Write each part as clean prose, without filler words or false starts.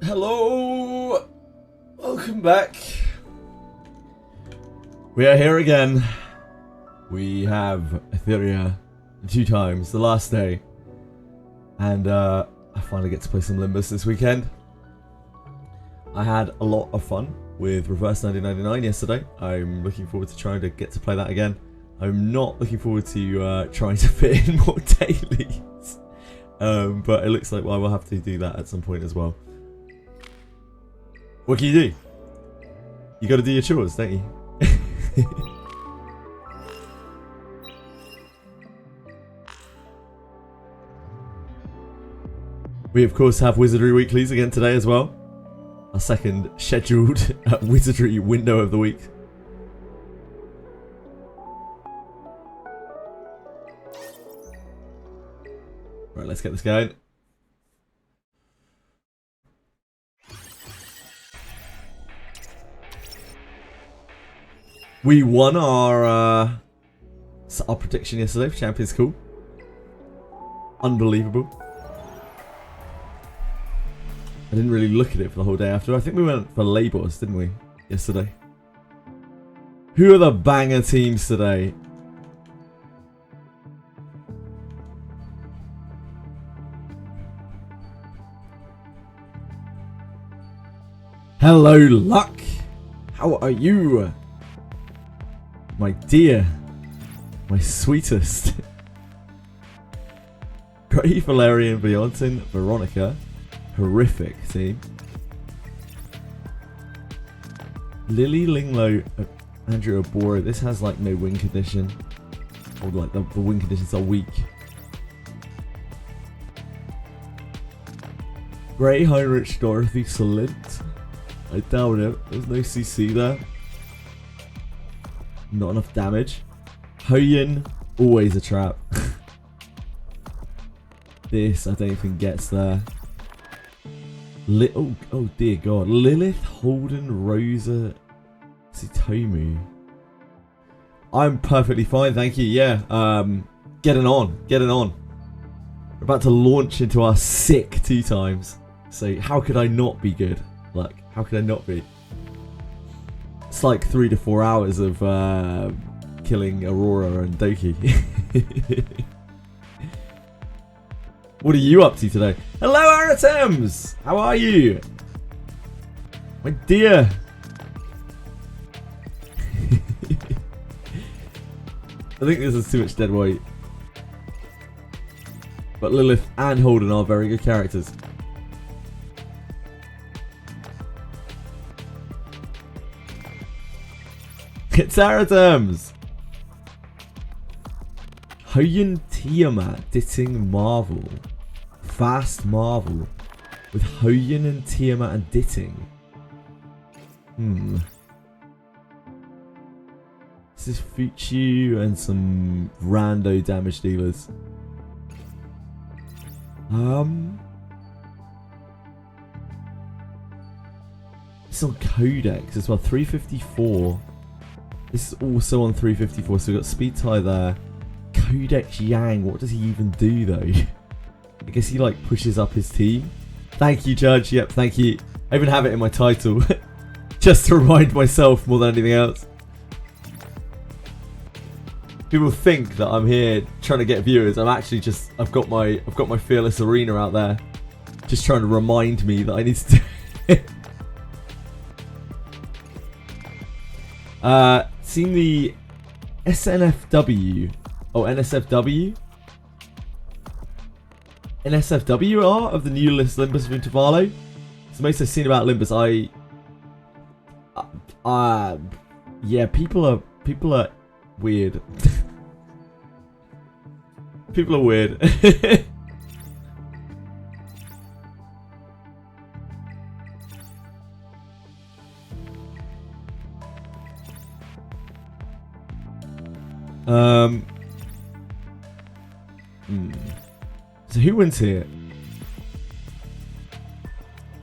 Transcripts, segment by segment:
Hello! Welcome back. We are here again. We have Etheria 2 times, the last day. And I finally get to play some Limbus this weekend. I had a lot of fun with Reverse 1999 yesterday. I'm looking forward to trying to get to play that again. I'm not looking forward to trying to fit in more dailies. But it looks like I will have to do that at some point as well. What can you do? You gotta do your chores, don't you? We of course have Wizardry Weeklies again today as well. Our second scheduled Wizardry window of the week. Right, let's get this going. We won our prediction yesterday for Champions Cool. Unbelievable. I didn't really look at it for the whole day after. I think we went for Labors, didn't we, yesterday? Who are the banger teams today? Hello, Luck. How are you? My dear. My sweetest. Grey, Valerian, Beyonce, Veronica. Horrific team. Lily, Linglo, Andrew Oboro. This has like no win condition. Or like the win conditions are weak. Grey, Heinrich, Dorothy, Solent. I doubt it. There's no CC there. Not enough damage. Hoyin, always a trap. This I don't think gets there. Oh dear god. Lilith, Holden, Rosa, Tsutomu. I'm perfectly fine, thank you. Yeah, getting on. We're about to launch into our sick 2 times. So how could I not be good? Like, how could I not be? It's like 3 to 4 hours of killing Aurora and Doki. What are you up to today? Hello, Aratems! How are you? My dear. I think this is too much dead weight. But Lilith and Holden are very good characters. It's Aratems! Hoyin Tiamat Ditting Marvel. Fast Marvel with Hoyin and Tiamat and Ditting. This is Fuchu and some rando damage dealers. It's on Codex as well, 354. This is also on 354, so we've got Speed Tie there. Codex Yang, what does he even do though? I guess he like pushes up his team. Thank you, Judge. Yep, thank you. I even have it in my title. Just to remind myself more than anything else. People think that I'm here trying to get viewers. I'm actually just I've got my Fearless Arena out there. Just trying to remind me that I need to do it. Seen the SNFW. Oh, NSFW? NSFW art of the new list Limbus of Intervallo. It's the most I've seen about Limbus. Yeah, people are weird. People are weird. So who wins here?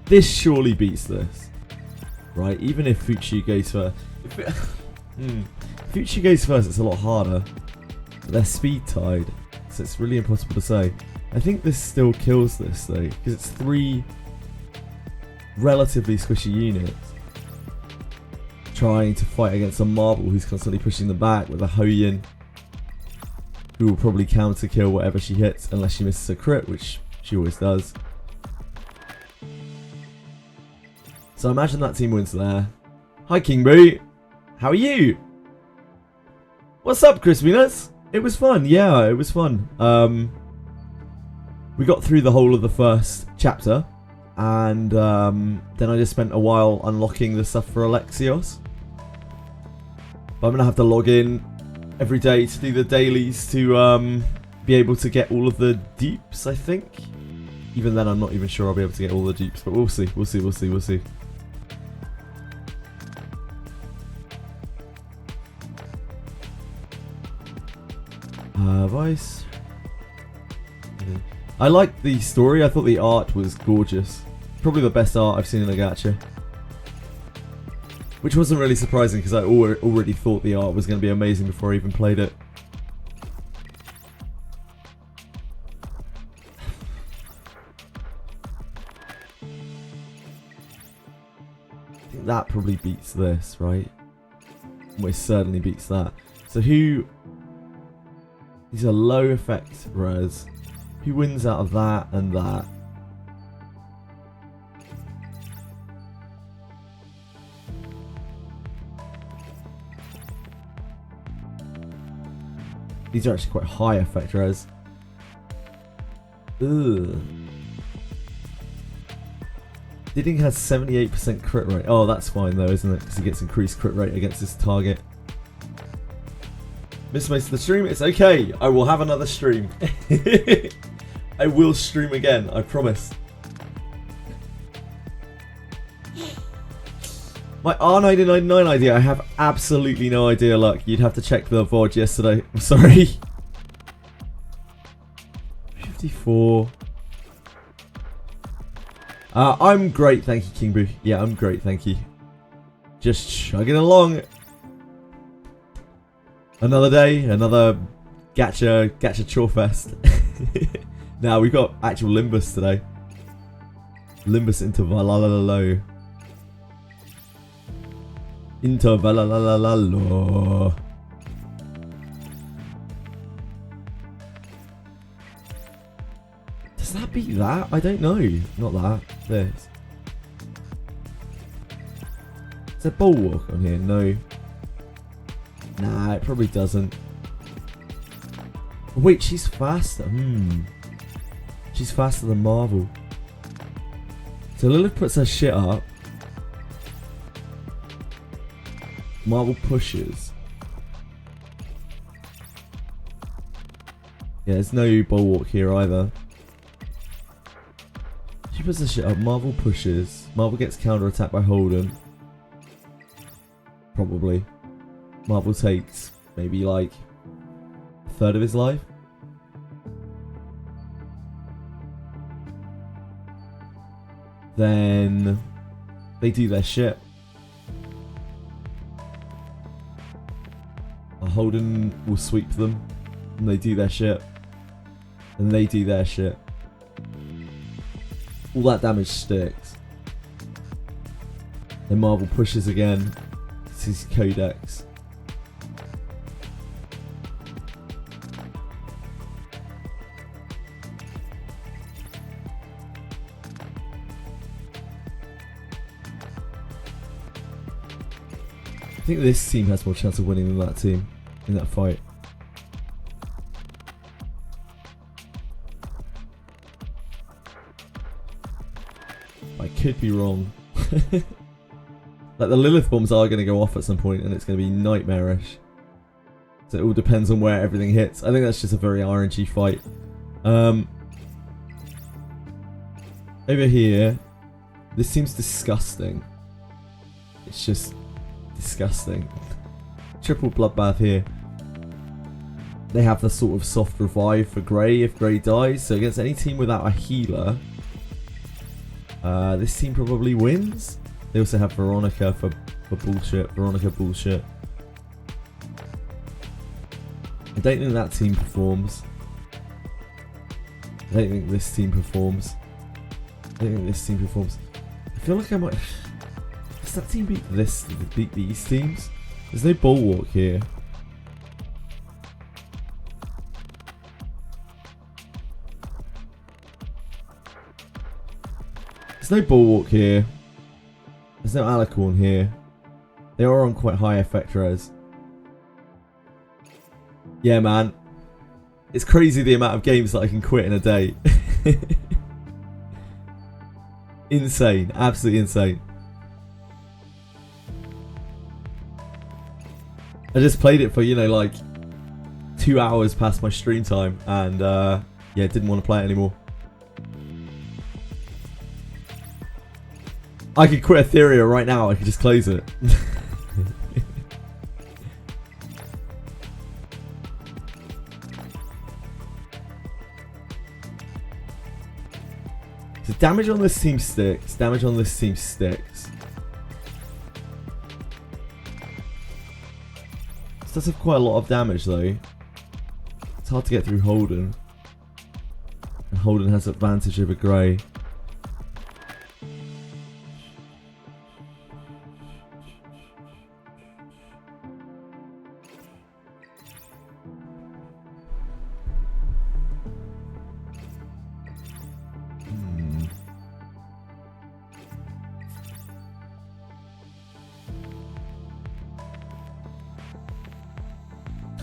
This surely beats this, right? Even if Fuchi goes first. Fuchi goes first, it's a lot harder. But they're speed tied, so it's really impossible to say. I think this still kills this though, because it's relatively squishy units trying to fight against a Marble who's constantly pushing them back with a Hoyin who will probably counter kill whatever she hits unless she misses a crit, which she always does. So I imagine that team wins there. Hi King Boo, how are you? What's up, Crispiness? It was fun, yeah, it was fun. We got through the whole of the first chapter, and then I just spent a while unlocking the stuff for Alexios. But I'm gonna have to log in every day to do the dailies to be able to get all of the dupes, I think. Even then, I'm not even sure I'll be able to get all the dupes, but we'll see, we'll see, we'll see, we'll see. Vice. I liked the story. I thought the art was gorgeous. Probably the best art I've seen in a gacha. Which wasn't really surprising because I already thought the art was going to be amazing before I even played it. I think that probably beats this, right? Almost certainly beats that. So who... These are low effect res. Who wins out of that and that? These are actually quite high effect res. Ugh. Didding has 78% crit rate. Oh, that's fine though, isn't it? Because he gets increased crit rate against his target. Miss most of the stream, it's okay. I will have another stream. I will stream again, I promise. My R999 idea, I have absolutely no idea, Luck. You'd have to check the VOD yesterday. I'm sorry. 54. I'm great, thank you, King Boo. Yeah, I'm great, thank you. Just chugging along. Another day, another gacha chorefest. Now we've got actual Limbus today. Limbus Intervallo. Intervallo. Does that beat that? I don't know. Not that. This. Is there Bulwark on here? No. Nah, it probably doesn't. Wait, she's faster. She's faster than Marvel. So Lilith puts her shit up. Marvel pushes. Yeah, there's no Bulwark here either. She puts her shit up. Marvel pushes. Marvel gets counter-attacked by Holden. Probably. Marvel takes maybe like a third of his life. Then they do their shit. Holden will sweep them and they do their shit. And they do their shit. All that damage sticks. Then Marvel pushes again. It's his codex. I think this team has more chance of winning than that team in that fight. I could be wrong. Like the Lilith bombs are going to go off at some point and it's going to be nightmarish. So it all depends on where everything hits. I think that's just a very RNG fight. Over here, this seems disgusting. It's just disgusting. Triple bloodbath here. They have the sort of soft revive for Grey if Grey dies. So against any team without a healer, this team probably wins. They also have Veronica for bullshit. Veronica bullshit. I don't think that team performs. I don't think this team performs. I don't think this team performs. I feel like I might... Does that team beat these teams? There's no bulwark here. There's no bulwark here. There's no alicorn here. They are on quite high effect res. Yeah, man. It's crazy the amount of games that I can quit in a day. Insane. Absolutely insane. I just played it for, you know, like 2 hours past my stream time and yeah, didn't want to play it anymore. I could quit Etheria right now, I could just close it. So damage on this team sticks, damage on this team sticks. This does have quite a lot of damage though. It's hard to get through Holden. And Holden has advantage over Grey.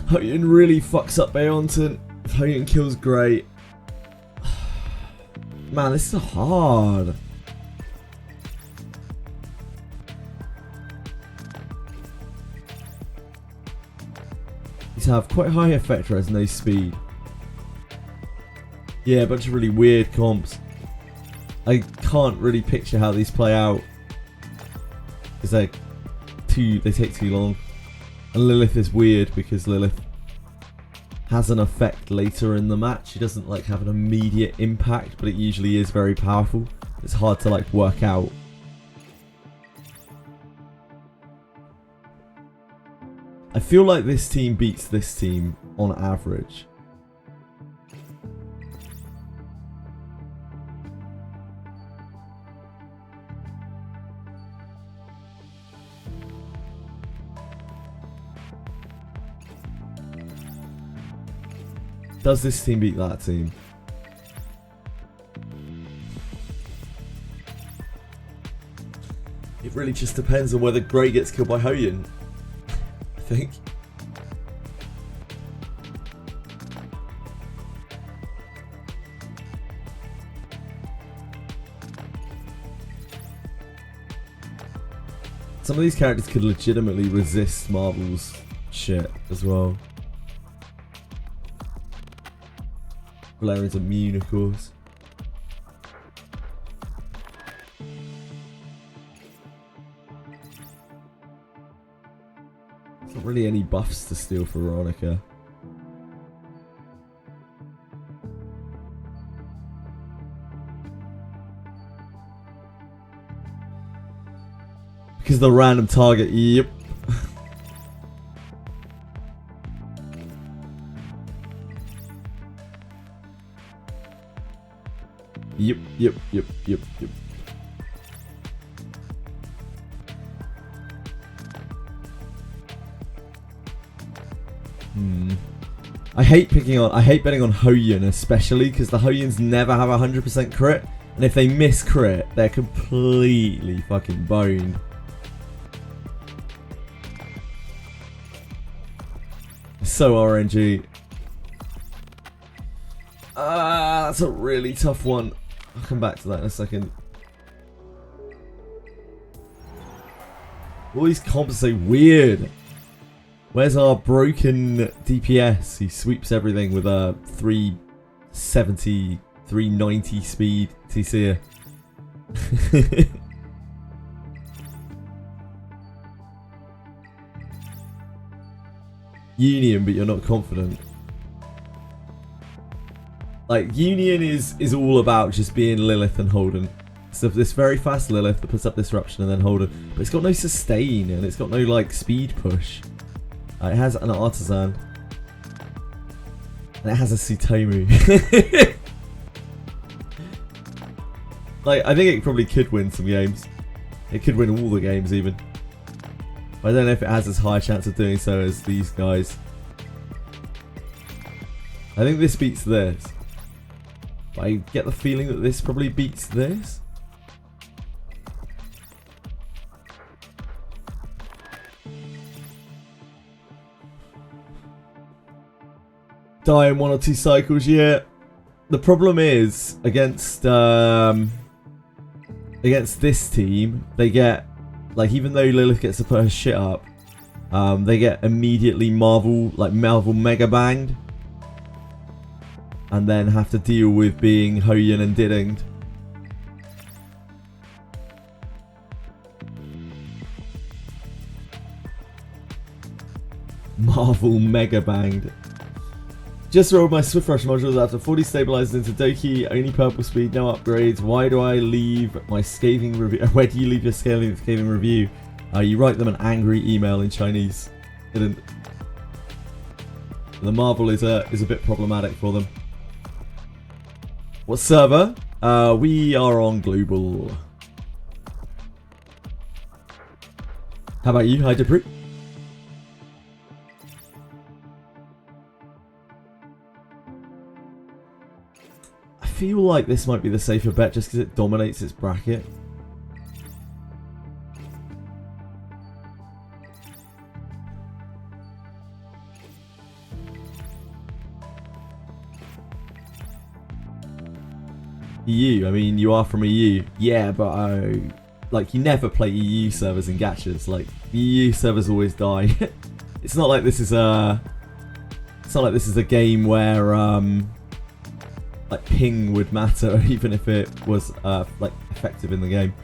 Hoyton really fucks up Beonton. If Hoyton kills Grey. Man, this is hard. These have quite high effect res, no speed. Yeah, a bunch of really weird comps. I can't really picture how these play out. Because they take too long. And Lilith is weird because Lilith has an effect later in the match. She doesn't like have an immediate impact, but it usually is very powerful. It's hard to like work out. I feel like this team beats this team on average. Does this team beat that team? It really just depends on whether Grey gets killed by Hoyton, I think. Some of these characters could legitimately resist Marvel's shit as well. Valerian's immune, of course. There's not really any buffs to steal for Veronica. Because the random target, yep. Yep. I hate betting on Hoyton especially because the Hoytons never have 100% crit, and if they miss crit, they're completely fucking boned. So RNG. That's a really tough one. I'll come back to that in a second. All these comps are so weird. Where's our broken DPS? He sweeps everything with a 370, 390 speed TC. Union, but you're not confident. Like, Union is all about just being Lilith and Holden. So this very fast Lilith that puts up disruption and then Holden. But it's got no sustain and it's got no, like, speed push. It has an Artisan. And it has a Sutomu. Like, I think it probably could win some games. It could win all the games even. But I don't know if it has as high a chance of doing so as these guys. I think this beats this. But I get the feeling that this probably beats this. Die in 1 or 2 cycles, yeah. The problem is against this team, they get, like, even though Lilith gets to put her shit up, they get immediately Marvel mega banged, and then have to deal with being Hoyin and Diddinged. Marvel mega banged. Just rolled my Swift Rush modules after 40 stabilized into Doki, only purple speed, no upgrades. Why do I leave my scathing review? Where do you leave your scathing review? You write them an angry email in Chinese. Didn't. The Marvel is a bit problematic for them. What server? We are on global. How about you, Hydroproof? I feel like this might be the safer bet just because it dominates its bracket. EU, I mean, you are from EU. Yeah, but like, you never play EU servers in gachas. Like, the EU servers always die. It's not like this is a game where like ping would matter, even if it was like effective in the game.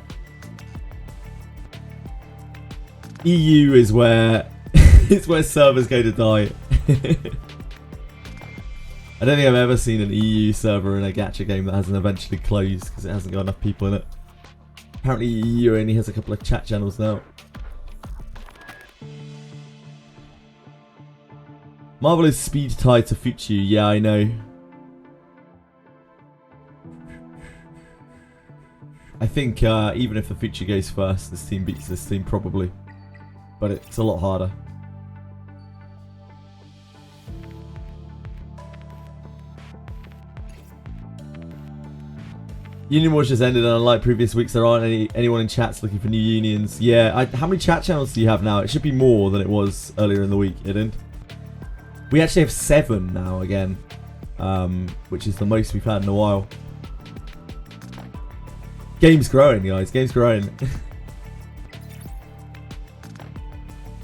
EU is where it's where servers go to die. I don't think I've ever seen an EU server in a gacha game that hasn't eventually closed because it hasn't got enough people in it. Apparently EU only has a couple of chat channels now. Marvel is speed tied to Fuchu. Yeah, I know. I think even if the Fuchu goes first, this team beats this team probably. But it's a lot harder. Union Wars just ended, and unlike previous weeks, there aren't anyone in chats looking for new unions. Yeah, how many chat channels do you have now? It should be more than it was earlier in the week, didn't? We actually have 7 now again, which is the most we've had in a while. Game's growing, guys. Game's growing.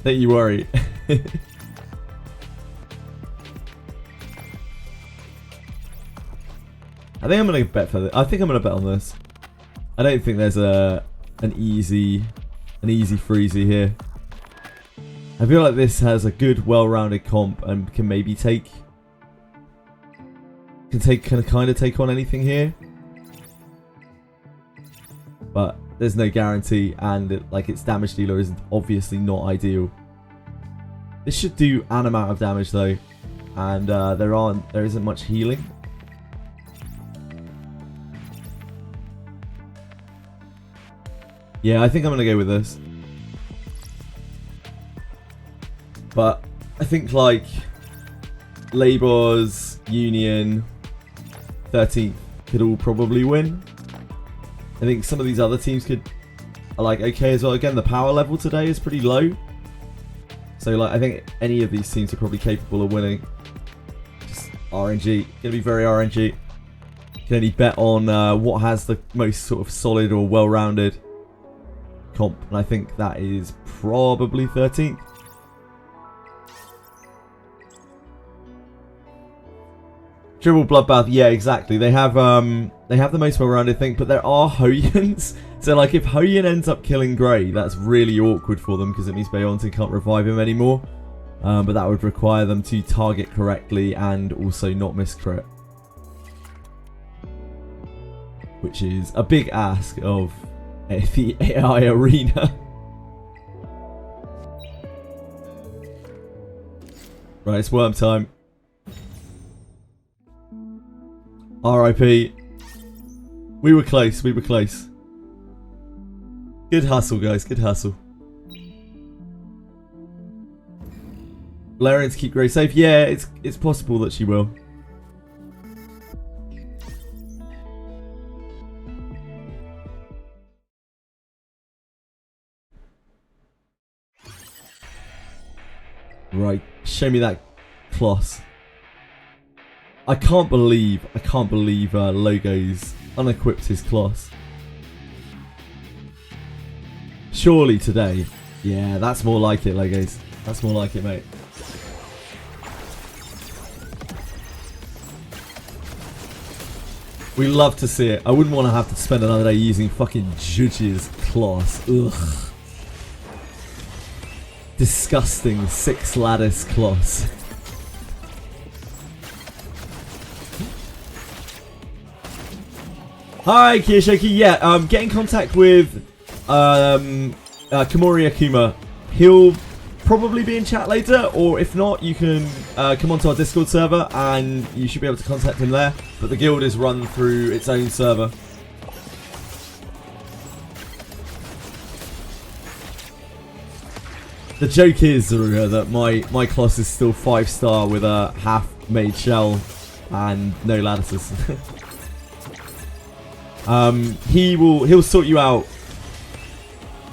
Don't you worry. I think I'm gonna bet for this. I think I'm gonna bet on this. I don't think there's an easy freezy here. I feel like this has a good, well-rounded comp and can maybe can kind of take on anything here. But there's no guarantee, and its damage dealer is obviously not ideal. This should do an amount of damage though, and there isn't much healing. Yeah, I think I'm gonna go with this. But I think like Labour's, Union, 13th could all probably win. I think some of these other teams are like okay as well. Again, the power level today is pretty low. So like I think any of these teams are probably capable of winning. Just RNG. Gonna be very RNG. Can only bet on what has the most sort of solid or well-rounded comp, and I think that is probably 13th. Triple Bloodbath, yeah, exactly. They have the most well-rounded thing, but there are Hoyins. So like if Hoyin ends up killing Grey, that's really awkward for them because it means Beyonce can't revive him anymore. But that would require them to target correctly and also not miss crit, which is a big ask of the AI arena. Right, it's worm time. RIP. We were close. We were close. Good hustle, guys. Good hustle. Valerian to keep Grace safe. Yeah, it's possible that she will. Right, show me that Kloss. I can't believe Logos unequipped his Kloss. Surely today. Yeah, that's more like it, Logos. That's more like it, mate. We love to see it. I wouldn't want to have to spend another day using fucking Judge's Kloss. Ugh. Disgusting 6 lattice Kloss. Hi, Kiyoshoki. Yeah, get in contact with Kamori Akuma. He'll probably be in chat later, or if not, you can come onto our Discord server and you should be able to contact him there. But the guild is run through its own server. The joke is, Zaruga, that my Kloss is still 5-star with a half-made shell and no lattices. He'll sort you out.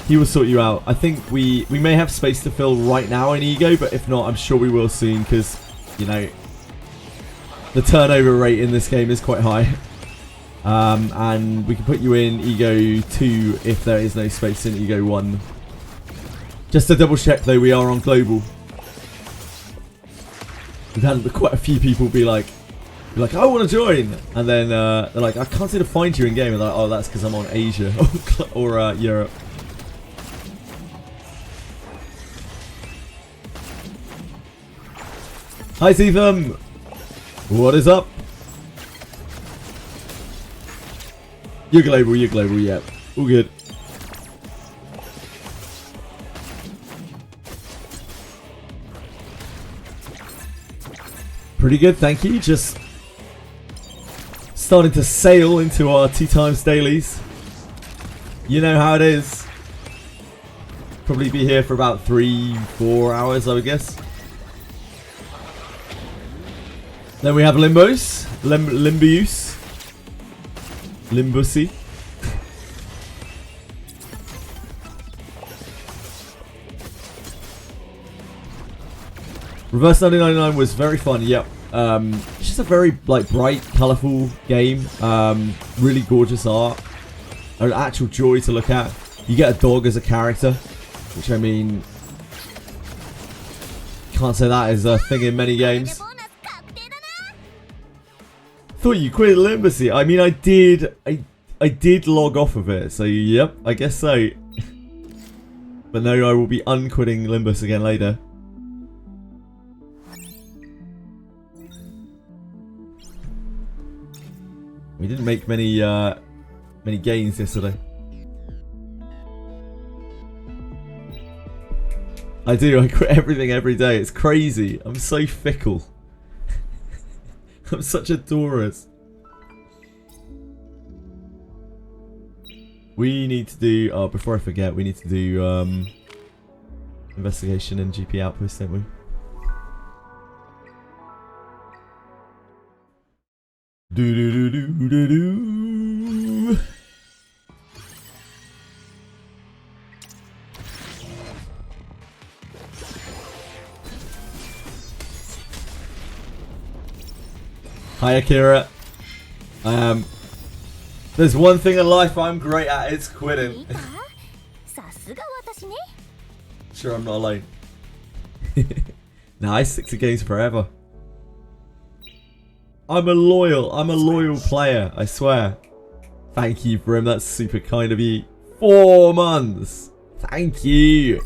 He will sort you out. I think we may have space to fill right now in Ego, but if not, I'm sure we will soon because, you know, the turnover rate in this game is quite high. And we can put you in Ego 2 if there is no space in Ego 1. Just to double check though, we are on global. We've had quite a few people be like, I want to join, and then they're like, I can't seem to find you in game, and they're like, oh, that's because I'm on Asia or Europe. Hi, Zeetham. What is up? You're global, yeah. All good. Pretty good, thank you. Just starting to sail into our 2 times dailies. You know how it is. Probably be here for about 3-4 hours, I would guess. Then we have Limbus. Limbusy. Reverse 1999 was very fun. Yep. It's just a very bright, colourful game. Really gorgeous art. An actual joy to look at. You get a dog as a character, which I mean, can't say that is a thing in many games. Thought you quit Limbusy. I mean, I did log off of it. So yep, I guess so. But no, I will be unquitting Limbus again later. We didn't make many gains yesterday. I do. I quit everything every day. It's crazy. I'm so fickle. I'm such a Taurus. We need to do. Oh, before I forget, we need to do investigation and GP outpost, don't we? Do do do do do do. Hi Akira. There's one thing in life I'm great at, it's quitting. Sure, I'm not alone. Nah, I stick to games forever. I'm a loyal player, I swear. Thank you, Brim, that's super kind of you. 4 months! Thank you!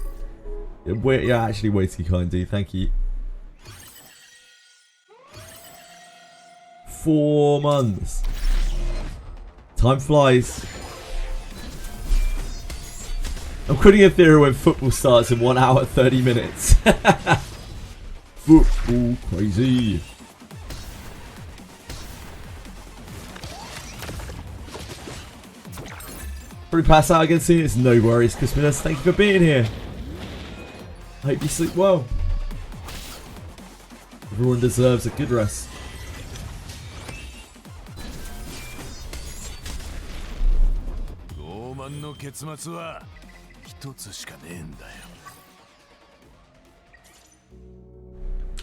You're actually way too kind, dude, thank you. 4 months. Time flies. I'm quitting Etheria when football starts in 1 hour 30 minutes. Football crazy. Probably pass out again soon. It's no worries, Crispinus. Thank you for being here. I hope you sleep well. Everyone deserves a good rest.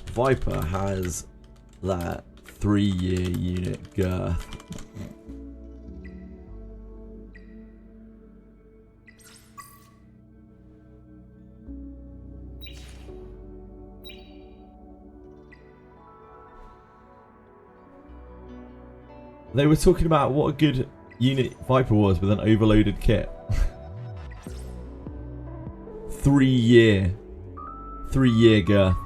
Viper has that 3-year unit girth. They were talking about what a good unit Viper was with an overloaded kit. 3-year girth.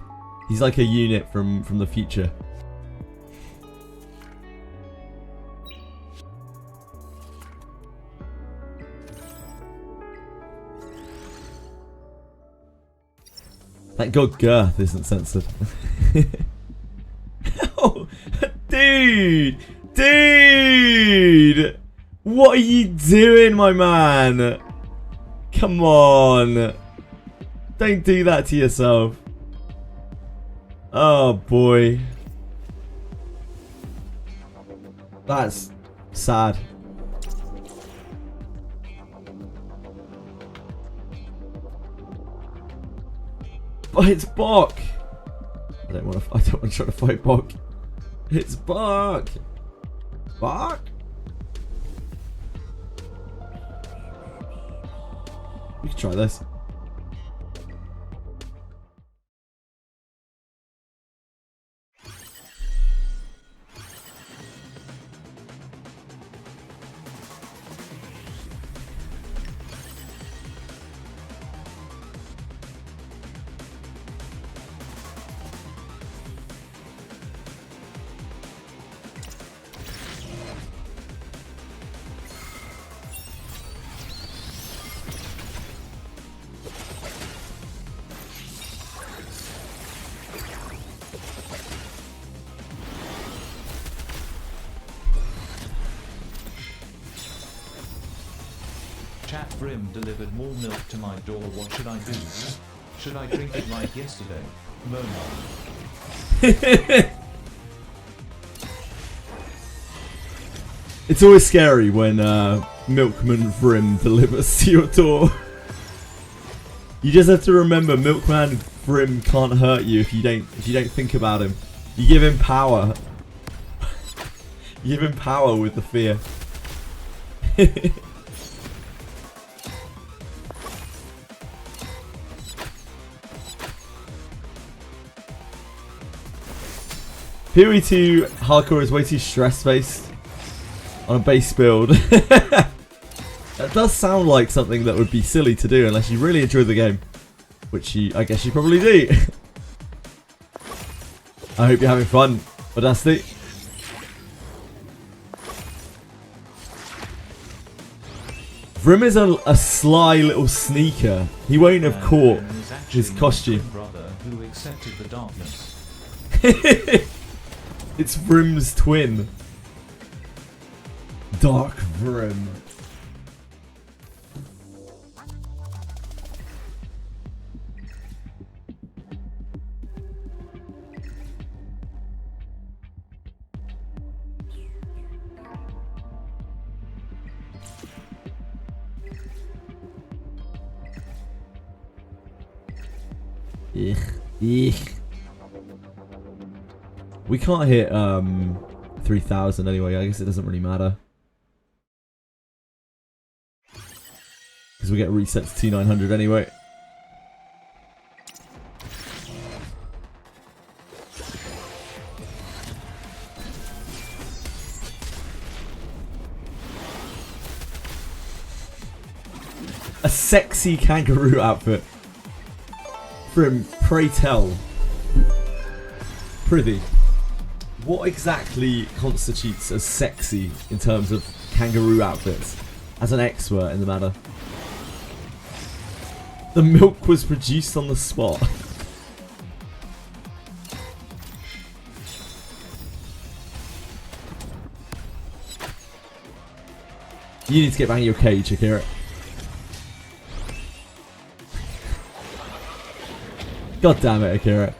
He's like a unit from the future. Thank God girth isn't censored. Oh, dude! Dude! What are you doing, my man? Come on. Don't do that to yourself. Oh, boy. That's sad. But it's Bok. I don't want to try to fight Bok. It's Bok. Bok? We can try this. Chat Brim delivered more milk to my door. What should I do? Should I drink it like yesterday? Mona. It's always scary when Milkman Brim delivers to your door. You just have to remember, Milkman Brim can't hurt you if you don't think about him. You give him power. You give him power with the fear. PoE 2 hardcore is way too stress-based on a base build. That does sound like something that would be silly to do unless you really enjoy the game, which I guess you probably do. I hope you're having fun, Audacity. Vrim is a sly little sneaker. He won't have caught his costume. Brother who accepted the darkness. It's Vrim's twin. Dark Vrim. We can't hit 3,000 anyway. I guess it doesn't really matter because we get reset to 2,900 anyway. A sexy kangaroo outfit. From pray tell, Prithee, what exactly constitutes as sexy in terms of kangaroo outfits, as an expert in the matter? The milk was produced on the spot. You need to get back in your cage, Akira. God damn it, Akira.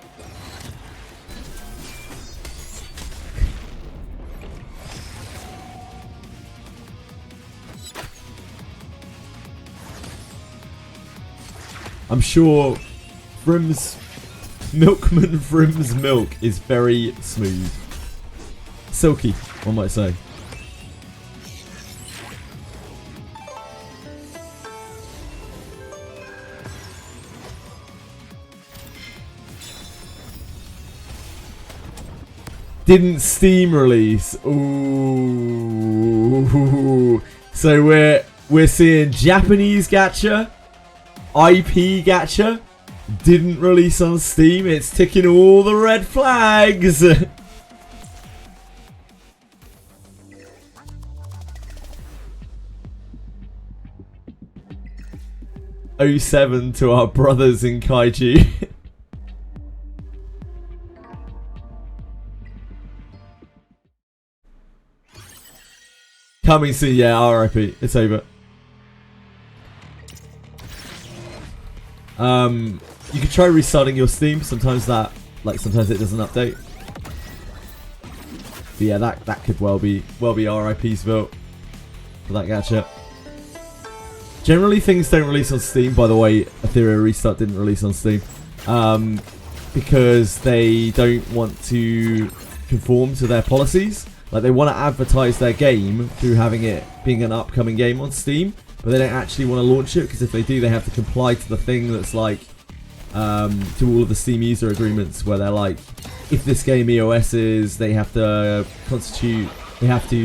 I'm sure Milkman Frim's milk is very smooth. Silky, one might say. Didn't Steam release. Ooh. So we're seeing Japanese gacha, IP gacha, didn't release on Steam. It's ticking all the red flags. 07 to our brothers in Kaiji. Coming soon, yeah, RIP. It's over. You can try restarting your Steam. Sometimes sometimes it doesn't update. But yeah, that could well be RIP's built for that gacha. Generally, things don't release on Steam. By the way, Etheria Restart didn't release on Steam because they don't want to conform to their policies. Like, they want to advertise their game through having it being an upcoming game on Steam, but they don't actually want to launch it, because if they do, they have to comply to the thing that's like, to all of the Steam user agreements, where they're like, if this game EOS's, they have to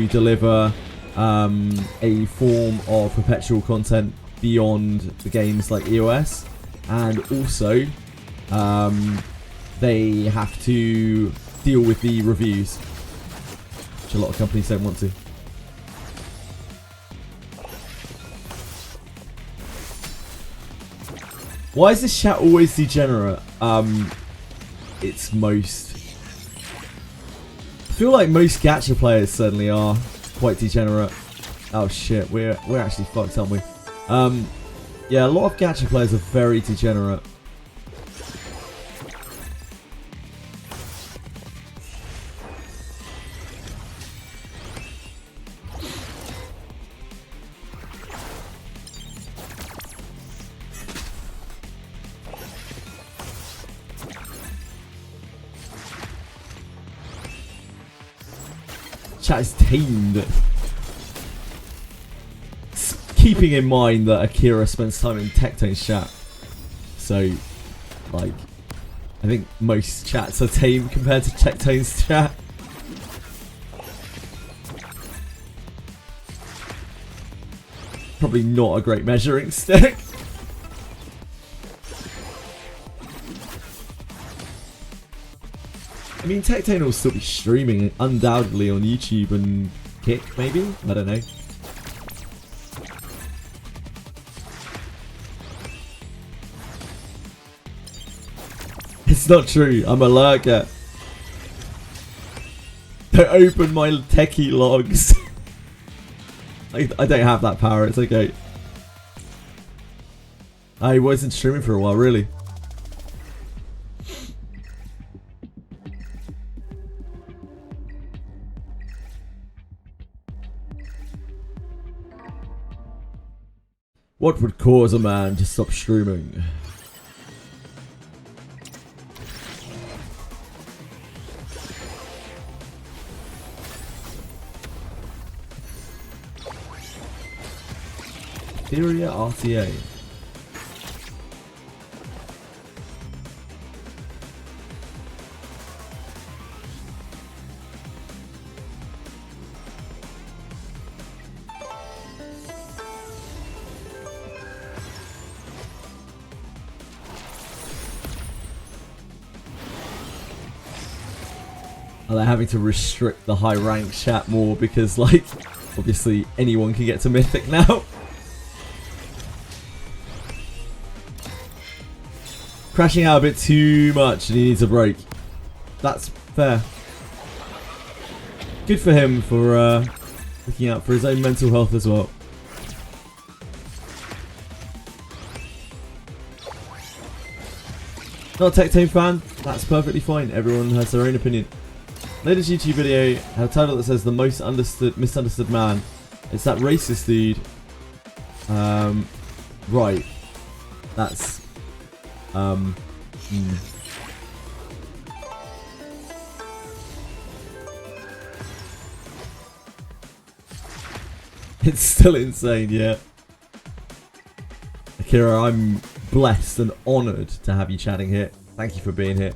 deliver a form of perpetual content beyond the games like EOS, and also they have to deal with the reviews, which a lot of companies don't want to. Why is this chat always degenerate? It's most... I feel like most gacha players certainly are quite degenerate. Oh shit, we're actually fucked, aren't we? Yeah, a lot of gacha players are very degenerate. Chat is tamed. Keeping in mind that Akira spends time in Tectone's chat. So, like, I think most chats are tame compared to Tectone's chat. Probably not a great measuring stick. I mean, Tectone will still be streaming undoubtedly on YouTube and Kick, maybe? I don't know. It's not true. I'm a lurker. Don't open my techie logs. I don't have that power. It's okay. I wasn't streaming for a while, really. What would cause a man to stop streaming? Etheria RTA. Are they having to restrict the high rank chat more because, like, obviously anyone can get to Mythic now? Crashing out a bit too much and he needs a break. That's fair. Good for him for looking out for his own mental health as well. Not a Tech Team fan? That's perfectly fine. Everyone has their own opinion. Latest YouTube video had a title that says the most misunderstood man. It's that racist dude. Right. That's It's still insane, yeah. Akira, I'm blessed and honoured to have you chatting here. Thank you for being here.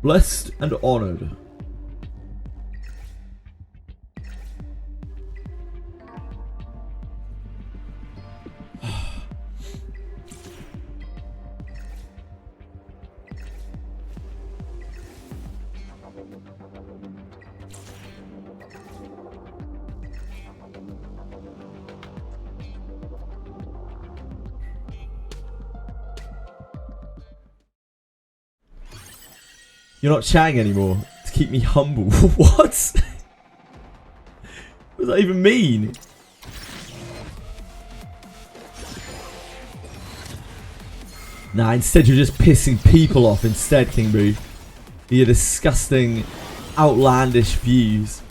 Blessed and honoured. You're not chatting anymore to keep me humble. What? What does that even mean? Nah, instead you're just pissing people off instead, King Boo. Your disgusting, outlandish views.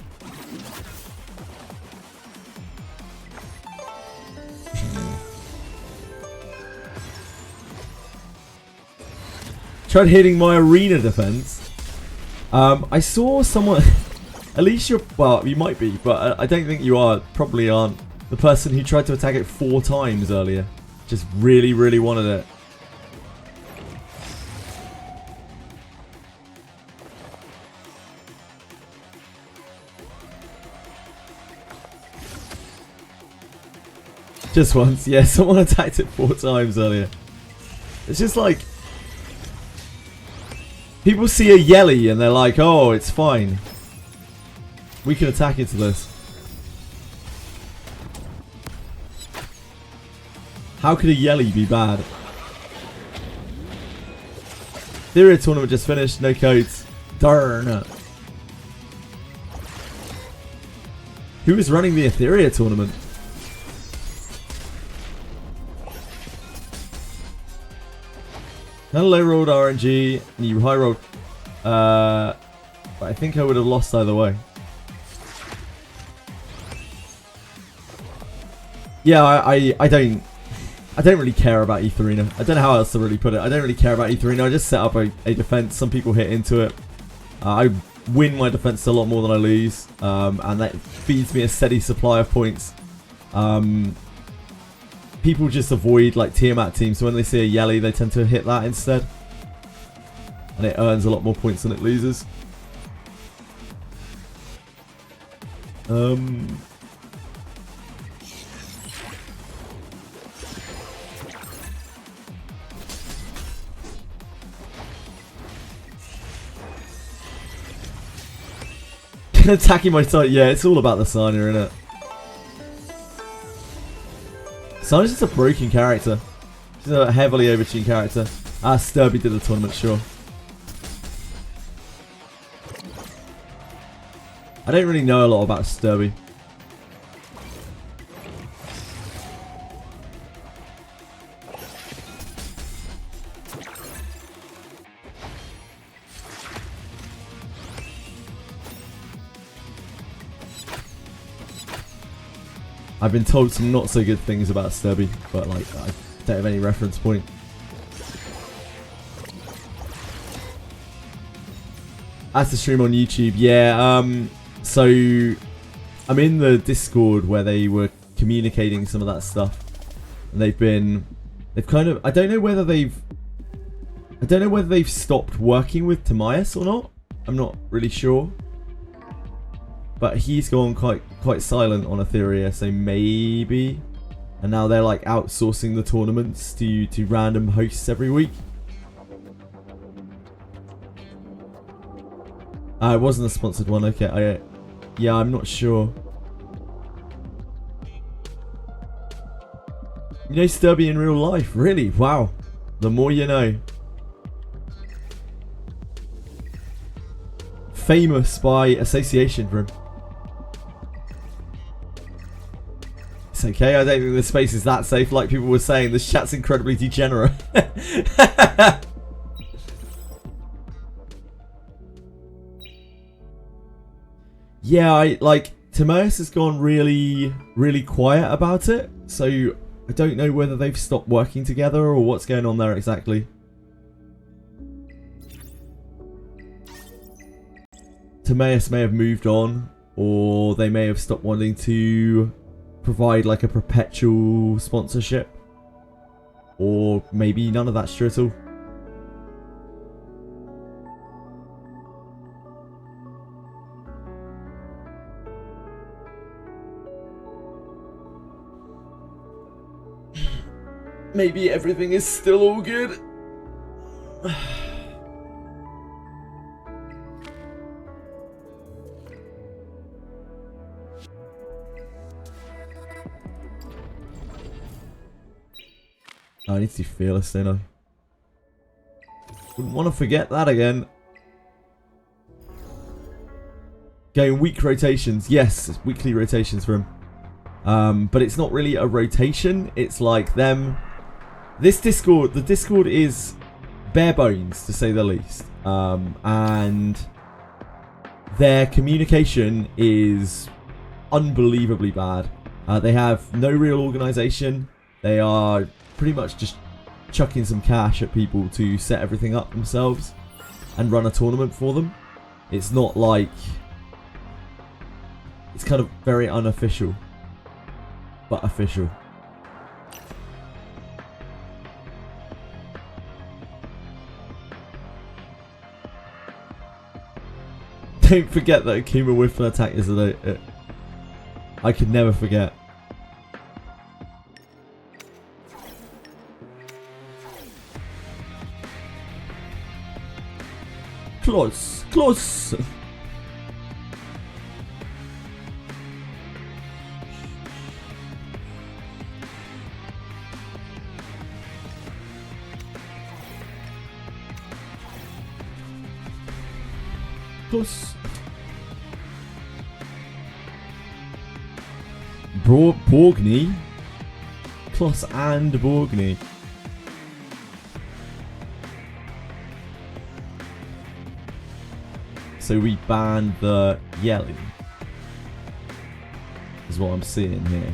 Tried hitting my arena defense. I saw someone. At least you're. Well, you might be, but I don't think you are. Probably aren't. The person who tried to attack it 4 times earlier. Just really, really wanted it. Just once, yeah. Someone attacked it 4 times earlier. It's just like. People see a Yelly and they're like, oh, it's fine. We can attack into this. How could a Yelly be bad? Etheria tournament just finished, no codes. Darn. Who is running the Etheria tournament? Kind of low rolled RNG, and you high rolled. But I think I would have lost either way. Yeah, I don't really care about Etheria. I don't know how else to really put it. I don't really care about Etheria. I just set up a defense. Some people hit into it. I win my defense a lot more than I lose, and that feeds me a steady supply of points. People just avoid like Tiamat teams, so when they see a Yelly they tend to hit that instead. And it earns a lot more points than it loses. Attacking my side, yeah, it's all about the Sanya, isn't it? Sanya's just a broken character. She's a heavily overtuned character. Ah, Sturby did the tournament, sure. I don't really know a lot about Sturby. I've been told some not so good things about Sturby, but like I don't have any reference point. As to stream on YouTube, yeah. So I'm in the Discord where they were communicating some of that stuff, and they've kind of. I don't know whether they've stopped working with Timaeus or not. I'm not really sure. But he's gone quite silent on Etheria, so maybe. And now they're like outsourcing the tournaments to random hosts every week. It wasn't a sponsored one. Okay, yeah, I'm not sure. You know Sturby in real life, really? Wow. The more you know. Famous by association for him. It's okay, I don't think the space is that safe like people were saying. This chat's incredibly degenerate. Yeah, Timaeus has gone really, really quiet about it, so I don't know whether they've stopped working together or what's going on there exactly. Timaeus may have moved on, or they may have stopped wanting to provide like a perpetual sponsorship, or maybe none of that's true at all. Maybe everything is still all good. I need to be fearless, don't I? Wouldn't want to forget that again. Going week rotations. Yes, it's weekly rotations for him. But it's not really a rotation. It's like them. The Discord is bare bones, to say the least. And their communication is unbelievably bad. They have no real organization. They are pretty much just chucking some cash at people to set everything up themselves and run a tournament for them. It's not like... It's kind of very unofficial, but official. Don't forget that Akuma whiffed an attack yesterday. I could never forget. Close, close. Close. Borgny. Kloss and Borgny. So we banned the yelling. Is what I'm seeing here.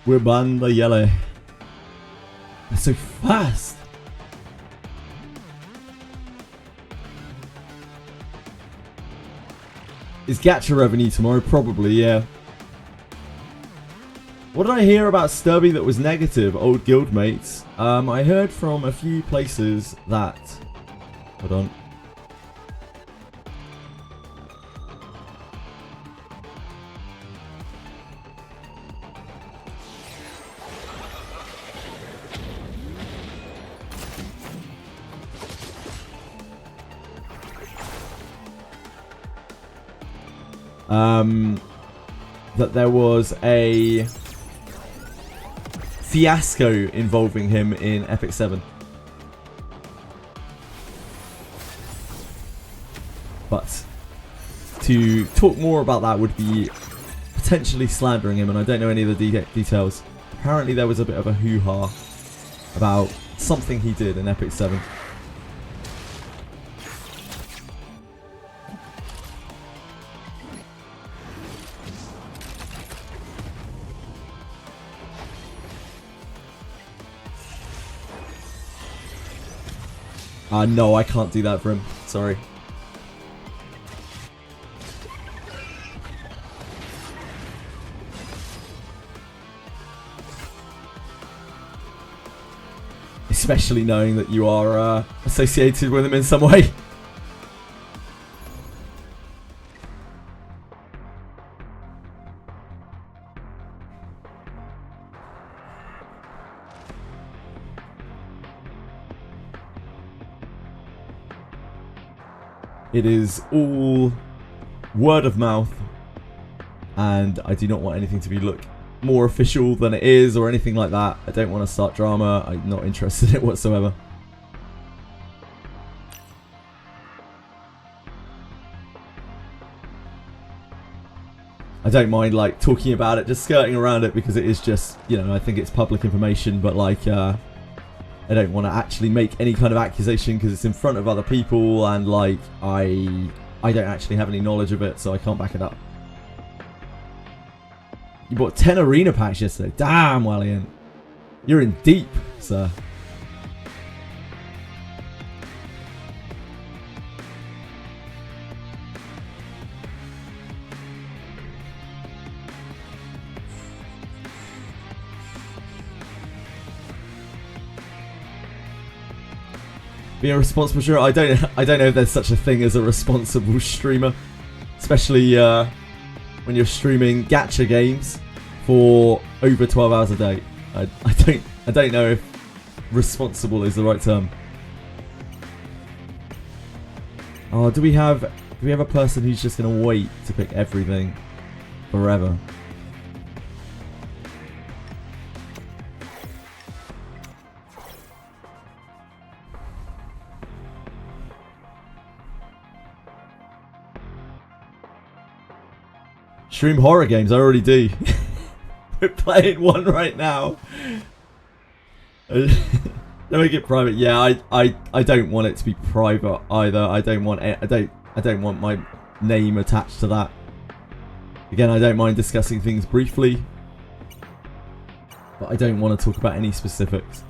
We're banned the yellow. That's so fast. Is gacha revenue tomorrow? Probably, yeah. What did I hear about Sturby that was negative? Old guildmates. I heard from a few places that... Hold on. That there was a fiasco involving him in Epic 7. But to talk more about that would be potentially slandering him, and I don't know any of the details. Apparently there was a bit of a hoo-ha about something he did in Epic 7. No, I can't do that for him. Sorry. Especially knowing that you are associated with him in some way. It is all word of mouth, and I do not want anything to be look more official than it is or anything like that. I don't want to start drama. I'm not interested in it whatsoever. I don't mind like talking about it, just skirting around it, because it is just, you know, I think it's public information, but like I don't want to actually make any kind of accusation because it's in front of other people, and like I don't actually have any knowledge of it, so I can't back it up. You bought 10 arena packs yesterday. Damn, Wallian. You're in deep, sir. Be a responsible streamer. I don't know if there's such a thing as a responsible streamer, especially when you're streaming gacha games for over 12 hours a day. I don't know if responsible is the right term. Oh, do we have a person who's just gonna wait to pick everything forever? Stream horror games, I already do. We're playing one right now. Don't make it private. Yeah, I don't want it to be private either. I don't want my name attached to that. Again, I don't mind discussing things briefly, but I don't want to talk about any specifics.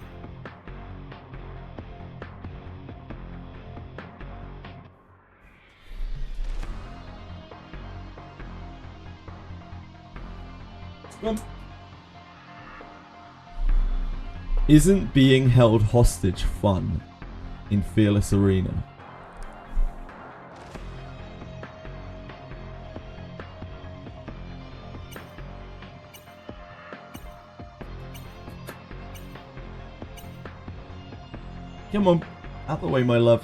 Isn't being held hostage fun in Fearless Arena? Come on, out the way, my love.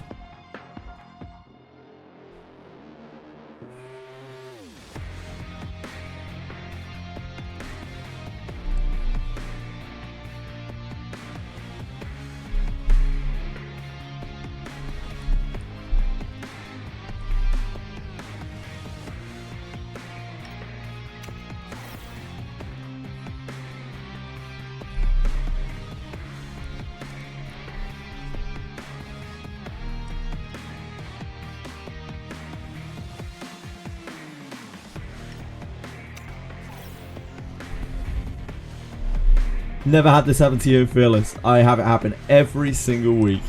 Never had this happen to you in Fearless. I have it happen every single week.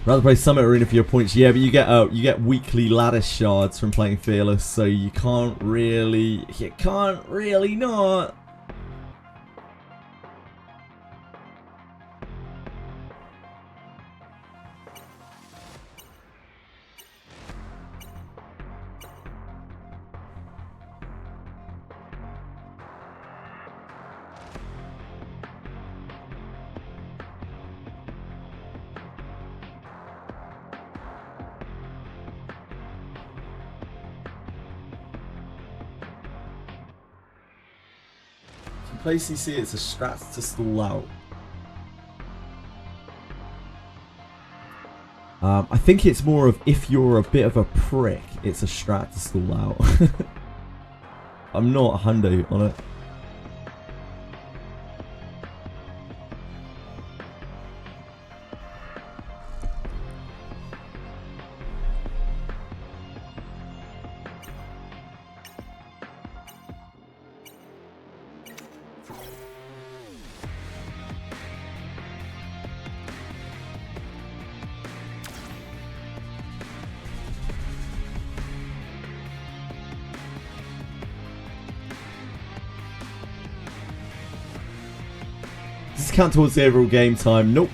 Rather play Summit Arena for your points. Yeah, but you get weekly lattice shards from playing Fearless, so you can't really not. Play CC, it's a strat to stall out. I think it's more of if you're a bit of a prick, it's a strat to stall out. I'm not a hundo on it. Does this count towards the overall game time? Nope.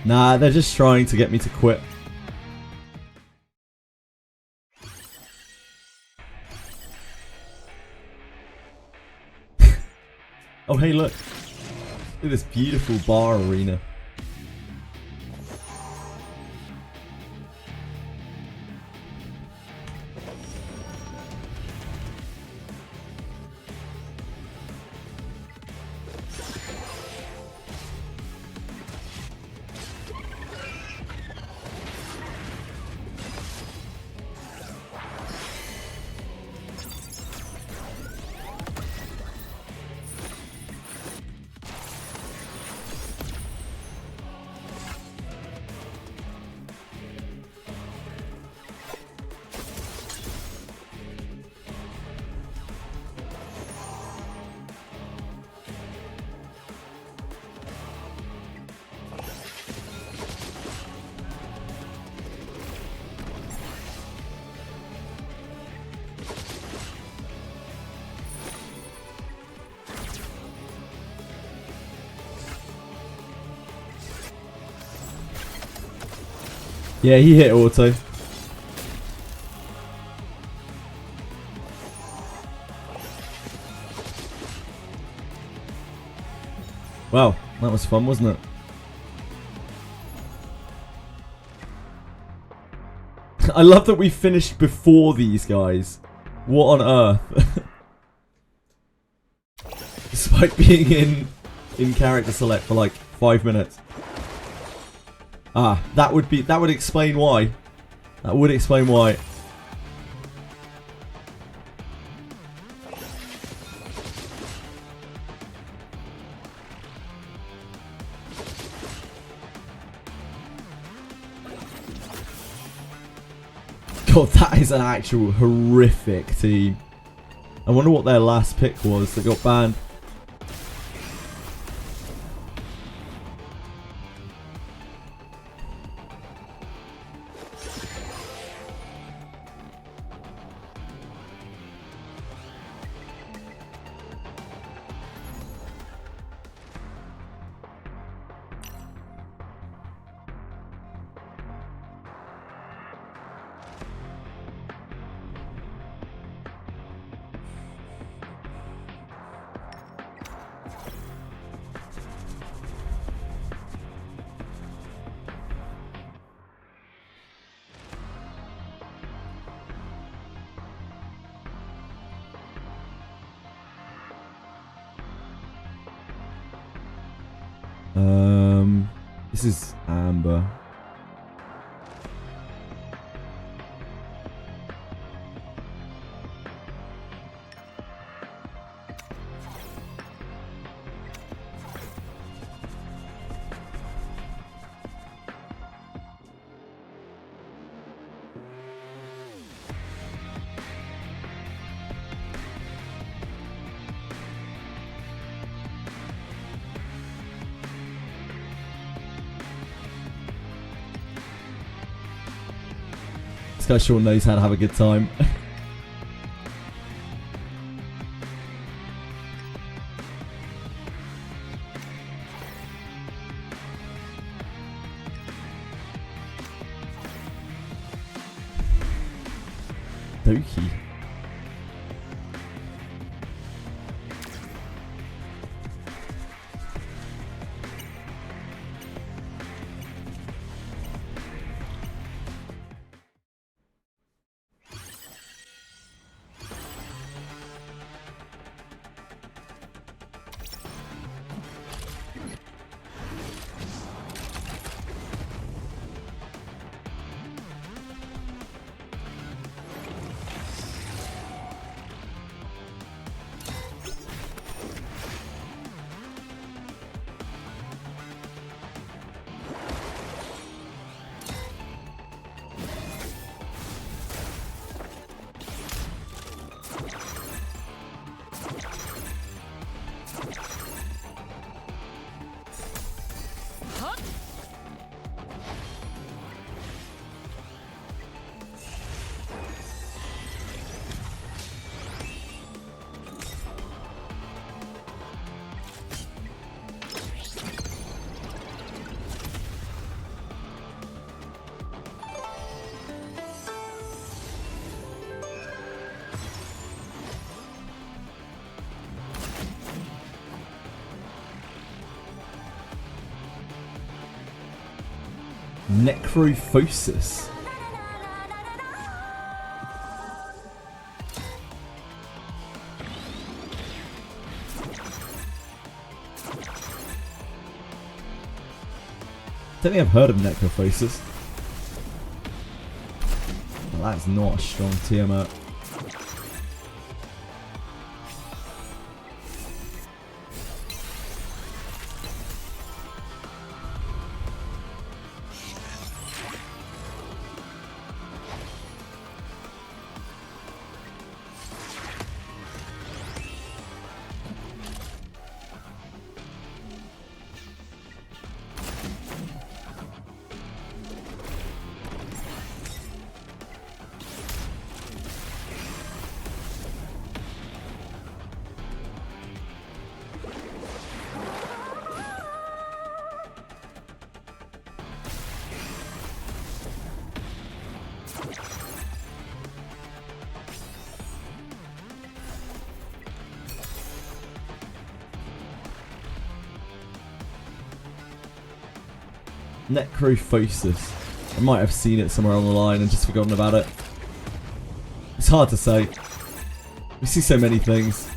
Nah, they're just trying to get me to quit. Oh, hey, look. at this beautiful bar arena. Yeah, he hit auto. Wow, that was fun, wasn't it? I love that we finished before these guys. What on earth? Despite being in character select for like 5 minutes. Ah, that would explain why. That would explain why. God, that is an actual horrific team. I wonder what their last pick was that got banned. This is Amber. This guy sure knows how to have a good time. Doki. Necrophosis. I don't think I've heard of Necrophosis. Well, that's not a strong Tiamat. Necrophosis. I might have seen it somewhere on the line and just forgotten about it. It's hard to say. We see so many things.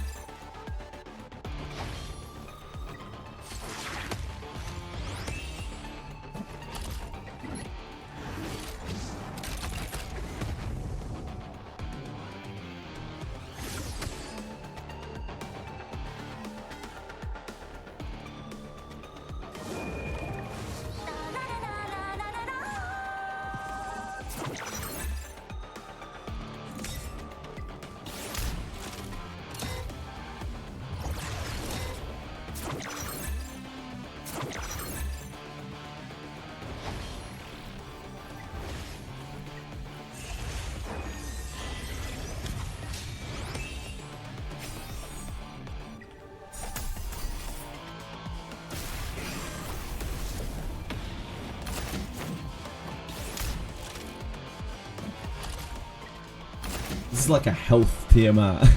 This is like a health Tiamat.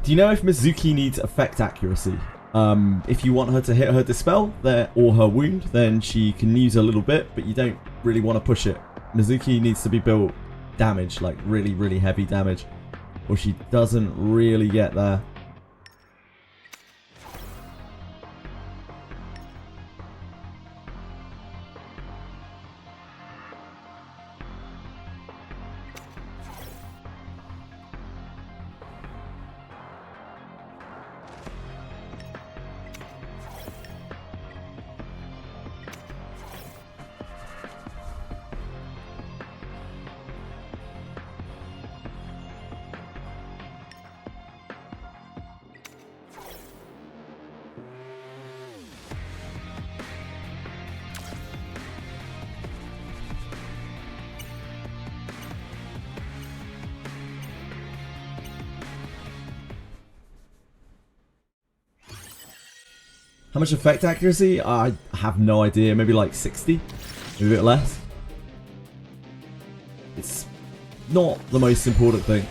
Do you know if Mizuki needs effect accuracy? If you want her to hit her dispel there or her wound, then she can use a little bit, but you don't really want to push it. Mizuki needs to be built damage, like really, really heavy damage, or she doesn't really get there. How much effect accuracy? I have no idea. Maybe like 60? Maybe a bit less. It's not the most important thing.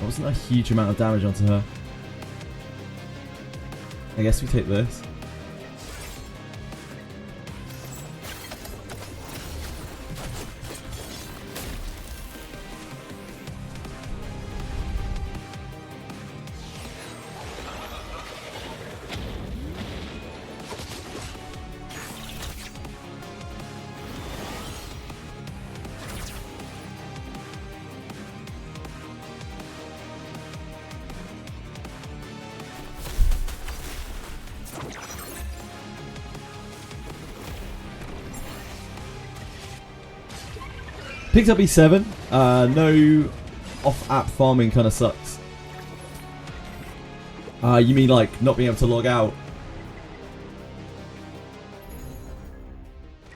Wasn't a huge amount of damage onto her. I guess we take this. Picked up E7. No off-app farming kind of sucks. You mean like not being able to log out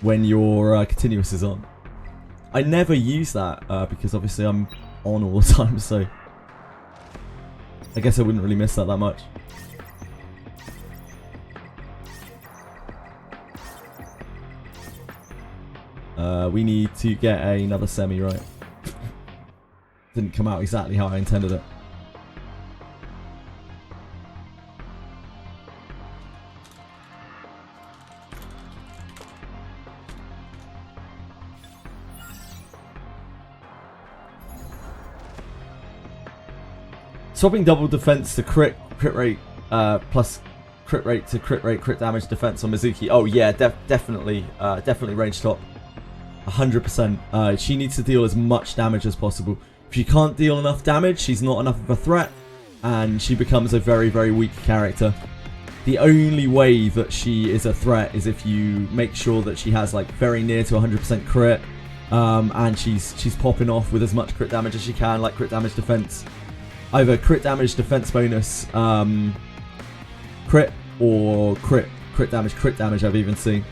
when your continuous is on? I never use that because obviously I'm on all the time, so I guess I wouldn't really miss that much. We need to get another semi right. Didn't come out exactly how I intended it. Swapping double defense to crit rate plus crit rate to crit rate, crit damage defense on Mizuki. Oh yeah, definitely range top. 100%. She needs to deal as much damage as possible. If she can't deal enough damage, she's not enough of a threat, and she becomes a very, very weak character. The only way that she is a threat is if you make sure that she has like very near to 100% crit, and she's popping off with as much crit damage as she can, like crit damage defense. Either crit damage defense bonus crit, or crit damage I've even seen.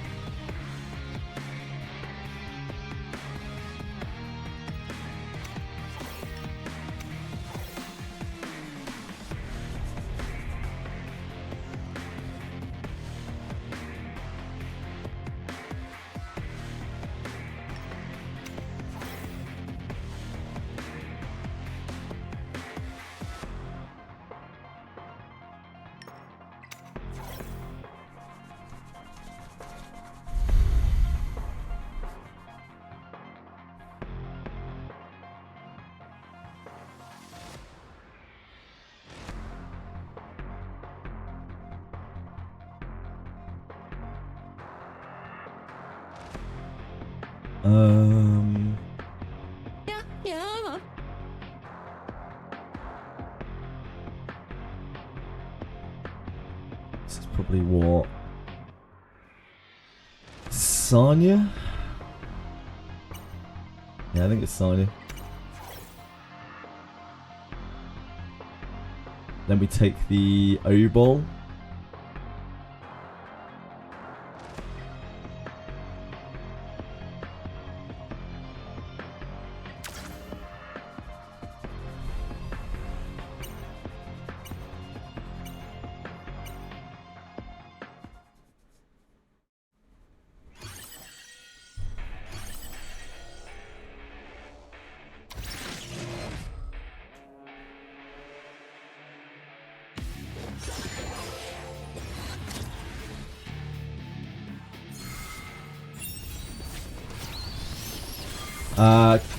Yeah. This is probably what? Sanya? Yeah, I think it's Sanya. Then we take the O-Ball.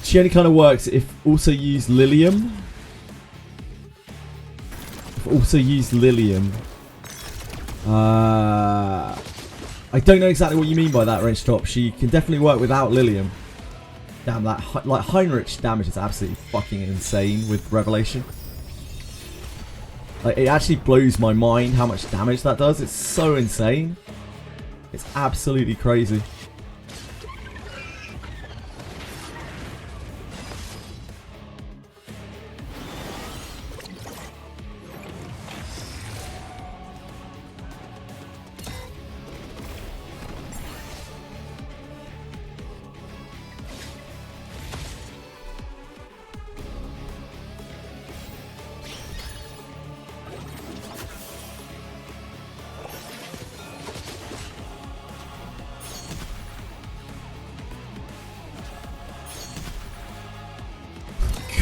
She only kind of works if also use Lilium. I don't know exactly what you mean by that, range top. She can definitely work without Lilium. Damn, that like Heinrich's damage is absolutely fucking insane with Revelation. Like, it actually blows my mind how much damage that does. It's so insane. It's absolutely crazy.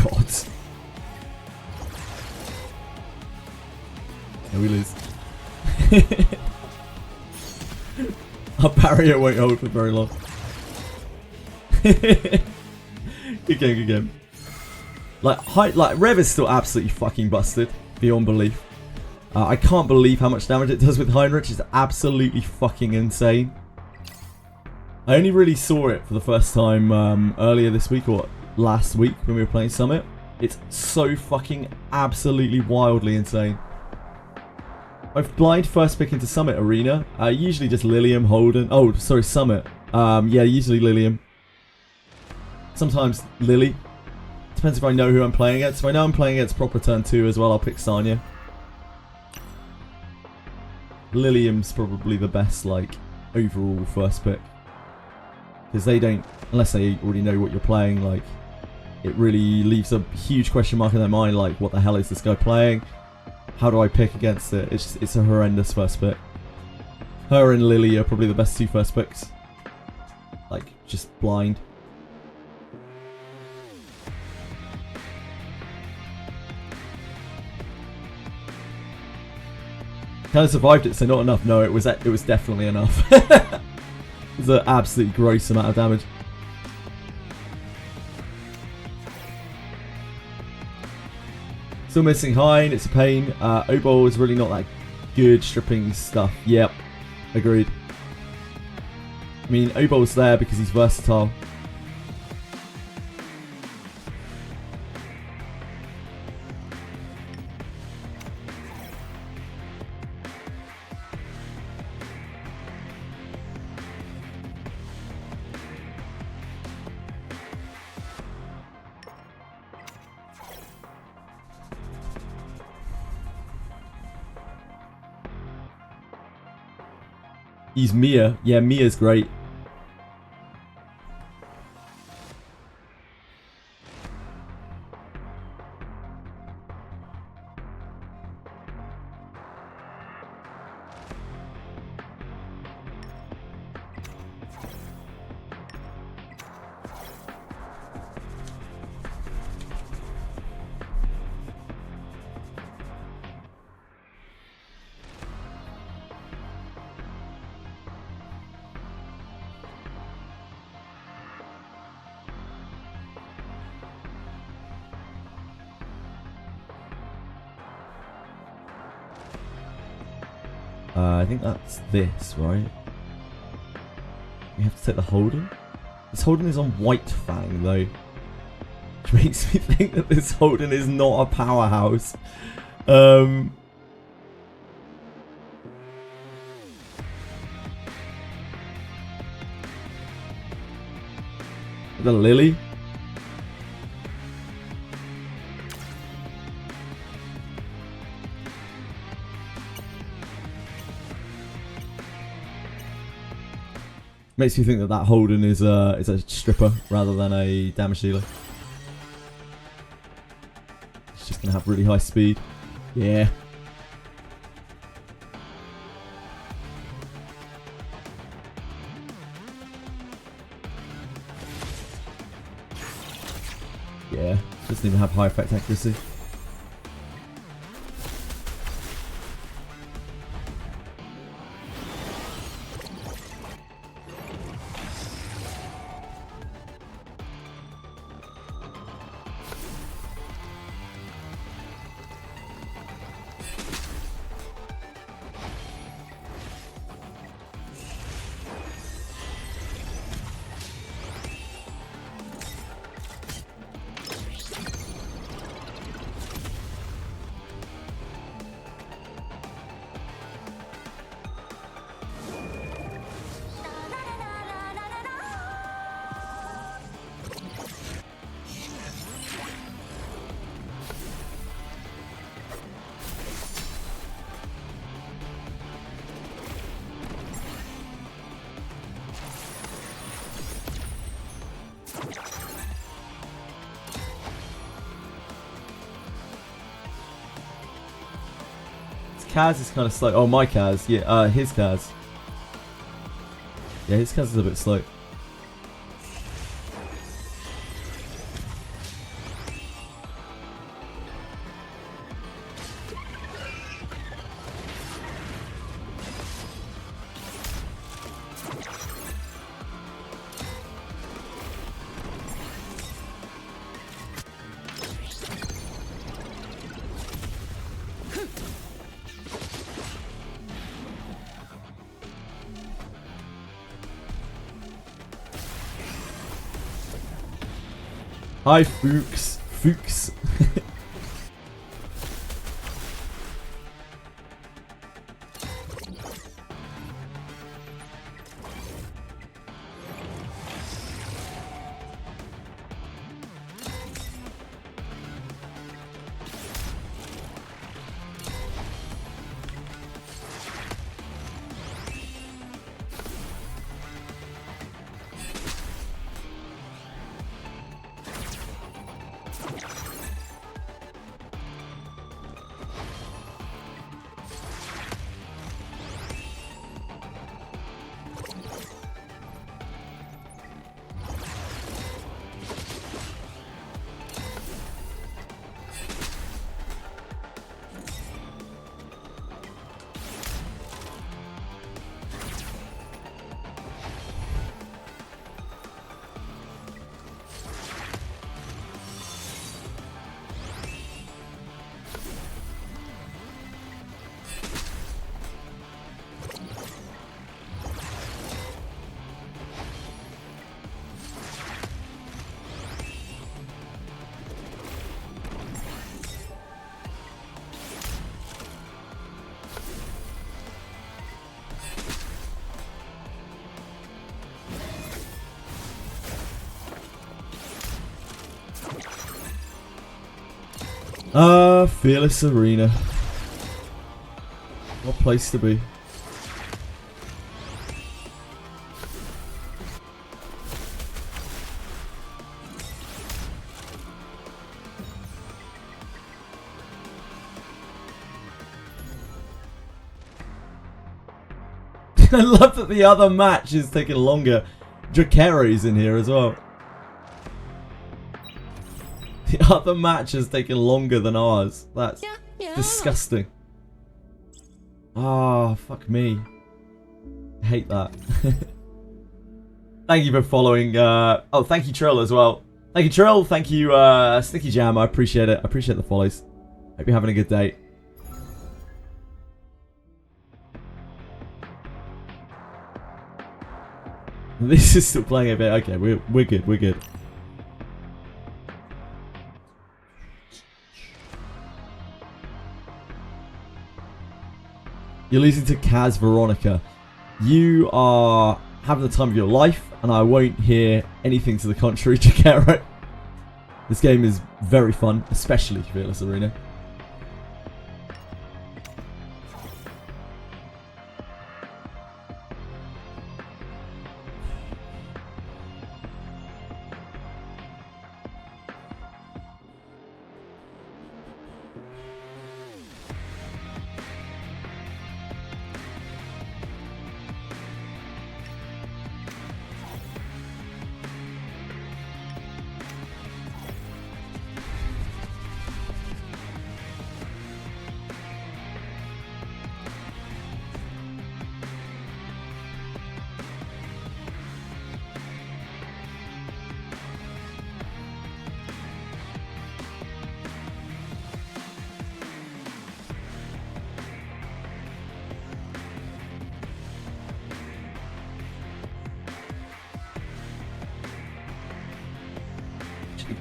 God. Yeah, we lose. Our barrier won't hold for very long. Good game, good game. Like Rev is still absolutely fucking busted beyond belief. I can't believe how much damage it does with Heinrich. It's absolutely fucking insane. I only really saw it for the first time earlier this week or last week when we were playing Summit. It's so fucking absolutely wildly insane. I've blind first pick into Summit Arena. Usually just Lilium, Holden. Oh, sorry, Summit. Yeah, usually Lilium. Sometimes Lily. Depends if I know who I'm playing against. If I know I'm playing against proper turn 2 as well, I'll pick Sanya. Lilium's probably the best, like, overall first pick. Because they don't, unless they already know what you're playing, like, it really leaves a huge question mark in their mind, like, what the hell is this guy playing? How do I pick against it? It's a horrendous first pick. Her and Lily are probably the best 2 first picks. Like, just blind. Kind of survived it, so not enough. No, it was definitely enough. It was an absolute gross amount of damage. Still missing Hein, it's a pain. Obol is really not that good stripping stuff. Yep, agreed. I mean, Obol's there because he's versatile. Use Mia. Yeah, Mia's great. I think that's this, right? We have to take the Holden. This Holden is on White Fang, though. Which makes me think that this Holden is not a powerhouse. The Lily. Makes me think that that Holden is a stripper rather than a damage dealer. It's just gonna have really high speed. Yeah. Yeah. Doesn't even have high effect accuracy. Kaz is kind of slow. Oh, my Kaz. Yeah, his Kaz. Yeah, his Kaz is a bit slow. Hi, Fuchs. Fuchs. Fearless Arena. What place to be. I love that the other match is taking longer. Drakari's in here as well. The other match has taken longer than ours. That's disgusting. Ah, oh, fuck me. I hate that. Thank you for following. Oh, thank you, Trill, as well. Thank you, Trill. Thank you, Sticky Jam. I appreciate it. I appreciate the follows. Hope you're having a good day. This is still playing a bit. Okay, we're good. We're good. You're losing to Kaz Veronica. You are having the time of your life, and I won't hear anything to the contrary, Jakero. This game is very fun, especially Fearless Arena.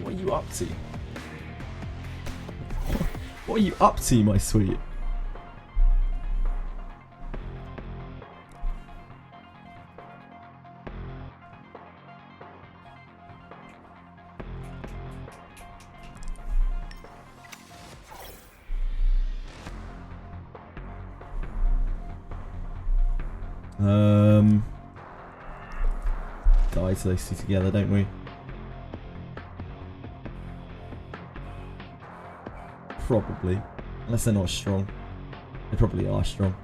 What are you up to? What are you up to, my sweet? Die to those two together, don't we? Probably. Unless they're not strong. They probably are strong.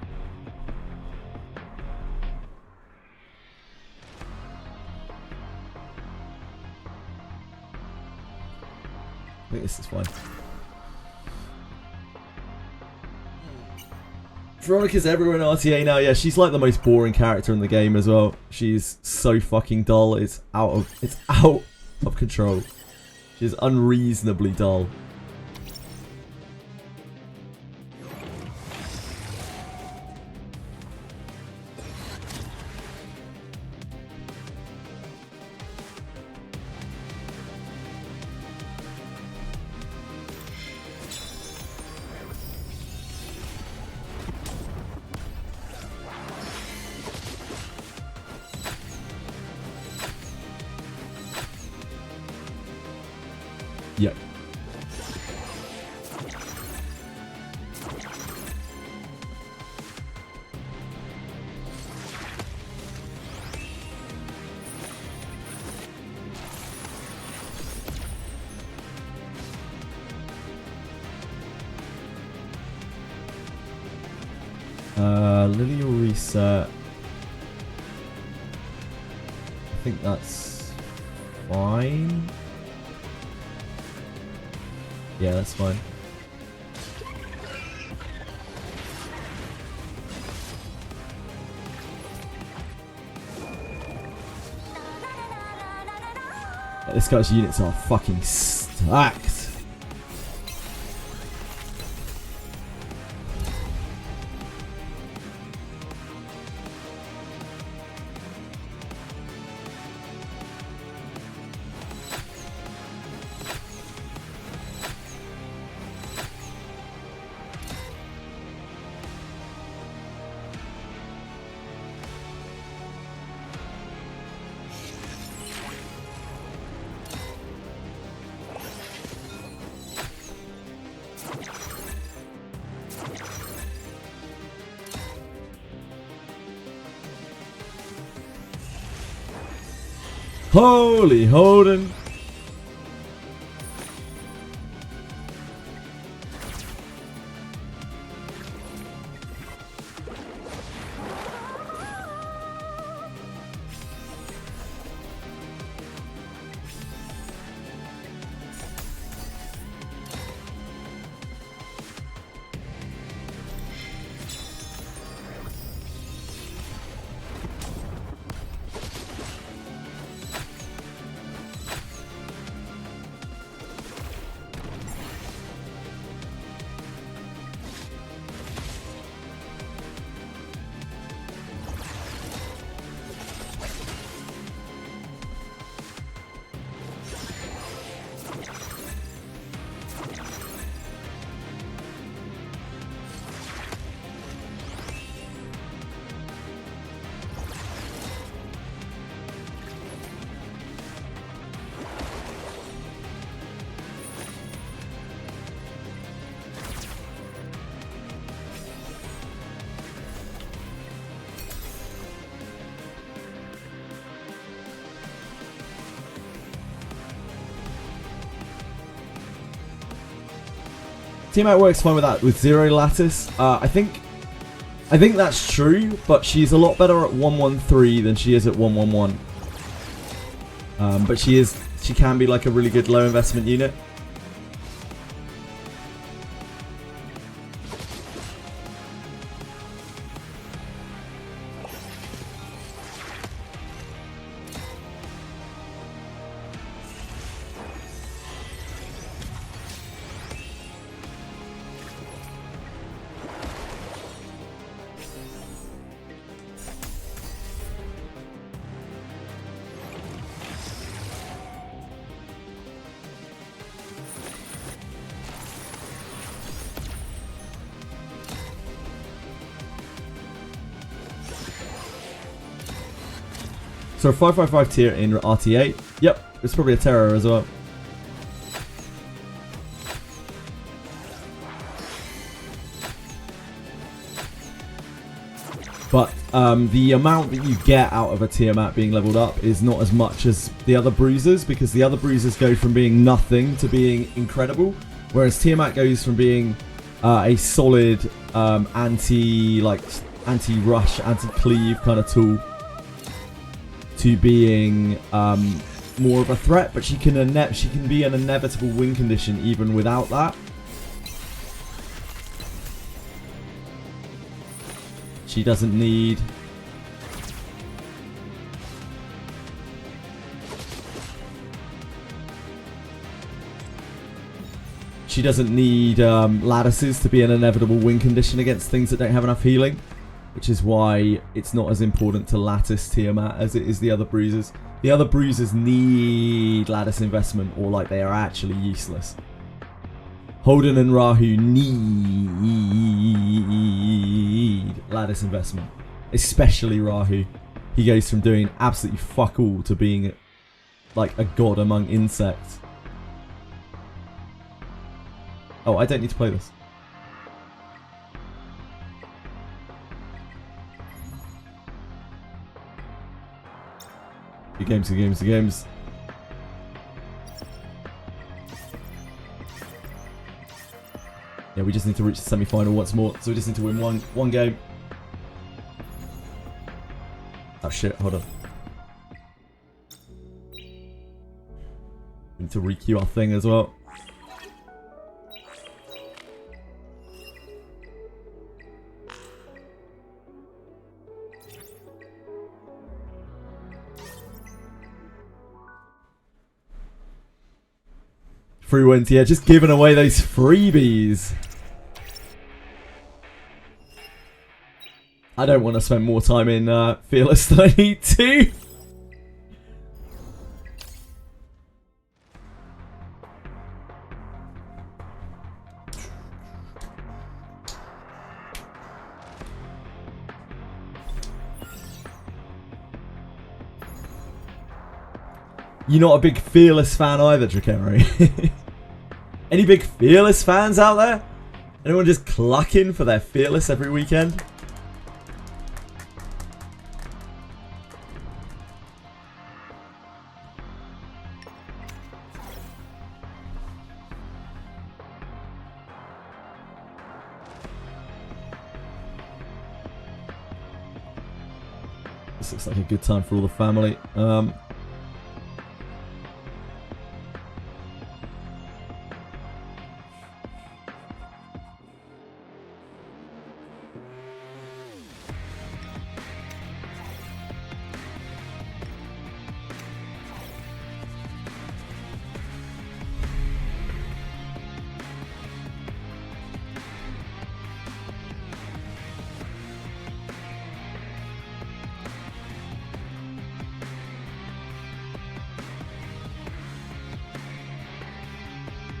I think this is fine. Veronica's everywhere in RTA now. Yeah, she's like the most boring character in the game as well. She's so fucking dull. It's out of control. She's unreasonably dull. Yep. Lily will reset. I think that's fine. Yeah, that's fine. This guy's units are fucking stacked. Holy Holden. Teammate works fine with that, with 0 lattice. I think that's true, but she's a lot better at 113 than she is at 111. But she can be like a really good low investment unit. So 555 tier in RTA. Yep, it's probably a terror as well. But the amount that you get out of a Tiamat being leveled up is not as much as the other bruisers, because the other bruisers go from being nothing to being incredible, whereas Tiamat goes from being a solid anti-rush, anti-cleave kind of tool to being more of a threat, but she can be an inevitable win condition even without that. She doesn't need lattices to be an inevitable win condition against things that don't have enough healing, which is why it's not as important to lattice Tiamat as it is the other bruisers. The other bruisers need lattice investment, or like they are actually useless. Holden and Rahu need lattice investment, especially Rahu. He goes from doing absolutely fuck all to being like a god among insects. Oh, I don't need to play this. Good games, good games, good games. Yeah, we just need to reach the semi-final once more, so we just need to win one game. Oh shit, hold on. We need to re-queue our thing as well. Free wins, yeah, just giving away those freebies. I don't want to spend more time in Fearless than I need to. You're not a big Fearless fan either, Drakari. Any big Fearless fans out there? Anyone just clucking for their Fearless every weekend? This looks like a good time for all the family.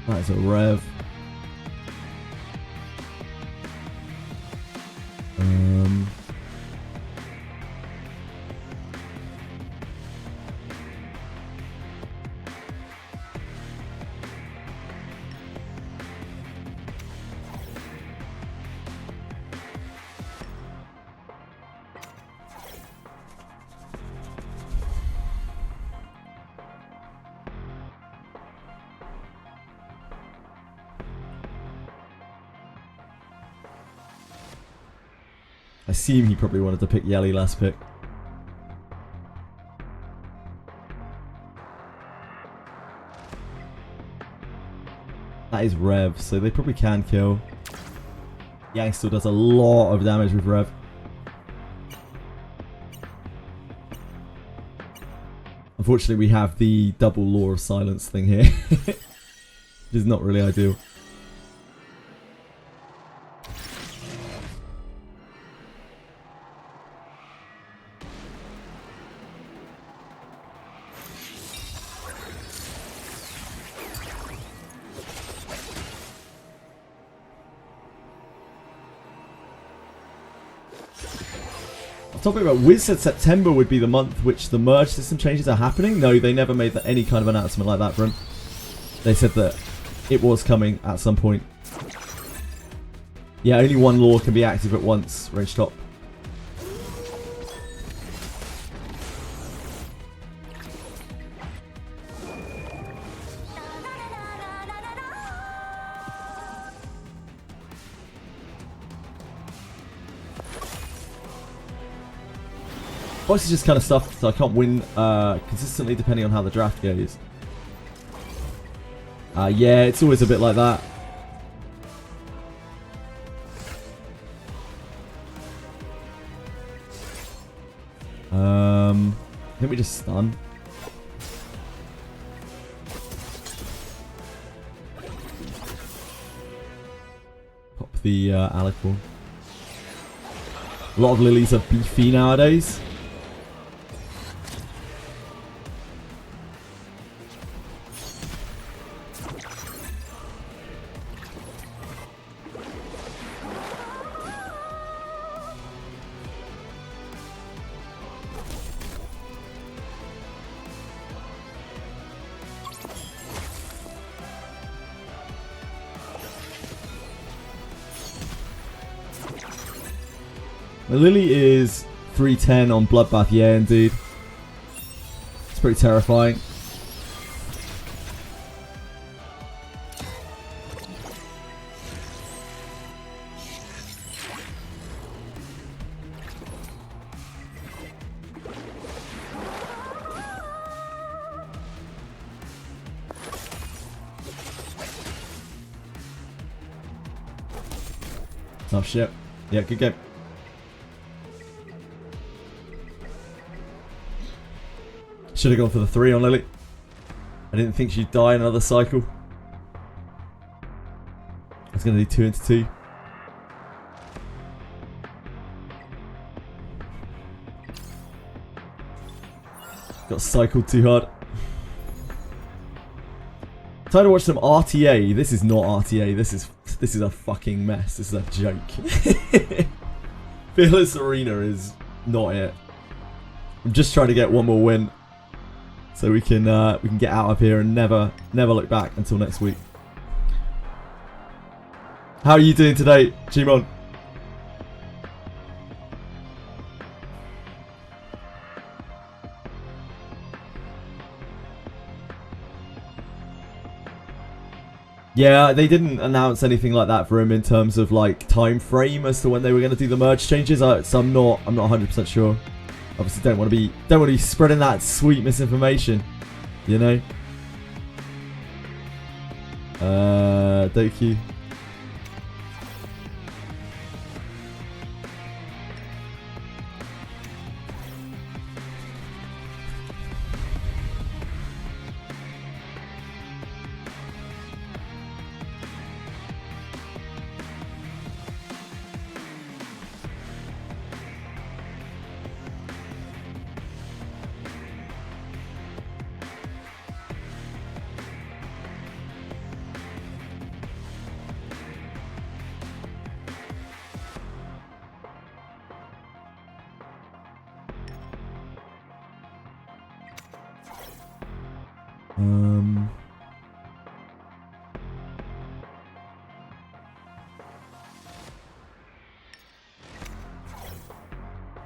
That is a rev. I assume he probably wanted to pick Yelly last pick. That is Rev, so they probably can kill. Yang still does a lot of damage with Rev. Unfortunately, we have the double Law of Silence thing here. Which is not really ideal. Talking about Wiz said September would be the month which the merge system changes are happening. No, they never made any kind of announcement like that, Brim. They said that it was coming at some point. Yeah, only one law can be active at once, range top. Box is just kind of stuff, so I can't win consistently depending on how the draft goes. Yeah, it's always a bit like that. I think we just stun. Pop the alicorn. A lot of lilies are beefy nowadays. The Lily is 310 on Bloodbath, yeah indeed. It's pretty terrifying. Oh shit. Yeah, good game. Should have gone for the 3 on Lily. I didn't think she'd die another cycle. I was going to do 2 into 2. Got cycled too hard. Time to watch some RTA. This is not RTA. This is a fucking mess. This is a joke. Fearless Arena is not it. I'm just trying to get one more win, so we can get out of here and never look back until next week. How are you doing today, Jimon? Yeah, they didn't announce anything like that for him in terms of like time frame as to when they were going to do the merge changes. So I'm not 100% sure. Obviously, don't want to be spreading that sweet misinformation, you know. Doki.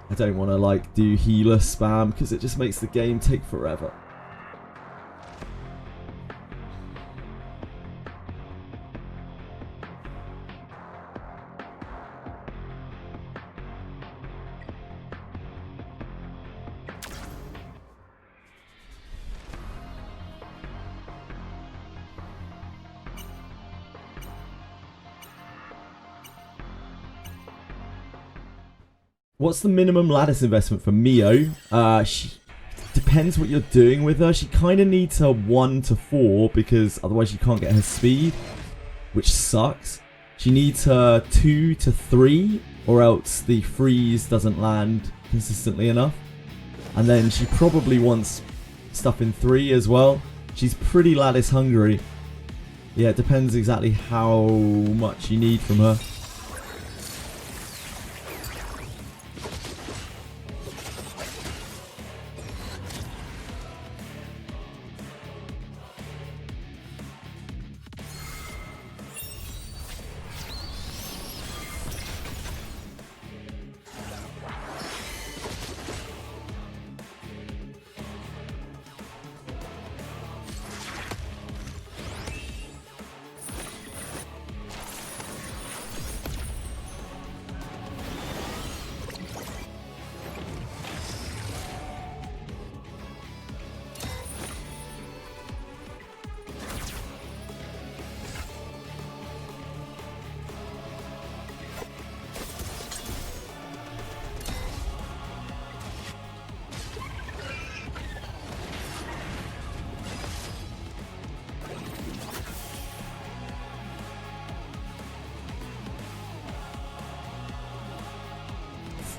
I don't want to like do healer spam because it just makes the game take forever. What's the minimum lattice investment for Mio? She depends what you're doing with her. She kind of needs her 1 to 4 because otherwise you can't get her speed, which sucks. She needs her 2 to 3 or else the freeze doesn't land consistently enough. And then she probably wants stuff in 3 as well. She's pretty lattice hungry. Yeah, it depends exactly how much you need from her.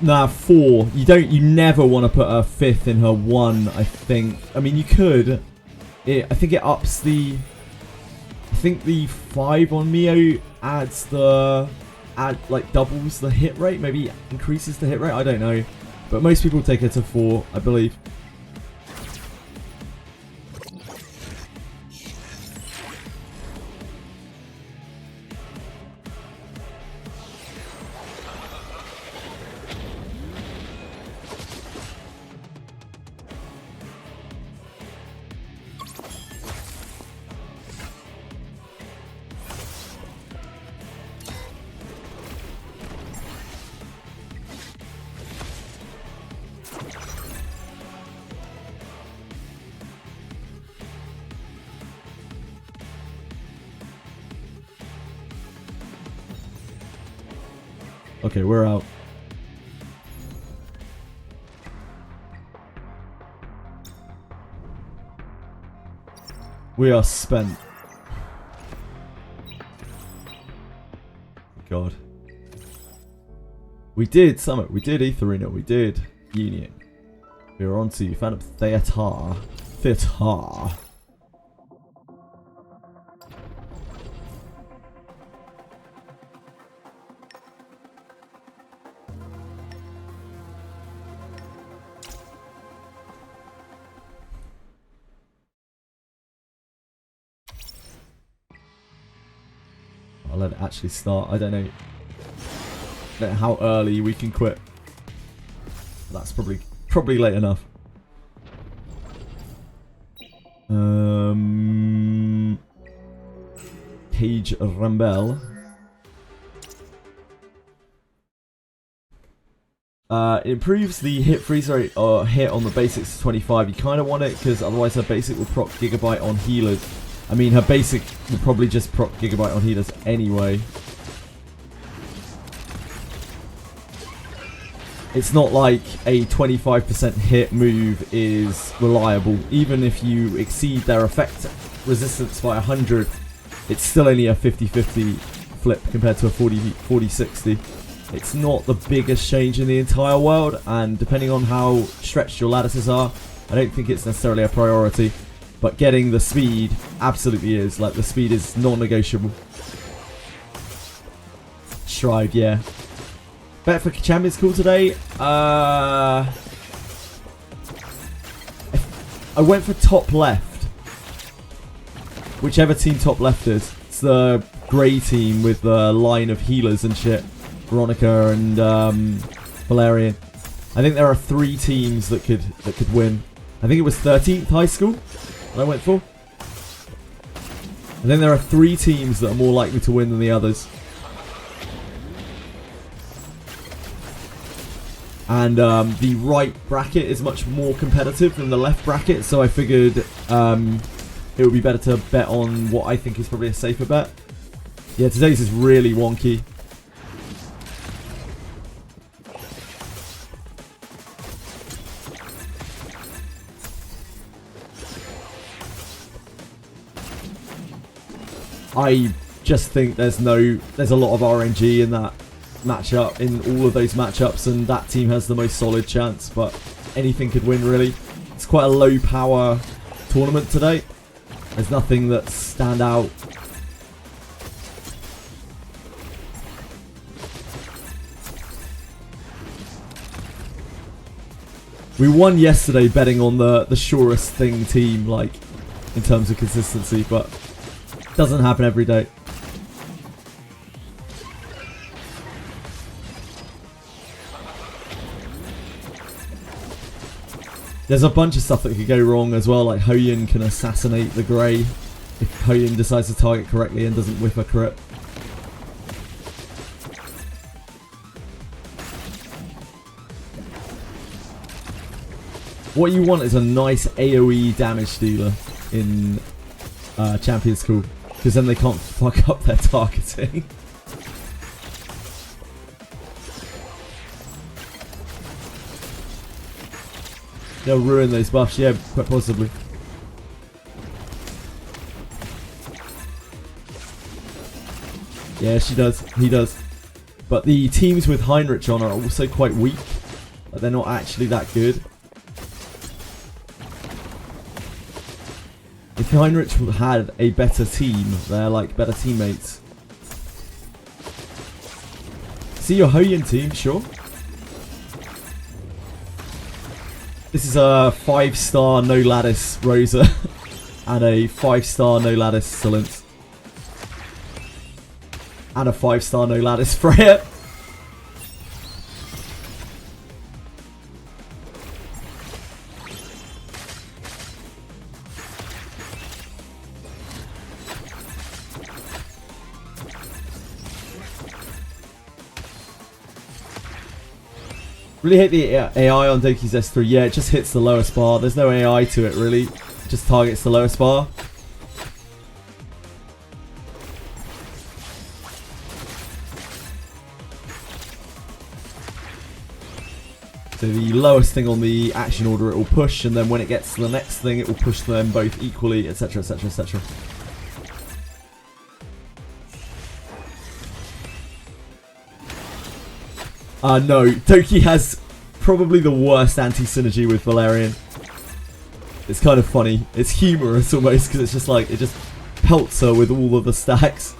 Nah, 4. You never want to put a 5th in her 1, I think. I mean, you could. I think it ups the... I think the 5 on Mio doubles the hit rate. Maybe increases the hit rate. I don't know. But most people take her to 4, I believe. Okay, we're out. We are spent. God. We did Summit, we did Etheria, we did Union. We were on to Phantom Theater. I'll let it actually start. I don't know how early we can quit. That's probably late enough. Cage Rumble. It improves the hit freeze rate or hit on the basics to 25. You kind of want it because otherwise her basic will proc Gigabyte on healers. I mean, her basic will probably just proc Gigabyte on healers anyway. It's not like a 25% hit move is reliable. Even if you exceed their effect resistance by 100, it's still only a 50-50 flip compared to a 40-60. It's not the biggest change in the entire world, and depending on how stretched your lattices are, I don't think it's necessarily a priority. But getting the speed absolutely is. Like, the speed is non-negotiable. Stride, yeah. Bet for Champions Call today. I went for top left. Whichever team top left is. It's the grey team with the line of healers and shit. Veronica and Valerian. I think there are 3 teams that could win. I think it was 13th high school that I went for. I think there are 3 teams that are more likely to win than the others. And the right bracket is much more competitive than the left bracket, so I figured it would be better to bet on what I think is probably a safer bet. Yeah, today's is really wonky. I just think there's a lot of RNG in that matchup, in all of those matchups, and that team has the most solid chance, but anything could win really. It's quite a low power tournament today. There's nothing that stand out. We won yesterday betting on the surest thing team, like, in terms of consistency, but doesn't happen every day. There's a bunch of stuff that could go wrong as well, like Hoyin can assassinate the Grey if Hoyin decides to target correctly and doesn't whiff a crit. What you want is a nice AoE damage dealer in Champions Call, because then they can't fuck up their targeting. They'll ruin those buffs, yeah, quite possibly. Yeah, she does. He does. But the teams with Heinrich on are also quite weak. Like, they're not actually that good. If Heinrich had a better team, they're like better teammates. See your Hoyen team, sure. This is a 5-star no lattice Rosa and a 5-star no lattice Silence. And a 5-star no lattice Freya. Really hate the AI on Doki's S3. Yeah, it just hits the lowest bar. There's no AI to it, really. It just targets the lowest bar. So the lowest thing on the action order it will push, and then when it gets to the next thing, it will push them both equally, etc, etc, etc. No, Doki has probably the worst anti-synergy with Valerian. It's kind of funny. It's humorous almost, because it's just like, it just pelts her with all of the stacks.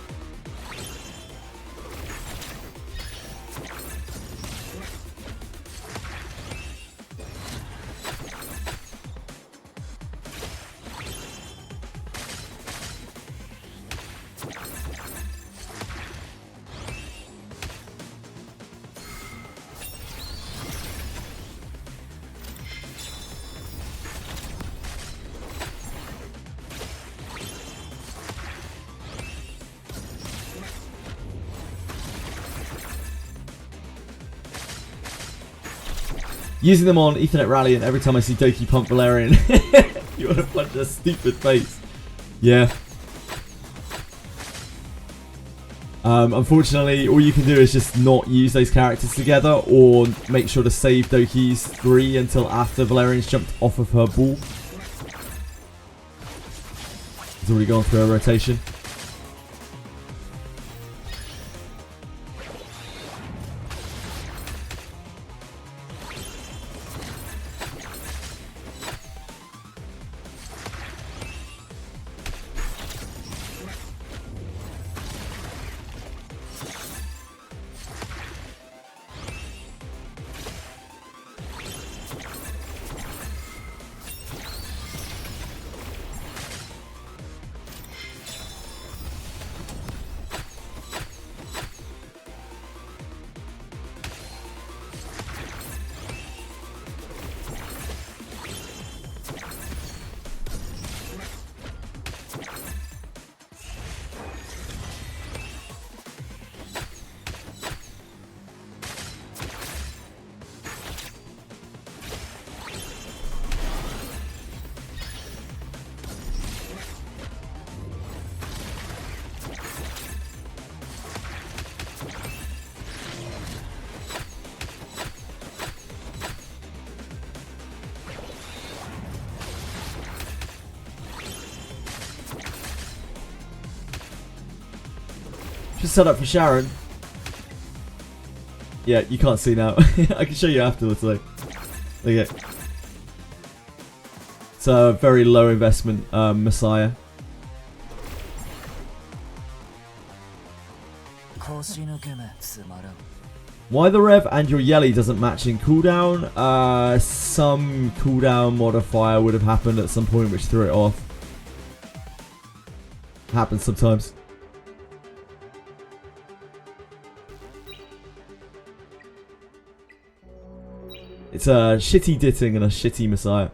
Using them on Ethernet Rally, and every time I see Doki pump Valerian, you want to punch their stupid face. Yeah. Unfortunately, all you can do is just not use those characters together, or make sure to save Doki's 3 until after Valerian's jumped off of her ball. It's already gone through a rotation. Just set up for Sharon. Yeah, you can't see now. I can show you afterwards though. There you go. It's a very low investment Messiah. Why the Rev and your Yelly doesn't match in cooldown? Some cooldown modifier would have happened at some point which threw it off. Happens sometimes. It's a shitty Ditting and a shitty Messiah.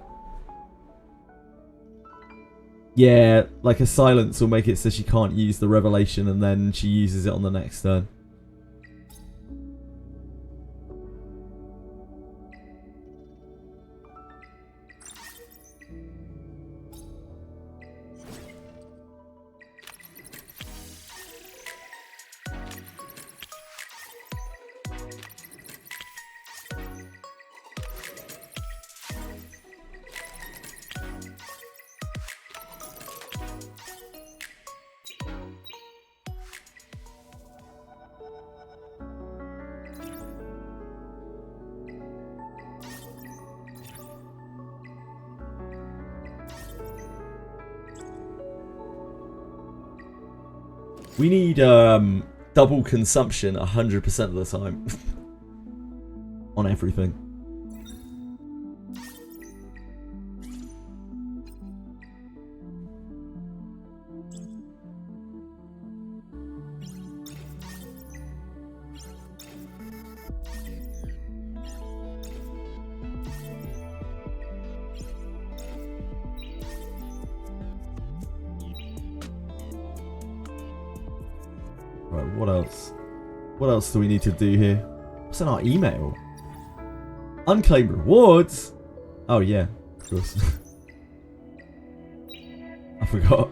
Yeah, like a silence will make it so she can't use the Revelation and then she uses it on the next turn. We need double consumption 100% of the time. On everything. Right, what else? What else do we need to do here? What's in our email? Unclaimed rewards? Oh yeah, of course. I forgot.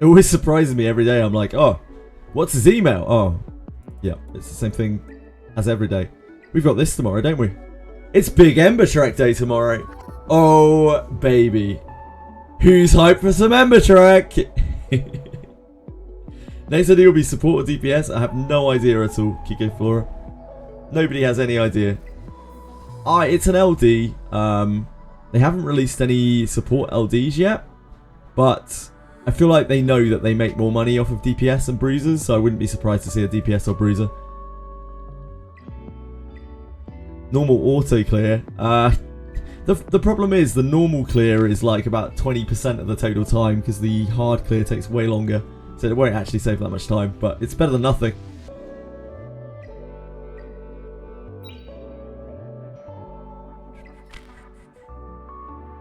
It always surprises me every day. I'm like, oh, what's his email? Oh, yeah, it's the same thing as every day. We've got this tomorrow, don't we? It's Big Ember Trek Day tomorrow. Oh, baby. Who's hyped for some Ember Trek? Next idea will be support or DPS. I have no idea at all, Kiko Flora. Nobody has any idea. It's an LD. They haven't released any support LDs yet, but I feel like they know that they make more money off of DPS and bruisers, so I wouldn't be surprised to see a DPS or bruiser. Normal auto clear. The problem is the normal clear is like about 20% of the total time because the hard clear takes way longer. So it won't actually save that much time, but it's better than nothing.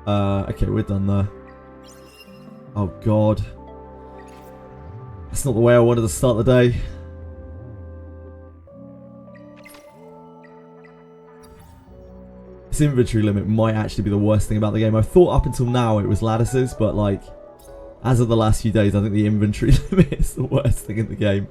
Okay, we're done there. Oh god. That's not the way I wanted to start the day. This inventory limit might actually be the worst thing about the game. I thought up until now it was lattices, but like, as of the last few days, I think the inventory limit is the worst thing in the game.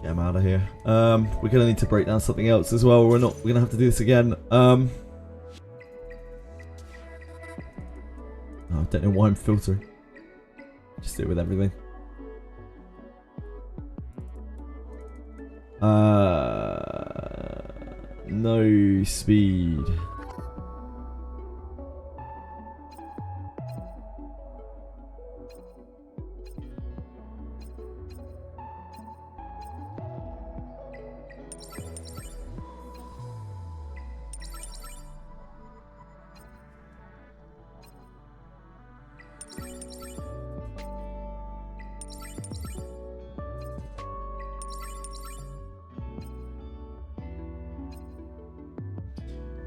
Get him out of here. We're gonna need to break down something else as well. We're gonna have to do this again. I don't know why I'm filtering. Just do it with everything. No speed.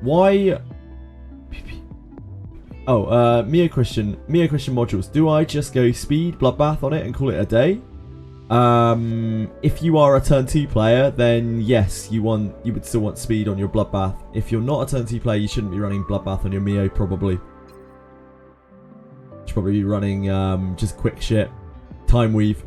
Why? Oh, Mia question modules. Do I just go speed bloodbath on it and call it a day? If you are a turn 2 player, then yes, you would still want speed on your bloodbath. If you're not a turn 2 player, you shouldn't be running bloodbath on your Mio probably. You should probably be running just quick shit, time weave.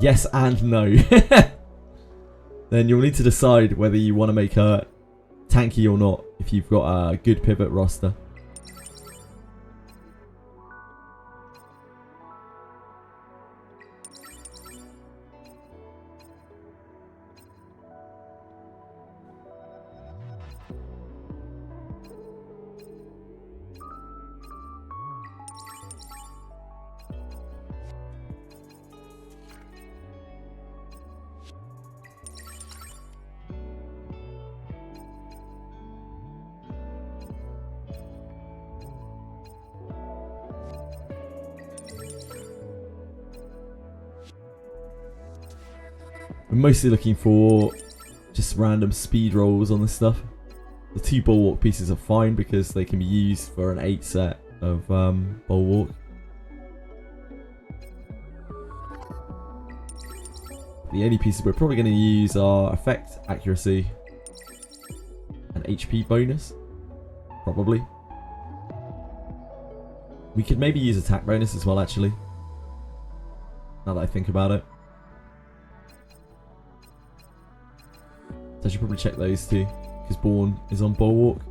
Yes and no. Then you'll need to decide whether you want to make her tanky or not if you've got a good pivot roster. I'm mostly looking for just random speed rolls on this stuff. The 2 bulwark pieces are fine because they can be used for an 8 set of bulwark. The only pieces we're probably going to use are effect, accuracy, and HP bonus. Probably. We could maybe use attack bonus as well, actually. Now that I think about it. So I should probably check those two. Because Born is on Bulwark.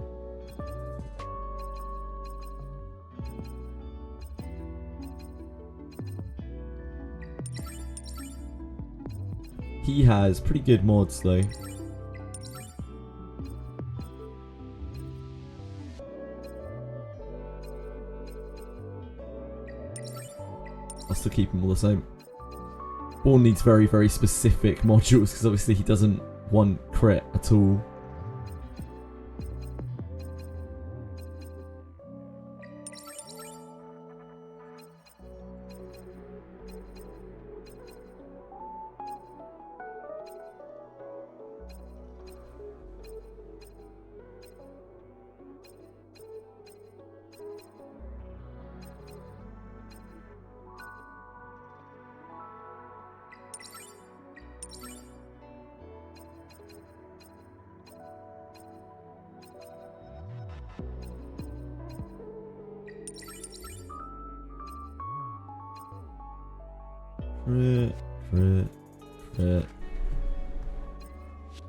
He has pretty good mods though. I'll still keep him all the same. Born needs very, very specific modules because obviously he doesn't want crit at all.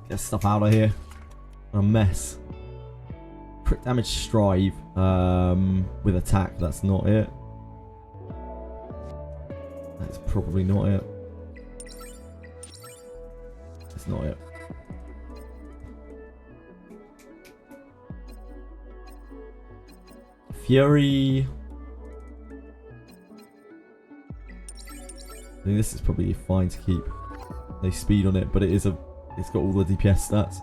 Get stuff out of here. A mess. Crit damage strive with attack. That's not it. That's probably not it. That's not it. Fury. I think this is probably fine to keep. No speed on it, but it's got all the DPS stats.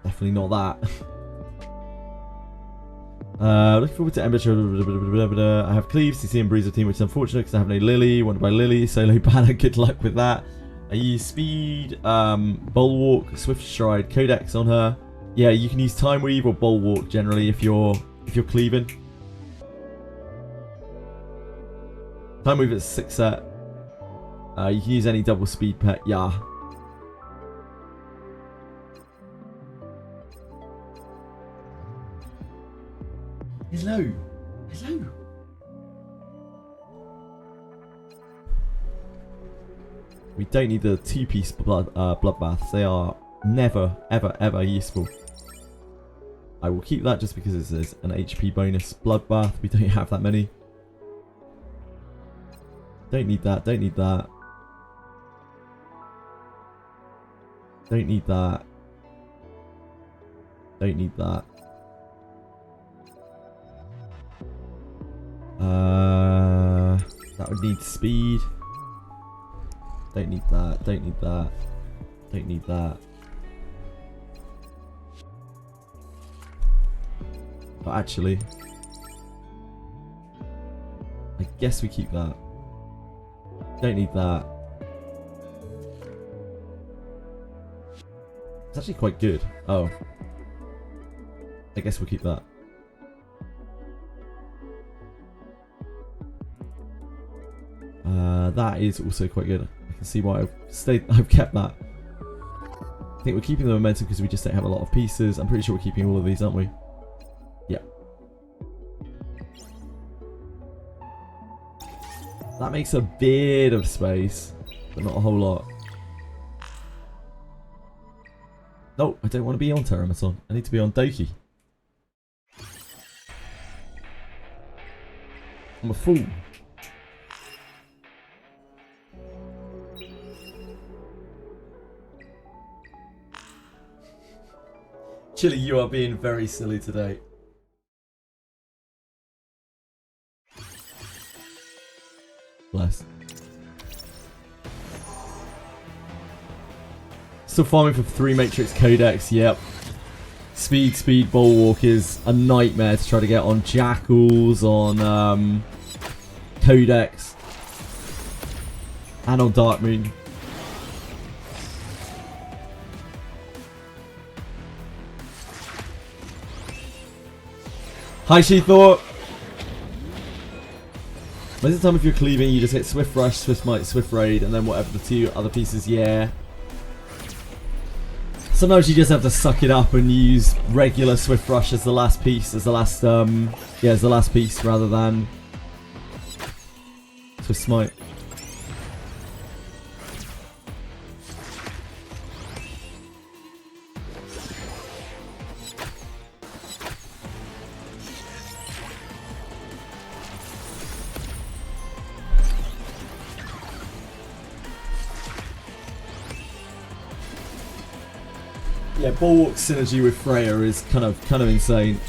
Definitely not that. Looking forward to Ember. I have Cleave, CC and Breezer team, which is unfortunate because I have no Lily. Wanted by Lily, solo banner. Good luck with that. I use Speed, Bulwark, Swift Stride, Codex on her. Yeah, you can use Time Weave or Bulwark generally if you're cleaving. Time Weave is 6 set. You can use any double speed pet. Yeah. Hello. Hello. We don't need the 2-piece bloodbaths. They are never, ever, ever useful. I will keep that just because it says an HP bonus bloodbath. We don't have that many. Don't need that. Don't need that. Don't need that. Don't need that. That would need speed. Don't need that. Don't need that. Don't need that. But actually, I guess we keep that. Don't need that. It's actually quite good. Oh. I guess we'll keep that. That is also quite good. I can see why I've kept that. I think we're keeping the momentum because we just don't have a lot of pieces. I'm pretty sure we're keeping all of these, aren't we? Yeah. That makes a bit of space, but not a whole lot. No, I don't want to be on Terramaton. I need to be on Doki. I'm a fool. Chili, you are being very silly today. Bless. Still farming for 3 Matrix Codex, yep. Speed, Bulwark is a nightmare to try to get on Jackals, on Codex, and on Dark Moon. Hi, She-Thought. Most of the time if you're cleaving, you just hit Swift Rush, Swift Might, Swift Raid, and then whatever the 2 other pieces, yeah. Sometimes you just have to suck it up and use regular Swift Rush as the last piece, as the last, as the last piece rather than Swift Smite. Yeah, Bulwark's synergy with Freya is kind of insane.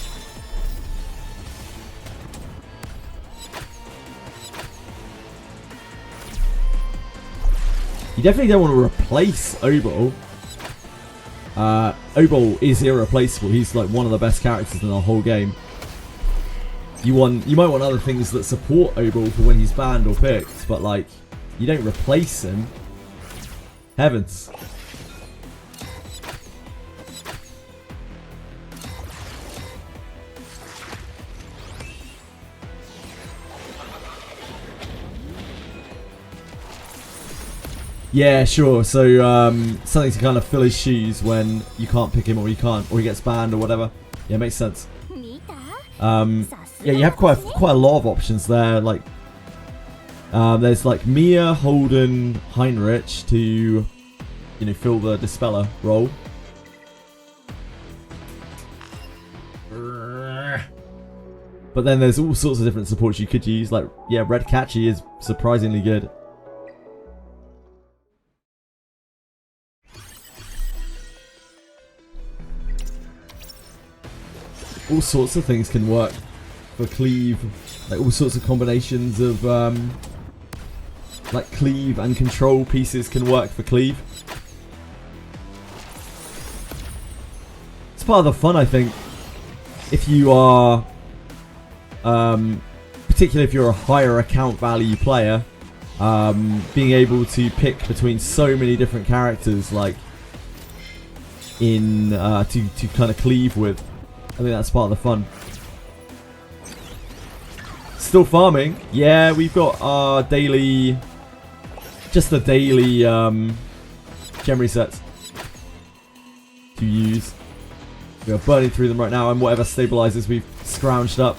You definitely don't want to replace Obol. Obol is irreplaceable. He's like one of the best characters in the whole game. You might want other things that support Obol for when he's banned or picked, but like you don't replace him. Heavens. Yeah, sure. So something to kind of fill his shoes when you can't pick him or he gets banned or whatever. Yeah, makes sense. Yeah, you have quite a lot of options there. Like, there's like Mia, Holden, Heinrich to, fill the Dispeller role. But then there's all sorts of different supports you could use. Like, yeah, Red Catchy is surprisingly good. All sorts of things can work for cleave, like all sorts of combinations of like cleave and control pieces can work for cleave. It's part of the fun, I think, if you are particularly if you're a higher account value player, being able to pick between so many different characters, like in to kind of cleave with. I think that's part of the fun. Still farming. Yeah, we've got our daily, just the daily gem resets to use. We are burning through them right now, and whatever stabilizers we've scrounged up.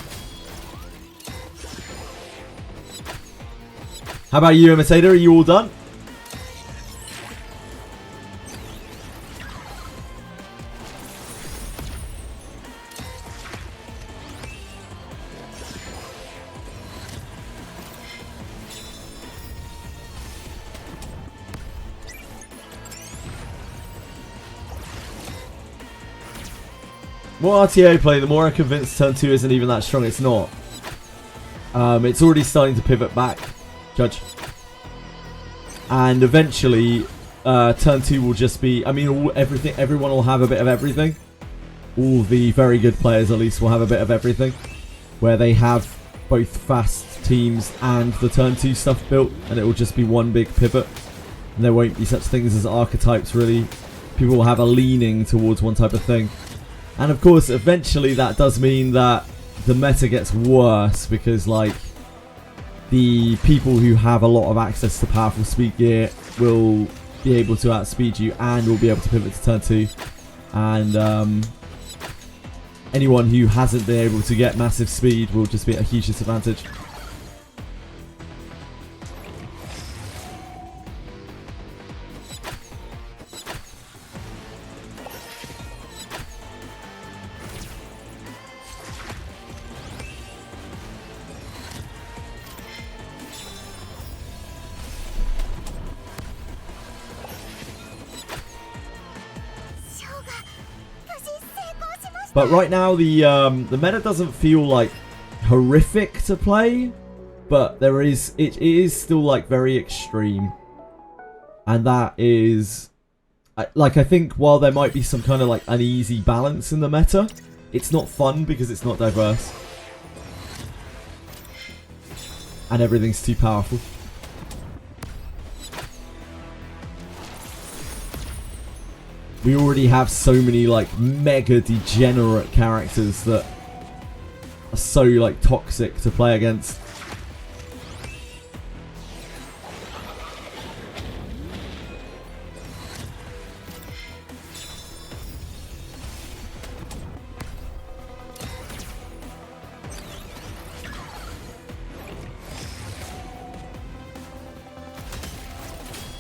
How about you, Imitator? Are you all done? More RTA play, the more I'm convinced turn 2 isn't even that strong. It's not. It's already starting to pivot back, Judge. And eventually, turn 2 will just be, I mean, everyone will have a bit of everything. All the very good players, at least, will have a bit of everything. Where they have both fast teams and the turn 2 stuff built, and it will just be one big pivot. And there won't be such things as archetypes, really. People will have a leaning towards one type of thing. And of course, eventually that does mean that the meta gets worse because, like, the people who have a lot of access to powerful speed gear will be able to outspeed you and will be able to pivot to turn 2. And anyone who hasn't been able to get massive speed will just be at a huge disadvantage. But right now, the meta doesn't feel like horrific to play, but it is still like very extreme, and that is like, I think while there might be some kind of like uneasy balance in the meta, it's not fun because it's not diverse, and everything's too powerful. We already have so many like mega degenerate characters that are so like toxic to play against.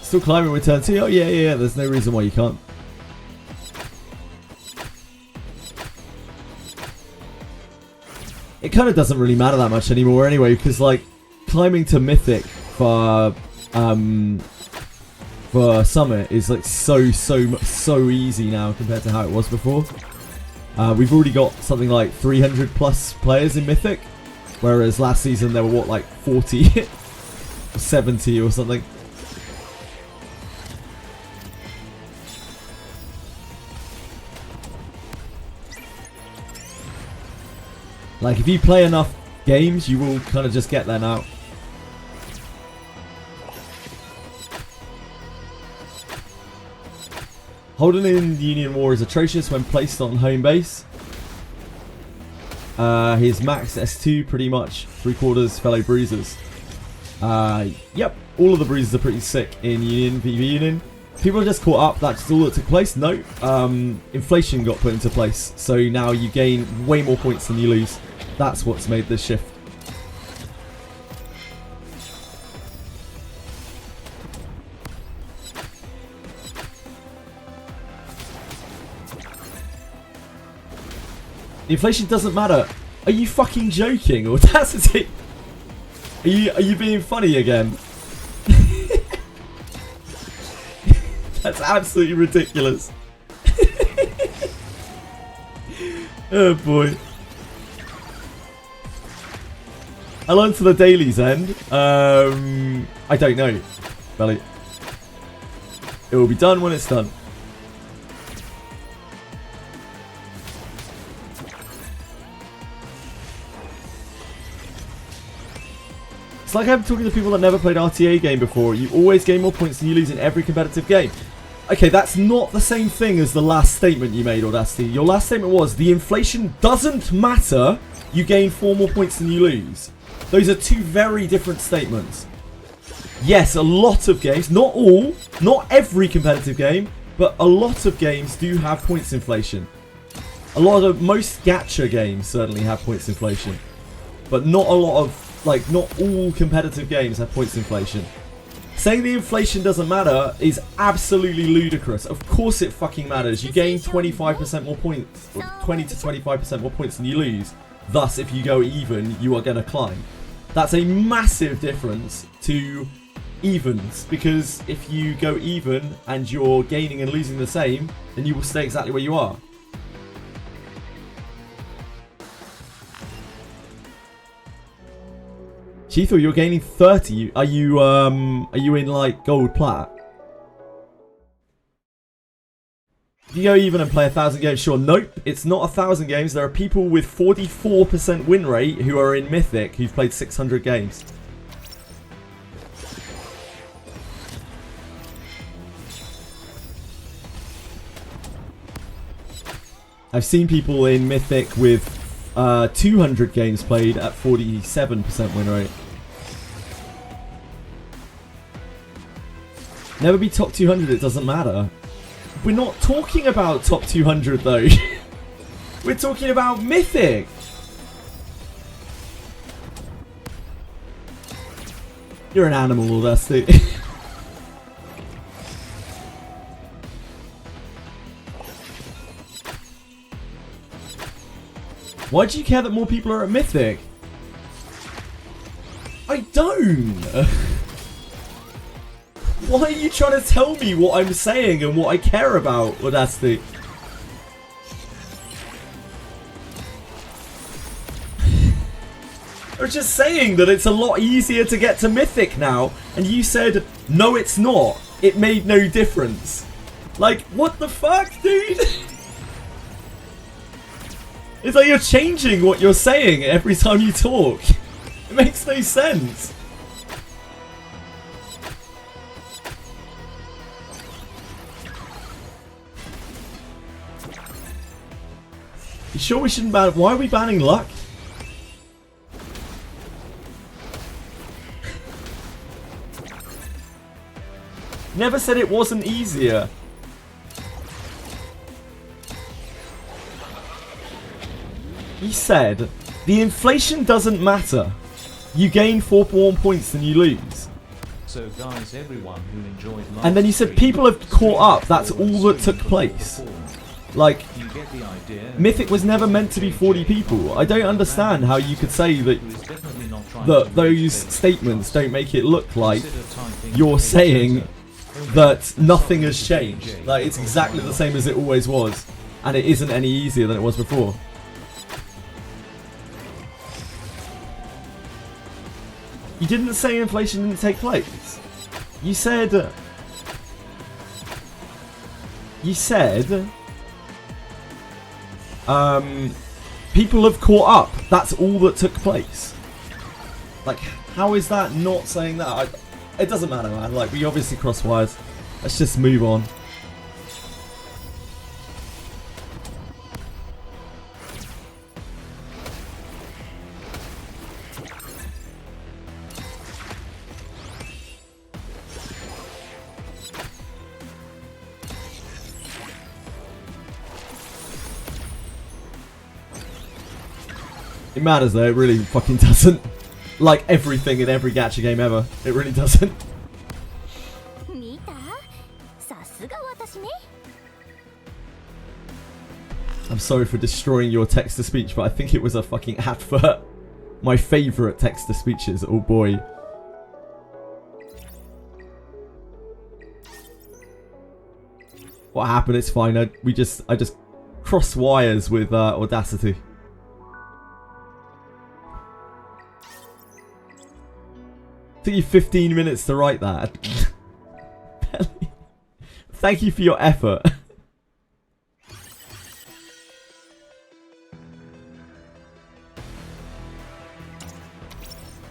Still climbing with turn 2? Oh yeah, there's no reason why you can't. It kind of doesn't really matter that much anymore anyway, because like climbing to Mythic for Summit is like so easy now compared to how it was before. We've already got something like 300 plus players in Mythic, whereas last season there were what, like 40 or 70 or something. Like, if you play enough games, you will kind of just get there now. Holding in Union War is atrocious when placed on home base. His max S2, pretty much 3/4 fellow bruisers. Yep, all of the bruisers are pretty sick in Union, PvP Union. People are just caught up, that's all that took place. No, inflation got put into place, so now you gain way more points than you lose. That's what's made this shift. Inflation doesn't matter. Are you fucking joking? Audacity? Are you being funny again? That's absolutely ridiculous. Oh boy. How long to the dailies end? I don't know, Belly. It will be done when it's done. It's like I'm talking to people that never played RTA game before. You always gain more points than you lose in every competitive game. Okay, that's not the same thing as the last statement you made, Audacity. Your last statement was, the inflation doesn't matter, you gain 4 more points than you lose. Those are two very different statements. Yes, a lot of games, not all, not every competitive game, but a lot of games do have points inflation. Most gacha games certainly have points inflation. But not a lot of, like, not all competitive games have points inflation. Saying the inflation doesn't matter is absolutely ludicrous. Of course it fucking matters. You gain 25% more points, or 20 to 25% more points than you lose. Thus, if you go even, you are going to climb. That's a massive difference to evens, because if you go even and you're gaining and losing the same, then you will stay exactly where you are. Chithor, you're gaining 30. Are you in like gold plat? If you go even and play 1,000 games, sure. Nope, it's not 1,000 games. There are people with 44% win rate who are in Mythic who've played 600 games. I've seen people in Mythic with 200 games played at 47% win rate. Never be top 200, it doesn't matter. We're not talking about top 200 though. We're talking about Mythic. You're an animal, Audacity. Why do you care that more people are at Mythic? I don't. Why are you trying to tell me what I'm saying and what I care about, Audacity? I was just saying that it's a lot easier to get to Mythic now, and you said, no it's not. It made no difference. Like, what the fuck, dude? It's like you're changing what you're saying every time you talk. It makes no sense. You sure we shouldn't ban? Why are we banning luck? Never said it wasn't easier. He said, the inflation doesn't matter. You gain 4 more points than you lose. So guys, everyone who enjoyed last And then you said stream, people have caught up. That's before and all that stream took before place. performed. Like, You get the idea. Mythic was never meant to be 40 people. I don't understand how you could say that Who is definitely not trying that to those reach bait statements don't make it look like Consider typing you're page saying chatter. that nothing has changed. Like, it's exactly the same as it always was. And it isn't any easier than it was before. You didn't say inflation didn't take place. You said... people have caught up. That's all that took place. Like, how is that not saying that? It doesn't matter, man. Like, we obviously crossed wires. Let's just move on. It matters though, it really fucking doesn't. Like everything in every gacha game ever. It really doesn't. I'm sorry for destroying your text-to-speech, but I think it was a fucking advert. My favourite text-to-speeches, oh boy. What happened? It's fine. I just crossed wires with Audacity. Took you 15 minutes to write that. Thank you for your effort.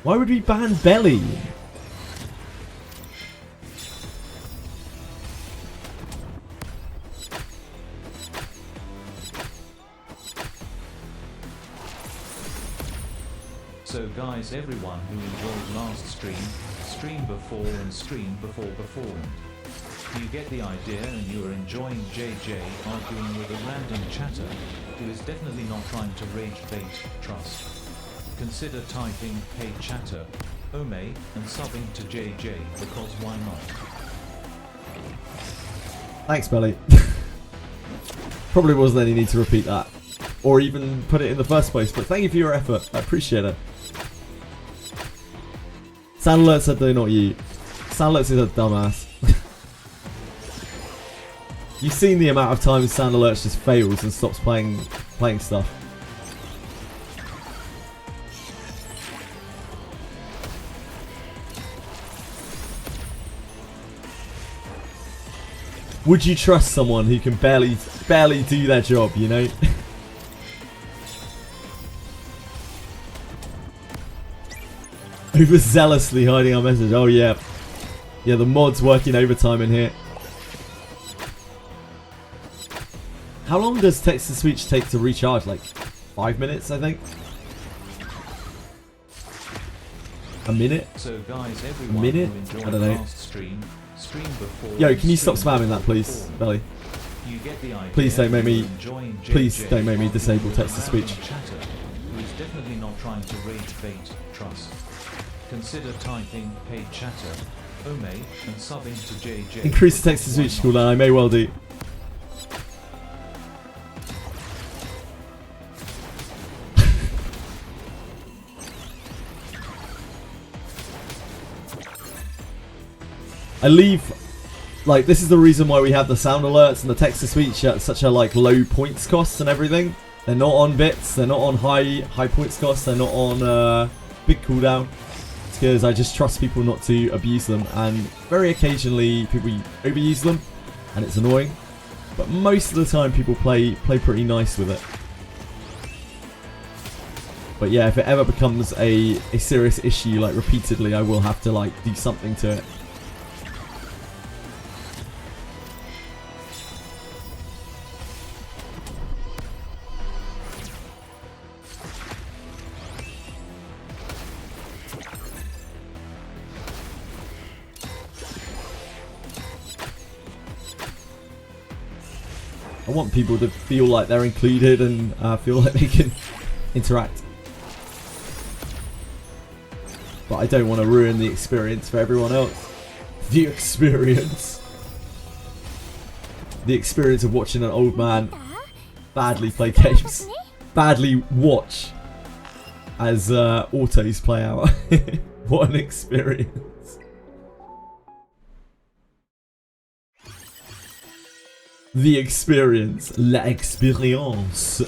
Why would we ban Belly? So guys, everyone who enjoyed last stream before and stream before performed. You get the idea, and you are enjoying JJ arguing with a random chatter who is definitely not trying to rage bait, trust. Consider typing hey chatter, Ome, and subbing to JJ because why not? Thanks, Belly. Probably wasn't any need to repeat that. Or even put it in the first place, but thank you for your effort. I appreciate it. Sound Alert said they're not you. Sound Alert is a dumbass. You've seen the amount of times Sound Alert just fails and stops playing stuff. Would you trust someone who can barely do their job, you know? Overzealously hiding our message. Oh yeah. Yeah, the mod's working overtime in here. How long does text-to-speech take to recharge? Like 5 minutes, I think? A minute? So guys, A everyone minute? who enjoyed I don't know. last stream before Yo, and can you stop stream spamming that, before please, performed. Belly? You get the idea. Please don't make me- You're enjoying please JJ don't make me arguing disable with a text-to-speech. random chatter who is definitely not trying to rage bait, trust. Consider typing hey chatter, Ome, and subbing to JJ. Increase the text-to-speech cooldown, I may well do. I leave, like, this is the reason why we have the sound alerts and the text-to-speech at such a, like, low points cost and everything. They're not on bits, they're not on high points cost, they're not on big cooldown. It's because I just trust people not to abuse them, and very occasionally people overuse them, and it's annoying. But most of the time people play pretty nice with it. But yeah, if it ever becomes a serious issue, like, repeatedly, I will have to, like, do something to it. I want people to feel like they're included and feel like they can interact. But I don't want to ruin the experience for everyone else. The experience. The experience of watching an old man badly play games. Badly watch as autos play out. What an experience. The experience. La expérience.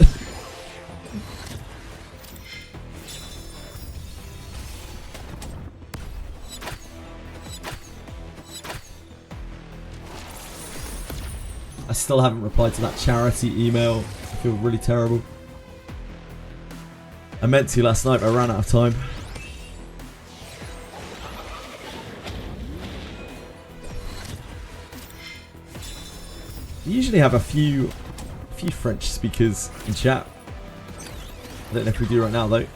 I still haven't replied to that charity email. I feel really terrible. I meant to last night, but I ran out of time. We usually have a few French speakers in chat. I don't know if we do right now though.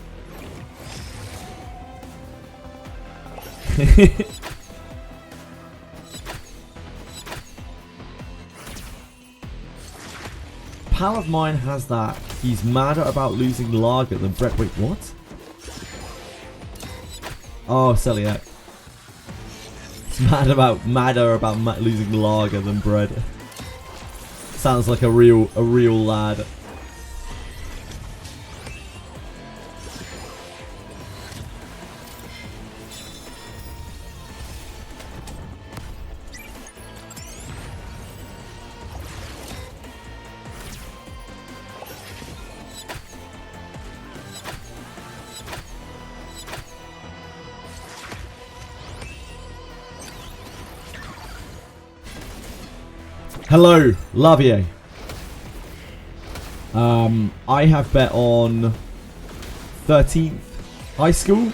Pal of mine has that. He's madder about losing lager than bread. Wait, what? Oh, celiac. He's madder about losing lager than bread. Sounds like a real lad. Hello, Lavier. I have bet on 13th high school,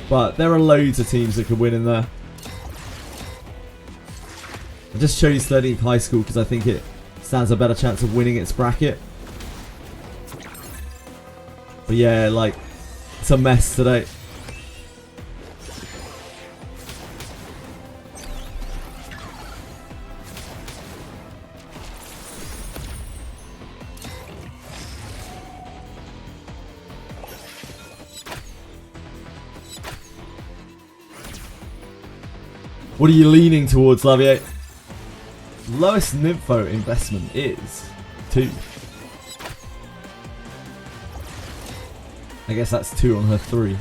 but there are loads of teams that could win in there. I just chose 13th high school because I think it stands a better chance of winning its bracket. But yeah, like, it's a mess today. What are you leaning towards, Lavier? Lowest Nympho investment is 2. I guess that's 2 on her 3.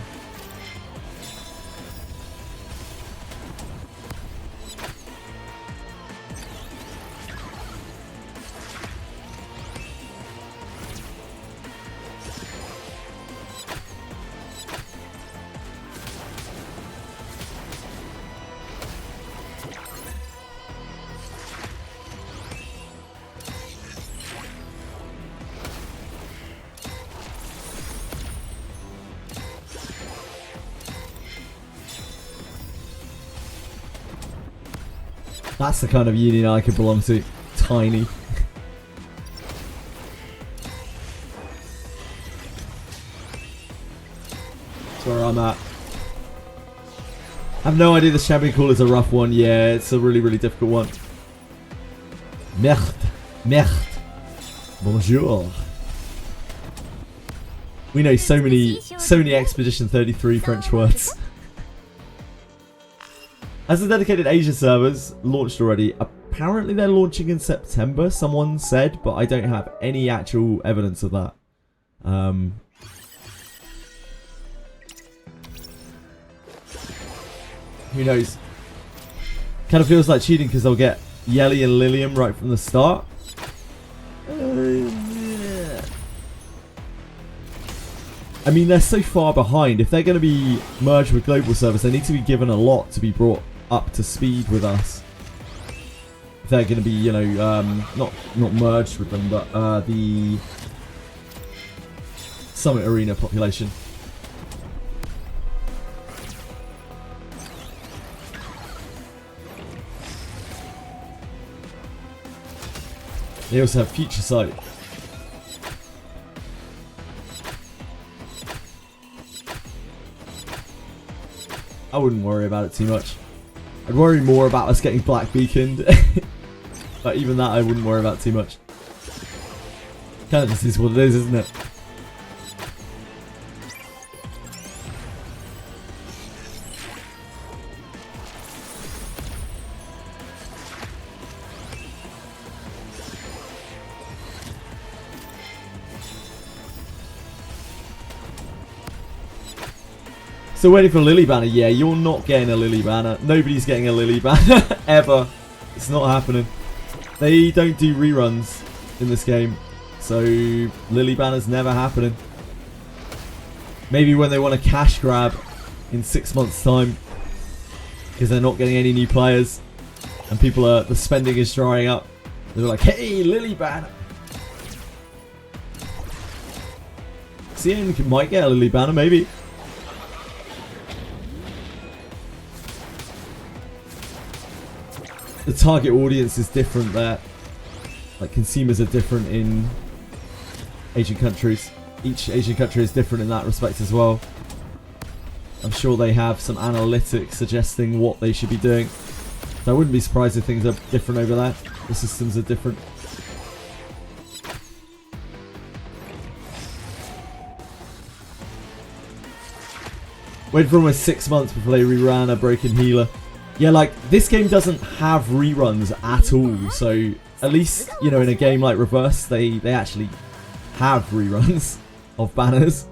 That's the kind of union I could belong to. Tiny. That's where I'm at. I have no idea the champion call is a rough one. Yeah, it's a really, really difficult one. Merde. Merde. Bonjour. We know so many Expedition 33 French words. As the dedicated Asia servers launched already, apparently they're launching in September, someone said, but I don't have any actual evidence of that. Who knows? Kind of feels like cheating because they'll get Yelly and Lilium right from the start. I mean, they're so far behind. If they're going to be merged with global servers, they need to be given a lot to be brought up to speed with us. If they're going to be, you know, not merged with them, but the Summit Arena population. They also have Future Sight. I wouldn't worry about it too much. I'd worry more about us getting black beaconed. But even that I wouldn't worry about too much. Kind of just is what it is, isn't it? So waiting for a Lily banner. Yeah, you're not getting a Lily banner. Nobody's getting a Lily banner ever. It's not happening. They don't do reruns in this game, so Lily banner's never happening. Maybe when they want a cash grab in 6 months' time, because they're not getting any new players, and the spending is drying up. They're like, hey, Lily banner. CN might get a Lily banner, maybe. The target audience is different there. Like, consumers are different in Asian countries. Each Asian country is different in that respect as well. I'm sure they have some analytics suggesting what they should be doing. So I wouldn't be surprised if things are different over there. The systems are different. Waited for almost 6 months before they reran a broken healer. Yeah, like, this game doesn't have reruns at all, so at least, you know, in a game like Reverse, they actually have reruns of banners.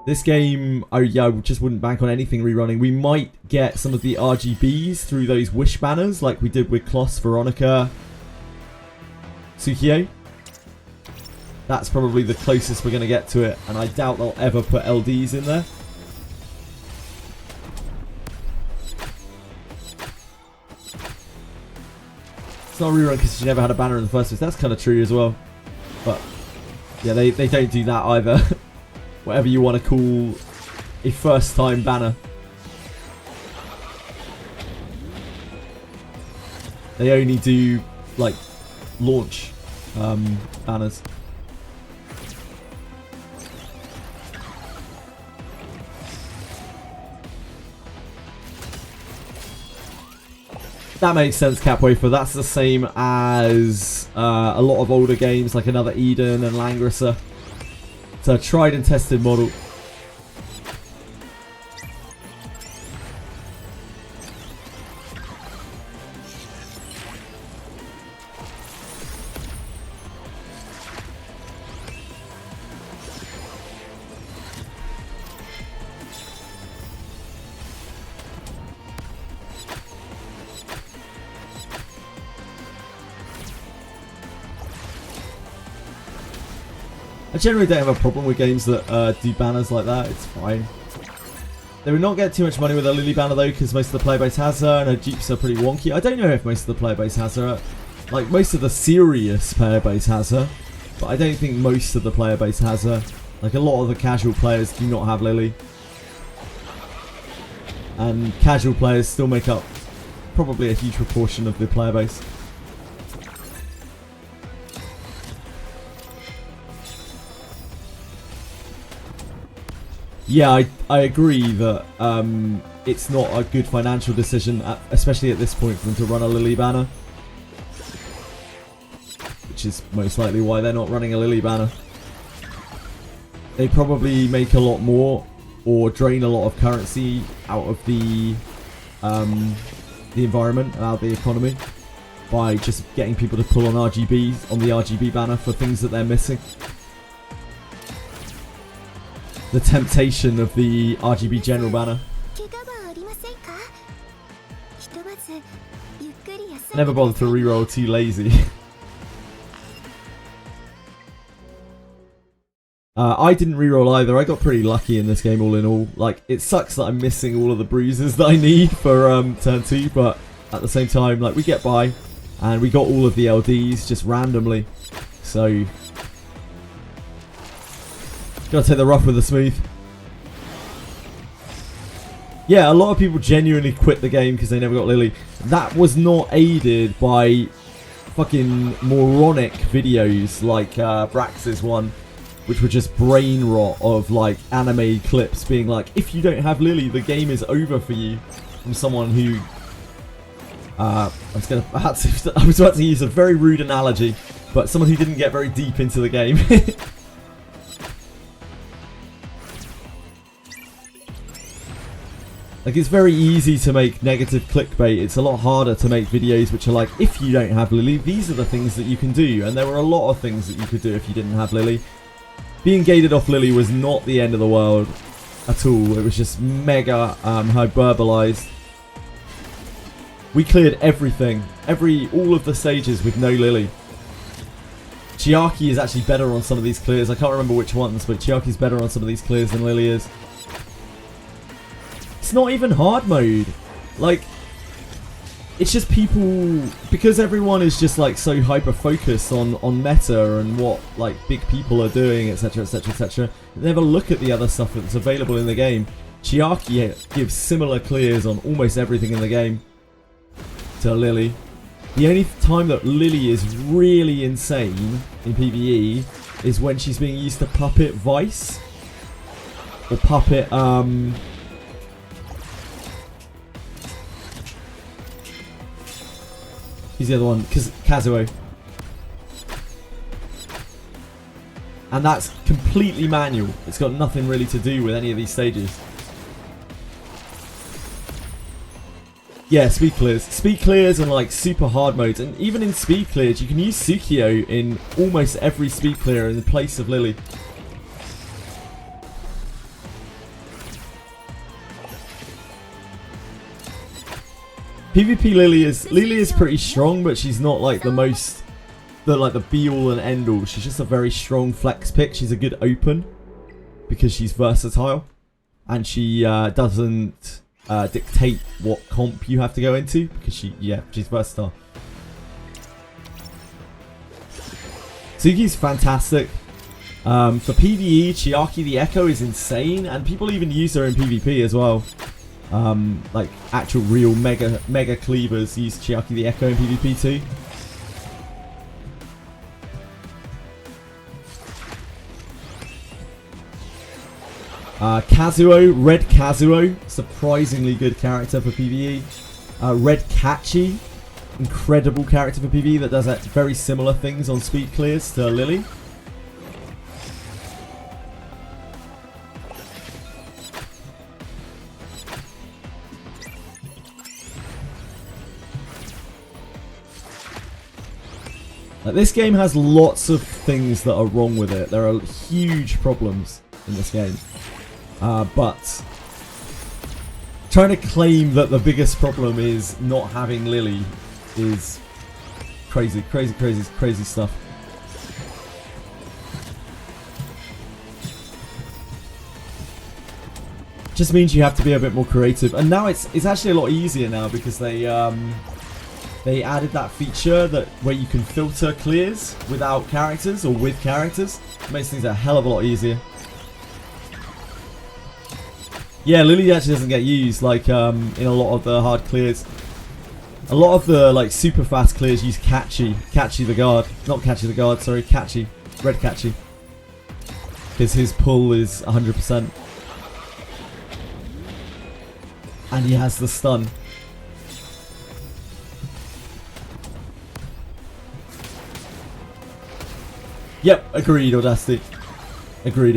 This game, I just wouldn't bank on anything rerunning. We might get some of the RGBs through those Wish banners, like we did with Kloss, Veronica, Tsukio. That's probably the closest we're going to get to it, and I doubt they'll ever put LDs in there. Not a rerun because she never had a banner in the first place. That's kind of true as well. But yeah, they don't do that either. Whatever you want to call a first time banner. They only do like launch banners. That makes sense, Capwafer. That's the same as a lot of older games like another Eden and Langrisser. It's a tried and tested model. I generally don't have a problem with games that do banners like that. It's fine. They would not get too much money with a Lily banner though, because most of the player base has her, and her Jeeps are pretty wonky. I don't know if most of the player base has her. Like, most of the serious player base has her, but I don't think most of the player base has her. Like, a lot of the casual players do not have Lily. And casual players still make up probably a huge proportion of the player base. Yeah, I agree that it's not a good financial decision, especially at this point, for them to run a Lily banner. Which is most likely why they're not running a Lily banner. They probably make a lot more, or drain a lot of currency out of the environment, out of the economy, by just getting people to pull on RGBs, on the RGB banner for things that they're missing. The temptation of the RGB general banner. Never bothered to reroll, too lazy. I didn't reroll either. I got pretty lucky in this game all in all. Like, it sucks that I'm missing all of the bruises that I need for turn 2, but at the same time, like, we get by, and we got all of the LDs just randomly. So gotta take the rough with the smooth. Yeah, a lot of people genuinely quit the game because they never got Lily. That was not aided by fucking moronic videos like Brax's one, which were just brain rot of like anime clips being like, if you don't have Lily, the game is over for you, from someone who I was about to use a very rude analogy, but someone who didn't get very deep into the game. Like, it's very easy to make negative clickbait. It's a lot harder to make videos which are like, if you don't have Lily, these are the things that you can do. And there were a lot of things that you could do if you didn't have Lily. Being gated off Lily was not the end of the world at all. It was just mega hyperbolized. We cleared everything. All of the stages with no Lily. Chiaki is actually better on some of these clears. I can't remember which ones, but Chiaki's better on some of these clears than Lily is. It's not even hard mode. Like, it's just people, because everyone is just like so hyper focused on meta and what like big people are doing, etc, etc, etc. They never look at the other stuff that's available in the game. Chiaki gives similar clears on almost everything in the game to Lily. The only time that Lily is really insane in PvE is when she's being used to puppet Vice or puppet He's the other one, Kazuo. And that's completely manual. It's got nothing really to do with any of these stages. Yeah, speed clears. Speed clears and like super hard modes. And even in speed clears, you can use Tsukio in almost every speed clear in place of Lily. PvP Lily is pretty strong, but she's not like the be all and end all. She's just a very strong flex pick. She's a good open because she's versatile, and she doesn't dictate what comp you have to go into because she's versatile. Tsuki's fantastic. For PvE, Chiaki the Echo is insane, and people even use her in PvP as well. Like actual real mega cleavers use Chiaki the Echo in PvP too. Kazuo, Red Kazuo, surprisingly good character for PvE. Red Kachi, incredible character for PvE that does very similar things on speed clears to Lily. This game has lots of things that are wrong with it. There are huge problems in this game. But trying to claim that the biggest problem is not having Lily is crazy stuff. Just means you have to be a bit more creative. And now it's actually a lot easier now because they added that feature where you can filter clears without characters or with characters. It makes things a hell of a lot easier. Yeah, Lily actually doesn't get used like in a lot of the hard clears. A lot of the like super fast clears use Kachi the guard. Not Kachi the guard, sorry, Kachi. Red Kachi. Because his pull is 100%. And he has the stun. Yep, agreed, Audacity. Agreed.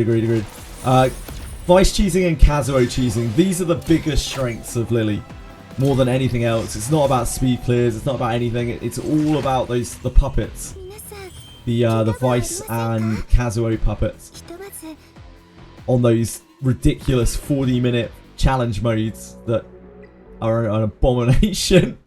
Vice cheesing and Kazuo cheesing. These are the biggest strengths of Lily. More than anything else. It's not about speed clears. It's not about anything. It's all about the puppets. The Vice and Kazuo puppets. On those ridiculous 40-minute challenge modes that are an abomination.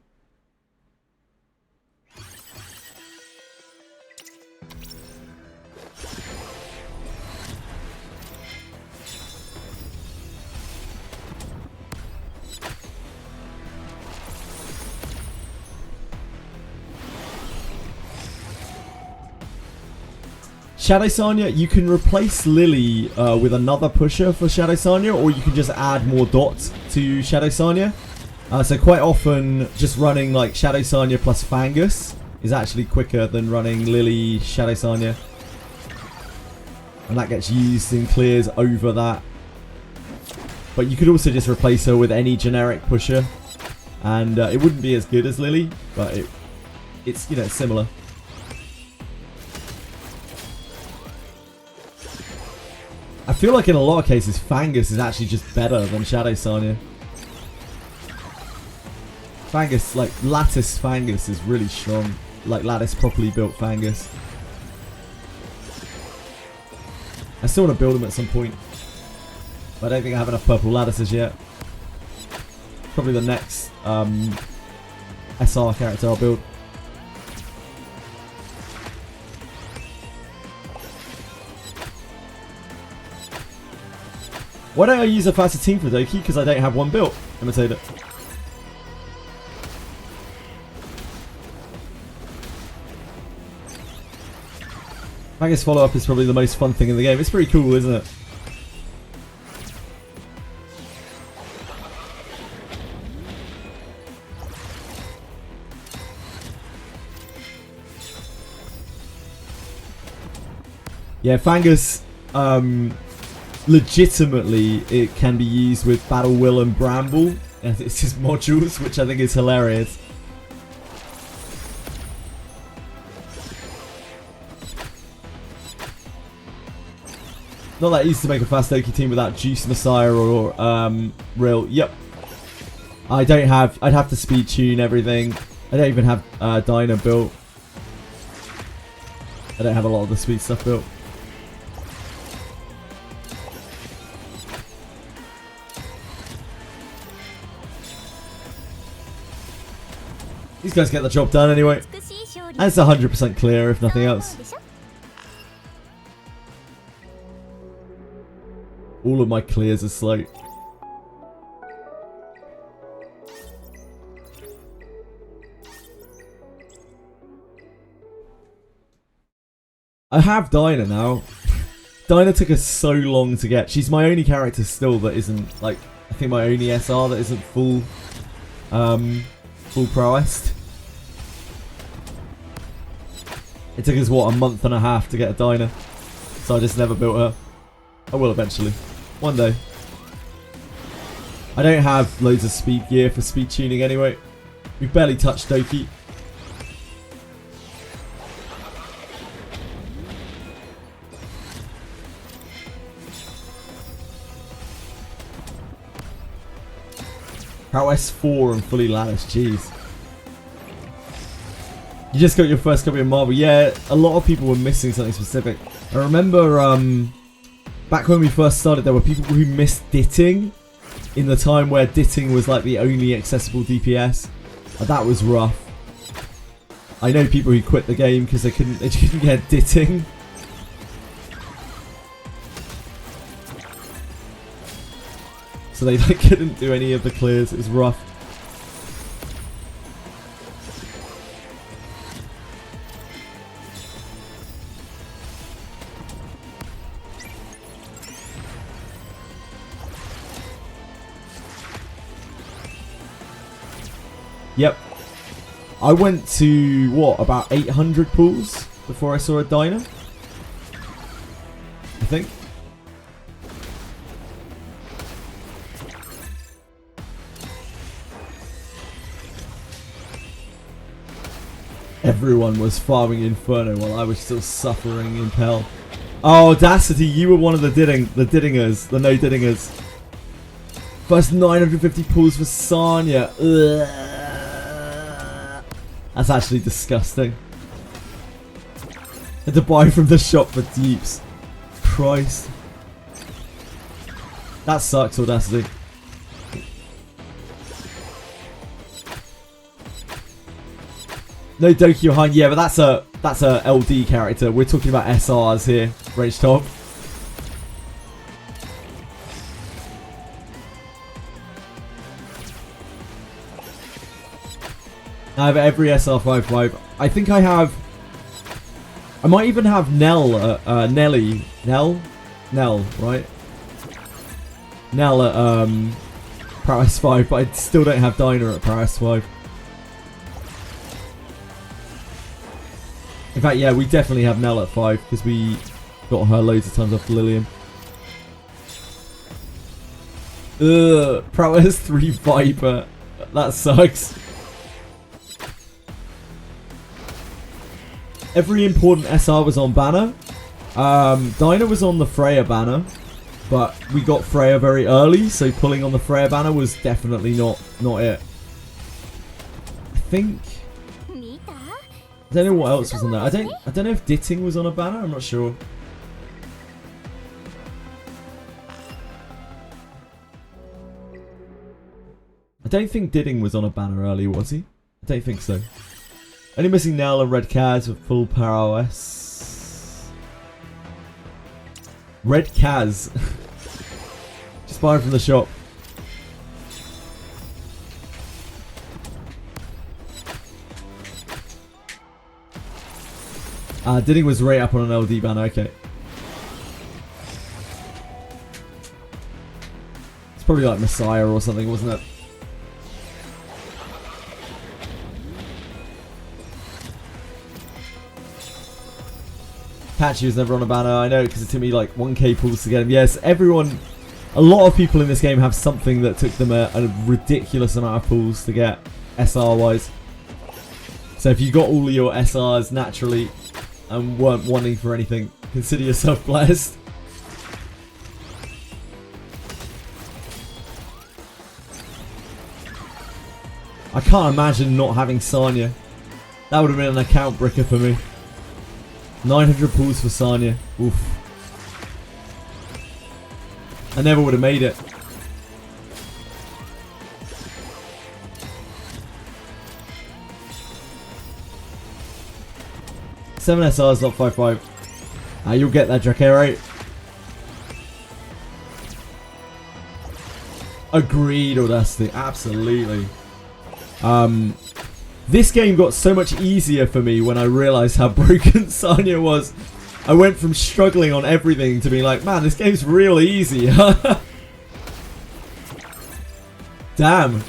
Shadow Sanya, you can replace Lily with another pusher for Shadow Sanya, or you can just add more dots to Shadow Sanya. So quite often, just running like Shadow Sanya plus Fangus is actually quicker than running Lily Shadow Sanya. And that gets used in clears over that. But you could also just replace her with any generic pusher. And it wouldn't be as good as Lily, but it's, you know, similar. I feel like in a lot of cases, Fangus is actually just better than Shadow Sanya. Fangus, like, Lattice Fangus is really strong. Like, Lattice properly built Fangus. I still want to build them at some point. But I don't think I have enough purple lattices yet. Probably the next SR character I'll build. Why don't I use a faster team for Doki? Because I don't have one built. Imitator. Magus follow-up is probably the most fun thing in the game. It's pretty cool, isn't it? Yeah, Fangus, legitimately, it can be used with Battle Will and Bramble. And it's just modules, which I think is hilarious. Not that easy to make a fast Doki team without Juice Messiah or Real. Yep. I don't have. I'd have to speed tune everything. I don't even have Dyna built. I don't have a lot of the speed stuff built. These guys get the job done anyway. And it's 100% clear if nothing else. All of my clears are slow. I have Dyna now. Dyna took us so long to get. She's my only character still that isn't, like, I think my only SR that isn't full prowess. It took us, what, a month and a half to get a Dyna. So I just never built her. I will eventually. One day. I don't have loads of speed gear for speed tuning anyway. We've barely touched Doki. Prowess 4 and fully lattice, jeez. You just got your first copy of Marvel. Yeah, a lot of people were missing something specific. I remember back when we first started, there were people who missed Ditting in the time where Ditting was like the only accessible DPS. That was rough. I know people who quit the game because they couldn't get Ditting. So they like couldn't do any of the clears. It was rough. Yep. I went to, what, about 800 pools before I saw a Dyna? I think. Everyone was farming Inferno while I was still suffering in Hell. Oh, Audacity, you were one of the Diddingers, the no Diddingers. First 950 pools for Sanya. Ugh. That's actually disgusting. Had to buy from the shop for deeps. Christ. That sucks, Audacity. No Doki behind, yeah, but that's a LD character. We're talking about SRs here, Rage Top. I have every SR55. I think I have. I might even have Nell, Nell, right? Nell at Prowess 5, but I still don't have Dyna at Prowess 5. In fact, yeah, we definitely have Nell at 5 because we got her loads of times off Lillian. Ugh, Prowess 3 Viper. That sucks. Every important SR was on banner. Dinah was on the Freya banner, but we got Freya very early, so pulling on the Freya banner was definitely not it. I think. I don't know what else was on there. I don't know if Ditting was on a banner. I'm not sure. I don't think Ditting was on a banner early, was he? I don't think so. Only missing Nell and Red Kaz with full prowess. Red Kaz. Just buying from the shop. Ditting was right up on an LD banner, okay. It's probably like Messiah or something, wasn't it? Patchy was never on a banner, I know, because it took me like 1k pulls to get him. Yes, everyone, a lot of people in this game have something that took them a ridiculous amount of pulls to get SR-wise. So if you got all of your SRs naturally and weren't wanting for anything, consider yourself blessed. I can't imagine not having Sanya. That would have been an account bricker for me. 900 pulls for Sanya. Oof. I never would have made it. Seven SRs, not 5-5. You'll get that, Drakero. Agreed, Audacity. Absolutely. This game got so much easier for me when I realised how broken Sanya was. I went from struggling on everything to being like, man, this game's real easy. Damn.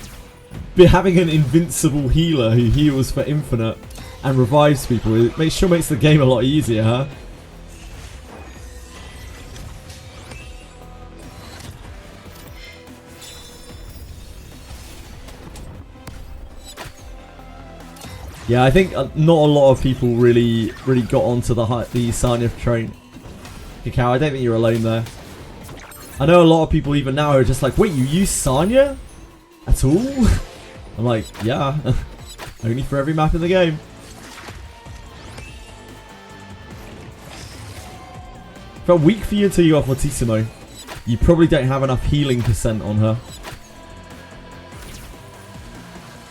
Having an invincible healer who heals for infinite and revives people, it makes the game a lot easier, huh? Yeah, I think not a lot of people really got onto the Sanya train. Cacao, I don't think you're alone there. I know a lot of people even now are just like, wait, you use Sanya at all? I'm like, yeah, only for every map in the game. Felt weak for you until you got Fortissimo. You probably don't have enough healing percent on her.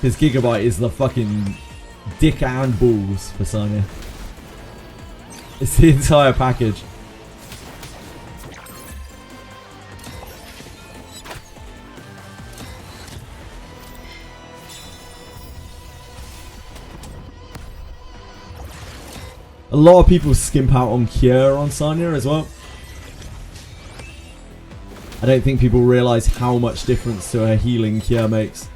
Because Gigabyte is the fucking dick and balls for Sanya. It's the entire package. A lot of people skimp out on Cure on Sanya as well. I don't think people realise how much difference to her healing Cure makes.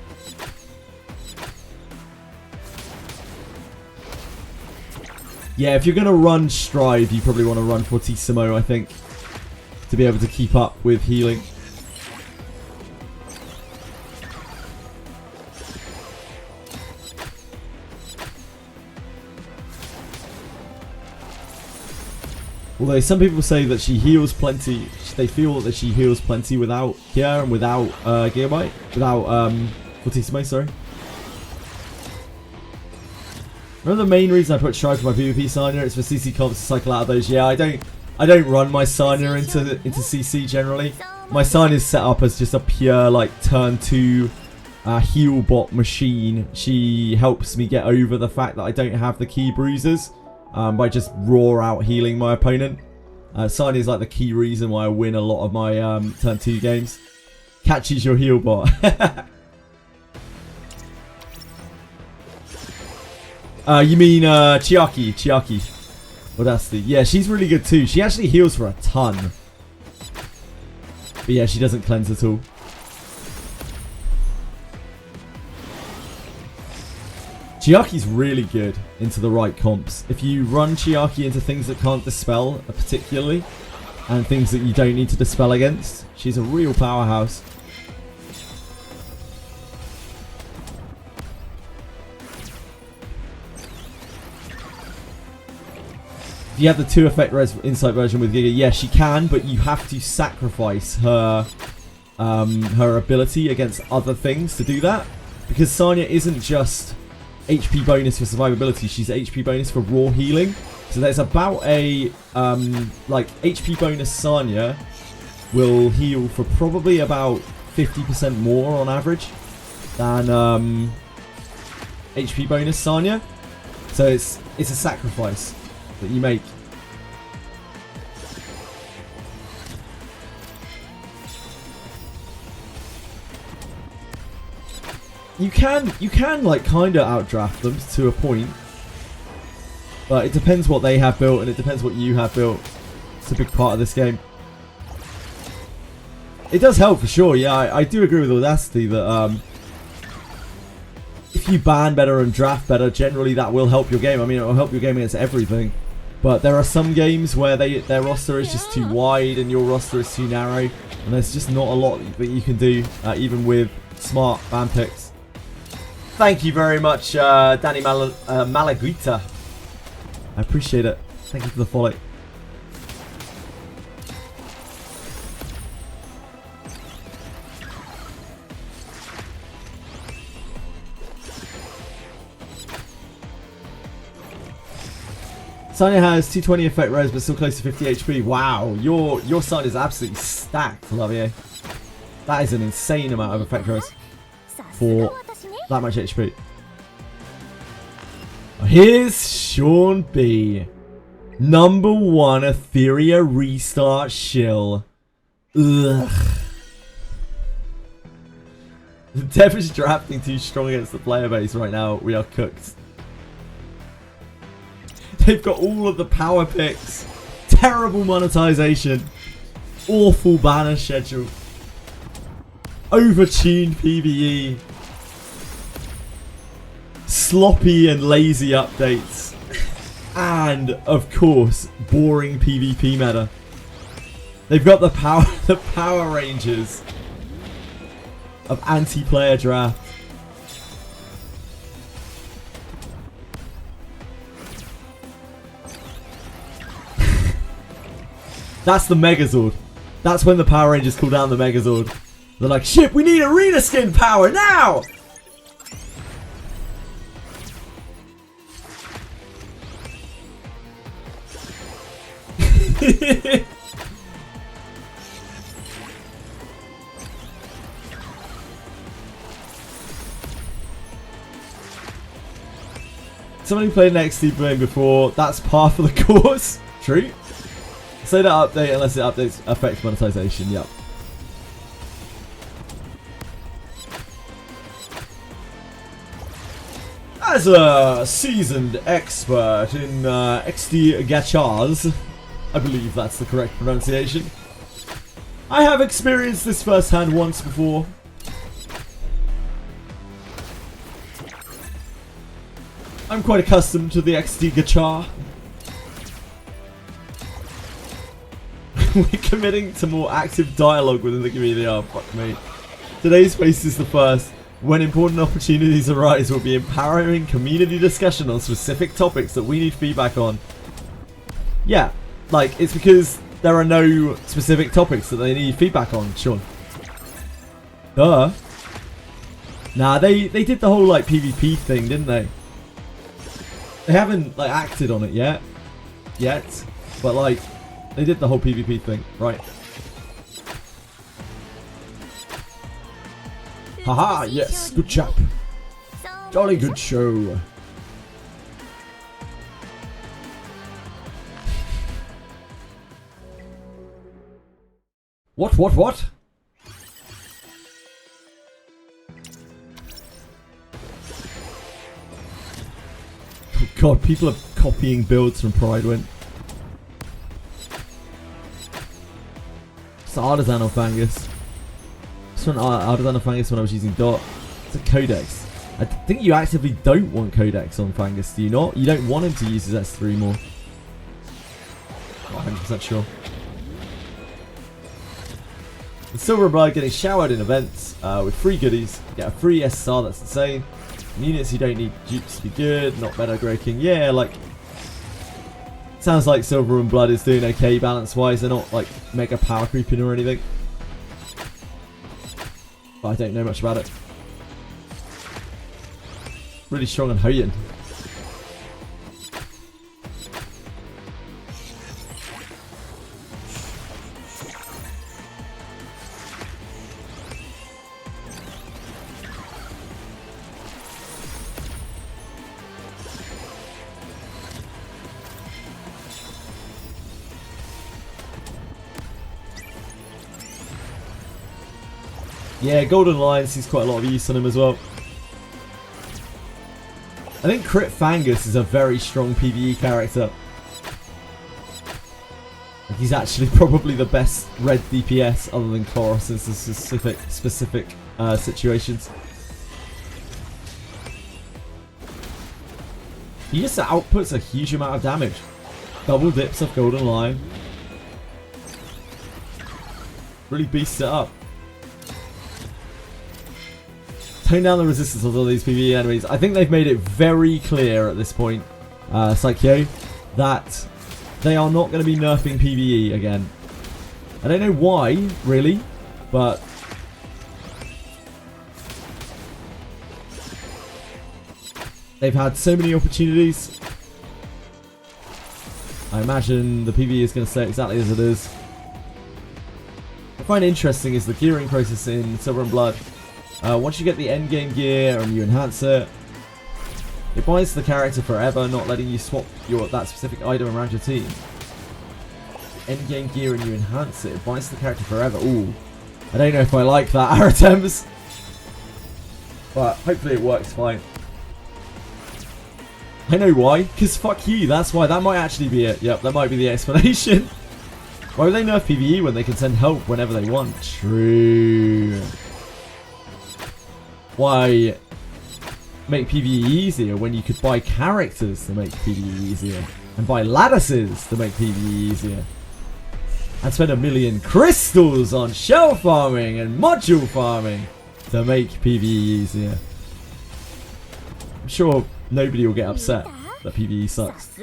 Yeah, if you're going to run Strive, you probably want to run Fortissimo, I think, to be able to keep up with healing. Although some people say that she heals plenty, they feel that she heals plenty without Cure and without Gigabyte, without Fortissimo, sorry. Remember the main reason I put Strive for my PvP Sanya? It's for CC comps to cycle out of those. Yeah, I don't run my Sanya into CC generally. My Sanya is set up as just a pure like turn 2 heal bot machine. She helps me get over the fact that I don't have the key bruisers by just raw out healing my opponent. Sanya is like the key reason why I win a lot of my turn 2 games. Catches your heal bot. You mean Chiaki. Well, that's the... Yeah, she's really good too. She actually heals for a ton. But yeah, she doesn't cleanse at all. Chiaki's really good into the right comps. If you run Chiaki into things that can't dispel particularly, and things that you don't need to dispel against, she's a real powerhouse. If you have the 2 effect res insight version with Giga, yes, she can, but you have to sacrifice her her ability against other things to do that. Because Sanya isn't just HP bonus for survivability, she's HP bonus for raw healing. So there's about a, like, HP bonus Sanya will heal for probably about 50% more on average than HP bonus Sanya. So it's a sacrifice that you make. You can like kind of outdraft them to a point, but it depends what they have built and it depends what you have built. It's a big part of this game. It does help for sure. Yeah, I do agree with Audacity that if you ban better and draft better, generally that will help your game. I mean, it will help your game against everything. But there are some games where their roster is just too wide and your roster is too narrow, and there's just not a lot that you can do, even with smart ban picks. Thank you very much, Danny Malaguita. I appreciate it. Thank you for the follow. Sanya has 220 effect res, but still close to 50 HP. Wow, your side is absolutely stacked, Lavier. That is an insane amount of effect res for that much HP. Here's Sean B. Number 1 Etheria Restart shill. Ugh. The dev is drafting too strong against the player base right now. We are cooked. They've got all of the power picks. Terrible monetization. Awful banner schedule. Overtuned PvE. Sloppy and lazy updates. And, of course, boring PvP meta. They've got the Power Rangers of anti-player draft. That's the Megazord. That's when the Power Rangers call down the Megazord. They're like, shit, we need arena skin power now! Somebody played an XD game before. That's par for the course. True. Say that update unless it updates affects monetization. Yep. As a seasoned expert in XD gachas, I believe that's the correct pronunciation, I have experienced this firsthand once before. I'm quite accustomed to the XD gacha. We're committing to more active dialogue within the community. Oh, fuck me. Today's space is the first. When important opportunities arise, we'll be empowering community discussion on specific topics that we need feedback on. Yeah, like, it's because there are no specific topics that they need feedback on, Sean. Duh. Nah, they did the whole, like, PvP thing, didn't they? They haven't, like, acted on it yet. But, like, they did the whole PvP thing, right? Haha, yes, good chap. Jolly good show. What? Oh god, people are copying builds from Pridewind. It's Artisan of Fangus. It's an Artisan of Fangus when I was using Dot. It's a Codex. I think you actively don't want Codex on Fangus, do you not? You don't want him to use his S3 more. Not 100% sure. The Silver Blood getting showered in events with free goodies. You get a free SSR, that's insane. Units you don't need dupes to be good, not meta breaking. Yeah, like, Sounds like Silver and Blood is doing okay balance-wise. They're not like mega power creeping or anything. But I don't know much about it. Really strong on Hoyen. Yeah, Golden Lion sees quite a lot of use on him as well. I think Crit Fangus is a very strong PvE character. He's actually probably the best red DPS other than Chloros in specific situations. He just outputs a huge amount of damage. Double dips off Golden Lion. Really beasts it up. Tone down the resistance of all these PvE enemies. I think they've made it very clear at this point, Psycho, that they are not going to be nerfing PvE again. I don't know why, really, but they've had so many opportunities. I imagine the PvE is going to stay exactly as it is. What I find interesting is the gearing process in Silver and Blood. Once you get the endgame gear and you enhance it, it binds the character forever, not letting you swap that specific item around your team. Endgame gear and you enhance it, it binds the character forever. Ooh, I don't know if I like that, Aratems. But hopefully it works fine. I know why, because fuck you, that's why. That might actually be it. Yep, that might be the explanation. Why would they nerf PvE when they can send help whenever they want? True. Why make PvE easier when you could buy characters to make PvE easier? And buy lattices to make PvE easier? And spend 1 million crystals on shell farming and module farming to make PvE easier. I'm sure nobody will get upset that PvE sucks.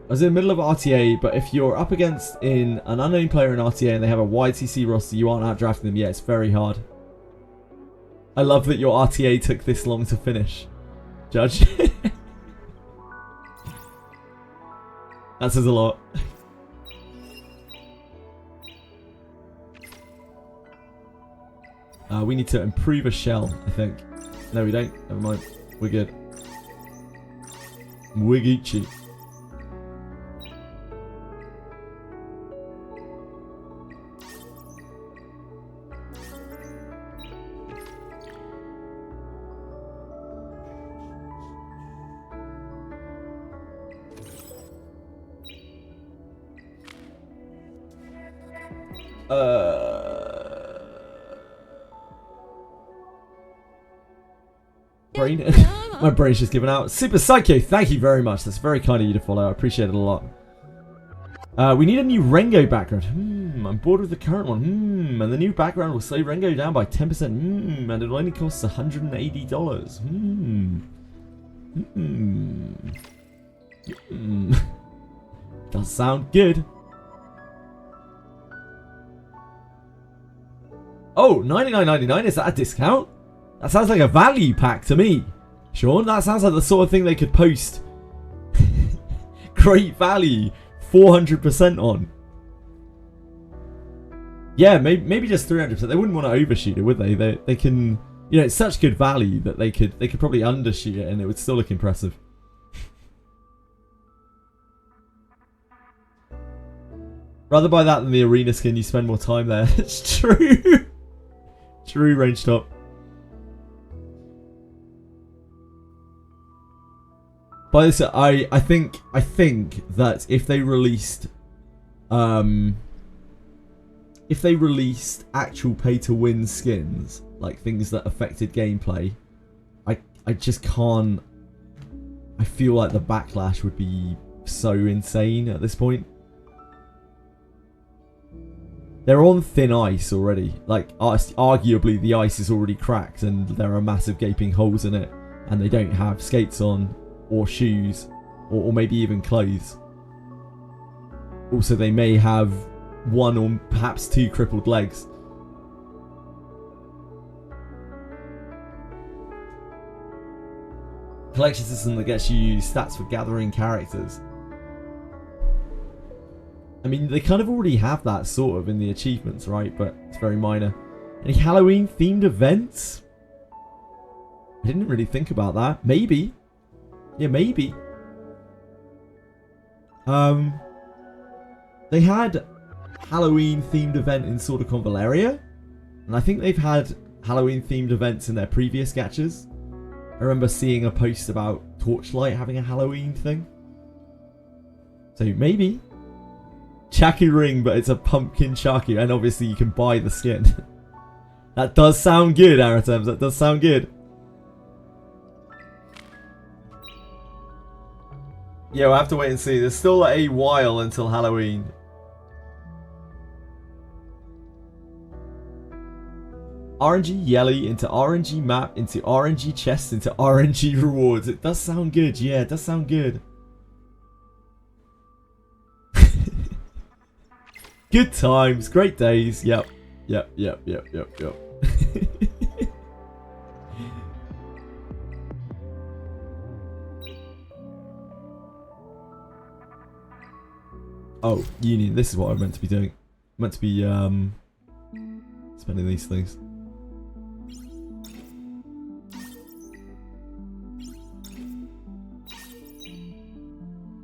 I was in the middle of RTA, but if you're up against an unknown player in RTA and they have a wide CC roster, you aren't outdrafting them. Yeah, it's very hard. I love that your RTA took this long to finish, Judge. That says a lot. We need to improve a shell, I think. No, we don't. Never mind. We're good. We're Gucci. Brain. My brain's just given out. Super Psycho, thank you very much. That's very kind of you to follow. I appreciate it a lot. We need a new Rengo background. I'm bored with the current one. And the new background will slow Rengo down by 10%. And it'll only cost $180. Does sound good. Oh, $99.99, is that a discount? That sounds like a value pack to me. Sean, that sounds like the sort of thing they could post. Great value. 400% on. Yeah, maybe just 300%. They wouldn't want to overshoot it, would they? They can, you know, it's such good value that they could probably undershoot it and it would still look impressive. Rather buy that than the arena skin, you spend more time there. It's true. True, range top. By this, I think that if they released actual pay-to-win skins, like things that affected gameplay, I just can't. I feel like the backlash would be so insane at this point. they're on thin ice already. Like, arguably the ice is already cracked and there are massive gaping holes in it, and they don't have skates on or shoes or maybe even clothes. Also, they may have one or perhaps two crippled legs. Collection system that gets you stats for gathering characters. I mean, they kind of already have that sort of in the achievements, right? But it's very minor. Any Halloween themed events? I didn't really think about that. Maybe. Yeah, maybe. They had Halloween themed event in Sword of Convaleria, and I think they've had Halloween themed events in their previous gachas. I remember seeing a post about Torchlight having a Halloween thing. So maybe. Chaku ring, but it's a pumpkin Chaku, and obviously you can buy the skin. That does sound good, Aratems. That does sound good. Yeah, we'll have to wait and see. There's still a while until Halloween. RNG Yelly into RNG map into RNG chest into RNG rewards. It does sound good. Yeah, it does sound good. Good times, great days. Yep. Oh, Union. This is what I'm meant to be doing. I'm meant to be spending these things.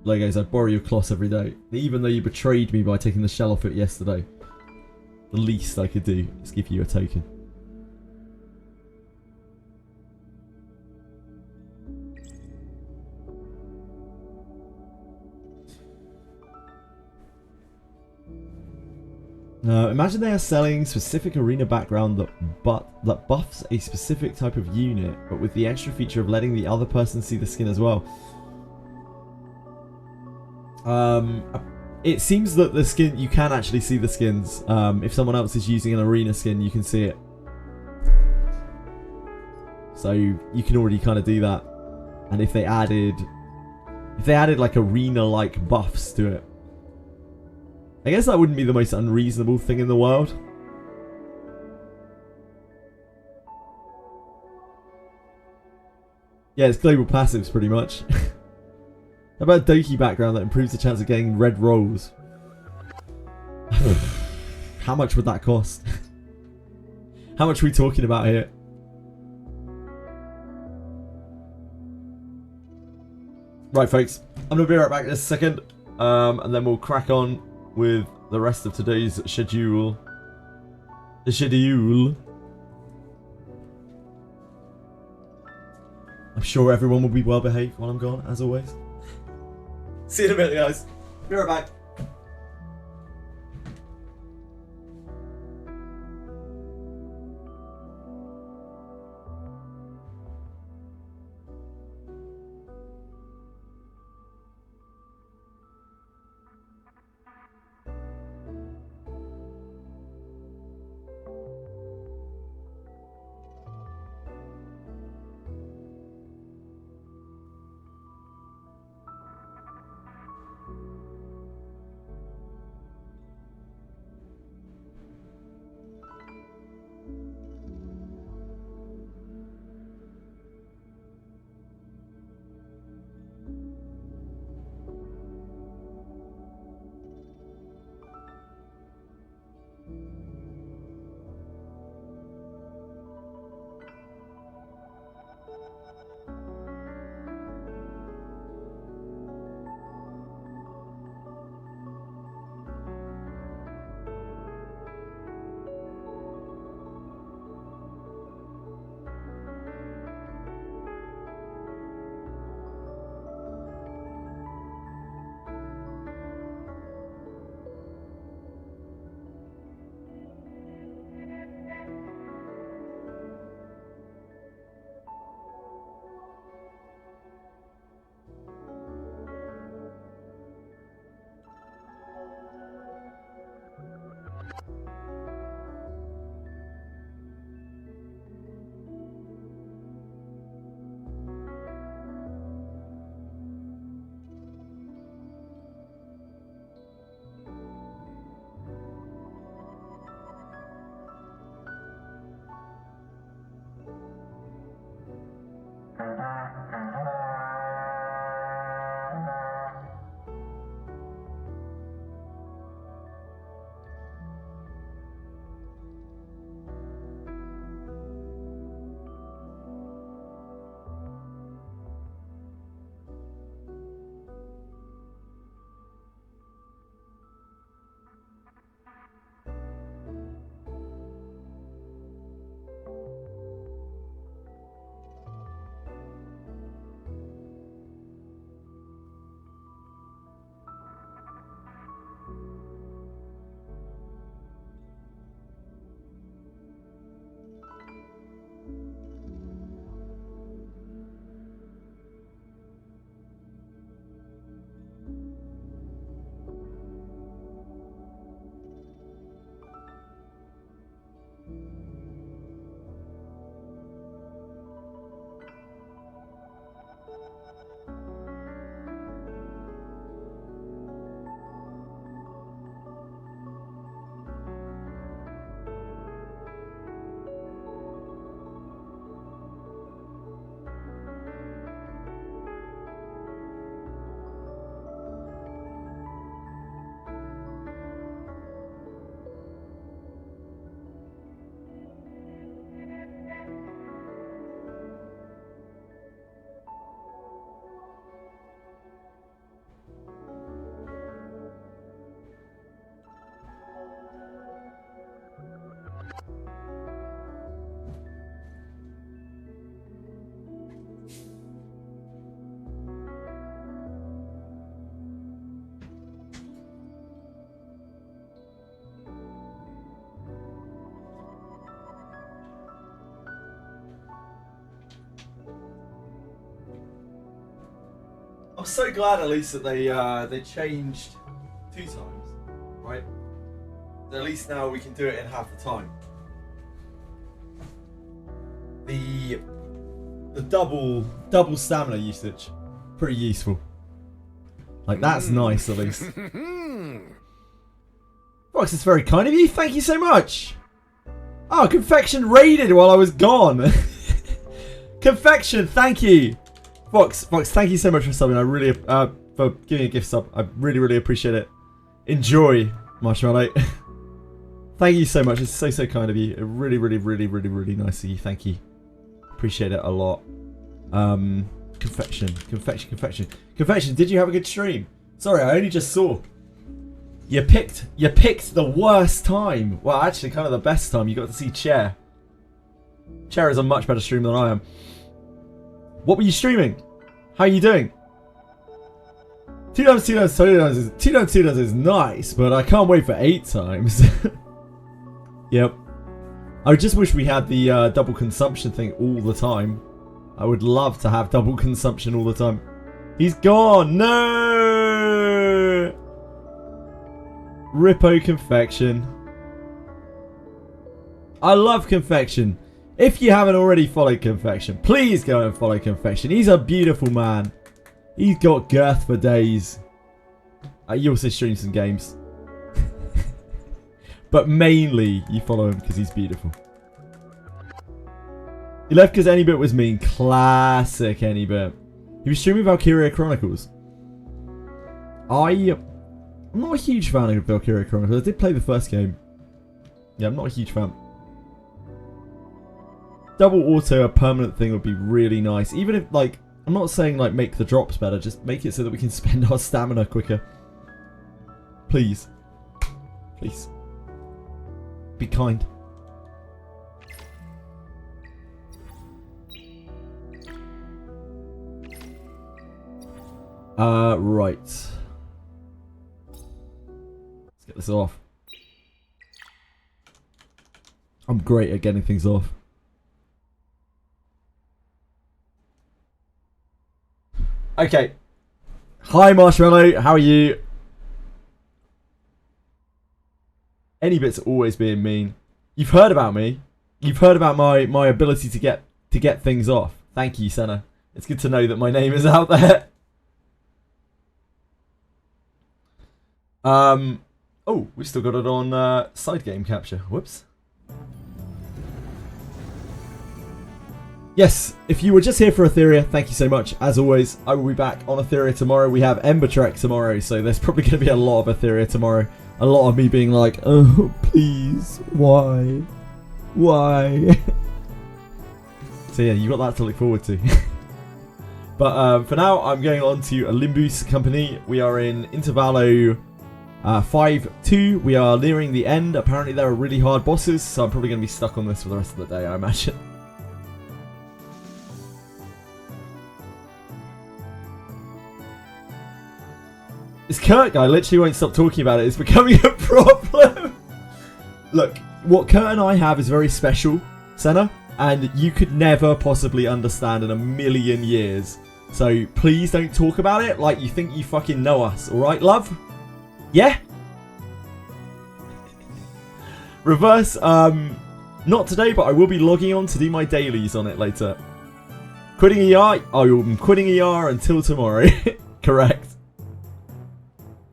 Legos, I borrow your cloths every day. Even though you betrayed me by taking the shell off it yesterday. The least I could do is give you a token. Imagine they are selling specific arena background that buffs a specific type of unit, but with the extra feature of letting the other person see the skin as well. It seems that the skin, you can actually see the skins. If someone else is using an arena skin, you can see it. So you can already kind of do that. And if they added like arena-like buffs to it, I guess that wouldn't be the most unreasonable thing in the world. Yeah, it's global passives pretty much. How about a Doki background that improves the chance of getting red rolls? How much would that cost? How much are we talking about here? Right, folks. I'm going to be right back in a second. And then we'll crack on with the rest of today's schedule. The schedule. I'm sure everyone will be well behaved while I'm gone, as always. See you in a minute, guys. Be right back. I'm so glad at least that they changed 2 times, right? At least now we can do it in half the time. The double stamina usage, pretty useful. Like that's nice at least. Fox, it's very kind of you. Thank you so much. Oh, Confection raided while I was gone. Confection, thank you. Fox, thank you so much for subbing. I really for giving a gift sub. I really appreciate it. Enjoy, Marshmallow. Thank you so much. It's so kind of you. Really nice of you. Thank you. Appreciate it a lot. Confection. Did you have a good stream? Sorry, I only just saw. You picked the worst time. Well, actually, kind of the best time. You got to see Chair. Chair is a much better streamer than I am. What were you streaming? How are you doing? 2 times is nice, but I can't wait for 8 times. Yep. I just wish we had the double consumption thing all the time. I would love to have double consumption all the time. He's gone! No! Rippo Confection. I love Confection. If you haven't already followed Confection, please go and follow Confection. He's a beautiful man. He's got girth for days. He also streams some games. But mainly, you follow him because he's beautiful. He left because Anybit was mean. Classic Anybit. He was streaming Valkyria Chronicles. I'm not a huge fan of Valkyria Chronicles. I did play the first game. Yeah, I'm not a huge fan. Double auto, a permanent thing would be really nice. Even if, like, I'm not saying, like, make the drops better. Just make it so that we can spend our stamina quicker. Please. Please. Be kind. Right. Let's get this off. I'm great at getting things off. Okay. Hi, Marshmallow. How are you? Anybit's always being mean. You've heard about me. You've heard about my ability to get things off. Thank you, Senna. It's good to know that my name is out there. Oh, we still got it on side game capture. Whoops. Yes, if you were just here for Etheria, thank you so much. As always, I will be back on Etheria tomorrow. We have Ember Trek tomorrow, so there's probably going to be a lot of Etheria tomorrow. A lot of me being like, oh, please, why? Why? So yeah, you got that to look forward to. But for now, I'm going on to a Limbus Company. We are in Intervallo 5-2. We are nearing the end. Apparently there are really hard bosses, so I'm probably going to be stuck on this for the rest of the day, I imagine. This Kurt guy literally won't stop talking about it. It's becoming a problem. Look, what Kurt and I have is very special, Senna, and you could never possibly understand in a million years. So please don't talk about it like you think you fucking know us, alright, love? Yeah? Reverse, not today, but I will be logging on to do my dailies on it later. Quitting ER? Oh, I'm quitting ER until tomorrow. Correct.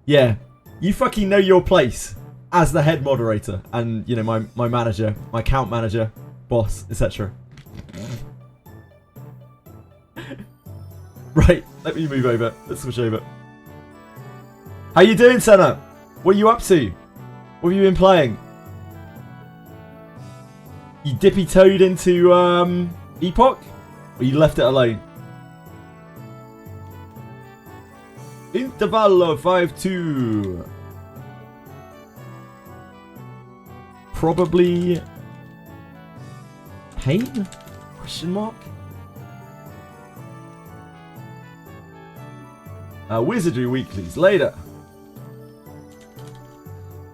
Yeah, you fucking know your place as the head moderator and, you know, my manager, my account manager, boss, etc. Right, let me move over. Let's switch over. How you doing, Senna? What are you up to? What have you been playing? You dippy-toed into Epoch? Or you left it alone? Intervallo 5-2. Probably pain? Question mark? Wizardry Weeklies later.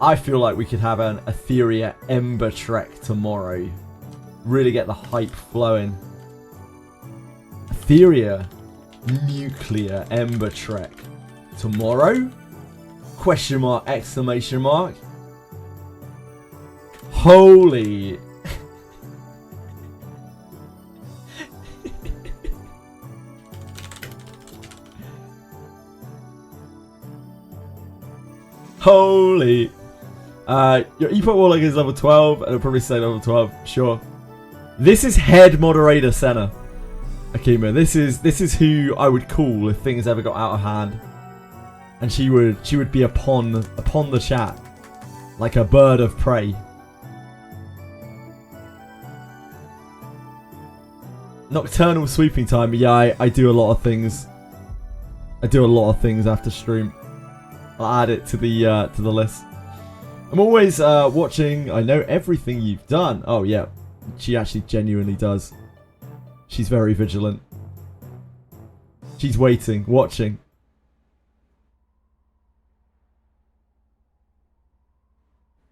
I feel like we could have an Etheria Ember Trek tomorrow. Really get the hype flowing. Etheria. nuclear ember trek. Tomorrow? Question mark, exclamation mark. Holy. Holy. Your epoch warlock is level 12, and it'll probably stay level 12, sure. This is head moderator Senna. Akima, this is who I would call if things ever got out of hand. And she would be upon the chat. Like a bird of prey. Nocturnal sweeping time, yeah, I do a lot of things. I do a lot of things after stream. I'll add it to the list. I'm always watching. I know everything you've done. Oh yeah, she actually genuinely does. She's very vigilant. She's waiting, watching.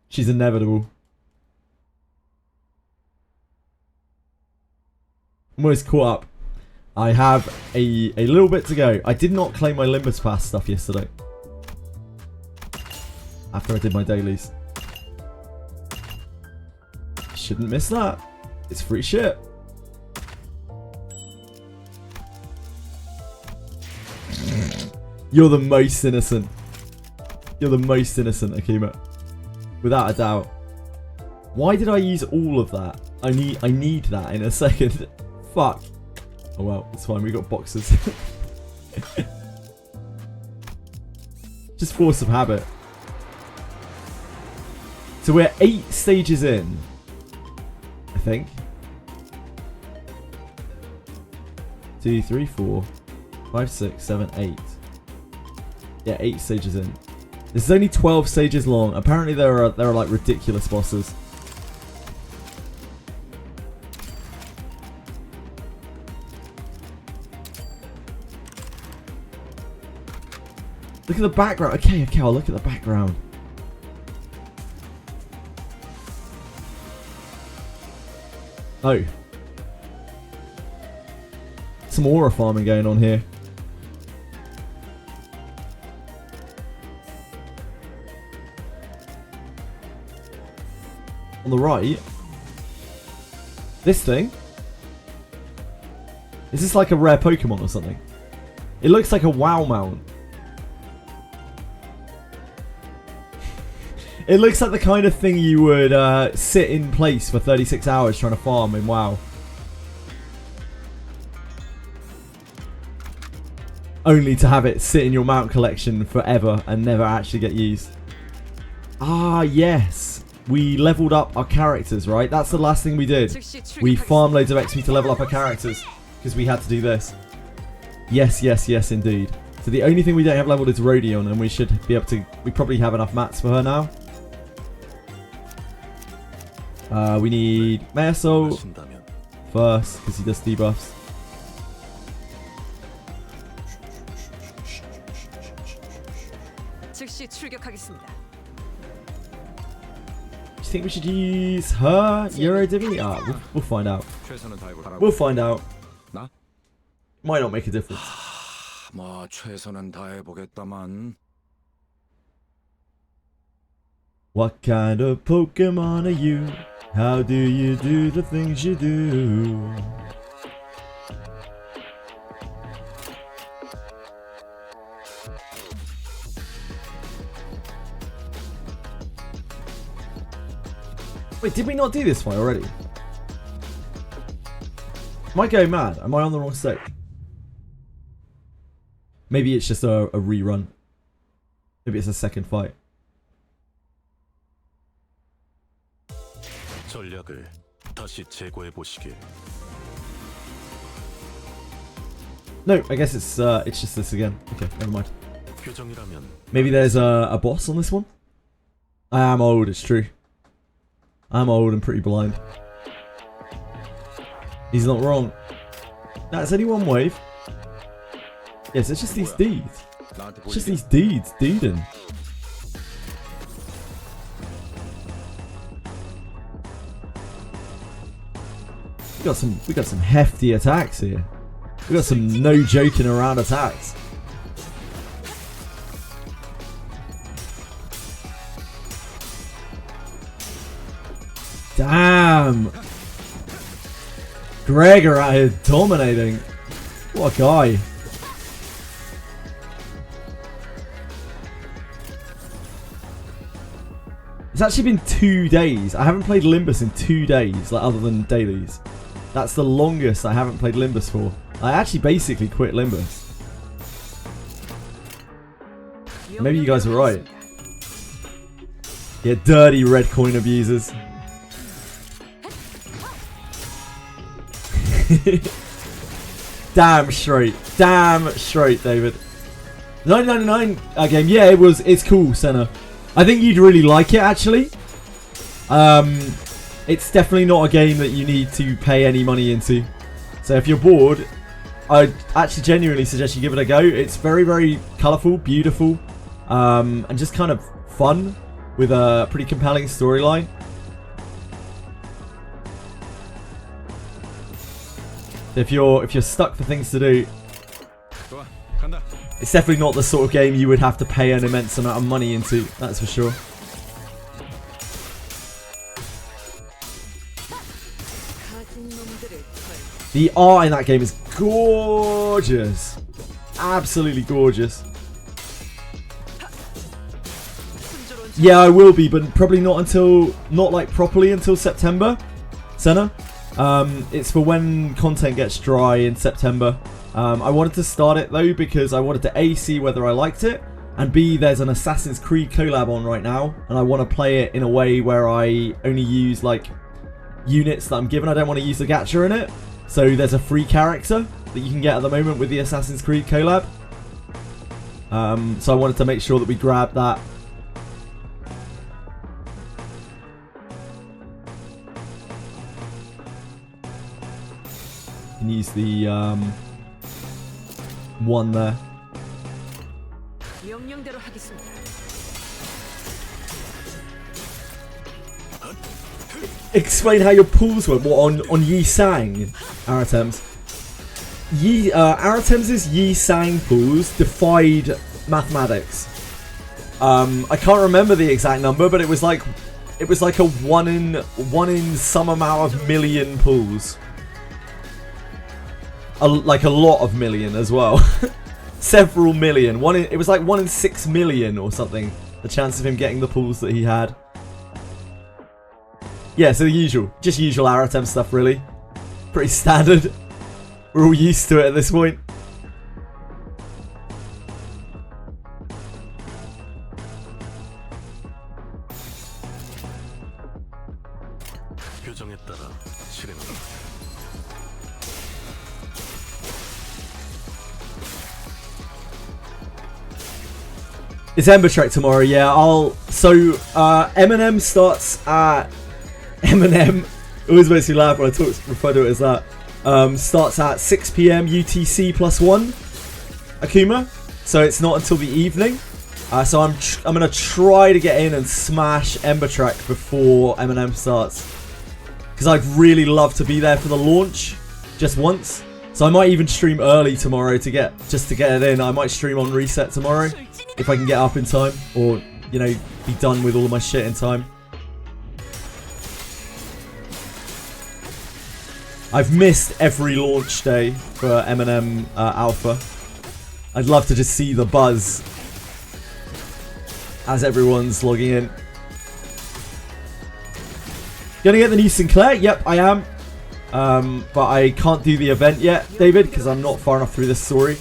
She's inevitable. I'm always caught up. I have a little bit to go. I did not claim my Limbus Pass stuff yesterday. After I did my dailies. Shouldn't miss that. It's free shit. You're the most innocent. You're the most innocent, Akima. Without a doubt. Why did I use all of that? I need that in a second. Fuck. Oh well, it's fine. We got boxes. Just force of habit. So we're 8 stages in, I think. 2, 3, 4, 5, 6, 7, 8. Yeah, 8 stages in. This is only 12 stages long. Apparently there are like ridiculous bosses. Look at the background. Okay, I'll look at the background. Oh. Some aura farming going on here. On the right. This thing. Is this like a rare Pokemon or something? It looks like a WoW mount. It looks like the kind of thing you would sit in place for 36 hours trying to farm in WoW. Only to have it sit in your mount collection forever and never actually get used. Ah, yes. We leveled up our characters, right? That's the last thing we did. We farmed loads of XP to level up our characters. Because we had to do this. Yes, yes, yes, indeed. So the only thing we don't have leveled is Rodion, and we should be able to... We probably have enough mats for her now. We need Meso first, because he does debuffs. Do you think we should use her Euro Divvy? Ah, we'll find out. We'll find out. Might not make a difference. 뭐 최선은 다해보겠다만. What kind of Pokemon are you? How do you do the things you do? Wait, did we not do this fight already? Am I going mad? Am I on the wrong stage? Maybe it's just a rerun. Maybe it's a second fight. 전략을 다시 재고해 보시길. No, I guess it's just this again. Okay, never mind. 표정이라면 Maybe there's a boss on this one. I am old, it's true. I'm old and pretty blind. He's not wrong. That's only one wave. Yes, it's just these deeds. It's just these deeds, deeding. We got some hefty attacks here. We got some no joking around attacks. Damn! Gregor out here dominating. What a guy. It's actually been 2 days. I haven't played Limbus in 2 days, like other than dailies. That's the longest I haven't played Limbus for. I actually basically quit Limbus. Maybe you guys were right. Yeah, dirty red coin abusers. Damn straight. Damn straight, David. 999 game. Yeah, it's cool, Senna. I think you'd really like it, actually. It's definitely not a game that you need to pay any money into. So if you're bored, I'd actually genuinely suggest you give it a go. It's very, very colourful, beautiful, and just kind of fun with a pretty compelling storyline. If you're stuck for things to do, it's definitely not the sort of game you would have to pay an immense amount of money into, that's for sure. The art in that game is gorgeous. Absolutely gorgeous. Yeah, I will be, but probably not like properly until September, Senna. It's for when content gets dry in September. I wanted to start it though because I wanted to A, see whether I liked it, and B, there's an Assassin's Creed collab on right now, and I want to play it in a way where I only use like units that I'm given. I don't want to use the gacha in it. So there's a free character that you can get at the moment with the Assassin's Creed collab. So I wanted to make sure that we grab that. And use the one there. Explain how your pools went. What, on Yi Sang, Aratem's? Aratem's Yi Sang pools defied mathematics. I can't remember the exact number, but it was like a one in some amount of million pools. Like a lot of million as well. Several million. It was like 1 in 6 million or something. The chance of him getting the pools that he had. Yeah, so the usual. Just usual Aratem stuff, really. Pretty standard. We're all used to it at this point. It's Ember Trek tomorrow, yeah. Eminem starts at... Eminem, it always makes me laugh when I refer to it as that. Starts at 6 PM UTC +1, Akuma. So it's not until the evening. So I'm gonna try to get in and smash Ember Trek before Eminem starts, because I'd really love to be there for the launch, just once. So I might even stream early tomorrow to get it in. I might stream on reset tomorrow if I can get up in time, or you know, be done with all of my shit in time. I've missed every launch day for Eminem Alpha. I'd love to just see the buzz as everyone's logging in. Gonna get the new Sinclair? Yep, I am. But I can't do the event yet, David, because I'm not far enough through this story.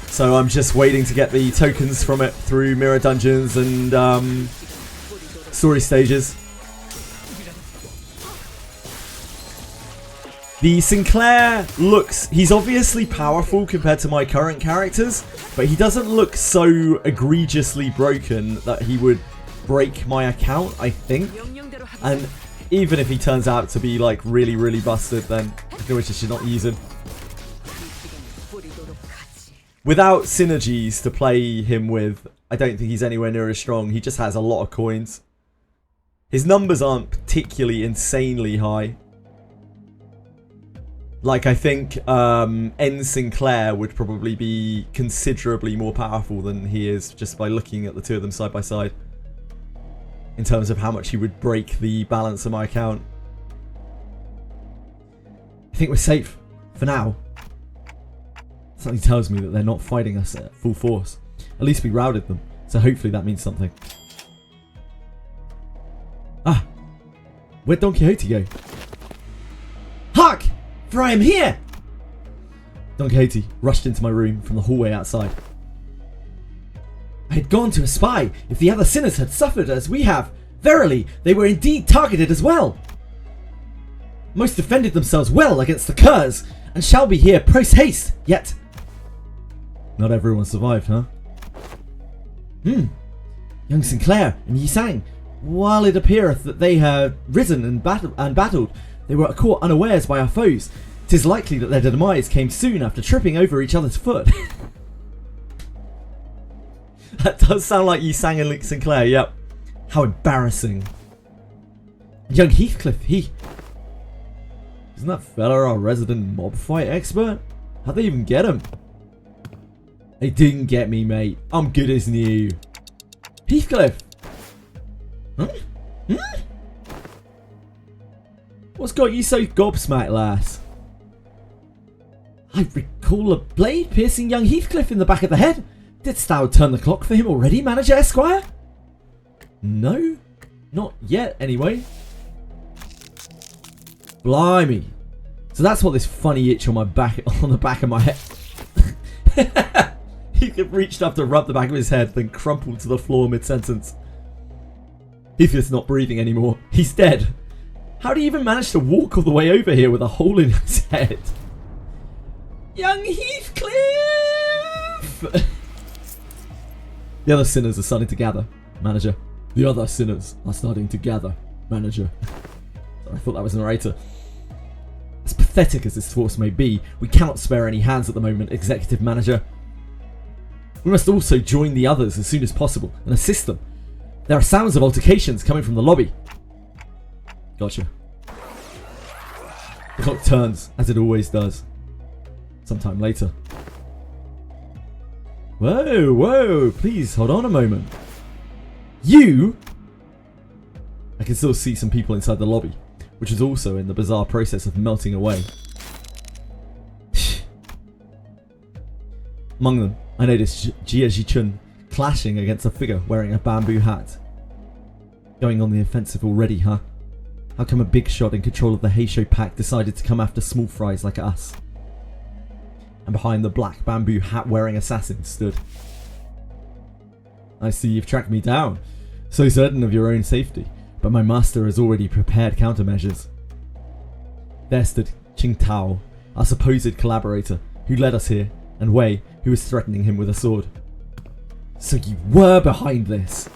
So I'm just waiting to get the tokens from it through mirror dungeons and story stages. The Sinclair looks... He's obviously powerful compared to my current characters, but he doesn't look so egregiously broken that he would break my account, I think. And even if he turns out to be like really, really busted, then I can always just not use him. Without synergies to play him with, I don't think he's anywhere near as strong. He just has a lot of coins. His numbers aren't particularly insanely high. Like, I think N. Sinclair would probably be considerably more powerful than he is just by looking at the two of them side by side. In terms of how much he would break the balance of my account. I think we're safe. For now. Something tells me that they're not fighting us at full force. At least we routed them. So hopefully that means something. Ah! Where'd Don Quixote go? Hark! For I am here! Don Quixote rushed into my room from the hallway outside. I had gone to espy if the other sinners had suffered as we have. Verily, they were indeed targeted as well. Most defended themselves well against the curs, and shall be here post haste, yet not everyone survived, huh? Young Sinclair and Yi Sang, while it appeareth that they had risen and battled, they were caught unawares by our foes. 'Tis likely that their demise came soon after tripping over each other's foot. That does sound like Yi Sang and Sinclair, yep. How embarrassing. Young Heathcliff, isn't that fella our resident mob fight expert? How'd they even get him? They didn't get me, mate. I'm good as new. Heathcliff! Huh? What's got you so gobsmacked, lass? I recall a blade piercing young Heathcliff in the back of the head. Didst thou turn the clock for him already, Manager Esquire? No, not yet anyway. Blimey. So that's what this funny itch on my back, on the back of my head. He reached up to rub the back of his head, then crumpled to the floor mid-sentence. Heathcliff's not breathing anymore. He's dead. How do you even manage to walk all the way over here with a hole in his head? Young Heathcliff! The other sinners are starting to gather, Manager. The other sinners are starting to gather, Manager. I thought that was a narrator. As pathetic as this force may be, we cannot spare any hands at the moment, Executive Manager. We must also join the others as soon as possible and assist them. There are sounds of altercations coming from the lobby. Gotcha. The clock turns, as it always does. Sometime later. Whoa, please hold on a moment. You? I can still see some people inside the lobby, which is also in the bizarre process of melting away. Among them, I noticed Jia Ji-chun clashing against a figure wearing a bamboo hat. Going on the offensive already, huh? How come a big shot in control of the Heisho pack decided to come after small fries like us? And behind the black bamboo hat wearing assassin stood. I see you've tracked me down. So certain of your own safety, but my master has already prepared countermeasures. There stood Qing Tao, our supposed collaborator, who led us here, and Wei, who was threatening him with a sword. So you were behind this?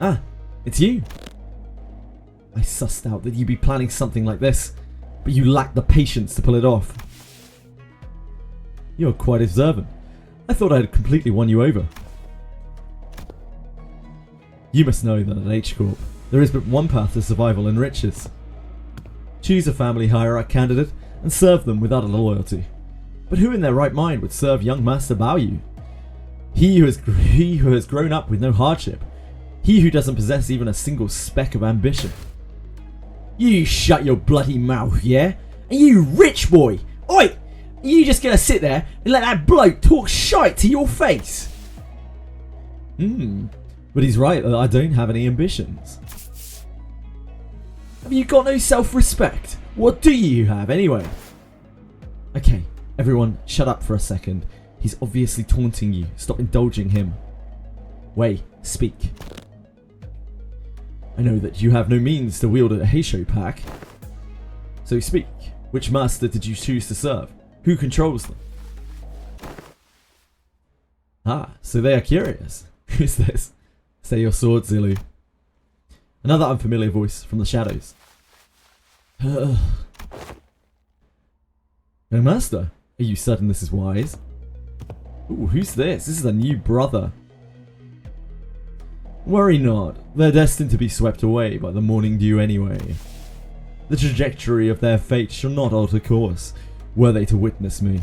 Ah, it's you. I sussed out that you'd be planning something like this, but you lacked the patience to pull it off. You're quite observant. I thought I had completely won you over. You must know that at H-Corp, there is but one path to survival and riches. Choose a family hierarch candidate and serve them with utter loyalty. But who in their right mind would serve young Master Baoyu? He who has grown up with no hardship. He who doesn't possess even a single speck of ambition. You shut your bloody mouth, yeah? And you rich boy! Oi! Are you just gonna sit there and let that bloke talk shite to your face? But he's right that I don't have any ambitions. Have you got no self-respect? What do you have anyway? Okay, everyone shut up for a second. He's obviously taunting you. Stop indulging him. Wei, speak. I know that you have no means to wield a Heisho pack. So speak. Which master did you choose to serve? Who controls them? Ah, so they are curious. Who's this? Say your sword, Zilu. Another unfamiliar voice from the shadows. Young master, are you certain this is wise? Ooh, who's this? This is a new brother. Worry not, they're destined to be swept away by the morning dew anyway. The trajectory of their fate shall not alter course, were they to witness me.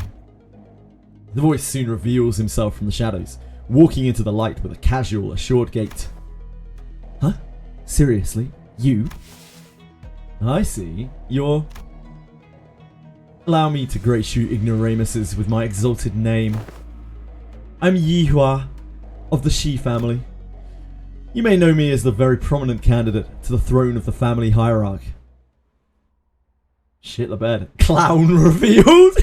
The voice soon reveals himself from the shadows, walking into the light with a casual, assured gait. Huh? Seriously? You? I see. You're... Allow me to grace you ignoramuses with my exalted name. I'm Yihua, of the Shi family. You may know me as the very prominent candidate to the throne of the family hierarch. Shit the bed. Clown revealed?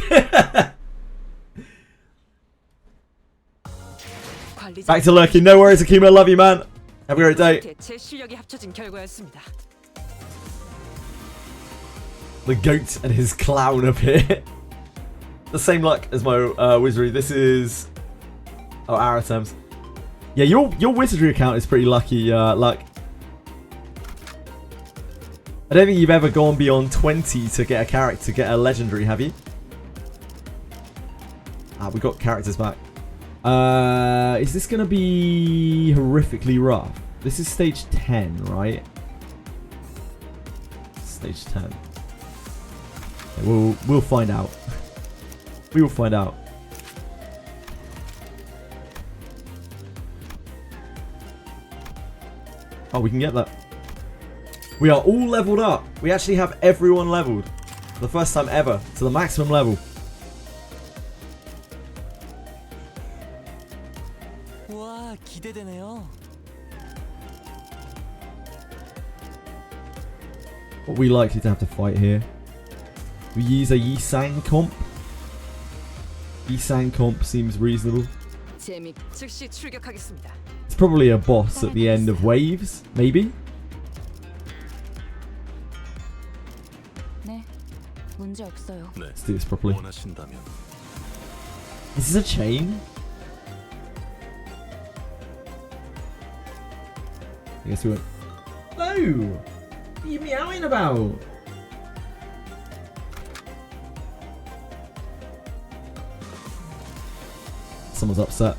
Back to lurking. No worries, Akima. Love you, man. Have a great day. The goat and his clown appear. The same luck as my wizardry. This is... Oh, Aratems. Yeah, your wizardry account is pretty lucky, luck. I don't think you've ever gone beyond 20 to get a character, to get a legendary, have you? Ah, we got characters back. Is this going to be horrifically rough? This is stage 10, right? Stage 10. Okay, we'll find out. We will find out. Oh, we can get that. We are all leveled up. We actually have everyone leveled. For the first time ever. To the maximum level. What are we likely to have to fight here? We use a Yisang comp. Yisang comp seems reasonable. It's probably a boss at the end of waves, maybe? Let's do this properly. This is a chain? I guess we went... No! What are you meowing about? Someone's upset.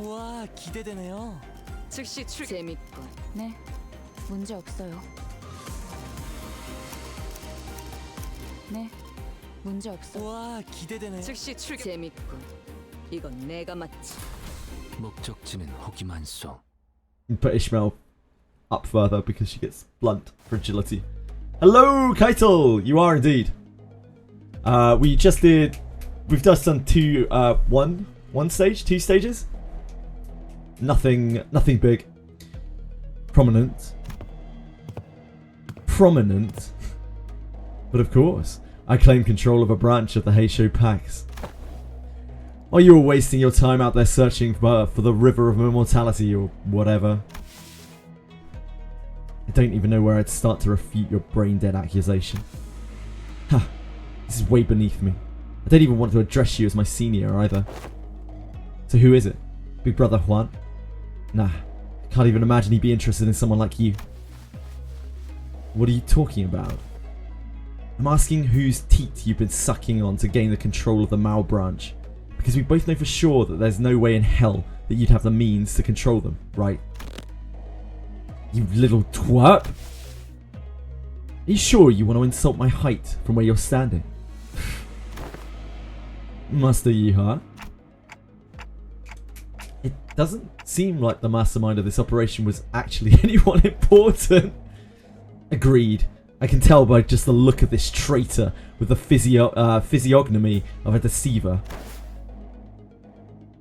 와, 기대되네요. 즉시 재밌군. 네, 문제 없어요. 네, 문제 없어. 와, 기대되네요. 즉시 출격. 재밌군. 이건 내가 맞지. 목적지는 호기만소. Put Ishmael up further because she gets blunt fragility. Hello, Keitel! You are indeed. We just did... We've just done one stage? 2 stages? Nothing big. Prominent. But of course, I claim control of a branch of the Heisho Pax. While you were wasting your time out there searching for the River of Immortality or whatever. I don't even know where I'd start to refute your brain-dead accusation. Ha! This is way beneath me. I don't even want to address you as my senior either. So who is it? Big Brother Juan? Nah, can't even imagine he'd be interested in someone like you. What are you talking about? I'm asking whose teat you've been sucking on to gain the control of the Mao branch. Because we both know for sure that there's no way in hell that you'd have the means to control them, right? You little twerp! Are you sure you want to insult my height from where you're standing? Master Yiha? It doesn't seem like the mastermind of this operation was actually anyone important. Agreed. I can tell by just the look of this traitor with the physiognomy of a deceiver.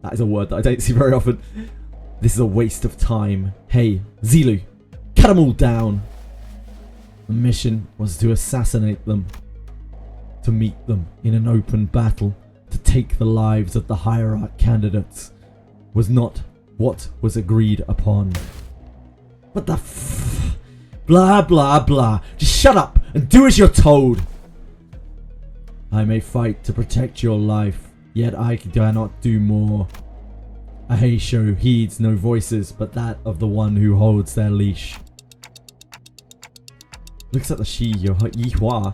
That is a word that I don't see very often. This is a waste of time. Hey, Zilu, cut them all down. The mission was to assassinate them. To meet them in an open battle. To take the lives of the hierarch candidates. Was not what was agreed upon. What the blah blah blah. Just shut up and do as you're told. I may fight to protect your life, yet I dare not do more. A Heisho heeds no voices but that of the one who holds their leash. Looks like the Yihua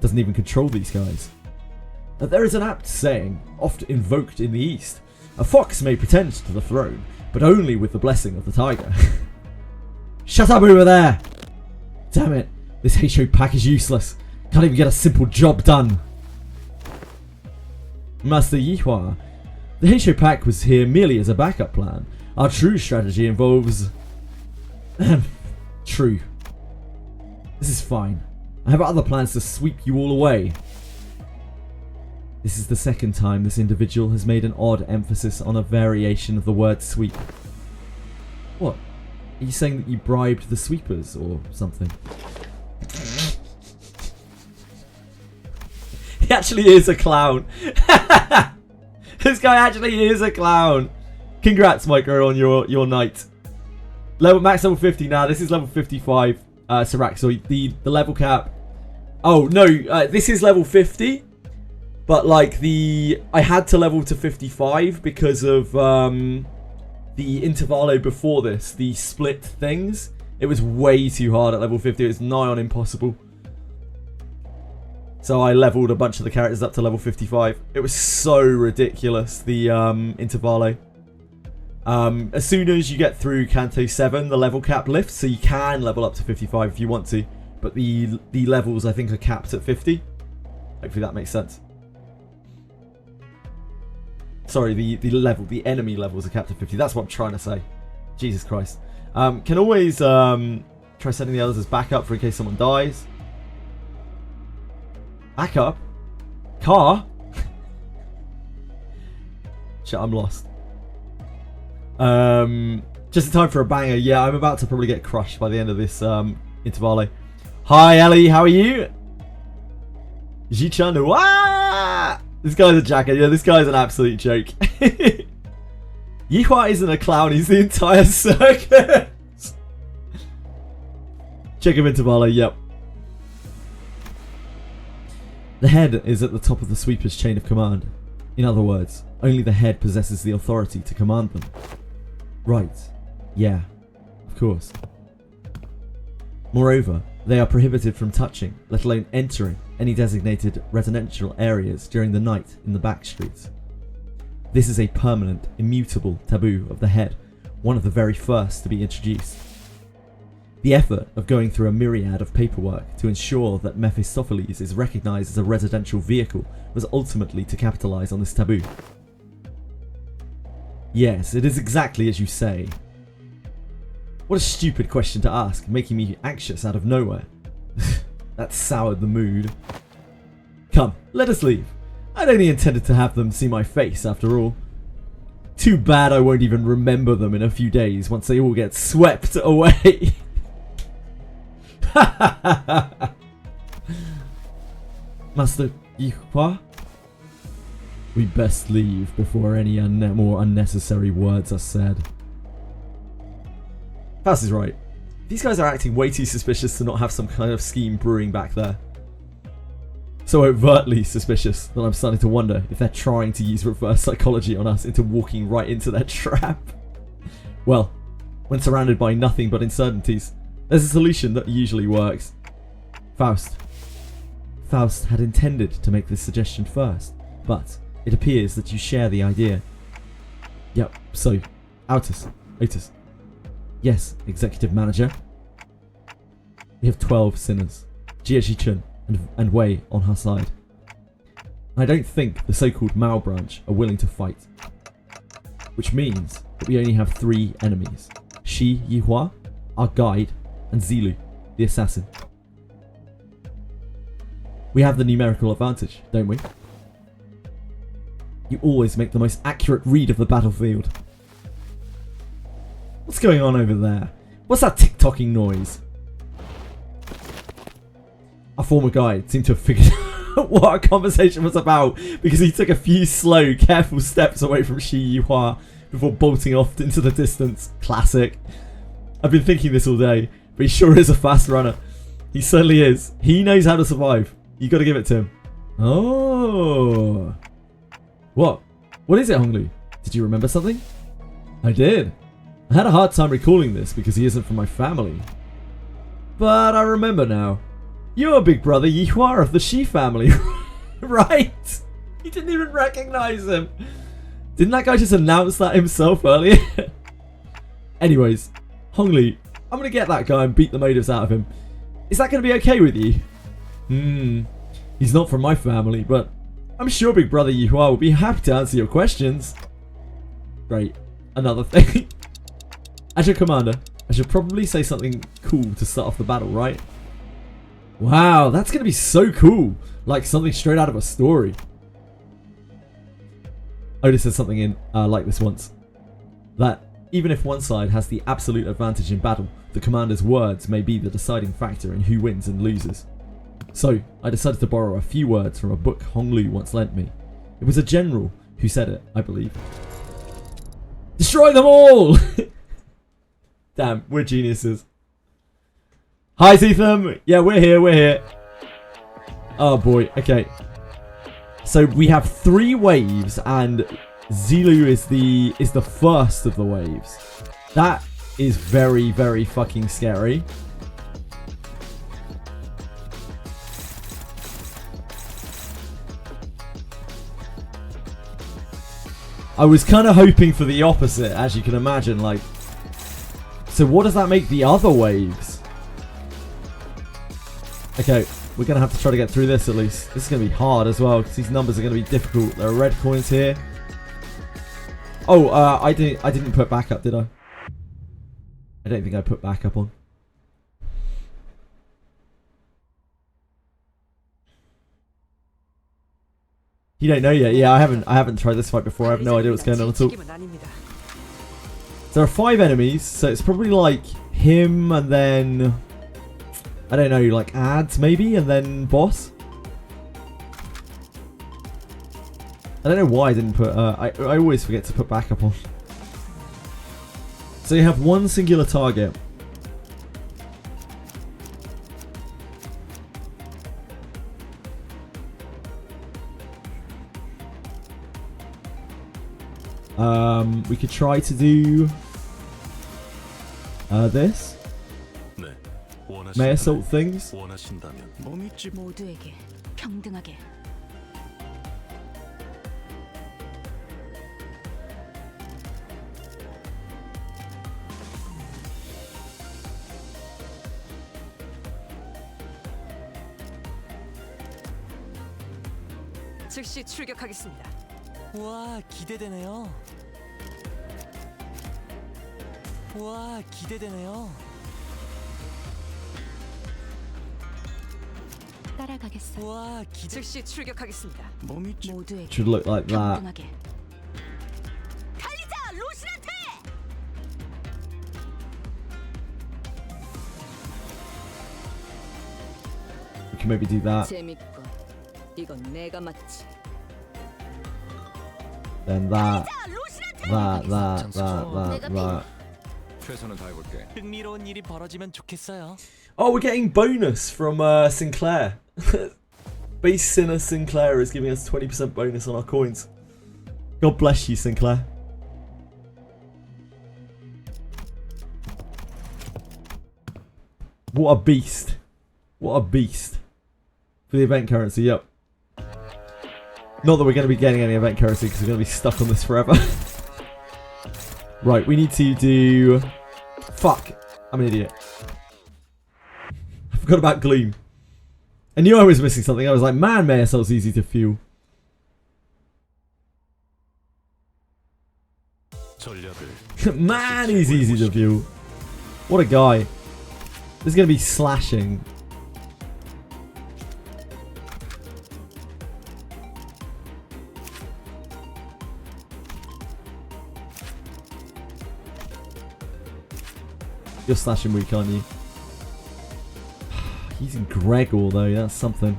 doesn't even control these guys. There is an apt saying, oft invoked in the East. A fox may pretend to the throne, but only with the blessing of the tiger. Shut up over there! Damn it, this Heisho pack is useless. Can't even get a simple job done. Master Yihua, the Heisho pack was here merely as a backup plan. Our true strategy involves... True. This is fine. I have other plans to sweep you all away. This is the second time this individual has made an odd emphasis on a variation of the word sweep. What? Are you saying that you bribed the sweepers or something? He actually is a clown. This guy actually is a clown. Congrats, Micro, on your night. Max level 50 now. This is level 55. Siraxoid. The level cap. Oh no, this is level 50. But like I had to level to 55 because of the Intervallo before this, the split things. It was way too hard at level 50. It was nigh on impossible. So I leveled a bunch of the characters up to level 55. It was so ridiculous, the Intervallo. As soon as you get through Canto 7, the level cap lifts, so you can level up to 55 if you want to. But the levels, I think, are capped at 50. Hopefully that makes sense. Sorry, the enemy levels are capped at 50. That's what I'm trying to say. Jesus Christ. Can always try sending the others as backup for in case someone dies. Backup? Car? Shit, I'm lost. Just in time for a banger. Yeah, I'm about to probably get crushed by the end of this Intervallo. Hi, Ellie. How are you? Ji-chan. This guy's a jacket. Yeah, this guy's an absolute joke. Yihua isn't a clown. He's the entire circus. Check him Intervallo. Yep. The head is at the top of the sweeper's chain of command. In other words, only the head possesses the authority to command them. Right. Yeah. Of course. Moreover, they are prohibited from touching, let alone entering, any designated residential areas during the night in the back streets. This is a permanent, immutable taboo of the head, one of the very first to be introduced. The effort of going through a myriad of paperwork to ensure that Mephistopheles is recognized as a residential vehicle was ultimately to capitalize on this taboo. Yes, it is exactly as you say. What a stupid question to ask, making me anxious out of nowhere. That soured the mood. Come, let us leave. I'd only intended to have them see my face after all. Too bad I won't even remember them in a few days once they all get swept away. Master Yihua? We best leave before any more unnecessary words are said. Faust is right. These guys are acting way too suspicious to not have some kind of scheme brewing back there. So overtly suspicious that I'm starting to wonder if they're trying to use reverse psychology on us into walking right into their trap. Well, when surrounded by nothing but uncertainties, there's a solution that usually works. Faust. Faust had intended to make this suggestion first, but it appears that you share the idea. Yep, so, Otis. Yes, executive manager. We have 12 sinners, Jie-Ji-chun and Wei on her side. I don't think the so-called Mao branch are willing to fight. Which means that we only have 3 enemies. Shi Yihua, our guide, and Zilu, the assassin. We have the numerical advantage, don't we? You always make the most accurate read of the battlefield. What's going on over there? What's that tick-tocking noise? Our former guide seemed to have figured out what our conversation was about because he took a few slow, careful steps away from Shi Yihua before bolting off into the distance. Classic. I've been thinking this all day, but he sure is a fast runner. He certainly is. He knows how to survive. You gotta give it to him. Oh. What? What is it, Honglu? Did you remember something? I did. I had a hard time recalling this because he isn't from my family. But I remember now. You're big brother Yihua of the Shi family, right? You didn't even recognize him. Didn't that guy just announce that himself earlier? Anyways, Hongli, I'm going to get that guy and beat the motives out of him. Is that going to be okay with you? He's not from my family, but I'm sure Big Brother Yuhua will be happy to answer your questions. Great. Another thing. As your commander, I should probably say something cool to start off the battle, right? Wow, that's going to be so cool. Like something straight out of a story. Otis said something in like this once. That even if one side has the absolute advantage in battle, the commander's words may be the deciding factor in who wins and loses. So, I decided to borrow a few words from a book Hong Lu once lent me. It was a general who said it, I believe. Destroy them all! Damn, we're geniuses. Hi, Zeetham! Yeah, we're here. Oh boy, okay. So we have 3 waves, and Zilu is the first of the waves. That is very, very fucking scary. I was kind of hoping for the opposite, as you can imagine. Like, so what does that make the other waves? Okay, we're going to have to try to get through this at least. This is going to be hard as well, because these numbers are going to be difficult. There are red coins here. Oh, I didn't put backup, did I? I don't think I put backup on. You don't know yet? Yeah, I haven't tried this fight before. I have no idea what's going on at all. There are 5 enemies, so it's probably like him and then I don't know, like ads maybe, and then boss. I don't know why I didn't put. I always forget to put backup on. So you have one singular target. We could try to do this. May assault things. 모두에게 평등하게. 즉시 출격하겠습니다. 와, 기대되네요. 와, 기대되네요. 따라가겠어요. 와, 즉시 출격하겠습니다. 모두에게 Should look like that. 평등하게. 달리자, 로신한테! We can maybe do that. 재밌고 이건 내가 맞지. Then that. 최선을 다해볼게. 흥미로운 일이 벌어지면 좋겠어요. Oh, we're getting bonus from Sinclair. Base Sinner Sinclair is giving us 20% bonus on our coins. God bless you, Sinclair. What a beast. What a beast. For the event currency, yep. Not that we're going to be getting any event currency because we're going to be stuck on this forever. Right, we need to do... Fuck. I'm an idiot. I forgot about Gleam. I knew I was missing something. I was like, man, Mayosalt's easy to fuel. Man, he's easy to fuel. What a guy. This is going to be slashing. You're slashing weak, aren't you? He's in Gregor though, that's something.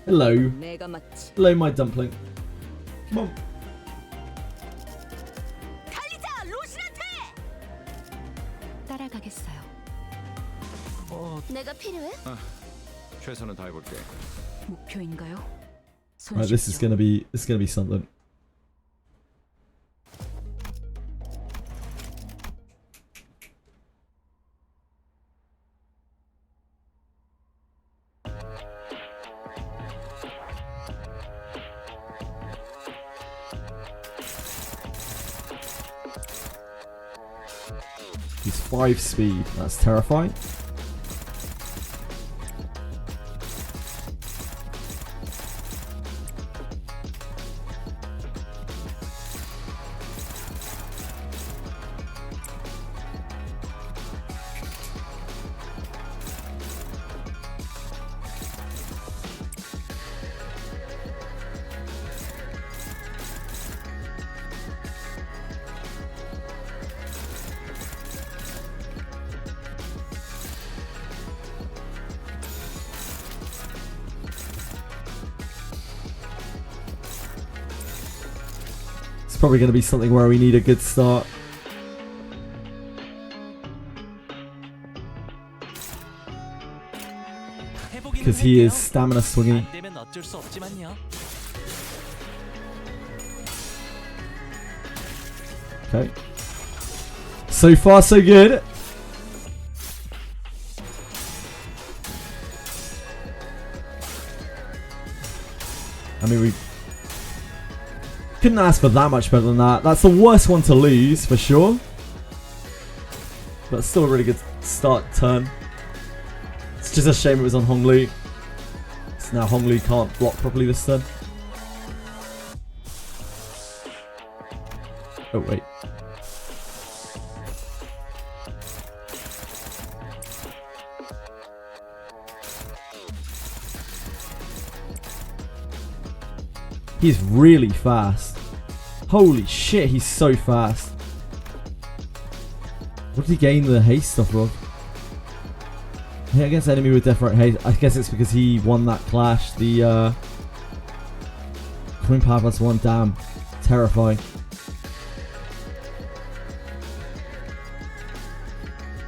Hello. Hello, my dumpling. Come on. 내가 필요해? 최선을 목표인가요? Right, this is gonna be something. 5 speed. That's terrifying. It's probably going to be something where we need a good start. Because he is stamina swingy. Okay. So far, so good. I mean, we couldn't ask for that much better than that. That's the worst one to lose, for sure. But still a really good start turn. It's just a shame it was on Honglu. So now Honglu can't block properly this turn. Oh, wait. He's really fast. Holy shit, he's so fast. What did he gain the haste off of? Hit against enemy with different haste. I guess it's because he won that clash. The coin power +1. Damn. Terrifying.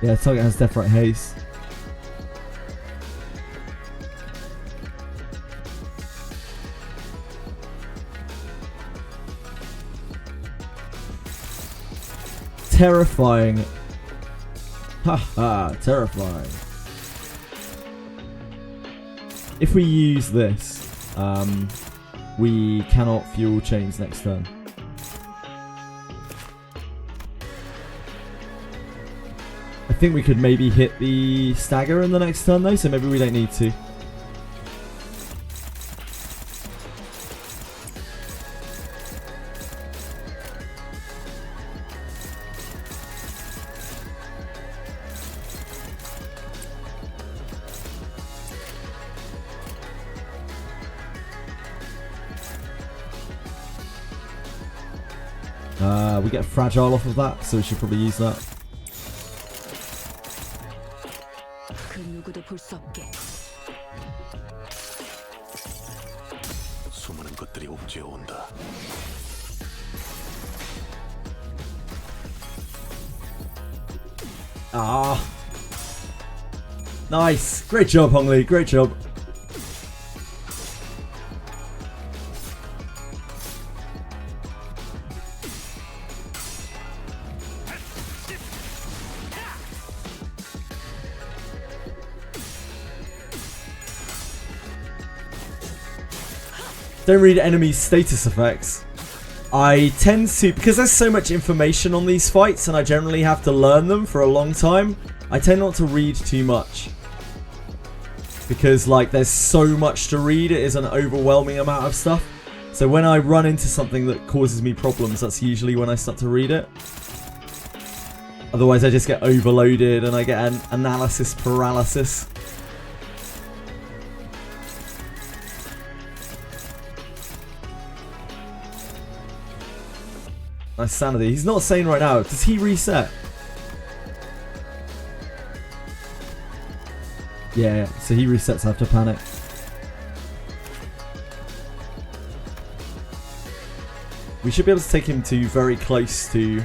Yeah, target has different haste. Terrifying. Haha, terrifying. If we use this, we cannot fuel chains next turn. I think we could maybe hit the stagger in the next turn though, so maybe we don't need to. We get fragile off of that, so we should probably use that. Ah, nice, great job, Hongli, great job. Don't read enemies' status effects. I tend to, because there's so much information on these fights and I generally have to learn them for a long time, I tend not to read too much. Because like there's so much to read, it is an overwhelming amount of stuff. So when I run into something that causes me problems, that's usually when I start to read it. Otherwise I just get overloaded and I get an analysis paralysis. Nice sanity. He's not sane right now. Does he reset? Yeah, so he resets after panic. We should be able to take him to very close to...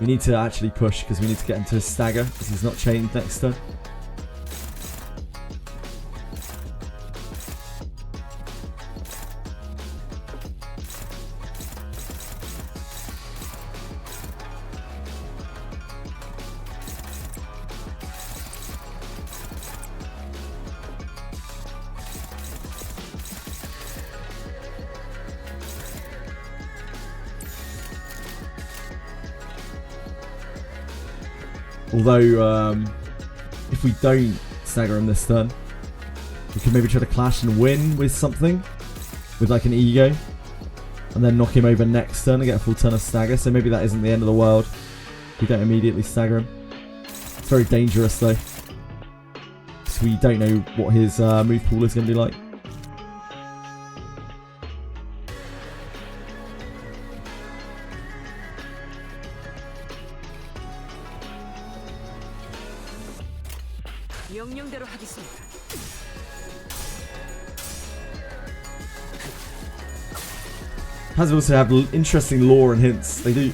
We need to actually push because we need to get into a stagger because he's not chained next turn. Although, if we don't stagger him this turn, we could maybe try to clash and win with something. With like an ego. And then knock him over next turn and get a full turn of stagger. So maybe that isn't the end of the world. We don't immediately stagger him. It's very dangerous though. Because we don't know what his move pool is going to be like. 명령대로 하겠습니다. Has also have interesting lore and hints. They do.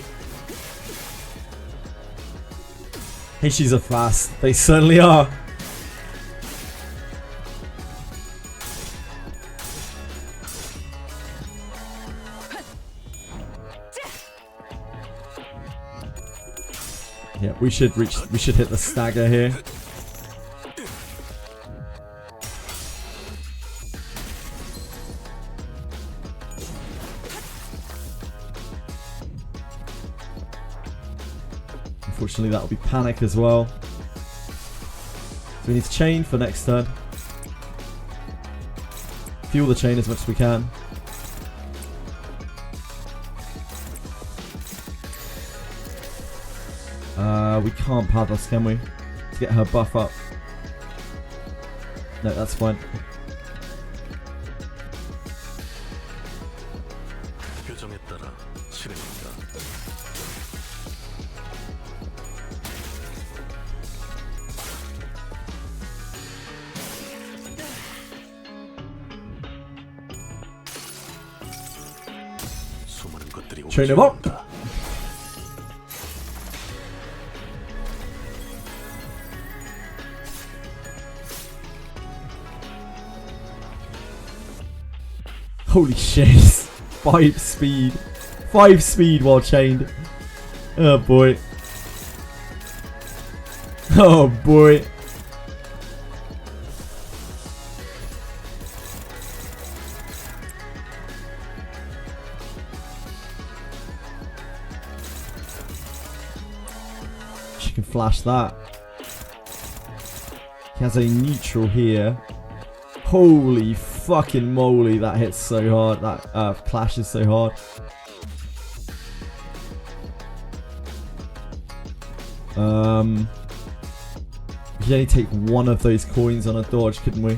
Hishis are fast. They certainly are. Yeah, we should hit the stagger here. Unfortunately, that'll be panic as well. So we need to chain for next turn. Fuel the chain as much as we can. We can't Pathos, can we? To get her buff up. No, that's fine. Chain him up. Holy shit. 5 speed. 5 speed while chained. Oh boy. Oh boy. She can flash that. He has a neutral here. Holy fucking moly, that hits so hard. That clashes so hard. We could only take one of those coins on a dodge, couldn't we?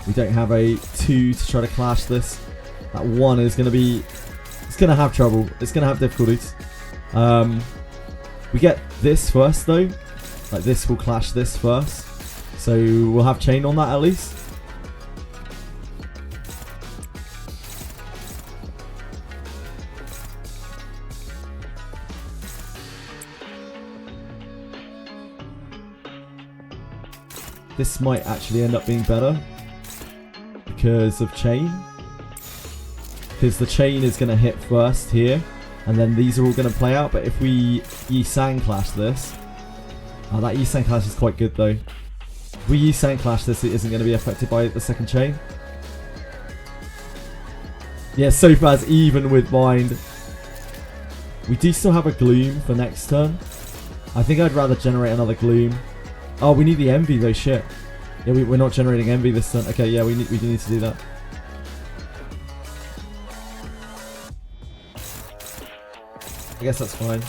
We don't have a 2 to try to clash this. That 1 is going to be... It's going to have trouble. It's going to have difficulties. We get this first though. Like this will clash this first. So we'll have chain on that at least. This might actually end up being better because of chain. Because the chain is going to hit first here, and then these are all going to play out. But if we Yi-Sang clash this, that Yi-Sang clash is quite good though. If we Yi-Sang clash this, it isn't going to be affected by the second chain. Yeah, so far it's even with Mind. We do still have a Gloom for next turn. I think I'd rather generate another Gloom. Oh, we need the Envy though, shit. Yeah, we're not generating Envy this turn. Okay, yeah, we do need to do that. I guess that's fine.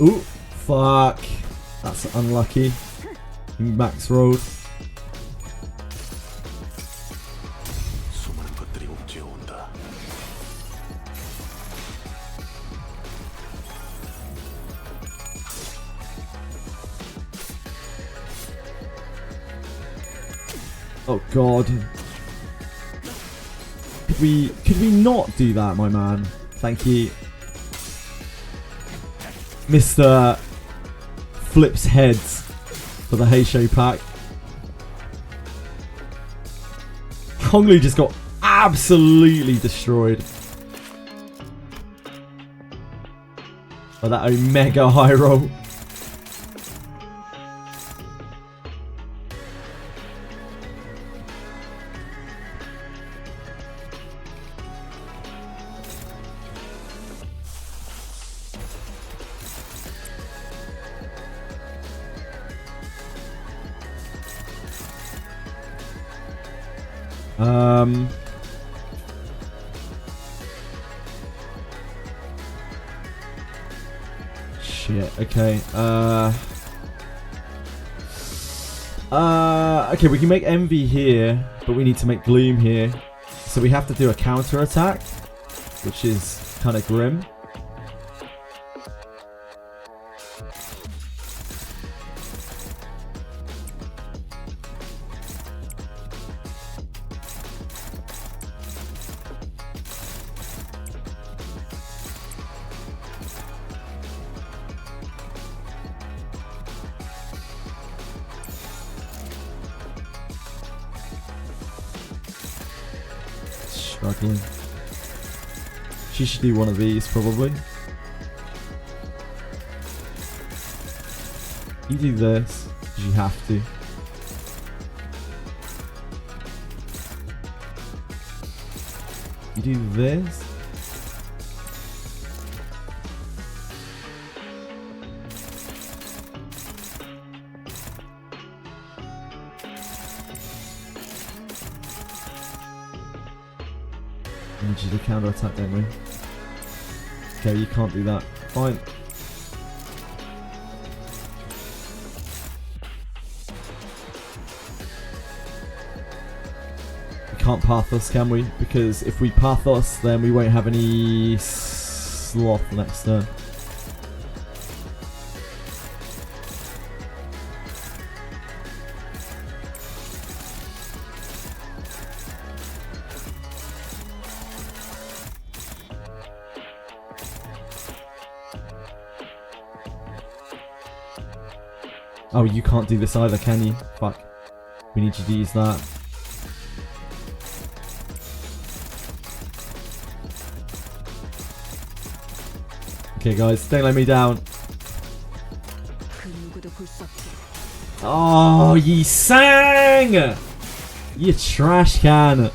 Ooh, fuck. That's unlucky. Max rolled. Oh god. Could we not do that, my man? Thank you. Mr. Flips heads for the Heisho pack. Honglu just got absolutely destroyed. Oh, that Omega high roll. Shit, okay. Okay, we can make Envy here, but we need to make Gloom here. So we have to do a counter attack, which is kind of grim. Struggling. She should do one of these, probably. You do this, because you have to. You do this. I need you to counter attack, don't we? Okay, you can't do that. Fine. We can't Pathos, can we? Because if we Pathos, then we won't have any sloth next turn. Oh, you can't do this either, can you? Fuck. We need you to use that. Okay, guys, don't let me down. Oh, ye sang! You trash can.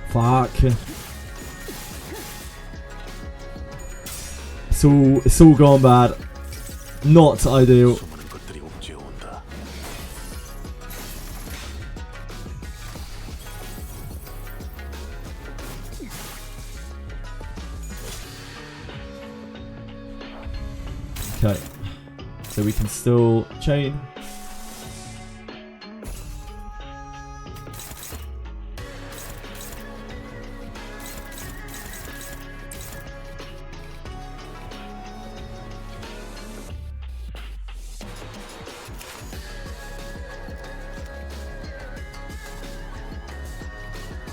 Fuck. It's all gone bad. Not ideal. Okay. So we can still chain.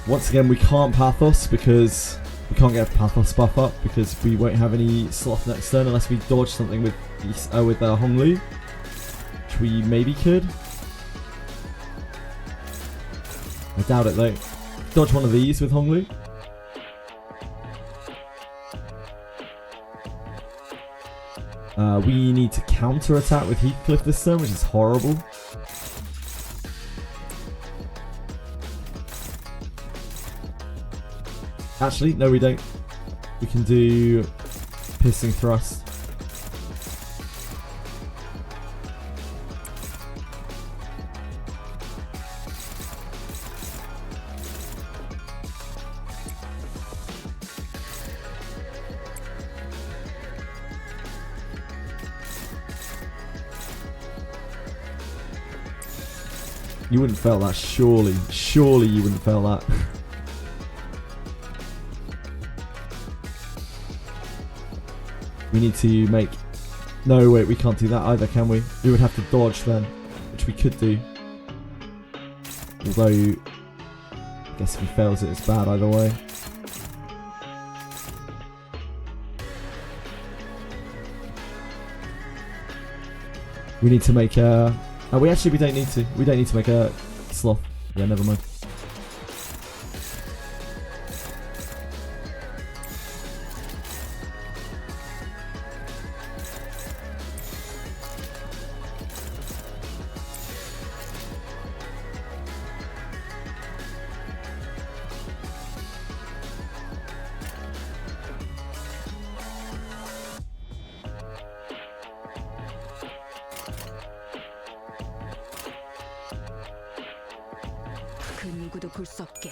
Once again, we can't Pathos because we can't get a Pathos buff up because we won't have any sloth next turn unless we dodge something with Honglu, which we maybe could. I doubt it though. Dodge one of these with Honglu. We need to counter attack with Heathcliff this turn, which is horrible. Actually, no we don't. We can do Piercing Thrust. You wouldn't fail that, surely. Surely you wouldn't fail that. We need to make... No, wait, we can't do that either, can we? We would have to dodge then, which we could do. Although, I guess if he fails it, it's bad either way. We need to make a... Oh, we don't need to. We don't need to make a sloth. Yeah, never mind. 누구도 볼 수 없게.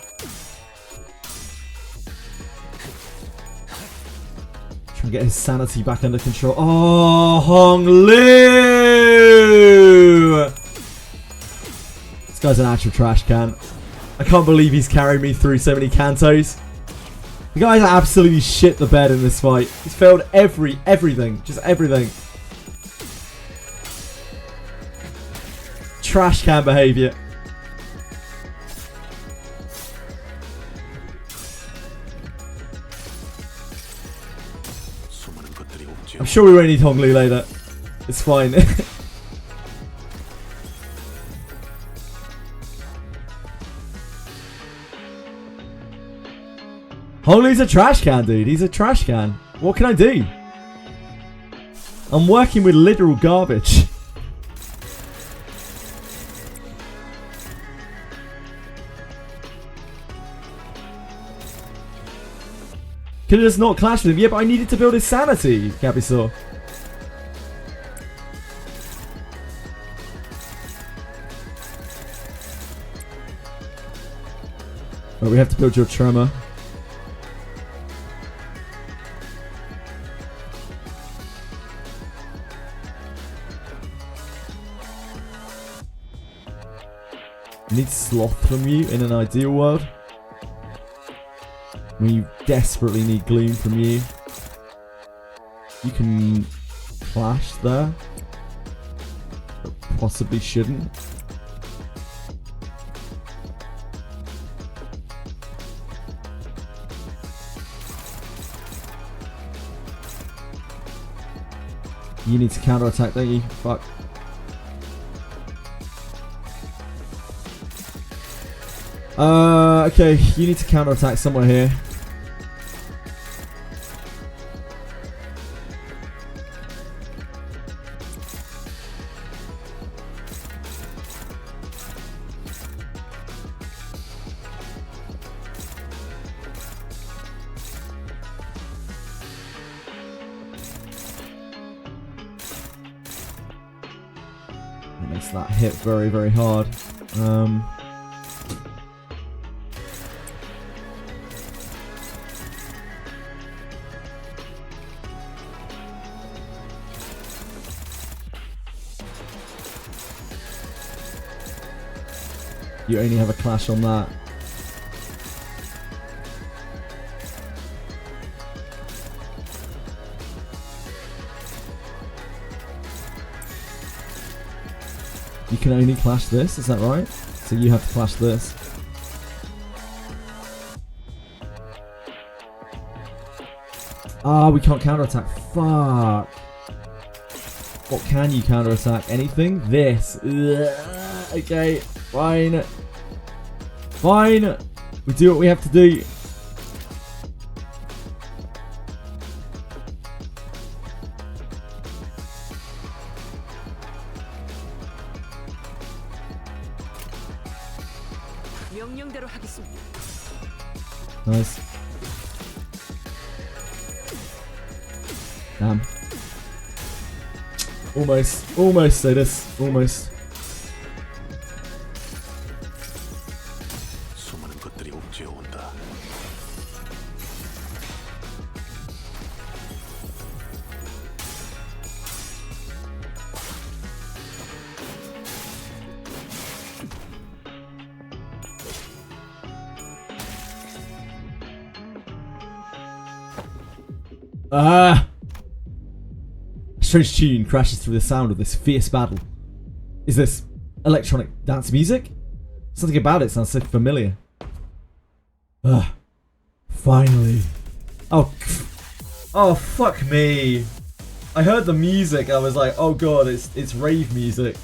Trying to get his sanity back under control. Oh, Hong Lu! This guy's an actual trash can. I can't believe he's carried me through so many Cantos. The guy's absolutely shit the bed in this fight. He's failed everything. Just everything. Trash can behavior. I'm sure we won't need Hong Lu later. It's fine. Hong Lu's a trash can, dude. He's a trash can. What can I do? I'm working with literal garbage. Could have just not clashed with him. Yeah, but I needed to build his sanity, Capisaur. Right, we have to build your Tremor. I need Sloth from you in an ideal world. We desperately need Gloom from you. You can Clash there. But possibly shouldn't. You need to counter-attack, don't you? Fuck. Okay, you need to counter-attack somewhere here. That makes that hit very, very hard. You only have a clash on that. You can only clash this, is that right? So you have to clash this. Ah, we can't counterattack. Fuck. What can you counterattack? Anything? This. Ugh. Okay, fine. Fine. We do what we have to do. Nice. Damn. Almost say this. Almost. A strange tune crashes through the sound of this fierce battle. Is this electronic dance music? Something about it sounds so familiar. Finally. Oh, fuck me. I heard the music, I was like, oh god, it's rave music.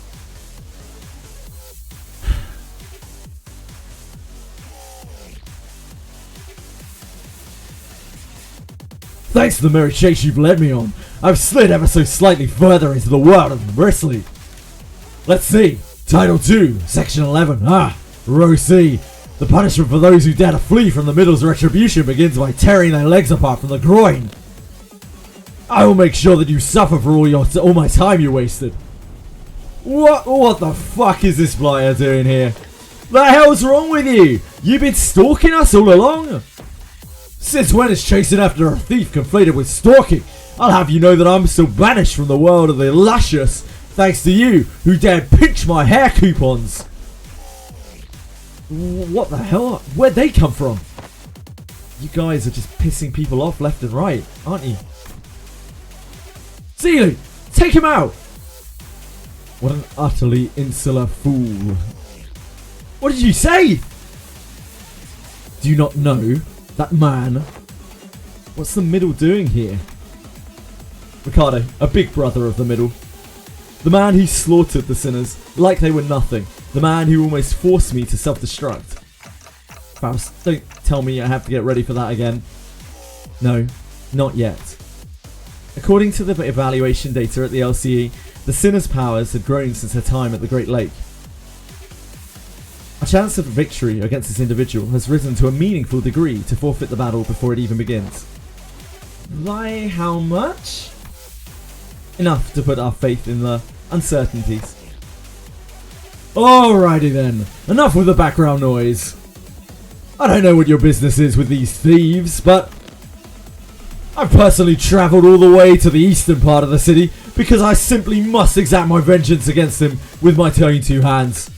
Thanks to the merry chase you've led me on, I've slid ever so slightly further into the world of Bristly. Let's see. Title 2, Section 11. Row C. The punishment for those who dare to flee from the Middle's retribution begins by tearing their legs apart from the groin. I will make sure that you suffer for all my time you wasted. What the fuck is this blighter doing here? The hell's wrong with you? You've been stalking us all along? Since when is chasing after a thief conflated with stalking? I'll have you know that I'm still banished from the world of the luscious, thanks to you, who dared pinch my hair coupons. What the hell? Where'd they come from? You guys are just pissing people off left and right, aren't you? Seeley, take him out! What an utterly insular fool. What did you say? Do you not know that man? What's the middle doing here? Ricardo, a big brother of the middle. The man who slaughtered the sinners like they were nothing. The man who almost forced me to self-destruct. Faust, don't tell me I have to get ready for that again. No, not yet. According to the evaluation data at the LCE, the sinner's powers had grown since her time at the Great Lake. Our chance of victory against this individual has risen to a meaningful degree to forfeit the battle before it even begins. By how much? Enough to put our faith in the uncertainties. Alrighty then, enough with the background noise. I don't know what your business is with these thieves, but I've personally travelled all the way to the eastern part of the city because I simply must exact my vengeance against him with my own two hands.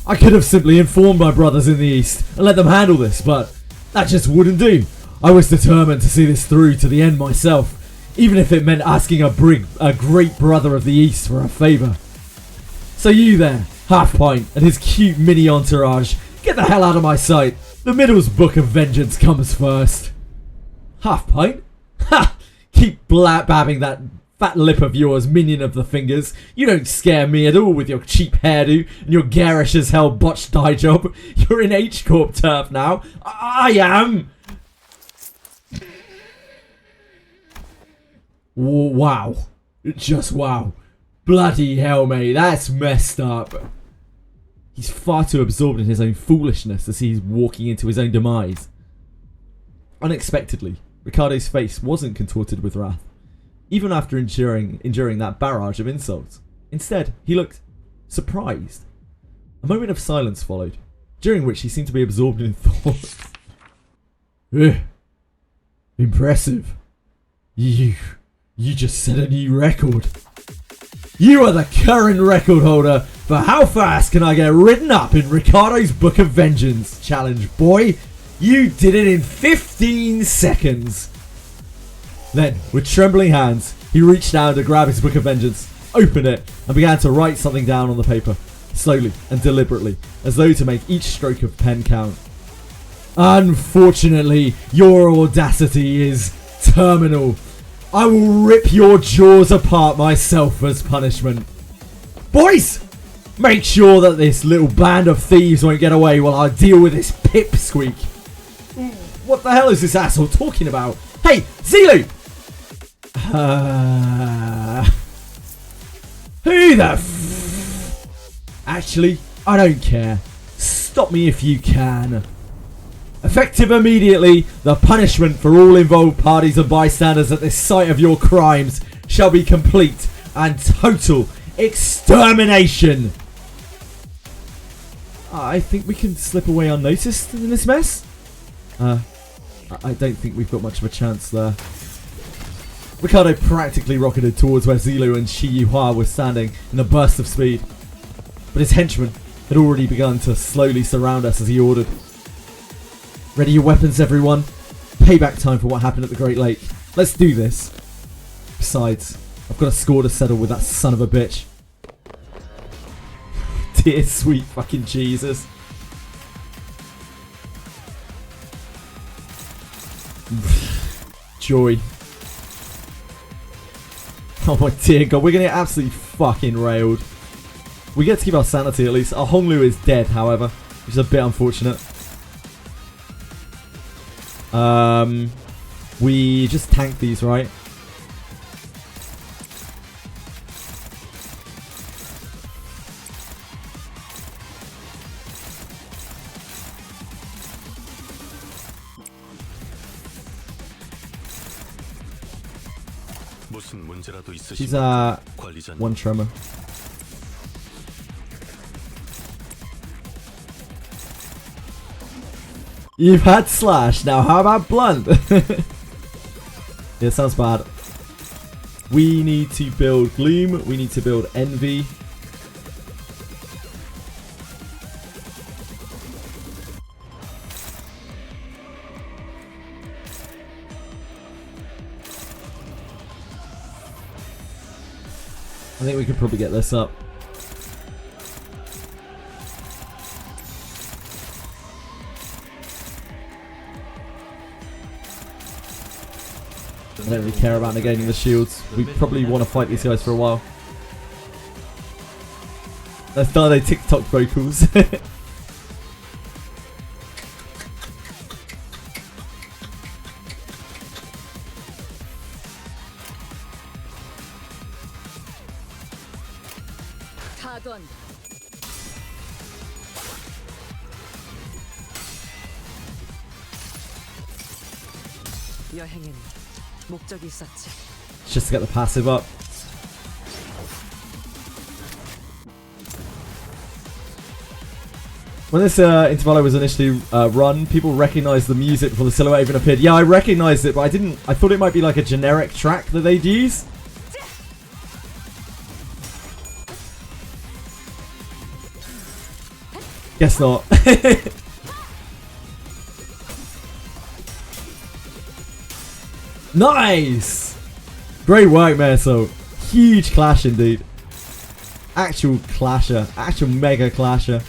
I could have simply informed my brothers in the east and let them handle this, but that just wouldn't do. I was determined to see this through to the end myself, even if it meant asking a great brother of the east for a favour. So you there, Half Pint and his cute mini entourage, get the hell out of my sight. The Middle's Book of Vengeance comes first. Half Pint? Ha! Keep babbing that fat lip of yours, minion of the fingers. You don't scare me at all with your cheap hairdo and your garish as hell botched dye job. You're in H-Corp turf now. I am! Wow. Just wow. Bloody hell, mate. That's messed up. He's far too absorbed in his own foolishness to see he's walking into his own demise. Unexpectedly, Ricardo's face wasn't contorted with wrath, even after enduring that barrage of insults. Instead, he looked surprised. A moment of silence followed, during which he seemed to be absorbed in thought. Impressive. You just set a new record. You are the current record holder for how fast can I get written up in Ricardo's Book of Vengeance challenge, boy. You did it in 15 seconds. Then, with trembling hands, he reached down to grab his Book of Vengeance, opened it, and began to write something down on the paper, slowly and deliberately, as though to make each stroke of pen count. Unfortunately, your audacity is terminal. I will rip your jaws apart myself as punishment. Boys! Make sure that this little band of thieves won't get away while I deal with this pipsqueak. What the hell is this asshole talking about? Hey, Zelu! Who the f... Actually, I don't care. Stop me if you can. Effective immediately, the punishment for all involved parties and bystanders at this site of your crimes shall be complete and total extermination. I think we can slip away unnoticed in this mess. I don't think we've got much of a chance there. Ricardo practically rocketed towards where Zelu and Shi Yuhua were standing in a burst of speed. But his henchmen had already begun to slowly surround us as he ordered. Ready your weapons, everyone. Payback time for what happened at the Great Lake. Let's do this. Besides, I've got a score to settle with that son of a bitch. Dear sweet fucking Jesus. Joy. Oh my dear god, we're gonna get absolutely fucking railed. We get to keep our sanity at least. Our Honglu is dead, however, which is a bit unfortunate. We just tank these, right? She's one tremor. You've had Slash, now how about Blunt? Yeah, sounds bad. We need to build Gloom, we need to build Envy. I think we could probably get this up. I don't really care about negating the shields. We probably want to fight these guys for a while. Let's start their TikTok vocals. 여행에는 목적이 있었지. Just to get the passive up. When this Intervallo was initially run, people recognized the music before the silhouette even appeared. Yeah, I recognized it, but I didn't. I thought it might be like a generic track that they'd use. Guess not. Nice! Great work, Meso. Huge clash indeed. Actual clasher. Actual mega clasher.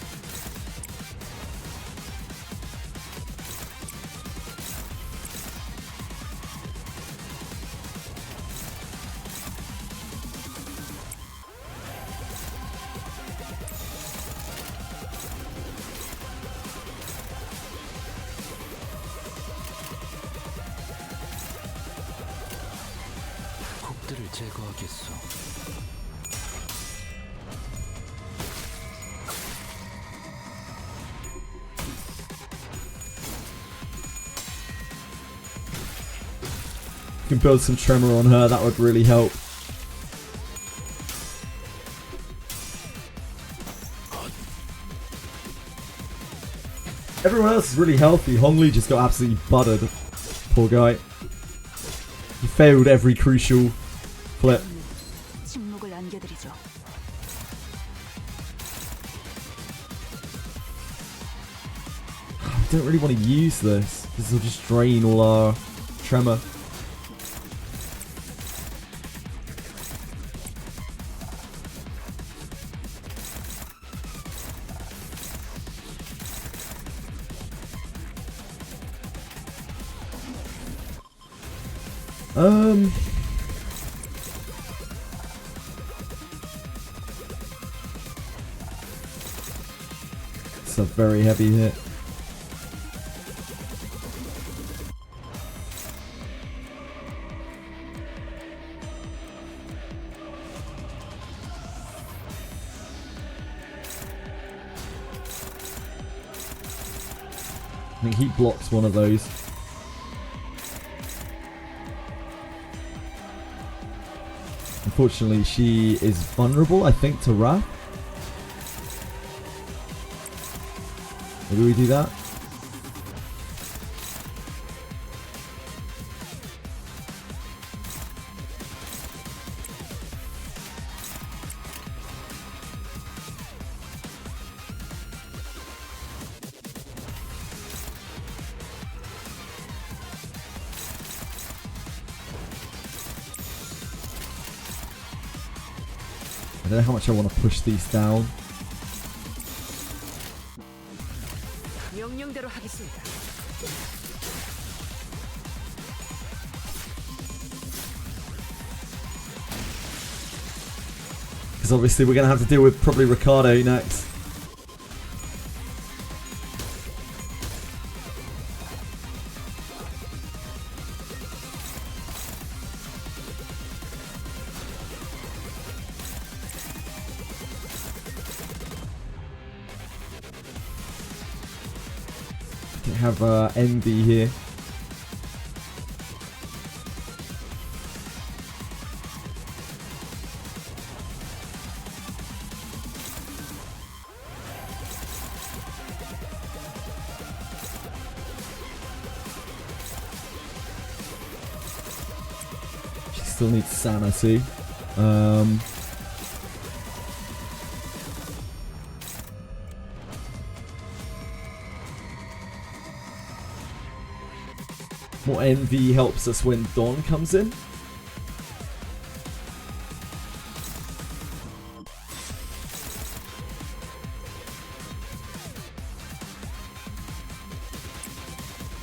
제거하겠어. You can build some tremor on her, that would really help. Everyone else is really healthy. Hongli just got absolutely buttered. Poor guy. He failed every crucial flip. I don't really want to use this. This will just drain all our tremor. It's a very heavy hit. I think he blocks one of those. Unfortunately, she is vulnerable, I think, to Wrath. Maybe we do that? I don't know how much I want to push these down. 명령대로 하겠습니다. Because obviously we're going to have to deal with probably Ricardo next. Have Envy here. Still need sanity. More envy helps us when Dawn comes in.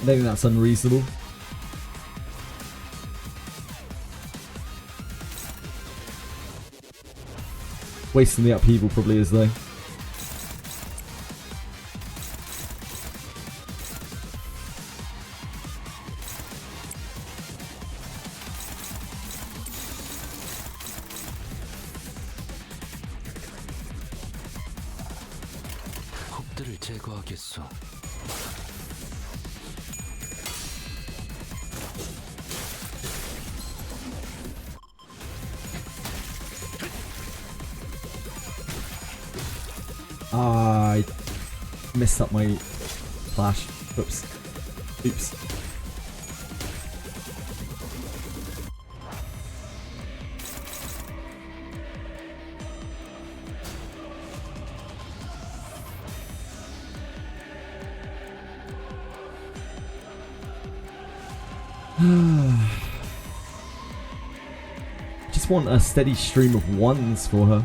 I think that's unreasonable. Wasting the upheaval probably is though. 적들을 제거하겠어. I messed up my flash. Oops. Oops. Just want a steady stream of ones for her.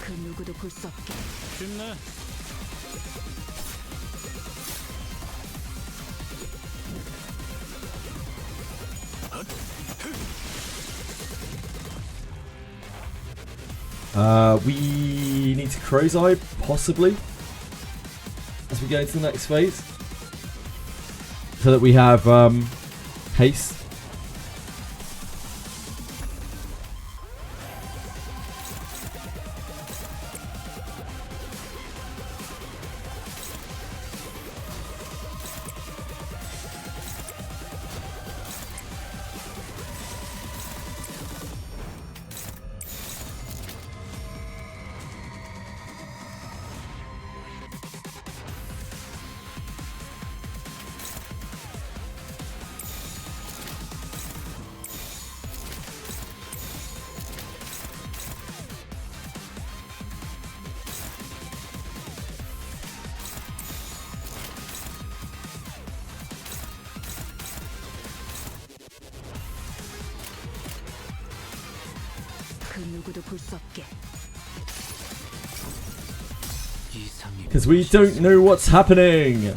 그 누구도 볼 수 없게. 쉽네. We need to Crow's Eye, possibly, as we go into the next phase. So that we have haste. 그 누구도 볼 수 없게. Because we don't know what's happening.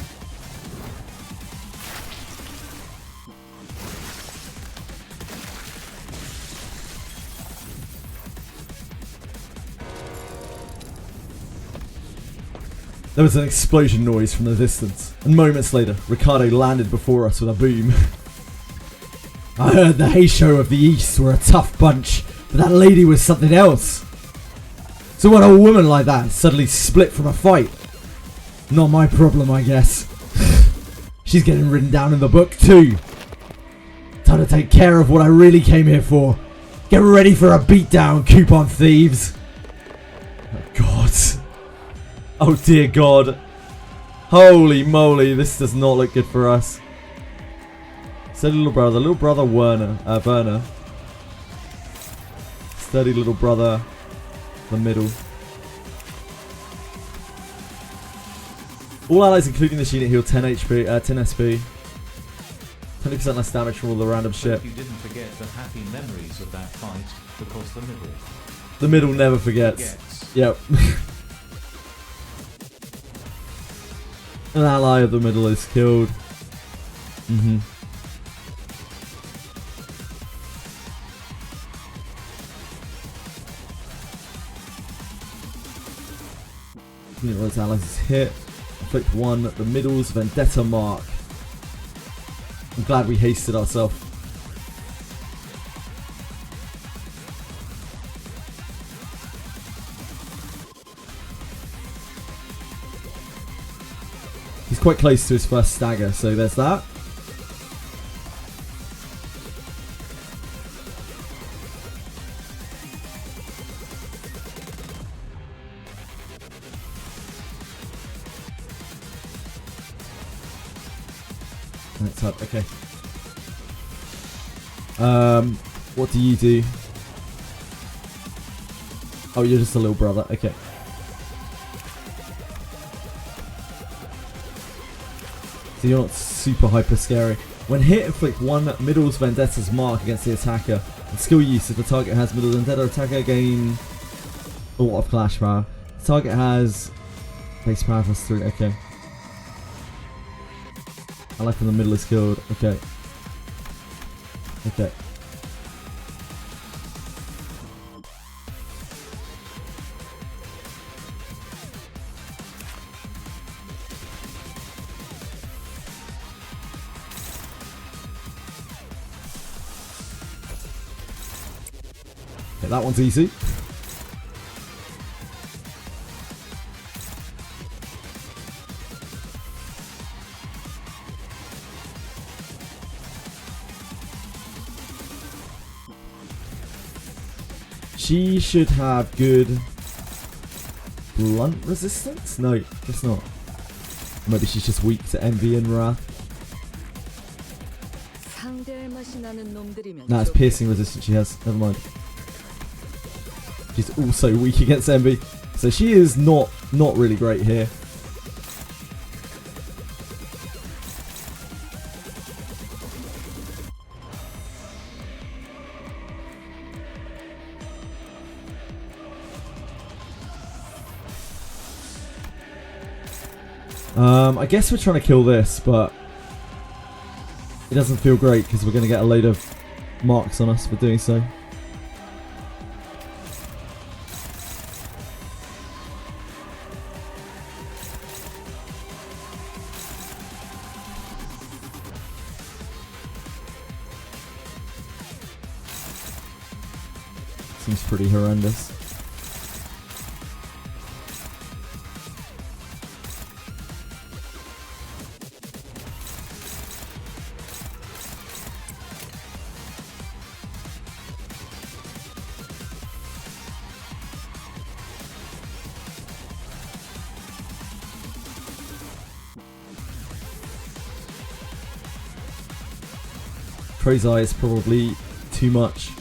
There was an explosion noise from the distance, and moments later, Ricardo landed before us with a boom. I heard the Hay Show of the East were a tough bunch, but that lady was something else. So when a woman like that suddenly split from a fight, not my problem, I guess. She's getting written down in the book too. Time to take care of what I really came here for. Get ready for a beatdown, coupon thieves. Oh God. Oh dear God. Holy moly, this does not look good for us. Steady little brother Werner. Steady little brother, the middle. All allies including this unit heal 10 HP, 10 SP. 20% less damage from all the random shit. But you didn't forget the happy memories of that fight, because the middle never forgets. Yep. An ally of the middle is killed. Mm-hmm. Those allies is hit. Inflict 1. The middle's vendetta mark. I'm glad we hasted ourselves. He's quite close to his first stagger, so there's that. That's up, okay. What do you do? Oh, you're just a little brother, okay. So you're not super hyper scary. When hit, inflict 1 Middle's Vendetta's mark against the attacker. And skill use, if the target has Middle's Vendetta, attacker gain a lot of clash power. The target has base power +3, okay. I like when the middle is killed, okay. Okay. Okay, that one's easy. She should have good blunt resistance? No, guess not. Maybe she's just weak to envy and wrath. Nah, it's piercing resistance she has. Never mind. She's also weak against envy. So she is not really great here. I guess we're trying to kill this, but it doesn't feel great because we're going to get a load of marks on us for doing so. Seems pretty horrendous. Crow's Eye is probably too much.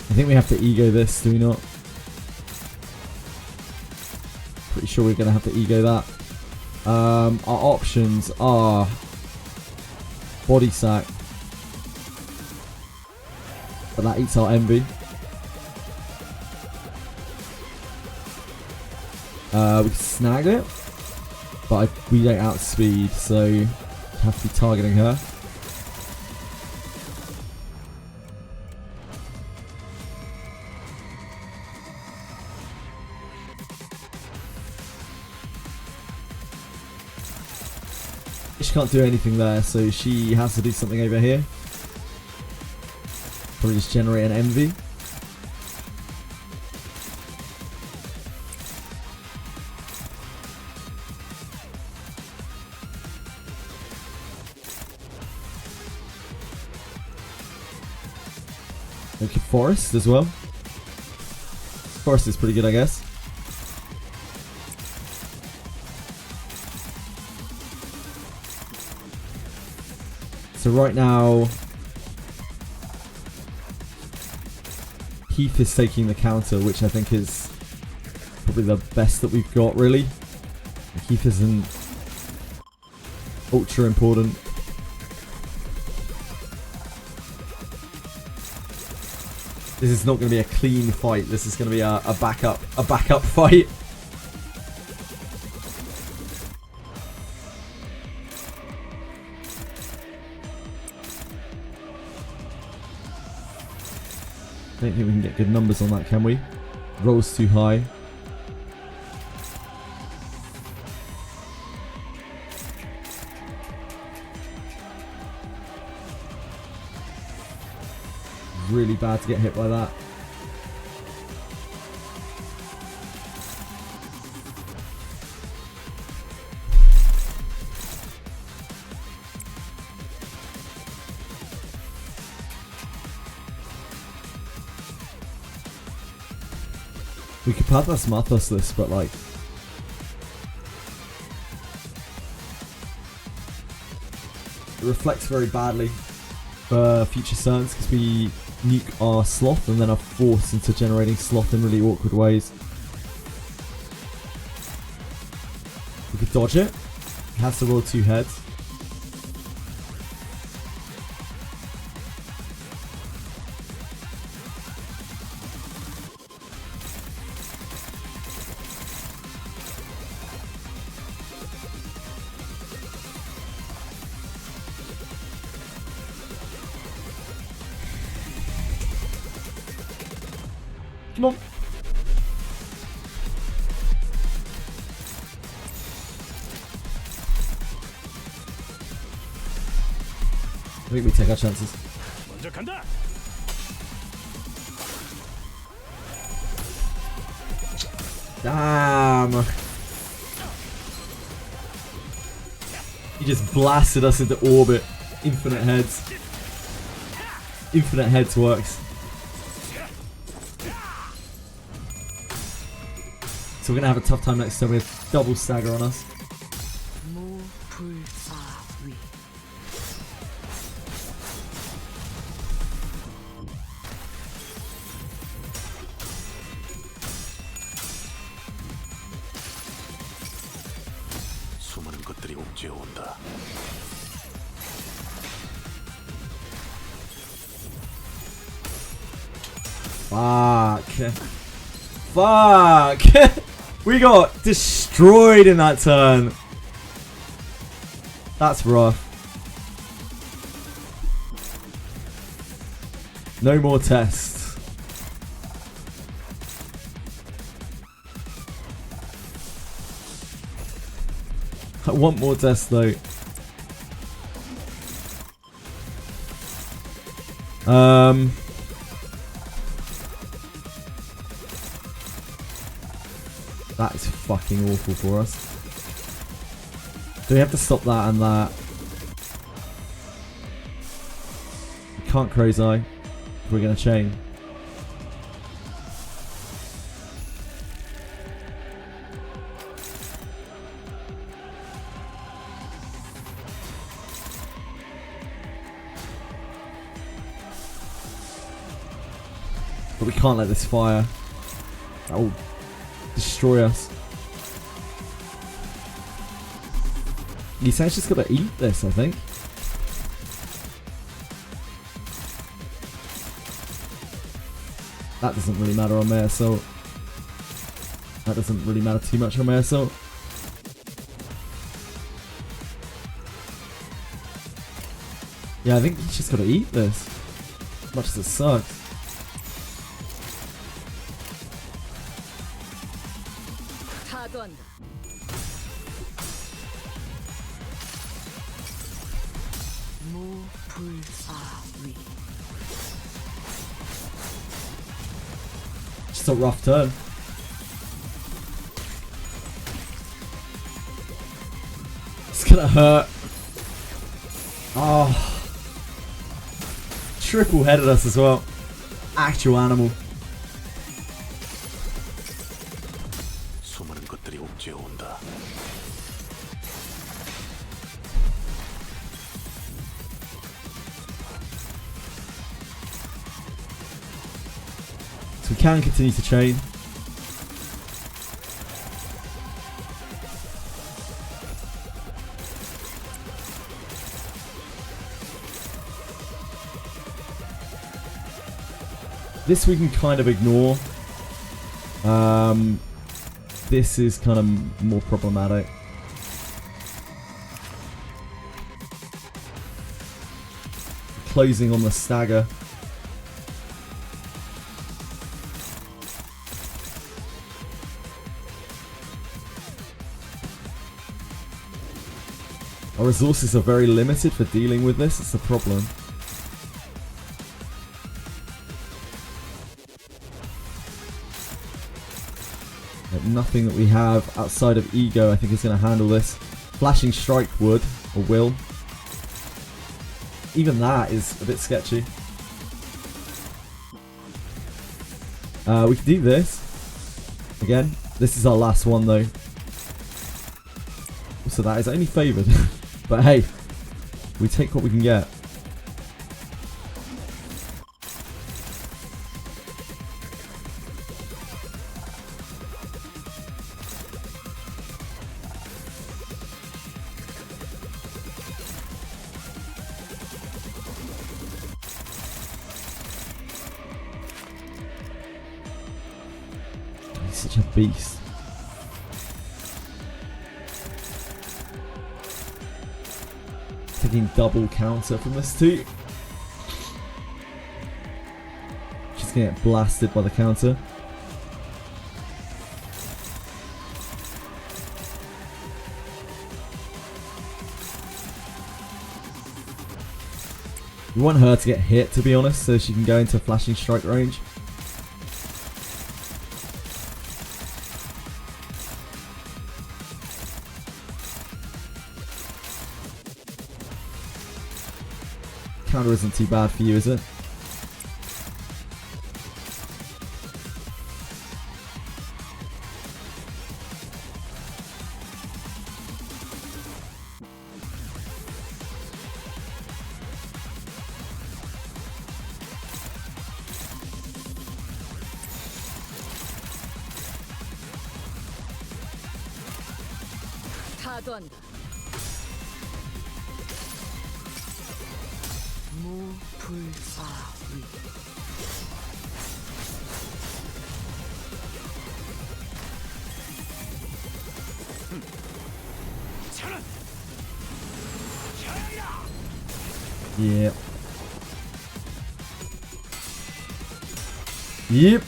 I think we have to ego this, do we not? Pretty sure we're going to have to ego that. Our options are body sack, but that eats our envy. We snagged it, but we don't outspeed, so we have to be targeting her. She can't do anything there, so she has to do something over here. Probably just generate an envy. Okay, Forest as well. Forest is pretty good, I guess. So right now, Heath is taking the counter, which I think is probably the best that we've got, really. Heath isn't ultra important. This is not going to be a clean fight. This is going to be a backup fight. Don't think we can get good numbers on that, can we? Rolls too high. Really bad to get hit by that. We could pad this Mathos list, but like it reflects very badly for future turns because we nuke our sloth and then are forced into generating sloth in really awkward ways. We could dodge it. He has to roll 2 heads. Come on. I think we take our chances. Damn. He just blasted us into orbit. Infinite heads. Infinite heads works. So we're going to have a tough time next time. We have double stagger on us. 수많은 것들이 옥죄어 온다. Fuck. Fuck. We got destroyed in that turn. That's rough. No more tests. I want more tests though. That is fucking awful for us. Do we have to stop that and that? We can't Crow's Eye if we're going to chain. But we can't let this fire. That will destroy us. He's just got to eat this, I think. That doesn't really matter on my assault. That doesn't really matter too much on my assault. Yeah, I think he's just got to eat this. As much as it sucks. Just a rough turn. It's gonna hurt. Oh. Triple headed us as well. Actual animal. 수많은 것들이 옥죄어 온다. So we can continue to chain. This we can kind of ignore. This is kind of more problematic. Closing on the stagger. Our resources are very limited for dealing with this, it's a problem. Nothing that we have outside of Ego I think is going to handle this. Flashing Strike would, or will. Even that is a bit sketchy. We can do this. Again, this is our last one though. So that is only favoured. But hey, we take what we can get. He's such a beast. Taking double counter from this too. She's gonna get blasted by the counter. We want her to get hit, to be honest, so she can go into flashing strike range. Counter isn't too bad for you, is it? 파도한다. 무불사위. Yep. Yep.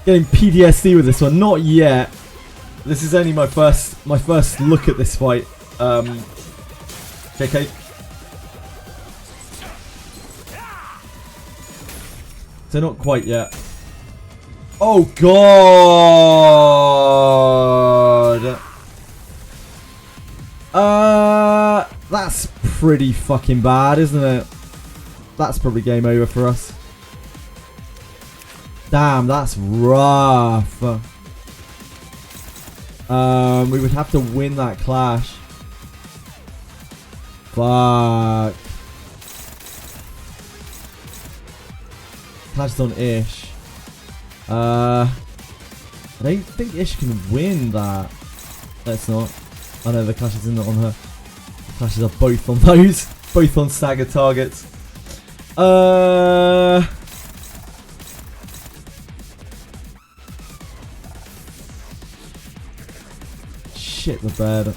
Getting PTSD with this one, not yet. This is only my first look at this fight. JK. So not quite yet. Oh god. That's pretty fucking bad, isn't it? That's probably game over for us. Damn, that's rough. We would have to win that clash. Fuck. Clash's on Ish. I don't think Ish can win that. Let's not. Oh no, the clash is not on her. The clashes are both on those. Both on stagger targets. Shit the bed.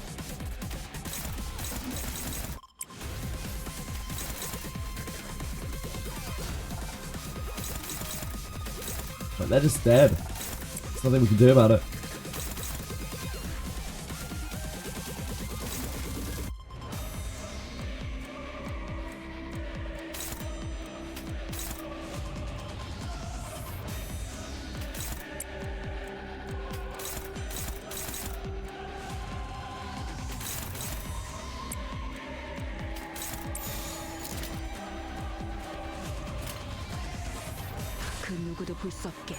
But they're just dead. There's nothing we can do about it. 그 누구도 볼 수 없게.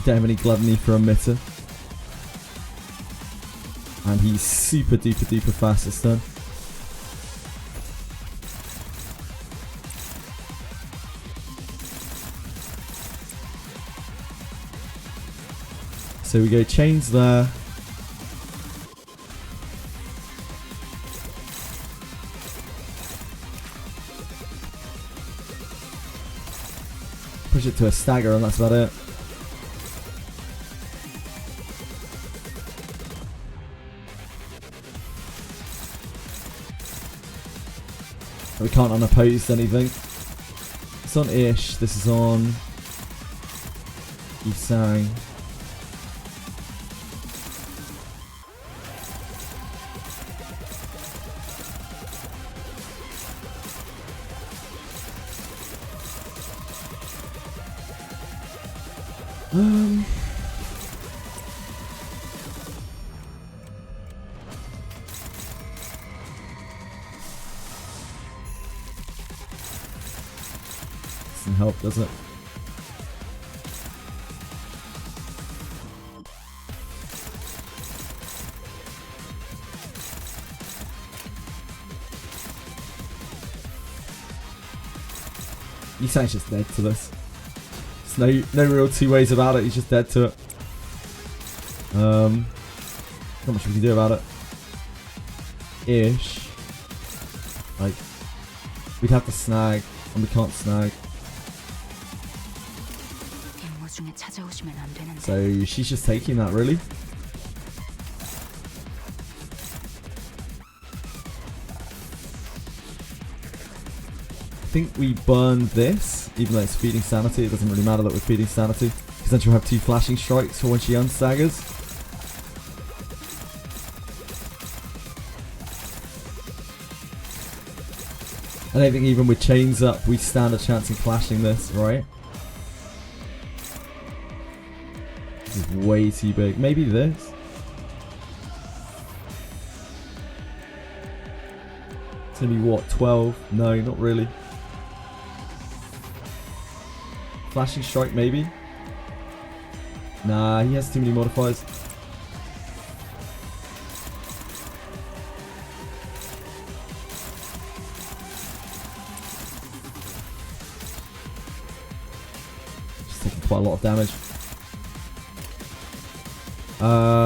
Don't have any gluttony for emitter. And he's super duper duper fast this turn. So we go chains there. Push it to a stagger and that's about it. We can't unopposed anything. It's on Ish. This is on Isang. Doesn't help, does it? Yusang's just dead to this. There's no real two ways about it, he's just dead to it. Not much we can do about it. Ish. Like, we'd have to snag, and we can't snag. So she's just taking that, really. I think we burn this, even though it's feeding sanity. It doesn't really matter that we're feeding sanity, because then she'll have 2 flashing strikes for when she unstaggers. I don't think even with chains up we stand a chance in clashing this, right? This is way too big. Maybe this? It's gonna be what, 12? No, not really. Flashing strike maybe? Nah, he has too many modifiers. Just taking quite a lot of damage.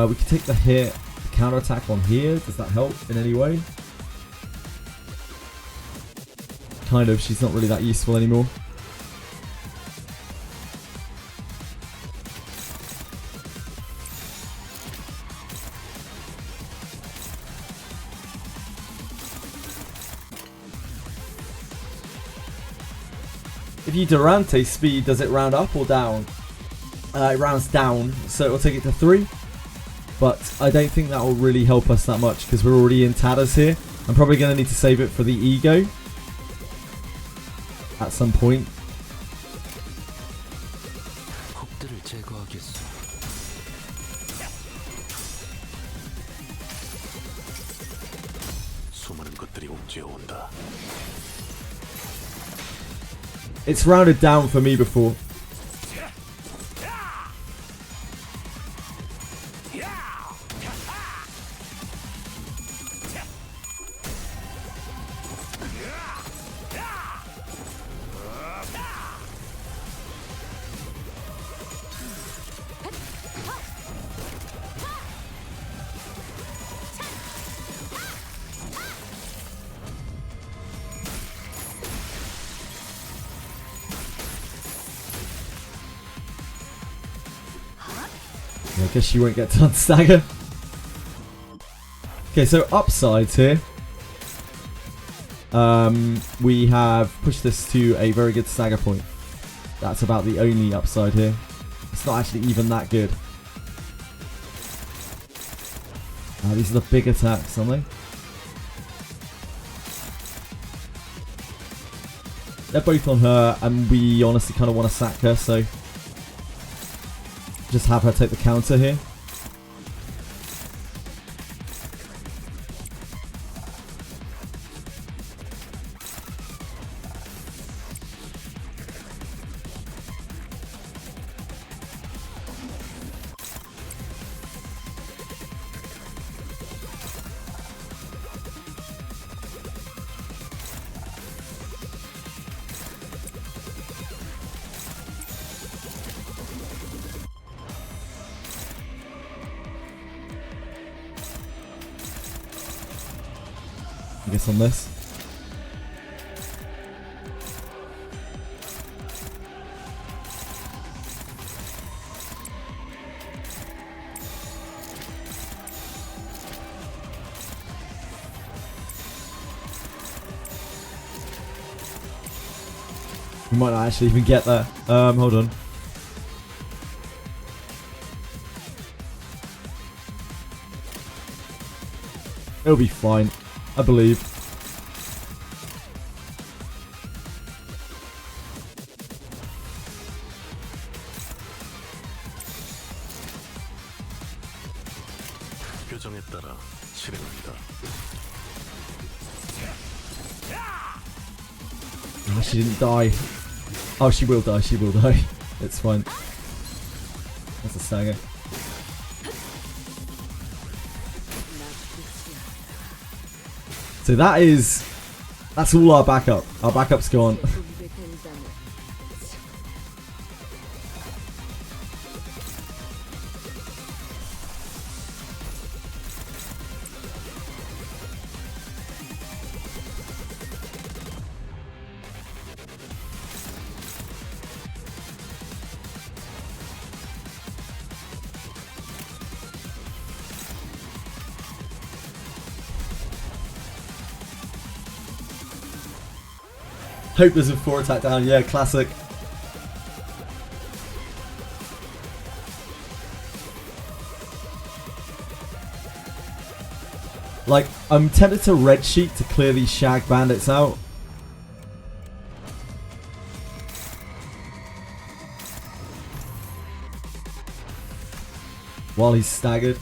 We could take the hit, the counter attack on here. Does that help in any way? Kind of, she's not really that useful anymore. If you Durante speed, does it round up or down? It rounds down, so it'll take it to 3. But I don't think that will really help us that much because we're already in Tatters here. I'm probably going to need to save it for the ego at some point. It's rounded down for me before. I guess she won't get to unstagger. Okay, so upsides here. We have pushed this to a very good stagger point. That's about the only upside here. It's not actually even that good. These are the big attacks, aren't they? They're both on her, and we honestly kind of want to sack her, so just have her take the counter here. I guess on this. We might not actually even get there. Hold on. It'll be fine, I believe. 표정에 따라 실행한다. Oh, she didn't die. Oh, she will die, she will die. It's fine. That's a stagger. So that's all our backup. Our backup's gone. Hope there's a 4 attack down. Yeah, classic. Like, I'm tempted to red sheet to clear these shag bandits out. While he's staggered.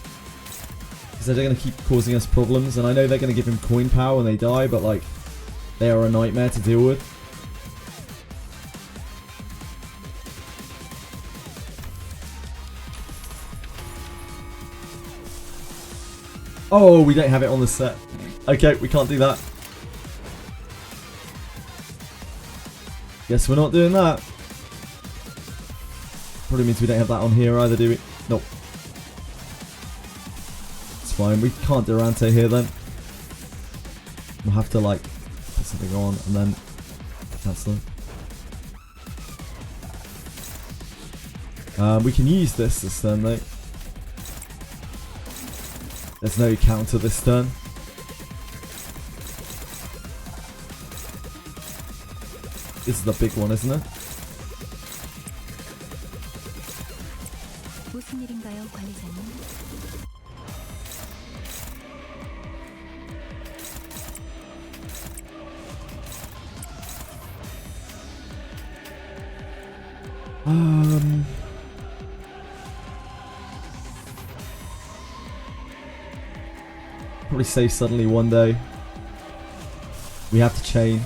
Because they're going to keep causing us problems. And I know they're going to give him coin power when they die, but like, they are a nightmare to deal with. Oh, we don't have it on the set. Okay, we can't do that. Guess we're not doing that. Probably means we don't have that on here either, do we? Nope. It's fine. We can't Durante here then. We'll have to like put something on and then cancel it. We can use this turn though. There's no counter this turn. This is the big one, isn't it? 무슨 일인가요, 관리자님? Probably say suddenly one day we have to chain.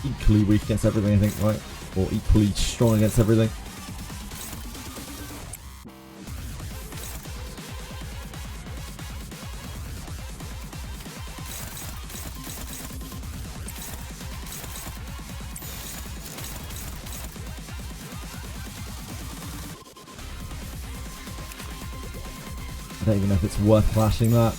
Equally weak against everything, I think, right? Or equally strong against everything. I don't even know if it's worth clashing that.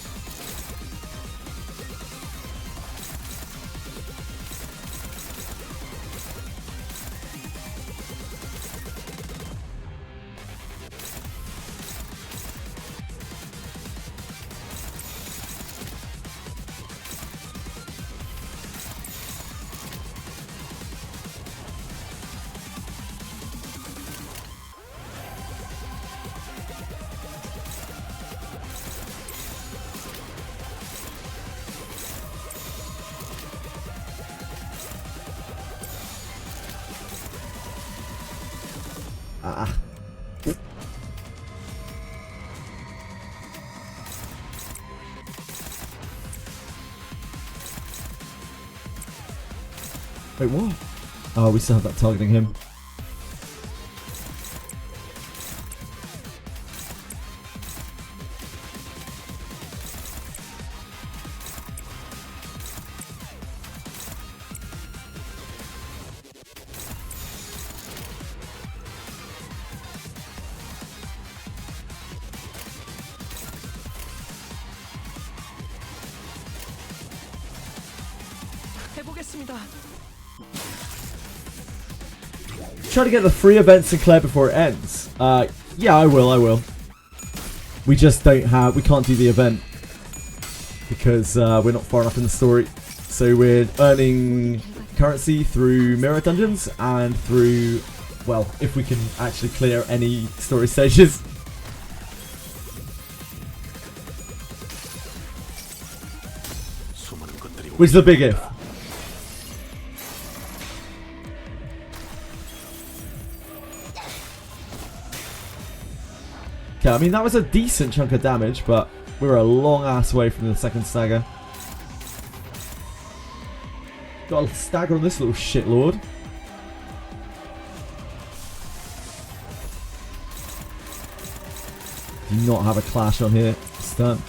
Ah. Wait, what? Oh, we still have that targeting him. Try to get the 3 events Sinclair before it ends. Yeah, I will. We just don't have, we can't do the event because we're not far enough in the story. So we're earning currency through mirror dungeons and through, well, if we can actually clear any story stages. Which is a big if. Okay, I mean that was a decent chunk of damage, but we were a long ass way from the second stagger. Got a stagger on this little shitlord. Do not have a clash on here. Stun.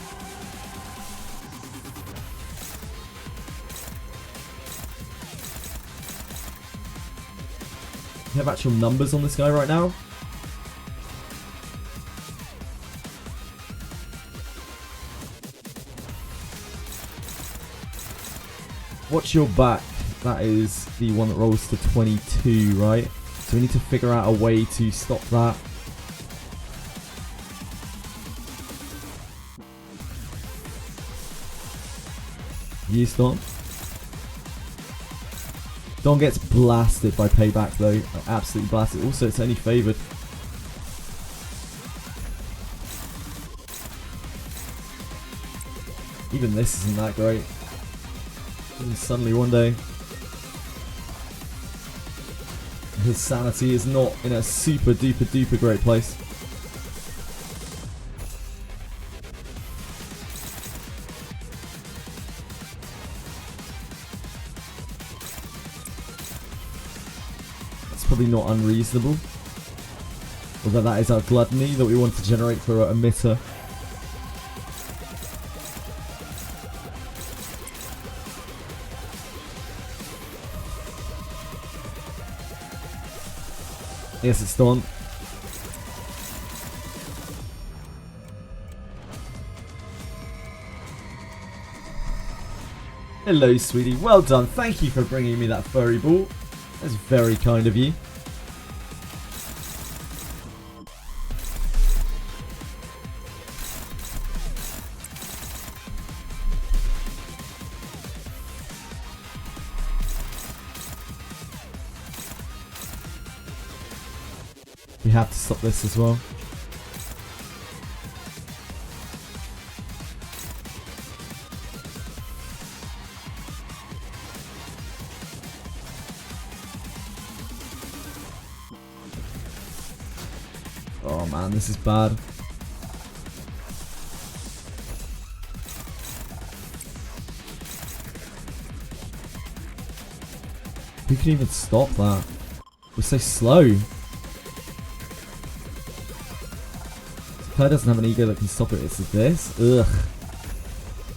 We have actual numbers on this guy right now. Watch your back. That is the one that rolls to 22, right? So we need to figure out a way to stop that. Use Don. Don gets blasted by payback though. Like, absolutely blasted. Also, it's only favoured. Even this isn't that great. And suddenly one day his sanity is not in a super duper great place. That's probably not unreasonable. Although that is our gluttony that we want to generate for a emitter. Yes, it's done. Hello, sweetie. Well done. Thank you for bringing me that furry ball. That's very kind of you. We have to stop this as well. Oh man, this is bad. Who can even stop that? We're so slow. Claire doesn't have an ego that can stop it. It's this. Ugh.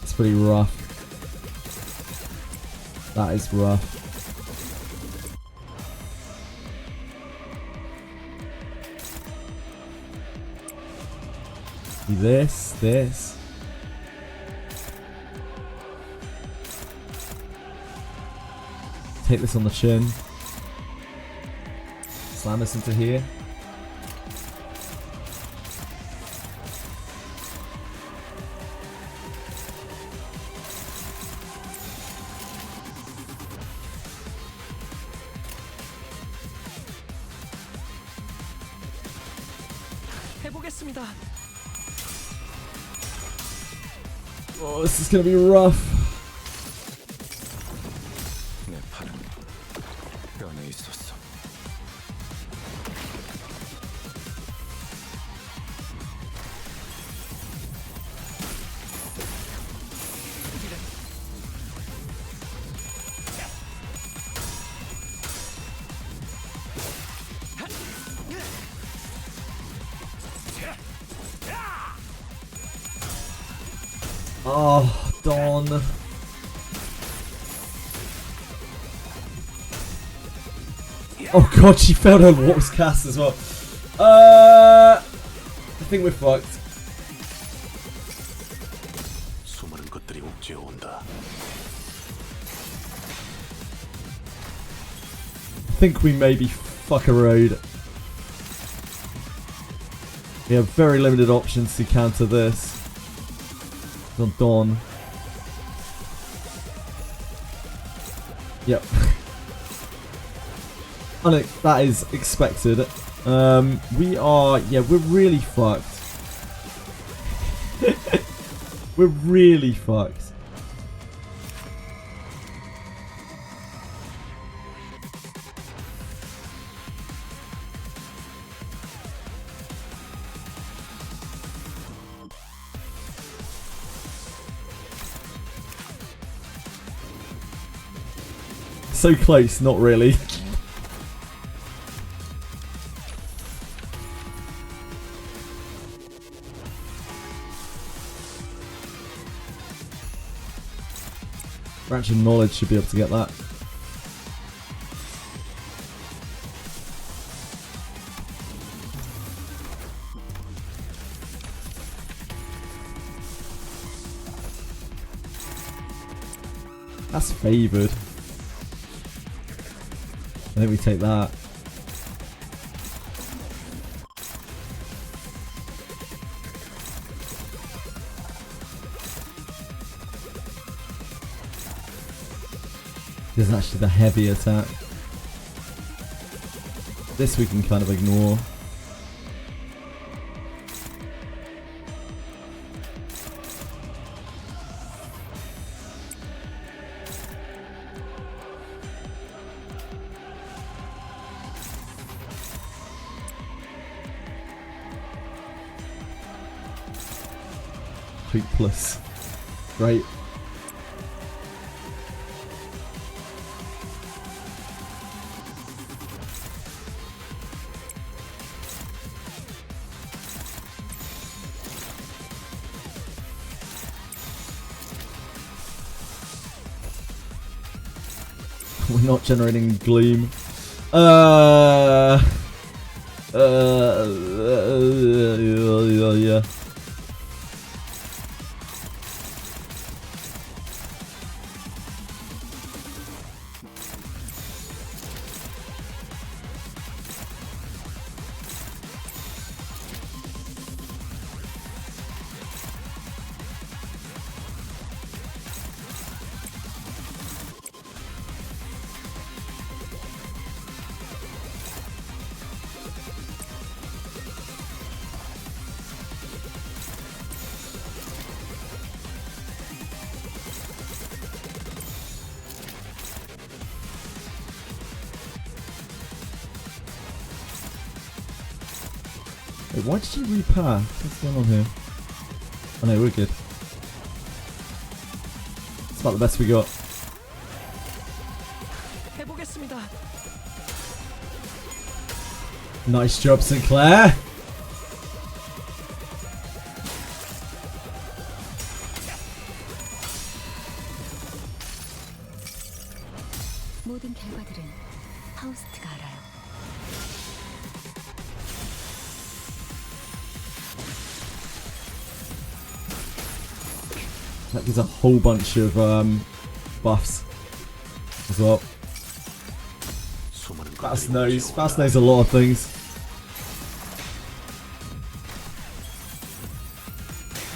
It's pretty rough. That is rough. This. Take this on the chin. Slam this into here. Oh, this is gonna be rough. 내 팔은 뼈에 있었어. Oh, Dawn. Oh god, she failed her warp's cast as well. I think we're fucked. 수많은 것들이 옥죄어 온다. I think we maybe fuck a road. We have very limited options to counter this. On Dawn. Yep. I know, that is expected. We are, yeah, we're really fucked. We're really fucked. So close, not really. Branch of knowledge should be able to get that. That's favoured. I think we take that. This is actually the heavy attack. This we can kind of ignore. Hopeless. Great. We're not generating gloom. Yeah. Wait, why did you repair? What's going on here? Oh no, we're good. It's about the best we got. 해보겠습니다. Nice job, Sinclair. 모든 결과들은 파우스트가 알아요. That gives a whole bunch of buffs as well. Fast knows. Fast knows a lot of things.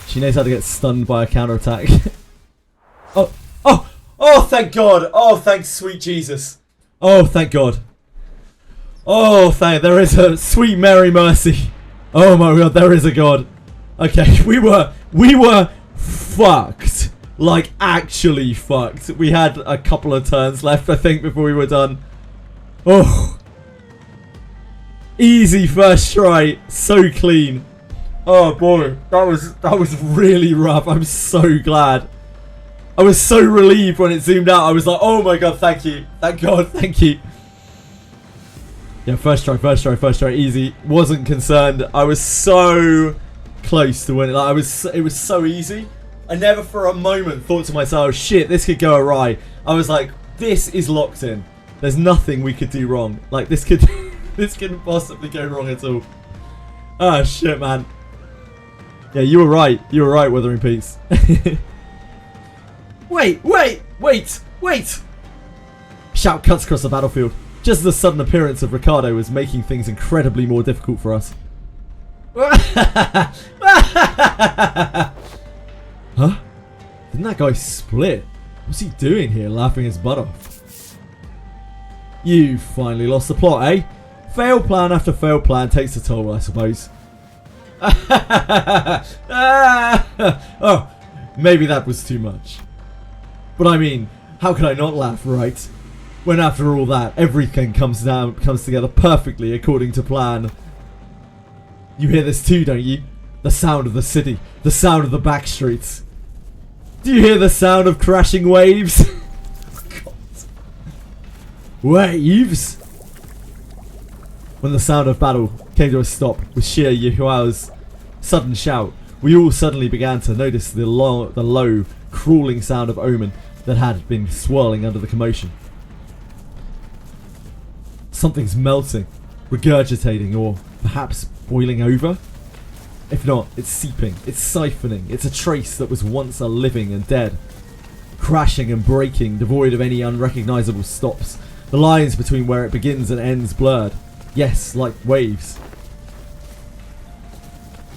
She knows how to get stunned by a counterattack. Oh, thank God. Oh, thank sweet Jesus. Oh, thank God. Oh, there is a sweet Mary Mercy. Oh my God, there is a God. Okay, we were fucked. Like, actually fucked. We had a couple of turns left, I think, before we were done. Oh. Easy first try. So clean. Oh boy, that was really rough. I'm so glad. I was so relieved when it zoomed out. I was like, oh my God, thank you. Thank God, thank you. Yeah, first try, easy. Wasn't concerned. I was so close to winning. Like, it was so easy. I never for a moment thought to myself, shit, this could go awry. I was like, this is locked in. There's nothing we could do wrong. Like, this could this couldn't possibly go wrong at all. Ah, shit, man. Yeah, you were right. You were right, Wuthering Peace. Wait! Shout cuts across the battlefield, just as the sudden appearance of Ricardo was making things incredibly more difficult for us. Huh? Didn't that guy split? What's he doing here, laughing his butt off? You finally lost the plot, eh? Failed plan after failed plan takes a toll, I suppose. Oh, maybe that was too much. But I mean, how could I not laugh, right? When after all that, everything comes together perfectly according to plan. You hear this too, don't you? The sound of the city, the sound of the back streets. Do you hear the sound of crashing waves? God. Waves? When the sound of battle came to a stop with sheer Yuhua's sudden shout, we all suddenly began to notice the low, crawling sound of omen that had been swirling under the commotion. Something's melting, regurgitating, or perhaps boiling over? If not, it's seeping, it's siphoning, it's a trace that was once a living and dead. Crashing and breaking, devoid of any unrecognisable stops, the lines between where it begins and ends blurred. Yes, like waves.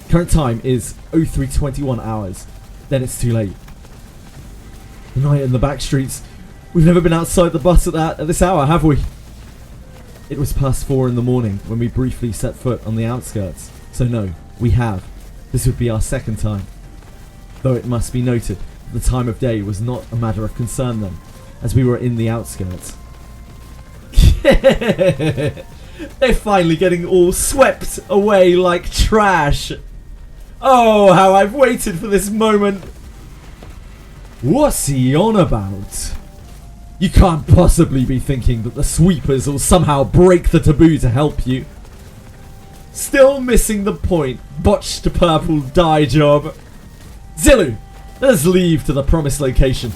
Current time is 0321 hours, then it's too late. The night in the back streets. We've never been outside the bus at this hour, have we? It was past 4 in the morning when we briefly set foot on the outskirts. So no, we have. This would be our second time. Though it must be noted, the time of day was not a matter of concern then, as we were in the outskirts. They're finally getting all swept away like trash. Oh, how I've waited for this moment. What's he on about? You can't possibly be thinking that the sweepers will somehow break the taboo to help you. Still missing the point. Botched purple dye job. Zilu, let us leave to the promised location.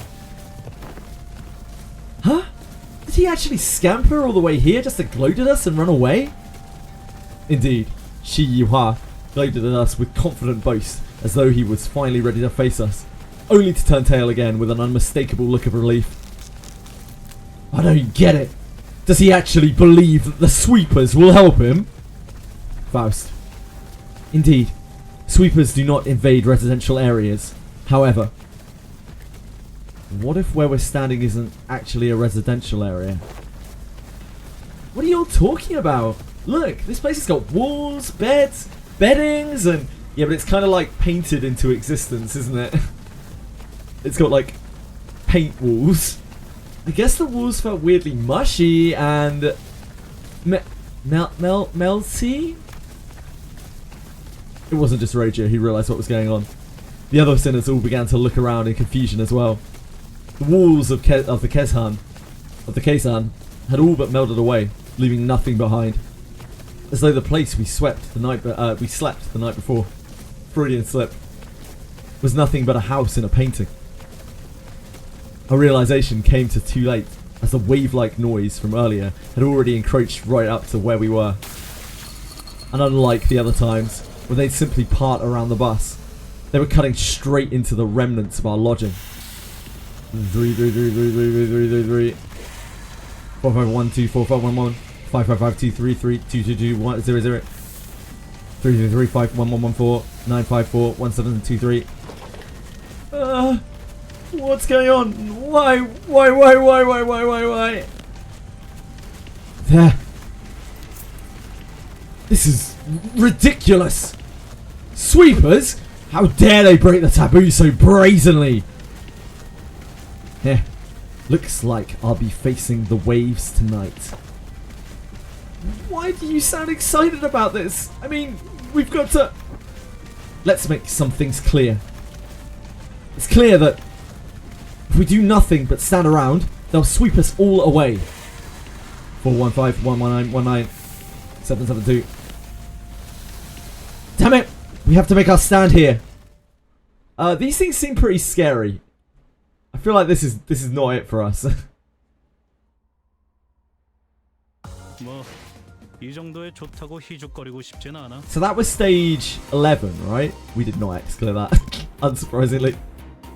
Huh? Did he actually scamper all the way here just to gloat at us and run away? Indeed, Shi Yuhua gloated at us with confident boast, as though he was finally ready to face us, only to turn tail again with an unmistakable look of relief. I don't get it. Does he actually believe that the sweepers will help him? Faust. Indeed, sweepers do not invade residential areas. However, what if where we're standing isn't actually a residential area? What are you all talking about? Look, this place has got walls, beds, beddings, and... yeah, but it's kind of like painted into existence, isn't it? It's got like paint walls. I guess the walls felt weirdly mushy and melty. It wasn't just Roger who realised what was going on. The other sinners all began to look around in confusion as well. The walls of the Kazan had all but melted away, leaving nothing behind, as though the place we slept the night before, Freudian slip, was nothing but a house in a painting. Our realisation came too late, as the wave-like noise from earlier had already encroached right up to where we were. And unlike the other times, when they'd simply part around the bus, they were cutting straight into the remnants of our lodging. 3 451 4512 555 233 222 333 5114 954 1723. What's going on? Why? There. This is ridiculous. Sweepers? How dare they break the taboo so brazenly? Looks like I'll be facing the waves tonight. Why do you sound excited about this? I mean, we've got to... Let's make some things clear. It's clear that if we do nothing but stand around, they'll sweep us all away. 415 119 772. Damn it! We have to make our stand here. These things seem pretty scary. I feel like this is not it for us. So that was stage 11, right? We did not X-clear that, unsurprisingly.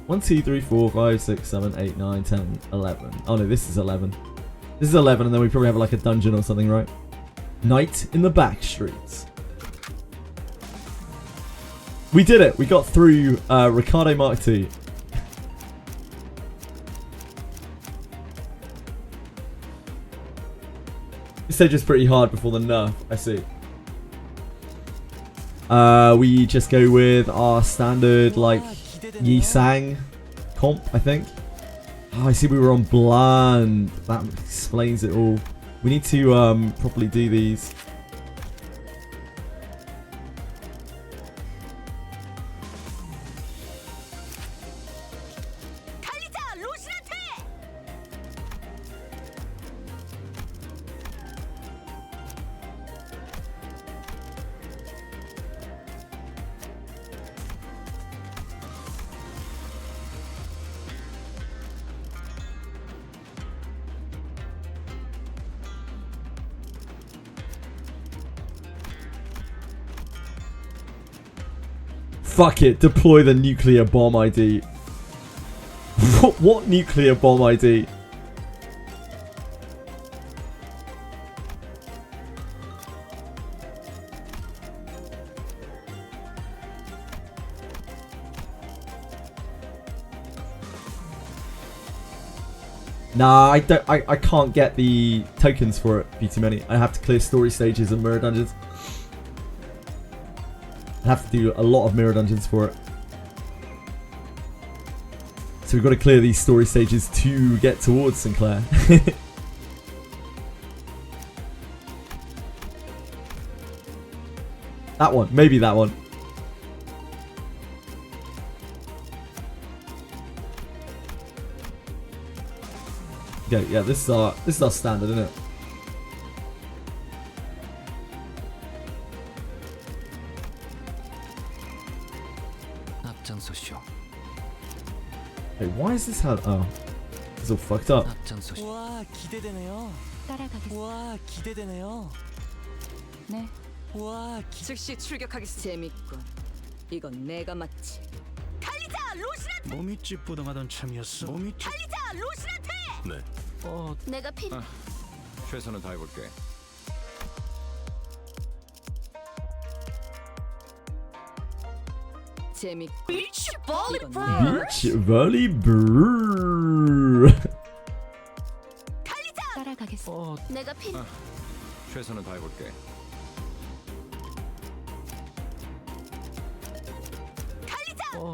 1, 2, 3, 4, 5, 6, 7, 8, 9, 10, 11. Oh no, this is 11. This is 11, and then we probably have like a dungeon or something, right? Night in the back streets. We did it. We got through Ricardo Mark II. This stage is pretty hard before the nerf, I see. We just go with our standard, like, Yi Sang comp, I think. Oh, I see we were on bland. That explains it all. We need to properly do these. Fuck it, deploy the nuclear bomb ID. What nuclear bomb ID? Nah, I can't get the tokens for it. Be too many. I have to clear story stages and mirror dungeons. I have to do a lot of mirror dungeons for it. So we've got to clear these story stages to get towards Sinclair. That one. Maybe that one. Okay, yeah, this is our standard, isn't it? Hey, why is this how? Oh, it's all fucked up. 와 기대되네요. 따라가겠습니다. 와 기대되네요. 네. 와 즉시 출격하겠습니다. 재밌군. 이건 내가 맞지. 달리자 로신한테. 몸이 찌뿌둥하던 참이었어. 몸이 달리자 로신한테. 네. 내가 필. 최선을 다해볼게. 재밌군. Beach volley 이건 bro. 내가 Beach volley brrrr. 따라가겠습니다. 내가 필. 최선을 다해볼게.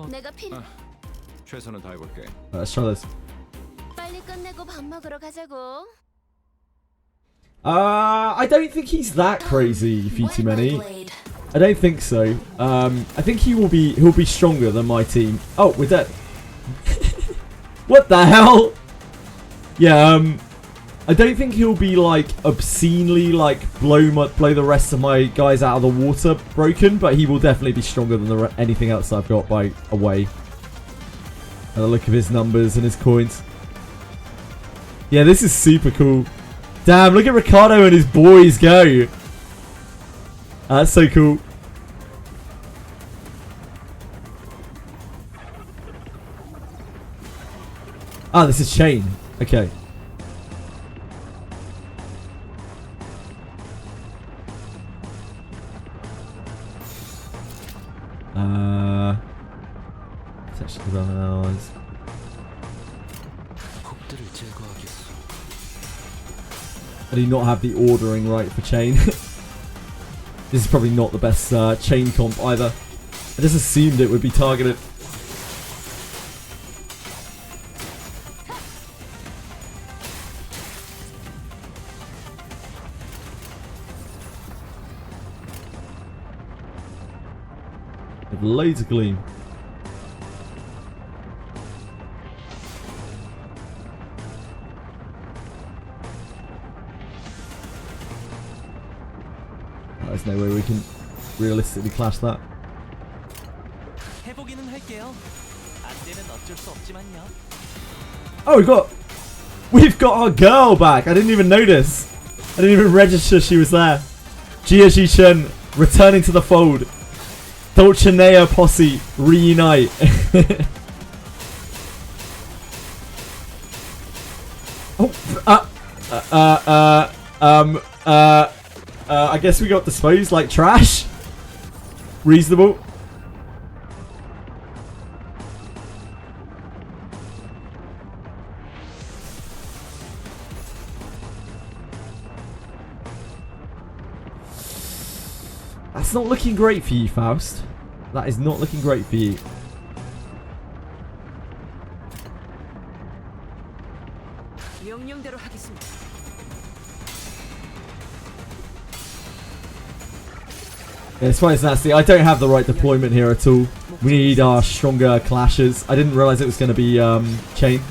내가 필. 최선을 다해볼게. Let's try this. 빨리 끝내고 밥 먹으러 가자고. I don't think he's that crazy, Fitumeni. I don't think so. I think he'll be stronger than my team. Oh, we're dead. What the hell? Yeah, I don't think he'll be like obscenely like blow the rest of my guys out of the water broken, but he will definitely be stronger than anything else I've got by a way. By the look of his numbers and his coins. Yeah, this is super cool. Damn, look at Ricardo and his boys go. That's so cool. Ah, this is chain. Okay. It's actually running hours. I do not have the ordering right for chain. This is probably not the best chain comp either. I just assumed it would be targeted. With loads of gleam. There's no way we can realistically clash that. 해보기는 할게요. 안 되면 어쩔 수 없지만요. Oh, we've got our girl back. I didn't even notice. I didn't even register she was there. Jia Ji-chun returning to the fold. Dulcinea posse reunite. I guess we got disposed like trash. Reasonable. That's not looking great for you, Faust. That is not looking great for you. 명령대로 하겠습니다. Yeah, this fight's nasty. I don't have the right deployment here at all. We need our stronger clashes. I didn't realise it was going to be chain.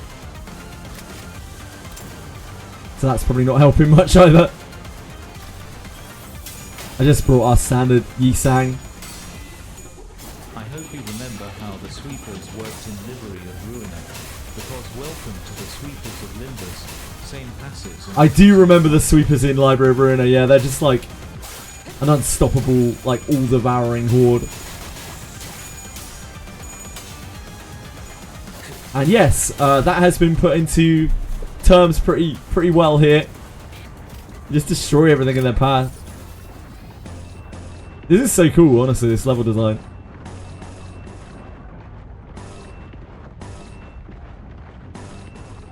So that's probably not helping much either. I just brought our standard Yi-Sang. I hope you remember how the sweepers worked in livery of Ruiner, because welcome to the sweepers of Limbus, same passives. I do remember the sweepers in Library of Ruiner. Yeah, they're just like an unstoppable, like all-devouring horde. And yes, that has been put into terms pretty well here. Just destroy everything in their path. This is so cool, honestly, this level design.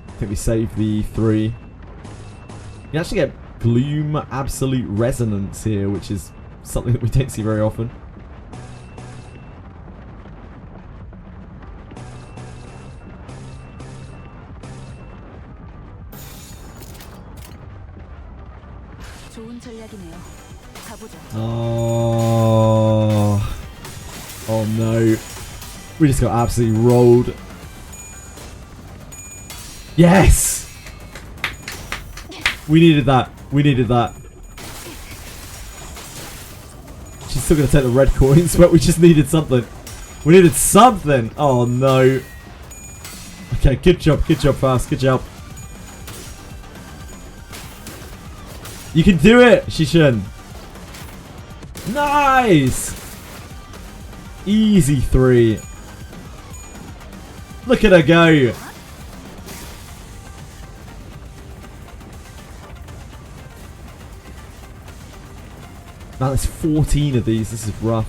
I think we save the 3. You can actually get Gloom Absolute Resonance here, which is something that we don't see very often. 좋은 전략이네요. 가보죠. Oh no. We just got absolutely rolled. Yes! We needed that. We needed that. She's still going to take the red coins, but we just needed something. We needed something! Oh no. Okay, good job, Fast, good job. You can do it, Shishin. Nice! Easy 3. Look at her go. Man, there's 14 of these. This is rough.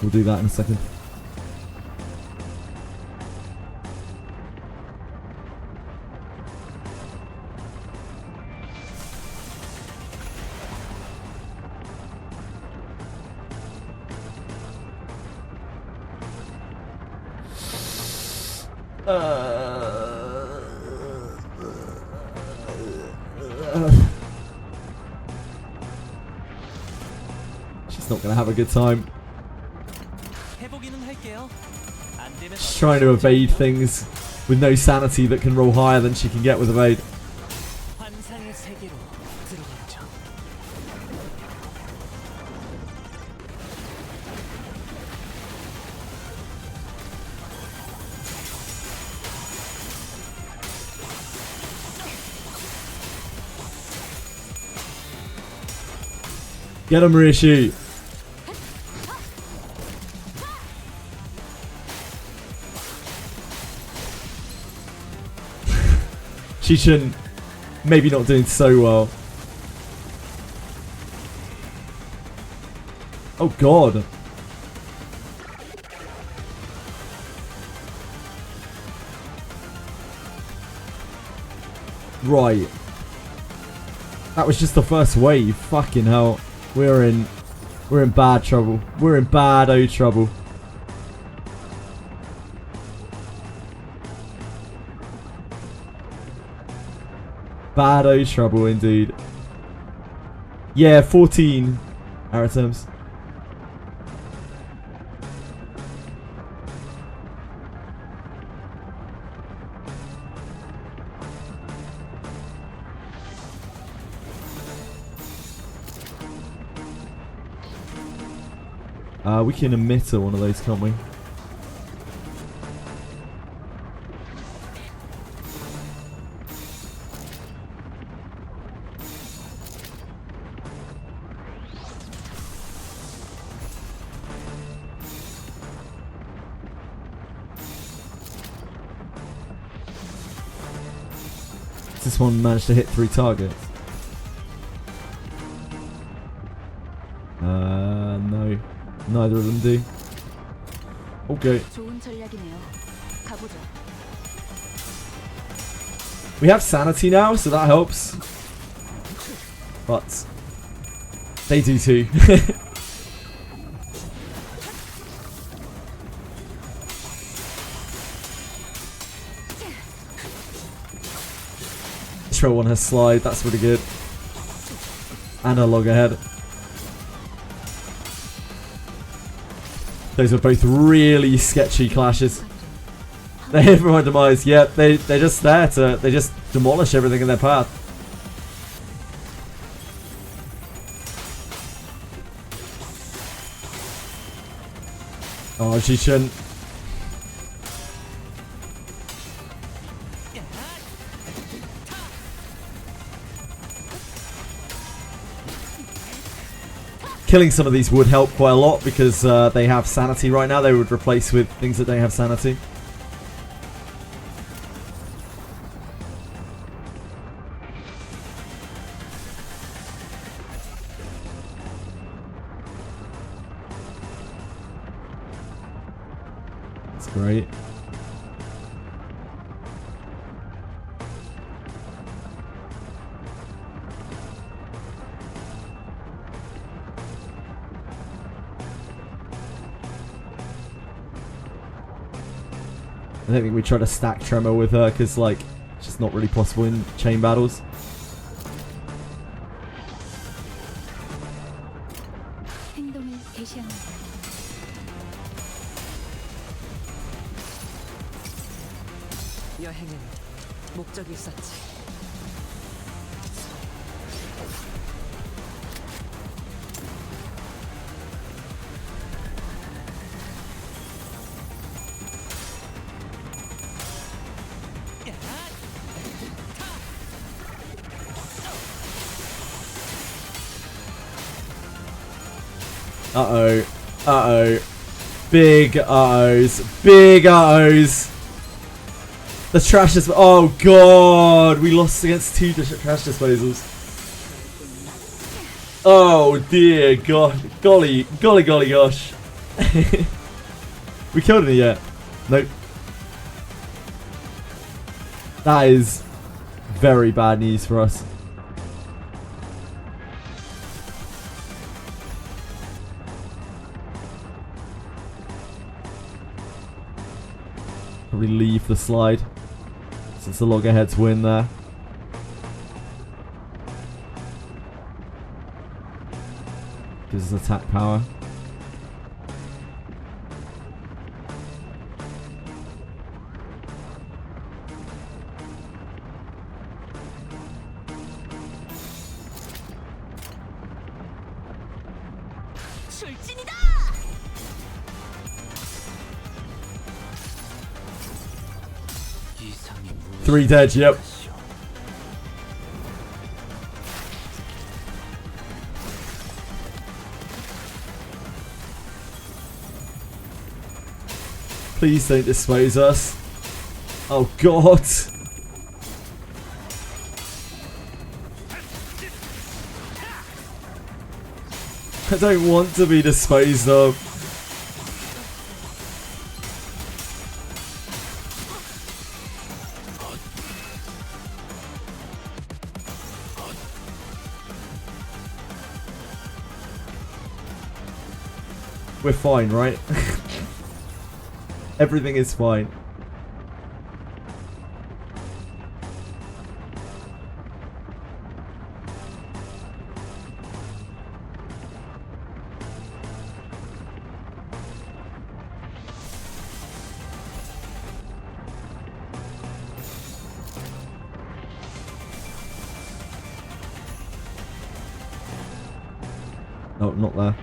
We'll do that in a second. She's not gonna have a good time. 해보기는 할게요. 안 되면 She's trying to evade things with no sanity that can roll higher than she can get with evade. 환상의 세계로 들어가죠. Get him, Rishi. Shishin maybe not doing so well. Oh god. Right. That was just the first wave. Fucking hell. We're in bad trouble. We're in bad trouble. Bad trouble indeed. Yeah, 14 Aritems. We can emitter one of those, can't we? This one managed to hit 3 targets. No. Neither of them do. Okay. 좋은 전략이네요. 가보죠. We have sanity now, so that helps. But they do too. Throw on her slide, that's really good. And her loggerhead. Those are both really sketchy clashes. They hit for my demise. Yeah, they're just there to they just demolish everything in their path. Oh, she shouldn't. Killing some of these would help quite a lot because they have sanity right now. They would replace with things that don't have sanity. That's great. I don't think we try to stack Tremor with her because, like, it's just not really possible in chain battles. 행동을 개시합니다. 여행은 목적이 있었지. Uh-oh. Uh-oh. Big uh-ohs. Big uh-ohs. The trash disposal. Oh, God. We lost against 2 trash disposals. Oh, dear God. Golly. Golly, golly, gosh. We killed it yet? Nope. That is very bad news for us. Probably leave the slide since the loggerheads win there. Gives us attack power. 출진이다! 3 dead, yep. Please don't dispose us. Oh, God. I don't want to be disposed of. We're fine, right? Everything is fine. Oh, not there.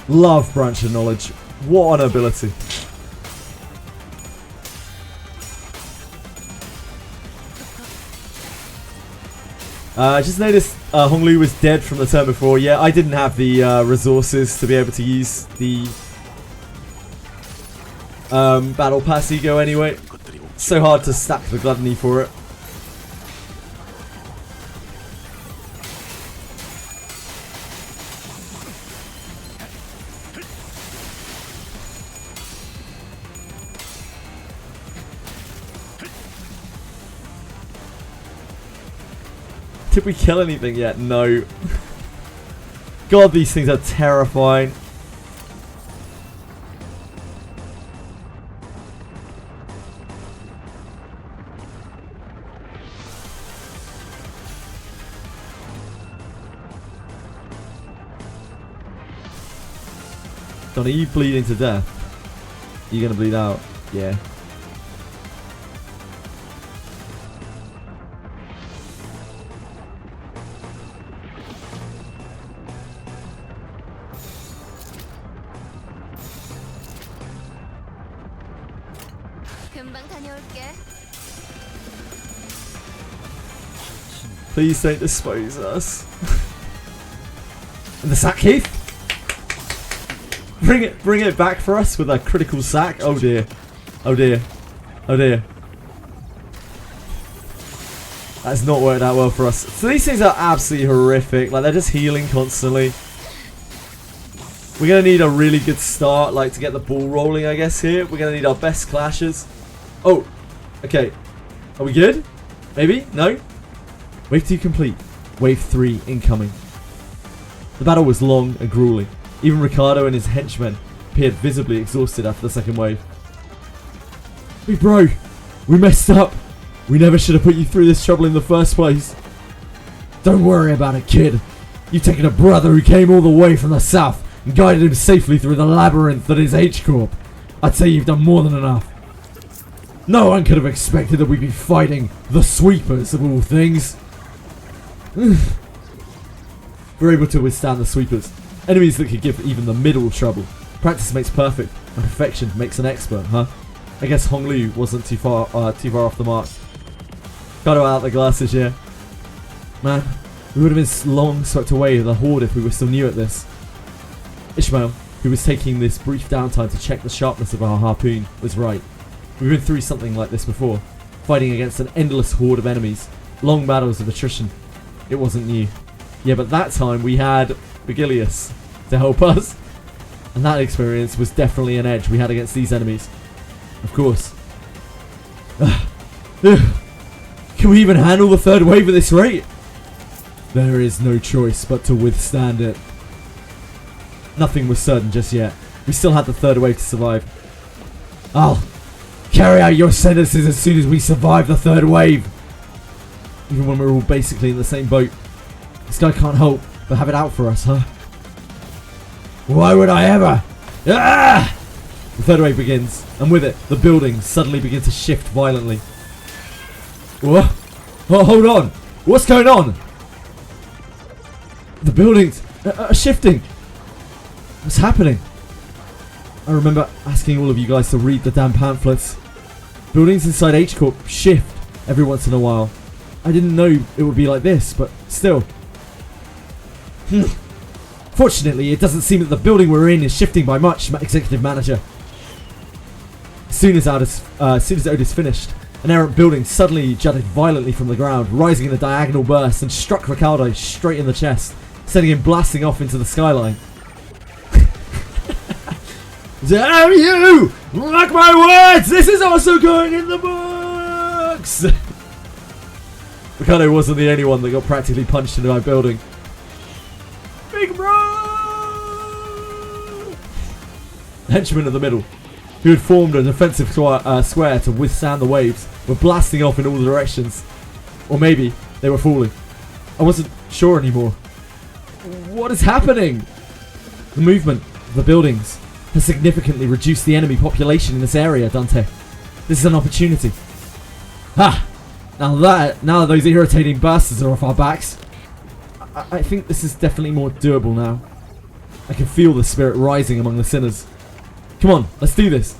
Love Branch of Knowledge. What an ability. I just noticed Honglu was dead from the turn before. Yeah, I didn't have the resources to be able to use the Battle Pass Ego anyway. So hard to stack the Gluttony for it. Did we kill anything yet? No. God, these things are terrifying. Don, are you bleeding to death? Are you gonna bleed out? Yeah. 금방 다녀올게. Please don't dispose us. And the sack, Keith? Bring it back for us with a critical sack. Oh dear. Oh dear. Oh dear. That's not worked out well for us. So these things are absolutely horrific. Like, they're just healing constantly. We're going to need a really good start, like, to get the ball rolling, I guess, here. We're going to need our best clashes. Oh, okay. Are we good? Maybe? No? Wave 2 complete. Wave 3 incoming. The battle was long and grueling. Even Ricardo and his henchmen appeared visibly exhausted after the second wave. Hey bro, we messed up. We never should have put you through this trouble in the first place. Don't worry about it, kid. You've taken a brother who came all the way from the south and guided him safely through the labyrinth that is H-Corp. I'd say you've done more than enough. No one could have expected that we'd be fighting the sweepers of all things. We're able to withstand the sweepers. Enemies that could give even the middle trouble. Practice makes perfect, and perfection makes an expert, huh? I guess Honglu wasn't too far off the mark. Got out the glasses, yeah. Man, we would have been long swept away in the horde if we were still new at this. Ishmael, who was taking this brief downtime to check the sharpness of our harpoon, was right. We've been through something like this before, fighting against an endless horde of enemies, long battles of attrition. It wasn't new. Yeah, but that time we had Vigilius to help us, and that experience was definitely an edge we had against these enemies. Of course. Can we even handle the third wave at this rate? There is no choice but to withstand it. Nothing was certain just yet. We still had the third wave to survive. I'll carry out your sentences as soon as we survive the third wave. Even when we're all basically in the same boat. This guy can't help but have it out for us, huh? Why would I ever? Ah! The third wave begins, and with it, the buildings suddenly begin to shift violently. What? Oh, hold on! What's going on? The buildings are shifting! What's happening? I remember asking all of you guys to read the damn pamphlets. Buildings inside H-Corp shift every once in a while. I didn't know it would be like this, but still. Fortunately, it doesn't seem that the building we're in is shifting by much, Executive Manager. As soon as Otis finished, an errant building suddenly jutted violently from the ground, rising in a diagonal burst, and struck Ricardo straight in the chest, sending him blasting off into the skyline. Damn you! Mark my words! This is also going in the books! Ricardo wasn't the only one that got practically punched into my building. Big bro! The henchmen in the middle, who had formed a defensive square to withstand the waves, were blasting off in all directions. Or maybe they were falling. I wasn't sure anymore. What is happening? The movement of the buildings has significantly reduced the enemy population in this area, Dante. This is an opportunity. Ha! Now that those irritating bastards are off our backs, I think this is definitely more doable now. I can feel the spirit rising among the sinners. Come on, let's do this.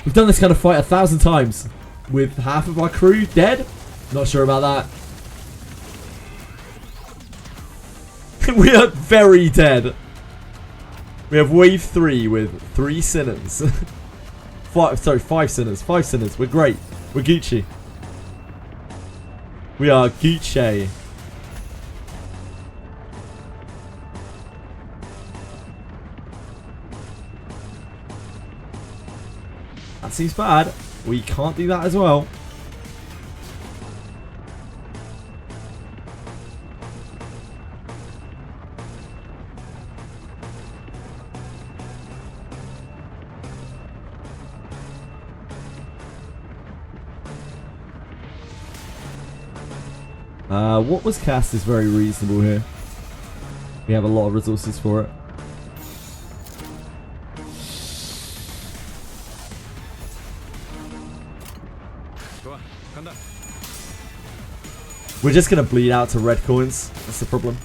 We've done this kind of fight 1,000 times. With half of our crew dead? Not sure about that. We are very dead. We have wave 3 with 3 sinners. 5 sinners. 5 sinners. We're great. We're Gucci. We are Gucci. That seems bad. We can't do that as well. What was cast is very reasonable here. We have a lot of resources for it. 좋아, 간다. We're just gonna bleed out to red coins. That's the problem.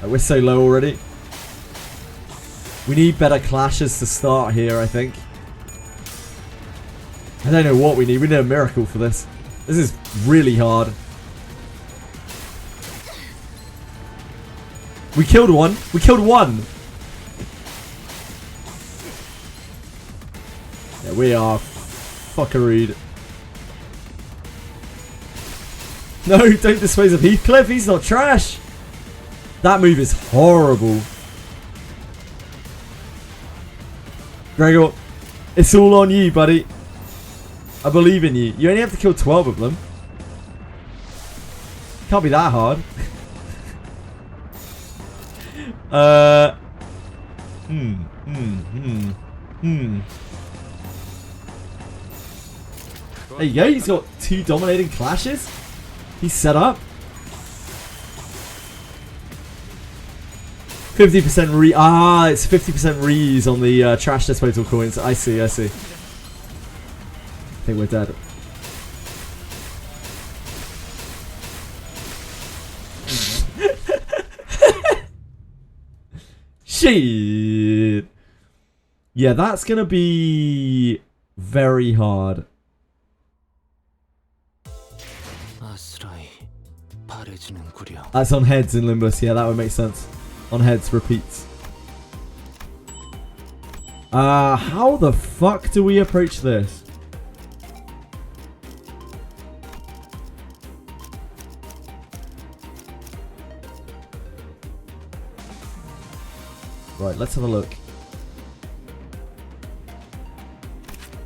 We're so low already. We need better clashes to start here, I think. I don't know what we need. We need a miracle for this. This is really hard. We killed one. We killed one. Yeah, we are fuckerood. No, don't dispose of Heathcliff. He's not trash. That move is horrible. Gregor, it's all on you, buddy. I believe in you. You only have to kill 12 of them. Can't be that hard. There you go. He's got 2 dominating clashes. He's set up. 50% re... Ah, it's 50% reuse on the trash disposal coins. I see, I see. I think we're dead. Shit. Yeah, that's gonna be very hard. That's on heads in Limbus. Yeah, that would make sense. On heads, repeats. How the fuck do we approach this? Right, let's have a look.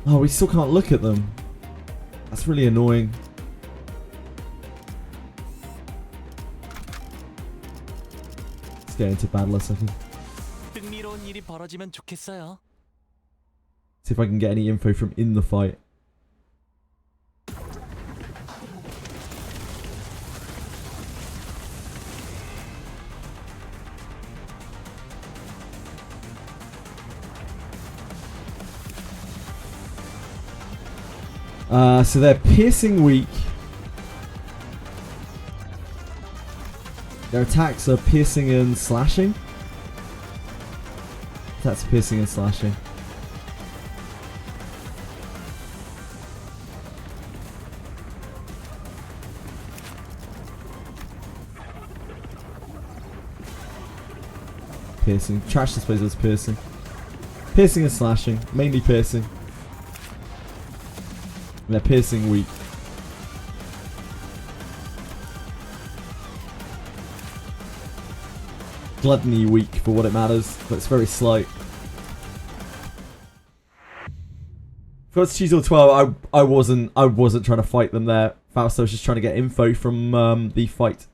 Oh, we still can't look at them. That's really annoying. Let's get into battle a second. 흥미로운 일이 벌어지면 좋겠어요. See if I can get any info from in the fight. So they're piercing weak. Their attacks are piercing and slashing. That's piercing and slashing. Piercing. Trash disposal is piercing. Piercing and slashing. Mainly piercing. And they're piercing weak. Gluttony weak for what it matters, but it's very slight. If I was to choose all 12, I wasn't trying to fight them there. Fausto was just trying to get info from the fight.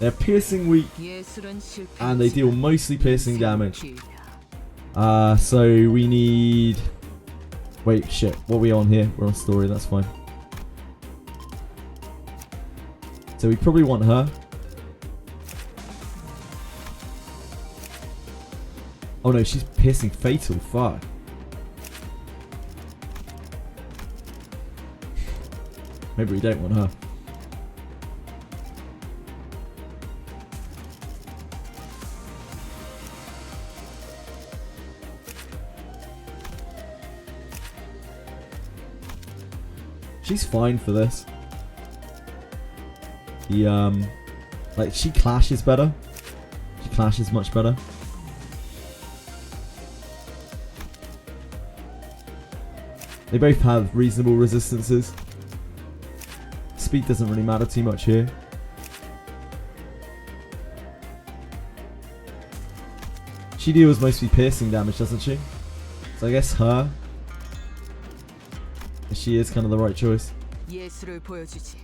They're piercing weak, and they deal mostly piercing damage. So we need... Wait, shit. What are we on here? We're on story, that's fine. So we probably want her. Oh no, she's piercing fatal. Fuck. Maybe we don't want her. She's fine for this. The like she clashes better. She clashes much better. They both have reasonable resistances. Speed doesn't really matter too much here. She deals mostly piercing damage, doesn't she? So I guess her. She is kind of the right choice. 예술을 보여주지.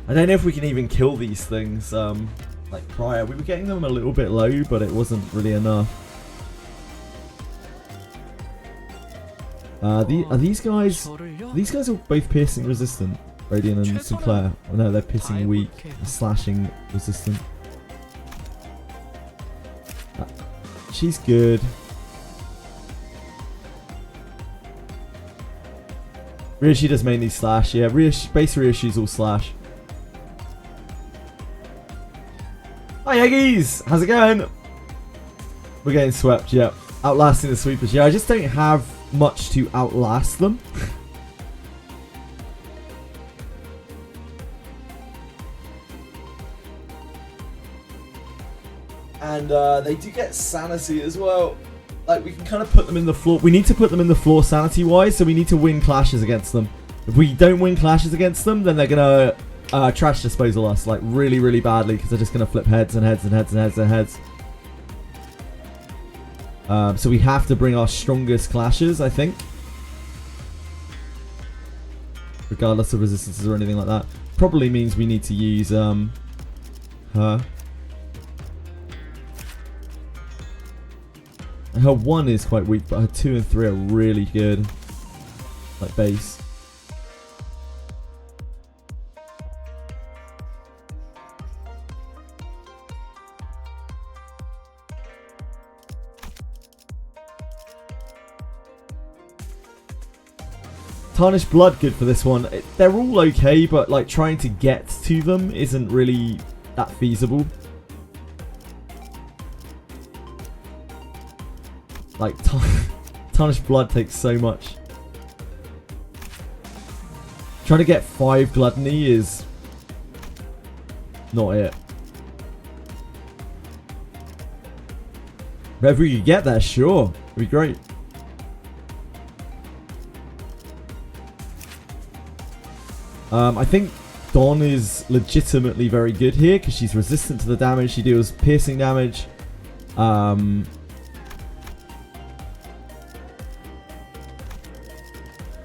I don't know if we can even kill these things like prior. We were getting them a little bit low, but it wasn't really enough. Are these guys are both piercing resistant, Radiant and Sinclair. Oh no, they're piercing weak, slashing resistant. She's good. Ryoshi does mainly slash, yeah. Base Ryoshi's all slash. Hi Eggies! How's it going? We're getting swept, yeah. Outlasting the sweepers, yeah. I just don't have much to outlast them. And they do get sanity as well. Like, we can kind of put them in the floor. We need to put them in the floor sanity-wise, so we need to win clashes against them. If we don't win clashes against them, then they're going to trash disposal us, like, really, really badly, because they're just going to flip heads and heads and heads and heads and heads. So we have to bring our strongest clashes, I think. Regardless of resistances or anything like that. Probably means we need to use her. Her 1 is quite weak, but her 2 and 3 are really good. Like base. Tarnished Blood, good for this one. They're all okay, but like trying to get to them isn't really that feasible. Like, Tarnished Blood takes so much. Trying to get 5 Gluttony is not it. But if we could get that, sure. It'd be great. I think Dawn is legitimately very good here because she's resistant to the damage. She deals piercing damage.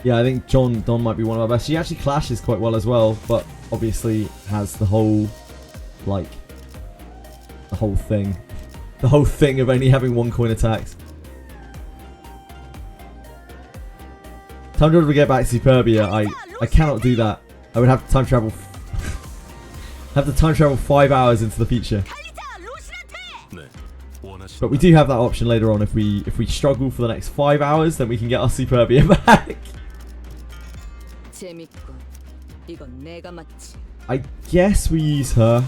Yeah, I think Dawn might be one of our best. She actually clashes quite well as well, but obviously has the whole, like, the whole thing of only having 1 coin attacks. Time travel to get back to Superbia. I cannot do that. I would have to time travel. Have to time travel 5 hours into the future. But we do have that option later on. If we struggle for the next 5 hours, then we can get our Superbia back. I guess we use her.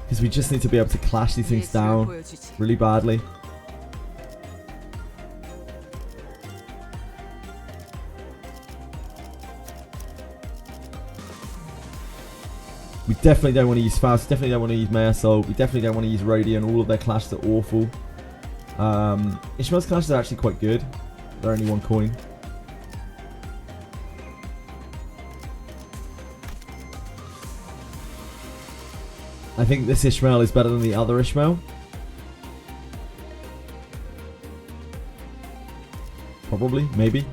Because we just need to be able to clash these things down really badly. We definitely don't want to use Faust, definitely don't want to use Mayorsoul, we definitely don't want to use Rodion. All of their clashes are awful. Ishmael's clashes are actually quite good. They're only 1 coin. I think this Ishmael is better than the other Ishmael. Probably, maybe.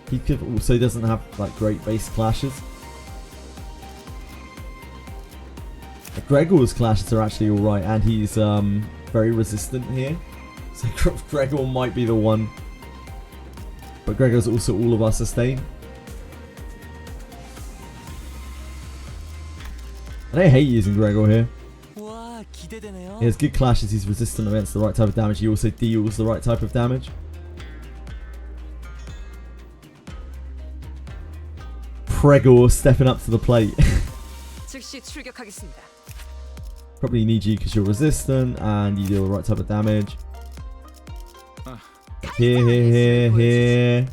He could also doesn't have like great base clashes. Gregor's clashes are actually alright, and he's very resistant here. So Gregor might be the one. But Gregor's also all of our sustain. I don't hate using Gregor here. 기대되네요. He has good clashes, he's resistant against the right type of damage. He also deals the right type of damage. Pregor stepping up to the plate. 즉시 출격하겠습니다. Probably need you because you're resistant and you deal the right type of damage. Here.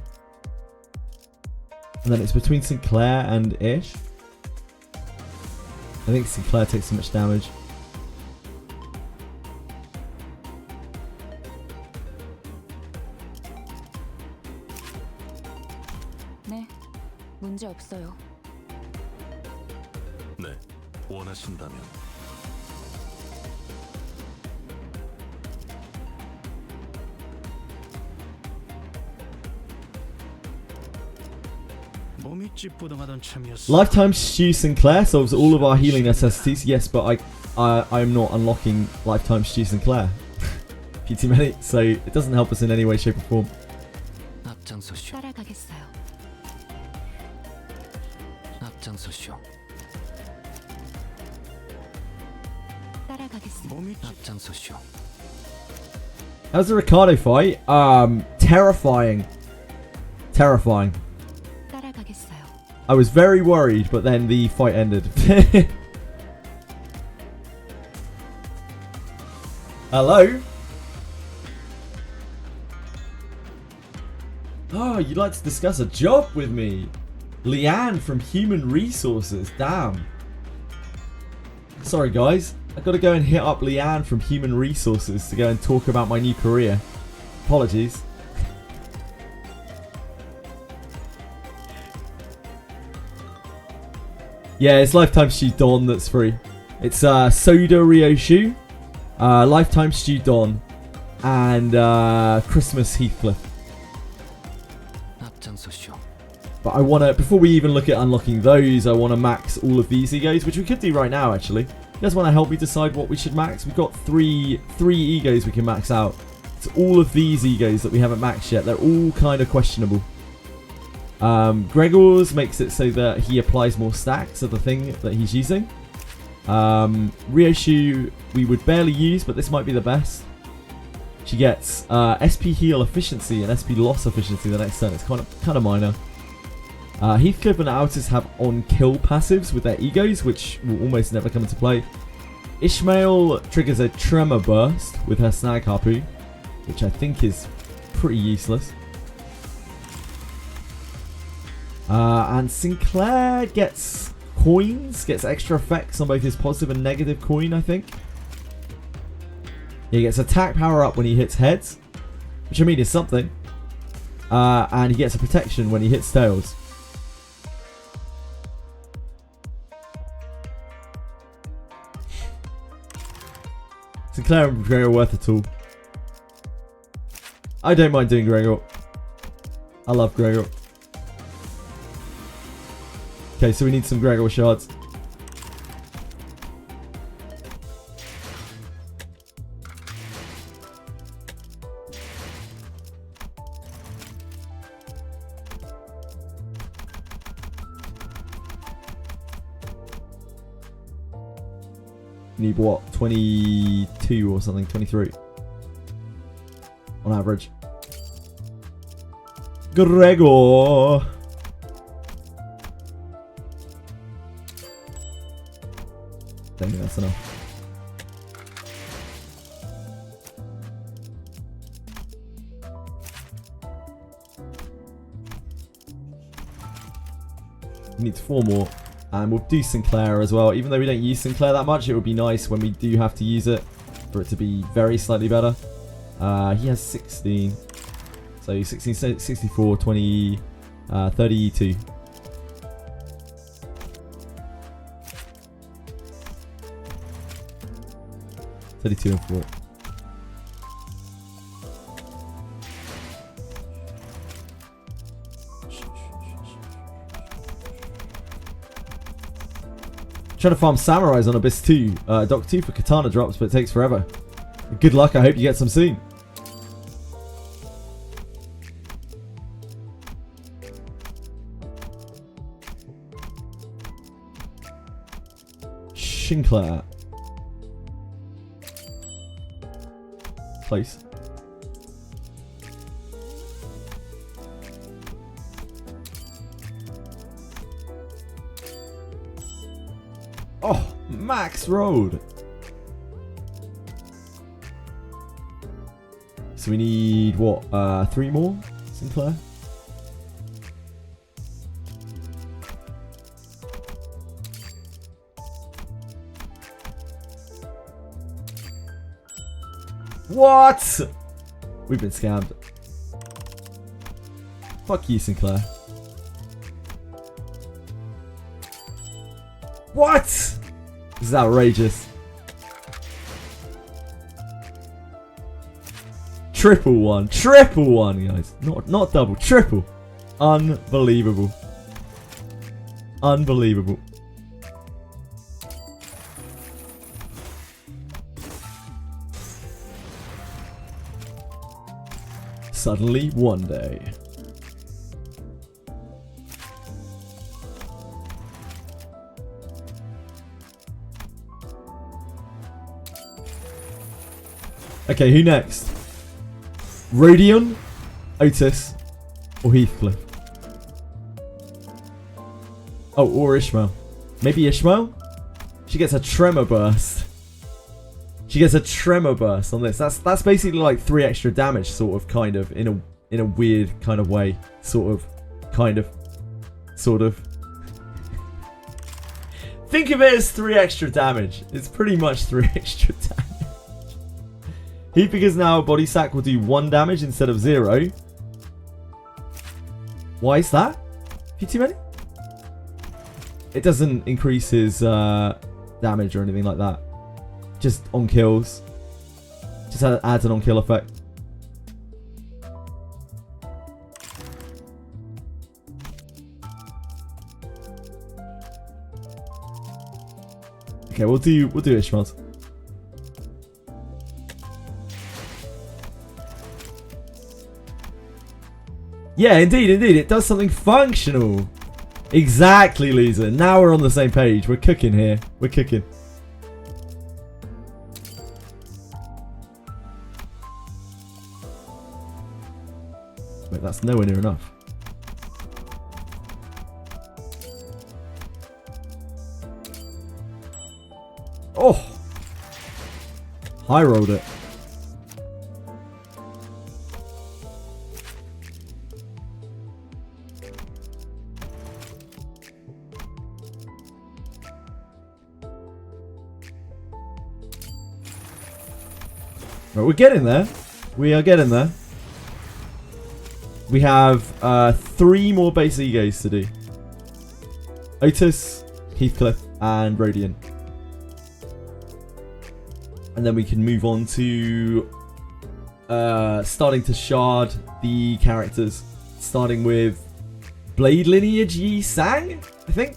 And then it's between Sinclair and Ish. I think Sinclair takes so much damage. 네, 문제 없어요. 네, 원하신다면. 몸이 찌뿌둥하던 참이었어. Lifetime Stew Sinclair solves all of our healing necessities. Yes, but I'm not unlocking Lifetime Stew Sinclair. PT many, so it doesn't help us in any way, shape, or form. 앞장서쇼. 따라가겠어요. 앞장서쇼. 따라가겠습니다. 몸이 앞장서쇼. How's the Ricardo fight? Terrifying. Terrifying. 따라가겠어요. I was very worried, but then the fight ended. Hello? Oh, you'd like to discuss a job with me? Leanne from Human Resources. Damn. Sorry, guys. I've got to go and hit up Leanne from Human Resources to go and talk about my new career. Apologies. Yeah, it's Lifetime Stew Don that's free. It's Soda Ryoshu, Lifetime Stew Don, and Christmas Heathcliff. 앞장서쇼. But I want to, before we even look at unlocking those, I want to max all of these egos, which we could do right now actually. You guys want to help me decide what we should max? We've got three egos we can max out. It's all of these egos that we haven't maxed yet. They're all kind of questionable. Gregor's makes it so that he applies more stacks of the thing that he's using. Ryoshu we would barely use, but this might be the best. She gets SP heal efficiency and SP loss efficiency the next turn. It's kind of minor. Heathcliff and Altus have on kill passives with their egos, which will almost never come into play. Ishmael triggers a tremor burst with her snag harpoo, which I think is pretty useless. And Sinclair gets coins, gets extra effects on both his positive and negative coin, I think. He gets attack power up when he hits heads, which I mean is something. And he gets a protection when he hits tails. Sinclair and Gregor worth it all. I don't mind doing Gregor. I love Gregor. Okay, so we need some Gregor shards. Need what? 22 or something, 23 on average. Gregor. Don't think that's enough. We need 4 more. And we'll do Sinclair as well. Even though we don't use Sinclair that much, it would be nice when we do have to use it for it to be very slightly better. He has 16. So 16, 64, 20, 32. And 4. Trying to farm samurais on Abyss 2, Dock 2 for katana drops, but it takes forever. Good luck, I hope you get some soon. Sinclair. close. Oh, max rolled. So we need what? 3 more, Sinclair. What? We've been scammed. Fuck you, Sinclair. What? This is outrageous. Triple one, guys. Not double, triple. Unbelievable. Unbelievable. Suddenly, one day. Okay, who next? Rodion, Otis, or Heathcliff? Oh, or Ishmael. Maybe Ishmael? She gets a tremor burst. She gets a tremor burst on this. That's basically like 3 extra damage, sort of, kind of, in a weird kind of way. Sort of, kind of, sort of. Think of it as 3 extra damage. It's pretty much 3 extra damage. Heat, because now Body Sack will do 1 damage instead of 0. Why is that? Few too many? It doesn't increase his damage or anything like that. Just on kills. Just adds an on kill effect. Okay, we'll do Ishmael's. Yeah, indeed, it does something functional. Exactly, Lisa. Now we're on the same page. We're cooking here. We're cooking. Wait, that's nowhere near enough. Oh! High rolled it. Right, we're getting there. We are getting there. We have 3 more base egos to do. Otis, Heathcliff, and Rodion. And then we can move on to starting to shard the characters. Starting with Blade Lineage Yi Sang, I think.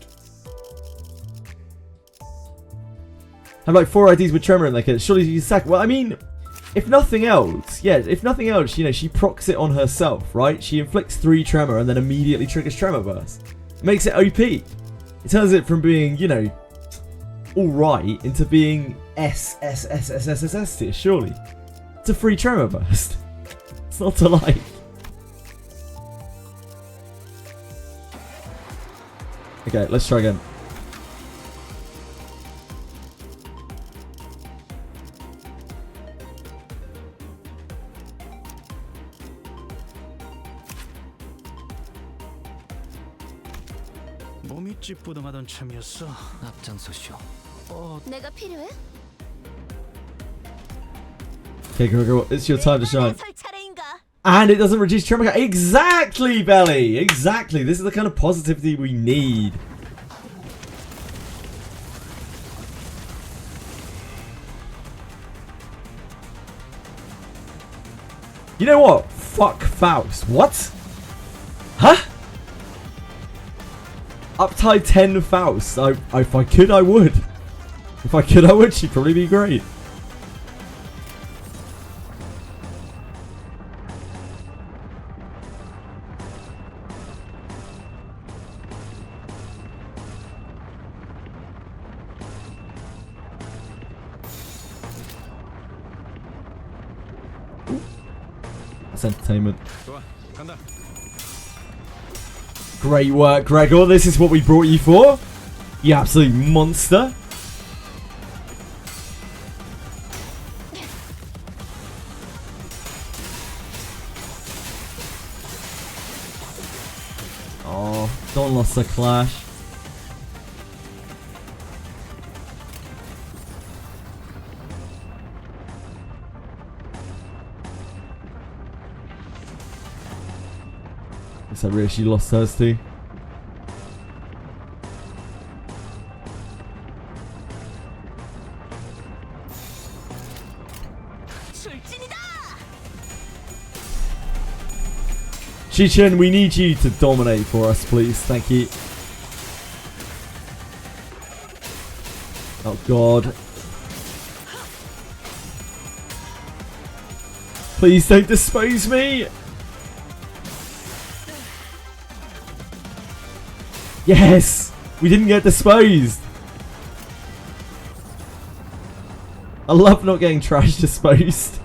Have like 4 IDs with Tremor in their kit. Surely you sack. Well, I mean, if nothing else, yeah, if nothing else, you know, she procs it on herself, right? She inflicts 3 Tremor and then immediately triggers Tremor Burst. It makes it OP. It turns it from being, you know, alright into being S tier, surely. It's a free Tremor Burst. It's not to like. Okay, let's try again. 몸이 찌뿌둥하던 참이었어. 앞장서시오. 내가 필요해? Okay, girl, it's your time to shine. 설 차례인가? And it doesn't reduce tremor. Exactly, Belly. Exactly. This is the kind of positivity we need. You know what? Fuck Faust. What? Huh? Uptide 10 Faust. If I could, I would. If I could, I would. She'd probably be great. It's entertainment. Great work, Gregor. This is what we brought you for. You absolute monster. Oh, Don lost the clash. Guess I really she lost hers too. Chi-Chen, we need you to dominate for us, please. Thank you. Oh, God. Please don't dispose me. Yes! We didn't get disposed. I love not getting trash disposed.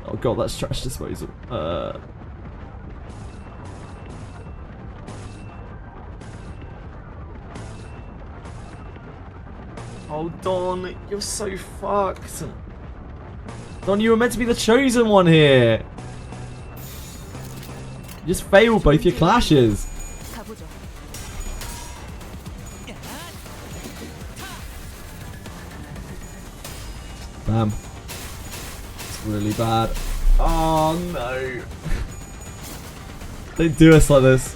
Oh god, that's trash disposal. Oh Don, you're so fucked. Don, you were meant to be the chosen one here. You just failed both your clashes. Damn. It's really bad. Oh no. Don't do us like this.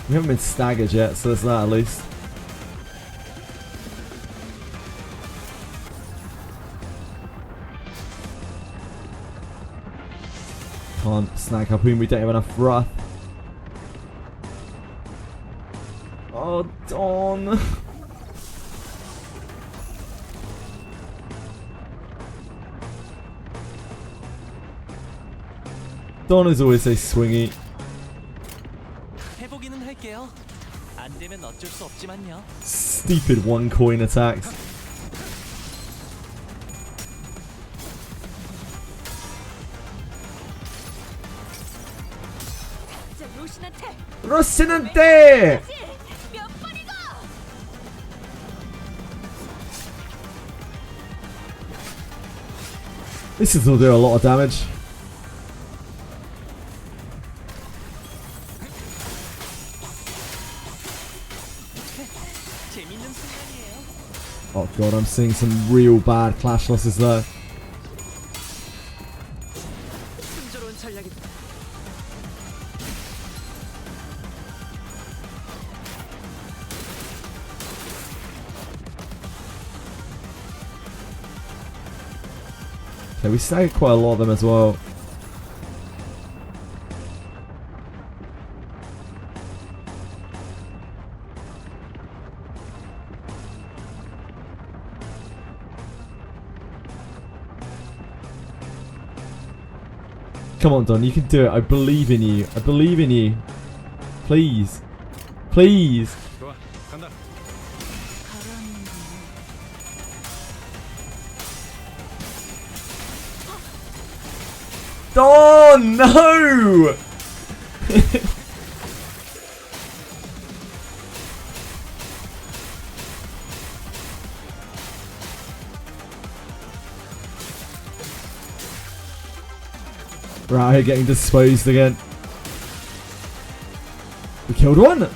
We haven't been staggered yet, so there's that at least. Can't snag Harpoon, we don't have enough wrath. Oh, Dawn. Dawn is always so swingy. Stupid one coin attacks. Rocinante! This will do a lot of damage. Oh god, I'm seeing some real bad clash losses there. Okay, we staggered quite a lot of them as well. Come on, Don, you can do it. I believe in you. I believe in you. Please. Please. Don, no! Right here getting disposed again. We killed one.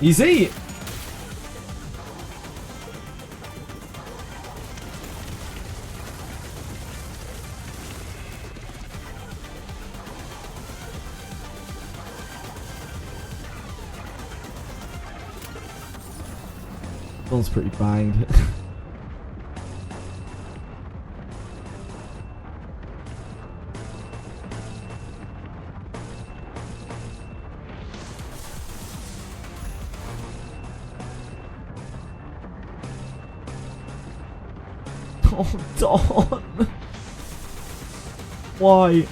Easy. One's pretty banged. Oh, Don. Why?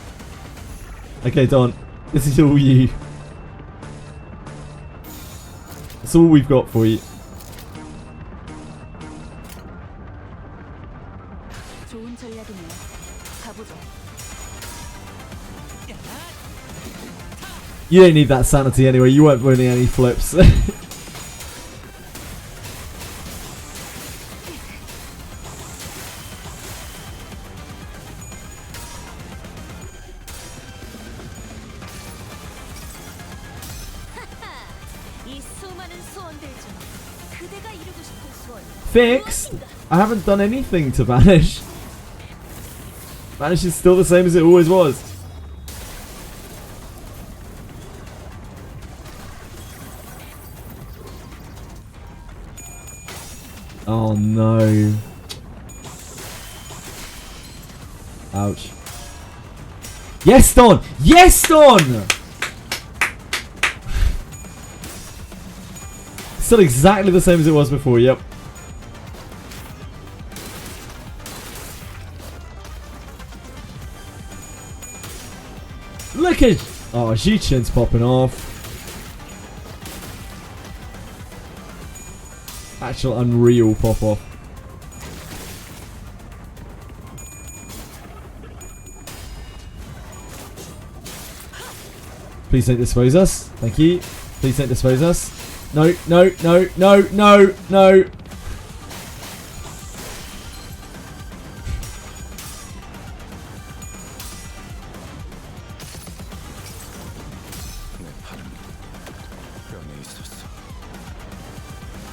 Okay, Don. This is all you. That's all we've got for you. 좋은 전략이네요. 가보죠. You don't need that sanity anyway. You weren't winning any flips. 이 수많은 소원들 중 그대가 이루고 싶은 소원 Fixed? I haven't done anything to Vanish. Vanish is still the same as it always was. Oh no. Ouch. Yes, Don! Yes, Don! Still exactly the same as it was before, yep. Look at... Oh, Jichen's popping off. Actual unreal pop-off. Please don't dispose us. Thank you. Please don't dispose us. No, no, no, no, no, no.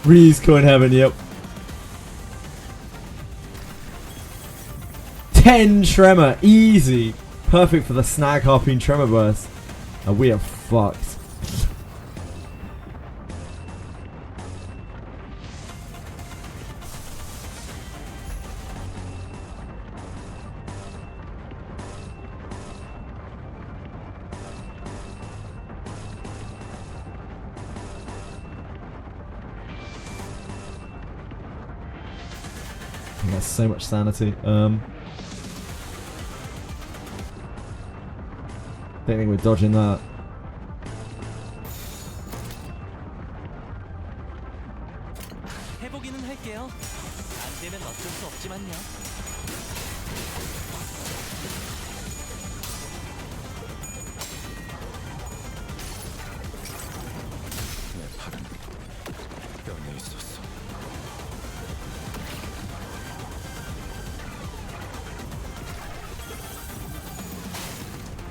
Ree's coin heaven, yep. 10 tremor, easy. Perfect for the snag harpoon tremor burst. And we are fucked. That's so much sanity. Don't think we're dodging that. 해보기는 할게요. 안 되면 어쩔 수 없지만요.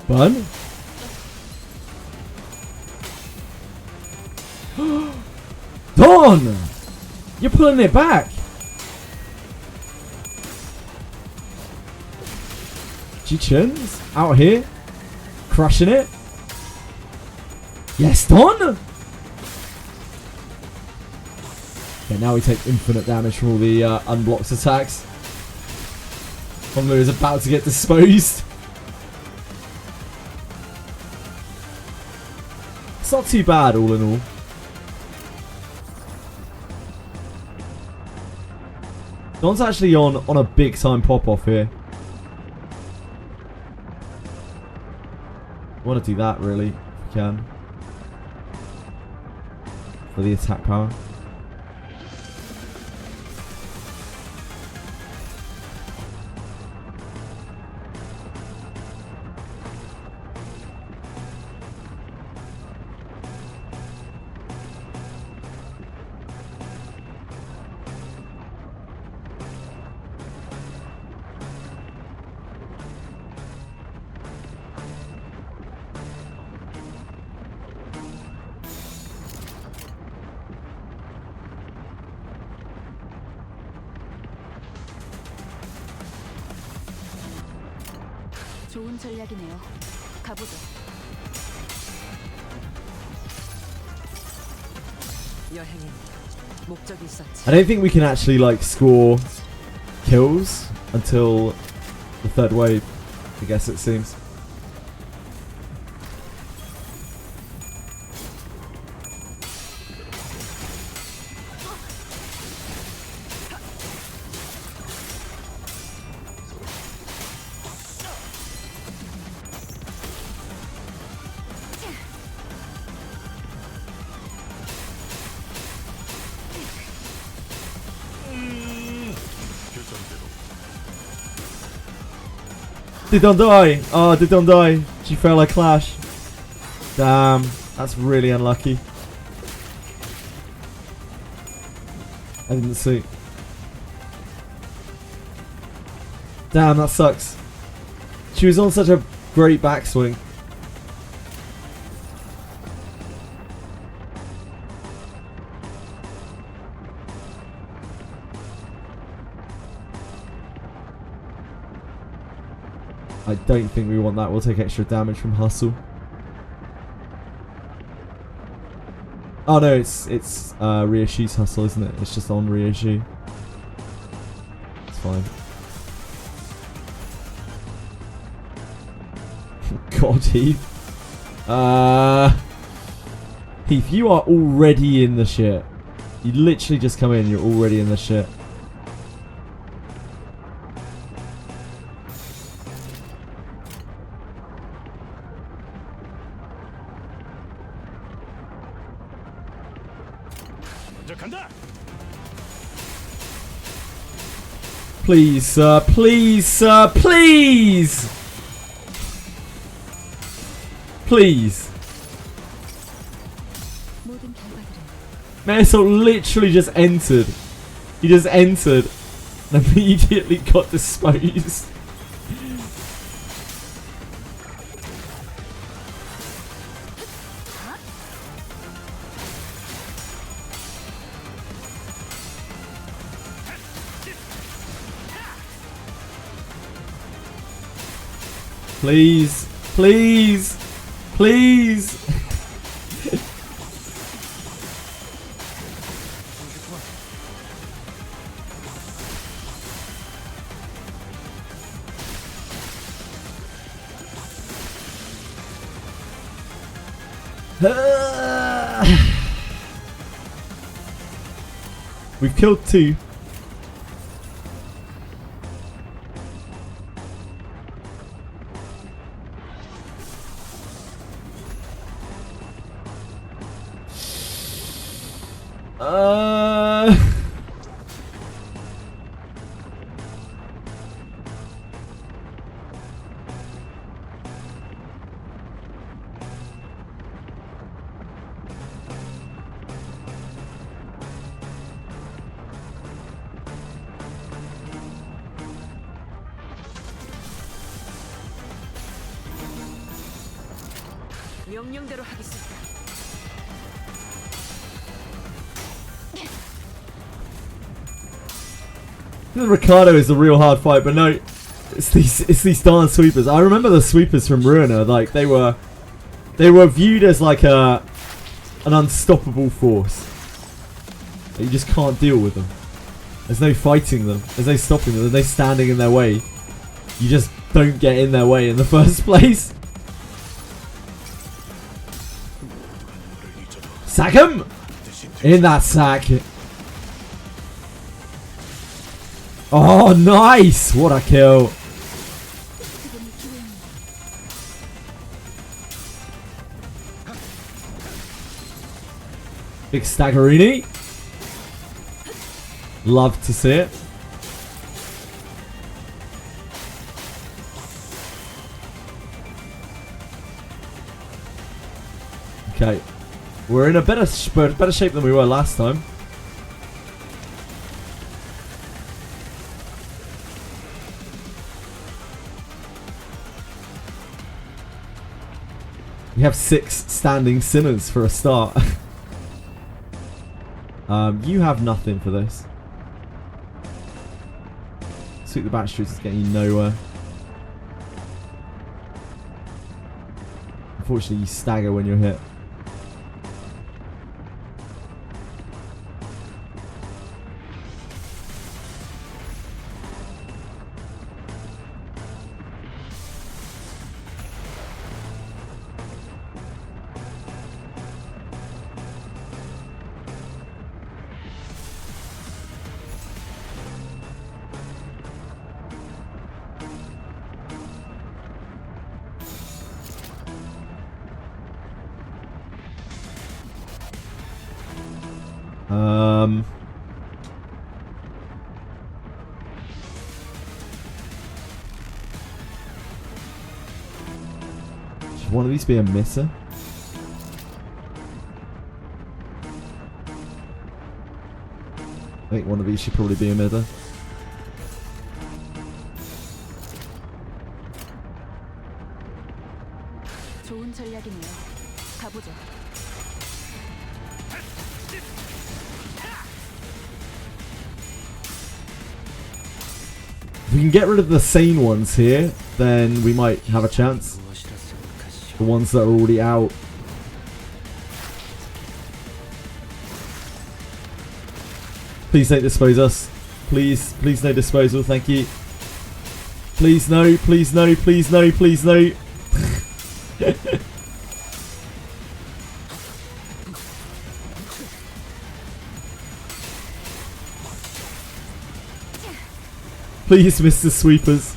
Bun? Don! You're pulling it back! Jichen's out here. Crushing it. Yes, Don! Okay, now we take infinite damage from all the unblocked attacks. Honlu is about to get disposed. It's not too bad, all in all. Don's actually on a big time pop off here. I want to do that really, if we can. For the attack power. 좋은 전략이네요. 가보죠. 여행엔 목적이 있었지. I don't think we can actually like score kills until the third wave, I guess it seems. They don't die. Oh, they don't die. She fell like Clash. Damn. That's really unlucky. I didn't see. Damn, that sucks. She was on such a great backswing. I don't think we want that. We'll take extra damage from Hustle. Oh no, it's Ryoshi's Hustle, isn't it? It's just on Ryoshi. It's fine. God, Heath. Heath, you are already in the shit. You literally just come in, you're already in the shit. Please, sir. Please, sir. Please. Please. Marisol literally just entered. He just entered and immediately got disposed. Please, please, please. We've killed 2. 명령대로 하겠습니다. Ricardo is the real hard fight, but no, it's these darn sweepers. I remember the sweepers from Ruiner, like they were viewed as like an unstoppable force. Like, you just can't deal with them. There's no fighting them. There's no stopping them. There's no standing in their way. You just don't get in their way in the first place. Sack him! In that sack. Oh, nice! What a kill. Big Staggerini. Love to see it. Okay. We're in a better shape than we were last time. We have 6 standing sinners for a start. You have nothing for this. Sweep the back streets is getting you nowhere. Unfortunately, you stagger when you're hit. Should one of these be a emitter? I think one of these should probably be a emitter. 좋은 전략이네요. 가보죠. If we can get rid of the sane ones here, then we might have a chance. 무엇이라 생각하시오? The ones that are already out. Please don't dispose us. Please, please no disposal, thank you. Please no, please no, please no, please no. Please, Mr. Sweepers.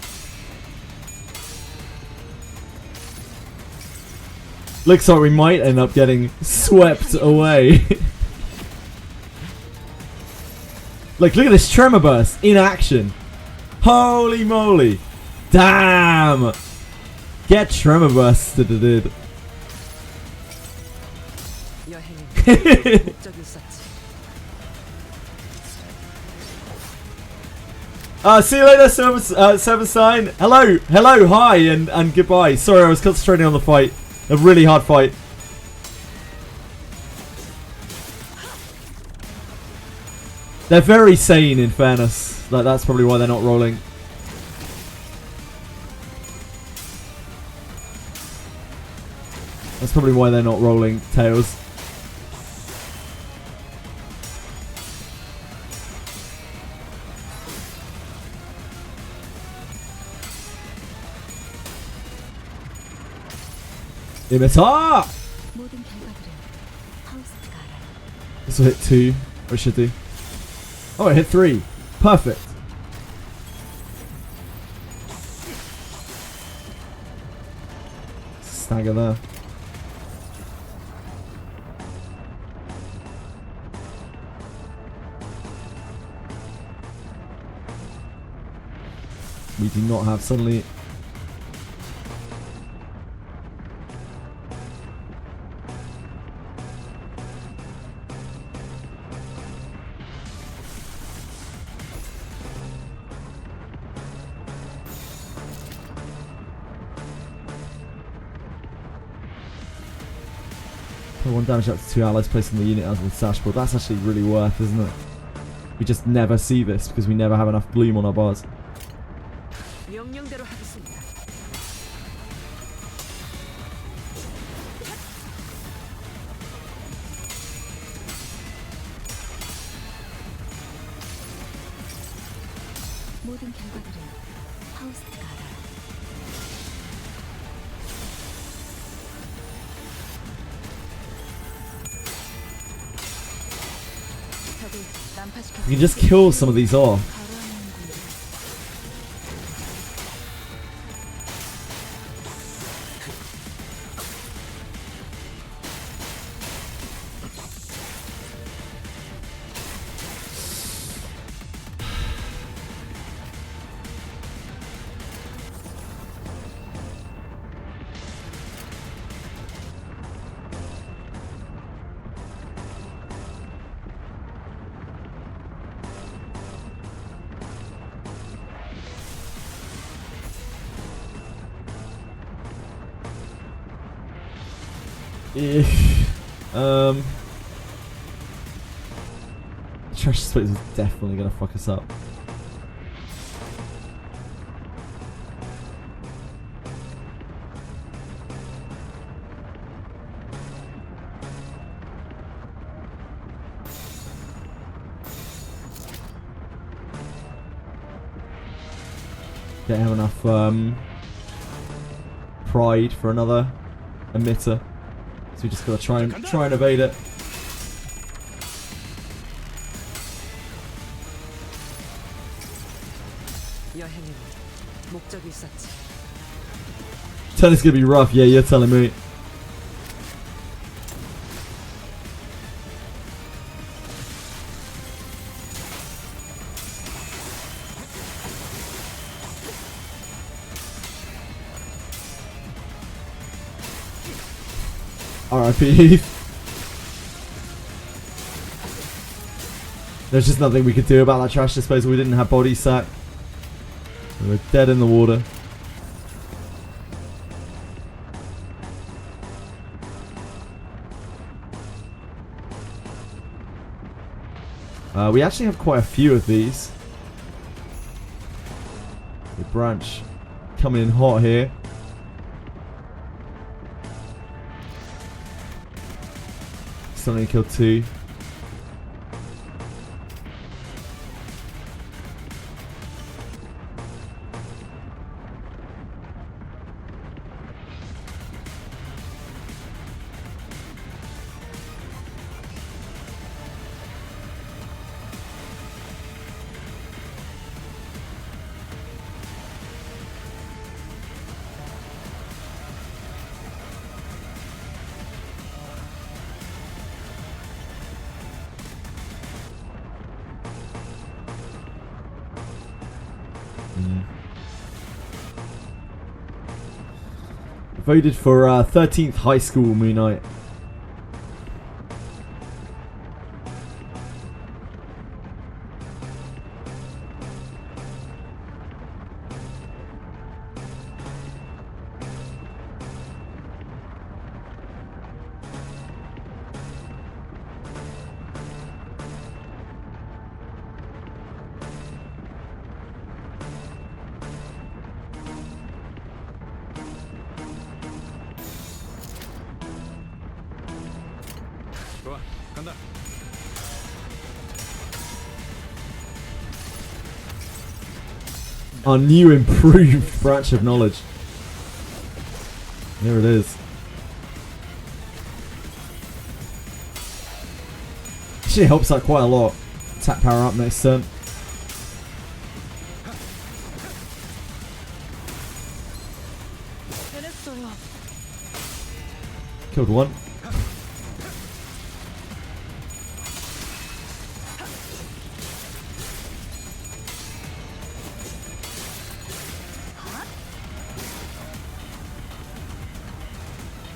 Looks like we might end up getting swept away. Like, look at this tremor burst in action. Holy moly. Damn. Get tremor bursted, dude. 여행은 목적이 있었지. See you later, Sevenstein. Hello, hello, hi, and goodbye. Sorry, I was concentrating on the fight. A really hard fight. They're very sane, in fairness. Like, that's probably why they're not rolling. That's probably why they're not rolling tails. Imitar! 모든 결과들은 하우스가 알아요. This will hit 2, or it should do. Oh, it hit 3. Perfect. Stagger there. We do not have suddenly. Put 1 damage up to 2 allies placed on the unit as with dashboard. That's actually really worth, isn't it? We just never see this because we never have enough bloom on our bars. 명령대로 하겠습니다. 모든 결과들은 하우스가 알아요. 적을 난파시켜. We can just kill some of these off. Trash space is definitely gonna fuck us up. Don't have enough pride for another emitter. So we just gotta try and evade it. 여행은 목적이 있었지. Turn is gonna be rough, yeah, you're telling me. RIP. There's just nothing we could do about that trash disposal. We didn't have body sack. We were dead in the water. We actually have quite a few of these. The branch coming in hot here. Still only killed 2. Voted for 13th high school Moon Knight. Our new improved branch of knowledge. There it is. Actually helps out quite a lot. Tap power up next turn. Killed one.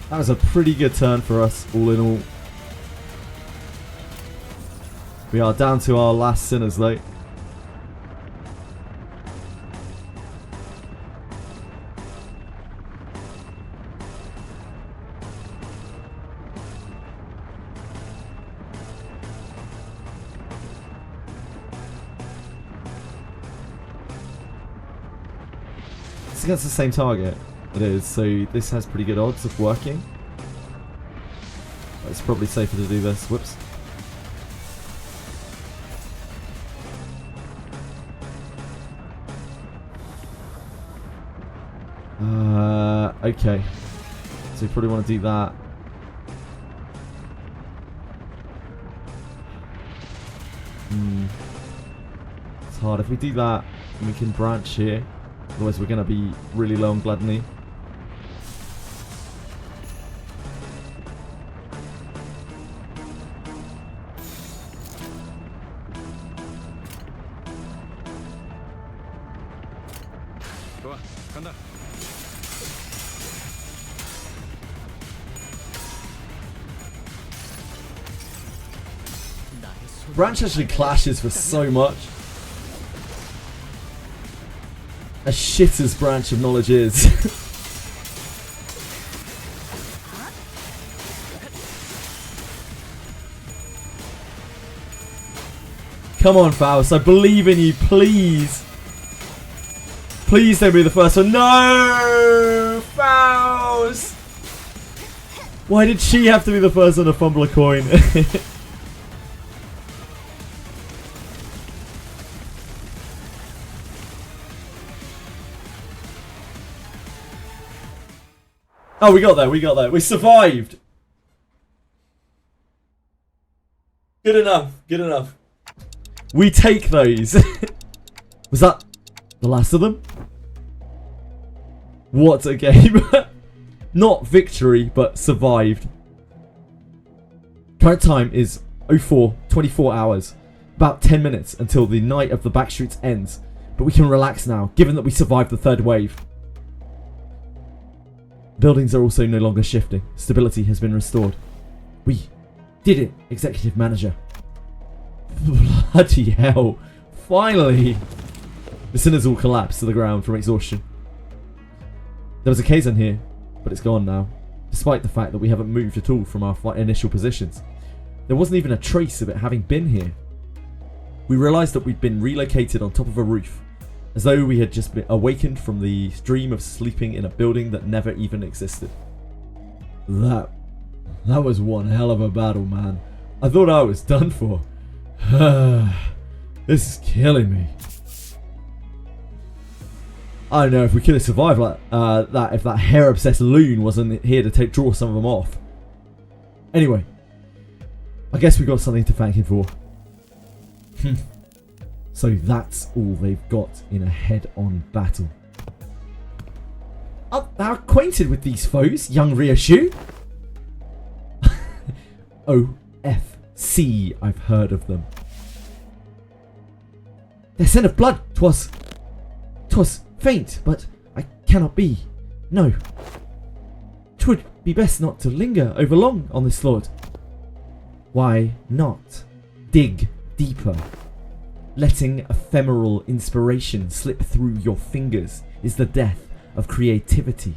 That was a pretty good turn for us, all in all. We are down to our last sinners, though. It's against the same target. It is, so this has pretty good odds of working. It's probably safer to do this. Whoops. Okay. So you probably want to do that. It's hard. If we do that, we can branch here. Otherwise we're going to be really low on Gluttony. Branch actually clashes for so much. As shit as Branch of Knowledge is. Come on, Faust. I believe in you. Please. Please don't be the first one. No! Faust! Why did she have to be the first one to fumble a coin? Oh, we got there, we got there. We survived. Good enough, good enough. We take those. Was that the last of them? What a game. Not victory, but survived. Current time is 24 hours. About 10 minutes until the night of the Backstreets ends. But we can relax now, given that we survived the third wave. Buildings are also no longer shifting. Stability has been restored. We did it, Executive Manager. Bloody hell. Finally! The sinners all collapsed to the ground from exhaustion. There was a Kazan here, but it's gone now, despite the fact that we haven't moved at all from our initial positions. There wasn't even a trace of it having been here. We realised that we'd been relocated on top of a roof, as though we had just been awakened from the dream of sleeping in a building that never even existed. That was one hell of a battle, man. I thought I was done for. This is killing me. I don't know if we could have survived like that if that hair-obsessed loon wasn't here to draw some of them off. Anyway, I guess we got something to thank him for. So that's all they've got in a head-on battle. Art thou acquainted with these foes, young Ryoshu? OFC, I've heard of them. Their scent of blood, 'twas faint, but I cannot be. No. 'Twould be best not to linger over long on this lord. Why not? Dig deeper. Letting ephemeral inspiration slip through your fingers is the death of creativity.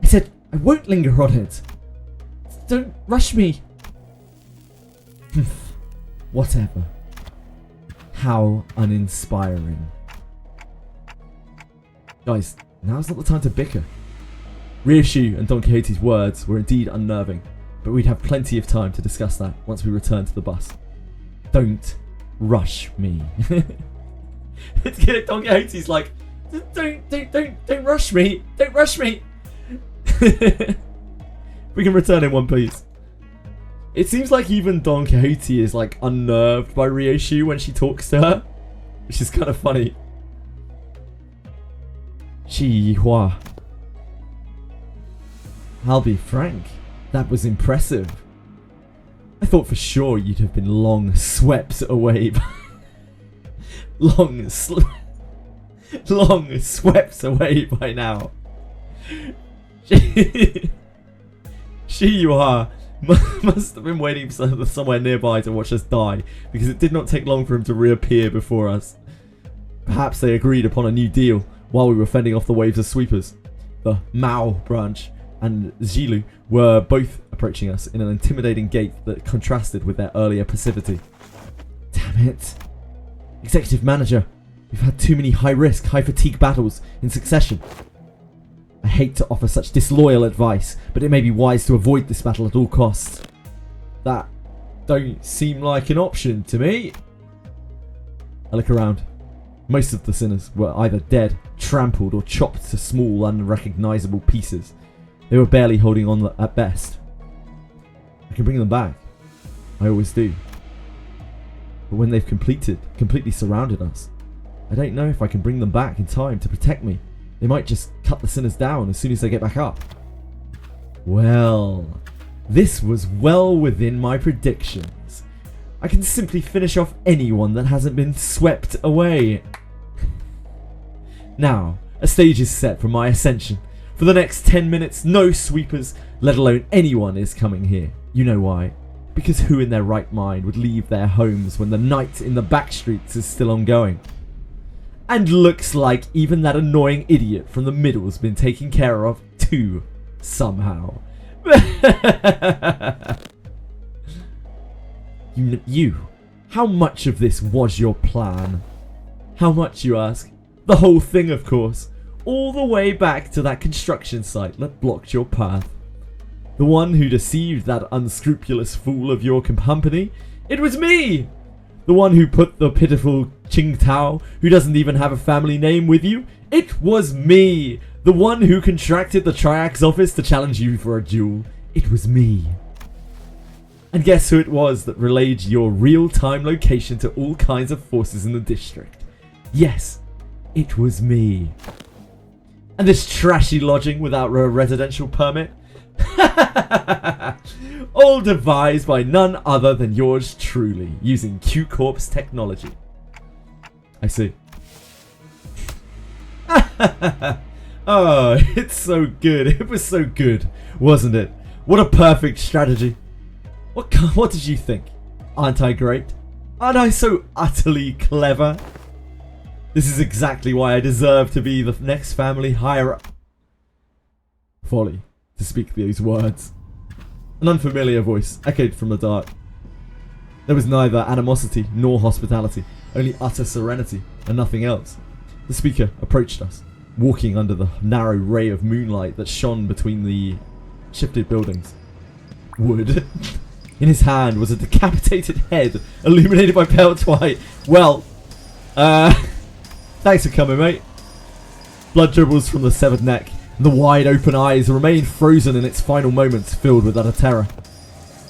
I said I won't linger on it. Don't rush me. Whatever. How uninspiring. Guys, now's not the time to bicker. Ryoshu and Don Quixote's words were indeed unnerving, but we'd have plenty of time to discuss that once we return to the bus. Don't rush me. Don Quixote's like, don't rush me. Don't rush me. We can return in one, please. It seems like even Don Quixote is like unnerved by Ryoshu when she talks to her, which is kind of funny. Hua. I'll be frank, that was impressive. I thought for sure you'd have been long swept away by long swept away by now. Hua must have been waiting somewhere nearby to watch us die, because it did not take long for him to reappear before us. Perhaps they agreed upon a new deal while we were fending off the waves of sweepers. The Mao branch and Zilu were both approaching us in an intimidating gait that contrasted with their earlier passivity. Damn it. Executive Manager, we've had too many high-risk, high-fatigue battles in succession. I hate to offer such disloyal advice, but it may be wise to avoid this battle at all costs. That don't seem like an option to me. I look around. Most of the sinners were either dead, trampled, or chopped to small, unrecognisable pieces. They were barely holding on at best. I can bring them back. I always do. But when they've completely surrounded us, I don't know if I can bring them back in time to protect me. They might just cut the sinners down as soon as they get back up. Well, this was well within my predictions. I can simply finish off anyone that hasn't been swept away. Now, a stage is set for my ascension. For the next 10 minutes, no sweepers, let alone anyone, is coming here. You know why? Because who in their right mind would leave their homes when the night in the back streets is still ongoing? And looks like even that annoying idiot from the middle's been taken care of too, somehow. You, how much of this was your plan? How much, you ask? The whole thing, of course. All the way back to that construction site that blocked your path. The one who deceived that unscrupulous fool of your company? It was me! The one who put the pitiful Qingtao, who doesn't even have a family name, with you? It was me! The one who contracted the Triax office to challenge you for a duel? It was me. And guess who it was that relayed your real-time location to all kinds of forces in the district? Yes, it was me. And this trashy lodging without a residential permit? All devised by none other than yours truly, using Q-Corp's technology. I see. Oh, it's so good. It was so good, wasn't it? What a perfect strategy. What did you think? Aren't I great? Aren't I so utterly clever? This is exactly why I deserve to be the next family higher up. Folly to speak those words. An unfamiliar voice echoed from the dark. There was neither animosity nor hospitality, only utter serenity and nothing else. The speaker approached us, walking under the narrow ray of moonlight that shone between the shifted buildings. Wood. In his hand was a decapitated head, illuminated by pale twilight. Well, thanks for coming, mate. Blood dribbles from the severed neck, and the wide open eyes remain frozen in its final moments, filled with utter terror.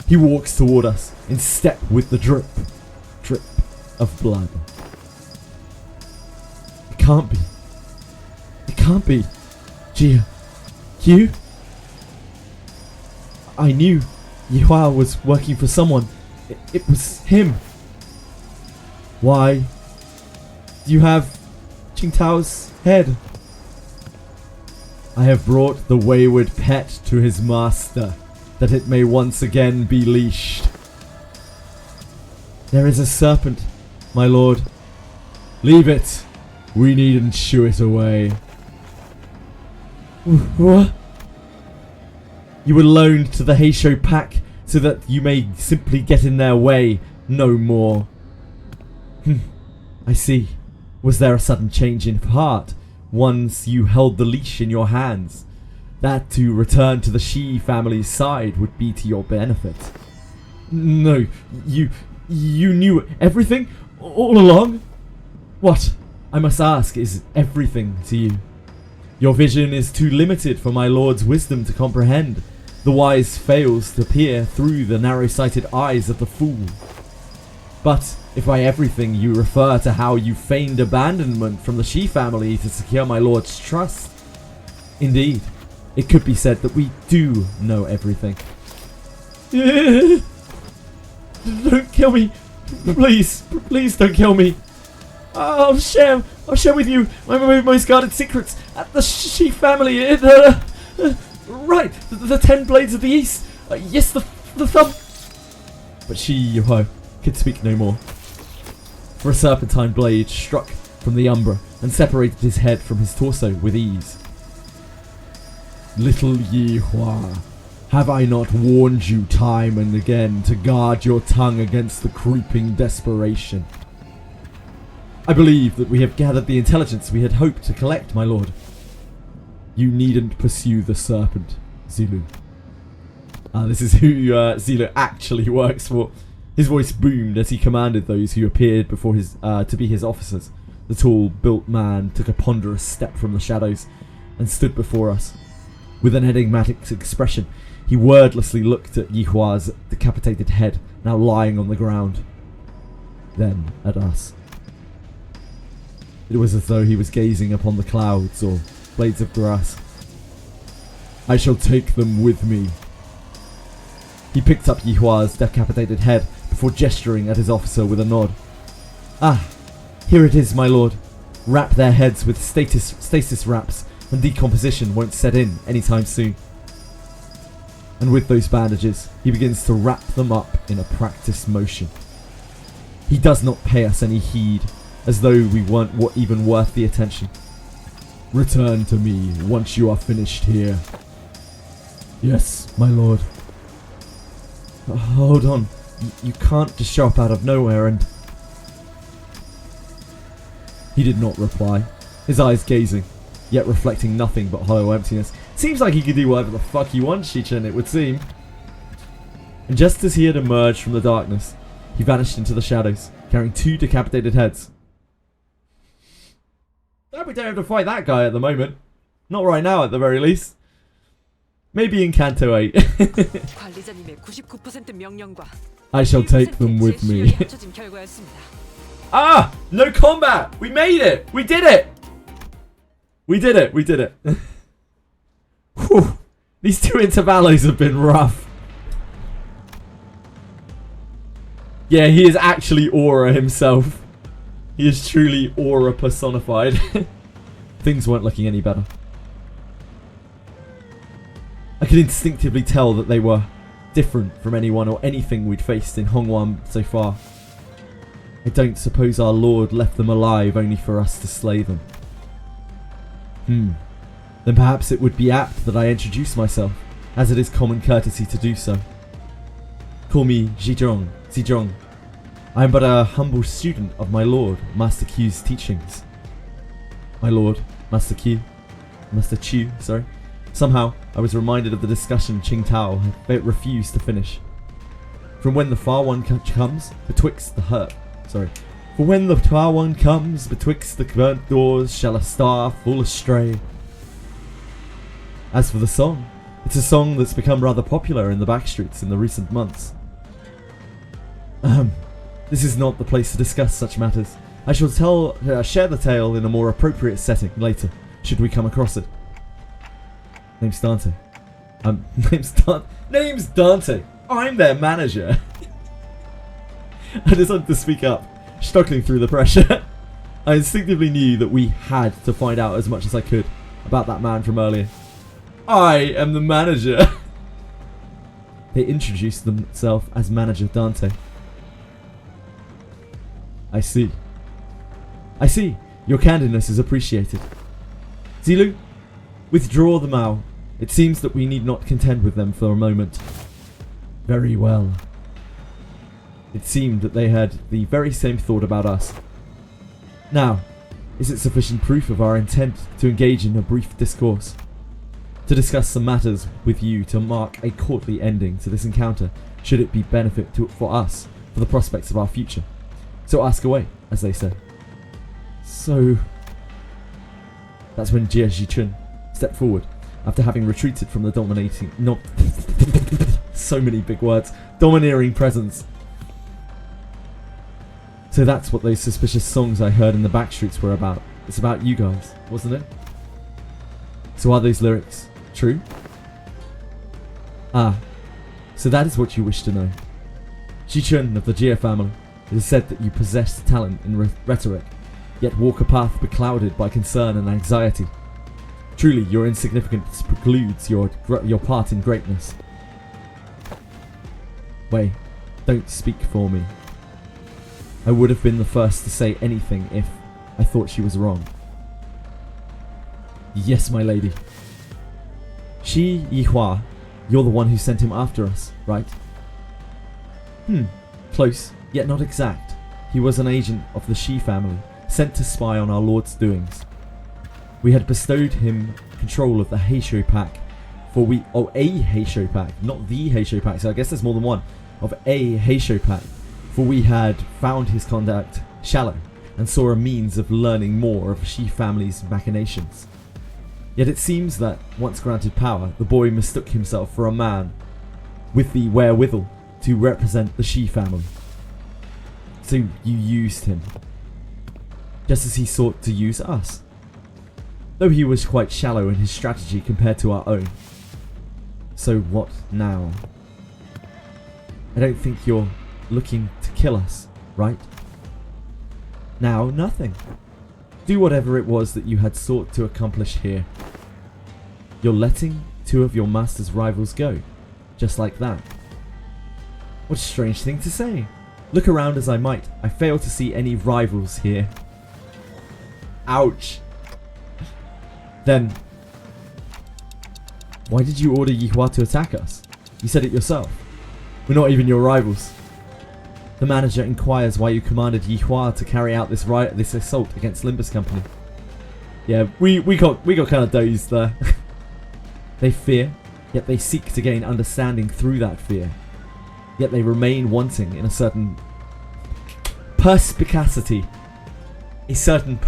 He walks toward us, in step with the drip of blood. It can't be. It can't be. Gia. You? I knew Yihua was working for someone. It was him. Why do you have Qingtao's head? I have brought the wayward pet to his master, that it may once again be leashed. There is a serpent, my lord. Leave it. We needn't shoo it away. What? You were loaned to the Heisho pack so that you may simply get in their way, no more. I see. Was there a sudden change in heart once you held the leash in your hands? That to return to the Shi family's side would be to your benefit. No, you knew everything all along? What, I must ask, is everything to you? Your vision is too limited for my lord's wisdom to comprehend. The wise fails to peer through the narrow-sighted eyes of the fool. But if by everything you refer to how you feigned abandonment from the Shi family to secure my lord's trust, indeed, it could be said that we do know everything. Don't kill me. Please don't kill me. I'll share with you my most guarded secrets at the Shi family. Right, the 10 blades of the east. Yes, the thumb. But Yihua could speak no more. For a serpentine blade struck from the umbra and separated his head from his torso with ease. Little Yihua, have I not warned you time and again to guard your tongue against the creeping desperation? I believe that we have gathered the intelligence we had hoped to collect, my lord. You needn't pursue the serpent, Zulu. This is who Zulu actually works for. His voice boomed as he commanded those who appeared before his to be his officers. The tall, built man took a ponderous step from the shadows and stood before us. With an enigmatic expression, he wordlessly looked at Yihua's decapitated head, now lying on the ground. Then at us. It was as though he was gazing upon the clouds or blades of grass. I shall take them with me. He picked up Yihua's decapitated head before gesturing at his officer with a nod. Ah, here it is, my lord. Wrap their heads with stasis wraps, and decomposition won't set in anytime soon. And with those bandages, he begins to wrap them up in a practiced motion. He does not pay us any heed, as though we weren't even worth the attention. Return to me once you are finished here. Yes, my lord. Hold on. You can't just show up out of nowhere and... He did not reply, his eyes gazing, yet reflecting nothing but hollow emptiness. Seems like he could do whatever the fuck he wants, Shichen, it would seem. And just as he had emerged from the darkness, he vanished into the shadows, carrying 2 decapitated heads. We don't have to fight that guy at the moment. Not right now, at the very least. Maybe in Canto 8. 관리자님의 99% 명령과 I shall take them with me. 합쳐진 결과였습니다. Ah! No combat! We made it! We did it! We did it! We did it. Whew. These 2 intervallos have been rough. Yeah, he is actually Aura himself. He is truly Aura personified. Things weren't looking any better. could instinctively tell that they were different from anyone or anything we'd faced in Hongwan so far. I don't suppose our Lord left them alive only for us to slay them. Then perhaps it would be apt that I introduce myself, as it is common courtesy to do so. Call me Zizhong. I am but a humble student of my Lord, Master Q's teachings. My Lord, Master Chu, sorry. Somehow, I was reminded of the discussion Qing Tao had refused to finish. From when the far one comes betwixt the hurt. For when the far one comes betwixt the burnt doors, shall a star fall astray. As for the song, it's a song that's become rather popular in the backstreets in the recent months. This is not the place to discuss such matters. I shall share the tale in a more appropriate setting later, should we come across it. Name's Dante. Name's Dante. I'm their manager. I decided to speak up, struggling through the pressure. I instinctively knew that we had to find out as much as I could about that man from earlier. I am the manager. They introduced themselves as Manager Dante. I see. Your candidness is appreciated. Zilu, withdraw the Mao. It seems that we need not contend with them for a moment. Very well. It seemed that they had the very same thought about us. Now, is it sufficient proof of our intent to engage in a brief discourse? To discuss some matters with you to mark a courtly ending to this encounter, should it be benefit for us, for the prospects of our future. So ask away, as they say. So... That's when Jia Zhichun stepped forward, after having retreated from the so many big words. Domineering presence. So that's what those suspicious songs I heard in the backstreets were about. It's about you guys, wasn't it? So are those lyrics true? Ah, so that is what you wish to know. Zhichun of the Jia family, it is said that you possess talent in rhetoric, yet walk a path beclouded by concern and anxiety. Truly, your insignificance precludes your part in greatness. Wei, don't speak for me. I would have been the first to say anything if I thought she was wrong. Yes, my lady. Shi Yihua, you're the one who sent him after us, right? Close, yet not exact. He was an agent of the Shi family, sent to spy on our Lord's doings. We had bestowed him control of the Heisho pack, a Heisho pack, not the Heisho pack, so I guess there's more than one, of a Heisho pack, for we had found his conduct shallow, and saw a means of learning more of Shi family's machinations. Yet it seems that, once granted power, the boy mistook himself for a man with the wherewithal to represent the Shi family. So you used him, just as he sought to use us, though he was quite shallow in his strategy compared to our own. So what now? I don't think you're looking to kill us, right? Now, nothing. Do whatever it was that you had sought to accomplish here. You're letting two of your master's rivals go, just like that. What a strange thing to say. Look around as I might, I fail to see any rivals here. Ouch. Then, why did you order Yihua to attack us? You said it yourself. We're not even your rivals. The manager inquires why you commanded Yihua to carry out this assault against Limbus Company. Yeah, we got kind of dazed there. They fear, yet they seek to gain understanding through that fear. Yet they remain wanting in a certain perspicacity. A certain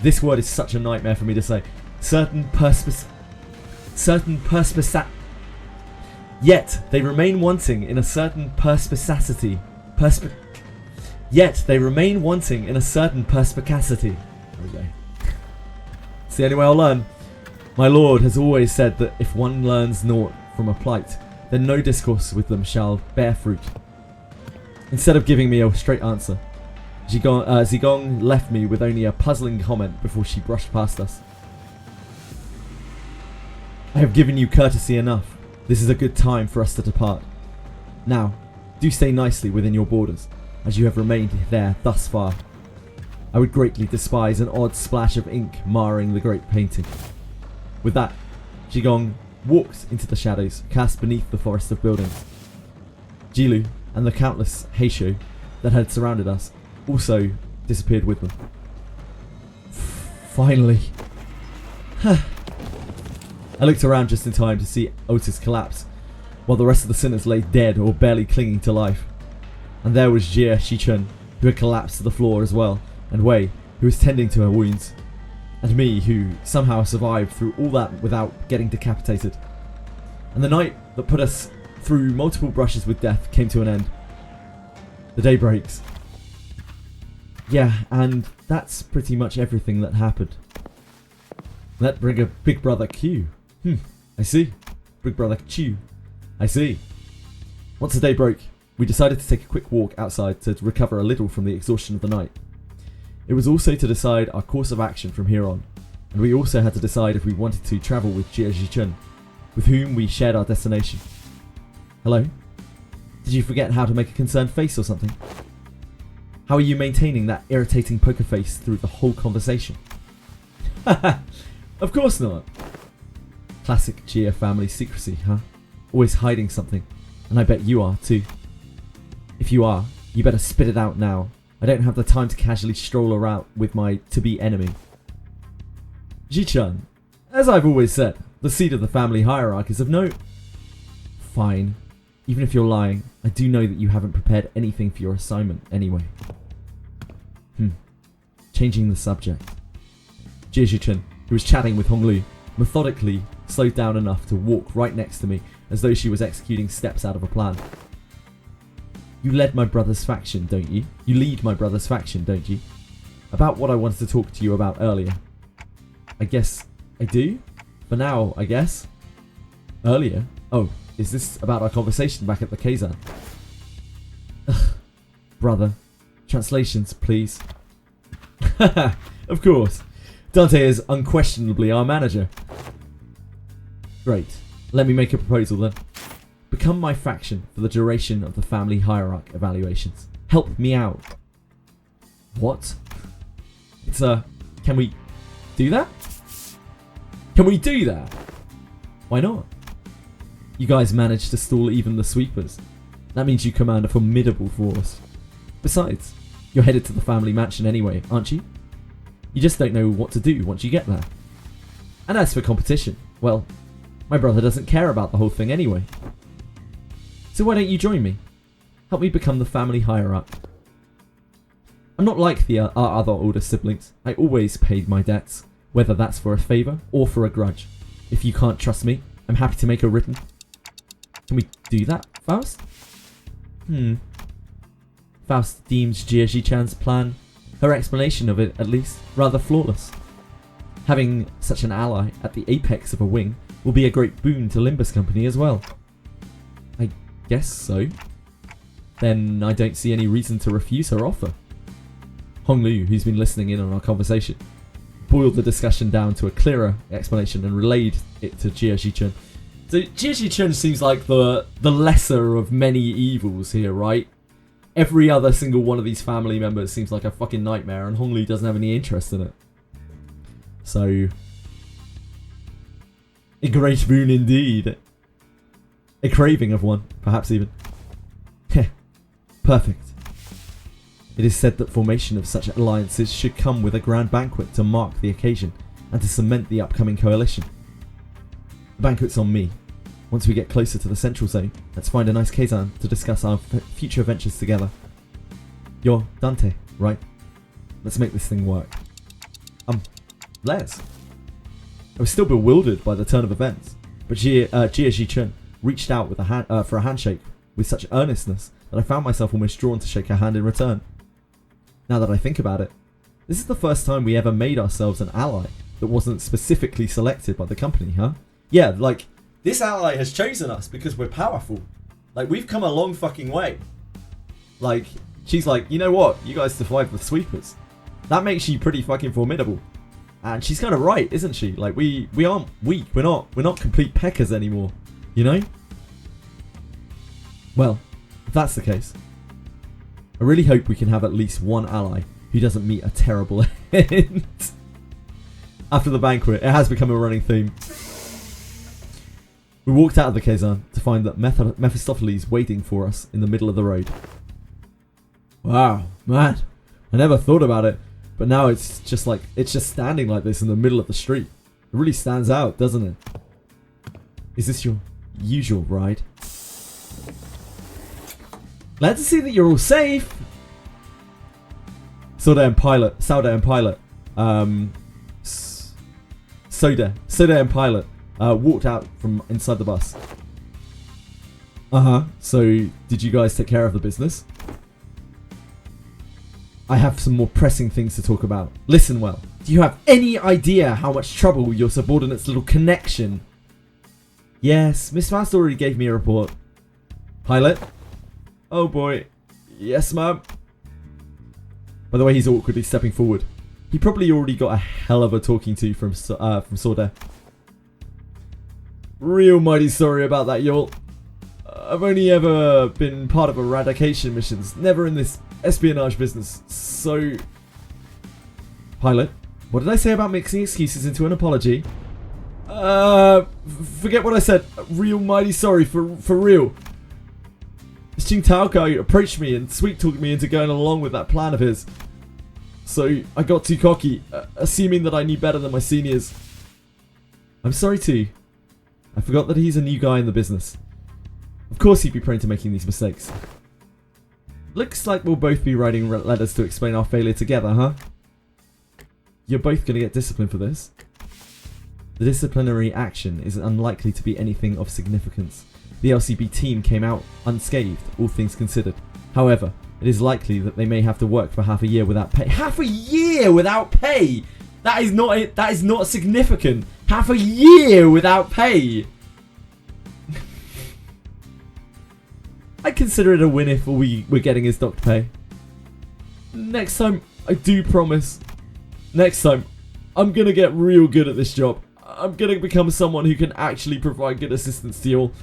this word is such a nightmare for me to say. Yet they remain wanting in a certain perspicacity. Yet they remain wanting in a certain perspicacity. There we go. It's the only way I'll learn. My lord has always said that if one learns naught from a plight, then no discourse with them shall bear fruit. Instead of giving me a straight answer, Zigong left me with only a puzzling comment before she brushed past us. I have given you courtesy enough. This is a good time for us to depart. Now, do stay nicely within your borders, as you have remained there thus far. I would greatly despise an odd splash of ink marring the great painting. With that, Jigong walked into the shadows cast beneath the forest of buildings. Jilu and the countless Heisho that had surrounded us also disappeared with them. Finally. I looked around just in time to see Otis collapse, while the rest of the sinners lay dead or barely clinging to life. And there was Jie Shichun, who had collapsed to the floor as well, and Wei, who was tending to her wounds, and me, who somehow survived through all that without getting decapitated. And the night that put us through multiple brushes with death came to an end. The day breaks. Yeah, and that's pretty much everything that happened. That bring a Big Brother Q. I see. Big Brother Q. I see. Once the day broke, we decided to take a quick walk outside to recover a little from the exhaustion of the night. It was also to decide our course of action from here on, and we also had to decide if we wanted to travel with Jie Jichun, with whom we shared our destination. Hello? Did you forget how to make a concerned face or something? How are you maintaining that irritating poker face through the whole conversation? Of course not. Classic Jie family secrecy, huh? Always hiding something, and I bet you are too. If you are, you better spit it out now. I don't have the time to casually stroll around with my to-be enemy. Ji-chan, as I've always said, the seat of the family hierarchy is of note. Fine. Even if you're lying, I do know that you haven't prepared anything for your assignment anyway. Changing the subject. Jie Ji-chan, who was chatting with Honglu, methodically slowed down enough to walk right next to me as though she was executing steps out of a plan. You led my brother's faction, don't you? You lead my brother's faction, don't you? About what I wanted to talk to you about earlier. I guess I do? For now, I guess. Earlier? Oh, is this about our conversation back at the Kazan? Ugh. Brother. Translations, please. Of course. Dante is unquestionably our manager. Great. Let me make a proposal then. Become my faction for the duration of the family hierarch evaluations. Help me out. What? It's can we do that? Can we do that? Why not? You guys managed to stall even the sweepers. That means you command a formidable force. Besides, you're headed to the family mansion anyway, aren't you? You just don't know what to do once you get there. And as for competition, well, my brother doesn't care about the whole thing anyway. So why don't you join me? Help me become the family hierarch. I'm not like our other older siblings. I always paid my debts, whether that's for a favour or for a grudge. If you can't trust me, I'm happy to make a written. Can we do that, Faust? Faust deems Jie Ji-chan's plan, her explanation of it at least, rather flawless. Having such an ally at the apex of a wing will be a great boon to Limbus Company as well. I guess so. Then I don't see any reason to refuse her offer. Honglu, who's been listening in on our conversation, boiled the discussion down to a clearer explanation and relayed it to Jie Ji-chan. So Jie Ji-chan seems like the lesser of many evils here, right? Every other single one of these family members seems like a fucking nightmare, and Honglu doesn't have any interest in it. So, a great boon indeed. A craving of one, perhaps even. Perfect. It is said that formation of such alliances should come with a grand banquet to mark the occasion and to cement the upcoming coalition. The banquet's on me. Once we get closer to the central zone, let's find a nice Kazan to discuss our future ventures together. You're Dante, right? Let's make this thing work. Let's. I was still bewildered by the turn of events, but Jie Ji-chun reached out with for a handshake with such earnestness that I found myself almost drawn to shake her hand in return. Now that I think about it, this is the first time we ever made ourselves an ally that wasn't specifically selected by the company, huh? Yeah, like, this ally has chosen us because we're powerful. Like, we've come a long fucking way. Like, she's like, you know what? You guys survived the sweepers. That makes you pretty fucking formidable. And she's kind of right, isn't she? Like, we aren't weak. We're not complete peckers anymore. You know? Well, if that's the case, I really hope we can have at least one ally who doesn't meet a terrible end. After the banquet, it has become a running theme. We walked out of the Kazan to find that Mephistopheles waiting for us in the middle of the road. Wow, man. I never thought about it, but now it's just standing like this in the middle of the street. It really stands out, doesn't it? Is this your usual ride? Glad to see that you're all safe. Soda and Pilot. Soda and Pilot walked out from inside the bus. So, did you guys take care of the business? I have some more pressing things to talk about. Listen well. Do you have any idea how much trouble your subordinate's little connection? Yes, Miss Fast already gave me a report. Pilot? Oh boy. Yes, ma'am. By the way, he's awkwardly stepping forward. He probably already got a hell of a talking to from Sorda. Real mighty sorry about that, y'all. I've only ever been part of eradication missions, never in this espionage business, so... Pilot, what did I say about mixing excuses into an apology? Forget what I said. Real mighty sorry, for real. This Ching Tao guy approached me and sweet-talked me into going along with that plan of his. So I got too cocky, assuming that I knew better than my seniors. I'm sorry too. I forgot that he's a new guy in the business. Of course he'd be prone to making these mistakes. Looks like we'll both be writing letters to explain our failure together, huh? You're both going to get disciplined for this. The disciplinary action is unlikely to be anything of significance. The LCB team came out unscathed, all things considered. However, it is likely that they may have to work for half a year without pay. Half a year without pay? That is not significant. Half a year without pay. I consider it a win if we're getting his docked pay. Next time, I do promise. Next time, I'm gonna get real good at this job. I'm gonna become someone who can actually provide good assistance to you all.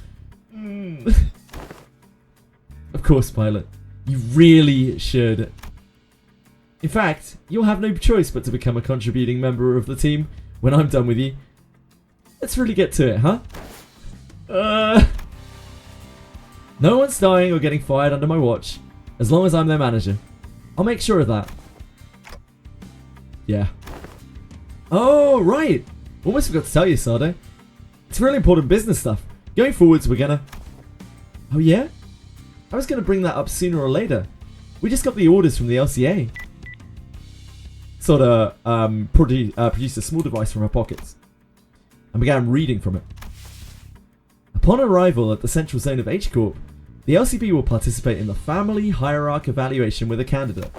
Of course, Pilot. You really should. In fact, you'll have no choice but to become a contributing member of the team when I'm done with you. Let's really get to it, huh? No one's dying or getting fired under my watch, as long as I'm their manager. I'll make sure of that. Yeah. Oh, right. Almost forgot to tell you, Sardo. It's really important business stuff. Going forwards, we're gonna... Oh, yeah? I was gonna bring that up sooner or later. We just got the orders from the LCA. Sorta produced a small device from her pockets and began reading from it. Upon arrival at the central zone of H-Corp, the LCB will participate in the family hierarchy evaluation with a candidate.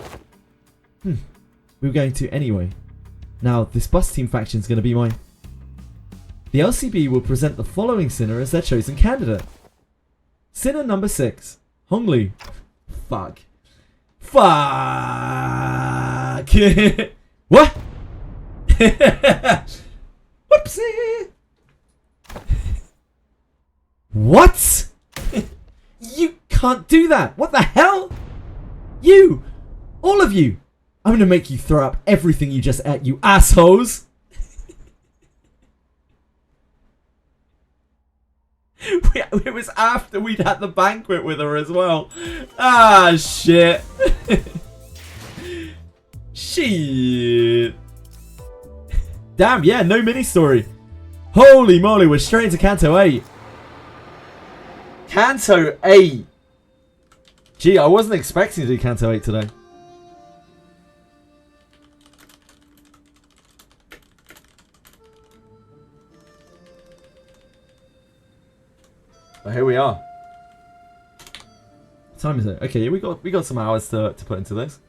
We were going to anyway. Now, this bus team faction is going to be mine. The LCB will present the following sinner as their chosen candidate. Sinner number 6, Honglu. Fuck. What? Whoopsie. What? You can't do that. What the hell? You. All of you. I'm going to make you throw up everything you just ate, you assholes. It was after we'd had the banquet with her as well. Ah, shit. Shit. Damn, yeah, no mini story. Holy moly, we're straight into Canto 8. Canto 8. Gee, I wasn't expecting to do Canto 8 today. But here we are. What time is it? Okay, we got some hours to put into this.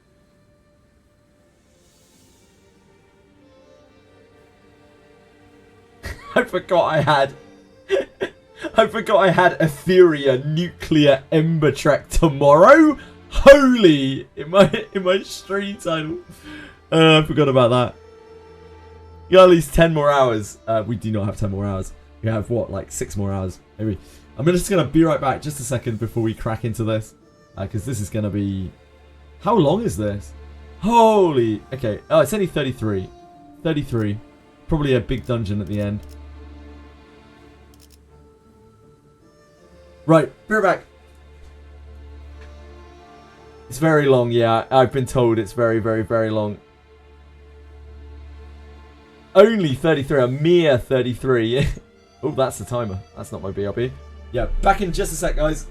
I forgot I had Etheria Nuclear Ember Trek tomorrow. Holy, in my stream title. I forgot about that. You got at least 10 more hours. We do not have 10 more hours. We have, what, like 6 more hours, maybe. I'm just going to be right back just a second before we crack into this. Because this is going to be... How long is this? Holy... Okay. Oh, it's only 33. 33. Probably a big dungeon at the end. Right. Be right back. It's very long, yeah. I've been told it's very, very, very long. Only 33. A mere 33. Oh, that's the timer. That's not my BRB. Yeah, back in just a sec, guys.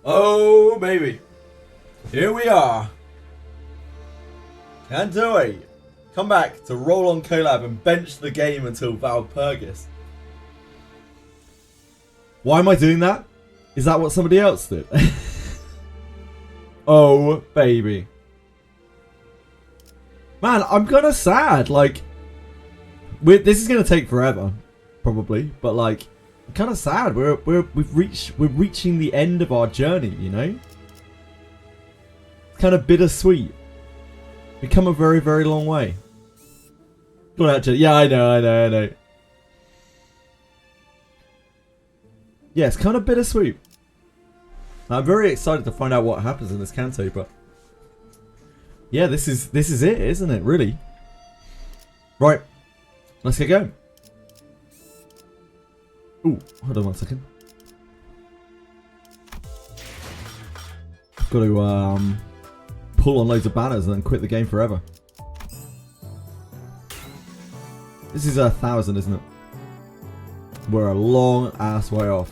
Oh, baby. Here we are. Canto, come back to roll on collab and bench the game until Valpurgis. Why am I doing that? Is that what somebody else did? Oh, baby. Man, I'm kind of sad. Like, this is gonna take forever, probably. But like, I'm kind of sad. We're reaching the end of our journey. You know, it's kind of bittersweet. We've come a very, very long way. Go on, yeah, I know. Yeah, it's kind of bittersweet. I'm very excited to find out what happens in this Canto, but yeah, this is it, isn't it? Really? Right, let's get going. Ooh, hold on 1 second. I've got to pull on loads of banners and then quit the game forever. This is 1,000, isn't it? We're a long ass way off.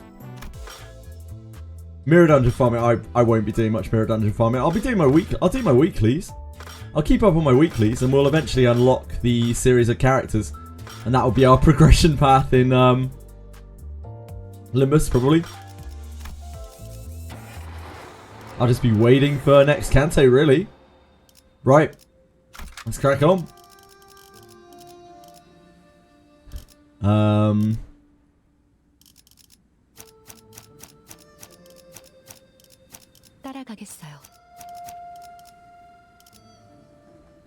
Mirror dungeon farming. I won't be doing much mirror dungeon farming. I'll do my weeklies. I'll keep up on my weeklies, and we'll eventually unlock the series of characters, and that will be our progression path in Limbus, probably. I'll just be waiting for next Canto, really. Right, let's crack on.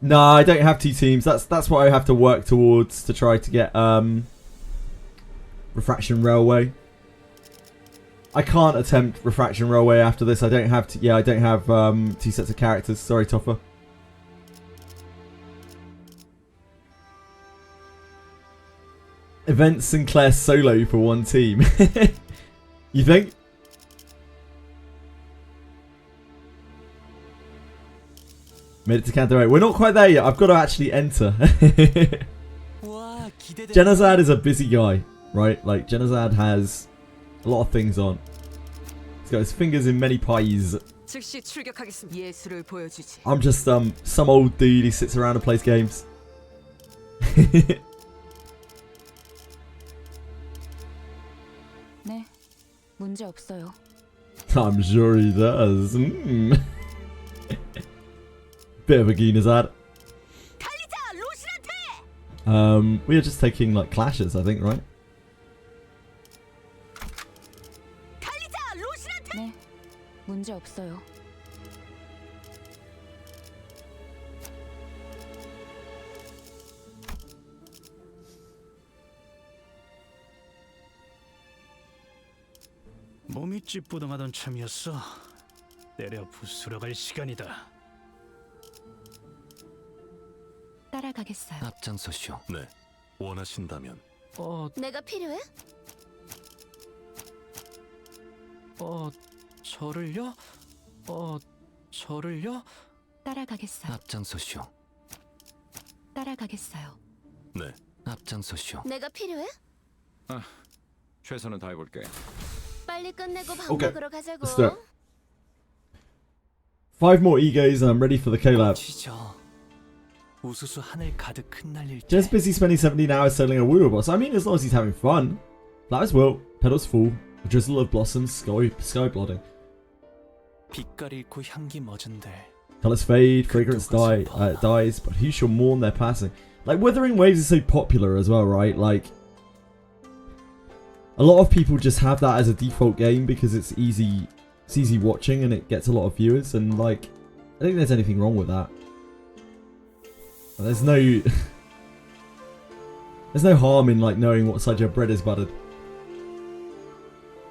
No, I don't have 2 teams. That's what I have to work towards to try to get Refraction Railway. I can't attempt Refraction Railway after this. I don't have to. Yeah, I don't have 2 sets of characters. Sorry, Toffer. Event Sinclair solo for 1 team. You think? Made it to Canto 8. We're not quite there yet. I've got to actually enter. Genazad is a busy guy, right? Like, Genazad has a lot of things on. He's got his fingers in many pies. I'm just some old dude who sits around and plays games. I'm sure he does. Bit of a Genazad. We are just taking like clashes, I think, right? 몸이 찌뿌둥하던 참이었어. 때려 부수러 갈 시간이다. 따라가겠어요. 앞장서시오. 네, 원하신다면. 내가 필요해? 저를요? 저를요? 따라가겠어요. 앞장서시오. 따라가겠어요. 네, 앞장서시오. 내가 필요해? 최선을 다해볼게. 빨리 끝내고 밥 Okay, 먹으러 가자고. let's do it. 5 more egos and I'm ready for the K-Lab. 우수수 하늘 가득 흩날릴 때. Just busy spending 70 hours selling a Woo boss. I mean, as long as he's having fun. Flowers wilt, petals fall, a drizzle of blossoms, sky blooding. 빛깔 잃고 향기 멎은데. Colours fade, fragrance dies, but who shall mourn their passing? Like, Wuthering Waves is so popular as well, right? Like, a lot of people just have that as a default game because it's easy watching and it gets a lot of viewers, and like, I don't think there's anything wrong with that. There's no harm in like knowing what side your bread is buttered.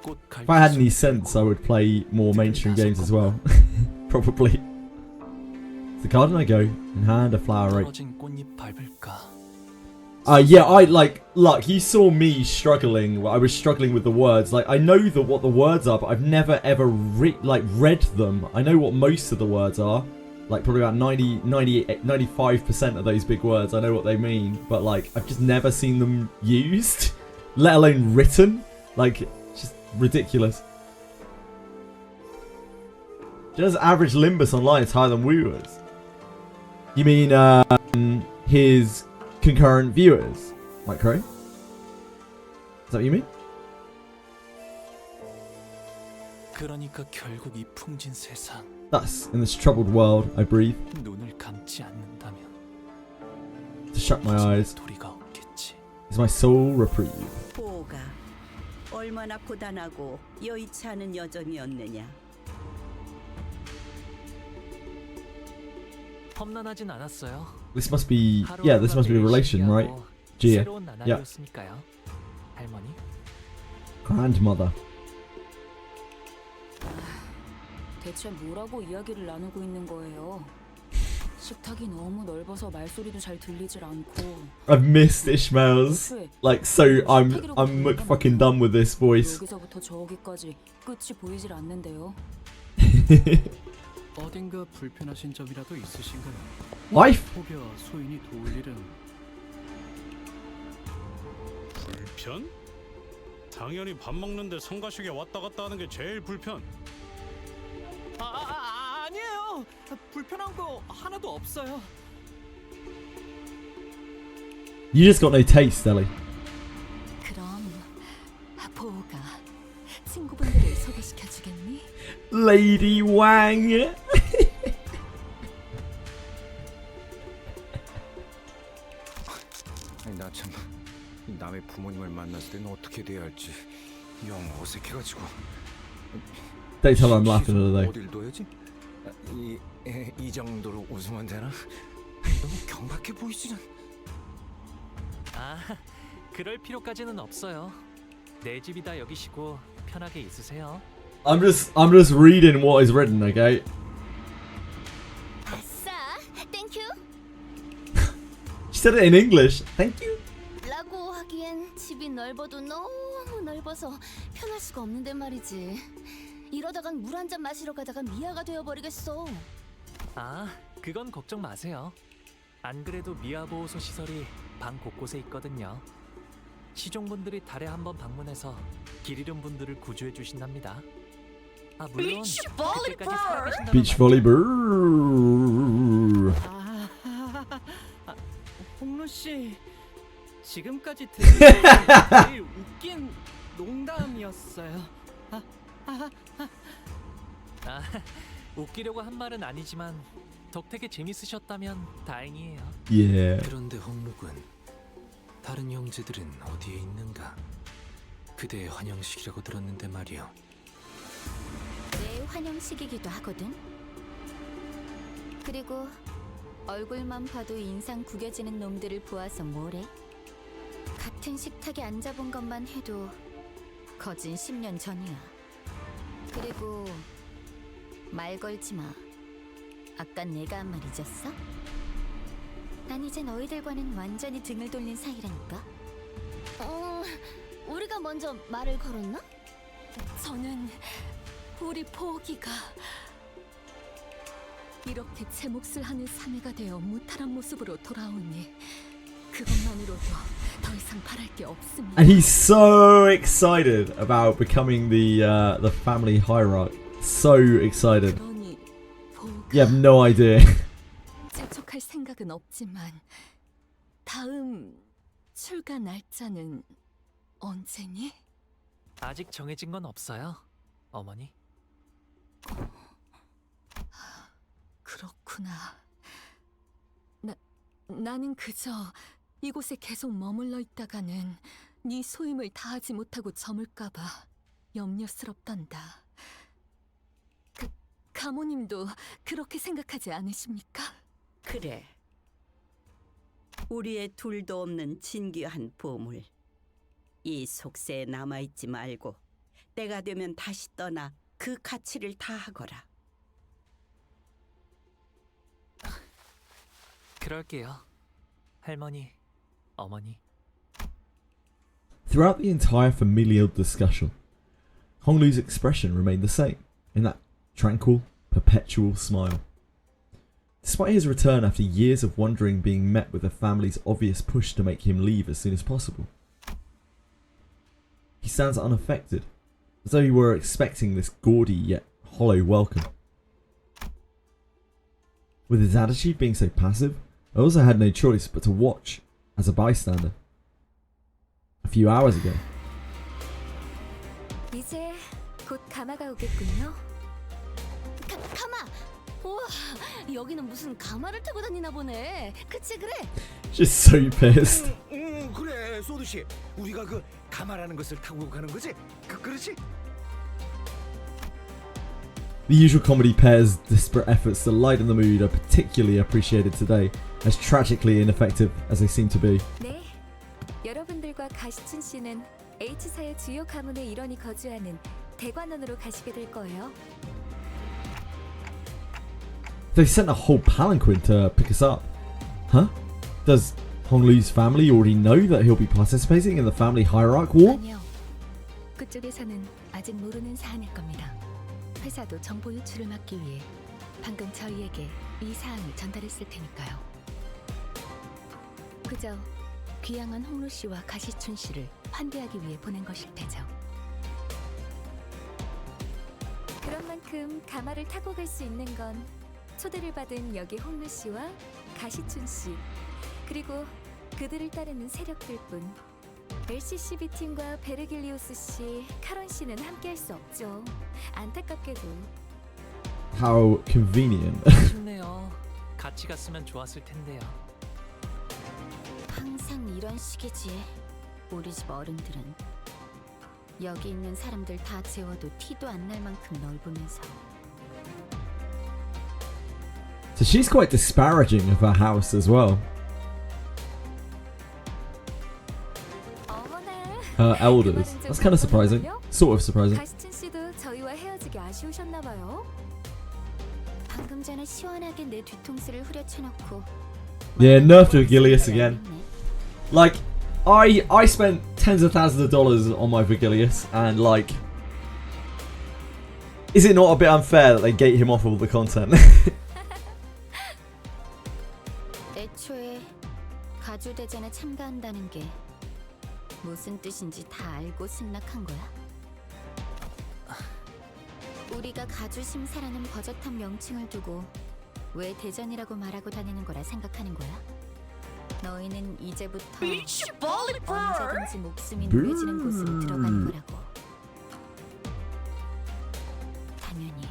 If I had any sense, I would play more mainstream games as well. Probably. It's the garden I go, in hand a flower rake. Yeah, I like, look, you saw me struggling. I was struggling with the words. Like, I know what the words are, but I've never ever read them. I know what most of the words are. Like, probably about 95% of those big words, I know what they mean. But, like, I've just never seen them used, let alone written. Like, just ridiculous. Just average Limbus online is higher than Wooers. You mean, his concurrent viewers, like Crow? Is that what you mean? 그러니까 결국 이 풍진 세상 Thus, in this troubled world, I breathe. 눈을 감지 않는다면 To shut my eyes 도리가 없겠지. is my sole reprieve. 보호가 얼마나 고단하고 여의치 않은 여정이었느냐. 험난하진 않았어요. This must be, yeah, this must be a relation, right? Gia. 새로운 나날이었으니까요. 할머니. Grandmother. 대체 뭐라고 이야기를 나누고 있는 거예요? 식탁이 너무 넓어서 말소리도 잘 들리질 않고. I've missed Ishmael's. Like, so I'm like fucking done with this voice. 여기서부터 저기까지 끝이 보이질 않는데요. 어딘가 불편하신 점이라도 있으신가요? Wife? 혹여 소인이 도울 일은 불편? 당연히 밥 먹는데 성가시게 왔다 갔다 하는 게 제일 불편. 아니에요. 불편한 거 하나도 없어요. You just got no taste, Ellie. 그럼 보호가 친구분들을 소개시켜주겠니? Lady Wang. 아니 나 참 남의 부모님을 만났을 때는 어떻게 돼야 할지 영 어색해가지고. Don't tell her I'm laughing at her though. 어딜 둬야지? 이 정도로 웃으면 되나? 너무 경박해 보이지는. 아, 그럴 필요까지는 없어요. 내 집이다 여기시고 편하게 있으세요. I'm just reading what is written, okay? 아싸, 땡큐. She said it in English. Thank you. 라고 하기엔 집이 넓어도 너무 넓어서 편할 수가 없는데 말이지. 이러다간 물 한 잔 마시러 가다가 미아가 되어버리겠어. 아, 그건 걱정 마세요. 안 그래도 미아보호소 시설이 방 곳곳에 있거든요. 시종분들이 달에 한 번 방문해서 길 잃은 분들을 구조해 주신답니다. 아, 물론 그때까지 살아계신다면 Beach volleyball. 홍루 씨, 지금까지 들은 게 제일 웃긴 농담이었어요. 아, 웃기려고 한 말은 아니지만 덕택에 재밌으셨다면 다행이에요. Yeah. 그런데 홍록은 다른 형제들은 어디에 있는가? 그대의 환영식이라고 들었는데 말이요. 내 환영식이기도 하거든. 그리고 얼굴만 봐도 인상 구겨지는 놈들을 보아서 뭐래? 같은 식탁에 앉아본 것만 해도 거진 10년 전이야. 그리고 말 걸지 마. 아까 내가 한 말 잊었어? 난 이제 너희들과는 완전히 등을 돌린 사이라니까. 우리가 먼저 말을 걸었나? 저는 우리 포기가 이렇게 제 몫을 하는 사내가 되어 무탈한 모습으로 돌아오니 그것만으로도 더 이상 바랄 게 없습니다. And he's so excited about becoming the family hierarch. So excited. 그러니 포가 You have no idea. 재촉할 생각은 없지만 다음 출가 날짜는 언제니? 아직 정해진 건 없어요, 어머니. 그렇구나. 나는 그저 이곳에 계속 머물러 있다가는 네 소임을 다하지 못하고 저물까봐 염려스럽단다. 가모님도 그렇게 생각하지 않으십니까? 그래. 우리의 둘도 없는 진귀한 보물. 이 속세에 남아있지 말고 때가 되면 다시 떠나 그 가치를 다하거라. 그럴게요, 할머니, 어머니. Throughout the entire familial discussion, Honglu's expression remained the same, in that tranquil, perpetual smile. Despite his return after years of wandering being met with the family's obvious push to make him leave as soon as possible, he stands unaffected, as though he were expecting this gaudy yet hollow welcome. With his attitude being so passive, I also had no choice but to watch as a bystander. A few hours ago, 이제 곧 가마가 오겠군요. 가마! 우와, 여기는 무슨 가마를 타고 다니나 보네. 그치 그래? She's so pissed. 그래 소두 씨. 우리가 그 가마라는 것을 타고 가는 거지? 그렇지? The usual comedy pair's disparate efforts to lighten the mood are particularly appreciated today, as tragically ineffective as they seem to be. 네, 여러분들과 가시춘 씨는 H사의 주요 가문의 일원이 거주하는 대관원으로 가시게 될 거예요. They sent a whole palanquin to pick us up. Huh? Does Honglu's family already know that he'll be participating in the family hierarch war? 아니요, 그쪽에서는 아직 모르는 사안일 겁니다. 회사도 정보 유출을 막기 위해 방금 저희에게 이 사안을 전달했을 테니까요. 그저 귀향한 홍루 씨와 가시춘 씨를 환대하기 위해 보낸 것일 테죠. 그런 만큼 가마를 타고 갈 수 있는 건 초대를 받은 여기 홍루 씨와 가시춘 씨, 그리고 그들을 따르는 세력들뿐. LCCB 팀과 베르길리우스 씨, 카론 씨는 함께할 수 없죠. 안타깝게도. How convenient. 아쉽네요. 같이 갔으면 좋았을 텐데요. 항상 이런 식이지. 우리 집 어른들은 여기 있는 사람들 다 재워도 티도 안 날 만큼 넓으면서. So she's quite disparaging of her house as well. Her elders. That's kind of surprising. Sort of surprising. 가시춘 씨도 저희와 헤어지기 아쉬우셨나 봐요. 방금 전에 시원하게 내 뒤통수를 후려쳐놓고. Yeah, nerfed Vigilius again. Like, I spent tens of thousands of dollars on my Vigilius, and like, is it not a bit unfair that they gate him off all the content? 애초에 가주 대전에 참가한다는 게 무슨 뜻인지 다 알고 승낙한 거야? 우리가 가주 심사라는 버젓한 명칭을 두고 왜 대전이라고 말하고 다니는 거라 생각하는 거야? 너희는 이제부터 언제든지 목숨이 누려지는 곳으로 들어가는 거라고. 당연히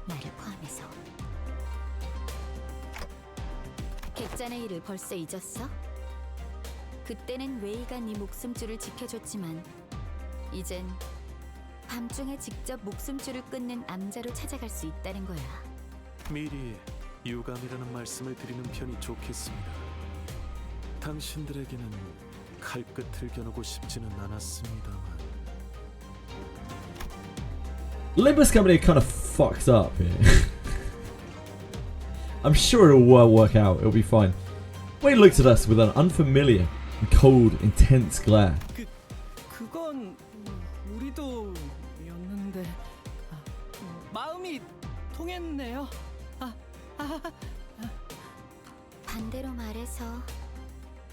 나를 포함해서. 객잔의 일을 벌써 잊었어? 그때는 웨이가 네 목숨줄을 지켜줬지만 이젠 밤중에 직접 목숨줄을 끊는 암자로 찾아갈 수 있다는 거야. 미리 유감이라는 말씀을 드리는 편이 좋겠습니다. 당신들에게는 칼끝을 겨누고 싶지는 않았습니다만. Limbus Company kind of fucked up here. I'm sure it'll work out. It'll be fine. Wade looked at us with an unfamiliar and cold, intense glare. 그건 우리도였는데 마음이 통했네요. 반대로 말해서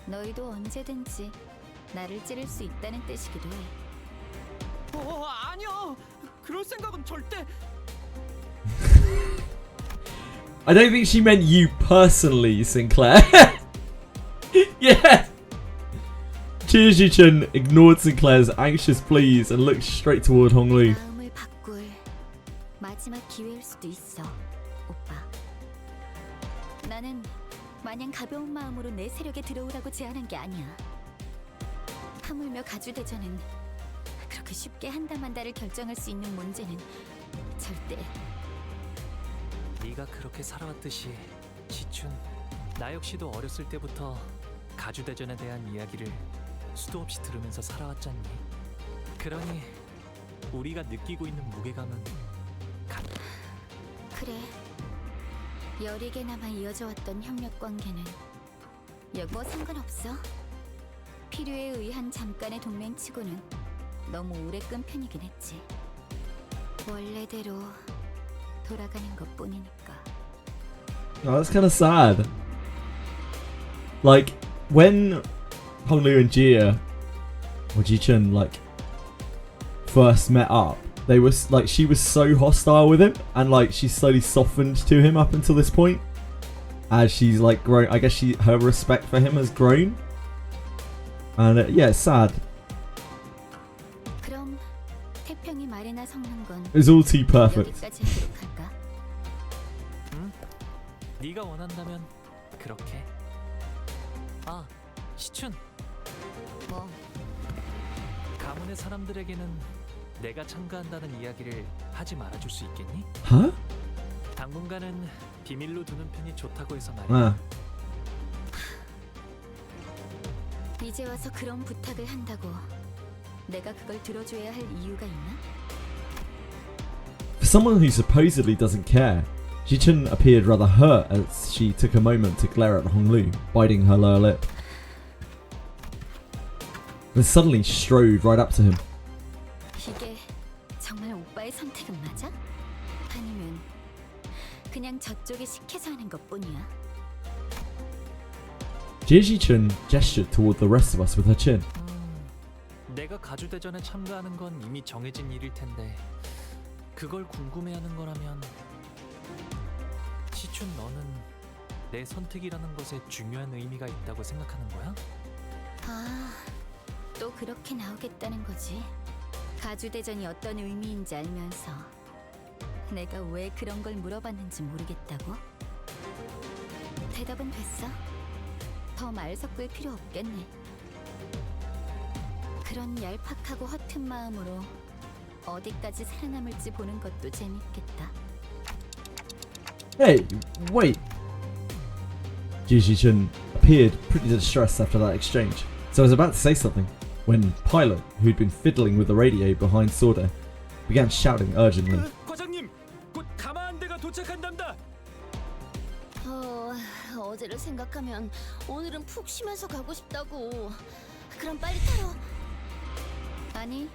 너희도 언제든지 나를 찌를 수 있다는 뜻이기도 해. 아니요. 그럴 생각은 절대. I don't think she meant you personally, Sinclair. Yeah. Chun ignored Sinclair's anxious pleas and looked straight toward Honglu. 마음을 바꿀 마지막 기회일 수도 있어, 오빠. 나는 마냥 가벼운 마음으로 내 세력에 들어오라고 제안한 게 아니야. 하물며 가주대전은 그렇게 쉽게 한다만다를 결정할 수 있는 문제는 절대. 네가 그렇게 살아왔듯이 지춘, 나 역시도 어렸을 때부터 가주대전에 대한 이야기를 수도 없이 들으면서 살아왔잖니. 그러니 우리가 느끼고 있는 무게감은 그래. 여리게나마 이어져왔던 협력관계는 뭐 상관없어. 필요에 의한 잠깐의 동맹치고는 너무 오래 끈 편이긴 했지. 원래대로 돌아가는 것뿐이니까. Oh, that's kind of sad. Like, when Honglu and Jia, or Ji-chun, like, first met up, they were, like, she was so hostile with him, and, like, she slowly softened to him up until this point. As she's, like, grown, I guess her respect for him has grown. And, yeah, it's sad. 그럼 태평이 말이나 섞는 건 It was all too perfect. 여기까지 하도록 할까? 그렇게. 아, 시춘. 뭐 가문의 사람들에게는 내가 참가한다는 이야기를 하지 말아줄 수 있겠니? Huh? 당분간은 비밀로 두는 편이 좋다고 해서 말이야. 이제 와서 그런 부탁을 한다고 내가 그걸 들어줘야 할 이유가 있나? For someone who supposedly doesn't care, Ji-chun appeared rather hurt as she took a moment to glare at Honglu, biting her lower lip. Then suddenly strode right up to him. 이게 정말 오빠의 선택은 맞아? 아니면 그냥 저쪽이 시켜서 하는 것뿐이야? Ji-chun gestured toward the rest of us with her chin. 내가 가주대전에 참가하는 건 이미 정해진 일일 텐데 그걸 궁금해하는 거라면 시춘 너는 내 선택이라는 것에 중요한 의미가 있다고 생각하는 거야? 아, 또 그렇게 나오겠다는 거지. 가주대전이 어떤 의미인지 알면서 내가 왜 그런 걸 물어봤는지 모르겠다고? 대답은 됐어. 더 말 섞을 필요 없겠네. 그런 얄팍하고 허튼 마음으로 어디까지 살아남을지 보는 것도 재밌겠다. Hey, wait. Ji-chun appeared pretty distressed after that exchange, so I was about to say something when Pilot, who'd been fiddling with the radio behind Sorda, began shouting urgently. 과장님, 곧 가마한대가 도착한답니다. 어제를 생각하면 오늘은 푹 쉬면서 가고 싶다고. 그럼 빨리 타러. 아니,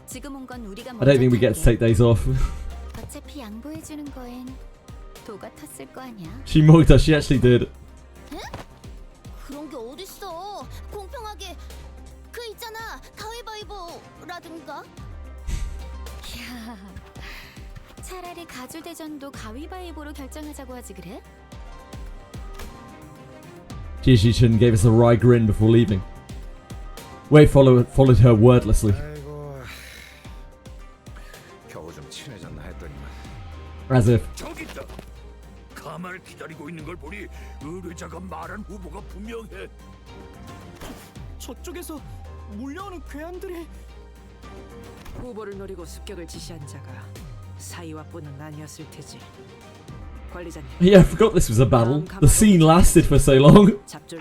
지금 온 건 우리가 I 먼저 don't think we get to 탈게. take days off. 어차피 양보해주는 거엔 도가 텄을 거 아니야. She mocked us, she actually did. 그런 게 어딨어. 공평하게. 그 있잖아, 가위바위보라든가. 야, 차라리 가주대전도 가위바위보로 결정하자고 하지 그래? Ji-chun gave us a wry grin before leaving. Wei followed her wordlessly. 아이고, 겨우 좀 친해졌나 했더니만. As if. 저기 있다. 가마를 기다리고 있는 걸 보니 의뢰자가 말한 후보가 분명해. 저쪽에서 몰려오는 괴한들이. 후보를 노리고 습격을 지시한 자가 사이와뿐은 아니었을 테지. 관리자님. Yeah, I forgot this was a battle. The scene lasted for so long. 잡졸.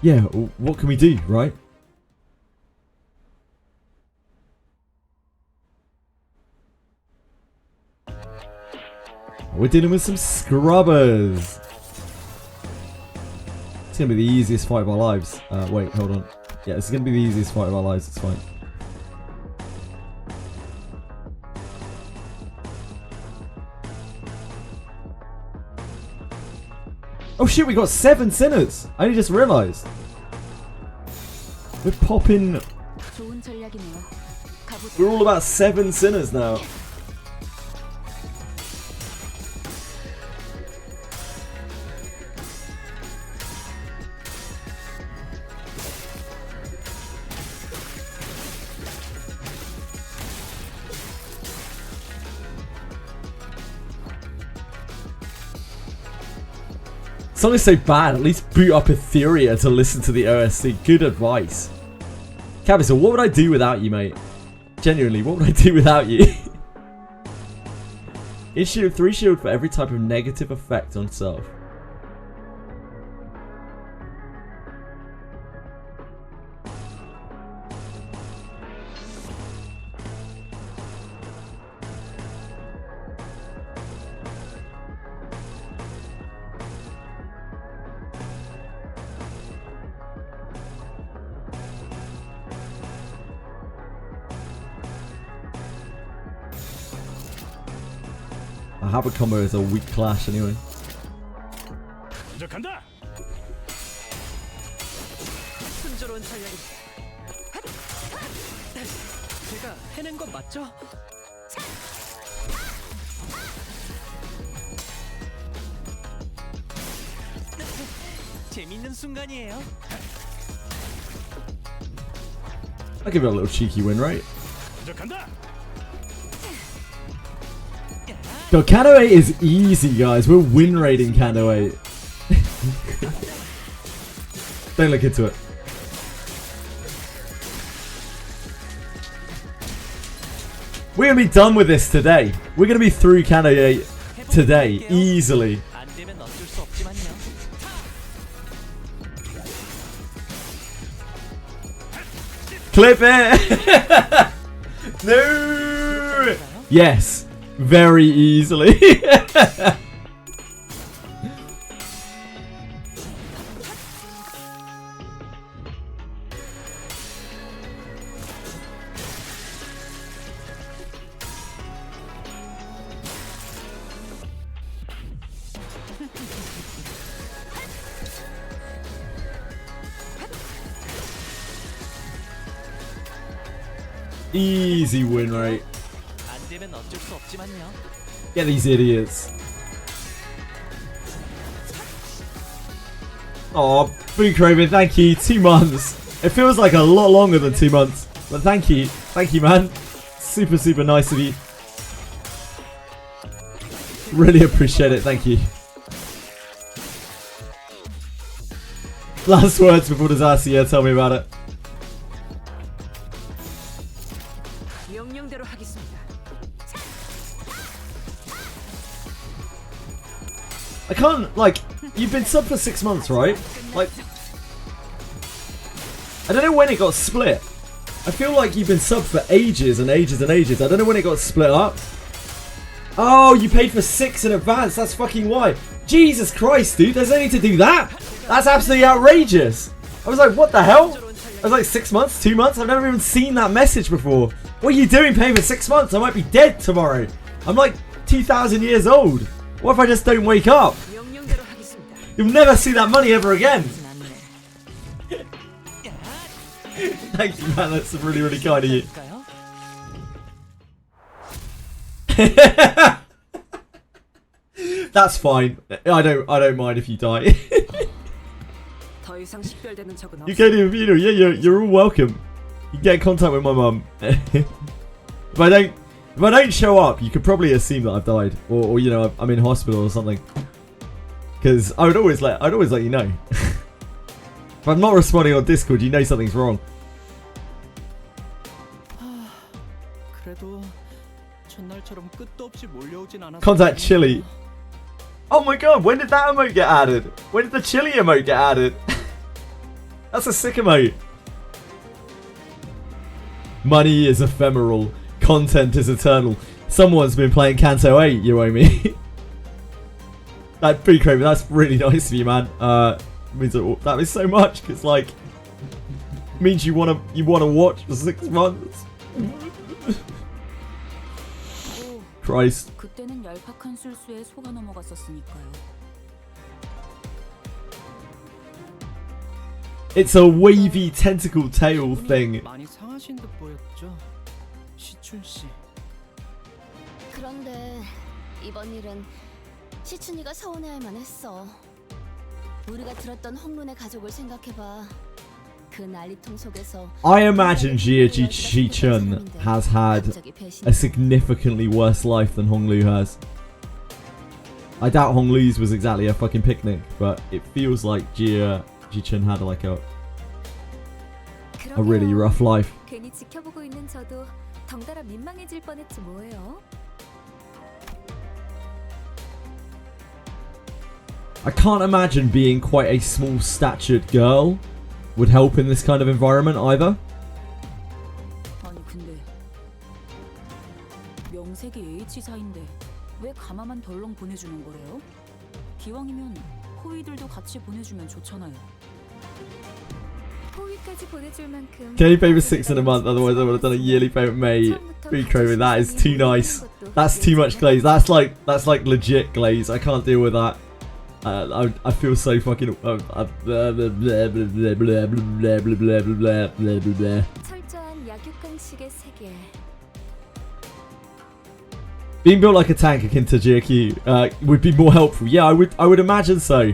Yeah, what can we do, right? We're dealing with some scrubbers. It's gonna be the easiest fight of our lives. Wait, hold on. Yeah, this is gonna be the easiest fight of our lives. It's fine. Oh shit, we got 7 sinners! I only just realised. We're popping... 좋은 전략이네요. 가보자. We're all about 7 sinners now. Song is so bad, at least boot up Etheria to listen to the OSC. Good advice. Cabisa, what would I do without you, mate? Genuinely, what would I do without you? Issue 3 shield for every type of negative effect on self. A habit combo is a weak clash anyway. 시작한다. 순조로운 전략이. 제가 해낸 건 맞죠? 재밌는 순간이에요. I'll give it a little cheeky win, right? 시작한다. Yo, Canto 8 is easy, guys. We're win rating Canto 8. Don't look into it. We're gonna be done with this today. We're gonna be through Canto 8 today, easily. Clip it! No! Yes, very easily. Easy win rate. Get these idiots. Oh, Boo Craven, thank you. 2 months. It feels like a lot longer than 2 months. But thank you. Thank you, man. Super, super nice of you. Really appreciate it. Thank you. Last words before disaster. Yeah, tell me about it. I can't, like, you've been sub for 6 months, right? Like, I don't know when it got split. I feel like you've been sub for ages and ages and ages. I don't know when it got split up. Oh, you paid for 6 in advance. That's fucking why. Jesus Christ, dude. There's no need to do that. That's absolutely outrageous. I was like, what the hell? I was like, 6 months? 2 months? I've never even seen that message before. What are you doing paying for 6 months? I might be dead tomorrow. I'm like 2,000 years old. What if I just don't wake up? You'll never see that money ever again. Thank you, man. That's really, really kind of you. That's fine. I don't mind if you die. You can't even funeral. Yeah, you're all welcome. You can get in contact with my mum. If I don't show up, you could probably assume that I've died, or you know, I'm in hospital or something. Because I'd always let you know. If I'm not responding on Discord, you know something's wrong. Contact Chili. Oh my god, when did that emote get added? When did the Chili emote get added? That's a sick emote. Money is ephemeral. Content is eternal. Someone's been playing Canto 8, you owe me. That Boo Craven, that's really nice of you, man. Means that means so much, because like means you wanna watch for 6 months. Christ. 그때는 얄팍한 술수에 속아 넘어갔었으니까요. It's a wavy tentacle tail thing. 많이 상하신 듯 보였죠, 시춘 씨. 그런데 이번 일은 시춘이가 서운해할 만했어. 우리가 들었던 홍룬의 가족을 생각해봐. 그 난리통 속에서 I imagine Jia Ji-chun has had a significantly worse life than Honglu has. I doubt Honglu's was exactly a fucking picnic, but it feels like Jia Ji-chun had like a really rough life. 괜히 지켜보고 있는 저도 덩달아 민망해질 뻔했지 뭐예요. I can't imagine being quite a small-statured girl would help in this kind of environment either. 아니 근데 명색이 H사인데 왜 가마만 덜렁 보내주는 거래요? 기왕이면 호위들도 같이 보내주면 좋잖아요. 호위까지 보내줄 만큼. Can you pay for 6 in a month? Otherwise, I would have done a yearly payment. Mate, Boo Craven, that is too nice. That's too much glaze. That's like legit glaze. I can't deal with that. I feel so fucking. 철저한 약육강식의 세계. Being built like a tank akin to GQ would be more helpful. Yeah, I would imagine so.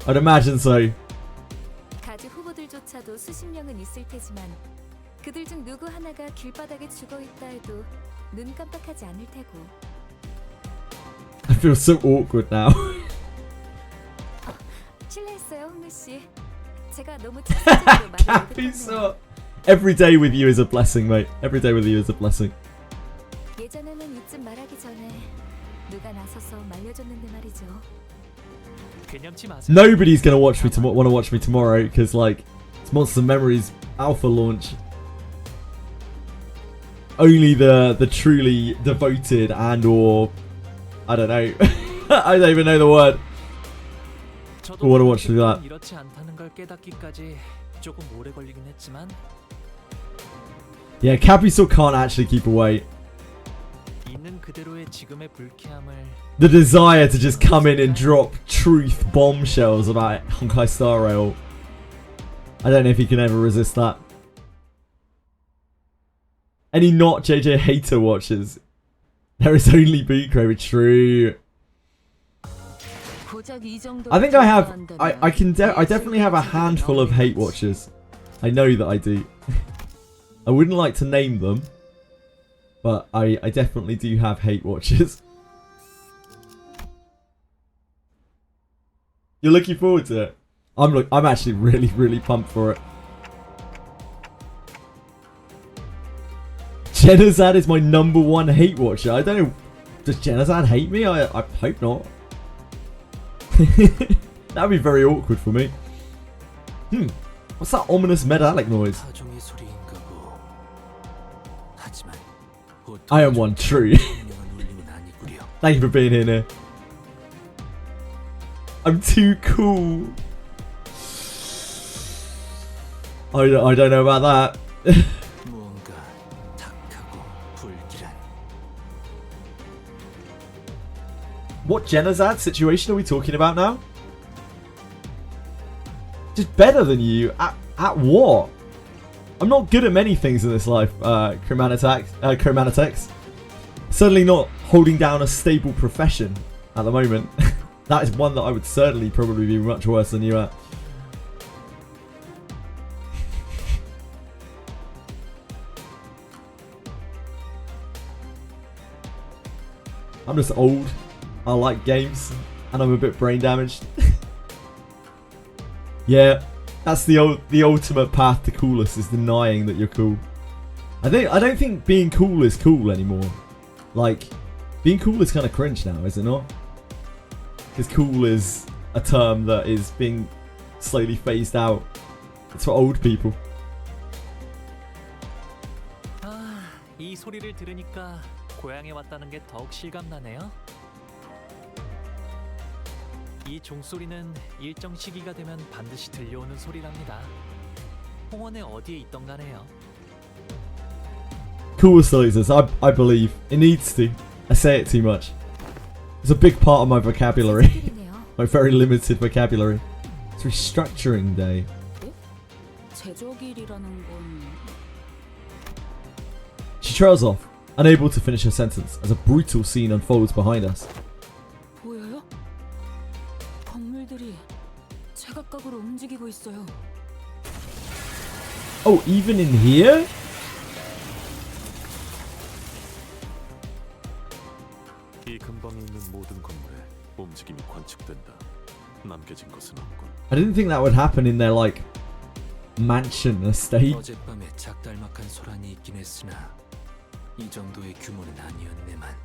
I'd imagine so. 가지 후보들조차도 수십 명은 있을 테지만 그들 중 누구 하나가 길바닥에 죽어 있다 해도 눈 깜빡하지 않을 테고. I feel so awkward now. 실례했어요, 홍루 씨. 제가 너무 직접적으로 말을 Capiso. Every day with you is a blessing, mate. Every day with you is a blessing. 예전에는 이쯤 말하기 전에 누가 나서서 말려줬는데 말이죠. 개념치 마세요. Nobody's gonna watch me want to watch me tomorrow because like it's Monster Memories Alpha launch. Only the truly devoted and or I don't know. I don't even know the word. I want to watch that. 이렇지 않다는 걸 깨닫기까지 조금 오래 걸리긴 했지만. Yeah, Capiso can't actually keep away. 있는 그대로의 지금의 불쾌함을. The desire to just come in and drop truth bombshells about Honkai Star Rail. I don't know if he can ever resist that. Any not JJ hater watchers. There is only Boot Craver. True. I think I have. I definitely have a handful of hate watchers. I know that I do. I wouldn't like to name them, but I definitely do have hate watchers. You're looking forward to it. I'm actually really pumped for it. Genozad is my #1 hate watcher. I don't know. Does Genozad hate me? I hope not. That'd be very awkward for me. What's that ominous metallic noise? I am one true. Thank you for being here, Nick. I'm too cool. I don't know about that. What Genozad situation are we talking about now? Just better than you at what? I'm not good at many things in this life, Chromanitex. Certainly not holding down a stable profession at the moment. That is one that I would certainly probably be much worse than you at. I'm just old. I like games, and I'm a bit brain damaged. Yeah, that's the ultimate path to coolest is denying that you're cool. I don't think being cool is cool anymore. Like, being cool is kind of cringe now, is it not? Because cool is a term that is being slowly phased out. It's for old people. 이 소리를 들으니까 고향에 왔다는 게 더욱 실감나네요. 이 종소리는 일정 시기가 되면 반드시 들려오는 소리랍니다. 홍원의 어디에 있던 가네요. Cool still exists. I believe it needs to. I say it too much. It's a big part of my vocabulary. My very limited vocabulary. It's restructuring day. 제적일이라는 건. She trails off, unable to finish her sentence, as a brutal scene unfolds behind us. 보여요? 건물들이 제각각으로 움직이고 있어요. Oh, even in here? 이 근방에 있는 모든 건물에 움직임이 관측된다. 남겨진 것은 없군. I didn't think that would happen in their like mansion estate. 어젯밤에 작달막한 소란이 있긴 했으나 이 정도의 규모는 아니었네만.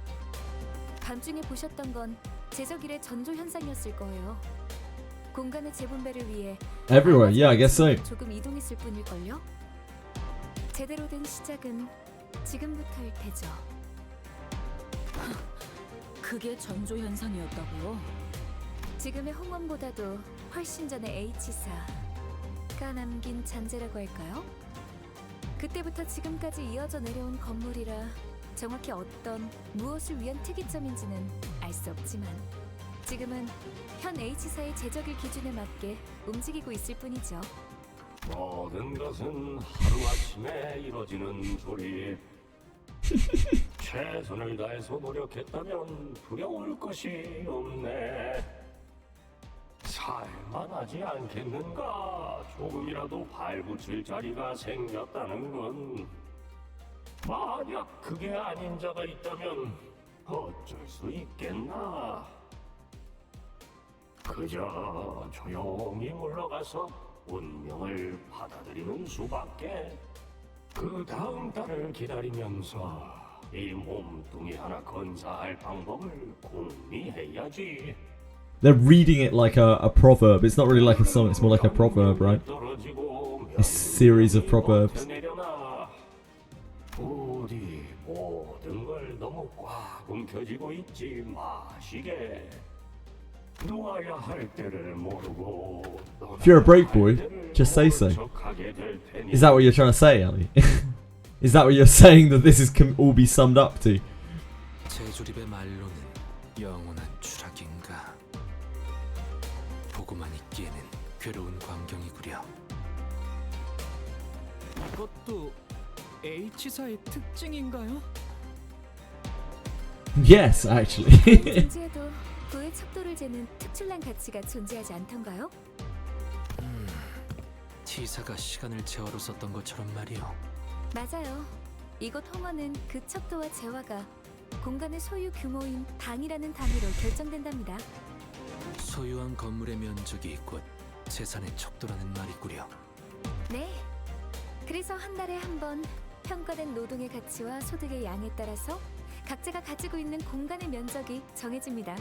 밤중에 보셨던 건 제적일의 전조 현상이었을 거예요. 공간의 재분배를 위해 Everywhere, yeah, I guess so. 조금 이동했을 뿐일걸요. 제대로 된 시작은 지금부터일 테죠. 그게 전조 현상이었다고요? 지금의 홍원보다도 훨씬 전에 H사가 남긴 잔재라고 할까요? 그때부터 지금까지 이어져 내려온 건물이라 정확히 어떤 무엇을 위한 특이점인지는 알 수 없지만 지금은 현 H사의 제적일 기준에 맞게 움직이고 있을 뿐이죠. 모든 것은 하루아침에 이뤄지는 소리. 최선을 다해서 노력했다면 두려울 것이 없네. 살만하지 않겠는가? 조금이라도 발붙일 자리가 생겼다는 건. 만약 그게 아닌 자가 있다면 어쩔 수 있겠나? 그저 조용히 물러가서 운명을 받아들이는 수밖에. 그 다음 달을 기다리면서 이 몸뚱이 하나 건사할 방법을 궁리해야지. They're reading it like a proverb. It's not really like a song, it's more like a proverb, right? A series of proverbs. 부디 모든 걸 너무 꽉 움켜쥐고 있지 마시게. 놓아야 할 때를 모르고. If you're a break boy, just say so. Is that what you're trying to say, Ali? Is that what you're saying that this is can all be summed up to? 제주립의 말로는 영원한 추락인가. 보고만 있기에는 괴로운 광경이구려. 이것도 H사의 특징인가요? Yes, actually. 존재해도 그의 척도를 재는 특출난 가치가 존재하지 않던가요? T사가 시간을 재화로 썼던 것처럼 말이요. 맞아요. 이곳 홍어는 그 척도와 재화가 공간의 소유 규모인 방이라는 단위로 결정된답니다. 소유한 건물의 면적이 곧 재산의 척도라는 말이구려. 네. 그래서 한 달에 한 번 평가된 노동의 가치와 소득의 양에 따라서 각자가 가지고 있는 공간의 면적이 정해집니다.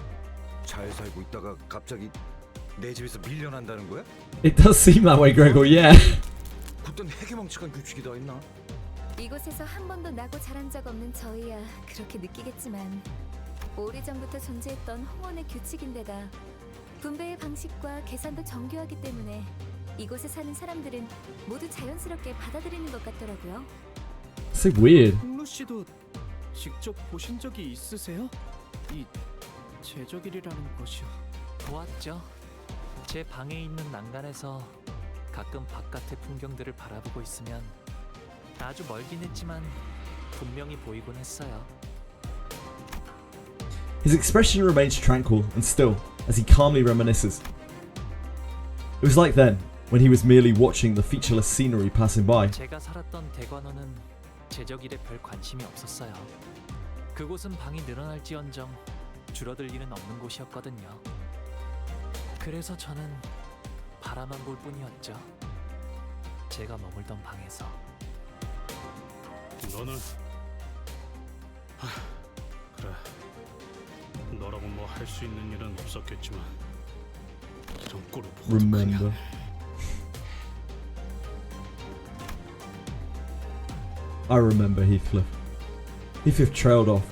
잘 살고 있다가 갑자기 내 집에서 밀려난다는 거야? It does seem that way, Gregor, yeah. 그땐 해괴망측한 규칙이 다 있나? 이곳에서 한 번도 나고 자란 적 없는 저희야 그렇게 느끼겠지만 오래전부터 존재했던 홍원의 규칙인데다 분배의 방식과 계산도 정교하기 때문에 이곳에 사는 사람들은 모두 자연스럽게 받아들이는 것 같더라고요. So weird. 홍루 씨도 직접 보신 적이 있으세요? 이 제적일이라는 것이요. 보았죠. 제 방에 있는 난간에서 가끔 바깥의 풍경들을 바라보고 있으면 아주 멀긴 했지만 분명히 보이곤 했어요. His expression remains tranquil and still as he calmly reminisces. It was like then, when he was merely watching the featureless scenery passing by. 제가 살았던 대관원은 제적일에 별 관심이 없었어요. 그곳은 방이 늘어날지언정 줄어들 일은 없는 곳이었거든요. 그래서 저는 바라만 볼 뿐이었죠. 제가 머물던 방에서. 너는 그래. 너라고 뭐 할 수 있는 일은 없었겠지만 좀 꼴을 보고 Remember. I remember Heathcliff. Heathcliff trailed off,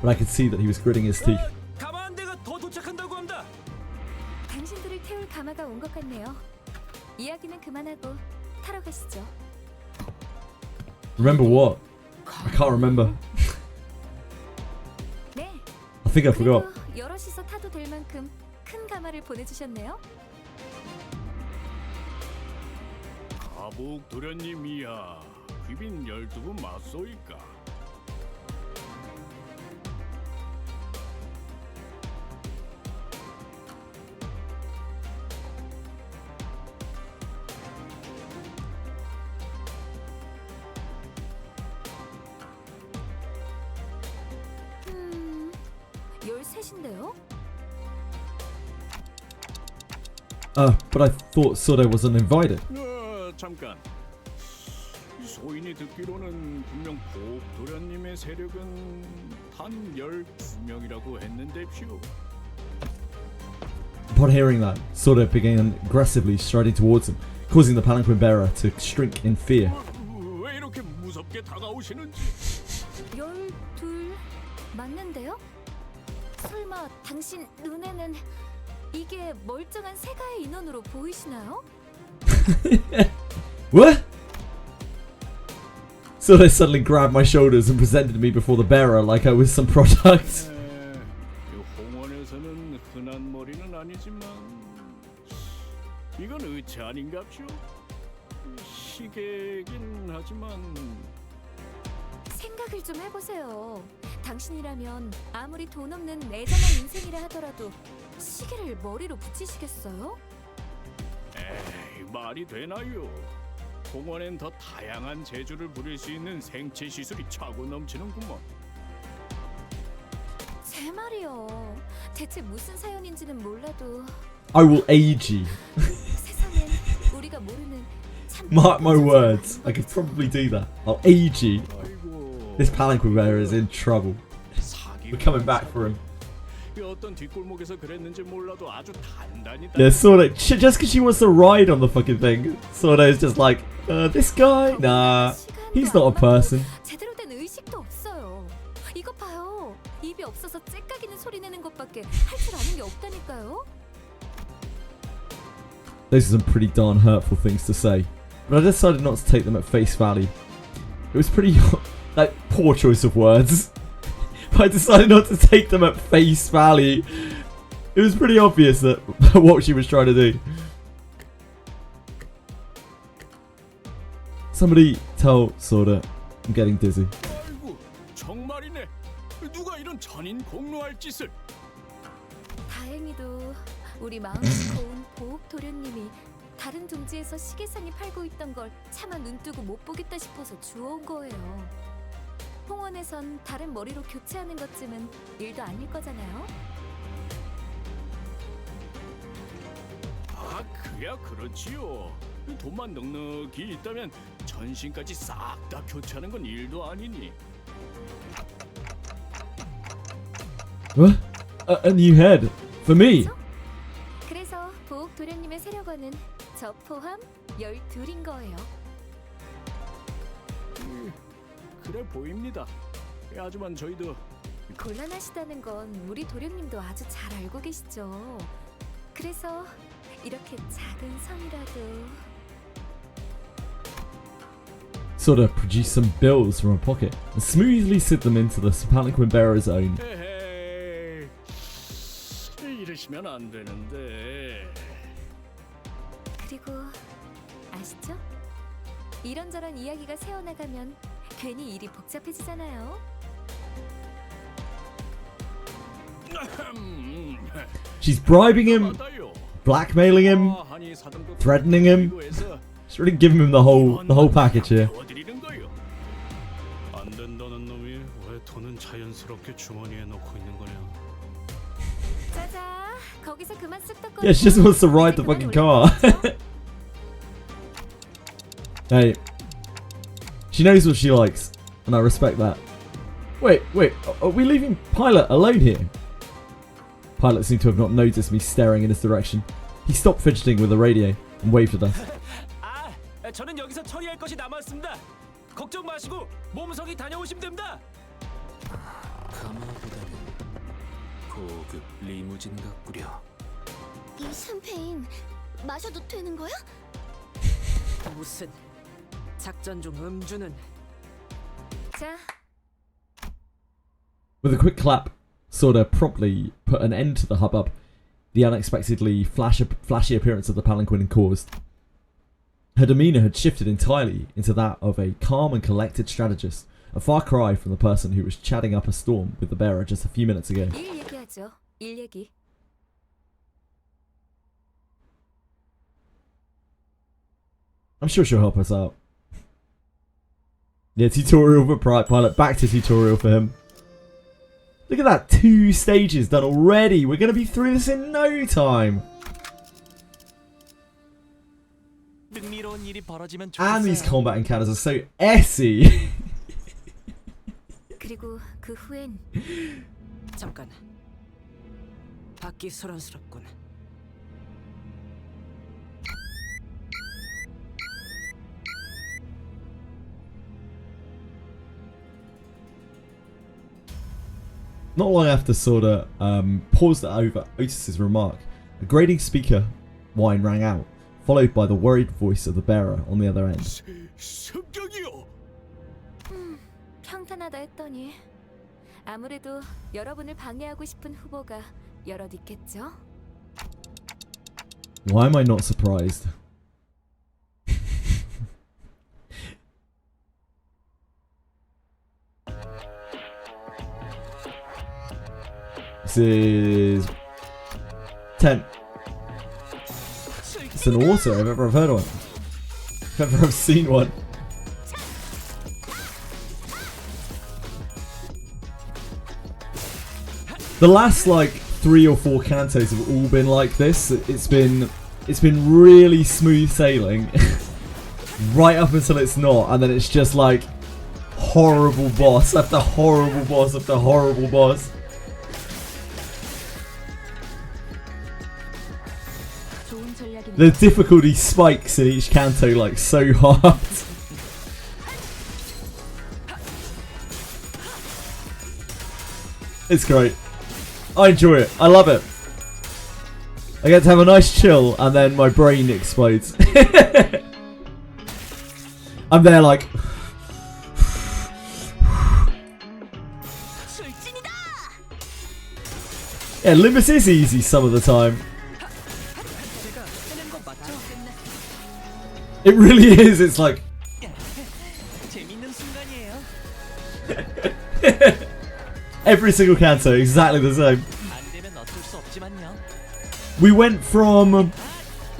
but I could see that he was gritting his teeth. 가마한대가 더 도착한다고 합니다. 당신들을 태울 가마가 온 것 같네요. 이야기는 그만하고 타러 가시죠. Remember what? I can't remember. 네. I think I forgot. 그래도 여럿이서 타도 될 만큼 큰 가마를 보내주셨네요. 가북 도련님이야. 귀빈 12분 맞소이까. 셋인데요? But I thought Sode wasn't invited. 잠깐. 소인이 듣기로는 분명 복 도련님의 세력은 단 12명이라고 했는데요. Upon hearing that, Sode began aggressively striding towards him, causing the palanquin bearer to shrink in fear. 왜 이렇게 무섭게 다가오시는지. 12 맞는데요? 설마 당신 눈에는 이게 멀쩡한 세가의 인원으로 보이시나요? What? Sode suddenly grabbed my shoulders and presented me before the bearer like I was some product. 홍원에서는 흔한 머리는 아니지만 이건 의체 아닌갑쇼? 시계긴 하지만 생각을 좀 해보세요. 당신이라면 아무리 돈 없는 애잔한 인생이라 하더라도 시계를 머리로 붙이시겠어요? 에이, 말이 되나요? 공원엔 더 다양한 재주를 부릴 수 있는 생체 시술이 차고 넘치는구먼. 제 말이요. 대체 무슨 사연인지는 몰라도 I will age you. 세상엔 우리가 모르는 참 Mark my words. I could probably do that. I'll age you. This palanquin bearer is in trouble. We're coming back for him. 어떤 뒷골목에서 그랬는지 몰라도 아주 단단히. Yeah, Sorda, just because she wants to ride on the fucking thing, Sorda is just like, this guy? Nah, he's not a person. 제대로 된 의식도 없어요. 이거 봐요. 입이 없어서 째까기는 소리 내는 것밖에 할 줄 아는 게 없다니까요. Those are some pretty darn hurtful things to say, but I decided not to take them at face value. It was pretty, like, poor choice of words. But I decided not to take them at face value. It was pretty obvious that what she was trying to do. Somebody tell Sorda I'm getting dizzy. 아이고, 정말이네. 누가 이런 전인 공로할 짓을? 다행히도 우리 마음이 고운 보옥 도련님이 다른 둥지에서 시계상이 팔고 있던 걸 차마 눈뜨고 못 보겠다 싶어서 주워온 거예요. 홍원에선 다른 머리로 교체하는 것쯤은 일도 아닐 거잖아요. 아, 그야 그렇지요. 돈만 넉넉히 있다면 전신까지 싹 다 교체하는 건 일도 아니니. What? A new head for me. 그래서 보옥 도련님의 세력원은 저 포함 12인 거예요. 그래 보입니다. 하지만 저희도 곤란하시다는 건 우리 도련님도 아주 잘 알고 계시죠. 그래서 이렇게 작은 성이라도 Sorda produced some bills from her pocket and smoothly slid them into the palanquin bearer's own. 에헤이, 이러시면 안 되는데. 그리고 아시죠? 이런저런 이야기가 새어나가면 괜히 일이 복잡해지잖아요. She's bribing him, blackmailing him, threatening him. She's really giving him the whole package here. 안 된다는 놈이 왜 돈은 자연스럽게 주머니에 넣고 있는 거냐? 짜자, 거기서 그만 쓱덕거리고. Yeah, she just wants to ride the fucking car. Hey, she knows what she likes, and I respect that. Wait, are we leaving Pilot alone here? Pilot seemed to have not noticed me staring in his direction. He stopped fidgeting with the radio and waved at us. 아, 저는 여기서 처리할 것이 남았습니다. 걱정 마시고 몸속이 다녀오시면 됩니다. 가마보다는 고급 리무진 같구려. 이 샴페인 마셔도 되는 거야? 무슨 작전 중 음주는. 자. With a quick clap, Sorda promptly put an end to the hubbub the unexpectedly flashy appearance of the palanquin caused. Her demeanour had shifted entirely into that of a calm and collected strategist, a far cry from the person who was chatting up a storm with the bearer just a few minutes ago. 일 얘기하죠. 일 얘기. I'm sure she'll help us out. Yeah, tutorial for Pilot. Back to tutorial for him. Look at that, 2 stages done already. We're going to be through this in no time. And these combat encounters are so essy. 그리고 그 후엔 잠깐. 받기 소란스럽군. Not long after Sorda paused over Otis's remark, a grating speaker whine rang out, followed by the worried voice of the bearer on the other end. 습격이요. 평탄하다 했더니 아무래도 여러분을 방해하고 싶은 후보가 여럿 있겠죠? Why am I not surprised? This is 10. It's an auto if ever I've heard one. If ever I've seen one. The last like 3 or 4 cantos have all been like this. It's been really smooth sailing, right up until it's not, and then it's just like horrible boss after horrible boss after horrible boss. The difficulty spikes in each canto like so hard. It's great. I enjoy it. I love it. I get to have a nice chill and then my brain explodes. I'm there like... Yeah, Limbus is easy some of the time. It really is. It's like... Every single canto, exactly the same. We went from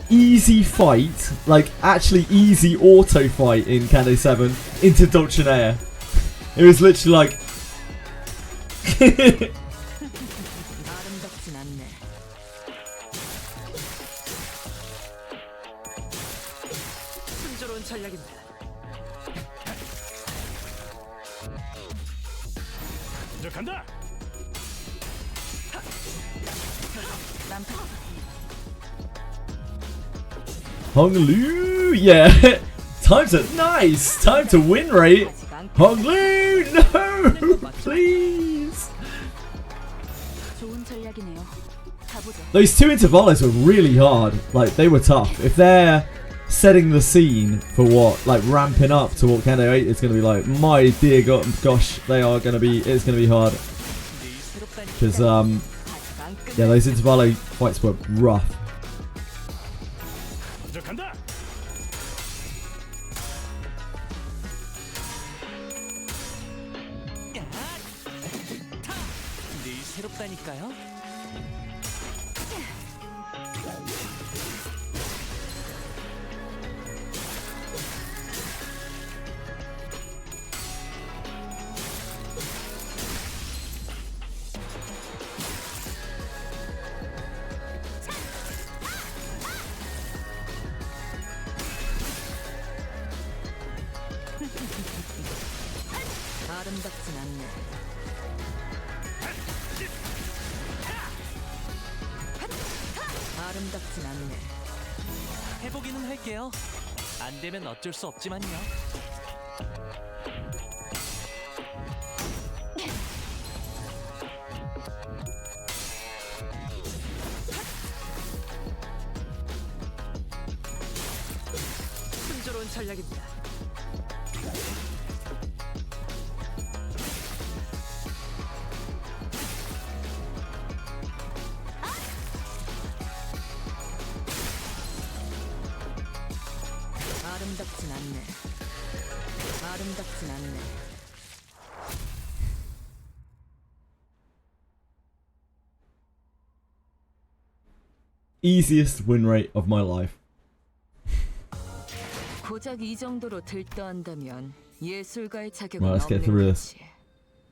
easy fight, like actually easy auto fight in Canto 7, into Dulcinea. It was literally like... Hong Lu, yeah. Time to nice. Time to win rate. Hong Lu, no, please. Those 2 intervallos were really hard. Like they were tough. If they're setting the scene for what, like ramping up to what Canto 8 is going to be like, my dear God, gosh, they are going to be. It's going to be hard. Because yeah, those intervallo fights were rough. 해보기는 할게요. 안 되면 어쩔 수 없지만요. 순조로운 전략입니다. 아름답진 않네. 아름답진 않네. Easiest win rate of my life. 고작 이 정도로 들떠한다면 예술가의 자격은 Right, let's get 없는 through this. 거지.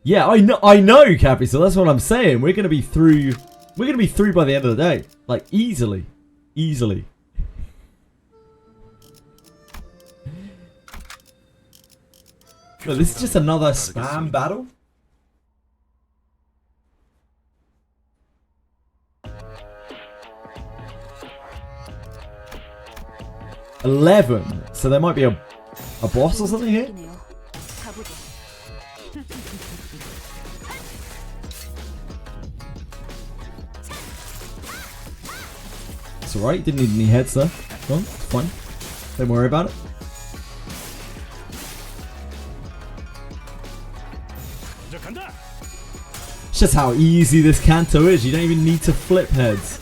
Yeah, I know, Cappy. So that's what I'm saying. We're gonna be through. We're gonna be through by the end of the day, like easily. Well, this is just another spam battle. $11. So there might be a boss or something here. It's alright, didn't need any heads there. Well, it's fine. Don't worry about it. It's just how easy this Canto is. You don't even need to flip heads.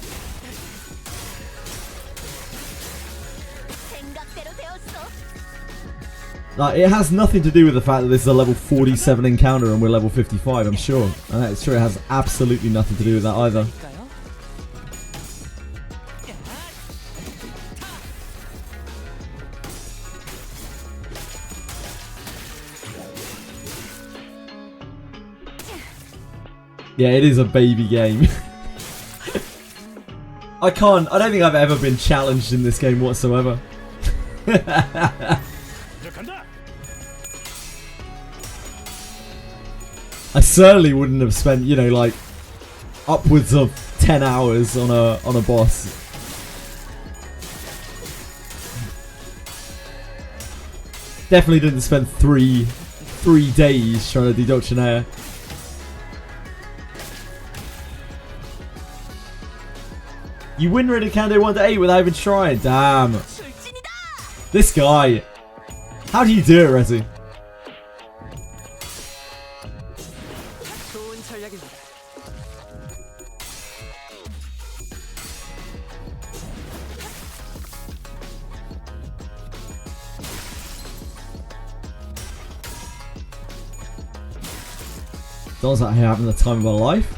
Like, it has nothing to do with the fact that this is a level 47 encounter and we're level 55, I'm sure. And that's true, it has absolutely nothing to do with that either. Yeah, it is a baby game. I don't think I've ever been challenged in this game whatsoever. I certainly wouldn't have spent, you know, like upwards of 10 hours on a boss. Definitely didn't spend three days trying to do Doctrinaire. You win rated Canto 1 to 8 without even trying. Damn. This guy. How do you do it, Resi? Sounds like having the time of our life.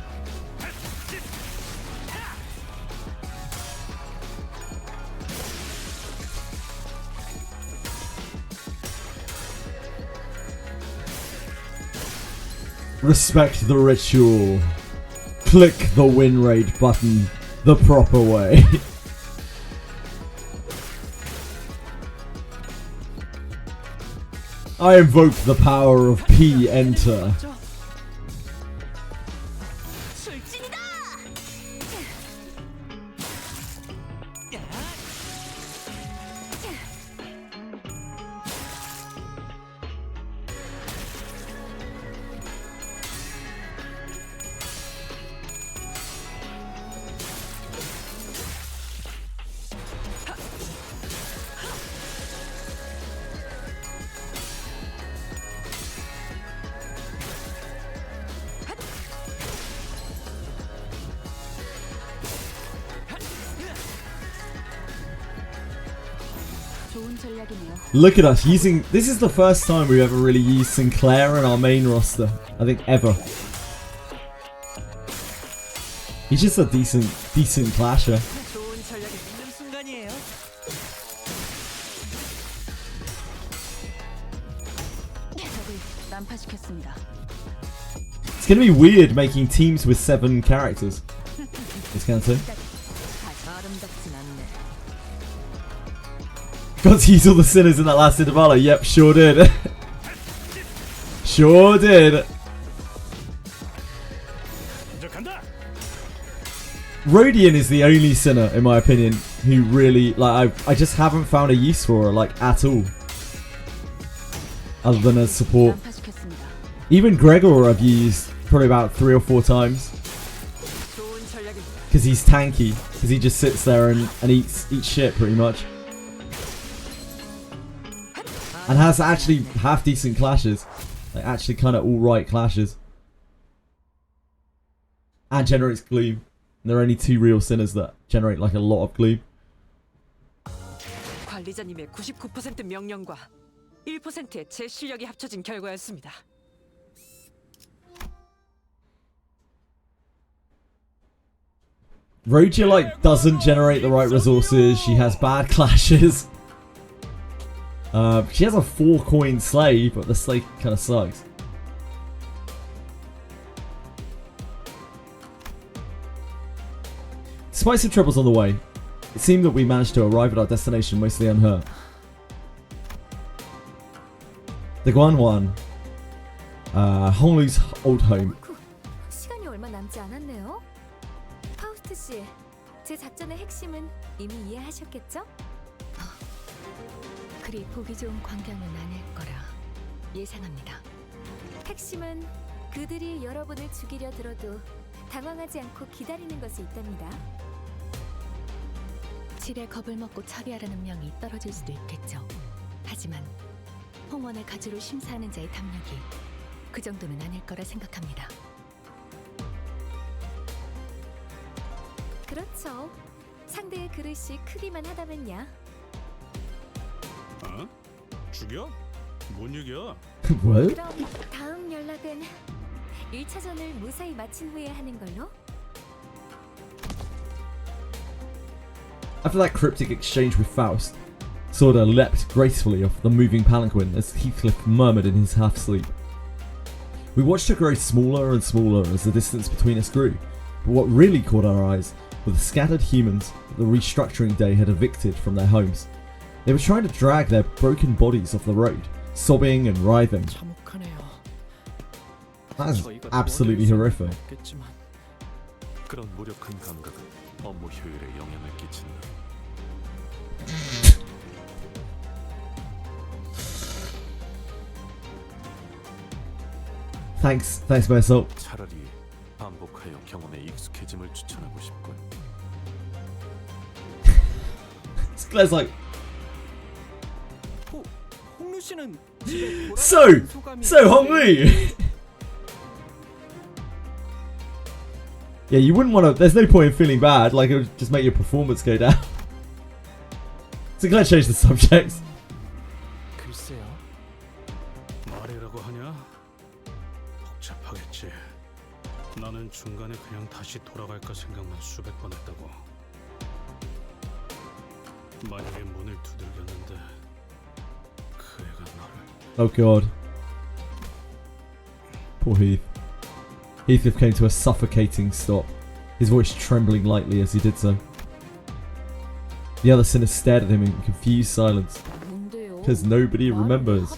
Respect the ritual. Click the win rate button the proper way. I invoke the power of P enter. Look at us using... This is the first time we've ever really used Sinclair in our main roster. I think ever. He's just a decent clasher. It's gonna be weird making teams with 7 characters. This Canto. Got to use all the sinners in that last Intervallo. Yep, sure did. Sure did. Rodian is the only sinner, in my opinion, who really, like, I just haven't found a use for her, like, at all. Other than as support. Even Gregor I've used probably about 3 or 4 times. Because he's tanky. Because he just sits there and eats shit, pretty much. And has actually half decent clashes. Like actually kind of alright clashes. And generates gloom. And there are only 2 real sinners that generate like a lot of gloom. 관리자님의 99% 명령과 1%의 제 실력이 합쳐진 결과였습니다. Roja like doesn't generate the right resources. She has bad clashes. She has a 4-coin sleigh, but the sleigh kind of sucks. Despite some troubles on the way, it seemed that we managed to arrive at our destination mostly unhurt. The Guanwan, Honglu's old home. 시간이 얼마 남지 않았네요. 파우스트 씨, 제 작전의 핵심은 이미 이해하셨겠죠? 그리 보기 좋은 광경은 아닐 거라 예상합니다. 핵심은 그들이 여러분을 죽이려 들어도 당황하지 않고 기다리는 것이 있답니다. 질의 겁을 먹고 처리하라는 명이 떨어질 수도 있겠죠. 하지만 홍원의 가주를 심사하는 자의 담력이 그 정도는 아닐 거라 생각합니다. 그렇죠. 상대의 그릇이 크기만 하다면야. 어? 죽여? 뭔 얘기야? What? 그럼 다음 연락은 1차전을 무사히 마친 후에 하는 걸로? After that cryptic exchange with Faust, Sorda leapt gracefully off the moving palanquin as Heathcliff murmured in his half-sleep. We watched her grow smaller and smaller as the distance between us grew, but what really caught our eyes were the scattered humans that the restructuring day had evicted from their homes. They were trying to drag their broken bodies off the road, sobbing and writhing. That is absolutely horrific. 그런 무력한 감각은 업무 효율에 영향을 끼친다. Thanks, Marcel. 차라리 반복하여 경험에 익숙해짐을 추천하고 싶군. Claire's like, 홍루 씨는 so Honglu. Yeah, you wouldn't want to. There's no point in feeling bad. Like, it would just make your performance go down. So glad I changed the subject. 글쎄요. 말이라고 하냐? 복잡하겠지. 나는 중간에 그냥 다시 돌아갈까 생각만 수백 번 했다고. 만약에 문을 두들겼는데 그 애가 나를. Oh god. Poor Heath. Heathcliff came to a suffocating stop, his voice trembling lightly as he did so. The other sinners stared at him in confused silence, because nobody remembers.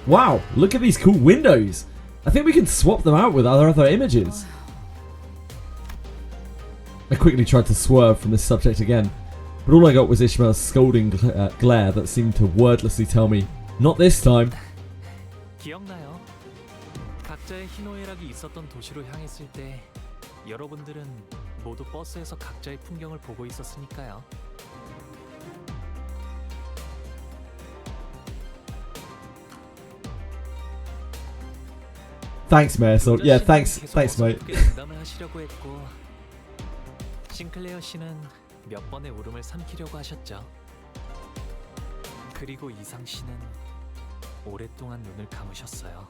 Wow, look at these cool windows! I think we can swap them out with other images. I quickly tried to swerve from this subject again, but all I got was Ishmael's scolding glare that seemed to wordlessly tell me, not this time. 기억나요? 각자의 희노애락이 있었던 도시로 향했을 때 여러분들은 모두 버스에서 각자의 풍경을 보고 있었으니까요. Thanks, Marisol. Yeah, thanks, mate. 농담을 하시려고 했고, 싱클레어 씨는 몇 번의 울음을 삼키려고 하셨죠. 그리고 이상 씨는 오랫동안 눈을 감으셨어요.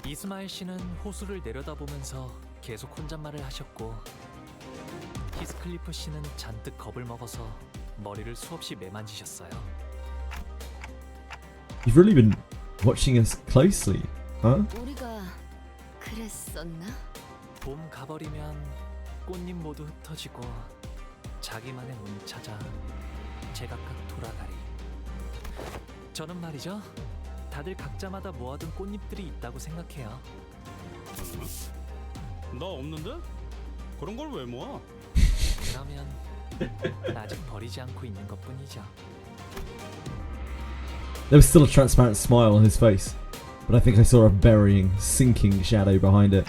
이스마일 씨는 호수를 내려다보면서 계속 혼잣말을 하셨고, 히스클리프 씨는 잔뜩 겁을 먹어서 머리를 수없이 매만지셨어요. You've really been watching us closely, huh? 우리가 그랬었나? 봄 가버리면 꽃잎 모두 흩어지고 자기만의 문을 찾아 제각각 돌아가리. 저는 말이죠, 다들 각자마다 모아둔 꽃잎들이 있다고 생각해요. 나 없는데? 그런 걸 왜 모아? 그러면 아직 버리지 않고 있는 것뿐이죠. There was still a transparent smile on his face, but I think I saw a burying, sinking shadow behind it.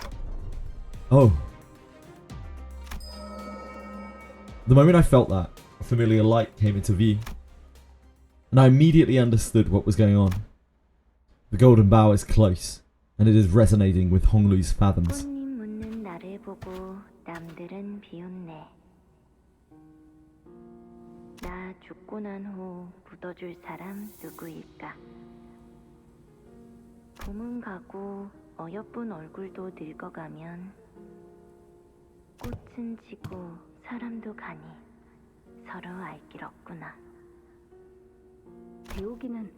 Oh. The moment I felt that, a familiar light came into view, and I immediately understood what was going on. The golden bow is close, and it is resonating with Honglu's fathoms. 꽃잎 묻는 나를 보고 남들은 비웃네. 나 죽고 난 후 묻어줄 사람 누구일까? 봄은 가고 어여쁜 얼굴도 늙어가면 꽃은 지고 사람도 가니 서로 알 길 없구나. 배우기는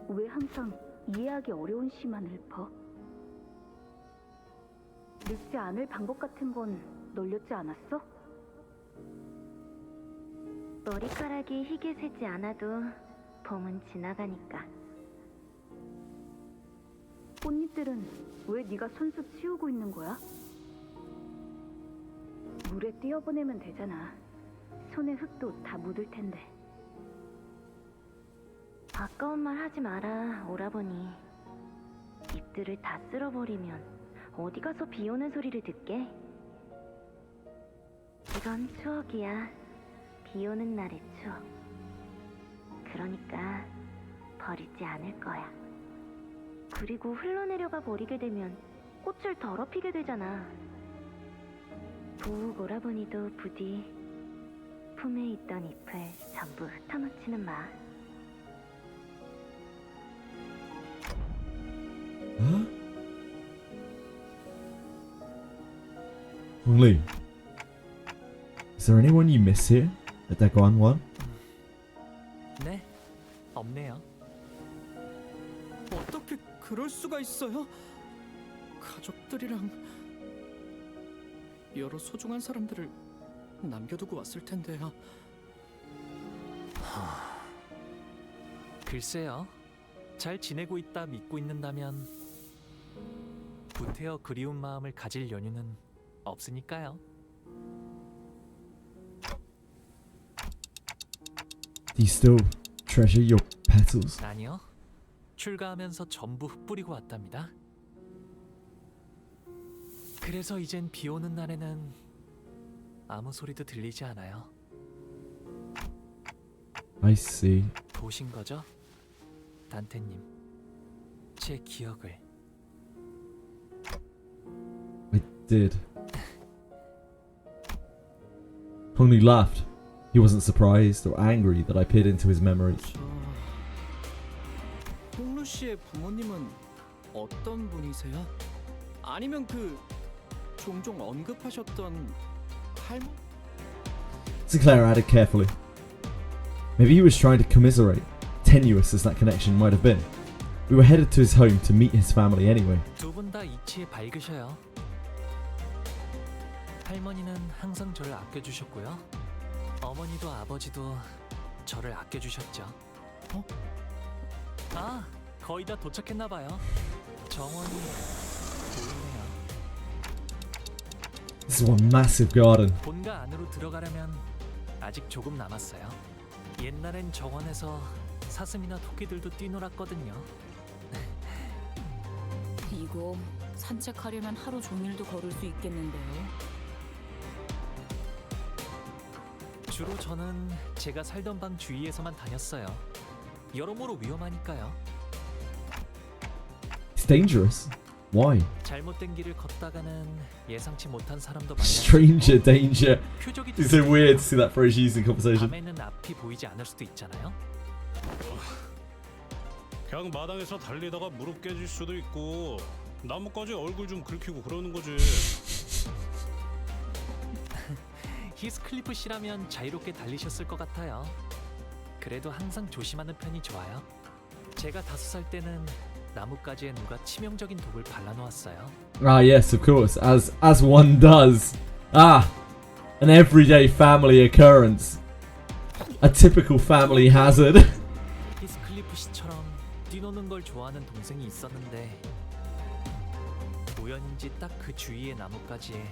왜 항상 이해하기 어려운 시만 읊어? 늙지 않을 방법 같은 건 널렸지 않았어? 머리카락이 희게 새지 않아도 봄은 지나가니까. 꽃잎들은 왜 네가 손수 치우고 있는 거야? 물에 띄어보내면 되잖아. 손에 흙도 다 묻을 텐데. 아까운 말 하지 마라, 오라버니. 잎들을 다 쓸어버리면 어디 가서 비 오는 소리를 듣게? 이건 추억이야. 비 오는 날의 추억. 그러니까 버리지 않을 거야. 그리고 흘러내려가 버리게 되면 꽃을 더럽히게 되잖아. 부욱 오라버니도 부디 품에 있던 잎을 전부 흩어놓지는 마. Honglu, is there anyone you miss here at Daguan 1? 네, 없네요. 어떻게 그럴 수가 있어요? 가족들이랑 여러 소중한 사람들을 남겨두고 왔을 텐데요. 글쎄요. 잘 지내고 있다 믿고 있는다면 구태여 그리운 마음을 가질 연유는 없으니까요. Do you still treasure your petals? 아니요. 출가하면서 전부 흩뿌리고 왔답니다. 그래서 이젠 비 오는 날에는 아무 소리도 들리지 않아요. I see. 보신 거죠? 단테님. 제 기억을. I did. Hongli laughed. He wasn't surprised or angry that I peered into his memories. 홍루 씨의 부모님은 어떤 분이세요? 아니면 그 종종 언급하셨던 할머? Sinclair added carefully. Maybe he was trying to commiserate, tenuous as that connection might have been. We were headed to his home to meet his family anyway. 두 분 다 이치에 밝으셔요. 할머니는 항상 저를 아껴주셨고요. 어머니도 아버지도 저를 아껴주셨죠. 아, 거의 다 도착했나봐요. 정원이 보이네요. This is one massive garden. 본가 안으로 들어가려면 아직 조금 남았어요. 옛날엔 정원에서 사슴이나 토끼들도 뛰놀았거든요. 이거 산책하려면 하루 종일도 걸을 수 있겠는데요. 주로 저는 제가 살던 방 주위에서만 다녔어요. 여러모로 위험하니까요. It's dangerous. Why? 잘못된 길을 걷다가는 예상치 못한 사람도 많이. Stranger danger. It's so weird to see that phrase used in conversation. 밤에는 앞이 보이지 않을 수도 있잖아요. 그냥 마당에서 달리다가 무릎 깨질 수도 있고 나뭇가지 얼굴 좀 긁히고 그러는 거지. 히스클리프 씨라면 자유롭게 달리셨을 것 같아요. 그래도 항상 조심하는 편이 좋아요. 제가 5살 때는 나뭇가지에 누가 치명적인 독을 발라놓았어요. Ah, yes, of course, as one does. Ah, an everyday family occurrence. A typical family hazard. 히스클리프 씨처럼 뛰노는 걸 좋아하는 동생이 있었는데 우연인지 딱 그 주위의 나뭇가지에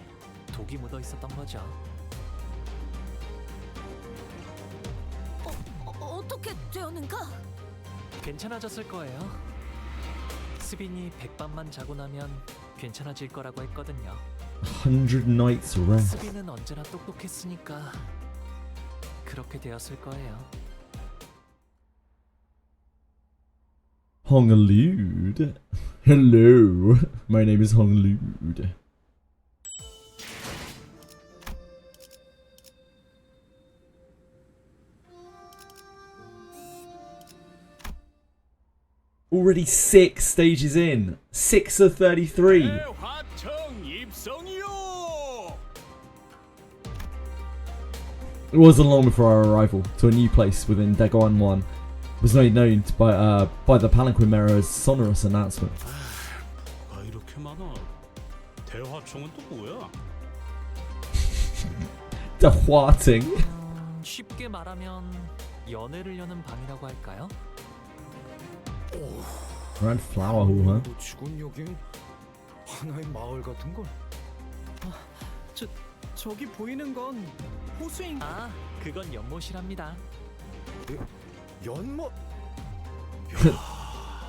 독이 묻어 있었던 거죠. 어떻게 되었는가? 괜찮아졌을 거예요. 스빈이 100밤만 자고 나면 괜찮아질 거라고 했거든요. 100 nights rest. 스빈은 언제나 똑똑했으니까 그렇게 되었을 거예요. Hongalude. Hello, my name is Hongalude. Already 6 stages in. 6 of 33. It wasn't long before our arrival to a new place within Dagon 1 was made known by the palanquin mirror's sonorous announcement. 뭐가 이렇게 많아? 대화청은 또 뭐야? Dehwating. 쉽게 말하면 연애를 여는 방이라고 할까요? Around Flower Hall, huh? 지금 여기 하나의 마을 같은 걸. 저기 보이는 건 호수인. 아, 그건 연못이랍니다. 연못?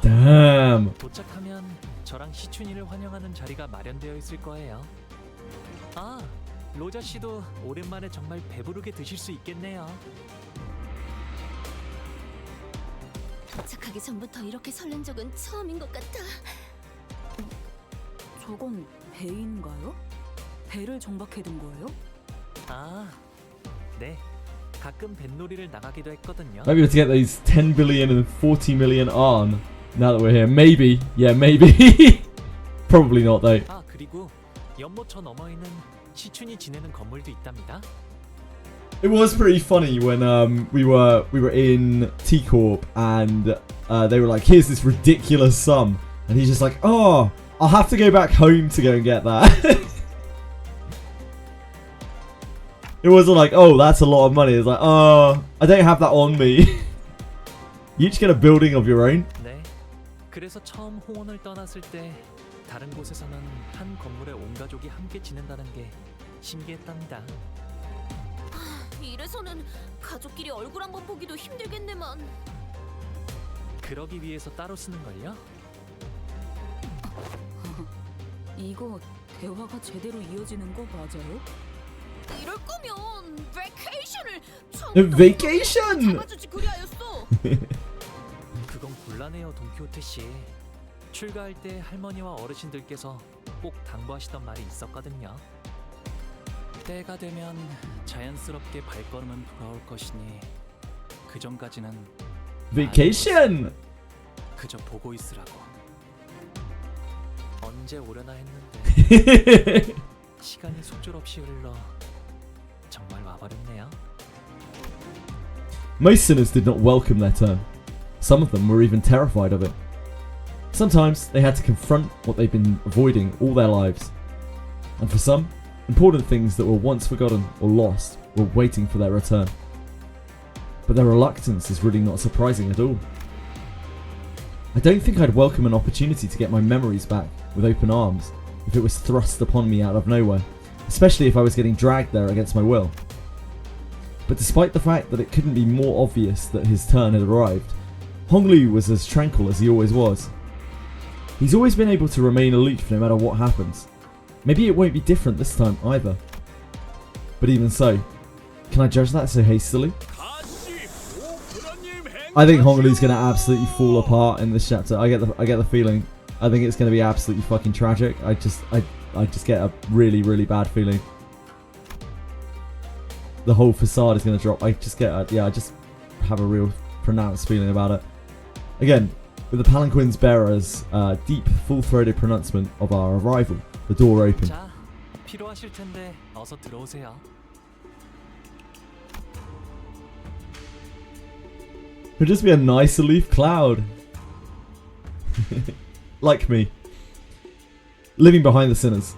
Damn. 도착하면 저랑 시춘이를 환영하는 자리가 마련되어 있을 거예요. 아, 로자 씨도 오랜만에 정말 배부르게 드실 수 있겠네요. 도착하기 전부터 이렇게 설렌 적은 처음인 것 같아. 저건 배인가요? 배를 정박해둔 거예요? 아, 네. 가끔 뱃놀이를 나가기도 했거든요. Maybe to get those 10 billion and 40 million on. Now that we're here, maybe. Yeah, maybe. Probably not though. 아, 그리고 연못 저 너머에는 시춘이 지내는 건물도 있답니다. It was pretty funny when we were in T Corp and they were like, "Here's this ridiculous sum," and he's just like, "Oh, I'll have to go back home to go and get that." It wasn't like, "Oh, that's a lot of money." It's like, "Oh, I don't have that on me." You each get a building of your own. 네. 그래서 처음 홍원을 떠났을 때 다른 곳에서는 한 건물에 온 가족이 함께 지낸다는 게 신기했답니다. 이래서는 가족끼리 얼굴 한번 보기도 힘들겠네만. 그러기 위해서 따로 쓰는 걸요? 이거 대화가 제대로 이어지는 거 맞아요? 이럴 거면 베케이션을 Vacation! 잡아주지 그리하였어. 그건 곤란해요, 돈키호테 씨. 출가할 때 할머니와 어르신들께서 꼭 당부하시던 말이 있었거든요. 때가 되면 자연스럽게 발걸음은 돌아올 것이니 그 전까지는 Vacation! 그저 보고 있으라고. 언제 오려나 했는데 시간이 속절없이 흘러 정말 와버렸네요. Most sinners did not welcome their turn. Some of them were even terrified of it. Sometimes they had to confront what they've been avoiding all their lives. And for some, important things that were once forgotten or lost were waiting for their return. But their reluctance is really not surprising at all. I don't think I'd welcome an opportunity to get my memories back with open arms if it was thrust upon me out of nowhere, especially if I was getting dragged there against my will. But despite the fact that it couldn't be more obvious that his turn had arrived, Honglu was as tranquil as he always was. He's always been able to remain aloof no matter what happens. Maybe it won't be different this time either. But even so, can I judge that so hastily? I think Honglu's gonna absolutely fall apart in this chapter. I get the feeling. I think it's gonna be absolutely fucking tragic. I just get a really, really bad feeling. The whole facade is gonna drop. I just have a real pronounced feeling about it. Again, with the palanquin's bearer's deep, full-throated pronouncement of our arrival, the door opened. 자, 필요하실 텐데 어서 들어오세요. It'll just be a nice aloof cloud. Like me. Leaving behind the sinners,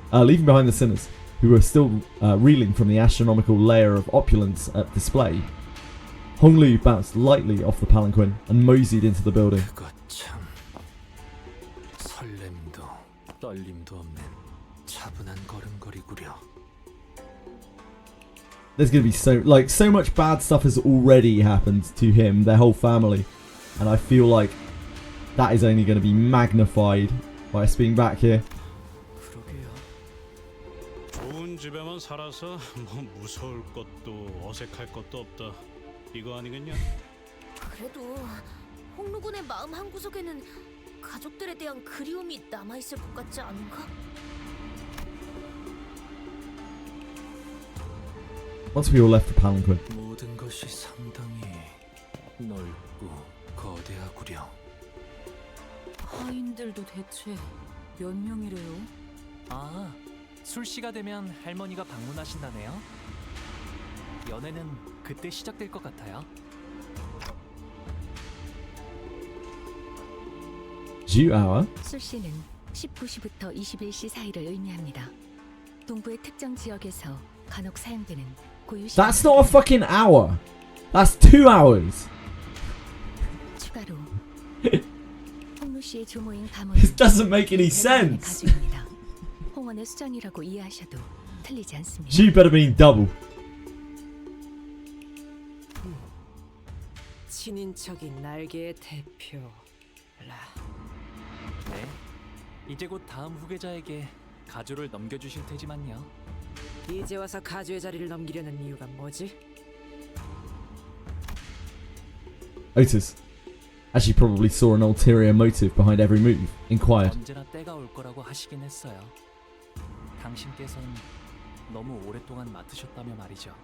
who were still reeling from the astronomical layer of opulence at display, Honglu bounced lightly off the palanquin and moseyed into the building. 참 설렘도 떨림도 없는 차분한 걸음걸이구려. There's gonna be so much bad stuff has already happened to him, their whole family, and I feel like that is only going to be magnified by us being back here. 좋은 집에만 살아서 뭐 무서울 것도 어색할 것도 없다. 이거 아니겠냐? 그래도 홍루군의 마음 한구석에는 가족들에 대한 그리움이 남아있을 것 같지 않은가? Once we all left the palanquin, 모든 것이 상당히 넓고 거대하구려. 하인들도 대체 몇 명이래요? 아, 술시가 되면 할머니가 방문하신다네요. 연애는 그때 시작될 것 같아요. Jew hour? 술시는 19시부터 21시 사이를 의미합니다. 동부의 특정 지역에서 간혹 사용되는 고유 시간. That's not a fucking hour. That's 2 hours. 추가로 홍루 씨의 조모인 가문은 This doesn't make any sense. 가족입니다. 홍원의 수장이라고 이해하셔도 틀리지 않습니다. Jew better mean double. 친인척인 날개의 대표라. 네, 이제 곧 다음 후계자에게 가주를 넘겨주실 테지만요. 이제 와서 가주의 자리를 넘기려는 이유가 뭐지? Otis, as she probably saw an ulterior motive behind every move, inquired. 언제나 때가 올 거라고 하시긴 했어요. 당신께서는 너무 오랫동안 맡으셨다며 말이죠.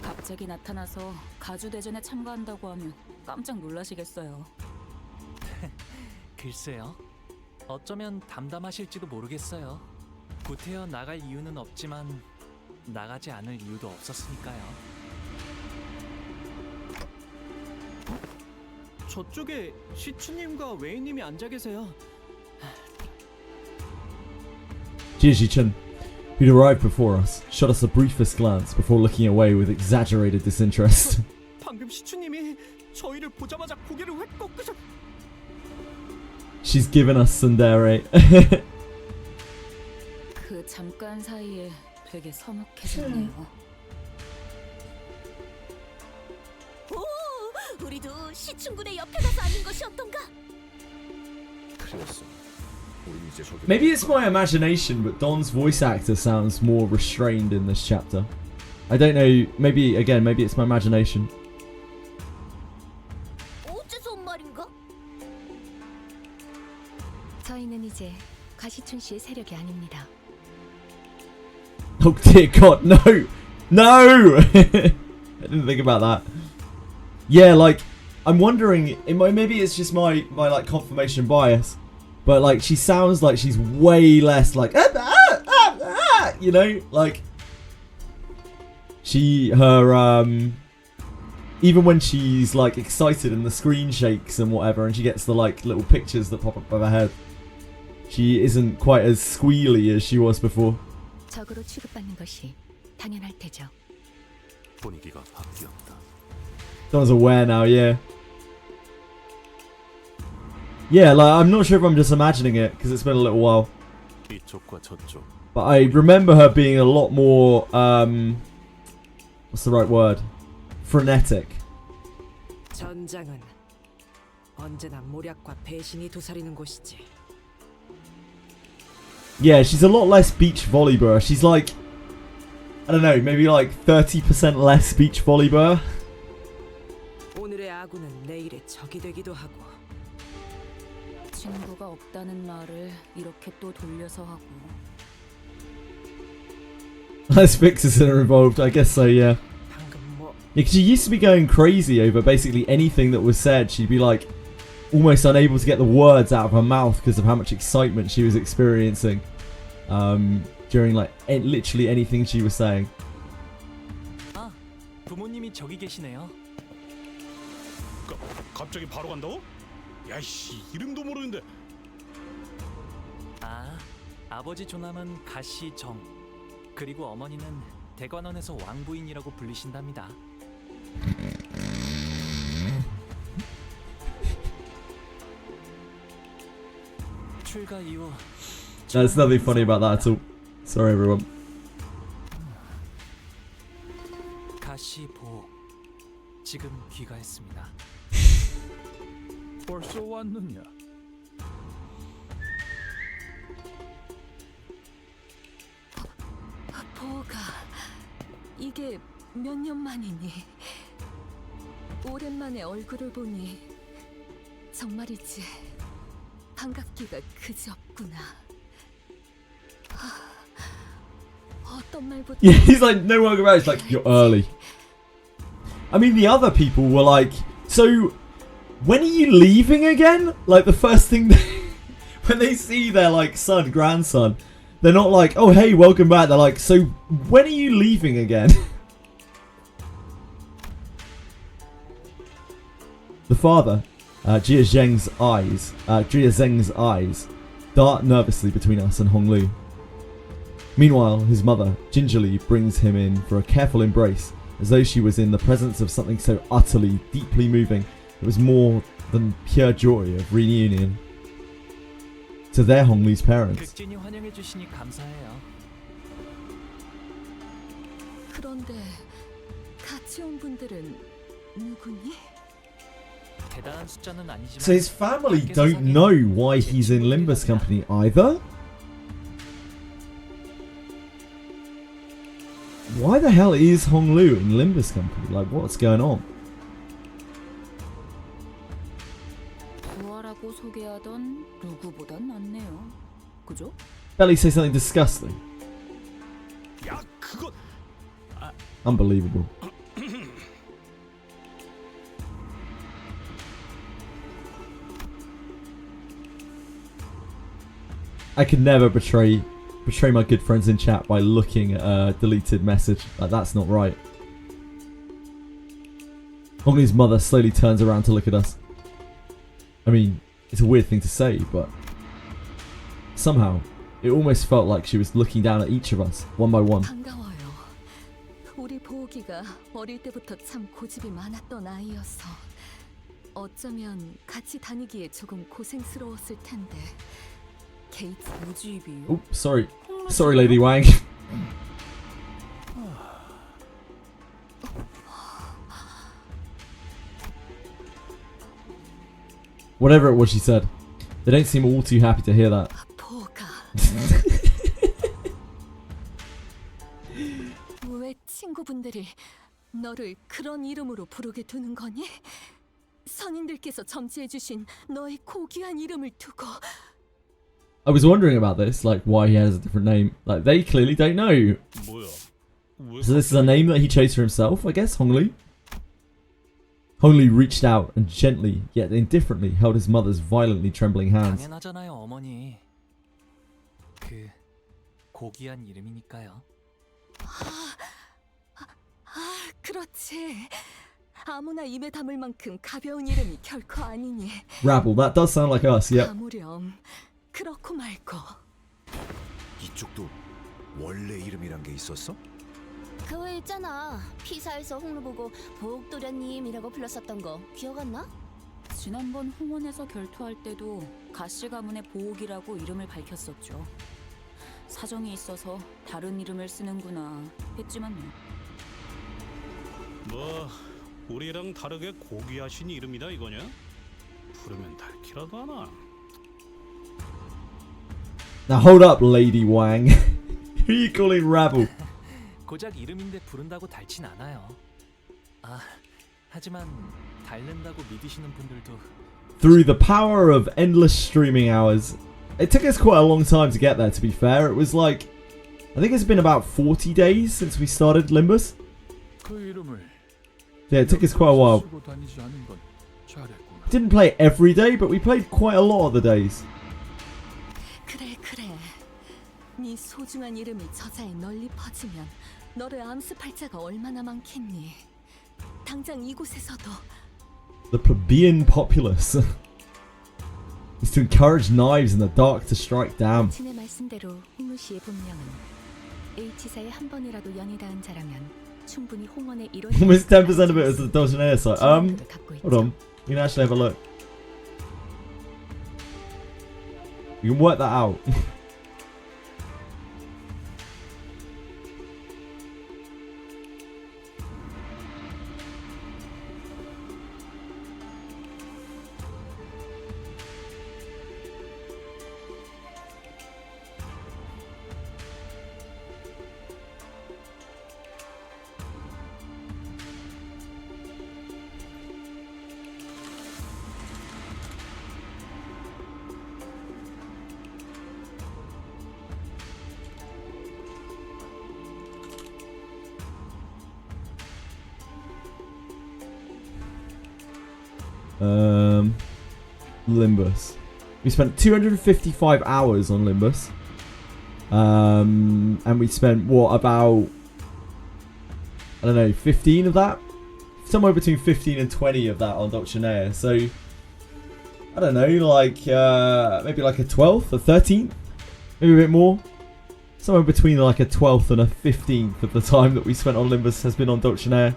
갑자기 나타나서 가주 대전에 참가한다고 하면 깜짝 놀라시겠어요. 글쎄요. 어쩌면 담담하실지도 모르겠어요. 구태여 나갈 이유는 없지만 나가지 않을 이유도 없었으니까요. 저쪽에 시추님과 웨이님이 앉아 계세요. Jiaxi-chun, who'd arrived before us, shot us the briefest glance before looking away with exaggerated disinterest. 방금 시추님이 저희를 보자마자 고개를 획 꺾으셨. She's given us tsundere. 그 잠깐 사이에 되게 서먹해졌네요. 오, 우리도 시춘군의 옆에 가서 앉는 것이 어떤가? 그랬어. 우린 이제 저기. Maybe it's my imagination, but Don's voice actor sounds more restrained in this chapter. I don't know. Maybe again, maybe it's my imagination. 어째서 온 말인가? 저희는 이제 가시춘 씨의 세력이 아닙니다. Oh dear God, no, no! I didn't think about that. Yeah, like I'm wondering. Maybe it's just my like confirmation bias, but like she sounds like she's way less like you know, like her even when she's like excited and the screen shakes and whatever, and she gets the like little pictures that pop up of her head, she isn't quite as squealy as she was before. 적으로 취급받는 것이 당연할 테죠. 분위기가 바뀌었다. Don's aware now, yeah. Yeah, like I'm not sure if I'm just imagining it because it's been a little while. 이쪽과 저쪽. But I remember her being a lot more what's the right word? Frenetic. 전장은 언제나 모략과 배신이 도사리는 곳이지. Yeah, she's a lot less beach volleyball. She's like, I don't know, maybe like 30% less beach volleyball. 오늘의 아군은 내일의 적이 되기도 하고. 친구가 없다는 말을 이렇게 또 돌려서 하고. Less fixes are involved, I guess so, yeah. Yeah, because she used to be going crazy over basically anything that was said. She'd be like almost unable to get the words out of her mouth because of how much excitement she was experiencing during like literally anything she was saying. 아, 부모님이 저기 계시네요. 갑자기 바로 간다고? 야이씨, 이름도 모르는데. 아, 아버지 조남은 가시정, 그리고 어머니는 대관원에서 왕부인이라고 불리신답니다. 출가 이후 There's nothing funny about that at all. Sorry, everyone. 가시보 지금 귀가했습니다. 벌써 왔느냐? 보가 이게 몇 년 만이니? 오랜만에 얼굴을 보니 정말이지 반갑기가 그지없구나. 어떤 말보다 Yeah, he's like, no one about it. It's like, you're early. I mean, the other people were like, so when are you leaving again? Like the first thing when they see their like son, grandson, they're not like, oh hey, welcome back. They're like, so when are you leaving again? The father, Jia Zheng's eyes dart nervously between us and Hong Lu. Meanwhile, his mother gingerly brings him in for a careful embrace, as though she was in the presence of something so utterly, deeply moving, it was more than pure joy of reunion. To their Hong Lu's parents. 극진히 환영해 주시니 감사해요. 그런데 같이 온 분들은 누구니? 대단한 숫자는 아니지만 So his family don't know why he's in Limbus Company either? Why the hell is Hong Lu in Limbus Company? Like, what's going on? 부하라고 소개하던 누구보단 낫네요. 그죠? Belly say something disgusting. 야, 그건 Unbelievable. I could never betray my good friends in chat by looking at a deleted message. Like, that's not right. Hong Lu's mother slowly turns around to look at us. I mean, it's a weird thing to say, but somehow it almost felt like she was looking down at each of us, one by one. 반가워요. 우리 보기가 어릴 때부터 참 고집이 많았던 아이여서 어쩌면 같이 다니기에 조금 고생스러웠을 텐데. 게이트 고집이요? Oh, sorry. Sorry, Lady Wang. Whatever it was she said. They don't seem all too happy to hear that. 왜 친구분들이 너를 그런 이름으로 부르게 두는 거니? 선인들께서 점치해주신 너의 고귀한 이름을 두고. I was wondering about this, like why he has a different name. Like they clearly don't know. So this is a name that he chose for himself, I guess, Hongli. Hongli reached out and gently, yet indifferently, held his mother's violently trembling hands. 당연하잖아요, 어머니. 그 고귀한 이름이니까요. 그렇지. 아무나 입에 담을 만큼 가벼운 이름이 결코 아니니. Rabble, that does sound like us, yeah. 아무렴 그렇고 말고. 이쪽도 원래 이름이란 게 있었어? 그거 있잖아. 피사에서 홍루 보고 보옥도련님이라고 불렀었던 거 기억 안 나? 지난번 홍원에서 결투할 때도 가시 가문의 보옥이라고 이름을 밝혔었죠. 사정이 있어서 다른 이름을 쓰는구나 했지만요. 뭐 우리랑 다르게 고귀하신 이름이다 이거냐? 부르면 닳기라도 하나. Now hold up, Lady Wang. Who are you calling Rabble? 고작 이름인데 부른다고 닳진 않아요. 하지만 닳는다고 믿으시는 분들도. Through the power of endless streaming hours. It took us quite a long time to get there, to be fair. It was like, I think it's been about 40 days since we started Limbus. Yeah, it took us quite a while. Didn't play every day, but we played quite a lot of the days. 그래. 네 소중한 이름이 저자에 널리 퍼지면 너를 암습할 자가 얼마나 많겠니? 당장 이곳에서도. The plebeian populace is to encourage knives in the dark to strike down. 친의 말씀대로 홍루 씨의 본명은 H사에 한 번이라도 연이 닿은 자라면 충분히 홍원의 일원. Almost 10% of it was the Dodgenair site. Hold on. We can actually have a look. You can work that out. Limbus. We spent 255 hours on Limbus. And we spent, what, about, I don't know, 15 of that? Somewhere between 15 and 20 of that on Doctrinaire. So, I don't know, like, maybe like a 12th, a 13th? Maybe a bit more? Somewhere between like a 12th and a 15th of the time that we spent on Limbus has been on Doctrinaire.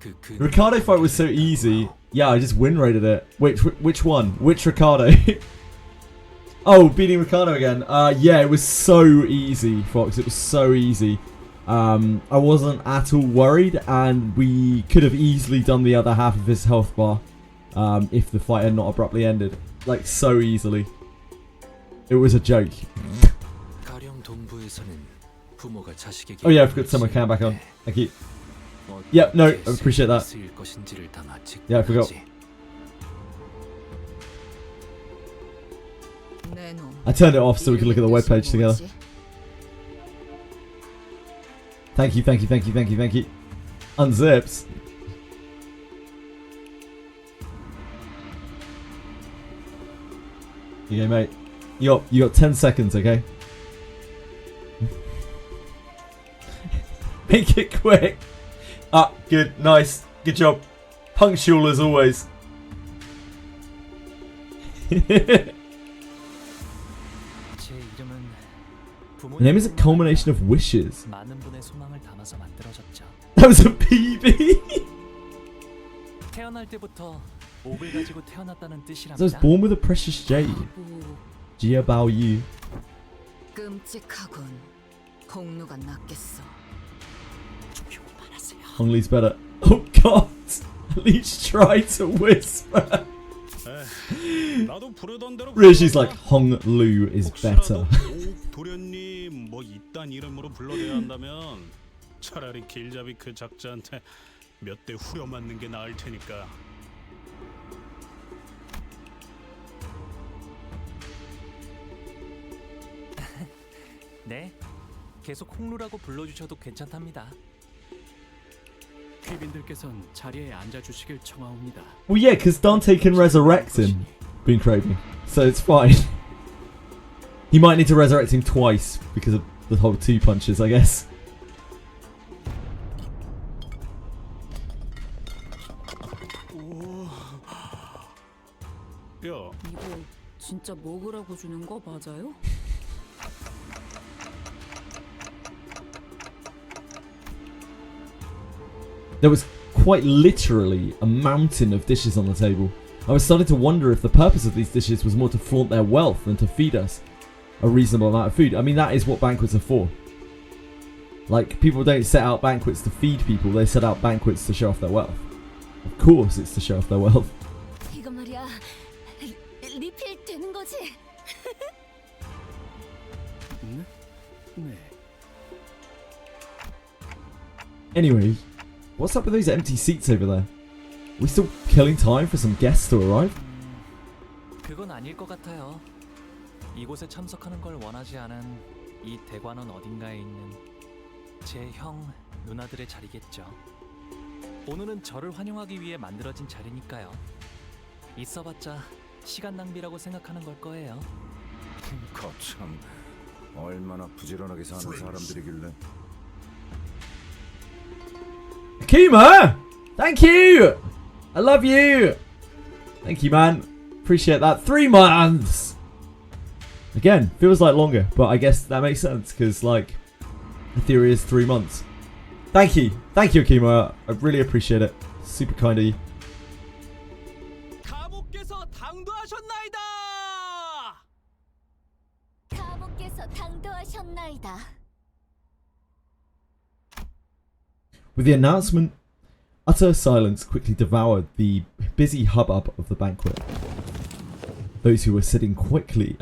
The Ricardo fight was so easy. Yeah, I just win rated it. Which one? Which Ricardo? Oh, beating Ricardo again. Yeah, it was so easy, Fox. It was so easy. I wasn't at all worried, and we could have easily done the other half of his health bar if the fight had not abruptly ended. Like, so easily. It was a joke. Oh yeah, I forgot to turn my cam back on. Thank you. Yeah, no, I appreciate that. Yeah, I forgot. I turned it off so we could look at the webpage together. Thank you. Unzips. You go, mate. You got 10 seconds, okay? Make it quick. Ah, good, nice, good job. Punctual as always. 제 이름은 The name is a culmination of wishes. 많은 분의 소망을 담아서 만들어졌죠. That was a PB. 태어날 때부터 옥을 가지고 태어났다는 So I was 뜻이랍니다. born with a precious jade. JJWF. 끔찍하군. 홍루가 낫겠어. Honglee's better. Oh God! At least try to whisper. 나도 부르던 대로 Rishi's like Honglu is better. 옥 도련님 뭐 이딴 이름으로 불러대야 한다면 차라리 길잡이 그 작자한테 몇 대 후려 맞는 게 나을 테니까. 네, 계속 홍루라고 불러주셔도 괜찮답니다. 귀빈들께선 자리에 앉아주시길 청하옵니다. Well, yeah, because Dante can resurrect him. Been craving, so it's fine. He might need to resurrect him twice because of the whole 2 punches, I guess. 야, 이거 진짜 먹으라고 주는 거 맞아요? There was quite literally a mountain of dishes on the table. I was starting to wonder if the purpose of these dishes was more to flaunt their wealth than to feed us a reasonable amount of food. I mean, that is what banquets are for. Like, people don't set out banquets to feed people, they set out banquets to show off their wealth. Of course it's to show off their wealth. 이거 말이야. 리필 되는 거지? 네. Anyway, what's up with those empty seats over there? We still killing time for some guests to arrive? 그건 아닐 것 같아요. 이곳에 참석하는 걸 원하지 않은 이 대관원 어딘가에 있는 제 형, 누나들의 자리겠죠. 오늘은 저를 환영하기 위해 만들어진 자리니까요. 있어봤자 시간 낭비라고 생각하는 걸 거예요. 거참 얼마나 부지런하게 사는 사람들이길래. Akuma! Thank you! I love you! Thank you, man. Appreciate that. 3 months! Again, feels like longer, but I guess that makes sense, because, like, Etheria is 3 months. Thank you. Thank you, Akuma. I really appreciate it. Super kind of you. 가모께서 당도하셨나이다! 가모께서 당도하셨나이다. With the announcement, utter silence quickly devoured the busy hubbub of the banquet. Those who were sitting quickly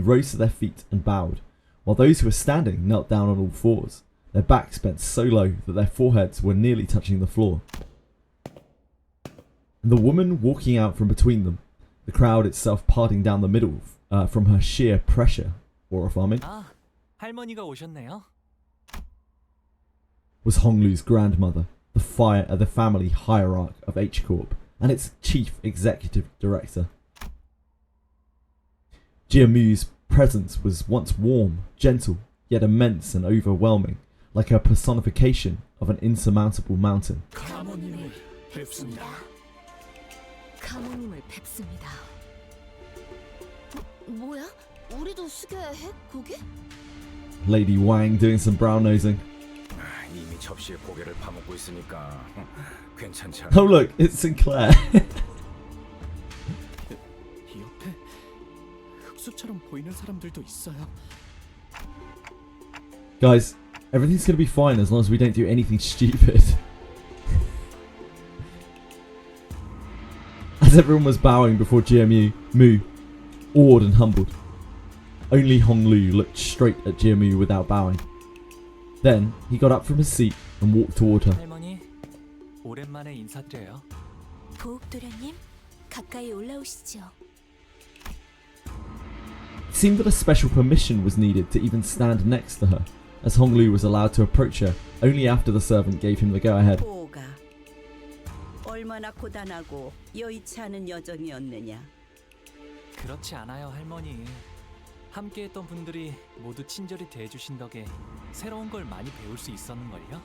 rose to their feet and bowed, while those who were standing knelt down on all fours, their backs bent so low that their foreheads were nearly touching the floor. And the woman walking out from between them, the crowd itself parting down the middle from her sheer pressure, or farming, 할머니가 오셨네요. was Honglu's grandmother, the family hierarch of H Corp, and its chief executive director. Jiamu's presence was once warm, gentle, yet immense and overwhelming, like a personification of an insurmountable mountain. 가모님을 뵙습니다. 가모님을 뵙습니다. 뭐야? 우리도 숙여야 해? 고개? Lady Wang doing some brow nosing. 이미 접시에 고개를 파먹고 있으니까 괜찮지 않아. Oh look, it's Sinclair. 이 옆에 흑수처럼 보이는 사람들도 있어요. Guys, everything's gonna be fine as long as we don't do anything stupid. As everyone was bowing before Mu, awed and humbled. Only Honglu looked straight at Jiamu without bowing. Then he got up from his seat and walked toward her. 할머니, 오랜만에 인사드려요. 보옥도련님, 가까이 올라오시죠. It seemed that a special permission was needed to even stand next to her, as Honglu was allowed to approach her only after the servant gave him the go-ahead. 보가 얼마나 고단하고 여의치 않은 여정이었느냐. 그렇지 않아요, 할머니. 함께했던 분들이 모두 친절히 대해주신 덕에 새로운 걸 많이 배울 수 있었는걸요.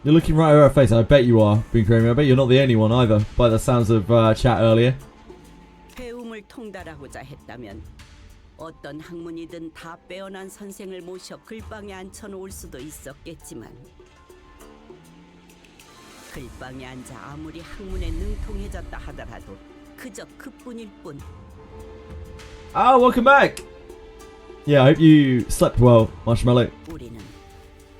You're looking right at her face. I bet you are, Bean Creamy. I bet you're not the only one either, by the sounds of chat earlier. 배움을 통달하고자 했다면 어떤 학문이든 다 빼어난 선생을 모셔 글방에 앉혀놓을 수도 있었겠지만 글방에 앉아 아무리 학문에 능통해졌다 하더라도 그저 그뿐일 뿐. Ah, welcome back. Yeah, I hope you slept well, Marshmallow. 우리는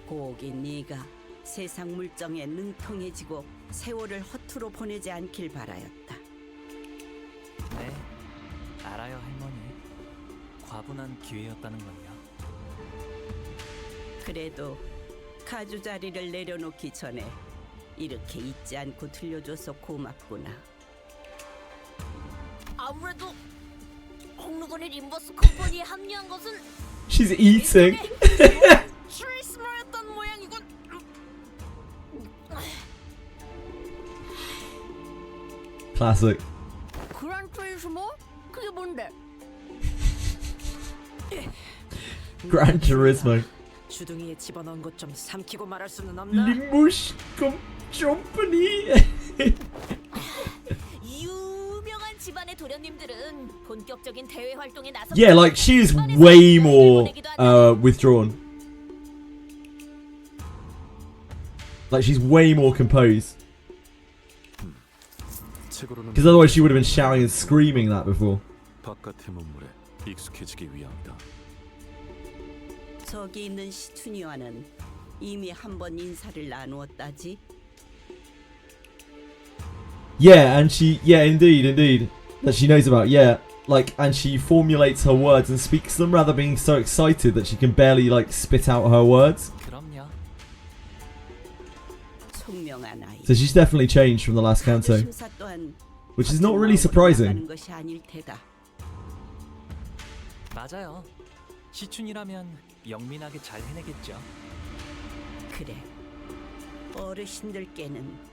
고기 네가 세상 물정에 능통해지고 세월을 허투루 보내지 않길 바라였다. 네, 알아요 할머니. 과분한 기회였다는 걸요. 그래도 가주자리를 내려놓기 전에 이렇게 잊지 않고 들려줘서 고맙구나. 아무래도 홍루건이 림버스 컴퍼니에 합류한 것은 She's eating. 트레이스머였던 모양이군. Classic. 그란 트레이스머? 그게 뭔데? Gran Turismo. 주둥이에 집어넣은 것 좀 삼키고 말할 수는 없나? Limbus Company. 유명한 집안의 도련님들은 본격적인 대외 활동에 나서. Yeah, like she's way more withdrawn. Like she's way more composed. Because otherwise she would have been shouting and screaming that before. 바깥의 문물에 익숙해지기 위함이다. 저기 있는 시춘이와는 이미 한 번 인사를 나누었다지. Yeah, and yeah, indeed, that she knows about. Yeah, like, and she formulates her words and speaks them rather being so excited that she can barely like spit out her words. 그럼요. 총명한 아이. So she's definitely changed from the last Canto, 심사 또한 which is not really surprising. 것이 아닐 테다. 맞아요. 시춘이라면 영민하게 잘 해내겠죠. 그래. 어르신들께는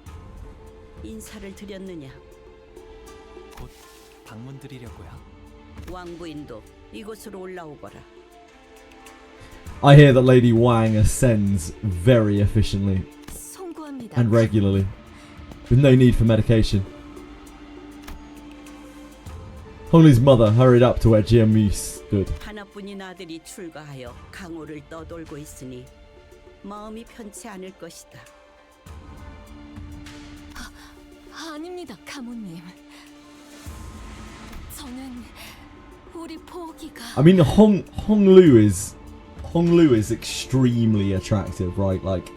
인사를 드렸느냐? 곧 방문 드리려고요. 왕부인도 이곳으로 올라오거라. I hear that Lady Wang ascends very efficiently 송구합니다. and regularly, with no need for medication. Honglu's mother hurried up to where Jianmu stood. 하나뿐인 아들이 출가하여 강호를 떠돌고 있으니 마음이 편치 않을 것이다. 아닙니다, 가모님. 저는 우리 보기가. I mean, Honglu is extremely attractive, right? Like,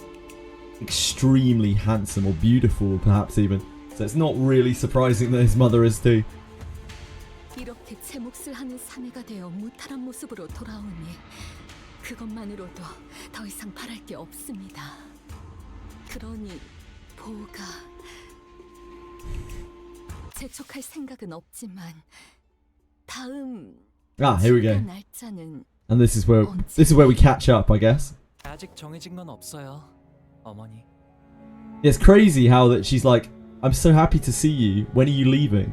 extremely handsome or beautiful, perhaps even. So it's not really surprising that his mother is too. 이렇게 제 몫을 하는 사내가 되어 무탈한 모습으로 돌아오니 그것만으로도 더 이상 바랄 게 없습니다. 그러니 보가 재촉할 생각은 없지만 다음 Here we go. 날짜는 And this is where we catch up, I guess. 아직 정해진 건 없어요, 어머니. It's crazy how that she's like, I'm so happy to see you. When are you leaving?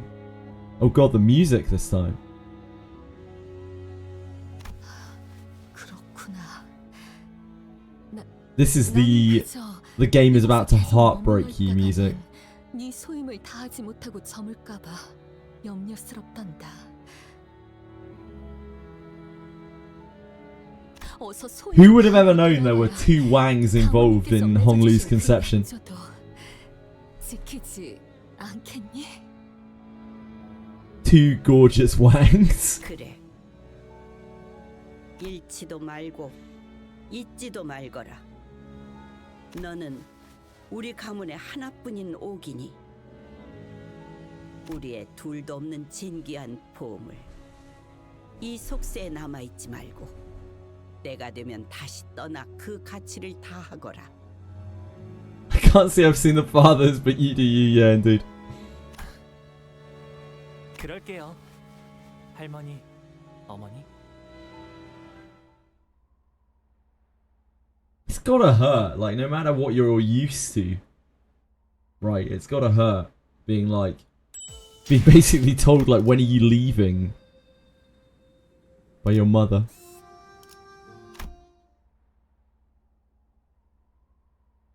Oh god, the music this time. This is the game is about to heartbreak you music. 네 소임을 다하지 못하고 저물까 봐 염려스럽단다. Who would have ever known there were two Wangs involved in Honglu's conception? 지키지 않겠니? Two gorgeous Wangs. 그래. 잃지도 말고 잊지도 말거라. 너는 우리 가문의 하나뿐인 옥이니 우리의 둘도 없는 진귀한 보물. 이 속세에 남아있지 말고 때가 되면 다시 떠나 그 가치를 다하거라. I can't say I've seen the fathers, but you do you, yeah, indeed. 그럴게요, 할머니, 어머니. It's gotta hurt, like, no matter what you're all used to. Right, it's gotta hurt being basically told, like, when are you leaving? By your mother.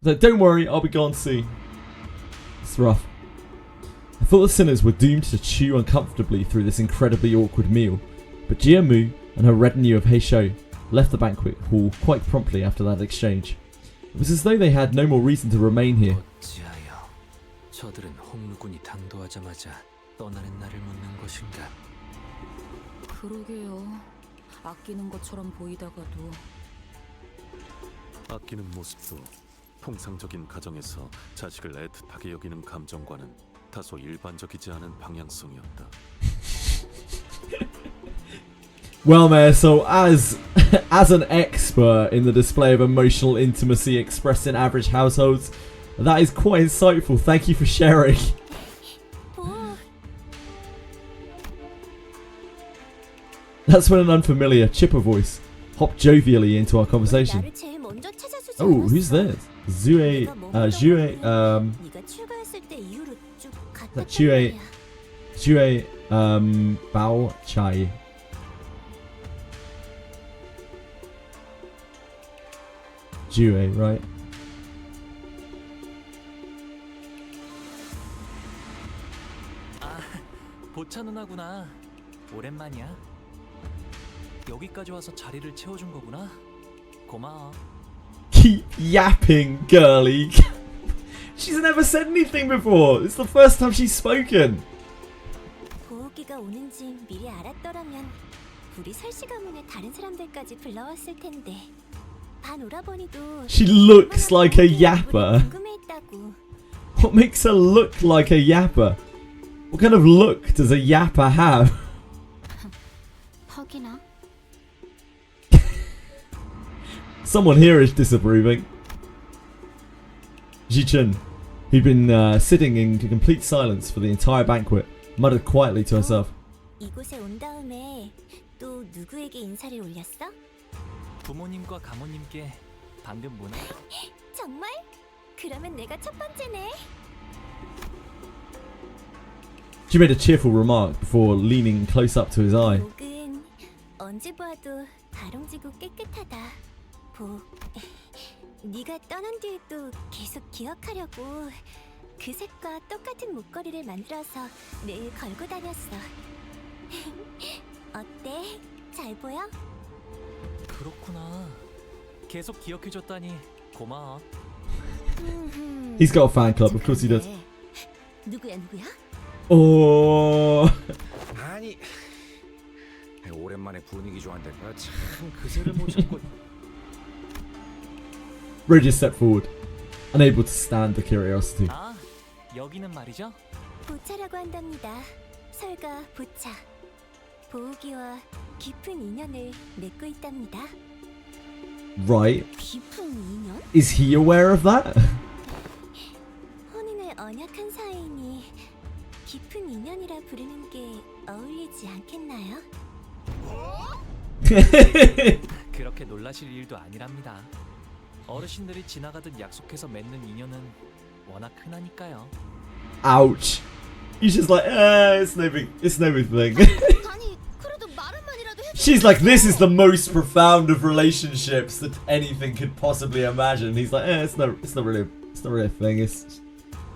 So don't worry, I'll be gone soon. It's rough. I thought the sinners were doomed to chew uncomfortably through this incredibly awkward meal, but Jiamu and her retinue of Heisho left the banquet hall quite promptly after that exchange. It was as though they had no more reason to remain here. 어찌하여 저들은 홍루군이 당도하자마자 떠나는 날을 묻는 것인가? 그러게요. 아끼는 것처럼 보이다가도. 아끼는 모습도 통상적인 가정에서 자식을 애틋하게 여기는 감정과는 다소 일반적이지 않은 방향성이었다. Well, Mayor, so as an expert in the display of emotional intimacy expressed in average households, that is quite insightful. Thank you for sharing. That's when an unfamiliar chipper voice hopped jovially into our conversation. Oh, who's this? Zue, Bao Chai. Jue, right? 아, 보차 누나구나. 오랜만이야. 여기까지 와서 자리를 채워준 거구나. 고마워. Keep yapping, girly. She's never said anything before. It's the first time she's spoken. 보호기가 오는지 미리 알았더라면 우리 설씨 가문의 다른 사람들까지 불러왔을 텐데. 반 오라버니도 She looks like a yapper. 궁금해했다고. What makes her look like a yapper? What kind of look does a yapper have? 퍽이나? Someone here is disapproving. Ji-chun, who'd been sitting in complete silence for the entire banquet, muttered quietly to herself. 이곳에 온 다음에 또 누구에게 인사를 올렸어? 부모님과 가모님께 방금 문화. 정말? 그러면 내가 첫 번째네. She made a cheerful remark before leaning close up to his eye. 목은 언제 봐도 다롱지고 깨끗하다. 보, 네가 떠난 뒤에도 계속 기억하려고 그 색과 똑같은 목걸이를 만들어서 매일 걸고 다녔어. 어때? 잘 보여? 그렇구나. 계속 기억해줬다니 고마워. He's got a fan club, of course he does. 누구야? Oh. 아니 오랜만에 분위기 좋아한데 참 그새를 못 참고. Regis stepped forward, unable to stand the curiosity. 아, 여기는 말이죠? 보차라고 한답니다. 설과 보차. 보호기와 깊은 인연을 맺고 있답니다. Right. 깊은 인연? Is he aware of that? 혼인을 언약한 사이니 깊은 인연이라 부르는 게 어울리지 않겠나요? 그렇게 놀라실 일도 아니랍니다. 어르신들이 지나가듯 약속해서 맺는 인연은 워낙 흔하니까요. Ouch. He's just like, it's no big thing. She's like, this is the most profound of relationships that anything could possibly imagine. He's like, it's not really a thing. It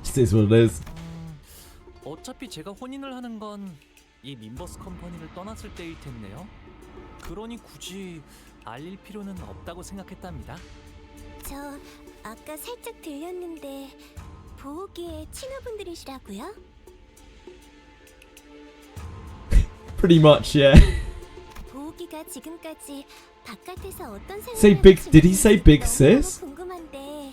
just is what it is. 어차피 제가 혼인을 하는 건 이 림버스 컴퍼니를 떠났을 때일 텐데요. 그러니 굳이 알릴 필요는 없다고 생각했답니다. 저 아까 살짝 들렸는데 보호기의 친구분들이시라고요? Pretty much, yeah. 보호기가 지금까지 바깥에서 어떤 Say 생활을 big. Did he say big sis? 궁금한데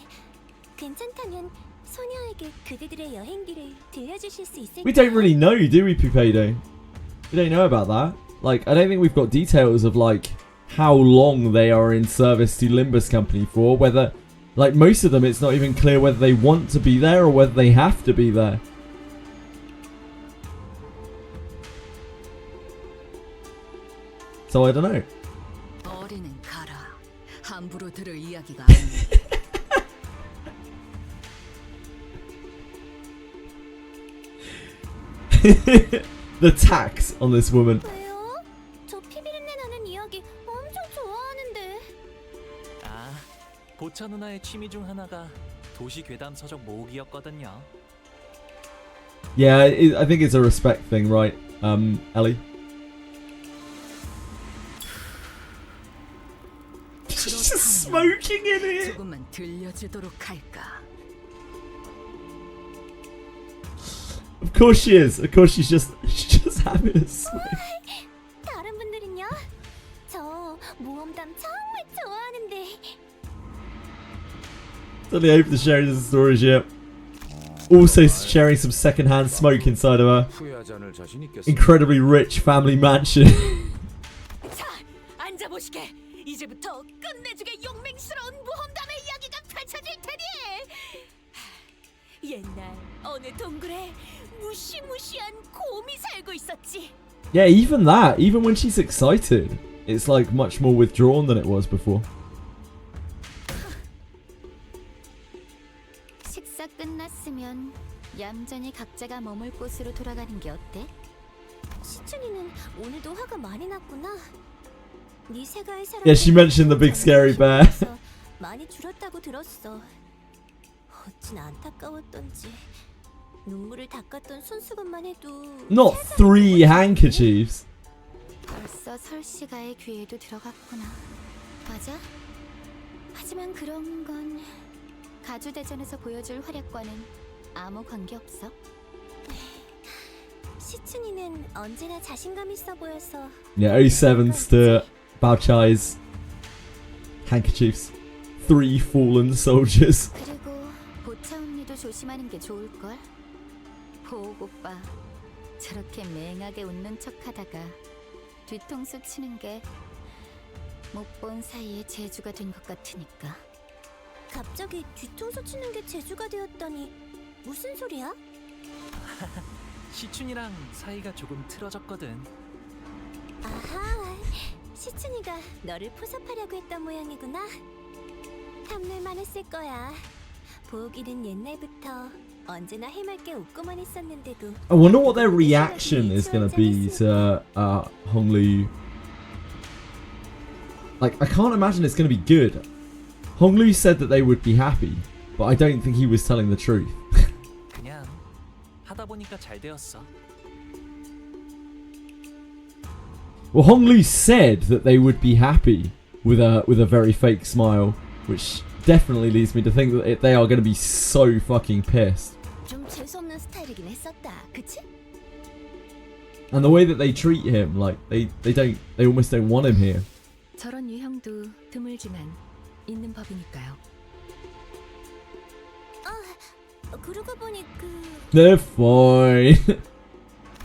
괜찮다면 소녀에게 그대들의 여행기를 들려주실 수 있을까요? We don't really know, do we, Pupedo? We don't know about that. Like, I don't think we've got details of like how long they are in service to Limbus Company for. Whether, like, most of them, it's not even clear whether they want to be there or whether they have to be there. So I don't know. 어리는 가라. 함부로 들을 이야기가 아니야. The tax on this woman. 왜요? 저 피비린내 나는 이야기 엄청 좋아하는데. 아, 보차 누나의 취미 중 하나가 도시 괴담 서적 모으기였거든요. Yeah, I think it's a respect thing, right, Ellie? Just smoking in it. 조금만 들려주도록 할까? Of course she is. Of course she's just having a smoke. 다른 분들은요? 저 모험담 정말 좋아하는데. Totally open to sharing this stories yet. Also sharing some secondhand smoke inside of her 후회하지 않을 자신 있겠어. incredibly rich family mansion. 자, 앉아보시게. 이제부터 끝내주게 용맹스러운 모험담의 이야기가 펼쳐질 테니. 옛날 어느 동굴에 무시무시한 곰이 살고 있었지. Yeah, even that, even when she's excited, it's like much more withdrawn than it was before. 식사 끝났으면 얌전히 각자가 머물 곳으로 돌아가는 게 어때? 시춘이는 오늘도 화가 많이 났구나. 네 세가의 사람. Yeah, she mentioned the big scary bear. 많이 줄었다고 들었어. 어찌나 안타까웠던지. 눈물을 닦았던 손수건만 해도. Not 3 handkerchiefs. 벌써 설씨가의 귀에도 들어갔구나. 맞아? 하지만 그런 건 가주대전에서 보여줄 활약과는 아무 관계없어. 시춘이는 언제나 자신감 있어 보여서. Yeah, 07s to Baochai's handkerchiefs. 3 fallen soldiers. 그리고 보차 언니도 조심하는 게 좋을걸. 보옥 오빠 저렇게 맹하게 웃는 척하다가 뒤통수 치는 게 못 본 사이에 재주가 된 것 같으니까. 갑자기 뒤통수 치는 게 재주가 되었다니 무슨 소리야? 시춘이랑 사이가 조금 틀어졌거든. 아하, 시춘이가 너를 포섭하려고 했던 모양이구나. 탐낼만 했을 거야. 보기는 옛날부터 언제나 해맑게 웃고만 있었는데도. I wonder what their reaction is going to be to Honglu. Like, I can't imagine it's going to be good. Honglu said that they would be happy, but I don't think he was telling the truth. 그냥 하다 보니까 잘 되었어. Well, Honglu said that they would be happy with a very fake smile, which definitely leads me to think that they are going to be so fucking pissed. 좀 재수 없는 스타일이긴 했었다, 그치? And the way that they treat him, like they almost don't want him here. 저런 유형도 드물지만 있는 법이니까요. 아, 그러고 보니 They're fine.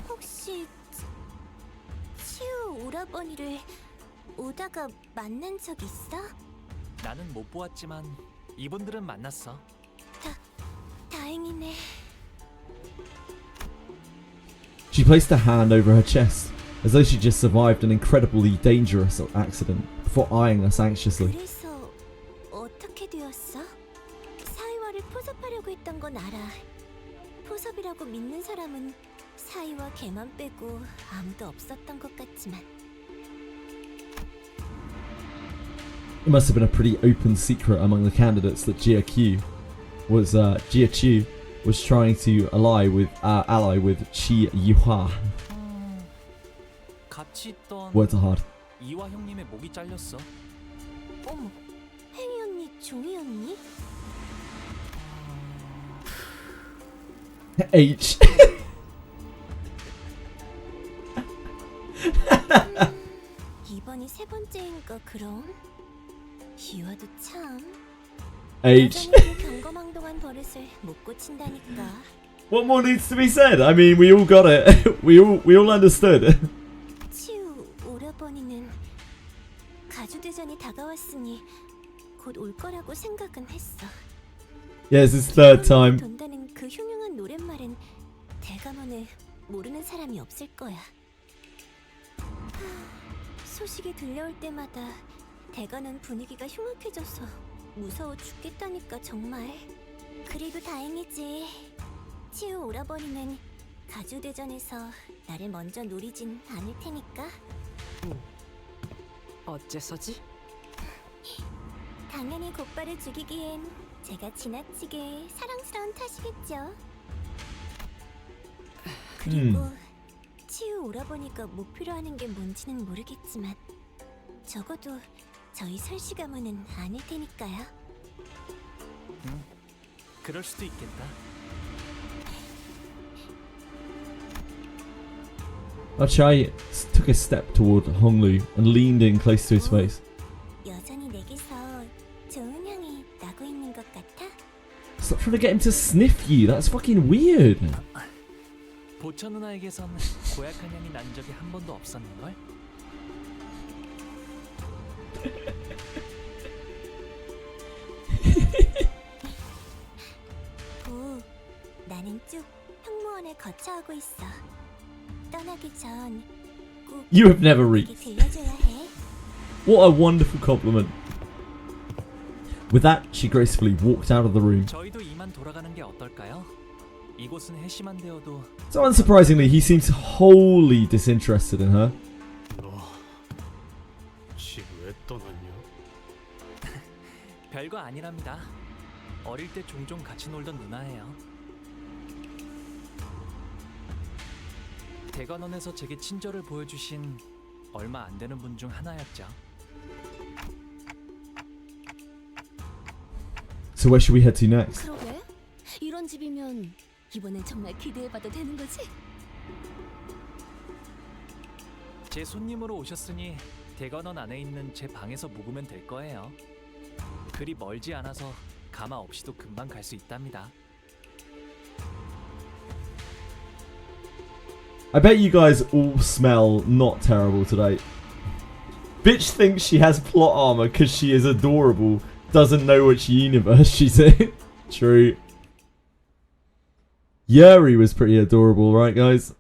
혹시 치우 오라버니를 오다가 만난 적 있어? 나는 못 보았지만 이분들은 만났어. 다행이네. She placed her hand over her chest, as though she just survived an incredibly dangerous accident, before eyeing us anxiously. 그래서 어떻게 되었어? 사이와를 포섭하려고 했던 건 알아. 포섭이라고 믿는 사람은 사이와 걔만 빼고 아무도 없었던 것 같지만. It must have been a pretty open secret among the candidates that Jia Chu was trying to ally with Qi Yuhua. 같이 있던 Words are hard. 이화 형님의 목이 잘렸어. 어머, 팽이 언니, 종이 언니? H. 이번이 세 번째인가 그럼? 이화도 참. H. 여전히 그 경거망동한 버릇을 못 고친다니까. What more needs to be said? I mean, we all got it. we all understood. 치우 오라버니는 가주대전이 다가왔으니 곧 올 거라고 생각은 했어. Yes, it's third time. 돈다는 그 흉흉한 노랫말은 대감원에 모르는 사람이 없을 거야. 소식이 들려올 때마다 대관원 분위기가 흉악해져서 무서워 죽겠다니까 정말. 그래도 다행이지. 치우 오라버니는 가주대전에서 나를 먼저 노리진 않을 테니까. 어째서지? 당연히 곧바를 죽이기엔 제가 지나치게 사랑스러운 탓이겠죠. 그리고 치유 오라버니가 목표로 하는 게 뭔지는 모르겠지만 적어도 저희 설씨 가문은 아닐 테니까요. 그럴 수도 있겠다. Chai took a step toward Honglu and leaned in close to his face. 여전히 내게서 좋은 향이 나고 있는 것 같아? Stop trying to get him to sniff you. That's fucking weird. 보처 누나에게선 고약한 향이 난 적이 한 번도 없었는걸? 오, 나는 쭉 형무원을 거쳐하고 있어. 떠나기 전 꼭 You have never 내게 reached. 들려줘야 해. What a wonderful compliment. With that, she gracefully walked out of the room. 저희도 이만 돌아가는 게 어떨까요? 이곳은 해시만 되어도 So unsurprisingly, he seems wholly disinterested in her. 집 왜 떠났냐? 별거 아니랍니다. 어릴 때 종종 같이 놀던 누나예요. 대관원에서 제게 친절을 보여주신 얼마 안 되는 분 중 하나였죠. So where should we head to next? 그러게? 이런 집이면 이번엔 정말 기대해봐도 되는 거지? 제 손님으로 오셨으니 대관원 안에 있는 제 방에서 묵으면 될 거예요. 그리 멀지 않아서 가마 없이도 금방 갈 수 있답니다. I bet you guys all smell not terrible today. Bitch thinks she has plot armor because she is adorable. Doesn't know which universe she's in. True. Yuri was pretty adorable, right, guys?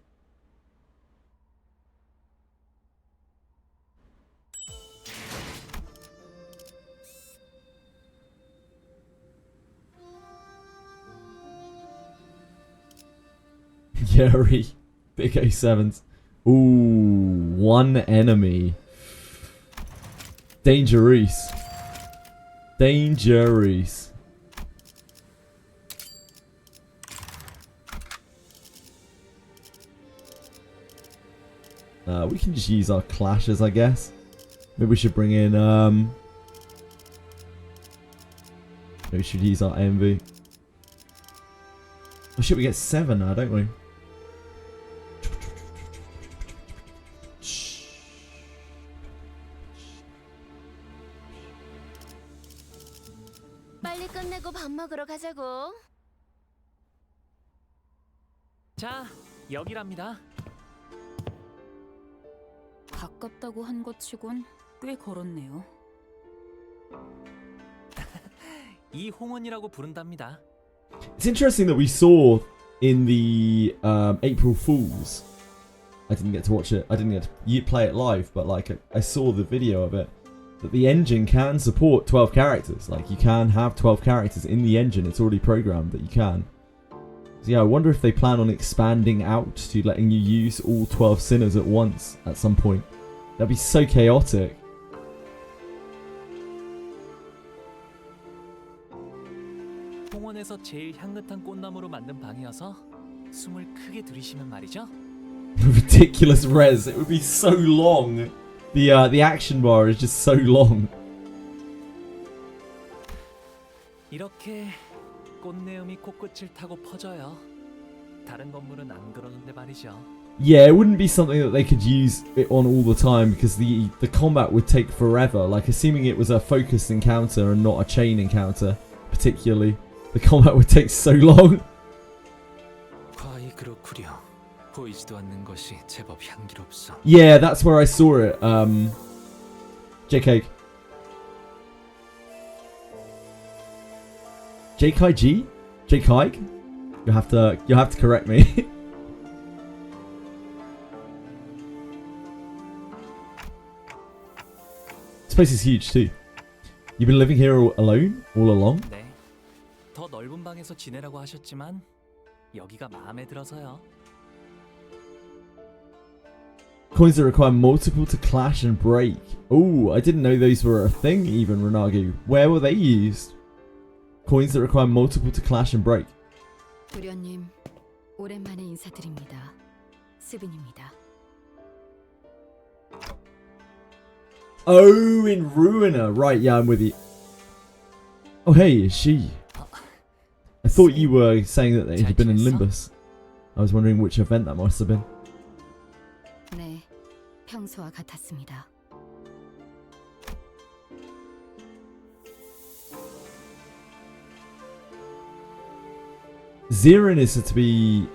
Yuri. Big A7s. Ooh, one enemy. Dangerous. Dangerous. We can just use our clashes, I guess. Maybe we should bring in, maybe we should use our envy. Oh shit, we get 7 now, don't we? 빨리 끝내고 밥 먹으러 가자고. 자, 여기랍니다. 가깝다고 한 것 치곤 꽤 걸었네요. 이 홍원이라고 부른답니다. It's interesting that we saw in the April Fools. I didn't get to watch it. I didn't get to play it live, but like I saw the video of it. That the engine can support 12 characters. Like you can have 12 characters in the engine. It's already programmed that you can. So yeah, I wonder if they plan on expanding out to letting you use all 12 sinners at once at some point. That'd be so chaotic. 홍원에서 제일 향긋한 꽃나무로 만든 방이어서 숨을 크게 들이쉬면 말이죠. Ridiculous res. It would be so long. The action bar is just so long. 이렇게 꽃내음이 코끝을 타고 퍼져요. 다른 건물은 안 그러는데 말이죠. Yeah, it wouldn't be something that they could use it on all the time because the combat would take forever. Like assuming it was a focused encounter and not a chain encounter, particularly, the combat would take so long. 과히 그렇구려. 보이지도 않는 것이 제법 향기롭소. Yeah, that's where I saw it. JK. JKG? JKig? You'll have to correct me. This place is huge too. You've been living here alone? All along? 네. 더 넓은 방에서 지내라고 하셨지만 여기가 마음에 들어서요. Coins that require multiple to clash and break. Oh, I didn't know those were a thing even, Renagu. Where were they used? Coins that require multiple to clash and break. 도련님, 오랜만에 인사드립니다. 스빈입니다. Oh, in Ruiner. Right, yeah, I'm with you. Oh, hey, is she? I thought you were saying that they had been in Limbus. I was wondering which event that must have been. 네, 평소와 같았습니다. Zirin is said to be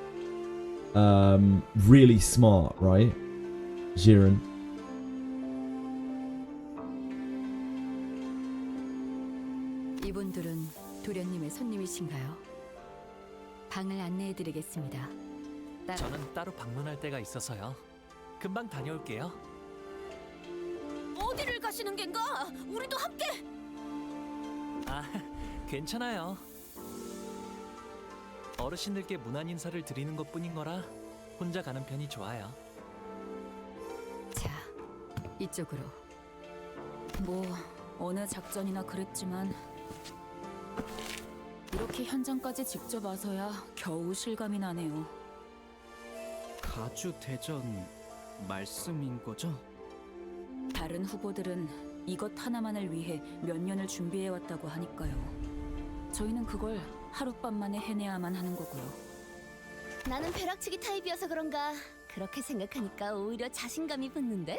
really smart, right? Zirin. 이분들은 도련님의 손님이신가요? 방을 안내해드리겠습니다. 저는 따로 방문할 때가 있어서요. 금방 다녀올게요. 어디를 가시는 겐가? 우리도 함께. 아, 괜찮아요. 어르신들께 문안 인사를 드리는 것뿐인 거라 혼자 가는 편이 좋아요. 자, 이쪽으로. 뭐 어느 작전이나 그랬지만 이렇게 현장까지 직접 와서야 겨우 실감이 나네요. 가주 대전 말씀인 거죠? 다른 후보들은 이것 하나만을 위해 몇 년을 준비해 왔다고 하니까요. 저희는 그걸 하룻밤 만에 해내야만 하는 거고요. 나는 벼락치기 타입이어서 그런가 그렇게 생각하니까 오히려 자신감이 붙는데?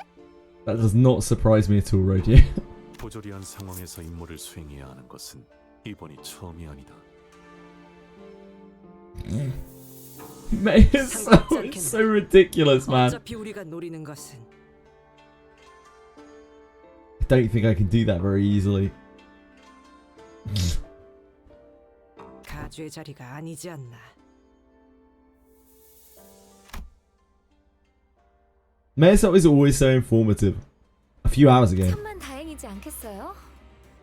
That does not surprise me at all, Rodier. 부조리한 상황에서 임무를 수행해야 하는 것은 이번이 처음이 아니다. Mate, it's so ridiculous, man. 어차피 우리가 노리는 것은 I don't think I can do that very easily. 가주의 자리가 아니지 않나. Mayorsop is always so informative. A few hours ago. 천만 다행이지 않겠어요?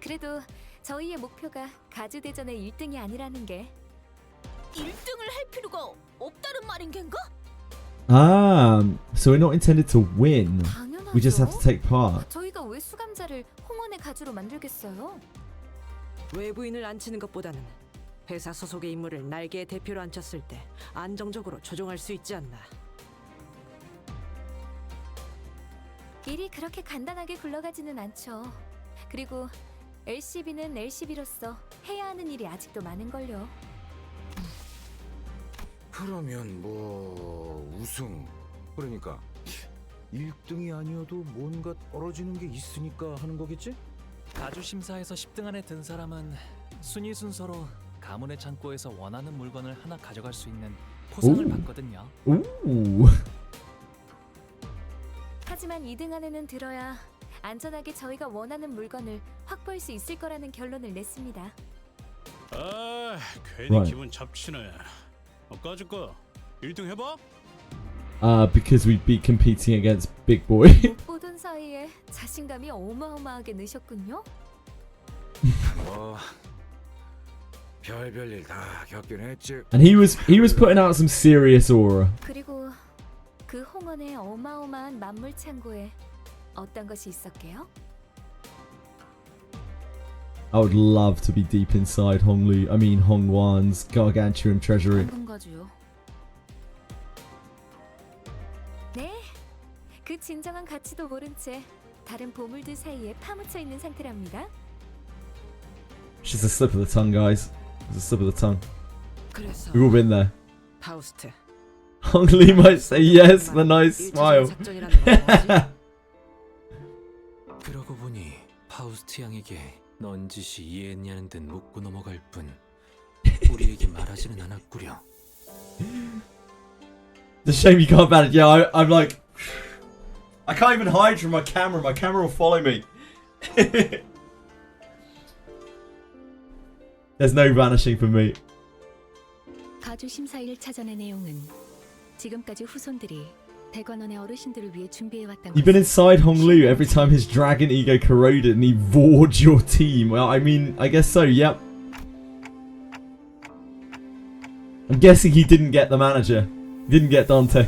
그래도 저희의 목표가 가주 대전의 1등이 아니라는 게 1등을 할 필요가 없다는 말인 겐가? So we're not intended to win. We just have to take part. 저희가 왜 수감자를 홍원의 가주로 만들겠어요? 외부인을 앉히는 것보다는 회사 소속의 인물을 날개의 대표로 앉혔을 때 안정적으로 조종할 수 있지 않나. 일이 그렇게 간단하게 굴러가지는 않죠. 그리고 LCB는 LCB로서 해야 하는 일이 아직도 많은걸요. 그러면 뭐 우승 그러니까 1등이 아니어도 뭔가 떨어지는 게 있으니까 하는 거겠지? 가주 심사에서 10등 안에 든 사람은 순위 순서로 가문의 창고에서 원하는 물건을 하나 가져갈 수 있는 포상을 받거든요. 하지만 2등 안에는 들어야 안전하게 저희가 원하는 물건을 확보할 수 있을 거라는 결론을 냈습니다. 아, 괜히 Right. 기분 잡치네. 까짓 거 1등 해봐? Because we'd be competing against Big Boy. 못 보던 사이에 자신감이 어마어마하게 느셨군요. 별별 일 다 겪긴 했지. And he was putting out some serious aura. 그리고 그 홍원의 어마어마한 만물 창고에 어떤 것이 있었게요? I would love to be deep inside Hongwan's gargantuan treasury. 황금가주요. 네, 그 진정한 가치도 모른 채 다른 보물들 사이에 파묻혀 있는 상태랍니다. Just a slip of the tongue, guys. It's a slip of the tongue. 그래서 We've all been there. 파우스트. Hong Li might say yes with a nice smile. 그러고 보니 파우스트 양에게 넌 짓이 이해했냐는 듯 묻고 넘어갈 뿐 우리에게 말하지는 않았구려. It's a shame you can't ban it. Yeah, I'm like, I can't even hide from my camera. My camera will follow me. There's no vanishing for me. 가주 심사 1차전의 내용은 지금까지 후손들이 대관원의 어르신들을 위해 준비해왔던 You've been inside Honglu every time his dragon ego corroded and he vored your team. Well, I mean, I guess so, yep. I'm guessing he didn't get the manager. He didn't get Dante.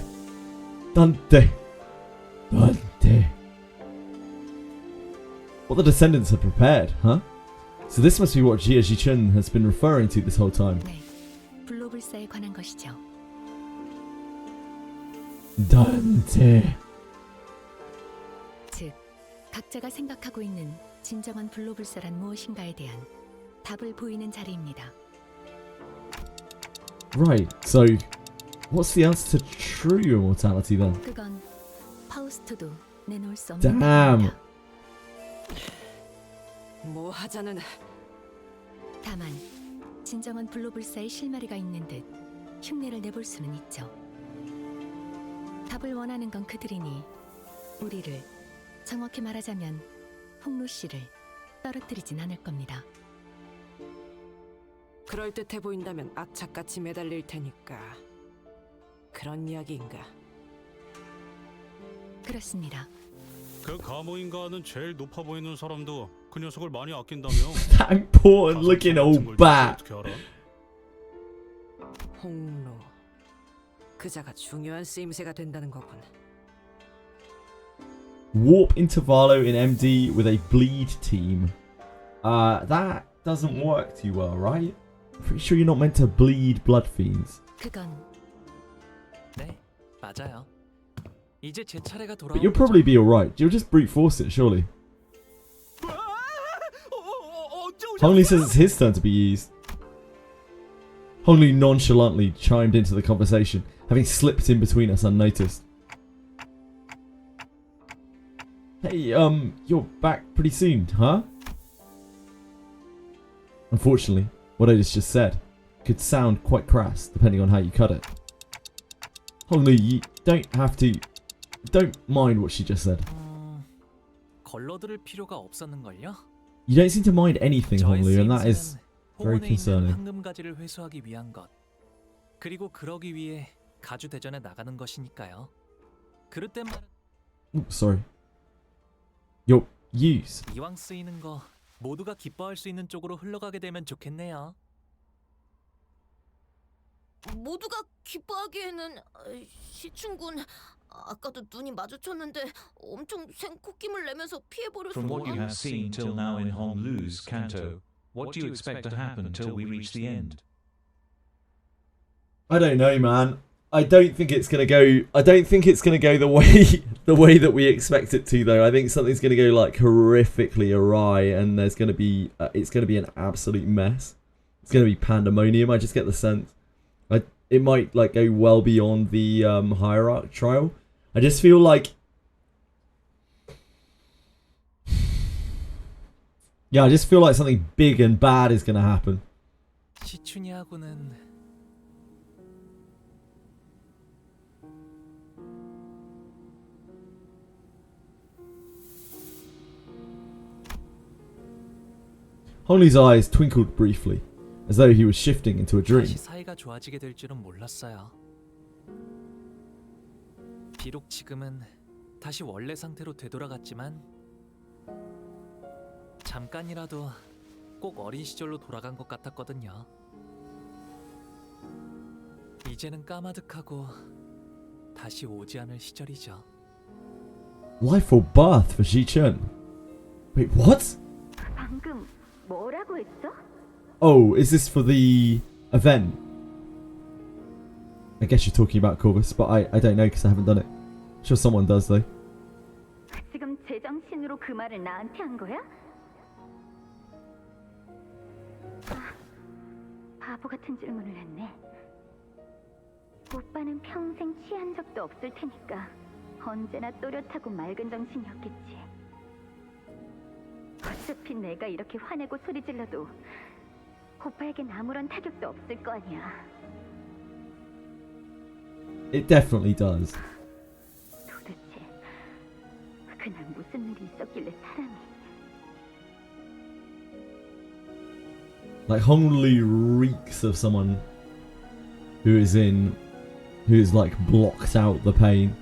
Dante. Dante. What the descendants have prepared, huh? So this must be what Jia Ji-chun has been referring to this whole time. 네, 불로불사에 관한 것이죠. Dante. 즉, 각자가 생각하고 있는 진정한 불로불사란 무엇인가에 대한 답을 보이는 자리입니다. Right, so what's the answer to true immortality then? 그건 파우스트도 내놓을 수 없는 Damn. 답입니다. 뭐 하자는. 다만 진정한 불로불사의 실마리가 있는 듯 흉내를 내볼 수는 있죠. 답을 원하는 건 그들이니 우리를, 정확히 말하자면 홍루 씨를 떨어뜨리진 않을 겁니다. 그럴듯해 보인다면 악착같이 매달릴 테니까. 그런 이야기인가? 그렇습니다. 그 가모인가는 제일 높아 보이는 사람도 그 녀석을 많이 아낀다며. That important looking old bat. 어떻게 알아? 홍로. 그자가 중요한 쓰임새가 된다는 거군. Warp Intervallo in MD with a bleed team. That doesn't work too well, right? Pretty sure you're not meant to bleed blood fiends. 그건 네, 맞아요. 이제 제 차례가 But 돌아온 you'll probably be alright. You'll just brute force it, surely. Hongli says it's his turn to be used. Hongli nonchalantly chimed into the conversation, having slipped in between us unnoticed. Hey, you're back pretty soon, huh? Unfortunately, what I just said could sound quite crass, depending on how you cut it. Hongli, you don't mind what she just said. 걸러들을 필요가 없었는걸요? You don't seem to mind anything, 저의 Hongli, and that is 쓰임새는 very 홍원에 있는 concerning. 황금가지를 회수하기 위한 것, 그리고 그러기 위해 가주 대전에 나가는 것이니까요. 그릇된 말은 Sorry. Your use. 이왕 쓰이는 거 모두가 기뻐할 수 있는 쪽으로 흘러가게 되면 좋겠네요. 모두가 기뻐하기에는 시춘군 아까도 눈이 마주쳤는데 엄청 생코낌을 내면서 피해버렸어. From what you have seen till now in Honglu's Canto, what do you expect to happen till we reach the end? I don't know, man. I don't think it's gonna go the way that we expect it to, though. I think something's gonna go like horrifically awry, and there's gonna be it's gonna be an absolute mess. It's gonna be pandemonium. I just get the sense. It might like go well beyond the hierarch trial. I just feel like, I just feel like something big and bad is gonna happen. 시춘이하고는 Hongli's eyes twinkled briefly, as though he was shifting into a dream. 다시 사이가 좋아지게 될 줄은 몰랐어요. 비록 지금은 다시 원래 상태로 되돌아갔지만 잠깐이라도 꼭 어린 시절로 돌아간 것 같았거든요. 이제는 까마득하고 다시 오지 않을 시절이죠. Life or birth for Ji-chun? Wait, what? 방금 뭐라고 했어? Oh, is this for the event? I guess you're talking about Corvus, but I don't know because I haven't done it. Sure someone does though. 지금 제정신으로 그 말을 나한테 한 거야? 바보 같은 질문을 했네. 오빠는 평생 취한 적도 없을 테니까 언제나 또렷하고 맑은 정신이었겠지. 어차피 내가 이렇게 화내고 소리 질러도 오빠에겐 아무런 타격도 없을 거 아니야. It definitely does. 도대체 그날 무슨 일이 있었길래 사람이 Like Hongli reeks of someone who is like blocked out the pain.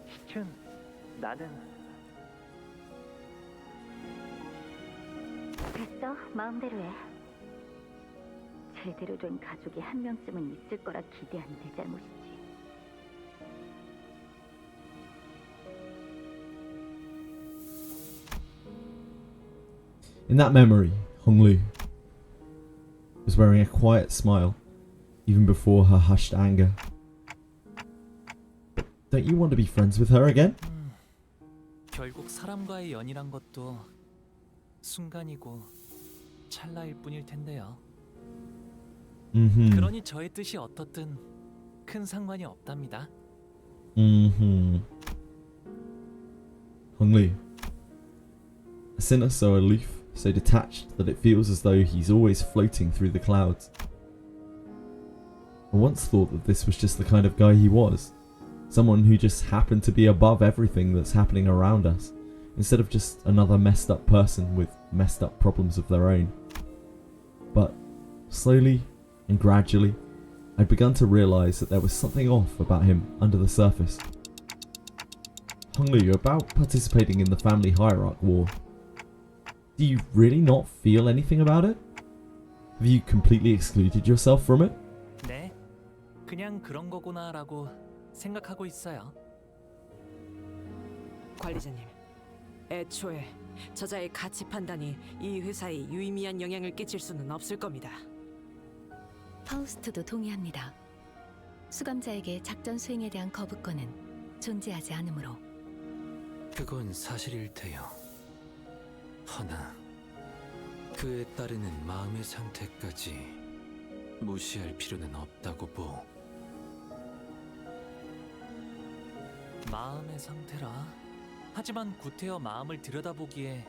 시춘, 나는 됐어, 마음대로 해. 제대로 된 가족이 한 명쯤은 있을 거라 기대한 내 잘못이지. In that memory, Honglu was wearing a quiet smile, even before her hushed anger. But don't you want to be friends with her again? 결국 사람과의 연이란 것도 순간이고 찰나일 뿐일 텐데요. 그러니 저의 뜻이 어떻든 큰 상관이 없답니다. Honglu, a sinner so aloof, so detached that it feels as though he's always floating through the clouds. I once thought that this was just the kind of guy he was. Someone who just happened to be above everything that's happening around us, instead of just another messed up person with messed up problems of their own. But slowly and gradually, I'd begun to realise that there was something off about him under the surface. Honglu, about participating in the family hierarch war. Do you really not feel anything about it? Have you completely excluded yourself from it? 네, 그냥 그런 거구나라고 생각하고 있어요. 관리자님, 애초에 저자의 가치 판단이 이 회사에 유의미한 영향을 끼칠 수는 없을 겁니다. 파우스트도 동의합니다. 수감자에게 작전 수행에 대한 거부권은 존재하지 않으므로. 그건 사실일 테요. 허나 그에 따르는 마음의 상태까지 무시할 필요는 없다고 보. 마음의 상태라. 하지만 구태여 마음을 들여다보기에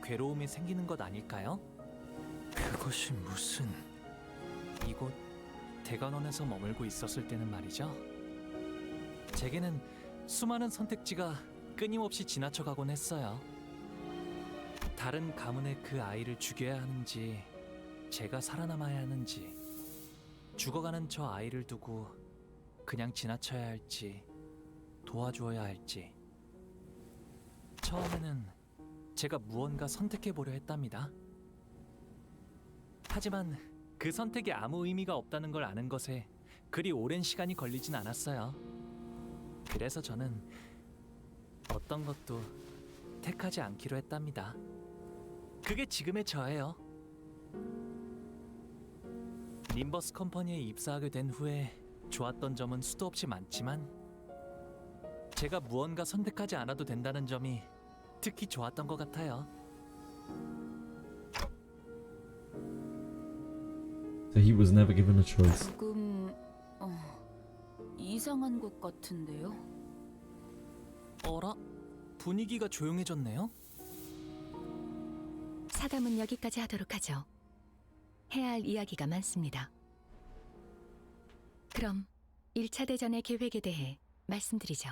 괴로움이 생기는 것 아닐까요? 그것이 무슨... 이곳 대관원에서 머물고 있었을 때는 말이죠. 제게는 수많은 선택지가 끊임없이 지나쳐가곤 했어요. 다른 가문의 그 아이를 죽여야 하는지, 제가 살아남아야 하는지, 죽어가는 저 아이를 두고 그냥 지나쳐야 할지, 도와주어야 할지. 처음에는 제가 무언가 선택해보려 했답니다. 하지만 그 선택이 아무 의미가 없다는 걸 아는 것에 그리 오랜 시간이 걸리진 않았어요. 그래서 저는 어떤 것도 택하지 않기로 했답니다. 그게 지금의 저예요. 림버스 컴퍼니에 입사하게 된 후에 좋았던 점은 수도 없이 많지만 제가 무언가 선택하지 않아도 된다는 점이 특히 좋았던 것 같아요. So he was never given a choice. 조금 이상한 것 같은데요. 어라? 분위기가 조용해졌네요? 사담은 여기까지 하도록 하죠. 해야 할 이야기가 많습니다. 그럼 1차 대전의 계획에 대해 말씀드리죠.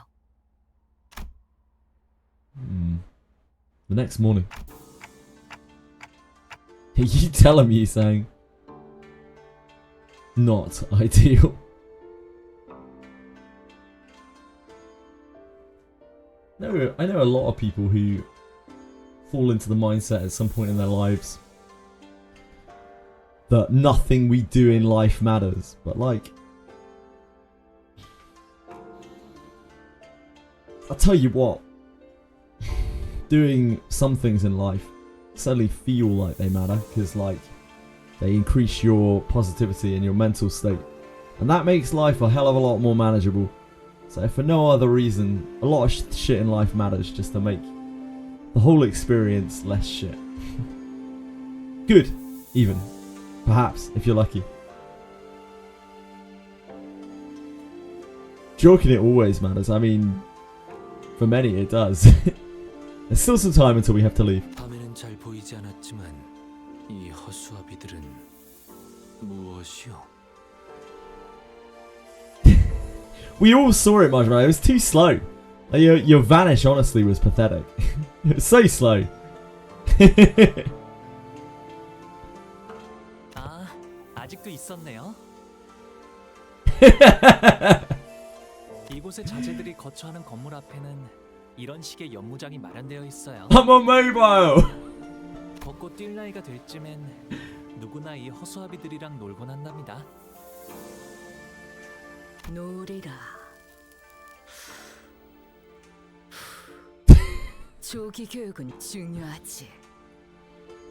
The next morning. You telling me saying not ideal. No, I know a lot of people who fall into the mindset at some point in their lives that nothing we do in life matters, but like, I'll tell you what, doing some things in life suddenly feel like they matter because like they increase your positivity and your mental state, and that makes life a hell of a lot more manageable. So for no other reason, a lot of shit in life matters just to make the whole experience less shit. Good, even. Perhaps, if you're lucky. Joking, it always matters. I mean, for many it does. There's still some time until we have to leave. 밤에는 잘 보이지 않았지만 이 허수아비들은 무엇이오? We all saw it, Majma. It was too slow. Like, your vanish, honestly, was pathetic. It was so slow. 아, 아직도 있었네요. 이곳의 자재들이 거처하는 건물 앞에는 이런 식의 연무장이 마련되어 있어요. I'm on mobile. 걷고 뛸 나이가 될 쯤엔 누구나 이 허수아비들이랑 놀곤 한답니다. 놀이라. 조기 교육은 중요하지.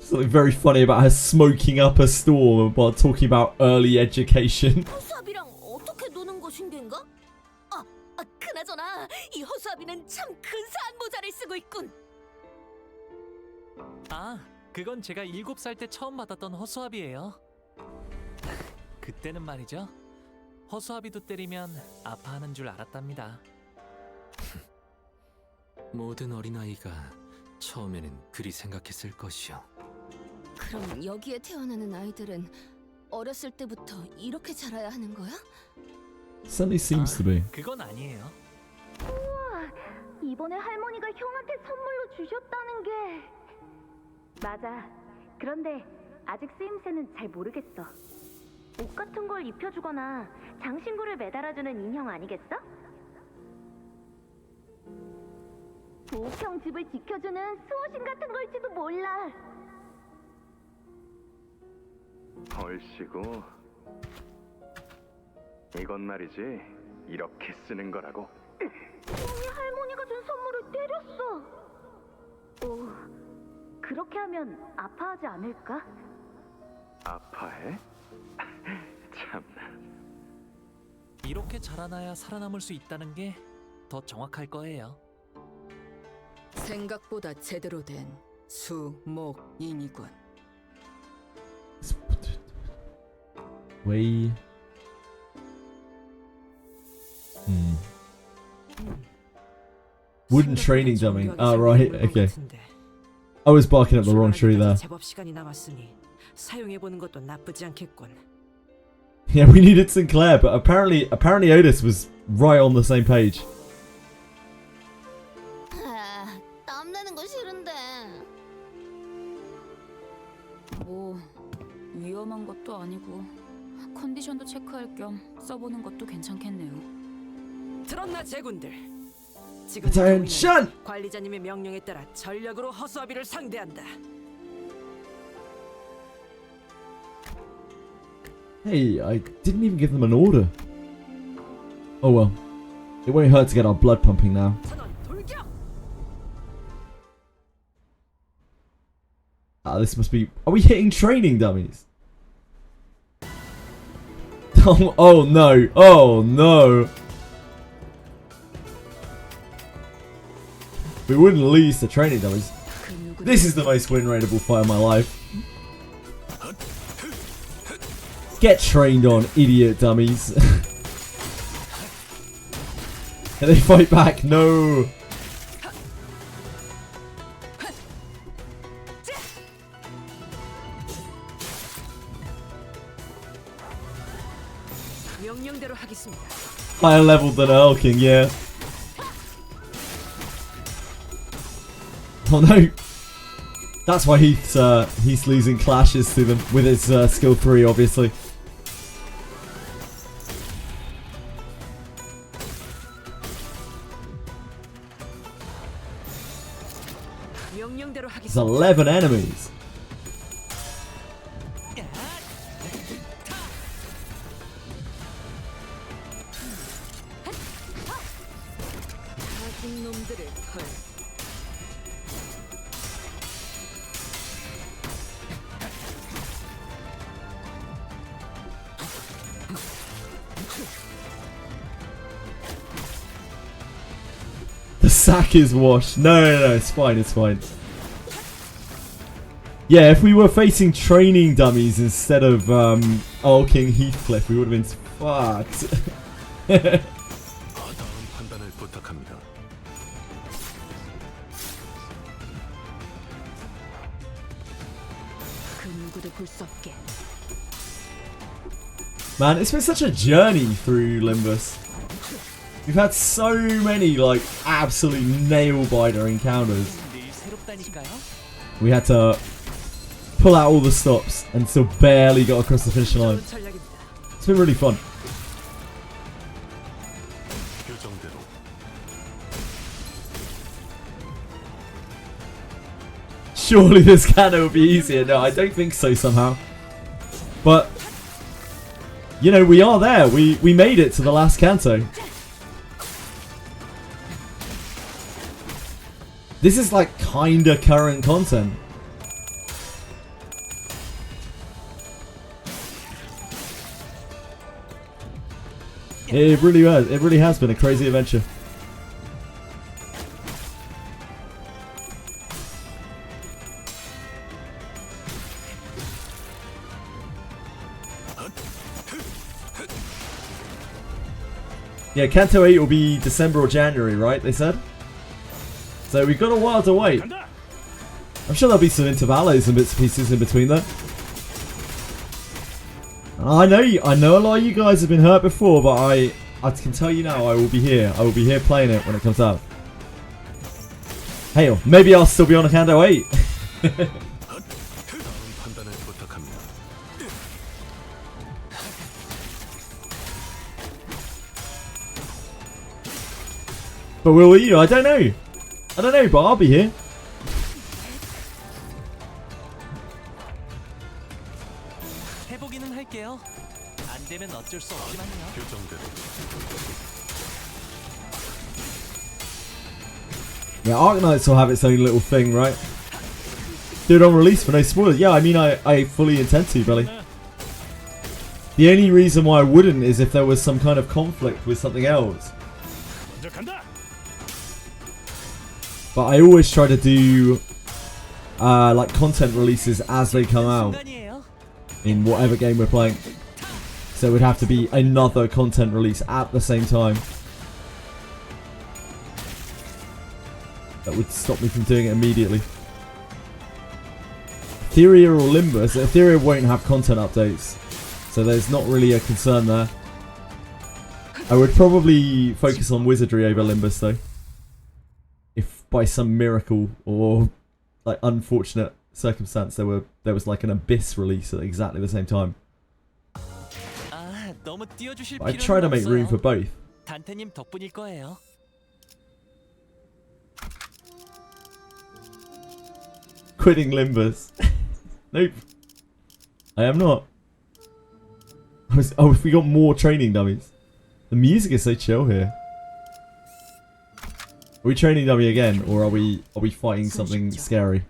Something very funny about her smoking up a storm while talking about early education. 허수아비랑 어떻게 노는 것인가? 그나저나 이 허수아비는 참 근사한 모자를 쓰고 있군. 아, 그건 제가 7살 때 처음 받았던 허수아비예요. 그때는 말이죠. 허수아비도 때리면 아파하는 줄 알았답니다. 모든 어린아이가 처음에는 그리 생각했을 것이요. 그럼 여기에 태어나는 아이들은 어렸을 때부터 이렇게 자라야 하는 거야? Certainly seems to be. 그건 아니에요. 우와, 이번에 할머니가 형한테 선물로 주셨다는 게... 맞아. 그런데 아직 쓰임새는 잘 모르겠어. 옷 같은 걸 입혀주거나 장신구를 매달아주는 인형 아니겠어? 보옥형 집을 지켜주는 수호신 같은 걸지도 몰라. 얼씨구, 이건 말이지 이렇게 쓰는 거라고. 형이 할머니가 준 선물을 때렸어. 오, 그렇게 하면 아파하지 않을까? 아파해? 참나. 이렇게 자라나야 살아남을 수 있다는 게 더 정확할 거예요. 생각보다 제대로 된 수목인이군. Way. Wooden training dummy. Oh, right. Okay. I was barking up the wrong tree there. 제법 시간이 남았으니 사용해 보는 것도 나쁘지 않겠군. Yeah, we needed Sinclair, but apparently Otis was right on the same page. 땀내는 거 싫은데. 뭐 위험한 것도 아니고 컨디션도 체크할 겸 써보는 것도 괜찮겠네요. 들었나 제군들? 지금 Attention! 관리자님의 명령에 따라 전력으로 허수아비를 상대한다. Hey, I didn't even give them an order. Oh well. It won't hurt to get our blood pumping now. Ah, this must be... Are we hitting training dummies? Oh no. Oh no. We wouldn't lose the training dummies. This is the most win rateable fight of my life. Get trained on, idiot dummies. And they fight back. No. 명령대로 하겠습니다. Higher level than Earl King, yeah. Oh no. That's why he's losing clashes to them with his skill 3, obviously. There's 11 enemies. The sack is washed. No, it's fine, it's fine. Yeah, if we were facing training dummies instead of Earl King Heathcliff, we would have been fucked. 판단을 부탁합니다. 그 누구도 볼 수 없게. Man, it's been such a journey through Limbus. We've had so many, like, absolute nail-biter encounters. We had to pull out all the stops and still barely got across the finish line. It's been really fun. Surely this Canto will be easier. No, I don't think so somehow. But, you know, we are there. We made it to the last Canto. This is like kinda current content. It really has. It really has been a crazy adventure. Yeah, Canto 8 will be December or January, right? They said. So we've got a while to wait. I'm sure there'll be some intervallos and bits and pieces in between there. I know a lot of you guys have been hurt before, but I can tell you now, I will be here. I will be here playing it when it comes out. Hey, maybe I'll still be on a Canto 8. But will you? I don't know. I don't know, but I'll be here. 해보기는 할게요. 안 되면 어쩔 수 없지만요. Yeah, Arknights will have its own little thing, right? Do it on release for no spoilers. Yeah, I mean, I fully intend to, Billy. The only reason why I wouldn't is if there was some kind of conflict with something else. But I always try to do like content releases as they come out in whatever game we're playing. So it would have to be another content release at the same time. That would stop me from doing it immediately. Etheria or Limbus. Etheria won't have content updates, so there's not really a concern there. I would probably focus on Wizardry over Limbus though. If by some miracle or like unfortunate circumstance there was like an Abyss release at exactly the same time. But I try to make room for both. 단테님 덕분일 거예요. Quitting Limbus. Nope. I am not. Oh, if we got more training dummies. The music is so chill here. Are we training dummy again, or are we fighting something scary?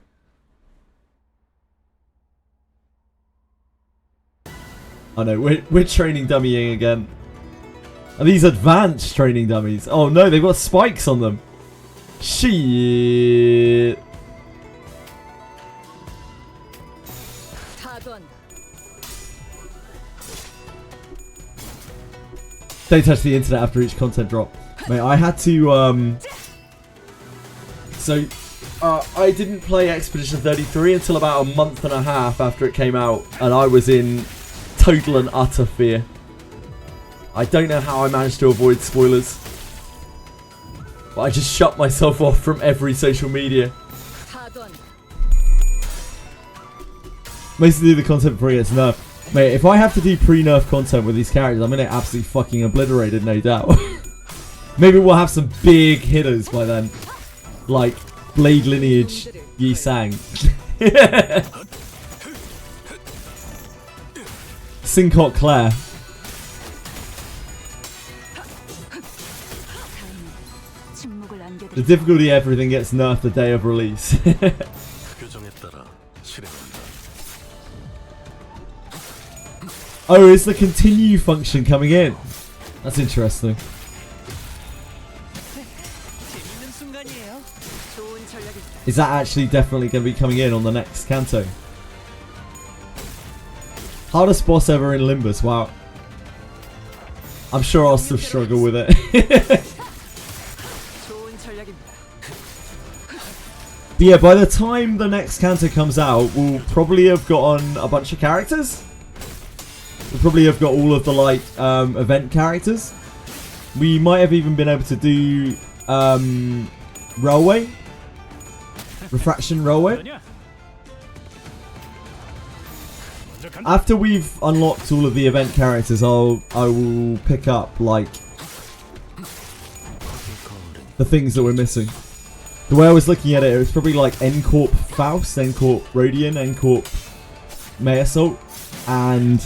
Oh no, we're training dummying again. Are these advanced training dummies? Oh no, they've got spikes on them. Shit. Don't touch the internet after each content drop. Mate, I had to, I didn't play Expedition 33 until about a month and a half after it came out, and I was in total and utter fear. I don't know how I managed to avoid spoilers, but I just shut myself off from every social media. Mostly do the content before it gets nerfed. Mate, if I have to do pre-nerf content with these characters, I'm gonna get absolutely fucking obliterated, no doubt. Maybe we'll have some big hitters by then. Like Blade Lineage Yi Sang. Sincot Claire. The difficulty everything gets nerfed the day of release. Oh, is the continue function coming in? That's interesting. Is that actually definitely going to be coming in on the next Canto? Hardest boss ever in Limbus, wow. I'm sure I'll still struggle with it. But yeah, by the time the next Canto comes out, we'll probably have gotten a bunch of characters. We'll probably have got all of the like event characters. We might have even been able to do Railway. Refraction Railway. After we've unlocked all of the event characters, I will pick up like the things that we're missing. The way I was looking at it, it was probably like N-Corp Faust, N-Corp Rodian, N-Corp May Assault, and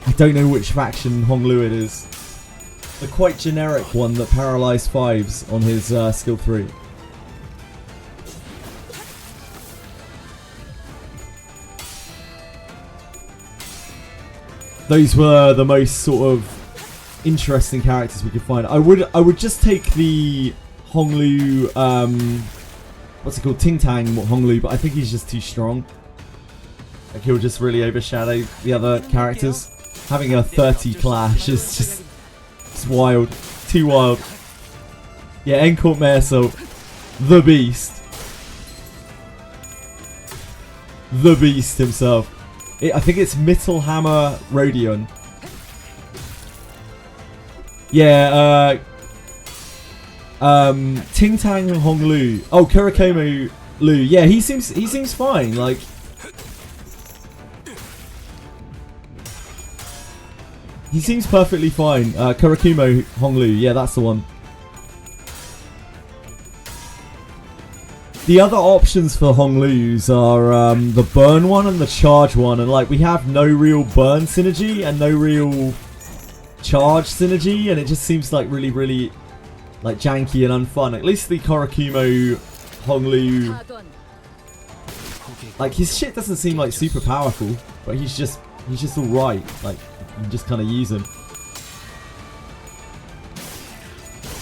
I don't know which faction Honglu it is. The quite generic one that paralyzed 5s on his skill 3. Those were the most sort of interesting characters we could find. I would just take the Honglu, what's it called, Ting Tang Honglu, but I think he's just too strong. Like he'll just really overshadow the other characters. Having a 30 clash is just it's wild, too wild. Yeah, Encore Merso, the beast, himself. I think it's Mittelhammer Rodion. Yeah, Ting Tang Honglu. Oh, Kurikomo Lu. Yeah, he seems fine. Like, he seems perfectly fine. Kurikomo Honglu. Yeah, that's the one. The other options for Honglus are the burn one and the charge one, and like we have no real burn synergy and no real charge synergy, and it just seems like really like janky and unfun. At least the Kurikomo Honglu, like his shit doesn't seem like super powerful, but he's just all right. Like you can just kind of use him.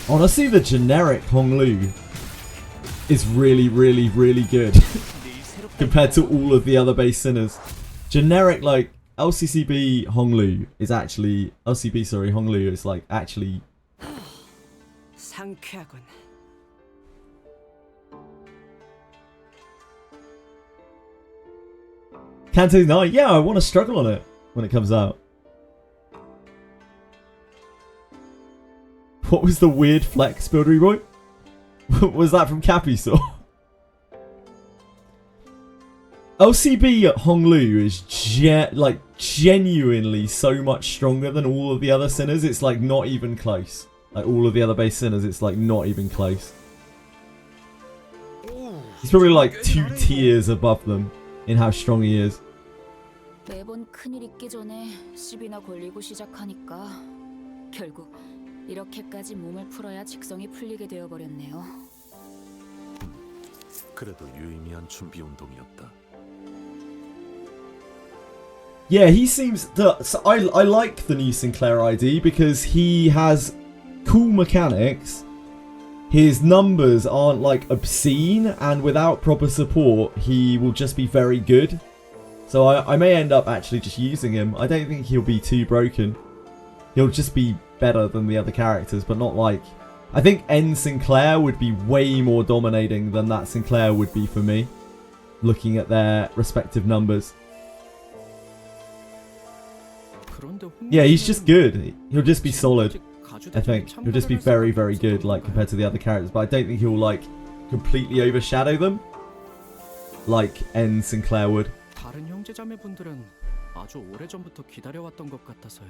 Honestly, the generic Honglu is really good compared to all of the other base sinners. Generic like LCCB Honglu is actually Honglu is like actually 상쾌하군. Canto 9. Yeah, I want to struggle on it when it comes out. What was the weird flex buildery boy? Was that from Capisaw? LCB Honglu is genuinely so much stronger than all of the other sinners. It's like not even close. Like all of the other base sinners, it's like not even close. He's probably like 2 tiers above them in how strong he is. 매번 큰일 있기 전에 시비나 걸리고 시작하니까 결국 이렇게까지 몸을 풀어야 직성이 풀리게 되어버렸네요. 그래도 유의미한 준비 운동이었다. Yeah, he seems. So I like the new Sinclair ID because he has cool mechanics. His numbers aren't like obscene, and without proper support, he will just be very good. So I may end up actually just using him. I don't think he'll be too broken. He'll just be better than the other characters, but not like... I think N Sinclair would be way more dominating than that Sinclair would be for me, looking at their respective numbers. Yeah, he's just good. He'll just be solid, I think. He'll just be very good, like, compared to the other characters, but I don't think he'll, like, completely overshadow them like N Sinclair would. 다른 형제자매분들은 아주 오래전부터 기다려왔던 것 같아서요.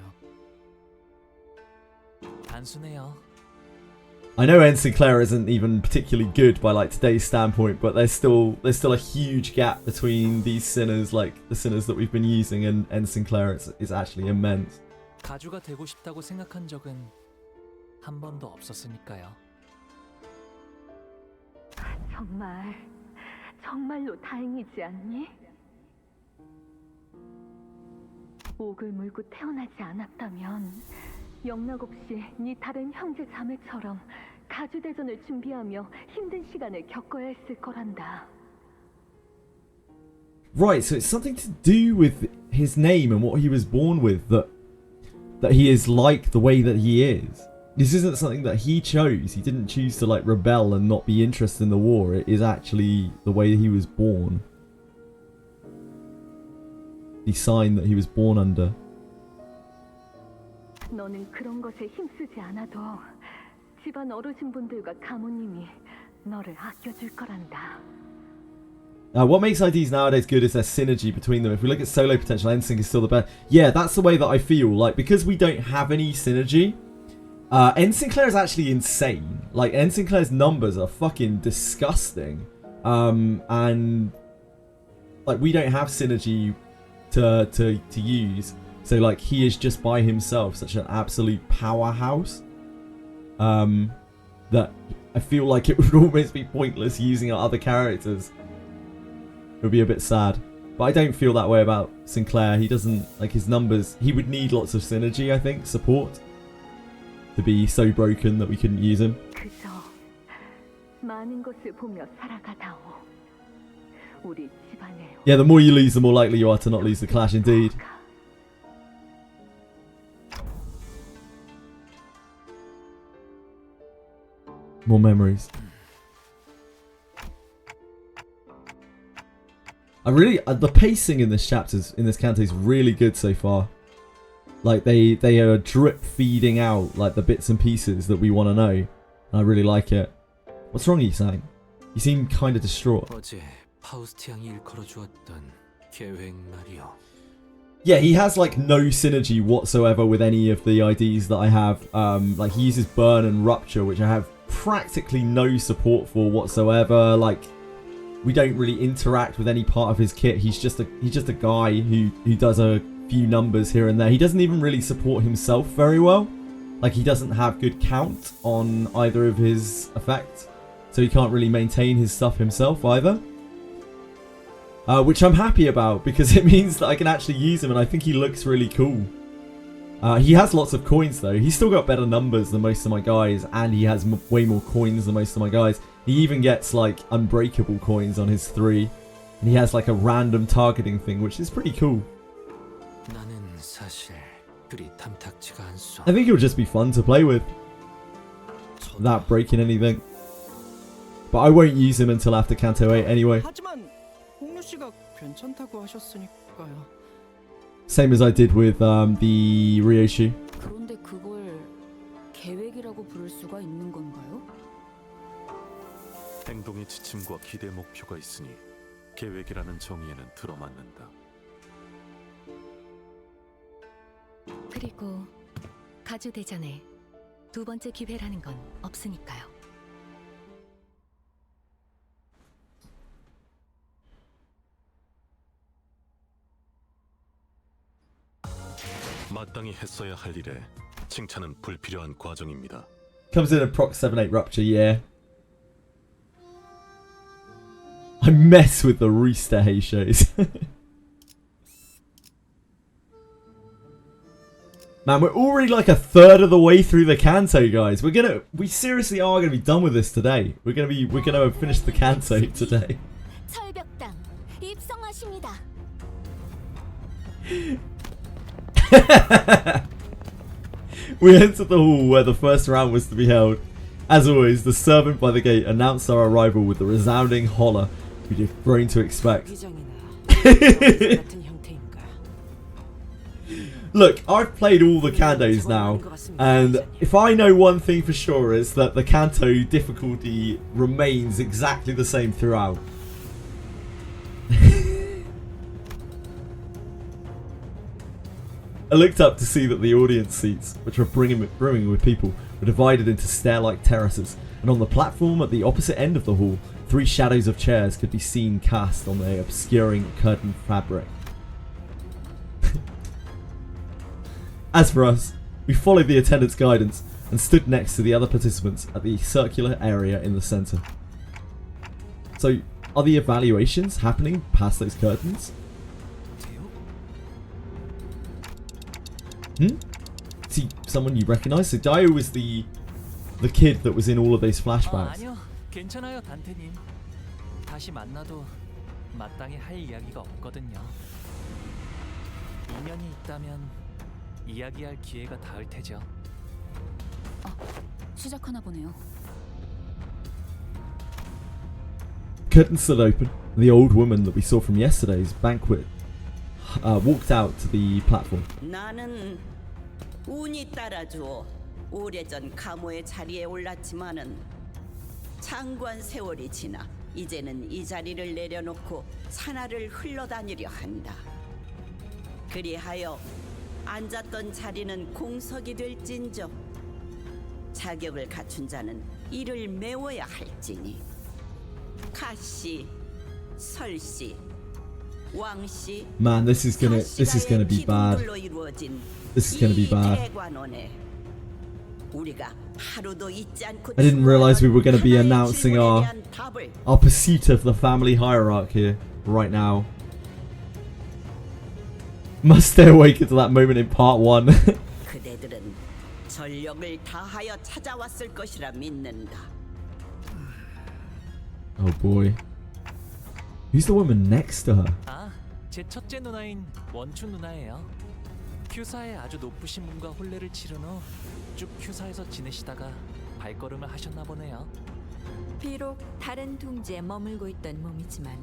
단순해요. I know N Sinclair isn't even particularly good by like today's standpoint, but there's still a huge gap between these sinners, like the sinners that we've been using, and N Sinclair is actually immense. 가주가 되고 싶다고 생각한 적은 한 번도 없었으니까요. 정말로 다행이지 않니? 옥을 물고 태어나지 않았다면 영락없이 네 다른 형제 자매처럼 가주대전을 준비하며 힘든 시간을 겪어야 했을 거란다. Right, so it's something to do with his name and what he was born with, that he is like the way that he is. This isn't something that he chose. He didn't choose to like rebel and not be interested in the war. It is actually the way he was born. The sign that he was born under. 너는 그런 것에 힘쓰지 않아도 집안 어르신분들과 가모님이 너를 아껴줄 거란다. What makes IDs nowadays good is their synergy between them. If we look at solo potential, NSYNC is still the best. Yeah, that's the way that I feel. Like, because we don't have any synergy, N Sinclair is actually insane. Like, N Sinclair's numbers are fucking disgusting. And like, we don't have synergy to use. So like, he is just by himself such an absolute powerhouse that I feel like it would almost be pointless using our other characters. It would be a bit sad. But I don't feel that way about Sinclair. He doesn't, like, his numbers, he would need lots of synergy, I think, support. to be so broken that we couldn't use him. 그저 많은 것을 보며 살아가다오. 우리 집안에 Yeah, the more you lose, the more likely you are to not lose the clash indeed. More memories. I really the pacing in this canto is really good so far. Like they are drip feeding out like the bits and pieces that we want to know, and I really like it. What's wrong, Yi-san? You seem kind of distraught. 어제 파우스트 양이 일컬어주었던 계획 말이요. Yeah, he has like no synergy whatsoever with any of the IDs that I have. Like he uses burn and rupture, which I have practically no support for whatsoever. Like we don't really interact with any part of his kit. He's just a guy who does a few numbers here and there. He doesn't even really support himself very well. Like he doesn't have good count on either of his effects, so he can't really maintain his stuff himself either. Which I'm happy about because it means that I can actually use him, and I think he looks really cool. He has lots of coins though. He's still got better numbers than most of my guys, and he has way more coins than most of my guys. He even gets like unbreakable coins on his 3, and he has like a random targeting thing, which is pretty cool. I think it'll just be fun to play with without breaking anything. But I won't use him until after Canto 8 anyway. Same as I did with the Ryoshu. 그런데 그걸 계획이라고 부를 수가 있는 건가요? 행동의 지침과 기대 목표가 있으니 계획이라는 정의에는 들어맞는다. 그리고 가주대전에 두 번째 기회라는 건 없으니까요. 마땅히 했어야 할 일에 칭찬은 불필요한 과정입니다. Comes in a proc 7-8 rupture, yeah. I mess with the Rooster Heisho's. Man, we're already like a third of the way through the Canto, guys. We seriously are gonna be done with this today. We're gonna finish the Canto today. 철벽당 입성하십니다. We entered the hall where the first round was to be held. As always, the servant by the gate announced our arrival with the resounding holler we'd have grown to expect. Look, I've played all the Cantos now, and if I know one thing for sure, is that the Canto difficulty remains exactly the same throughout. I looked up to see that the audience seats, which were brimming with people, were divided into stair-like terraces, and on the platform at the opposite end of the hall, 3 shadows of chairs could be seen cast on the obscuring curtain fabric. As for us, we followed the attendant's guidance and stood next to the other participants at the circular area in the centre. So, are the evaluations happening past those curtains? Is he someone you recognise? So Dio was the kid that was in all of those flashbacks. 아니요, 괜찮아요, 단테님. 다시 만나도 마땅히 할 이야기가 없거든요. 인연이 있다면 이야기할 기회가 닿을 테죠. 시작하나 보네요. Curtains stood open, and the old woman that we saw from yesterday's banquet walked out to the platform. 나는 운이 따라주어 오래전 감호의 자리에 올랐지만은 장관 세월이 지나 이제는 이 자리를 내려놓고 산하를 흘러다니려 한다. 그리하여 앉았던 자리는 공석이 될진저 자격을 갖춘 자는 이를 메워야 할지니 가씨, 설씨, 왕씨, Man, this is gonna be bad. This is gonna be bad. I didn't realize we were gonna be announcing our pursuit of the family hierarch here right now. Must stay awake until that moment in part 1. 그대들은 전력을 다하여 찾아왔을 것이라 믿는다. Oh boy. Who's the woman next to her? 아, 제 첫째 누나인 원춘 누나예요. 큐사에 아주 높으신 분과 혼례를 치른 후 쭉 큐사에서 지내시다가 발걸음을 하셨나 보네요. 비록 다른 둥지에 머물고 있던 몸이지만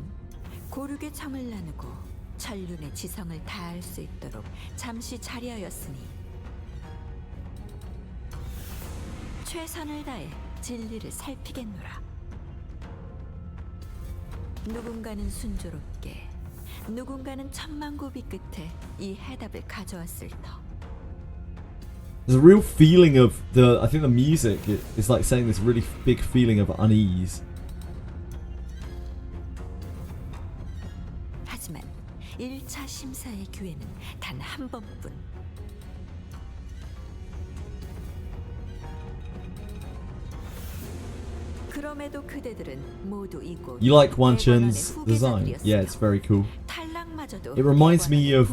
고륙의 정을 나누고 천륜의 지성을 다할 수 있도록 잠시 자리하였으니 최선을 다해 진리를 살피겠노라. 누군가는 순조롭게, 누군가는 천만고비 끝에 이 해답을 가져왔을 터. There's a real feeling of I think the music is like saying this really big feeling of unease. 하지만 1차 심사의 기회는 단 한 번뿐. 그럼에도 그대들은 모두 이곳 You like Wan Chun's design? Yeah, it's very cool. 탈락마저도 It reminds me of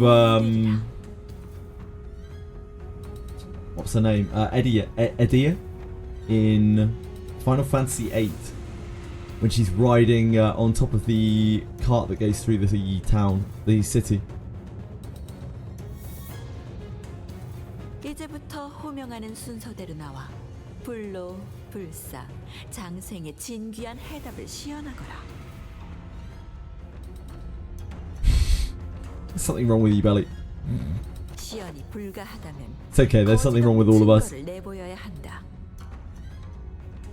what's her name? Etheria in Final Fantasy VIII, when she's riding on top of the cart that goes through the town, the city. 이제부터 호명하는 순서대로 나와 불로 불사 장생의 진귀한 해답을 시연하거라. There's something wrong with you, Belly. 시연이 불가하다면 It's okay, there's something wrong with all of us. 증거를 내보여야 한다.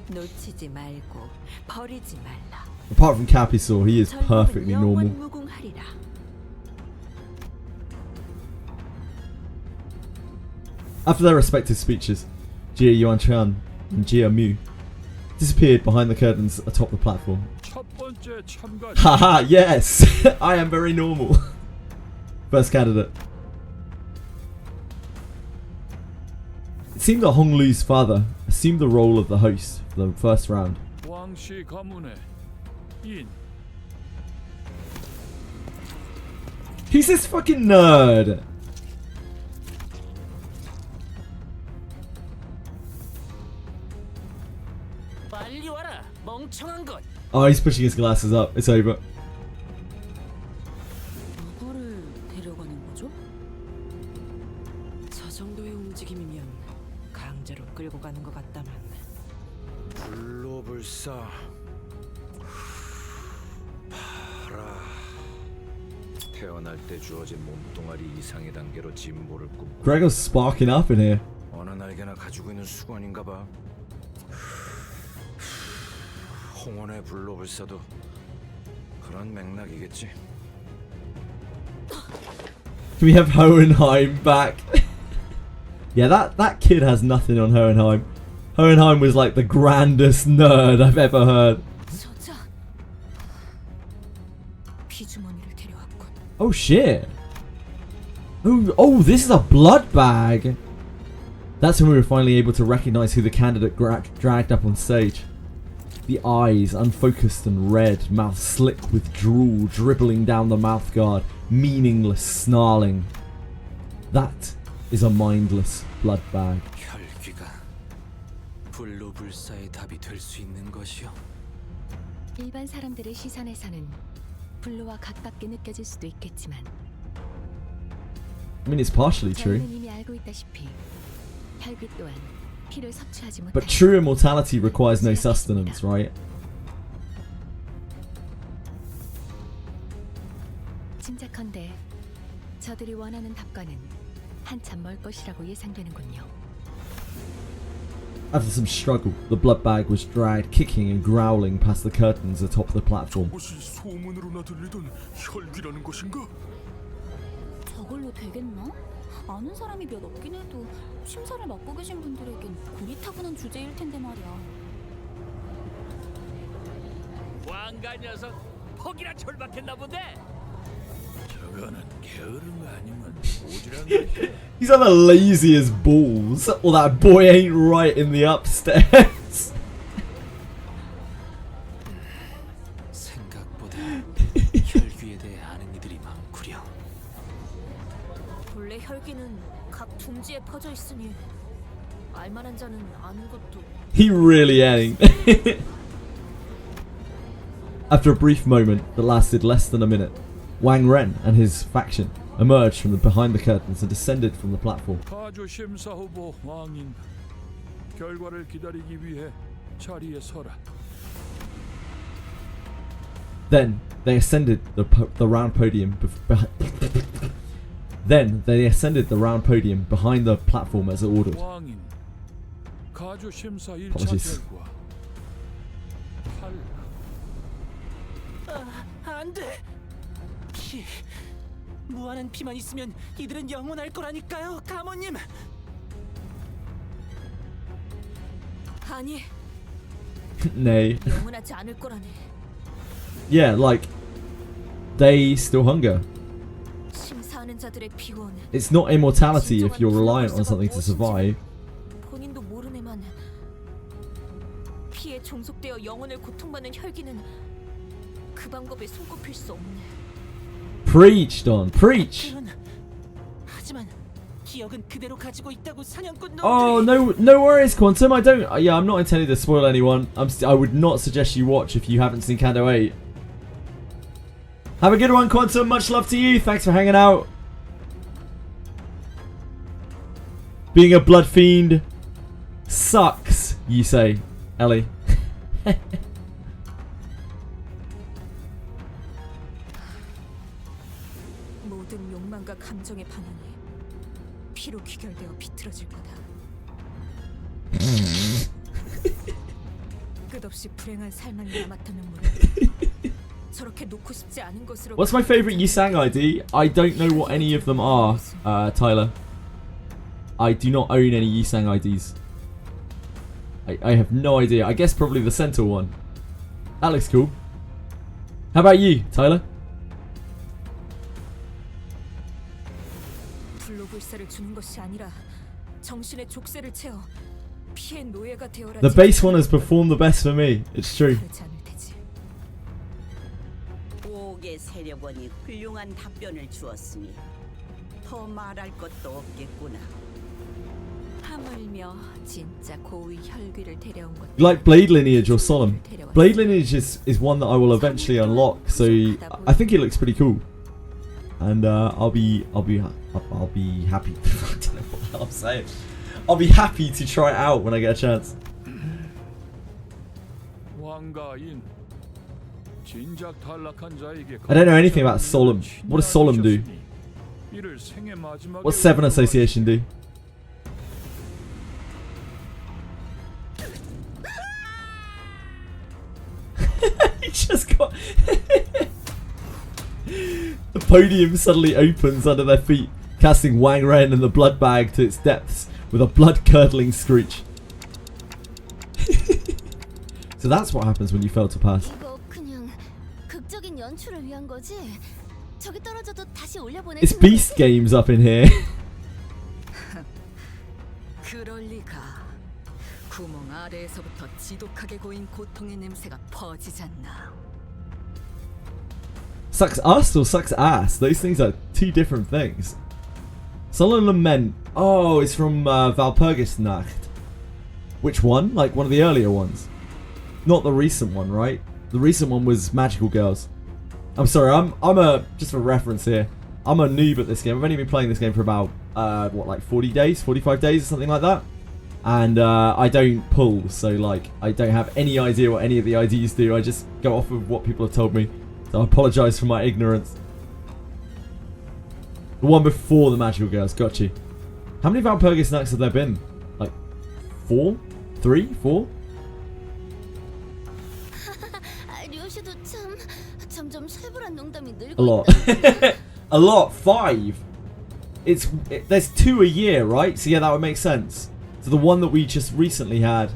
놓치지 말고 버리지 말라. Apart from Capisaur, he is perfectly normal. 무궁하리라. After their respective speeches, Jia Yuan-chan and Jia Mu disappeared behind the curtains atop the platform. Haha, yes! I am very normal. First candidate. It seemed that Hong Lu's father assumed the role of the host for the first round. Who's this fucking nerd? Oh, he's pushing his glasses up. It's over. 누구를 데려가는 거죠? 저 정도의 움직임이면 강제로 끌고 가는 것 같다만. 불로불사 파라. 태어날 때 주어진 몸뚱아리 이상의 단계로 진보를 꿈. Gregor's sparking up in here. 어느 날개나 가지고 있는 수건인가 봐. 홍원의 불로불사도 그런 맥락이겠지. Can we have Hohenheim back? Yeah, that kid has nothing on Hohenheim. Hohenheim was like the grandest nerd I've ever heard. Oh shit. Oh, this is a blood bag. That's when we were finally able to recognize who the candidate dragged up on stage. The eyes unfocused and red, mouth slick with drool dribbling down the mouthguard, meaningless snarling. That is a mindless blood bag. 혈귀가 불로불사의 답이 될 수 있는 것이요. 일반 사람들의 시선에서는 불로와 가깝게 느껴질 수도 있겠지만 I mean, it's partially true. 저희는 이미 알고 있다시피 혈귀 또한 피를 섭취하지 못하는 But true immortality requires no sustenance, right? 짐작컨대 저들이 원하는 답과는 한참 멀 것이라고 예상되는군요. After some struggle, the blood bag was dragged, kicking and growling past the curtains atop the platform. 저것이 소문으로나 들리던 혈귀라는 것인가? 저걸로 되겠나? 아는 사람이 몇 없긴 해도 심사를 맡고 계신 분들에겐 고리타분한 주제일 텐데 말이야. 왕가 녀석 폭이나 절박했나 본데. 저거는 게으른 거 아니면 오지랖 것이야. He's on the laziest balls. Or that boy ain't right in the upstairs. 생각보다 혈귀에 대해 아는 이들이 많구려. 본래 혈기는 각 둥지에 퍼져 있으니 알만한 자는 아는 것도. He really ain't. After a brief moment that lasted less than a minute, Wang Ren and his faction emerged from behind the curtains and descended from the platform. 가주 심사 후보 왕인 결과를 기다리기 위해 자리에 서라. Then they ascended the round podium. Then they ascended the round podium behind the platform as ordered. 왕인 가주 심사 1차 Apologies. 결과 안 돼. 피. 무한한 피만 있으면 이들은 영원할 거라니까요, 가모님. 아니, Nay. 영원하지 않을 거라네. Yeah, like they still hunger. 심사하는 자들의 피원. It's not immortality if you're reliant on something to survive. 본인도 모르네만 피에 종속되어 영혼을 고통받는 혈기는 그 방법에 손꼽힐 수 없네. Preach, Don. Preach. 하지만 기억은 그대로 가지고 있다고 사냥꾼 놈들이. Oh no worries, Quantum. I don't. Yeah, I'm not intending to spoil anyone. I would not suggest you watch if you haven't seen Canto 8. Have a good one, Quantum. Much love to you. Thanks for hanging out. Being a blood fiend sucks, you say, Ellie. 모든 욕망과 감정의 반응이 피로 귀결되어 비틀어질 거다. 끝없이 불행한 삶만 남았다면 모르겠다. 저렇게 놓고 싶지 않은 것으로. What's my favorite Yusang ID? I don't know what any of them are, Tyler. I do not own any Yusang IDs. I have no idea. I guess probably the center one. That looks cool. How about you, Tyler? 불로불사를 주는 것이 아니라 정신의 족쇄를 채워 피의 노예가 되어라. The base one has performed the best for me. It's true. 보옥의 세력원이 훌륭한 답변을 주었으니 더 말할 것도 없겠구나. 하물며 진짜 고위 혈귀를 데려온 것. Like Blade Lineage or Solemn. Blade Lineage is one that I will eventually unlock, so I think it looks pretty cool. And I'll be happy. I don't know what I'm saying. I'll be happy to try it out when I get a chance. 왕가인 진작 탈락한 자에게 I don't know anything about Solemn. What does Solemn do? 이를 생애 마지막에 What's Seven Association do? He just got... The podium suddenly opens under their feet, casting Wang Ren and the blood bag to its depths with a blood-curdling screech. So that's what happens when you fail to pass. 이거 그냥 극적인 연출을 위한 거지. 저기 떨어져도 다시 올려보내. It's Beast Games up in here. 그럴 리가. 구멍 아래에서부터 지독하게 고인 고통의 냄새가 퍼지잖나. Sucks us or sucks ass? Those things are two different things. Sullen Lament. Oh, it's from Walpurgisnacht. Which one? Like one of the earlier ones. Not the recent one, right? The recent one was Magical Girls. I'm sorry, I'm a, just for reference here, I'm a noob at this game. I've only been playing this game for about, what, like 40 days, 45 days or something like that. And I don't pull, so like, I don't have any idea what any of the IDs do. I just go off of what people have told me. So I apologise for my ignorance. The one before the Magical Girls, got you. How many Walpurgisnachts have there been? Like, 4? 3? 4? 류시도 참 점점 살벌한 농담이 늘고 A lot. A lot. 5. There's 2 a year, right? So yeah, that would make sense. So the one that we just recently had.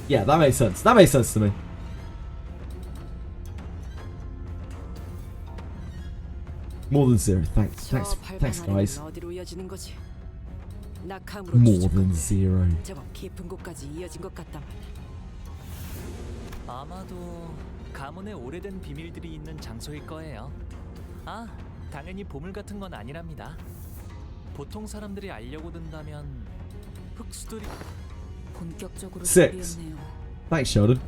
Yeah, that makes sense. That makes sense to me. More than 0. Thanks, guys. More than 0. 제법 깊은 곳까지 이어진 것 같단 말이야. 아마도 가문의 오래된 비밀들이 있는 장소일 거예요. 아, 당연히 보물 같은 건 아니랍니다. 보통 사람들이 알려고 든다면 흑수들이 본격적으로 6. 준비했네요. Thanks, Sheldon.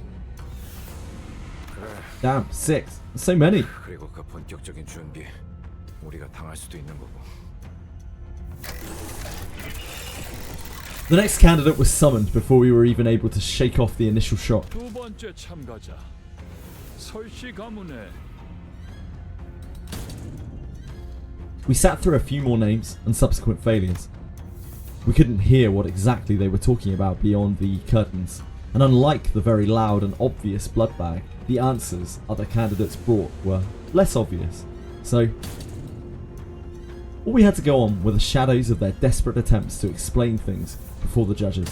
그래. Damn, 6. So many. 그리고 그 본격적인 준비 우리가 당할 수도 있는 거고. The next candidate was summoned before we were even able to shake off the initial shock. 두 번째 참가자 설씨 가문의 We sat through a few more names and subsequent failures. We couldn't hear what exactly they were talking about beyond the curtains, and unlike the very loud and obvious blood bag, the answers other candidates brought were less obvious. So, all we had to go on were the shadows of their desperate attempts to explain things before the judges.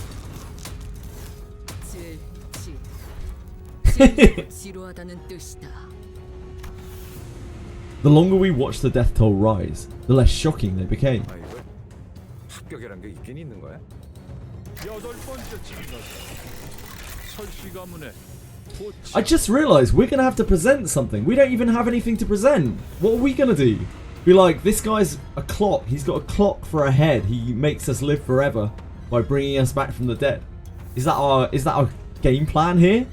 지루하다는 뜻이다. The longer we watched the death toll rise, the less shocking they became. 아, 이거 합격이란 게 있긴 있는 거야? 여덟 번째 참가자 설씨 가문의 I just realised we're gonna have to present something. We don't even have anything to present. What are we gonna do? Be like, this guy's a clock. He's got a clock for a head. He makes us live forever by bringing us back from the dead. Is that our game plan here?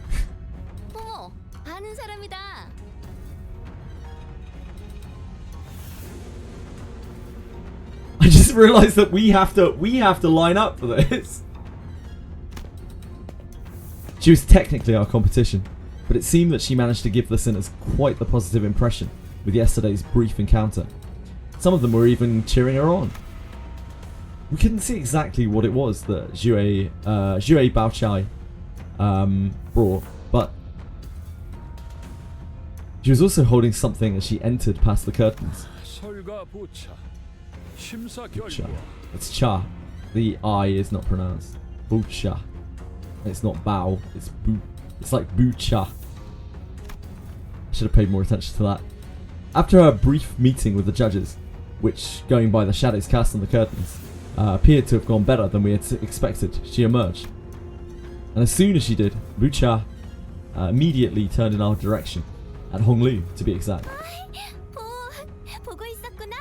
어머, 아는 사람이다. I just realised that we have to line up for this. She was technically our competition, but it seemed that she managed to give the sinners quite the positive impression with yesterday's brief encounter. Some of them were even cheering her on. We couldn't see exactly what it was that Jue Baochai brought, but she was also holding something as she entered past the curtains. 설과 보차 심사 Cha. 결과 It's cha. The I is not pronounced. Bucha. It's not bow. It's boo. It's like bucha. I should have paid more attention to that. After a brief meeting with the judges, which, going by the shadows cast on the curtains, appeared to have gone better than we had expected, she emerged. And as soon as she did, Bucha immediately turned in our direction, at Honglu to be exact. 보고 있었구나.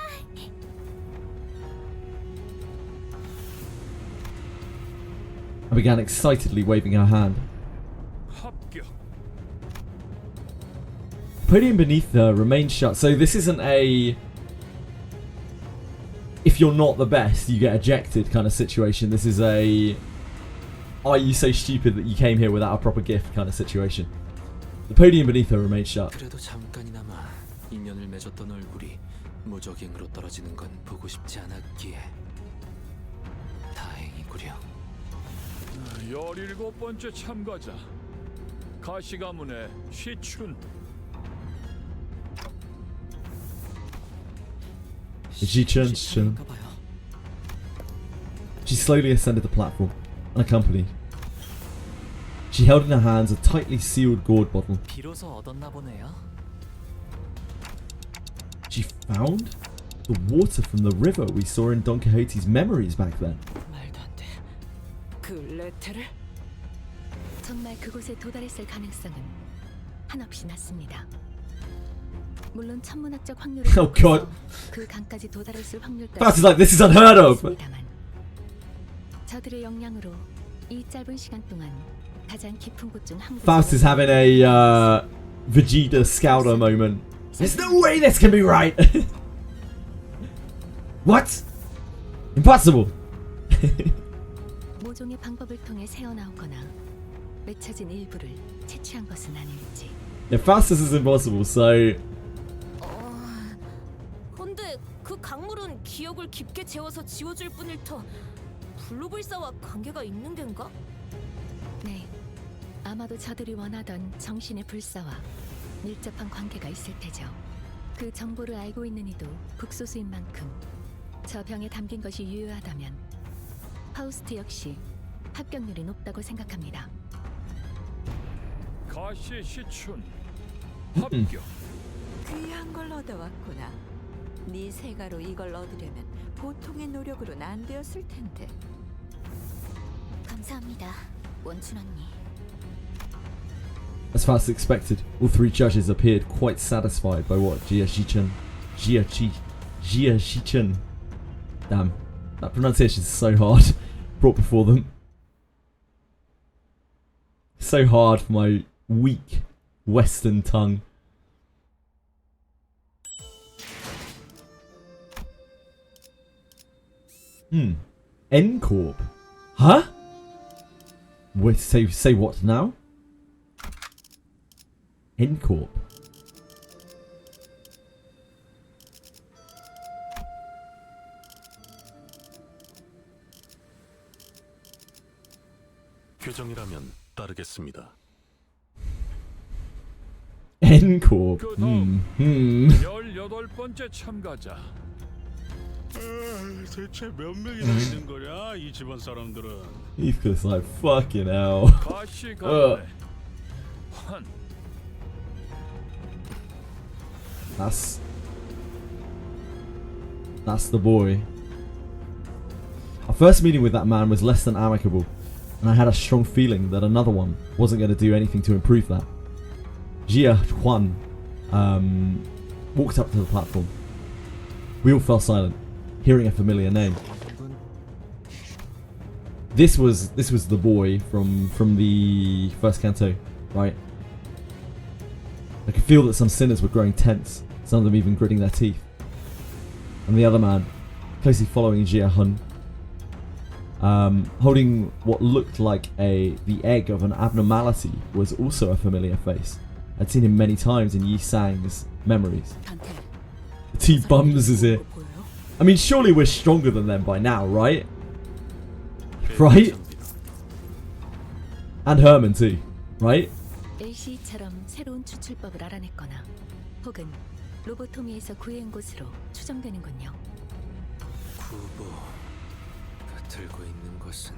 I began excitedly waving her hand. 합격. The podium beneath her remained shut, so this isn't a if you're not the best, you get ejected kind of situation. This is a are you so stupid that you came here without a proper gift kind of situation. The podium beneath her remained shut. 그래도 잠깐이나마 인연을 맺었던 얼굴이 무적행으로 떨어지는 건 보고 싶지 않았기에 다행이구려. 17번째 참가자 가시 가문의 시춘 She slowly ascended the platform, unaccompanied. She held in her hands a tightly sealed gourd bottle. 비로소 얻었나 보네요. She found the water from the river we saw in Don Quixote's memories back then. 말도 안 돼. 그 레테를? 정말 그곳에 도달했을 가능성은 한없이 낮습니다. 물론 천문학적 확률을 Oh God. 그 강까지 도달했을 확률까지 Faust is like, this is unheard of. 저들의 역량으로 이 짧은 시간 동안 가장 깊은 곳 중 한 곳. Faust is having a Vegeta Scouter moment. There's no way this can be right. What? Impossible. 모종의 방법을 통해 새어나오거나 맺혀진 일부를 채취한 것은 아닐지. Yeah, Faustus is impossible, so 근데 그 강물은 기억을 깊게 재워서 지워줄 뿐일 터 블루불사와 관계가 있는 겐가? 네, 아마도 저들이 원하던 정신의 불사와 밀접한 관계가 있을 테죠. 그 정보를 알고 있는 이도 극소수인 만큼 저 병에 담긴 것이 유효하다면 파우스트 역시 합격률이 높다고 생각합니다. 가시 시춘 합격. 귀한 걸 얻어왔구나. 네 세가로 이걸 얻으려면 보통의 노력으로는 안 되었을 텐데. 감사합니다, 원춘 언니. as fast as expected, all three judges appeared quite satisfied by what Jia Shichen, damn, That pronunciation is so hard. Brought before them. So hard for my weak Western tongue. N Corp. Huh? Wait, say what now? N Corp. 규정이라면 따르겠습니다. N Corp. 그다음 18번째 참가자. 대체 몇 명이나 있는 거냐 이 집안 사람들은? He's just like fucking hell. 가시 가문의 환. That's the boy. Our first meeting with that man was less than amicable, and I had a strong feeling that another one wasn't going to do anything to improve that. Jia Juan walked up to the platform. We all fell silent, hearing a familiar name. This was the boy from the first Canto, right? I could feel that some sinners were growing tense, some of them even gritting their teeth. And the other man, closely following Jia Hun, holding what looked like the egg of an abnormality, was also a familiar face. I'd seen him many times in Yi Sang's memories. The two bums is it? I mean, surely we're stronger than them by now, right? Right? And Herman too, right? LC처럼 새로운 추출법을 알아냈거나 혹은 로보토미에서 구해온 곳으로 추정되는군요. 구보가 들고 있는 것은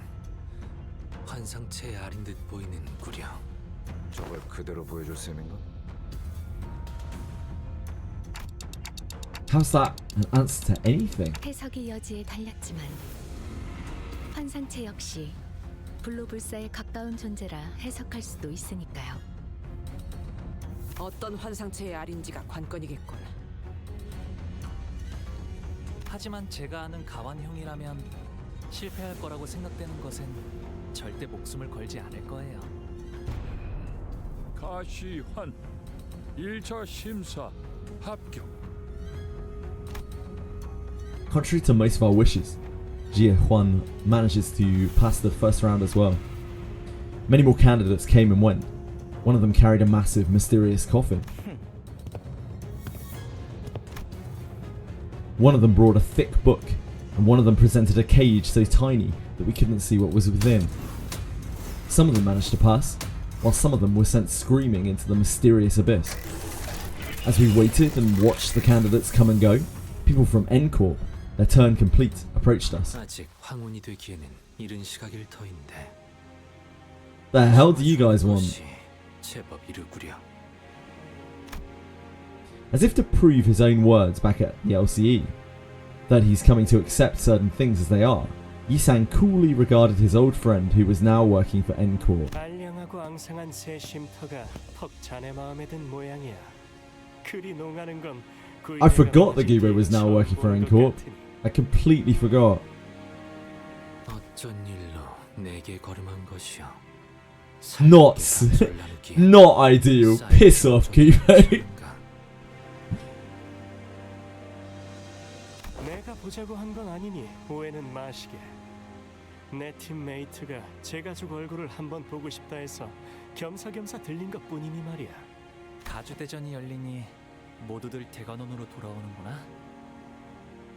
환상체의 알인 듯 보이는 구려. 저걸 그대로 보여줄 셈인가? How's that an answer to anything? 해석의 여지에 달렸지만 환상체 역시 불로불사에 가까운 존재라 해석할 수도 있으니까요. 어떤 환상체의 알인지가 관건이겠군. 하지만 제가 아는 가완형이라면 실패할 거라고 생각되는 것엔 절대 목숨을 걸지 않을 거예요. 가시환 1차 심사 합격. Contrary to most of our wishes, Jia Huan manages to pass the first round as well. Many more candidates came and went. One of them carried a massive, mysterious coffin. One of them brought a thick book, and one of them presented a cage so tiny that we couldn't see what was within. Some of them managed to pass, while some of them were sent screaming into the mysterious abyss. As we waited and watched the candidates come and go, people from N Corp, their turn complete, approached us. 아직 황혼이 되기에는 이른 시각일 터인데. The hell do you guys want? 제법 이르구려. As if to prove his own words back at the LCE, that he's coming to accept certain things as they are, Yi-sang coolly regarded his old friend who was now working for N Corp. 알량하고 앙상한 새 쉼터가 턱 자네 마음에 든 모양이야. 그리 농하는 건 I forgot that Gube was now working for N Corp. I completely forgot. 어쩐 일로 내게 걸음한 것이오. Not ideal. Piss off, Gube. 내가 보자고 한 건 아니니 오해는 마시게. 내 팀메이트가 제 가족 얼굴을 한번 보고 싶다 해서 겸사겸사 들린 것뿐이니 말이야. 가주대전이 열리니 모두들 대관원으로 돌아오는구나.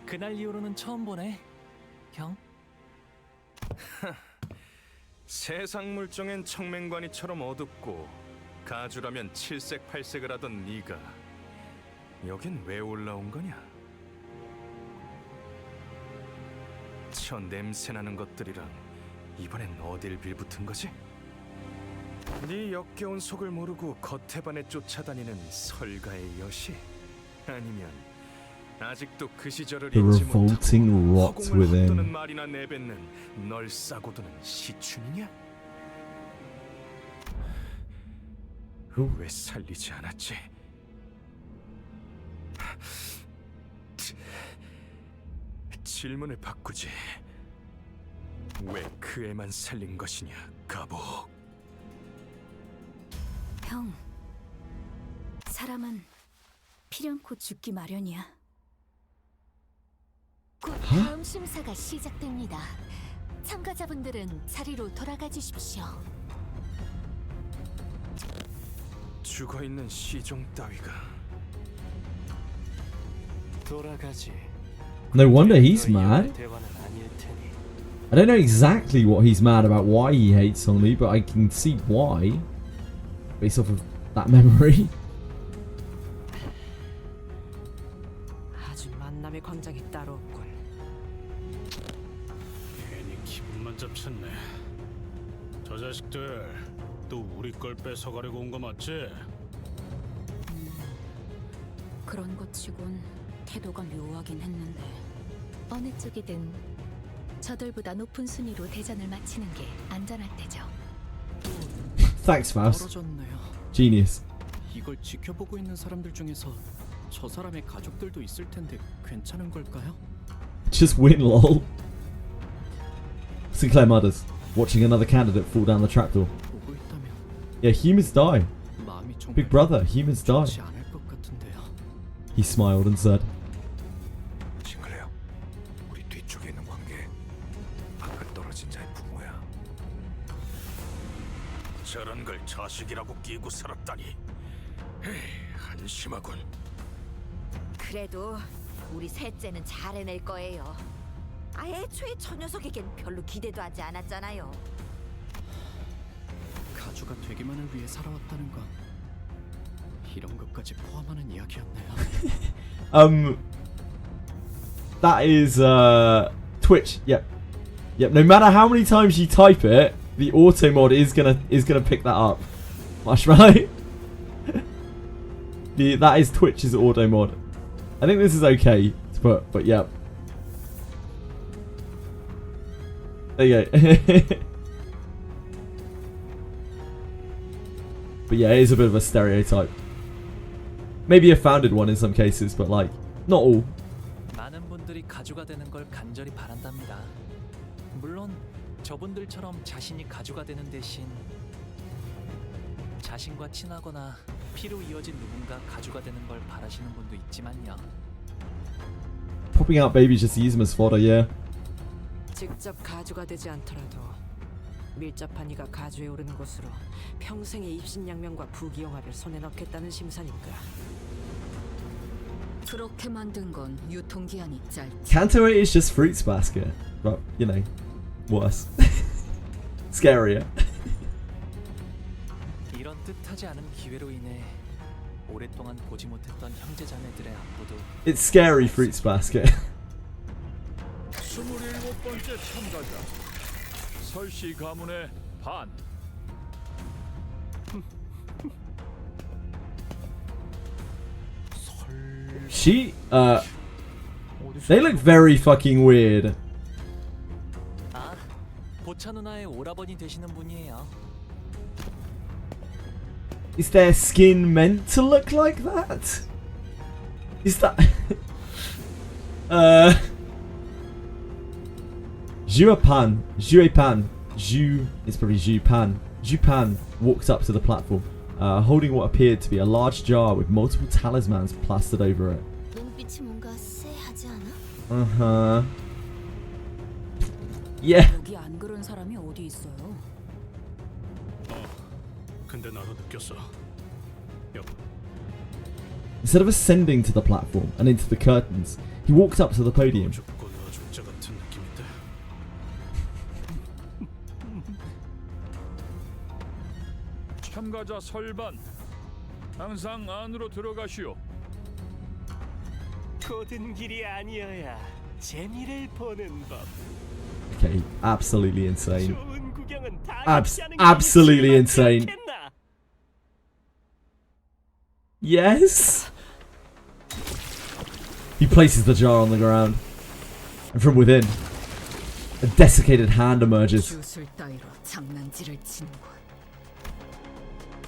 그날 이후로는 처음 보네, 형. 세상 물정엔 청맹관이처럼 어둡고 가주라면 칠색팔색을 하던 네가 여긴 왜 올라온 거냐? 저 냄새나는 것들이랑 이번엔 어딜 빌붙은 거지? 네 역겨운 속을 모르고 겉에반에 쫓아다니는 설가의 여시? 아니면 아직도 그 시절을 The 잊지 못하고 revolting rot 허공을 within. 헛도는 말이나 내뱉는 널 싸고 드는 시춘이냐? 왜 살리지 않았지? 질문을 바꾸지. 왜 그 애만 살린 것이냐, 가복. 형, 사람은 필연코 죽기 마련이야. 곧 다음 심사가 시작됩니다. 참가자분들은 자리로 돌아가 주십시오. 죽어있는 시종 따위가. 돌아가지. No wonder he's mad. 대화는 아닐 테니. I don't know exactly what he's mad about, why he hates on me, but I can see why. Based off of that memory. 아주 만남의 광장이 따로 없군. 괜히 기분만 잡쳤네. 저 자식들 또 우리 걸 뺏어가려고 온 거 맞지? 그런 것 치곤 태도가 묘하긴 했는데. 어느 쪽이든 저들보다 높은 순위로 대전을 마치는 게 안전할 테죠. Thanks, Faust. 떨어졌네요. Genius. 이걸 지켜보고 있는 사람들 중에서 저 사람의 가족들도 있을 텐데 괜찮은 걸까요? Just win, lol. Sinclair mutters, watching another candidate fall down the trapdoor. 보고 있다면 Yeah, humans die. 마음이 정말 Big brother, humans die. 좋지 않을 것 같은데요. He smiled and said, 싱클레어, 우리 뒤쪽에 있는 관계 아까 떨어진 자의 부모야. 저런 걸 자식이라고 끼고 살았다니. 에이, 한심하군. 그래도 우리 셋째는 잘 해낼 거예요. 애초에 저 녀석에겐 별로 기대도 하지 않았잖아요. 가주가 되기만을 위해 살아왔다는 건 이런 것까지 포함하는 이야기였네요. that is Twitch. Yep. No matter how many times you type it, the auto mod is gonna pick that up. Marshmallow. That is Twitch's auto mod. I think this is okay to put, but yeah. There you go. But yeah, it is a bit of a stereotype. Maybe a founded one in some cases, but like, not all. 많은 분들이 가주가 되는 걸 간절히 바란답니다. 물론 저분들처럼 자신이 가주가 되는 대신 자신과 친하거나 피로 이어진 누군가 가주가 되는 걸 바라시는 분도 있지만요. Popping out babies just to use them as fodder, yeah. 직접 가주가 되지 않더라도 밀접한 이가 가주에 오르는 곳으로 평생의 입신양명과 부귀영화를 손에 넣겠다는 심사니까. 그렇게 만든 건 유통기한이 짧지. Canto is just fruits basket, but you know, worse, scarier. 이런 뜻하지 않은 기회로 인해 오랫동안 보지 못했던 형제자매들의 안부도 It's scary fruits basket. 27번째 참가자 설씨 가문의 반. They look very fucking weird. 아, 보차 누나의 오라버니 되시는 분이에요. Is their skin meant to look like that? Is that... Juepan, it's probably Jupan. Jupan walked up to the platform, holding what appeared to be a large jar with multiple talismans plastered over it. 눈빛이 뭔가 쎄하지 않아? Uh-huh. Yeah. 여기 안 그런 사람이 어디 있어요? 근데 나도 느꼈어. 여보. Instead of ascending to the platform and into the curtains, he walked up to the podium. 죽고 너 죽자 같은 느낌인데. 참가자 설반 항상 안으로 들어가시오. 고든 길이 아니어야 재미를 보는 법. Okay, absolutely insane. 좋은 구경은 다 Absolutely insane. Yes. He places the jar on the ground, and from within, a desiccated hand emerges. 주술 따위로 장난질을 치는군.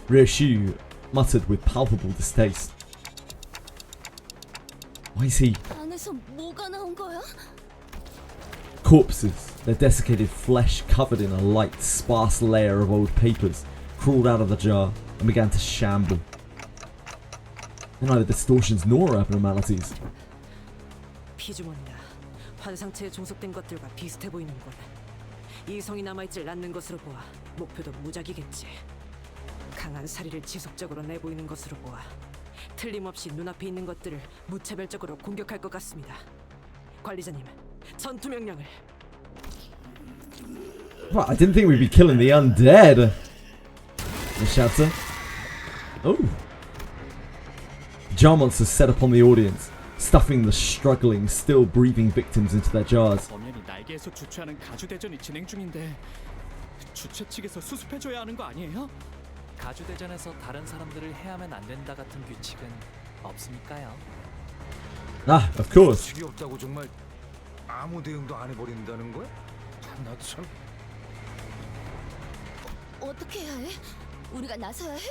Ryoshu muttered with palpable distaste. Why is he? 안에서 뭐가 나온 거야? Corpses, their desiccated flesh covered in a light, sparse layer of old papers, crawled out of the jar and began to shamble. They're neither distortions nor abnormalities. 피주머니나 환상체에 종속된 것들과 비슷해 보이는군. 이성이 남아있질 않는 것으로 보아 목표도 무작이겠지. 강한 사리를 지속적으로 내보이는 것으로 보아 틀림없이 눈앞에 있는 것들을 무차별적으로 공격할 것 같습니다. 관리자님, 전투 명령을. Right, I didn't think we'd be killing the undead. The shouter. Oh. Jar monsters set upon the audience, stuffing the struggling, still breathing victims into their jars. 엄연히 날개에서 주최하는 가주 대전이 진행 중인데 주최 측에서 수습해줘야 하는 거 아니에요? 가주 대전에서 다른 사람들을 해하면 안 된다 같은 규칙은 없으니까요. Ah, of course. 규칙이 없다고 정말 아무 대응도 안 해버린다는 거야? 나 참. 어떻게 해야 해? 우리가 나서야 해?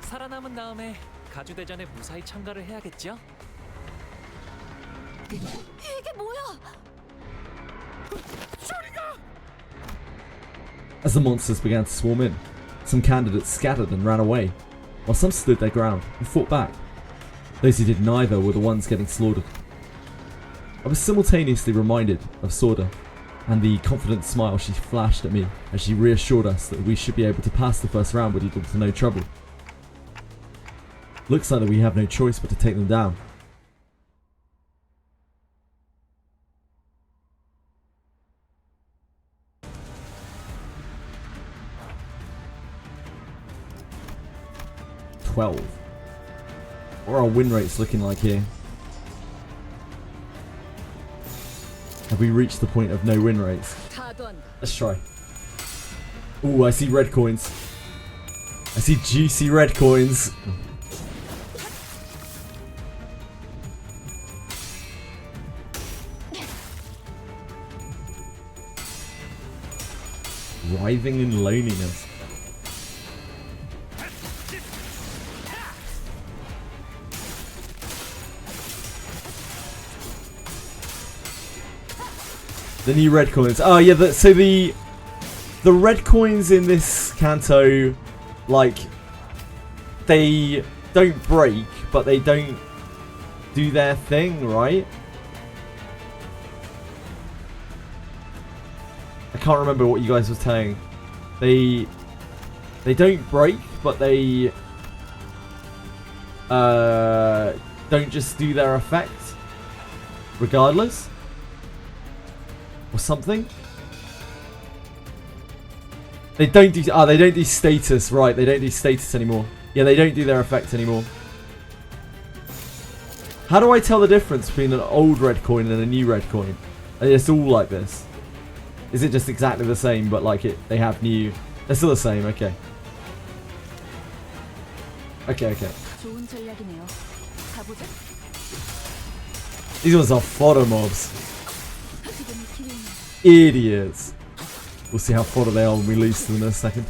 살아남은 다음에 가주 대전에 무사히 참가를 해야겠죠? 이게 뭐야? As the monsters began to swarm in, some candidates scattered and ran away, while some stood their ground and fought back. Those who did neither were the ones getting slaughtered. I was simultaneously reminded of Sorda and the confident smile she flashed at me as she reassured us that we should be able to pass the first round with little to no trouble. Looks like that we have no choice but to take them down. What are our win rates looking like here? Have we reached the point of no win rates? Let's try. Ooh, I see red coins. I see juicy red coins. Writhing in loneliness. The new red coins. Oh yeah, so the red coins in this Canto, like, they don't break, but they don't do their thing, right? I can't remember what you guys were saying. They don't break, but they don't just do their effect regardless. Or something. They don't do status, right? They don't do status anymore. Yeah, they don't do their effect anymore. How do I tell the difference between an old red coin and a new red coin? It's all like this. Is it just exactly the same, but like they have new? They're still the same. Okay. Okay. These ones are photo mobs. Idiots. We'll see how fodder they are when we lose to them in a second.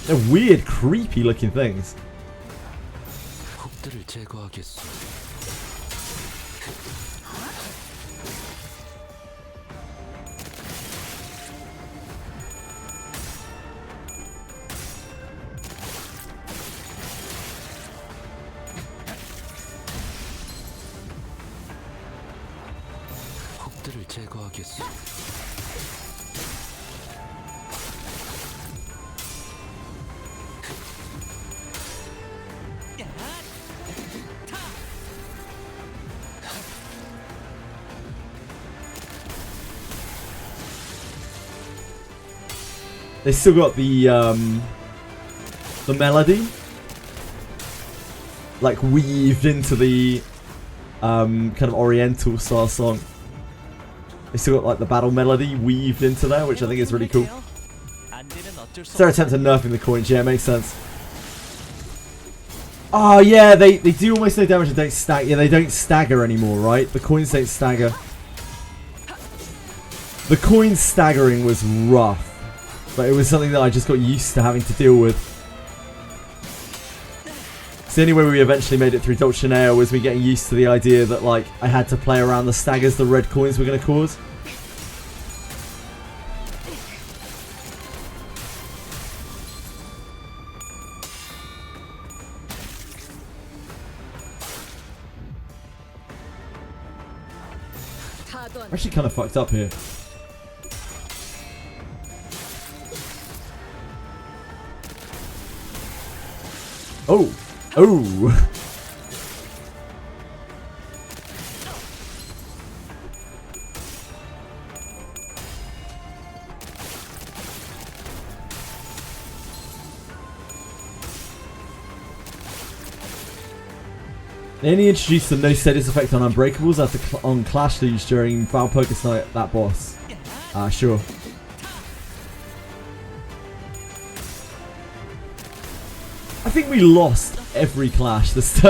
They're weird, creepy looking things. They still got the melody, like weaved into the kind of Oriental style song. They still got like the battle melody weaved into there, which I think is really cool. It's their attempt at nerfing the coins. Yeah, it makes sense. Oh yeah, they do almost no damage and don't stagger. Yeah, they don't stagger anymore, right? The coins don't stagger. The coin staggering was rough. But it was something that I just got used to having to deal with. the only way we eventually made it through Dulcinea was me getting used to the idea that, like, I had to play around the staggers the red coins were going to cause. I'm actually kind of fucked up here. Oh! Oh! They only introduced the no status effect on Unbreakables after on Clash Luge during Valpurgis Night, that boss. Ah, sure. I think we lost every Clash. These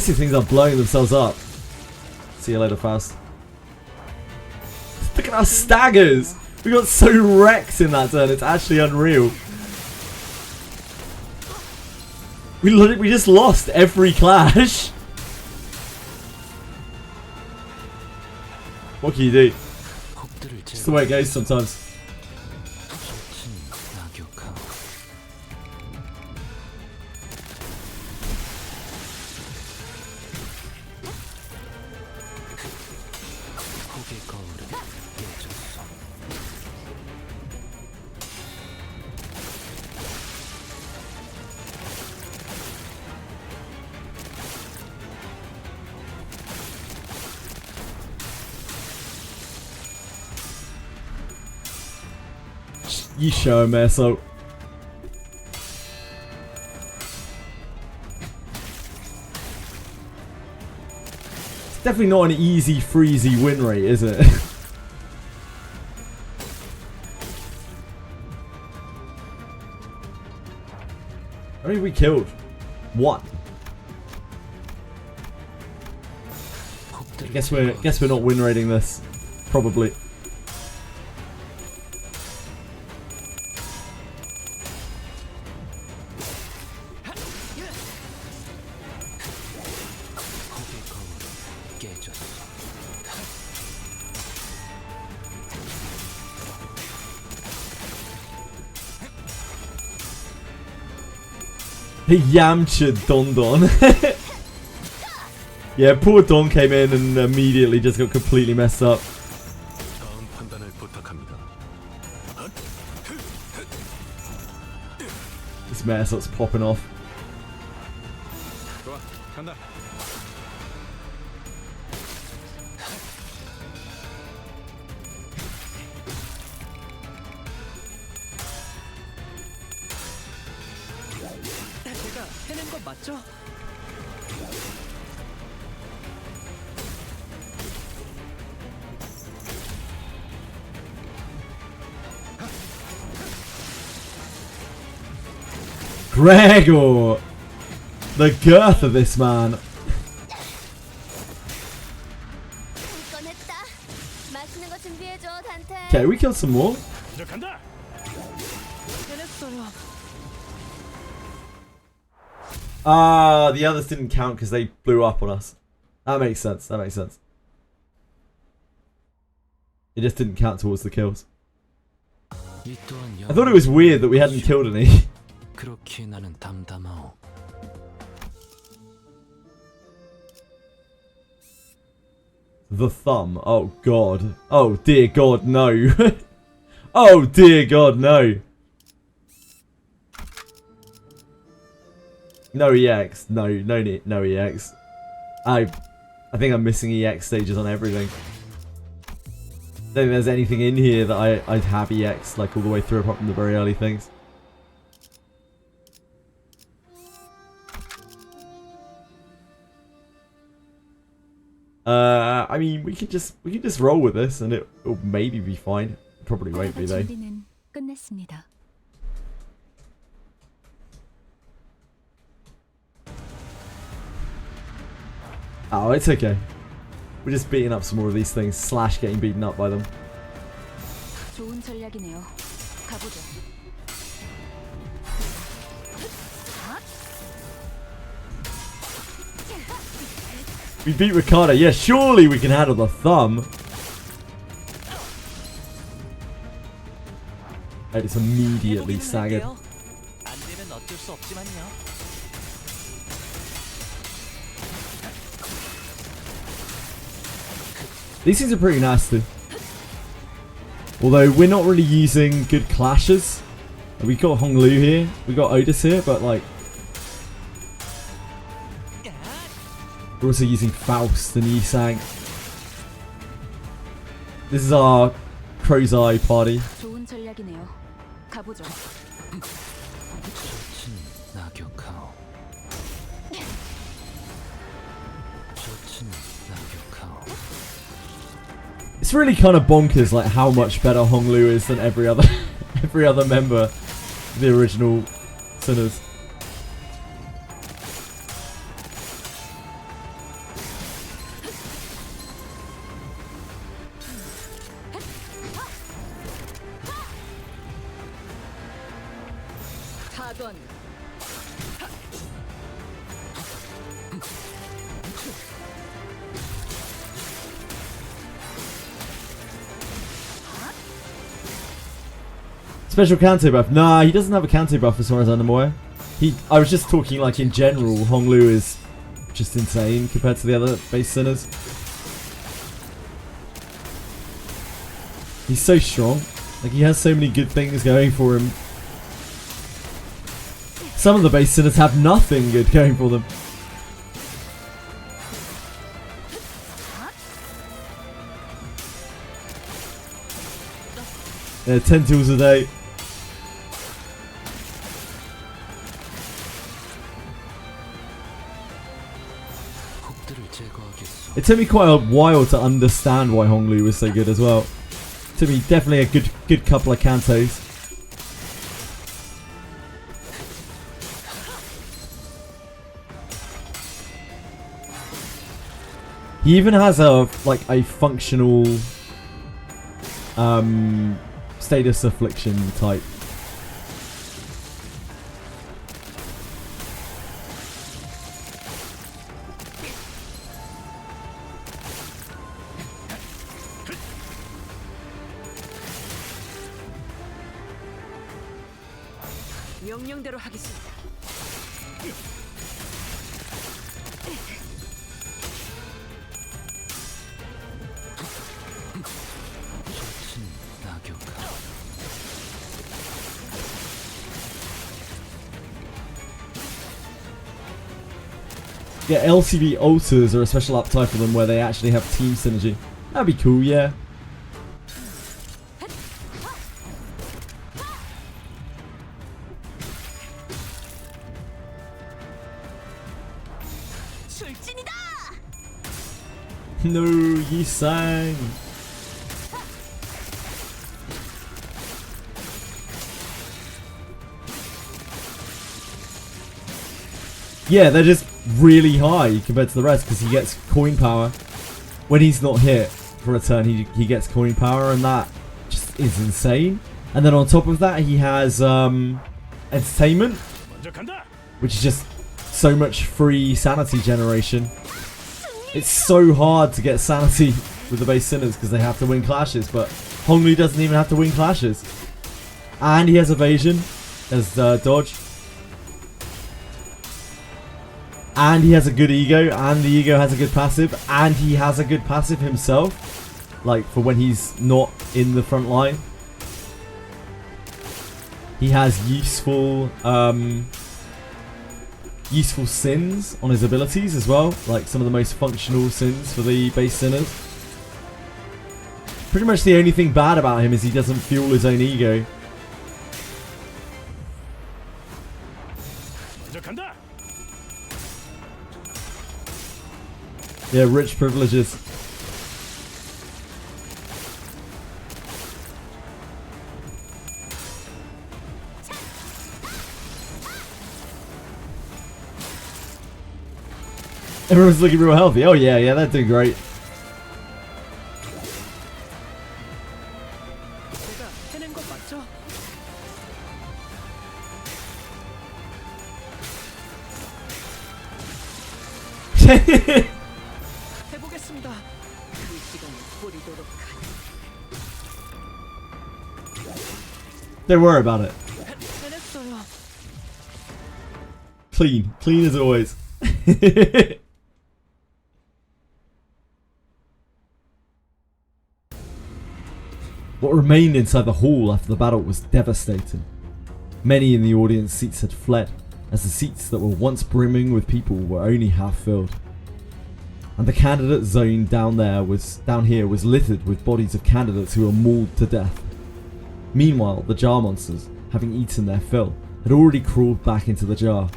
two things are blowing themselves up. See you later, Faust. Look at our staggers! We got so wrecked in that turn, it's actually unreal. We just lost every Clash. What can you do? Just the way it goes sometimes. You show him, Erso. It's definitely not an easy, freezy win rate, is it? How many we killed? One. Guess we're not win rating this. Probably. Yamcha Don. Yeah, poor Don came in and immediately just got completely messed up. This mare starts popping off. 해낸 거 맞죠? Gregor! The girth of this man. Okay, we killed some more. Ah, the others didn't count because they blew up on us. That makes sense. That makes sense. It just didn't count towards the kills. I thought it was weird that we hadn't killed any. The thumb. Oh god. Oh dear god, no. Oh dear god, no. No EX. No EX. I think I'm missing EX stages on everything. I don't think there's anything in here that I'd have EX like all the way through apart from the very early things. I mean, we can just roll with this, and it'll maybe be fine. It probably won't be though. Oh, it's okay. We're just beating up some more of these things, slash getting beaten up by them. 좋은 전략이네요. 가보죠. We beat Ricardo. Yeah, surely we can handle the thumb. It's immediately staggered. 안 되면 어쩔 수 없지만요. These things are pretty nasty. Although we're not really using good clashes. We got Honglu here, we got Otis here, but like we're also using Faust and Yisang. This is our Crow's Eye party. 좋은 전략이네요. 가보죠. 낙엽카오. 낙엽카오. It's really kind of bonkers, like how much better Honglu is than every other member of the original Sinners. Special Canto buff. Nah, he doesn't have a Canto buff as far as I'm aware. I was just talking like in general, Honglu is just insane compared to the other base Sinners. He's so strong. Like, he has so many good things going for him. Some of the base Sinners have nothing good going for them. Yeah, 10 tools a day. It took me quite a while to understand why Honglu was so good as well. It took me definitely a good couple of cantos. He even has a functional status affliction type. 명령대로 하겠습니다. Yeah, LCV alters are a special up type for them where they actually have team synergy. That'd be cool, yeah. No, Yisang. Yeah, they're just really high compared to the rest because he gets coin power. When he's not hit for a turn, he gets coin power, and that just is insane. And then on top of that, he has entertainment, which is just so much free sanity generation. It's so hard to get sanity with the base Sinners because they have to win clashes, but Honglu doesn't even have to win clashes. And he has evasion as dodge. And he has a good ego, and the ego has a good passive, and he has a good passive himself, like for when he's not in the front line. He has useful sins on his abilities as well, like some of the most functional sins for the base Sinners. Pretty much the only thing bad about him is he doesn't fuel his own ego. Yeah, rich privileges. Everyone's looking real healthy. Oh yeah, they're doing great. 해보겠습니다. 그 시간을 버리도록 Don't worry about it. 해냈어요. Clean as always. What remained inside the hall after the battle was devastating. Many in the audience seats had fled, as the seats that were once brimming with people were only half filled. And the candidate zone down here was littered with bodies of candidates who were mauled to death. Meanwhile, the jar monsters, having eaten their fill, had already crawled back into the jar.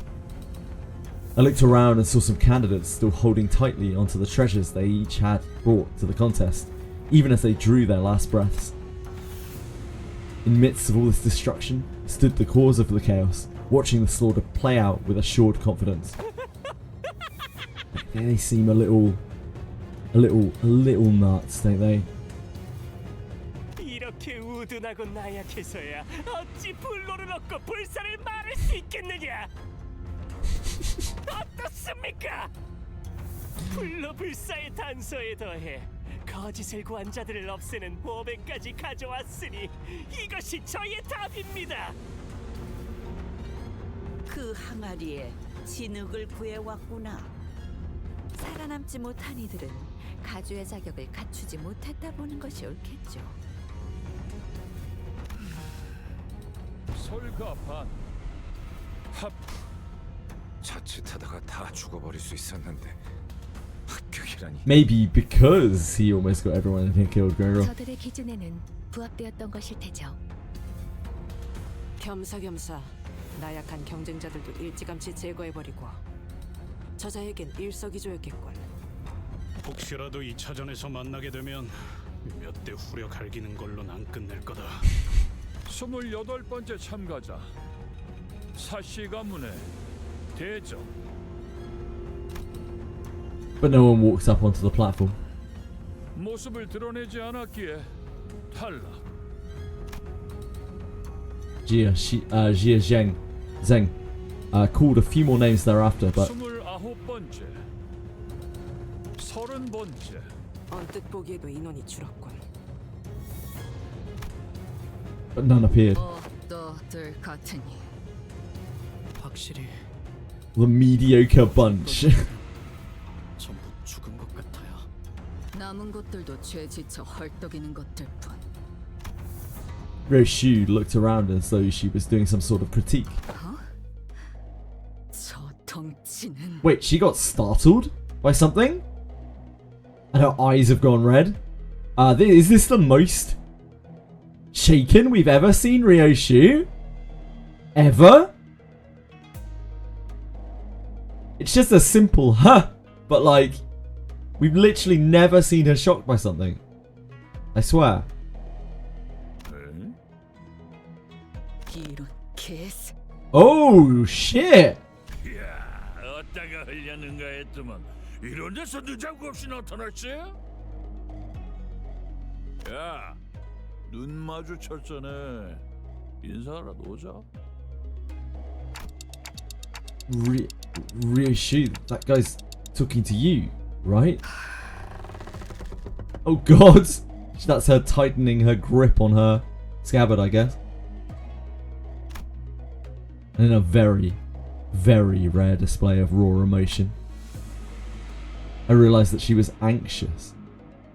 I looked around and saw some candidates still holding tightly onto the treasures they each had brought to the contest, even as they drew their last breaths. In the midst of all this destruction stood the cause of the chaos, watching the slaughter play out with assured confidence. They seem a little nuts, don't they? 이렇게 우둔하고 나약해서야 어찌 불로를 얻고 불사를 말할 수 있겠느냐? 어떻습니까? 불로 불사의 단서에 더해 거짓을 구한 자들을 없애는 보배까지 가져왔으니 이것이 저의 답입니다. 그 항아리에 진흙을 구해왔구나. 살아남지 못한 이들은 가주의 자격을 갖추지 못했다 보는 것이 옳겠죠. 설가반 합 자칫하다가 다 죽어버릴 수 있었는데 합격이라니. Maybe because he almost got everyone and he killed Gregor. 저들의 기준에는 부합되었던 것일 테죠. 겸사겸사 나약한 경쟁자들도 일찌감치 제거해버리고 저자에겐 일석이조였겠군. 혹시라도 2차전에서 만나게 되면 몇 대 후려 갈기는 걸로는 안 끝낼 거다. 28번째 참가자 사씨 가문의 대적. But no one walks up onto the platform. 모습을 드러내지 않았기에 탈락. Jia Zheng called a few more names thereafter, but 29번째 30번째. 언뜻 보기에도 인원이 줄었군. but none appeared. 너들 같으니 확실히 The mediocre bunch. 전부 죽은 것 같아요. 남은 것들도 죄 지쳐 헐떡이는 것들뿐. Roshu looked around as though she was doing some sort of critique. 저 덩치는 Wait, she got startled by something? And her eyes have gone red? Is this the most shaken we've ever seen Roshu? Ever? It's just a simple huh, but like, we've literally never seen her shocked by something. I swear. Oh shit! 야, 어디다가 흘렸는가 했더만 이런 데서 늦장구 없이 나타났지? 야, 눈 마주쳤잖아. 인사라도 오자. Roshu, that guy's talking to you, right? Oh god! That's her tightening her grip on her scabbard, I guess. And in a very, very rare display of raw emotion, I realised that she was anxious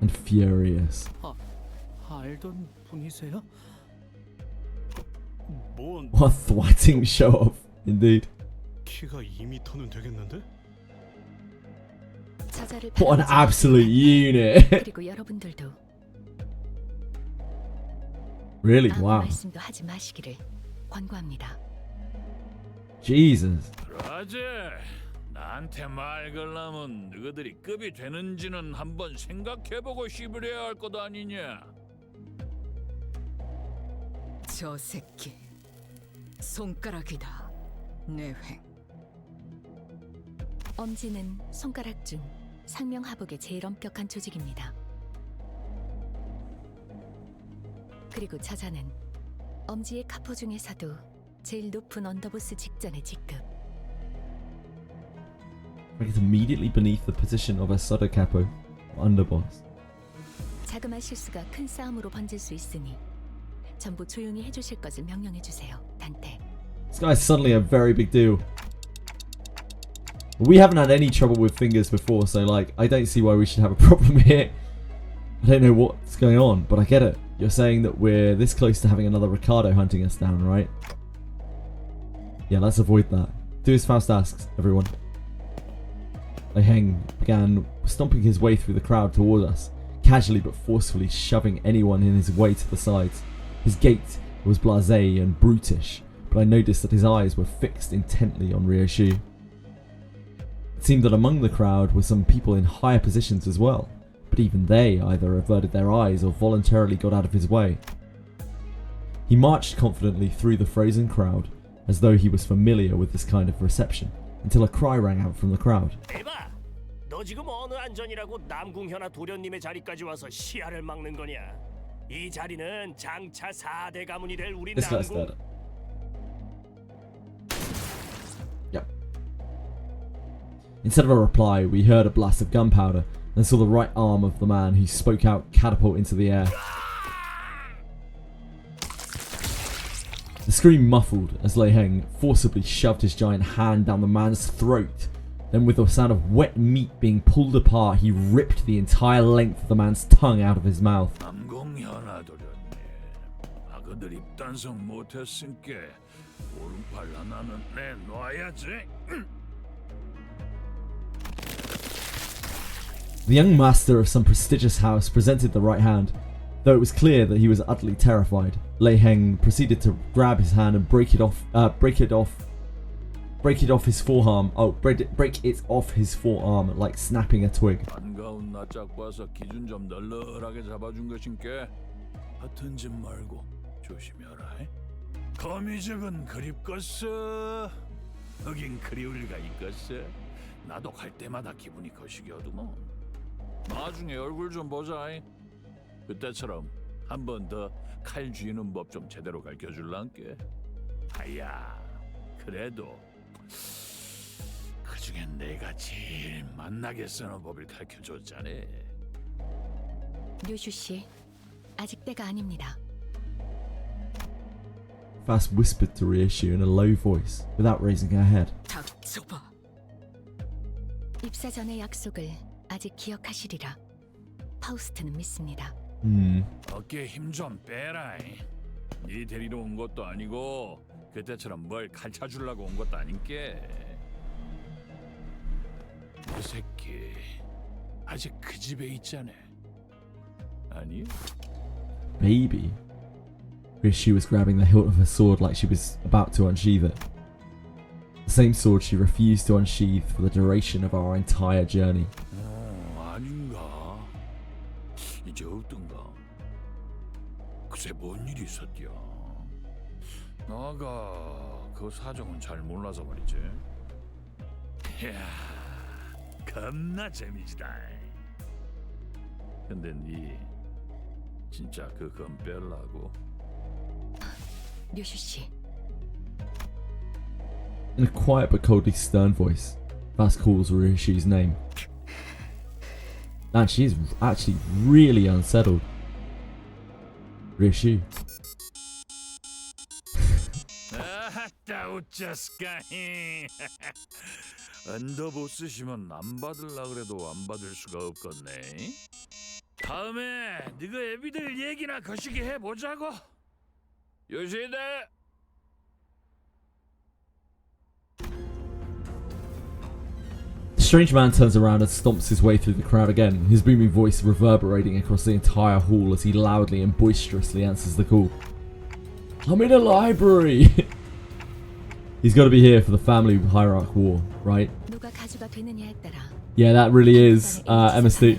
and furious. 알던 분이세요? What a thwatting show off, indeed. 키가 2m는 되겠는데? 저자를 What an absolute unit! 그리고 여러분들도 Really? 아무 Wow. 말씀도 하지 마시기를 권고합니다. Jesus. 라제, 나한테 말 걸라면 너희들이 급이 되는지는 한번 생각해보고 씹으려야 할 것 아니냐? 저 새끼 손가락이다. 내횡. 엄지는 손가락 중 상명하복의 제일 엄격한 조직입니다. 그리고 저자는 엄지의 카포 중에서도 제일 높은 언더보스 직전의 직급. It's immediately beneath the position of a Soda Capo, or underboss. 자그마한 실수가 큰 싸움으로 번질 수 있으니 전부 조용히 해주실 것을 명령해 주세요, 단테. This guy's suddenly a very big deal. We haven't had any trouble with fingers before, so like, I don't see why we should have a problem here. I don't know what's going on, but I get it. You're saying that we're this close to having another Ricardo hunting us down, right? Yeah, let's avoid that. Do as Faust asks, everyone. Lei Heng began stomping his way through the crowd toward us, casually but forcefully shoving anyone in his way to the sides. His gait was blasé and brutish, but I noticed that his eyes were fixed intently on Ryoshu. It seemed that among the crowd were some people in higher positions as well, but even they either averted their eyes or voluntarily got out of his way. He marched confidently through the frozen crowd, as though he was familiar with this kind of reception, until a cry rang out from the crowd. 에바, 너 지금 어느 안전이라고 남궁현아 도련님의 자리까지 와서 시야를 막는 거냐? 이 자리는 장차 4대 가문이 될 우리 This guy's 남궁. dead. Yep. Instead of a reply, we heard a blast of gunpowder and saw the right arm of the man who spoke out catapult into the air. The scream muffled as Lei Heng forcibly shoved his giant hand down the man's throat. Then with the sound of wet meat being pulled apart, he ripped the entire length of the man's tongue out of his mouth. 남궁현아 도련님, 아그들 입단속 못했으니까 오른팔 하나는 내놔야지. The young master of some prestigious house presented the right hand. Though it was clear that he was utterly terrified, Lei Heng proceeded to grab his hand and break it off his forearm. Oh, break it off his forearm like snapping a twig. 반가운 낯짝 봐서 기준 좀 널널하게 잡아준 것인께 하튼 짓 말고 조심해라. 거미적은 그립겠어. 하긴 그리울 리가 있겠어. 나도 갈 때마다 기분이 거시기하더만. 나중에 얼굴 좀 보자. 그때처럼 한 번 더 칼 쥐는 법 좀 제대로 가르쳐줄란께. 아야, 그래도 그중엔 내가 제일 만나게 쓰는 법을 가르쳐줬잖아. 류슈 씨, 아직 때가 아닙니다. Faust whispered to Ryoshu in a low voice, without raising her head. 닥쳐봐. 입사 전의 약속을 아직 기억하시리라. 파우스트는 믿습니다. 어깨에 힘 좀 빼라. 네 데리러 온 것도 아니고 그때처럼 뭘 가르쳐주려고 온 것도 아닌게. 이 새끼 아직 그 집에 있잖아. 아니? Baby. Ryoshu was grabbing the hilt of her sword like she was about to unsheath it. The same sword she refused to unsheath for the duration of our entire journey. 아닌가? 이제 어떤가? 글쎄 뭔 일이 있었디야? 나가 그 사정은 잘 몰라서 말이지. 이야, 겁나 재미지다. 근데 니 진짜 그 건 뺄라고? 류슈 씨. In a quiet but coldly stern voice, Faust calls Ryoshu's name. And she is actually really unsettled. Ryoshu. 아따 웃자스까. 언더보 쓰시면 안 받을라 그래도 안 받을 수가 없겠네. 다음에 네가 애비들 얘기나 거시기 해보자고. 요시다. The strange man turns around and stomps his way through the crowd again, his booming voice reverberating across the entire hall as he loudly and boisterously answers the call. I'm in a library! He's got to be here for the family hierarch war, right? 누가 가주가 되느냐에 따라 Yeah, that really is, Emma Stu.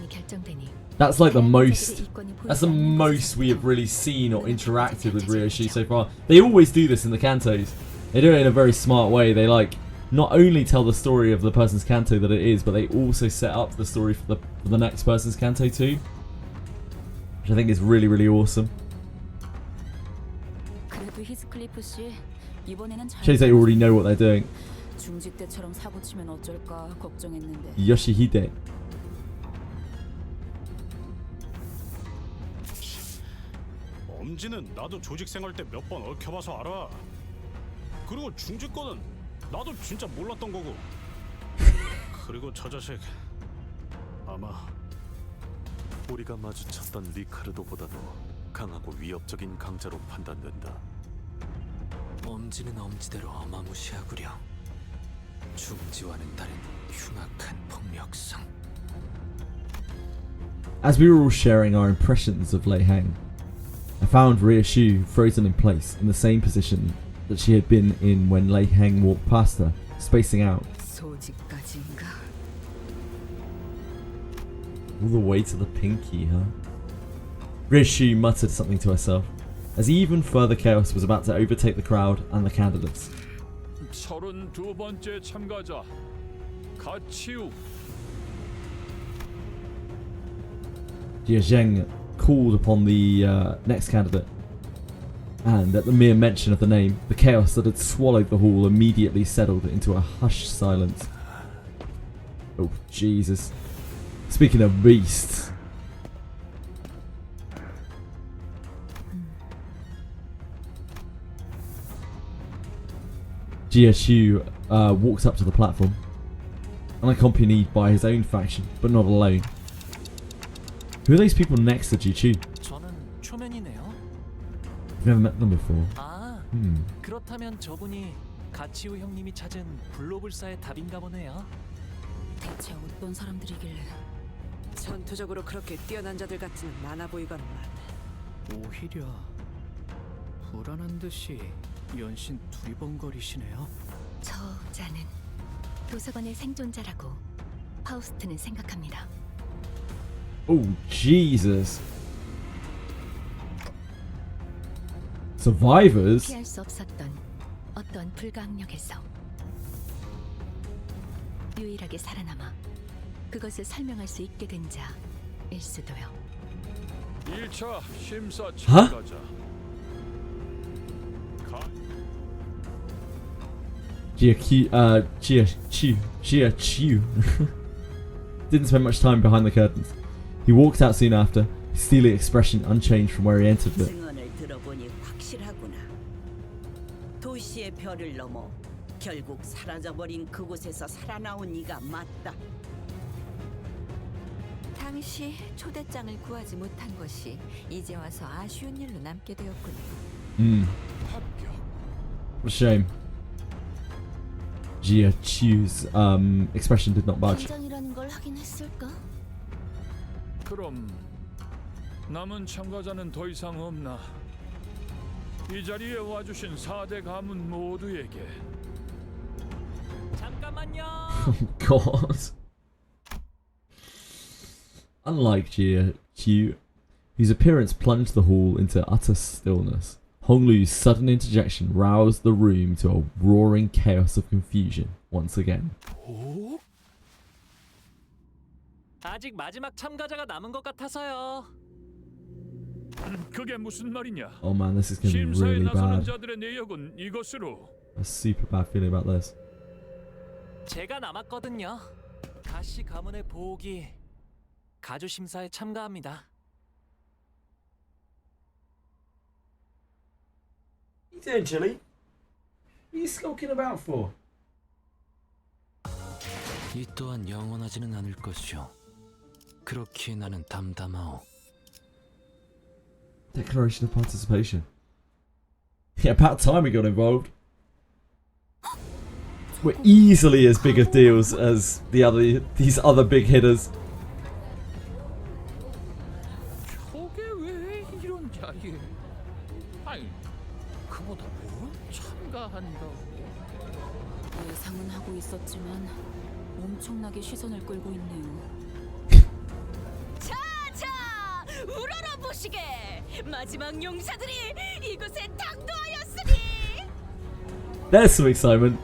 That's like the most we have really seen or interacted with Ryoshu so far. They always do this in the Cantos. They do it in a very smart way. They like not only tell the story of the person's Canto that it is, but they also set up the story for the next person's Canto too, which I think is really, really awesome. 그래도 히스클리프 씨, 이번에는 잘 Shows they already know what they're doing. 중직 때처럼 사고 치면 어쩔까 걱정했는데. Yoshihide. 엄지는 나도 조직 생활 때 몇 번 얽혀봐서 알아. 그리고 중직 거는 나도 진짜 몰랐던 거고. 그리고 저 자식 아마 우리가 마주쳤던 리카르도보다도 강하고 위협적인 강자로 판단된다. 엄지는 엄지대로 어마무시하구려. 중지와는 다른 흉악한 폭력성. As we were all sharing our impressions of Lei Hang, I found Ria Xu frozen in place in the same position that she had been in when Lei Hang walked past her, spacing out. 소집까지인가? All the way to the pinky, huh? Ria Xu muttered something to herself, as even further chaos was about to overtake the crowd and the candidates. 32번째 참가자 가치우. Jia Zheng called upon the next candidate, and at the mere mention of the name, the chaos that had swallowed the hall immediately settled into a hushed silence. Oh, Jesus. Speaking of beasts. Jia Xu walked up to the platform, unaccompanied by his own faction, but not alone. Who are these people next to Ji Chu? 저는 초면이네요. I've never met them before. 아, 그렇다면 저분이 가치우 형님이 찾은 불로불사의 답인가 보네요. 대체 어떤 사람들이길래? 전투적으로 그렇게 뛰어난 자들 같지는 않아 보이건만. 오히려 불안한 듯이 연신 두리번거리시네요. 저 자는 도서관의 생존자라고 파우스트는 생각합니다. Oh, Jesus. Survivors? 피할 수 없었던 어떤 불가항력에서 유일하게 살아남아 그것을 설명할 수 있게 된 자일 수도요. 1차 심사 참가자. Jia Chu. Didn't spend much time behind the curtains. He walked out soon after, his steely expression unchanged from where he entered it. 증언을 들어보니 확실하구나. 도시의 별을 넘어 결국 사라져버린 그곳에서 살아나온 이가 맞다. 당시 초대장을 구하지 못한 것이 이제 와서 아쉬운 일로 남게 되었군요. What a shame. Jia Chu's expression did not budge. 긴장이라는 걸 하긴 했을까? 그럼 남은 참가자는 더 이상 없나? 이 자리에 와주신 4대 가문 모두에게. 잠깐만요. Oh God. Unlike Jia Chu, whose appearance plunged the hall into utter stillness, Honglu's sudden interjection roused the room to a roaring chaos of confusion once again. 오? 아직 마지막 참가자가 남은 것 같아서요. 그게 무슨 말이냐? Oh man, this is gonna be 심사에 really 나서는 bad. 자들의 내역은 이것으로. A super bad feeling about this. 제가 남았거든요. 가시 가문의 보호기 가주 심사에 참가합니다. What are you doing, Chili? What are you skulking about for? 이 또한 영원하지는 않을 것이오. 그렇게 나는 담담하오. Declaration of participation. Yeah, about time we got involved. We're easily as big of deals as these other big hitters. 저게 왜 이런 자리에? 아니, 그보다 뭘 참가한다고? 예상은 하고 있었지만 엄청나게 시선을 끌고 있네요. 자, 우러러 보시게! 마지막 용사들이 이곳에 당도하였으니! There's some excitement.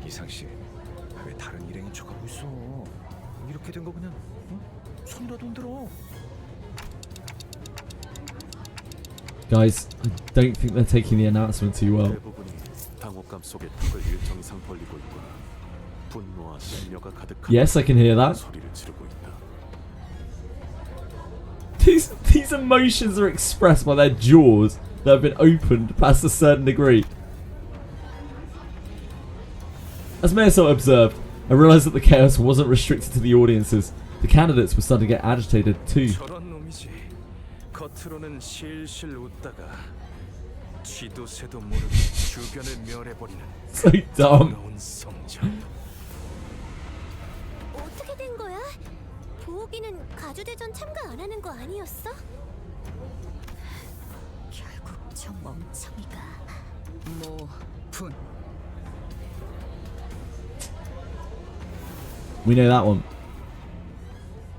이상 씨, 왜 다른 일행인 척하고 있어? 이렇게 된 거 그냥 손이라도 흔들어. Guys, I don't think they're taking the announcement too well. 대부분이 당혹감 속에 턱을 일정 이상 벌리고 있구나. 분노와 심려가 가득한 Yes, I can hear that. 소리를 지르고 있다. These emotions are expressed by their jaws that have been opened past a certain degree. As Mayasol observed, I realised that the chaos wasn't restricted to the audiences. The candidates were starting to get agitated too. 저런 놈이지. 겉으로는 실실 웃다가 쥐도 새도 모르게 주변을 멸해버리는 So dumb. 더러운 성적. 어떻게 된 거야? 보호기는 가주대전 참가 안 하는 거 아니었어? 결국 저 멍청이가 분. We know that one.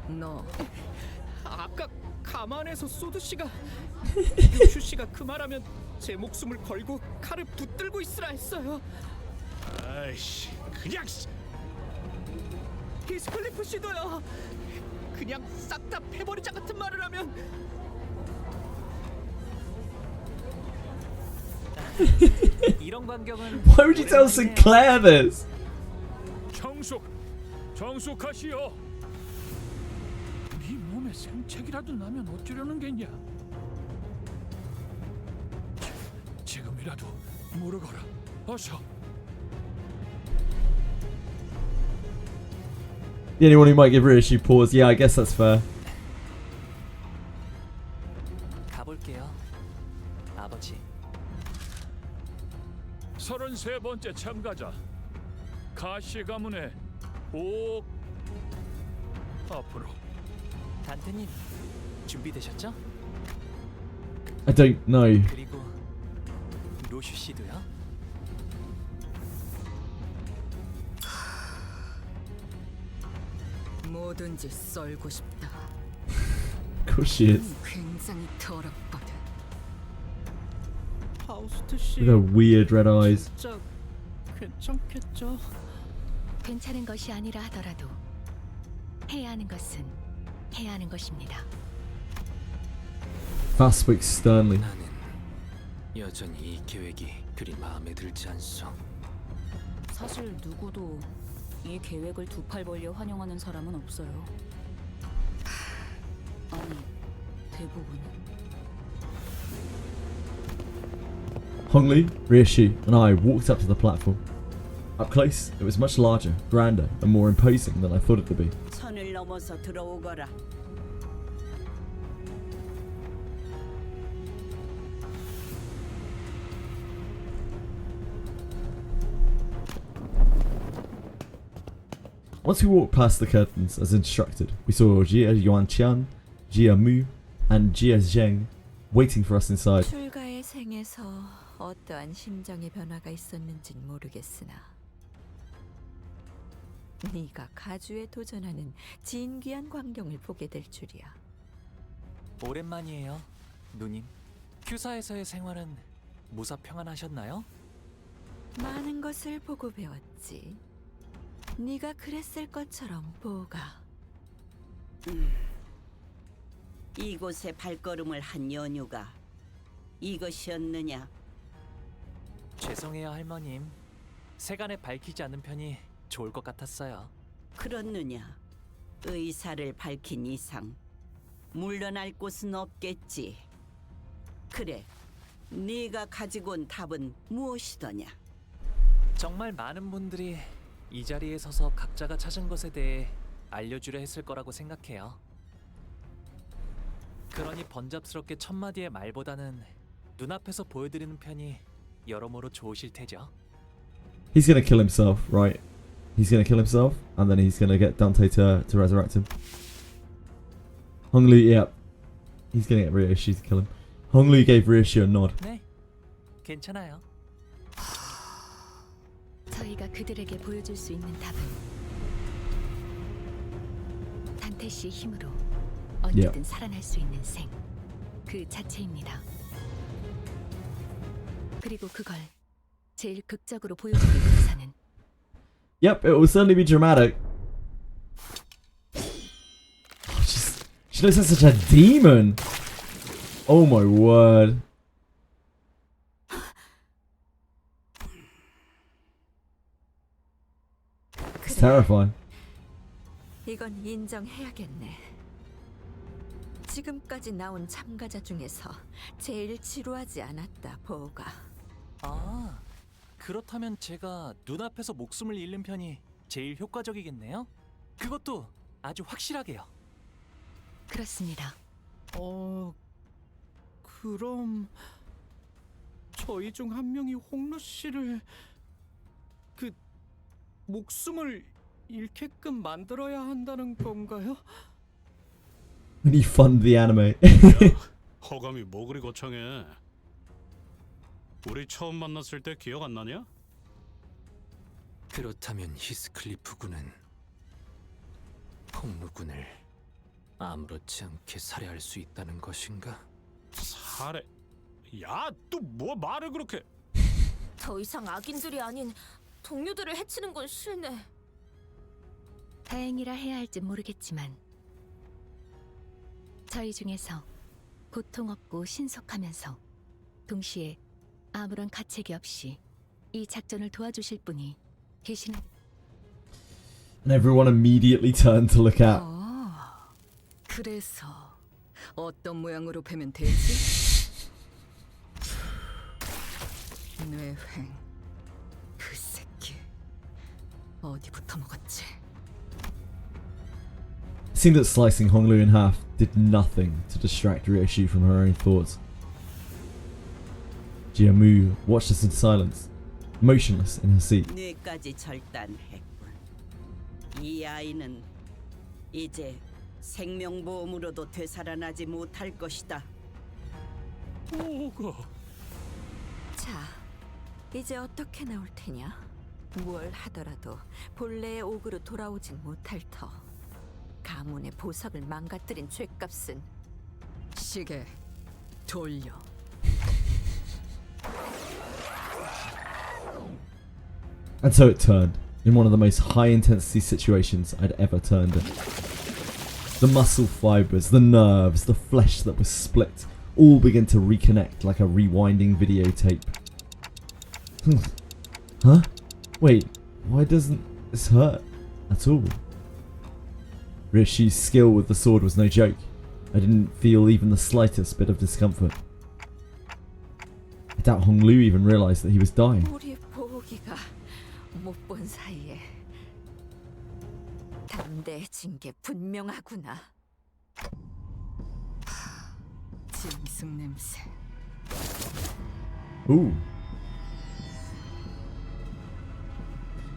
너 아까 가만해서 소드 씨가 요슈 씨가 그 말하면 제 목숨을 걸고 칼을 붙들고 있으라 했어요. 아이씨, 그냥 히스클리프 씨도요. 그냥 싹 다 패버리자 같은 말을 하면 이런 광경은 Why would you tell Sinclair this? 정숙하시오. 네 몸에 생책이라도 나면 어쩌려는 게냐? 지금이라도 물어거라. 어서. The only one who might give Rishi pause. Yeah, I guess that's fair. 가볼게요. 아버지. 33번째 참가자 가시 가문의 오 앞으로. 단테님 준비되셨죠? I don't know. 그리고 로슈 씨도요. 뭐든지 썰고 싶다. Of course she is. 굉장히 더럽거든. 파우스트 씨. With her weird red eyes. 진짜 괜찮겠죠? 괜찮은 것이 아니라 하더라도 해야 하는 것은 해야 하는 것입니다. Fast speaks sternly. 나는 여전히 이 계획이 그리 마음에 들지 않소. 사실 누구도 이 계획을 두 팔 벌려 환영하는 사람은 없어요. 아니, 대부분. Hongli, Rishi, and I walked up to the platform. Up close, it was much larger, grander, and more imposing than I thought it would be. 선을 넘어서 들어오거라. Once we walked past the curtains as instructed, we saw Jia Yuanqian, Jia Mu, and Jia Zheng waiting for us inside. 출가의 생에서 어떠한 심정의 변화가 있었는진 모르겠으나 네가 가주에 도전하는 진귀한 광경을 보게 될 줄이야. 오랜만이에요, 누님. 큐사에서의 생활은 무사 평안하셨나요? 많은 것을 보고 배웠지. 네가 그랬을 것처럼 보가. 이곳에 발걸음을 한 연유가 이것이었느냐? 죄송해요, 할머님. 세간에 밝히지 않는 편이 좋을 것 같았어요. 그렇느냐? 의사를 밝힌 이상 물러날 곳은 없겠지. 그래, 네가 가지고 온 답은 무엇이더냐? 정말 많은 분들이 이 자리에 서서 각자가 찾은 것에 대해 알려주려 했을 거라고 생각해요. 그러니 번잡스럽게 첫마디의 말보다는 눈앞에서 보여드리는 편이 여러모로 좋으실 테죠. He's gonna kill himself, right? He's gonna kill himself, and then he's gonna get Dante to resurrect him. Honglu, yep. He's gonna get Ryoshi to kill him. Honglu gave Ryoshi a nod. 네, 괜찮아요. 저희가 그들에게 보여줄 수 있는 답은 단테 씨의 힘으로 언제든 살아날 수 있는 생, 그 자체입니다. 그리고 그걸 제일 극적으로 보여주기 위해서는 Yep, it will certainly be dramatic. She looks like such a demon. Oh my word. terrifying. 이건 인정해야겠네. 지금까지 나온 참가자 중에서 제일 지루하지 않았다, 보호가. 아, 그렇다면 제가 눈앞에서 목숨을 잃는 편이 제일 효과적이겠네요? 그것도 아주 확실하게요. 그렇습니다. 그럼 저희 중 한 명이 홍로 씨를 목숨을 잃게끔 만들어야 한다는 건가요? When you fund the anime. 허감이 뭐 그리 거창해. 우리 처음 만났을 때 기억 안 나냐? 그렇다면 히스클리프 군은 폭루 군을 아무렇지 않게 살해할 수 있다는 것인가? 살해? 야, 또 뭐 말을 그렇게? 더 이상 악인들이 아닌 동료들을 해치는 건 싫네. 다행이라 해야 할지 모르겠지만 저희 중에서 고통 없고 신속하면서 동시에 아무런 가책이 없이 이 작전을 do와주실 분이 계시는. And everyone immediately turned to look out. 그래서 어떤 모양으로 패면 되지? 뇌횡, 그 새끼 어디부터 먹었지? It seemed that slicing Honglu in half did nothing to distract Ryoshi from her own thoughts. Jiamu watched us in silence, motionless in her seat. 뇌까지 절단했군. 이 아이는 이제 생명보험으로도 되살아나지 못할 것이다. 오가. 자, 이제 어떻게 나올 테냐? 뭘 하더라도 본래의 옥으로 돌아오진 못할 터. 가문의 보석을 망가뜨린 죄값은 시계 돌려. And so it turned, in one of the most high-intensity situations I'd ever turned in. The muscle fibers, the nerves, the flesh that was split, all began to reconnect like a rewinding videotape. Huh? Wait, why doesn't this hurt at all? Ryoshi's skill with the sword was no joke. I didn't feel even the slightest bit of discomfort. I doubt Honglu even realized that he was dying. 우리 보기가 못 본 사이에 담대해진 게 분명하구나. 짐승 냄새. Ooh.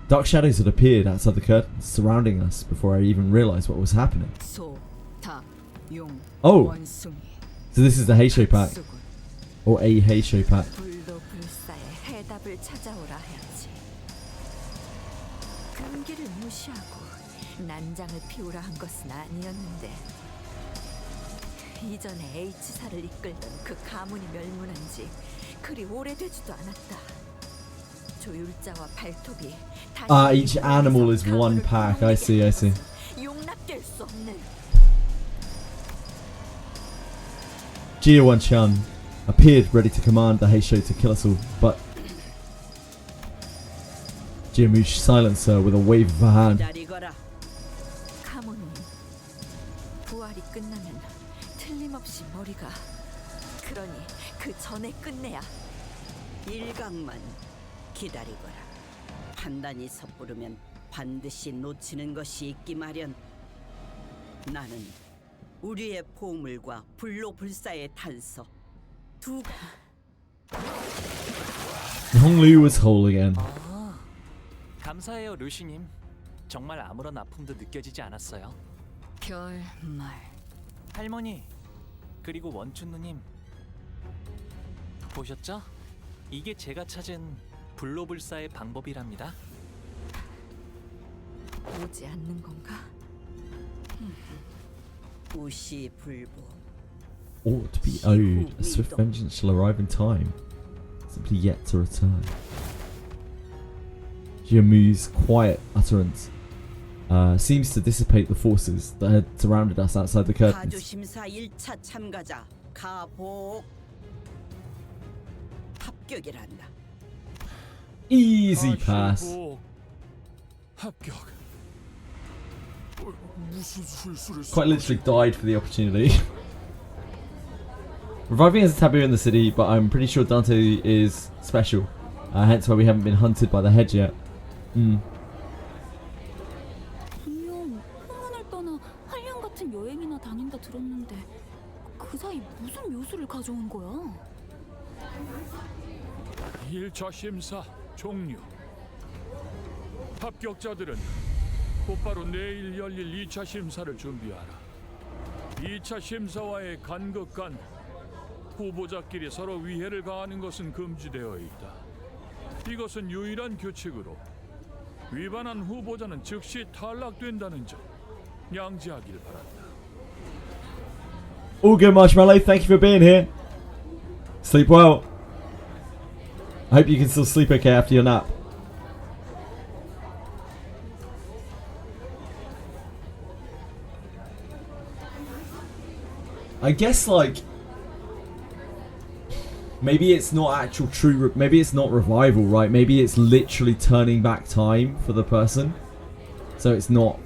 Dark shadows had appeared outside the curtains, surrounding us before I even realized what was happening. 소, 닭, 용, Oh! 원숭이. So this is the Heisho pack. Or a Heisho pack. 불도 불사의 해답을 찾아오라 했지. 금기를 무시하고 난장을 피우라 한 것은 아니었는데 이전에 H사를 이끌던 그 가문이 멸문한 지 그리 오래되지도 않았다. 조율자와 발톱이 다시 Each animal is one pack. I see, I see. 용납될 수 없는 Jiawan-chan appeared ready to command the Heisho to kill us all, but Jiamu silenced her with a wave of her hand. 가문님, 부활이 끝나면 틀림없이 머리가 그러니 그 전에 끝내야. 일각만 기다리거라. 판단이 섣부르면 반드시 놓치는 것이 있기 마련. 나는 우리의 보물과 불로불사의 단서 두. Honglu was whole again. 감사해요, 루시님. 정말 아무런 아픔도 느껴지지 않았어요. 결말. 할머니, 그리고 원춘 누님. 보셨죠? 이게 제가 찾은 불로불사의 방법이랍니다. 오지 않는 건가? 우시불보. Ought to be owed. A swift vengeance shall arrive in time. Simply yet to return. Jiamu's quiet utterance seems to dissipate the forces that had surrounded us outside the curtains. 가주심사 1차 참가자 가복 합격이란다. Easy pass. 합격. Quite literally died for the opportunity. Reviving is a taboo in the city, but I'm pretty sure Dante is special. Hence why we haven't been hunted by the hedge yet. 분명 후문을 떠나 한량 같은 여행이나 다닌다 들었는데 그 사이 무슨 묘수를 가져온 거야? 1차 심사 종료. 합격자들은 곧바로 내일 열릴 2차 심사를 준비하라. 2차 심사와의 간극 간 후보자끼리 서로 위해를 가하는 것은 금지되어 있다. 이것은 유일한 규칙으로 위반한 후보자는 즉시 탈락된다는 점 양지하길 바란다. All good, Marshmallow. Thank you for being here. Sleep well. I hope you can still sleep okay after your nap. I guess, like, maybe it's not actual true, maybe it's not revival, right? Maybe it's literally turning back time for the person. So it's not,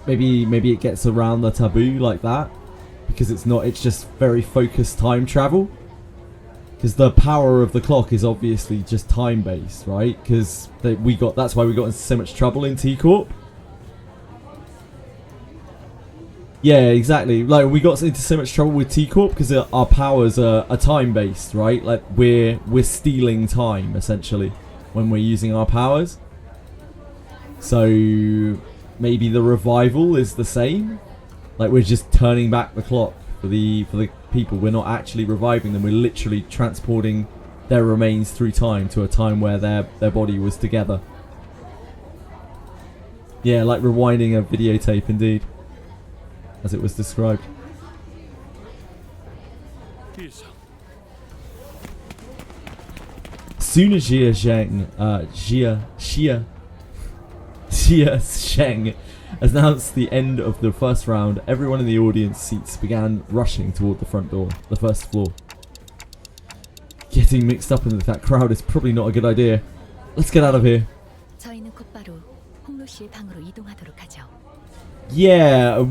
maybe it gets around the taboo like that. Because it's not, it's just very focused time travel. Because the power of the clock is obviously just time based, right? Because that's why we got into so much trouble in T Corp. Yeah, exactly. Like, we got into so much trouble with T Corp because our powers are time based, right? Like, we're stealing time essentially when we're using our powers. So maybe the revival is the same. Like, we're just turning back the clock for the people. We're not actually reviving them. We're literally transporting their remains through time to a time where their body was together. Yeah, like rewinding a videotape indeed. As it was described. As soon as Jia Sheng announced the end of the first round, everyone in the audience seats began rushing toward the front door, the first floor. Getting mixed up in that crowd is probably not a good idea. Let's get out of here. 저희는 곧바로 홍로 씨의 방으로 이동하도록 하죠. Yeah.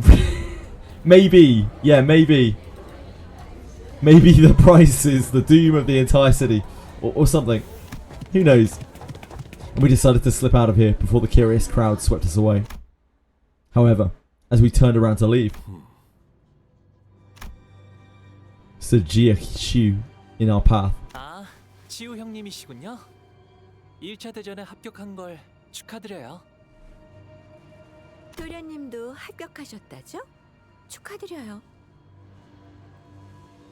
Maybe. Yeah, maybe. Maybe the price is the doom of the entire city. Or something. Who knows? And we decided to slip out of here before the curious crowd swept us away. However, as we turned around to leave, stood Jia Xiu in our path. 아, 치우 형님이시군요. 1차 대전에 합격한 걸 축하드려요. 도련님도 합격하셨다죠? 축하드려요.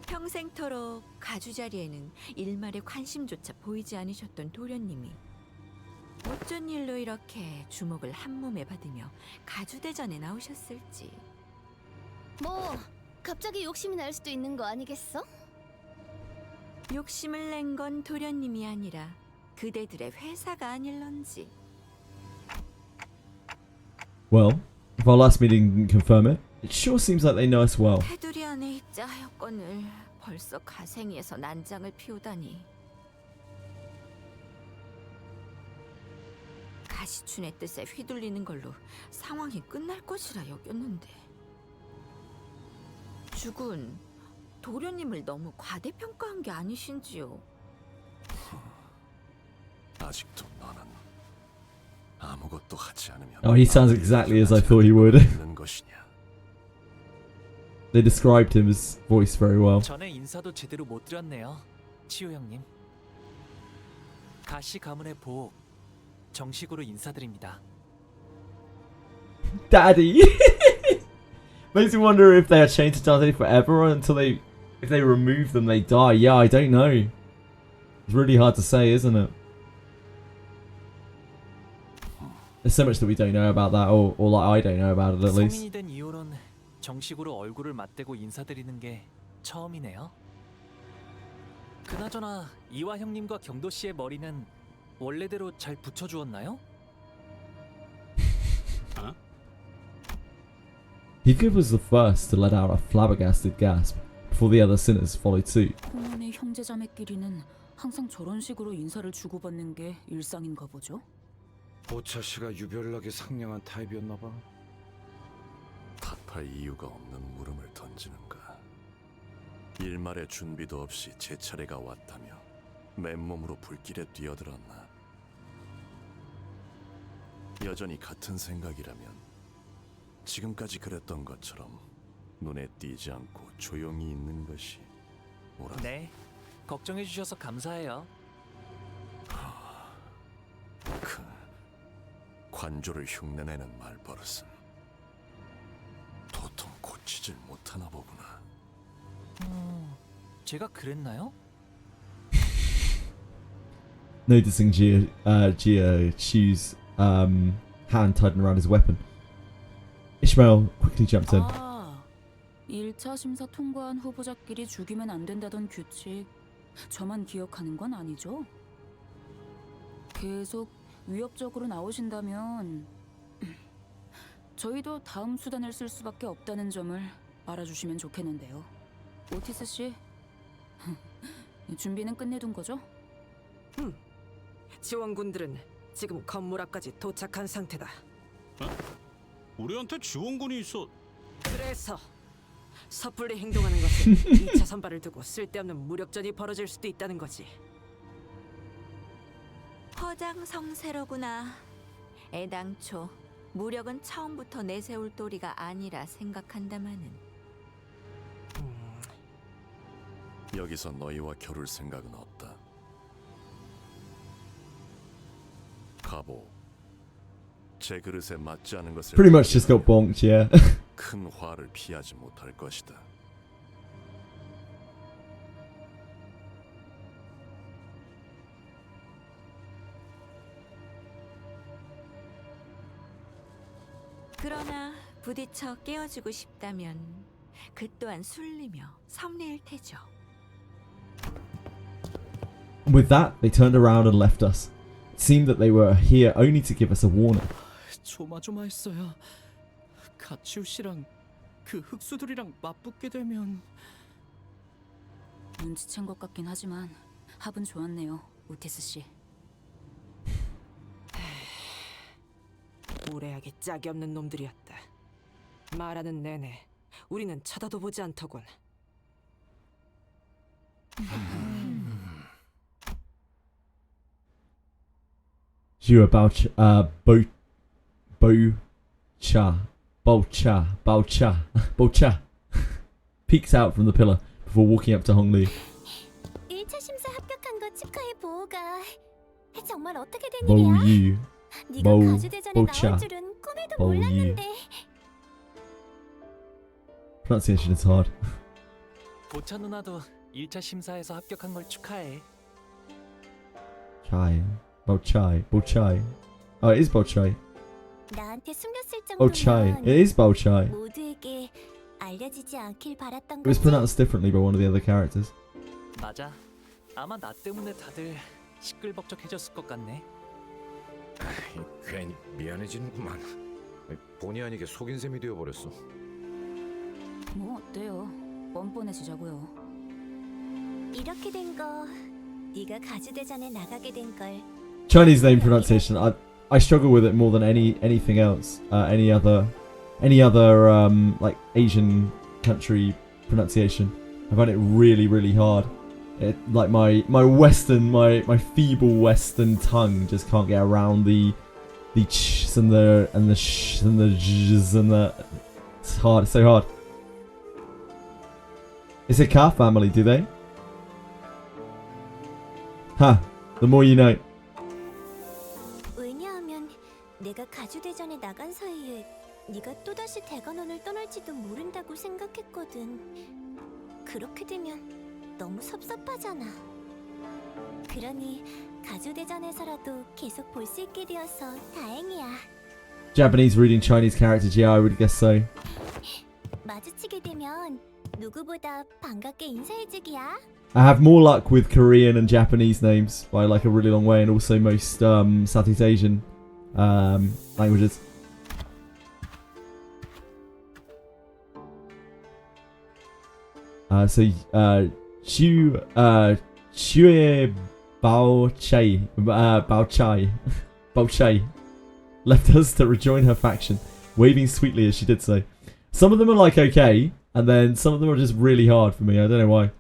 평생토록 가주 자리에는 일말의 관심조차 보이지 않으셨던 도련님이 어쩐 일로 이렇게 주목을 한몸에 받으며 가주대전에 나오셨을지. 뭐 갑자기 욕심이 날 수도 있는 거 아니겠어? 욕심을 낸 건 도련님이 아니라 그대들의 회사가 아닐런지. Well, if our last meeting didn't confirm it, it sure seems like they know us well. 테두리 안에 입자 하였건을 벌써 가생이에서 난장을 피우다니. 가시춘의 뜻에 휘둘리는 걸로 상황이 끝날 것이라 여겼는데. 주군, 도련님을 너무 과대평가한 게 아니신지요? 아직도 너는 아무것도 하지 않으면 Oh, he sounds exactly as I thought he would. They described his voice very well. 전에 인사도 제대로 못 드렸네요, 치우 형님. 가시 가문의 보호 정식으로 인사드립니다. Daddy. Makes me wonder if they are chained to Dante forever or until if they remove them they die. Yeah, I don't know. It's really hard to say, isn't it? There's so much that we don't know about that, or like I don't know about it at least. 성인이 된 이후론 정식으로 얼굴을 맞대고 인사드리는 게 처음이네요. 그나저나 이화 형님과 경도 씨의 머리는 원래대로 잘 붙여주었나요? Heathcliff was the first to let out a flabbergasted gasp before the other sinners followed suit. 홍원의 형제자매끼리는 항상 저런 식으로 인사를 주고받는 게 일상인가 보죠? 보차 씨가 유별나게 상냥한 타입이었나 봐. 대답할 이유가 없는 물음을 던지는가? 일말의 준비도 없이 제 차례가 왔다며 맨몸으로 불길에 뛰어들었나? 여전히 같은 생각이라면 지금까지 그랬던 것처럼 눈에 띄지 않고 조용히 있는 것이 옳아. 네, 걱정해 주셔서 감사해요. 그 관조를 흉내내는 말버릇은 도통 고치질 못하나 보구나. 제가 그랬나요? Noticing Gia's hand tighten around his weapon, Ishmael quickly jumped in. 1차 심사 통과한 후보자끼리 죽이면 안 된다던 규칙, 저만 기억하는 건 아니죠? 계속 위협적으로 나오신다면 저희도 다음 수단을 쓸 수밖에 없다는 점을 알아주시면 좋겠는데요. 오티스 씨, 준비는 끝내둔 거죠? 지원군들은 지금 건물 앞까지 도착한 상태다. 우리한테 지원군이 있어. 그래서 섣불리 행동하는 것은 2차 선발을 두고 쓸데없는 무력전이 벌어질 수도 있다는 거지. 허장성세로구나. 애당초 무력은 처음부터 내세울 도리가 아니라 생각한다마는. 여기서 너희와 겨룰 생각은 없다. 가보. 제 그릇에 맞지 않은 것을 Pretty much just got bonked, yeah. 큰 화를 피하지 못할 것이다. 그러나 부딪혀 깨어주고 싶다면 그 또한 술리며 섭리일 테죠. With that, they turned around and left us. It seemed that they were here only to give us a warning. 조마조마했어요. 가치우 씨랑 그 흑수들이랑 맞붙게 되면. 눈치챈 것 같긴 하지만 합은 좋았네요, 오티스 씨. 무례하게 짝이 없는 놈들이었다. 말하는 내내 우리는 쳐다도 보지 않더군. You about Bocha peeks out from the pillar before walking up to Hong Li. 1차 심사 합격한 거 축하해 보호가. 정말 어떻게 된 Bo 일이야? you. 네가 Bo 가주대전에 Bocha. 나올 줄은 꿈에도 Bo you. 몰랐는데. Pronunciation is hard. 보차 누나도 1차 심사에서 합격한 걸 축하해. Chai. Bochai. Oh, it is Bochai. 나한테 숨겼을 Bochai. 정도면 It is Bochai. 모두에게 알려지지 않길 바랐던 It was 거지. pronounced differently by one of the other characters. 맞아. 아마 나 때문에 다들 시끌벅적해졌을 것 같네. 괜히 미안해지는구만. 본의 아니게 속인 셈이 되어버렸어. 뭐 어때요? 뻔뻔해지자고요. 이렇게 된 거 네가 가주대전에 나가게 된 걸. Chinese name pronunciation. I struggle with it more than anything else. Any other like Asian country pronunciation. I find it really hard. It, like my feeble Western tongue just can't get around the chs and the sh and the zs and the. It's hard. It's so hard. It's a car family, do they? Huh. The more you know. 왜냐하면 내가 가주대전에 나간 사이에 네가 또다시 대관원을 떠날지도 모른다고 생각했거든. 그렇게 되면 너무 섭섭하잖아. 그러니 가주대전에서라도 계속 볼 수 있게 되어서 다행이야. Japanese reading Chinese characters, yeah, I would guess so. 마주치게 되면 누구보다 반갑게 인사해주기야. I have more luck with Korean and Japanese names by like a really long way, and also most Southeast Asian languages. Xue Bao Chai left us to rejoin her faction, waving sweetly as she did so. Some of them are like okay, and then some of them are just really hard for me. I don't know why.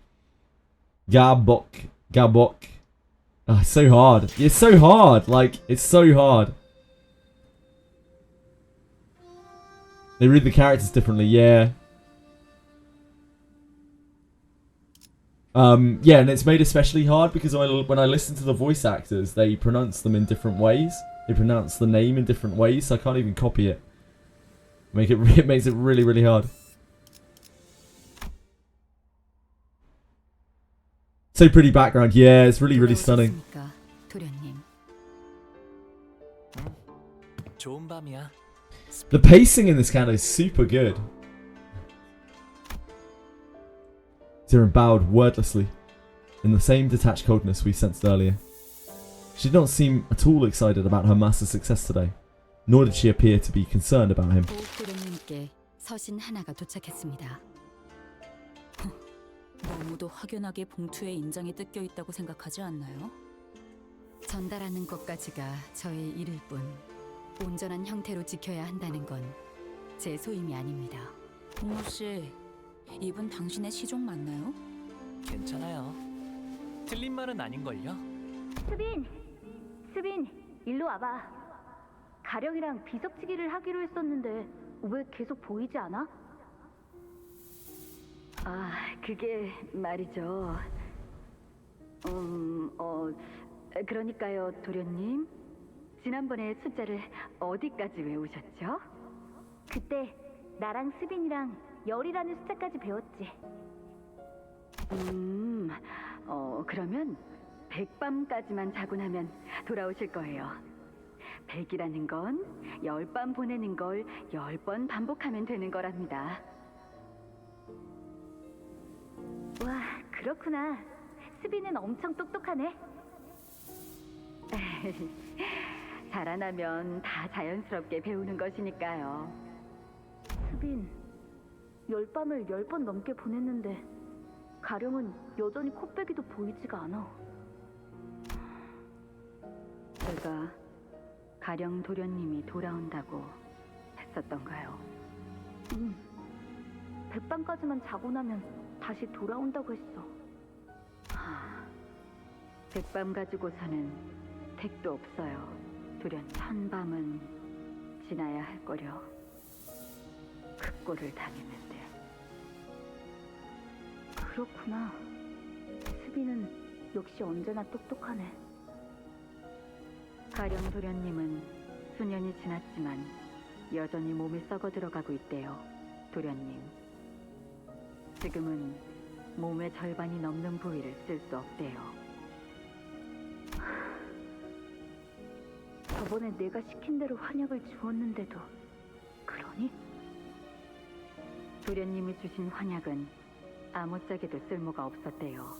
Gabok. Oh, it's so hard. It's so hard. Like, it's so hard. They read the characters differently, yeah. Yeah, and it's made especially hard because when I listen to the voice actors, they pronounce them in different ways. They pronounce the name in different ways, so I can't even copy it. It makes it really, really hard. So pretty background, yeah, it's really, really stunning. 좋은 밤이야. The pacing in this Canto is super good. They're bowed wordlessly, in the same detached coldness we sensed earlier. She did not seem at all excited about her master's success today, nor did she appear to be concerned about him. 보호구령님께 서신 하나가 도착했습니다. 너무도 확연하게 봉투에 인장이 뜯겨 있다고 생각하지 않나요? 전달하는 것까지가 저의 일일 뿐 온전한 형태로 지켜야 한다는 건 제 소임이 아닙니다. 동무 씨, 이분 당신의 시종 맞나요? 괜찮아요. 틀린 말은 아닌걸요? 수빈, 일로 와봐. 가령이랑 비석치기를 하기로 했었는데 왜 계속 보이지 않아? 아, 그게 말이죠. 그러니까요, 도련님. 지난번에 숫자를 어디까지 외우셨죠? 그때 나랑 수빈이랑 열이라는 숫자까지 배웠지. 그러면 100밤까지만 자고 나면 돌아오실 거예요. 100이라는 건 10밤 보내는 걸 10번 반복하면 되는 거랍니다. 와, 그렇구나. 수빈은 엄청 똑똑하네. 자라나면 다 자연스럽게 배우는 것이니까요. 수빈, 10밤을 10번 넘게 보냈는데 가령은 여전히 코빼기도 보이지가 않아. 제가 가령 도련님이 돌아온다고 했었던가요? 100밤까지만 자고 나면 다시 돌아온다고 했어. 100밤 가지고서는 택도 없어요. 도련 1000밤은 지나야 할 거려. 그 꼴을 당했는데. 그렇구나. 수빈은 역시 언제나 똑똑하네. 가령 도련님은 수년이 지났지만 여전히 몸이 썩어 들어가고 있대요. 도련님. 지금은 몸의 절반이 넘는 부위를 쓸 수 없대요. 저번에 내가 시킨 대로 환약을 주었는데도 그러니? 도련님이 주신 환약은 아무짝에도 쓸모가 없었대요.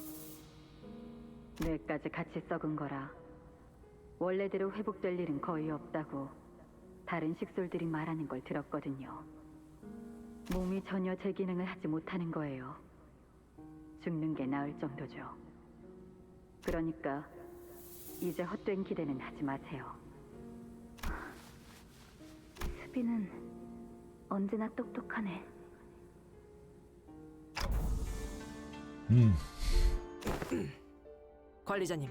뇌까지 같이 썩은 거라 원래대로 회복될 일은 거의 없다고 다른 식솔들이 말하는 걸 들었거든요. 몸이 전혀 제 기능을 하지 못하는 거예요. 죽는 게 나을 정도죠. 그러니까 이제 헛된 기대는 하지 마세요. 수빈은 언제나 똑똑하네. 관리자님,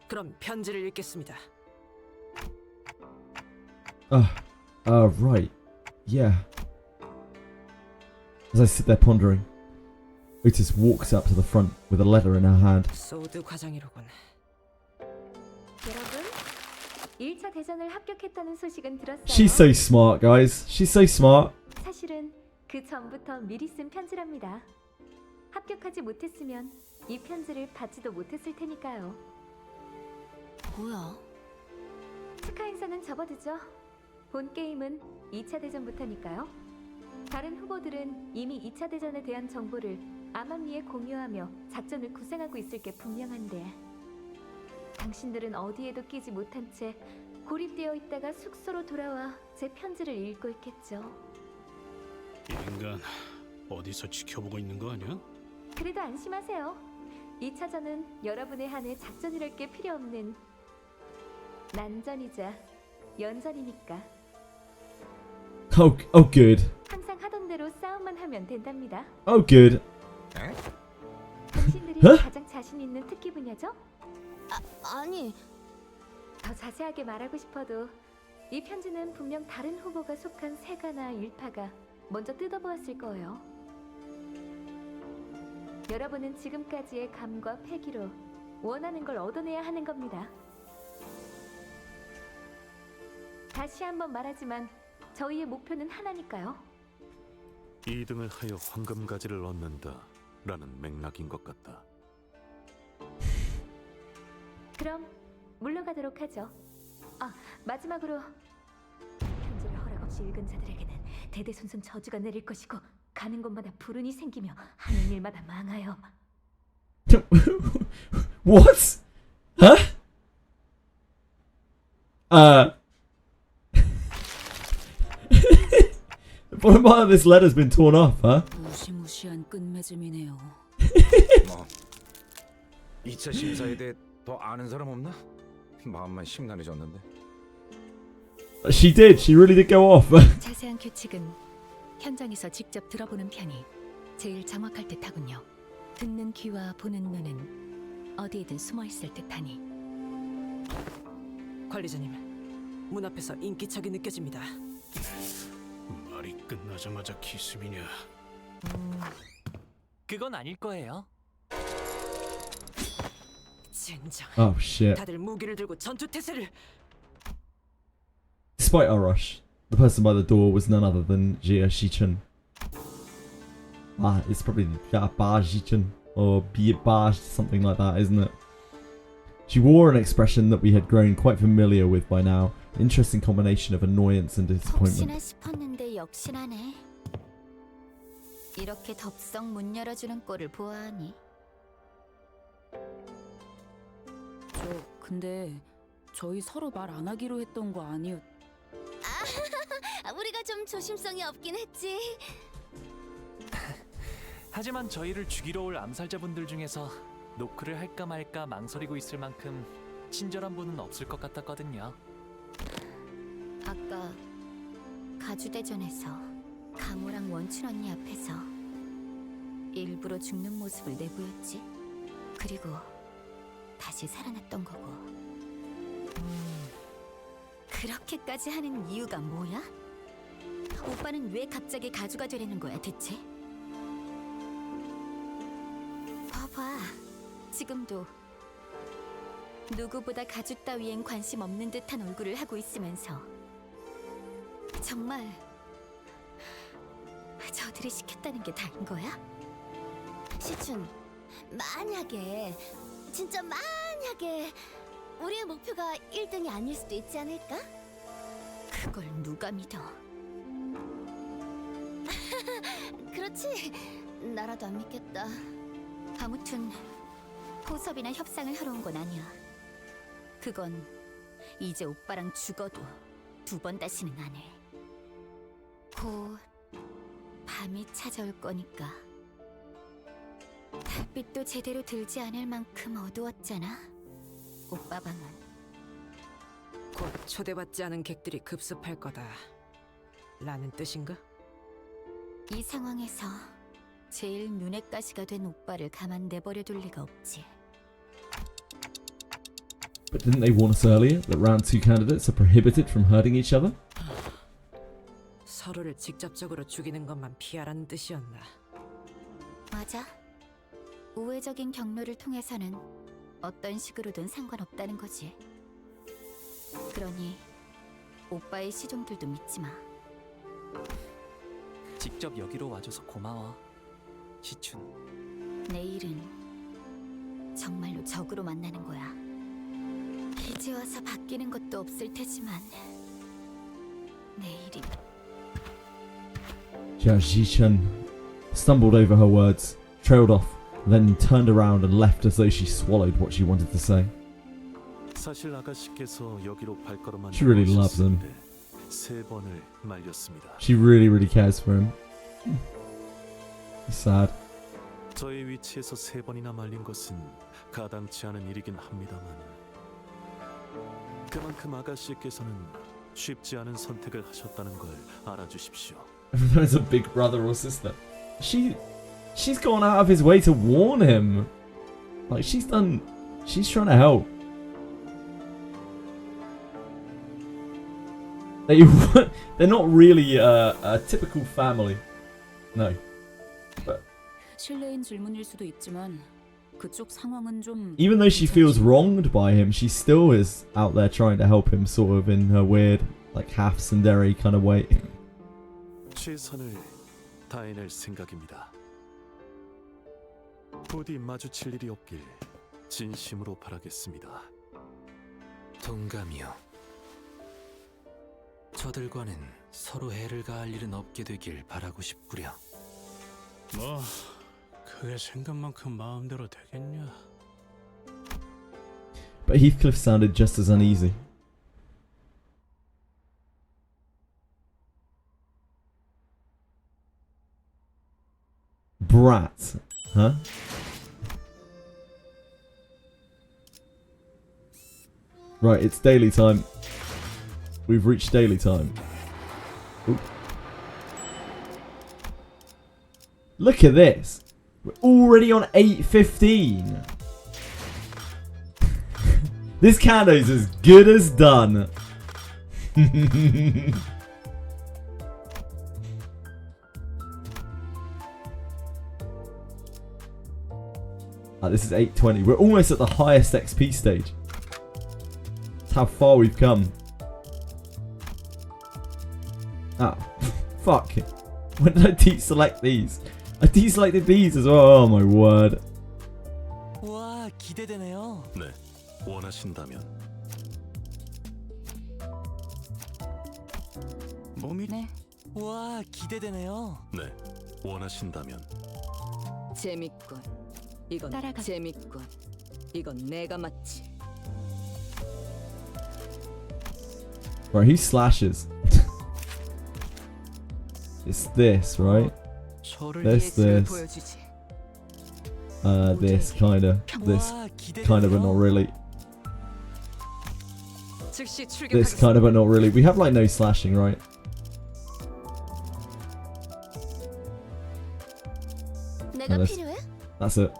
그럼 편지를 읽겠습니다. Right. Yeah. As I sit there pondering, Otis walks up to the front with a letter in her hand. 소드 과장이로군. 여러분, 1차 대전을 합격했다는 소식은 들었어요. She's so smart, guys. She's so smart. 사실은 그 전부터 미리 쓴 편지랍니다. 합격하지 못했으면 이 편지를 받지도 못했을 테니까요. 뭐야? 축하 행사는 접어두죠. 본 게임은 2차 대전부터니까요. 다른 후보들은 이미 2차 대전에 대한 정보를 암암리에 공유하며 작전을 구상하고 있을 게 분명한데 당신들은 어디에도 끼지 못한 채 고립되어 있다가 숙소로 돌아와 제 편지를 읽고 있겠죠. 이 인간 어디서 지켜보고 있는 거 아니야? 그래도 안심하세요. 2차전은 여러분의 한해 작전이랄 게 필요 없는 난전이자 연전이니까. Oh, good. 항상 하던 대로 사용하면 된답니다. Oh, good. 당신들이 Huh? 가장 자신 있는 특기 분야죠? 아니, 더 자세하게 말하고 싶어도 이 편지는 분명 다른 후보가 속한 세가나 일파가 먼저 뜯어보았을 거예요. 여러분은 지금까지의 감과 패기로 원하는 걸 얻어내야 하는 겁니다. 다시 한번 말하지만 저희의 목표는 하나니까요. 2등을 하여 황금가지를 얻는다라는 맥락인 것 같다. 그럼 물러가도록 하죠. 아, 마지막으로 편지를 허락 없이 읽은 자들에게는 대대손손 저주가 내릴 것이고 가는 곳마다 불운이 생기며 하는 일마다 망하여. What? Huh? The bottom part of this letter's been torn off, huh? 무시무시한 끝맺음이네요. 뭐 2차 심사에 대해 더 아는 사람 없나? 마음만 심란해졌는데. She did. She really did go off. 자세한 규칙은 현장에서 직접 들어보는 편이 제일 정확할 듯하군요. 듣는 귀와 보는 눈은 어디에든 숨어 있을 듯하니. 관리자님, 문 앞에서 인기척이 느껴집니다. 말이 끝나자마자 기습이냐? 그건 아닐 거예요. 젠장. Oh shit. 다들 무기를 들고 전투 태세를. Despite our rush, the person by the door was none other than Jia Shichun. Ah, it's probably Ba Shichun or Ba something like that, isn't it? She wore an expression that we had grown quite familiar with by now. Interesting combination of annoyance and disappointment. 혹시나 싶었는데 역시나네. 이렇게 덥석 문 열어주는 꼴을 보아하니. 근데 저희 서로 말 안 하기로 했던 거 아니었? 우리가 좀 조심성이 없긴 했지. 하지만 저희를 죽이러 올 암살자분들 중에서 노크를 할까 말까 망설이고 있을 만큼 친절한 분은 없을 것 같았거든요. 아까 가주대전에서 가모랑 원춘 언니 앞에서 일부러 죽는 모습을 내보였지. 그리고 다시 살아났던 거고. 그렇게까지 하는 이유가 뭐야? 오빠는 왜 갑자기 가주가 되려는 거야 대체? 봐봐, 지금도 누구보다 가주 따위엔 관심 없는 듯한 얼굴을 하고 있으면서 정말 저들이 시켰다는 게 다인 거야? 시춘, 만약에, 진짜 만약에 우리의 목표가 1등이 아닐 수도 있지 않을까? 그걸 누가 믿어? 그렇지, 나라도 안 믿겠다. 아무튼 포섭이나 협상을 하러 온 건 아니야. 그건 이제 오빠랑 죽어도 2번 다시는 안 해. 곧 밤이 찾아올 거니까. 달빛도 제대로 들지 않을 만큼 어두웠잖아, 오빠 방은. 곧 초대받지 않은 객들이 급습할 거다. 라는 뜻인가? 이 상황에서 제일 눈에 가시가 된 오빠를 가만 내버려 둘 리가 없지. But didn't they warn us earlier that round 2 candidates are prohibited from hurting each other? 서로를 직접적으로 죽이는 것만 피하라는 뜻이었나? 맞아. 우회적인 경로를 통해서는 어떤 식으로든 상관없다는 거지. 그러니 오빠의 시종들도 믿지 마. 직접 여기로 와줘서 고마워, 시춘. 내일은 정말로 적으로 만나는 거야. 이제 와서 바뀌는 것도 없을 테지만 내일이. Jia Shichun stumbled over her words, trailed off, then turned around and left as though she swallowed what she wanted to say. 사실 아가씨께서 여기로 발걸음한 She really loves him. 3번을 말렸습니다. She really cares for him. It's sad. 저의 위치에서 3번이나 말린 것은 가당치 않은 일이긴 합니다만 그만큼 아가씨께서는 쉽지 않은 선택을 하셨다는 걸 알아주십시오. Even though it's a big brother or sister. She's gone out of his way to warn him. Like, she's trying to help. They're not really a typical family. No. But 실례인 질문일 수도 있지만 그쪽 상황은 좀 even though she feels wronged by him, she still is out there trying to help him, sort of in her weird, like half tsundere kind of way. 최선을 다해낼 생각입니다. 부디 마주칠 일이 없길 진심으로 바라겠습니다. 동감이요. 저들과는 서로 해를 가할 일은 없게 되길 바라고 싶구려. 뭐 그게 생각만큼 마음대로 되겠냐? But Heathcliff sounded just as uneasy. Brat, huh? Right, it's daily time. We've reached daily time. Ooh. Look at this. We're already on 8:15. This Canto's as good as done. This is 8:20. We're almost at the highest XP stage. That's how far we've come. Ah, fuck. When did I deselect these? I deselected these as well. Oh my word. 와, 기대되네요. 네, 원하신다면. 몸이 네. 와, 기대되네요. 네, 원하신다면. 재밌군. 이건 재밌군. 이건 내가 맞지. Right, he slashes. It's this, right? This, this kind of, but not really. This kind of, but not really. We have like no slashing, right? And that's it.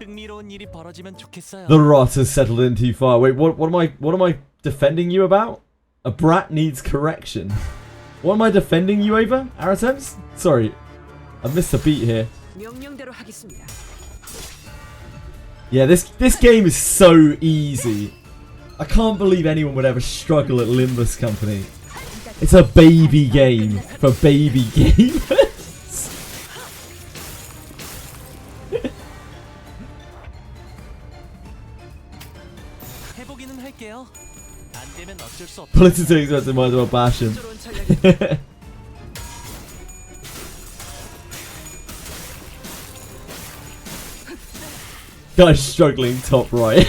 흥미로운 일이 벌어지면 좋겠어요. The rot has settled in too far. Wait, what am I defending you about? A brat needs correction. What am I defending you over, Aratems? Sorry, I've missed a beat here. Yeah, this game is so easy. I can't believe anyone would ever struggle at Limbus Company. It's a baby game for baby gamers. 해보기는 할게요. 안 되면 어쩔 수 없어. Politics too expensive, might as well bash him. Guy's struggling top right.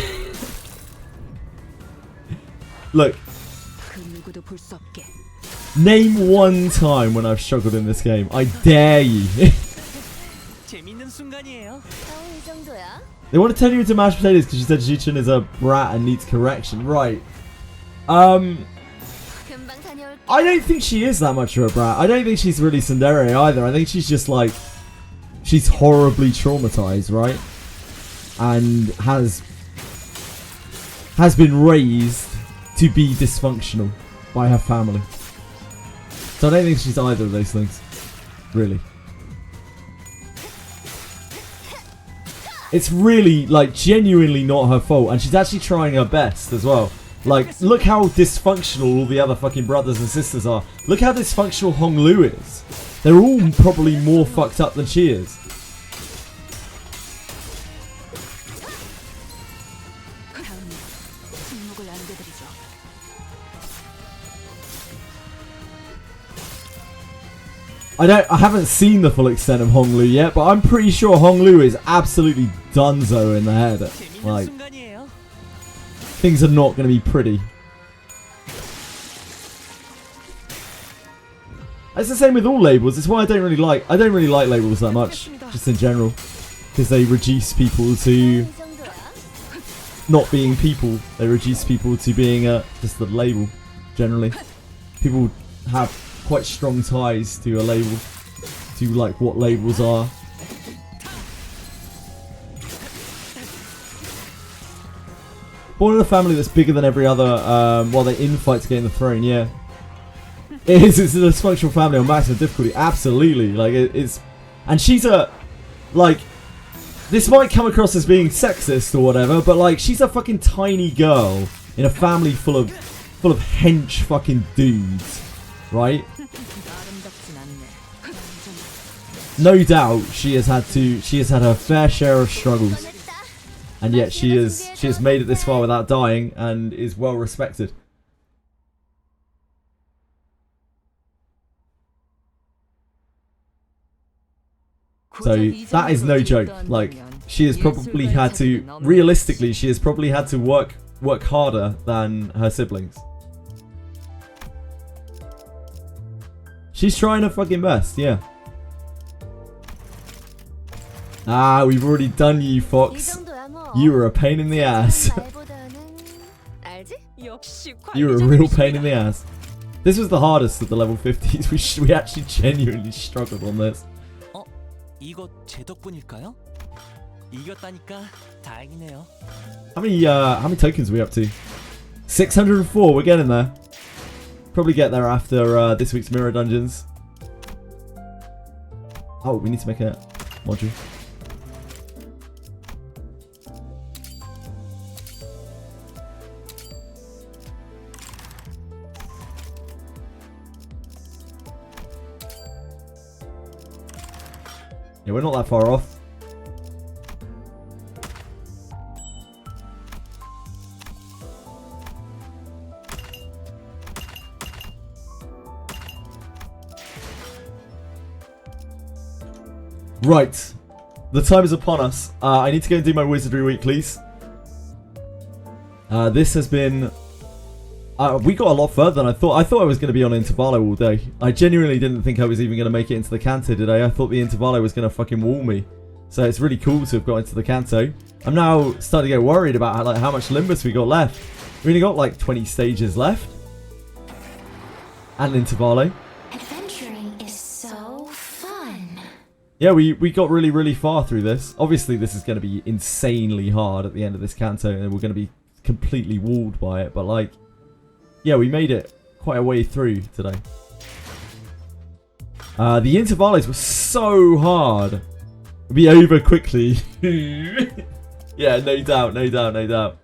Look. Name one time when I've struggled in this game. I dare you. 재밌는 순간이에요. 이 정도야? They want to turn you into mashed potatoes because you said Ji-chun is a brat and needs correction. Right. I don't think she is that much of a brat. I don't think she's really tsundere either. I think she's just like... She's horribly traumatized, right? And has been raised to be dysfunctional by her family. So I don't think she's either of those things. Really. It's really, like, genuinely not her fault. And she's actually trying her best as well. Like, look how dysfunctional all the other fucking brothers and sisters are. Look how dysfunctional Hong Lu is. They're all probably more fucked up than she is. I haven't seen the full extent of Hong Lu yet, but I'm pretty sure Hong Lu is absolutely donezo in the head. Like, things are not going to be pretty. It's the same with all labels. It's why I don't really like labels that much, just in general, because they reduce people to not being people. They reduce people to being just a label, generally. people have quite strong ties to a label, to like what labels are. Born in a family that's bigger than every other, while they infight to gain the throne, yeah. It's a dysfunctional family on maximum difficulty, absolutely. Like, it's... And she's a... Like... This might come across as being sexist or whatever, but like, she's a fucking tiny girl in a family full of hench fucking dudes, right? No doubt she has had her fair share of struggles. And yet she has made it this far without dying and is well respected. So that is no joke. Like, she has probably had to, realistically, she has probably had to work harder than her siblings. She's trying her fucking best, yeah. Ah, we've already done you, Fox. You were a pain in the ass. You were a real pain in the ass. This was the hardest of the level 50s. We actually genuinely struggled on this. 이거 제 덕분일까요? 이겼다니까 다행이네요. How many tokens are we up to? 604. We're getting there. Probably get there after this week's mirror dungeons. Oh, we need to make a module. Yeah, we're not that far off. Right, the time is upon us. I need to go and do my Wizardry Weeklies. This has been... we got a lot further than I thought. I thought I was going to be on Intervallo all day. I genuinely didn't think I was even going to make it into the Canto today. I thought the Intervallo was going to fucking wall me. So it's really cool to have got into the Canto. I'm now starting to get worried about how much Limbus we got left. We only got like 20 stages left. And Intervallo. Adventuring is so fun. Yeah, we got really, really far through this. Obviously, this is going to be insanely hard at the end of this Canto. And we're going to be completely walled by it. But like... Yeah, we made it quite a way through today. The intervallos were so hard. It'll be over quickly. Yeah, no doubt, no doubt, no doubt.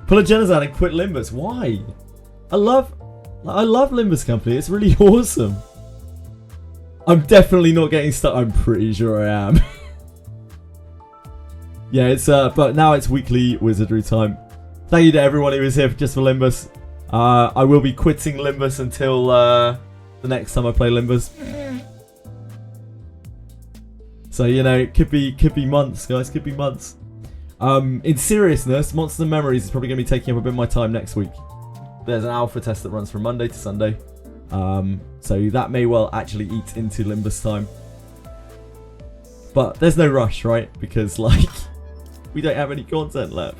Pull a Genozad and quit Limbus. Why? I love Limbus Company. It's really awesome. I'm definitely not getting stuck. I'm pretty sure I am. Yeah, it's but now it's weekly Wizardry time. Thank you to everyone who was here just for Limbus. I will be quitting Limbus until the next time I play Limbus. So, you know, it could be months, guys. Could be months. In seriousness, Monster Memories is probably going to be taking up a bit of my time next week. There's an alpha test that runs from Monday to Sunday. So that may well actually eat into Limbus time. But there's no rush, right? Because, like, we don't have any content left.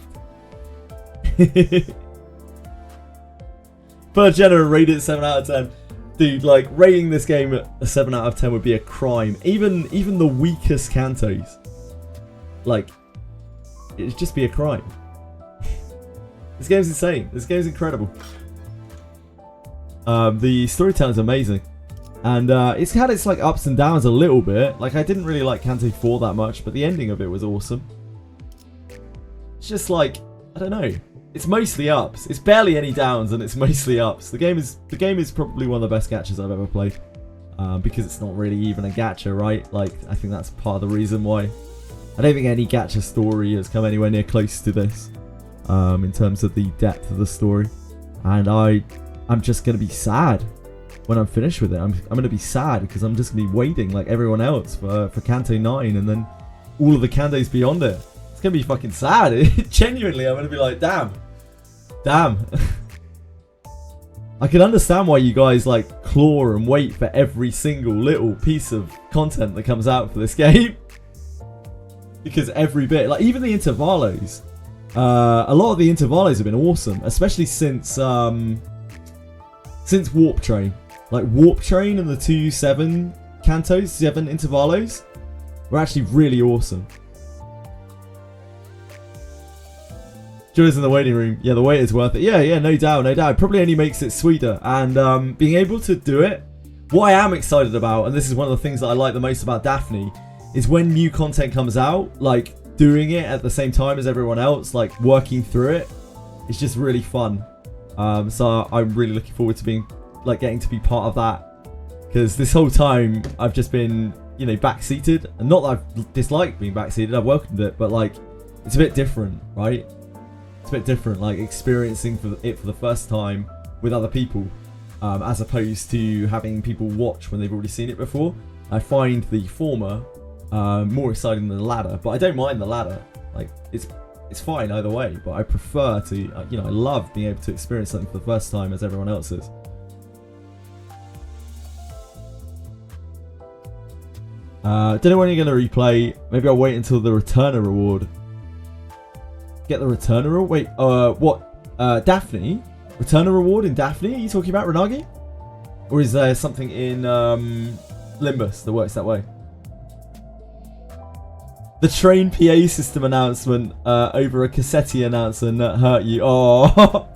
But Jenna rated 7 out of 10. Dude, like, rating this game at a 7 out of 10 would be a crime. Even the weakest Cantos. Like, it'd just be a crime. This game's insane. This game's incredible. The storytelling is amazing. And it's had its, like, ups and downs a little bit. Like, I didn't really like Canto 4 that much, but the ending of it was awesome. It's just like, I don't know. It's mostly ups. It's barely any downs, and it's mostly ups. The game is probably one of the best gachas I've ever played, because it's not really even a gacha, right? Like, I think that's part of the reason why. I don't think any gacha story has come anywhere near close to this, in terms of the depth of the story. And I'm just gonna be sad when I'm finished with it. I'm gonna be sad because I'm just gonna be waiting like everyone else for Canto 9, and then all of the Cantos beyond it. It's gonna be fucking sad. Genuinely, I'm gonna be like, damn. I can understand why you guys like claw and wait for every single little piece of content that comes out for this game. Because every bit, like even the intervallos, a lot of the intervallos have been awesome, especially since since Warp Train. Like Warp Train and the 7 Cantos, 7 Intervallos were actually really awesome. Joy's in the waiting room. Yeah, the wait is worth it. Yeah, no doubt. It probably only makes it sweeter. And being able to do it, what I am excited about, and this is one of the things that I like the most about Daphne, is when new content comes out, like doing it at the same time as everyone else, like working through it. It's just really fun. So I'm really looking forward to being, like, getting to be part of that. Because this whole time I've just been, you know, backseated. And not that I've disliked being backseated, I've welcomed it, but like, it's a bit different, right? It's a bit different, like experiencing it for the first time with other people, as opposed to having people watch when they've already seen it before. I find the former more exciting than the latter, but I don't mind the latter. Like, it's fine either way, but I prefer to, you know, I love being able to experience something for the first time as everyone else is. Don't know when you're going to replay. Maybe I'll wait until the returner reward. Get the returner reward? Wait, what? Daphne? Returner reward in Daphne? Are you talking about Renagi? Or is there something in Limbus that works that way? The train PA system announcement over a Cassetti announcement that hurt you. Oh.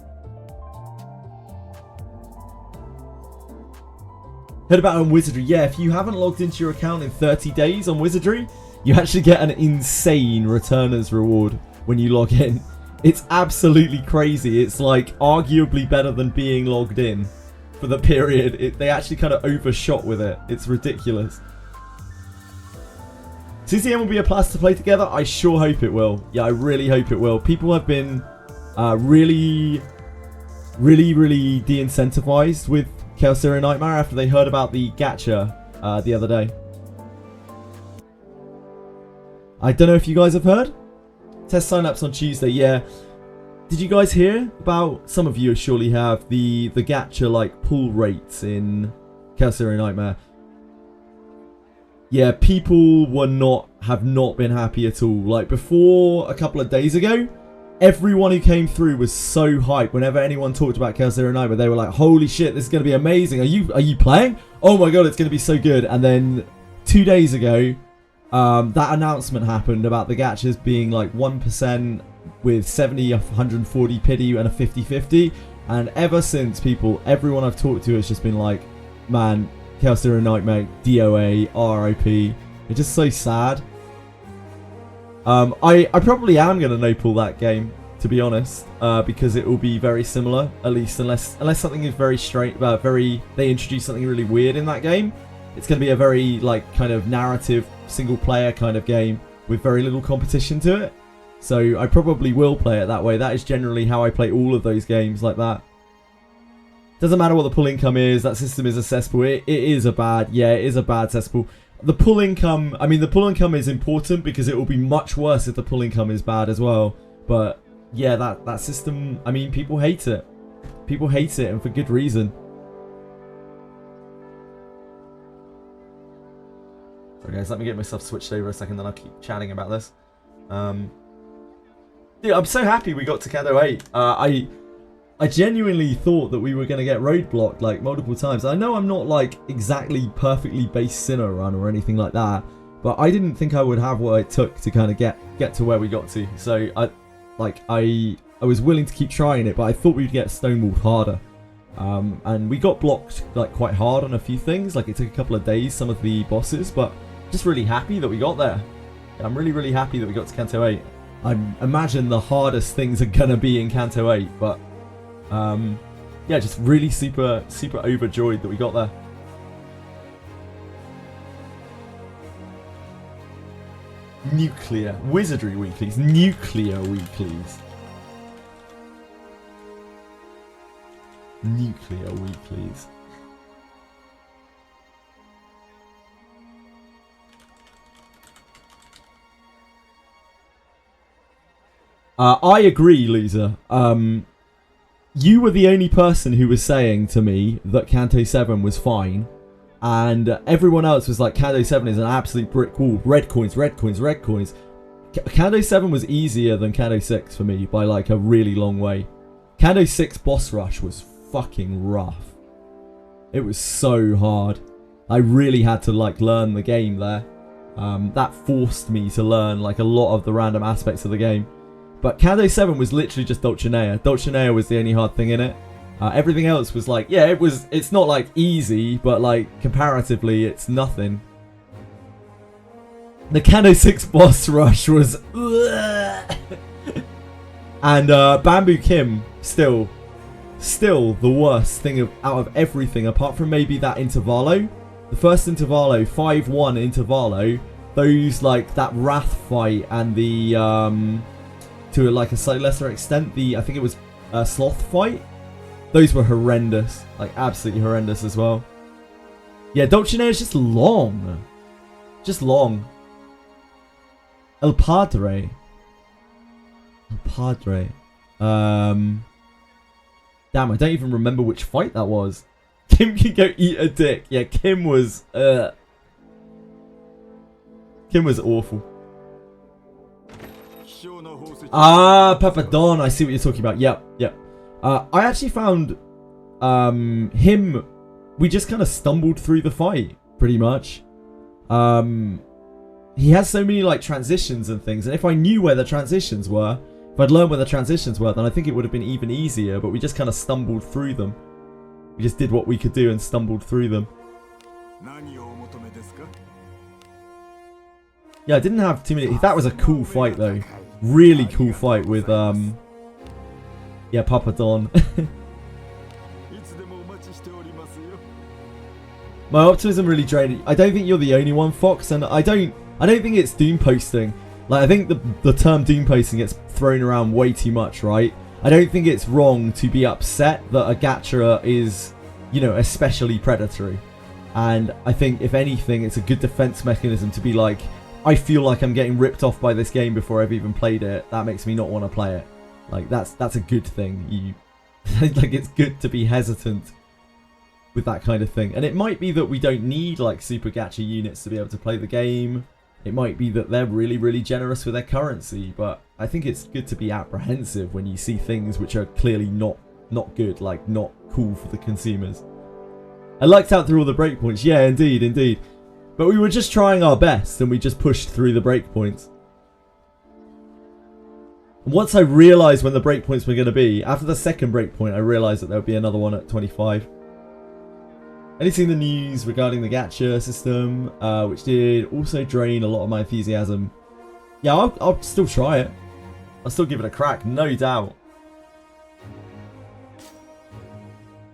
Heard about it on Wizardry. Yeah, if you haven't logged into your account in 30 days on Wizardry, you actually get an insane returner's reward when you log in. It's absolutely crazy. It's like arguably better than being logged in for the period. They actually kind of overshot with it. It's ridiculous. CCM will be a plus to play together. I sure hope it will. Yeah, I really hope it will. People have been really de-incentivized with Chaos Theory Nightmare after they heard about the gacha the other day. I don't know if you guys have heard. Test sign-ups on Tuesday, yeah. Did you guys hear about, some of you surely have, the gacha like pull rates in Chaos Theory Nightmare? Yeah, people have not been happy at all. Like, before a couple of days ago, everyone who came through was so hyped. Whenever anyone talked about Chaos Theory Nightmare, they were like, holy shit, this is going to be amazing. Are you playing? Oh my god, it's going to be so good. And then 2 days ago, that announcement happened about the gachas being like 1% with 70, 140 pity and a 50-50. And ever since, everyone I've talked to has just been like, man, Chaos Theory Nightmare, DOA, RIP. It's just so sad. I probably am going to no-pull that game, to be honest, because it will be very similar, at least unless something is very straight, they introduce something really weird in that game. It's going to be a very, like, kind of narrative, single-player kind of game with very little competition to it. So I probably will play it that way. That is generally how I play all of those games like that. Doesn't matter what the pull income is, that system is a cesspool. It is a bad cesspool. The pull income is important because it will be much worse if the pull income is bad as well. But yeah, that system, I mean, people hate it. People hate it, and for good reason. Sorry guys, let me get myself switched over a second, then I'll keep chatting about this. Dude, I'm so happy we got to Canto 8. I genuinely thought that we were going to get roadblocked like multiple times. I know I'm not like exactly perfectly based Sinner run or anything like that, but I didn't think I would have what it took to kind of get to where we got to. So I was willing to keep trying it, but I thought we'd get stonewalled harder. And we got blocked like quite hard on a few things. Like, it took a couple of days, some of the bosses, but just really happy that we got there. I'm really happy that we got to Canto 8. I imagine the hardest things are gonna be in Canto 8, but yeah, just really super overjoyed that we got there. Nuclear Wizardry Weeklies, Nuclear Weeklies, Nuclear Weeklies. I agree, loser. You were the only person who was saying to me that Canto 7 was fine, and everyone else was like, Canto 7 is an absolute brick wall. Red coins, red coins, red coins. Canto 7 was easier than Canto 6 for me by like a really long way. Canto 6 boss rush was fucking rough. It was so hard. I really had to like learn the game there. That forced me to learn like a lot of the random aspects of the game. But Canto 7 was literally just Dulcinea. Dulcinea was the only hard thing in it. Everything else was like, yeah, it's not like easy, but like comparatively it's nothing. The Canto 6 boss rush was and Bamboo Kim still the worst thing out of everything, apart from maybe that Intervallo. The first Intervallo, 5-1 Intervallo, those like that Wrath fight and the to like a slightly lesser extent I think it was Sloth fight. Those were horrendous, like absolutely horrendous as well. Yeah, Dulcinea is just long. El Padre. Damn, I don't even remember which fight that was. Kim can go eat a dick. Yeah, Kim was awful. Papa Don, I see what you're talking about. Yep. I actually found him, we just kind of stumbled through the fight, pretty much. He has so many like transitions and things, and if I knew where the transitions were, if I'd learned where the transitions were, then I think it would have been even easier, but we just kind of stumbled through them. We just did what we could do and stumbled through them. Yeah, I didn't have too many. That was a cool fight though. Really cool fight with yeah, Papa Don. My optimism really drained. I don't think you're the only one, Fox, and I don't think it's doom posting. Like, I think the term doom posting gets thrown around way too much, right? I don't think it's wrong to be upset that a gacha is, you know, especially predatory. And I think, if anything, it's a good defense mechanism to be like, I feel like I'm getting ripped off by this game before I've even played it. That makes me not want to play it. Like, that's a good thing. Like, it's good to be hesitant with that kind of thing. And it might be that we don't need, like, super gacha units to be able to play the game. It might be that they're really, really generous with their currency. But I think it's good to be apprehensive when you see things which are clearly not good, like, not cool for the consumers. I lucked out through all the breakpoints. Yeah, indeed. But we were just trying our best, and we just pushed through the breakpoints. And once I realised when the breakpoints were going to be, after the second breakpoint, I realised that there would be another one at 25. Only seen the news regarding the gacha system, which did also drain a lot of my enthusiasm. Yeah, I'll still try it. I'll still give it a crack, no doubt.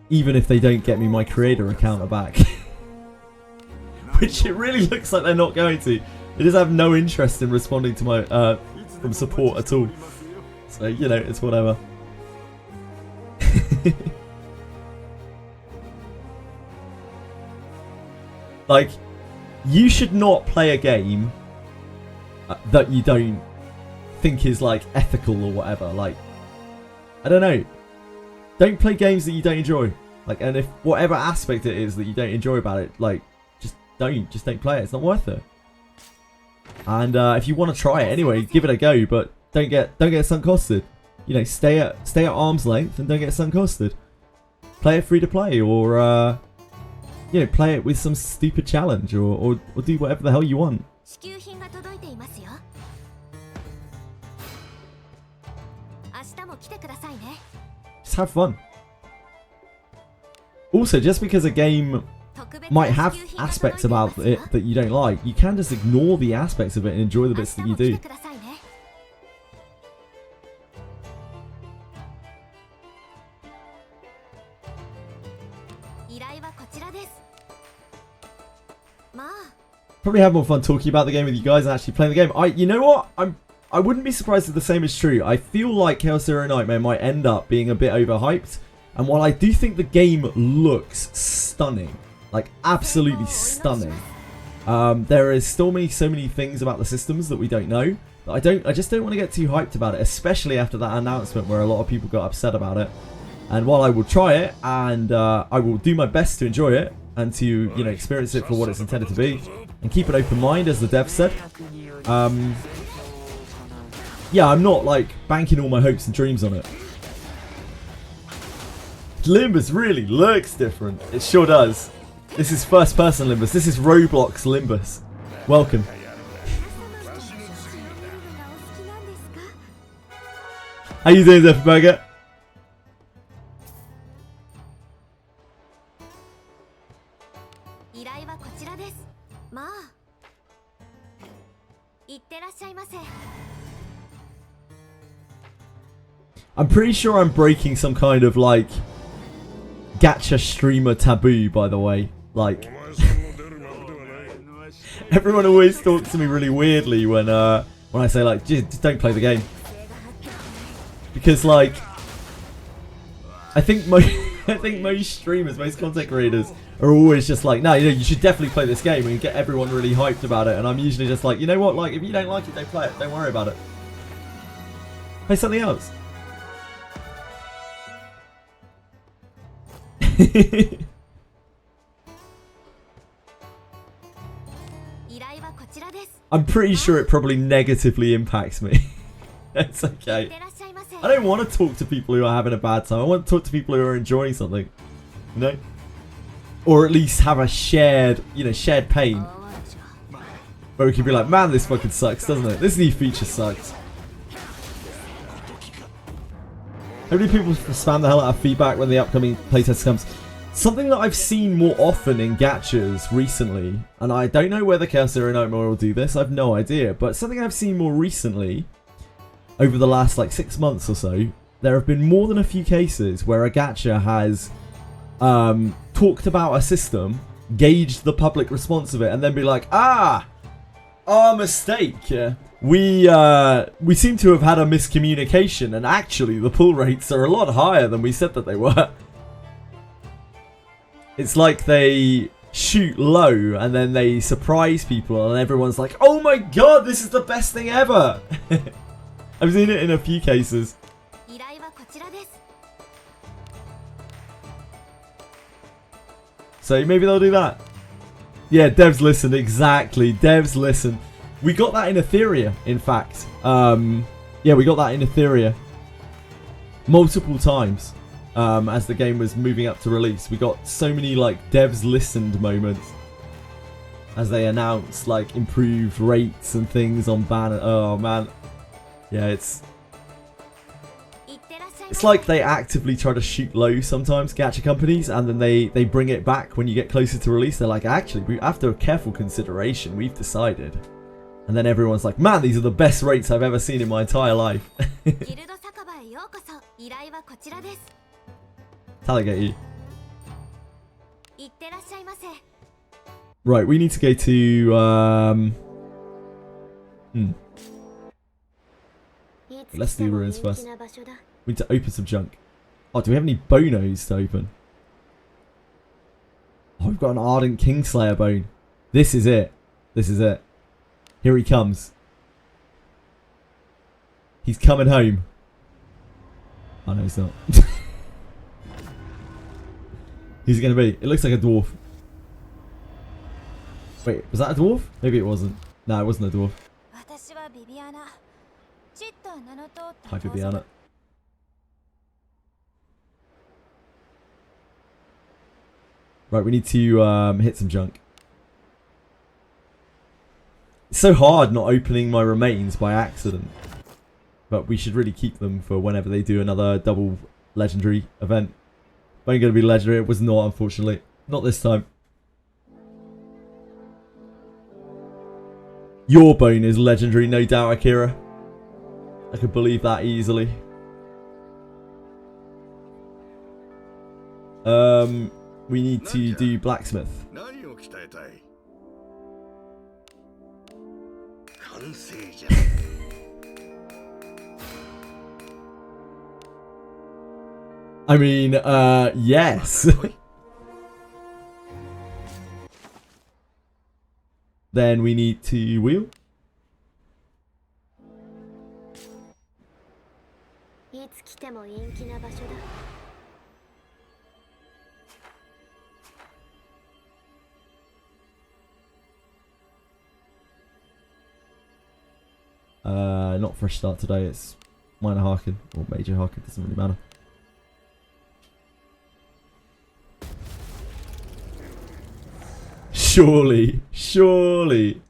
Even if they don't get me my creator account back. Which it really looks like they're not going to. They just have no interest in responding to my from support at all. So, you know, it's whatever. Like, you should not play a game that you don't think is, like, ethical or whatever. Like, I don't know. Don't play games that you don't enjoy. Like, and if whatever aspect it is that you don't enjoy about it, like, just don't play it. It's not worth it. And if you want to try it anyway, give it a go, but don't get sunk costed. You know, stay at arm's length and don't get sunk costed. Play it free to play, or you know, play it with some stupid challenge, or do whatever the hell you want. Just have fun. Also, just because a game might have aspects about it that you don't like, you can just ignore the aspects of it and enjoy the bits that you do. Probably have more fun talking about the game with you guys and actually playing the game. You know what? I wouldn't be surprised if the same is true. I feel like Chaos Zero Nightmare might end up being a bit overhyped. And while I do think the game looks stunning, like absolutely stunning, there is still so many things about the systems that we don't know. That I just don't want to get too hyped about it, especially after that announcement where a lot of people got upset about it. And while I will try it, and I will do my best to enjoy it and to, you know, experience it for what it's intended to be, and keep an open mind, as the dev said. Yeah, I'm not like banking all my hopes and dreams on it. Limbus really looks different. It sure does. This is first person Limbus. This is Roblox Limbus. Welcome. How you doing, Daphne Burger? 依頼はこちらです。まあ。いってらっしゃいませ。 I'm pretty sure I'm breaking some kind of like gacha streamer taboo, by the way. Like everyone always talks to me really weirdly when I say like just don't play the game. Because like I think most streamers, most content creators are always just like, no, you should definitely play this game and get everyone really hyped about it, and I'm usually just like, you know what, like if you don't like it, don't play it, don't worry about it. Play something else. I'm pretty sure it probably negatively impacts me. It's okay. I don't want to talk to people who are having a bad time. I want to talk to people who are enjoying something. You know? Or at least have a shared, shared pain. Where we can be like, man, this fucking sucks, doesn't it? This new feature sucks. How many people spam the hell out of feedback when the upcoming playtest comes? Something that I've seen more often in gachas recently, and I don't know whether Chaos Zero Nightmare will do this, I have no idea, but something I've seen more recently, over the last like 6 months or so, there have been more than a few cases where a gacha has talked about a system, gauged the public response of it, and then be like, our mistake. We seem to have had a miscommunication, and actually the pull rates are a lot higher than we said that they were. It's like they shoot low and then they surprise people and everyone's like, oh my god, this is the best thing ever. I've seen it in a few cases. So maybe they'll do that. Yeah, devs listen, exactly. Devs listen. We got that in Etheria, in fact. Yeah, we got that in Etheria. Multiple times. As the game was moving up to release. We got so many like devs listened moments. As they announced like improved rates and things on banner. Oh man. Yeah, it's like they actively try to shoot low sometimes, gacha companies, and then they bring it back when you get closer to release. They're like, actually, after careful consideration, we've decided. And then everyone's like, man, these are the best rates I've ever seen in my entire life. Taligate you. Right, we need to go to let's do ruins first. We need to open some junk. Oh, do we have any bonos to open? Oh, we've got an Ardent Kingslayer bone. This is it. This is it. Here he comes. He's coming home. Oh no, he's not. Who's it going to be? It looks like a dwarf. Wait, was that a dwarf? Maybe it wasn't. No, it wasn't a dwarf. Hi, Bibiana. Right, we need to hit some junk. It's so hard not opening my remains by accident. But we should really keep them for whenever they do another double legendary event. Only going to be legendary. It was not, unfortunately. Not this time. Your bone is legendary, no doubt, Akira. I could believe that easily. We need to do blacksmith. I mean, yes. Then we need to wheel. Not fresh start today, it's minor Harkin, or major Harkin, doesn't really matter. Surely. Surely.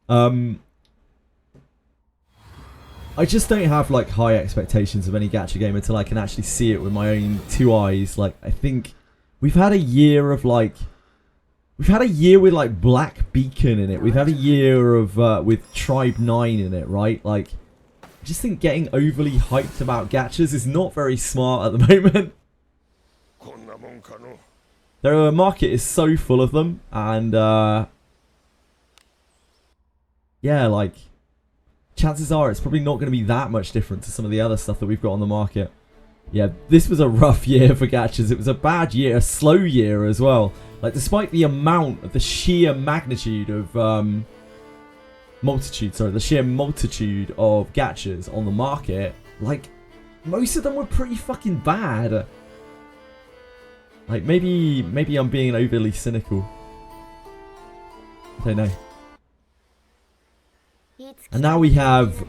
I just don't have like high expectations of any gacha game until I can actually see it with my own two eyes. Like, I think we've had a year of like, we've had a year with like Black Beacon in it. We've had a year of with Tribe 9 in it, right? Like, I just think getting overly hyped about gachas is not very smart at the moment. The market is so full of them, and yeah, like, chances are it's probably not going to be that much different to some of the other stuff that we've got on the market. Yeah, this was a rough year for gachas. It was a bad year, a slow year as well. Like, despite the amount of the sheer magnitude of the sheer multitude of gachas on the market, like, most of them were pretty fucking bad. Like, maybe I'm being overly cynical. I don't know. And now we have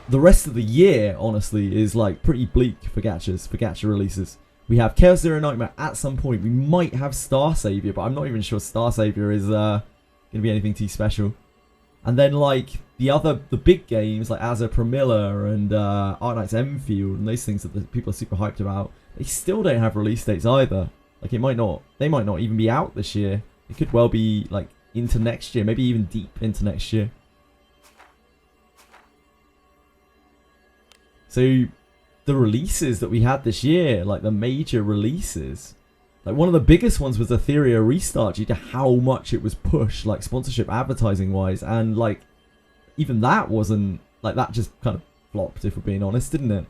the rest of the year, honestly, is like pretty bleak for gachas, for gacha releases. We have Chaos Zero Nightmare at some point. We might have Star Savior, but I'm not even sure Star Savior is going to be anything too special. And then like the big games like Azure Pramila and Art Knight's Enfield and those things that the people are super hyped about, they still don't have release dates either. Like, they might not even be out this year. It could well be like into next year, maybe even deep into next year. So the releases that we had this year, like the major releases, like one of the biggest ones was Etheria Restart due to how much it was pushed, like sponsorship advertising wise, and like even that wasn't, like, that just kind of flopped, if we're being honest, didn't it?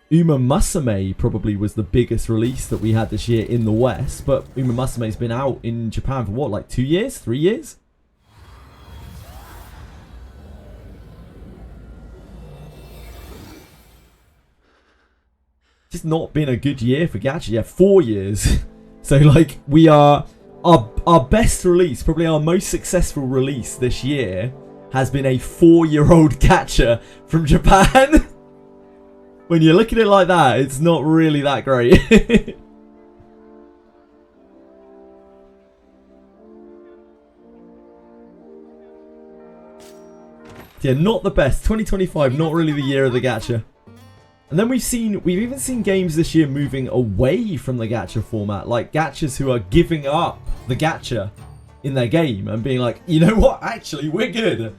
Uma Musume probably was the biggest release that we had this year in the West, but Uma Musume's been out in Japan for what, like 2 years, 3 years? Just not been a good year for gacha. Yeah, 4 years. So like, we are, our best release, probably our most successful release this year, has been a 4-year-old gacha from Japan. When you look at it like that, it's not really that great. Yeah, not the best. 2025, not really the year of the gacha. And then we've even seen games this year moving away from the gacha format, like gachas who are giving up the gacha in their game and being like, you know what, actually, we're good.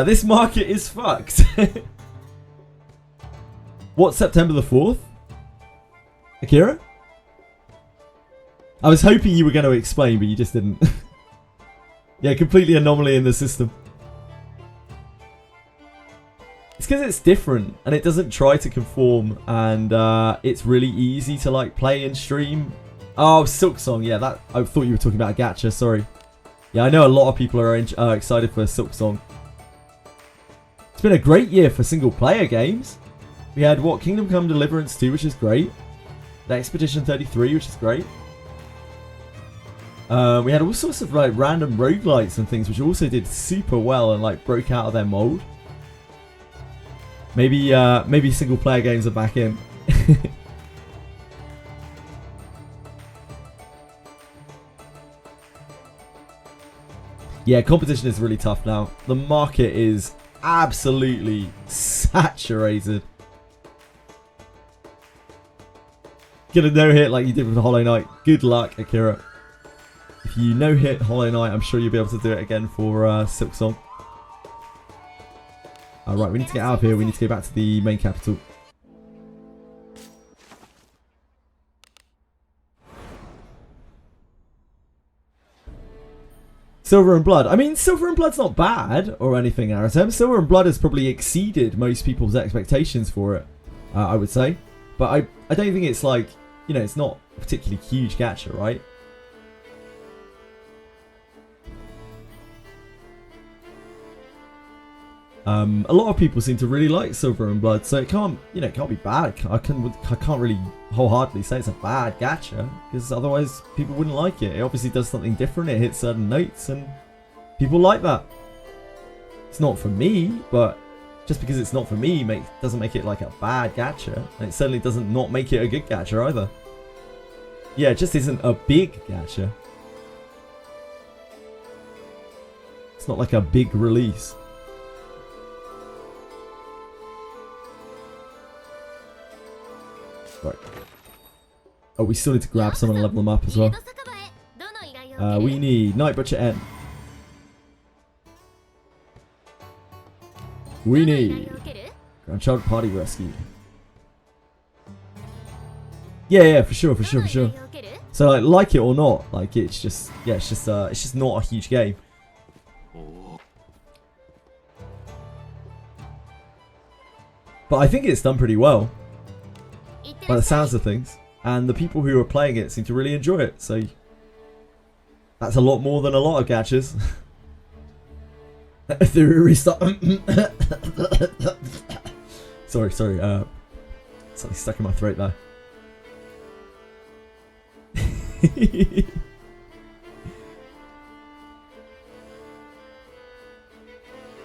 This market is fucked. What, September the 4th? Akira? I was hoping you were going to explain, but you just didn't. Yeah, completely anomaly in the system. It's because it's different and it doesn't try to conform, and it's really easy to like play and stream. Oh, Silk Song, yeah, that, I thought you were talking about a gacha, sorry. Yeah, I know a lot of people are excited for Silk Song. It's been a great year for single player games. We had what, Kingdom Come Deliverance 2, which is great. The Expedition 33, which is great. We had all sorts of like random roguelites and things which also did super well and like broke out of their mold. Maybe single player games are back in. Yeah, competition is really tough now. The market is absolutely saturated. Get a no-hit like you did with Hollow Knight. Good luck, Akira. If you no-hit Hollow Knight, I'm sure you'll be able to do it again for Silk Song. Alright, we need to get out of here. We need to go back to the main capital. Silver and Blood. I mean, Silver and Blood's not bad or anything, Aratem. Silver and Blood has probably exceeded most people's expectations for it, I would say. But I don't think it's like, you know, it's not a particularly huge gacha, right? A lot of people seem to really like Silver and Blood, so it can't, you know, it can't be bad. I can't really wholeheartedly say it's a bad gacha, because otherwise people wouldn't like it. It obviously does something different. It hits certain notes, and people like that. It's not for me, but just because it's not for me doesn't make it like a bad gacha. And it certainly doesn't not make it a good gacha either. Yeah, it just isn't a big gacha. It's not like a big release. Right. Oh, we still need to grab someone and level them up as well. We need Night Butcher N. We need Grandchild Party Rescue. Yeah, for sure. So like it or not, like it's just not a huge game. But I think it's done pretty well by the sounds of things, and the people who are playing it seem to really enjoy it. So that's a lot more than a lot of gachas. Etheria Restart. sorry. Something stuck in my throat there.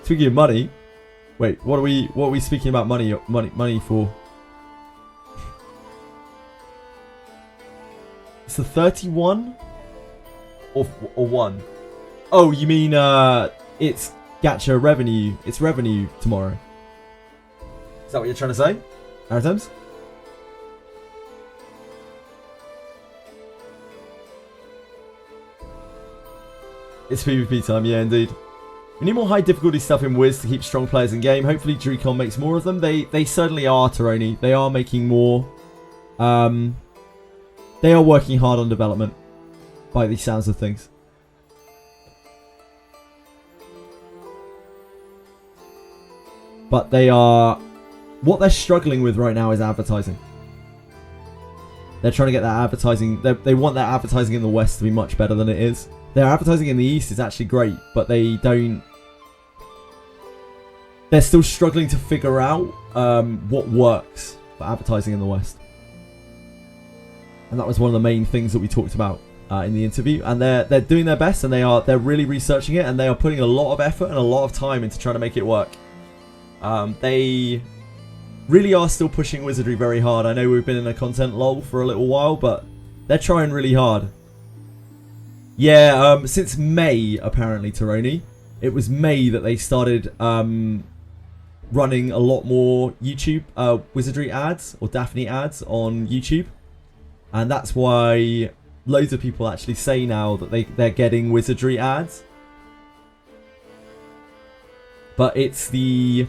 Speaking of money, wait, what are we speaking about money for? It's the 31 or 1? Oh, you mean it's gacha revenue. It's revenue tomorrow. Is that what you're trying to say, Aritems? It's PvP time, yeah, indeed. We need more high difficulty stuff in Wiz to keep strong players in game. Hopefully Dricon makes more of them. They certainly are, Taroni. They are making more. They are working hard on development by the sounds of things. But they are... What they're struggling with right now is advertising. They're trying to get that advertising... They want that advertising in the West to be much better than it is. Their advertising in the East is actually great, but they don't... They're still struggling to figure out what works for advertising in the West. And that was one of the main things that we talked about in the interview. And they're doing their best, and they're really researching it, and they are putting a lot of effort and a lot of time into trying to make it work. They really are still pushing Wizardry very hard. I know we've been in a content lull for a little while, but they're trying really hard. Yeah, since May, apparently, Taroni. It was May that they started running a lot more YouTube Wizardry ads or Daphne ads on YouTube. And that's why loads of people actually say now that they're getting Wizardry ads. But it's the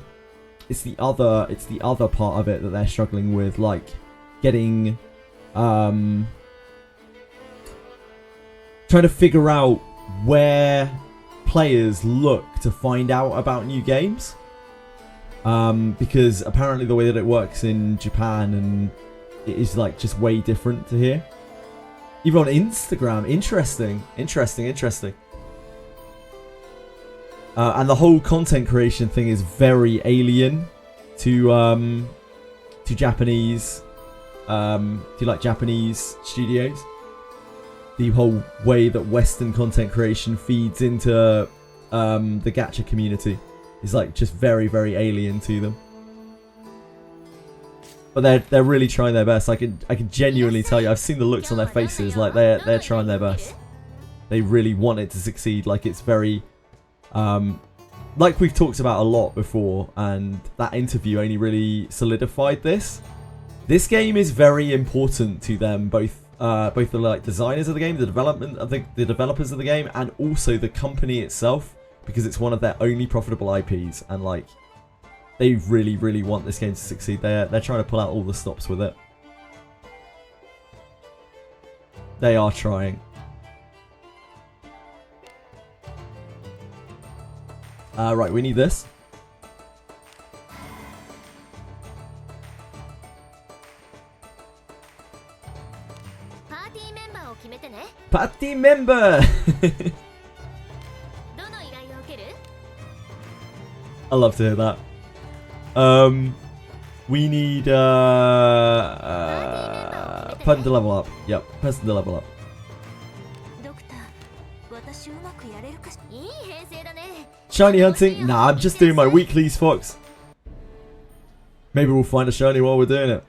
other part of it that they're struggling with, like getting trying to figure out where players look to find out about new games. Because apparently the way that it works in Japan and it is like just way different to here. Even on Instagram, interesting. And the whole content creation thing is very alien to Japanese, Japanese studios. The whole way that Western content creation feeds into the gacha community is like just very, very alien to them. But they're really trying their best. I can genuinely tell you, I've seen the looks on their faces, like they're trying their best. They really want it to succeed. Like it's very, like we've talked about a lot before, and that interview only really solidified this. This game is very important to them, both the like designers of the game, the development of the developers of the game, and also the company itself, because it's one of their only profitable IPs, and like they really, really want this game to succeed. They're trying to pull out all the stops with it. They are trying. Right, we need this. Party member! I love to hear that. We need person to level up. Yep, person to level up. Shiny hunting? Nah, I'm just doing my weeklies, Fox. Maybe we'll find a shiny while we're doing it.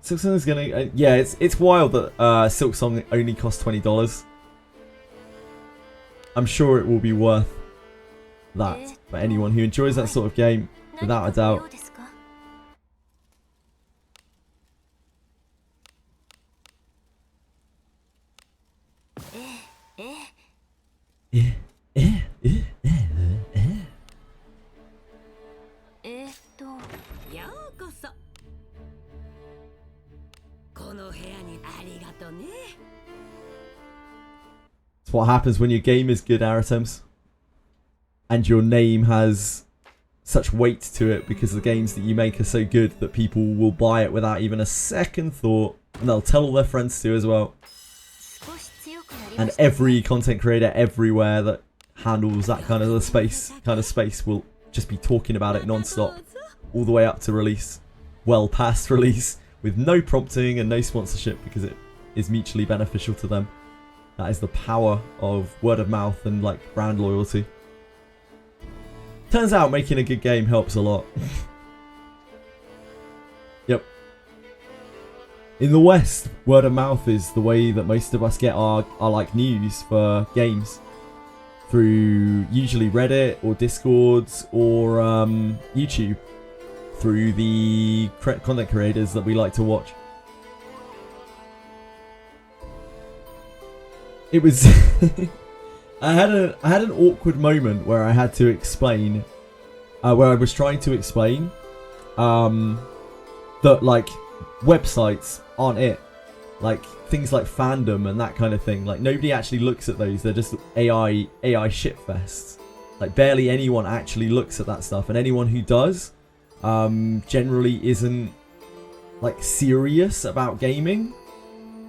Silksong is gonna... yeah, it's wild that Silksong only costs $20. I'm sure it will be worth that for anyone who enjoys that sort of game, without a doubt. It's what happens when your game is good, Aratems. And your name has such weight to it because the games that you make are so good that people will buy it without even a second thought. And they'll tell all their friends to as well. And every content creator everywhere that handles that kind of space will just be talking about it non-stop. All the way up to release. Well past release. With no prompting and no sponsorship because it is mutually beneficial to them. That is the power of word of mouth and like brand loyalty. Turns out making a good game helps a lot. Yep. In the West, word of mouth is the way that most of us get our like news for games. Through usually Reddit or Discords or YouTube. Through the content creators that we like to watch. It was I had an awkward moment where I had to explain where I was trying to explain that like websites aren't it, like things like fandom and that kind of thing, like nobody actually looks at those. They're just AI shitfests. Like barely anyone actually looks at that stuff, and anyone who does generally isn't like serious about gaming.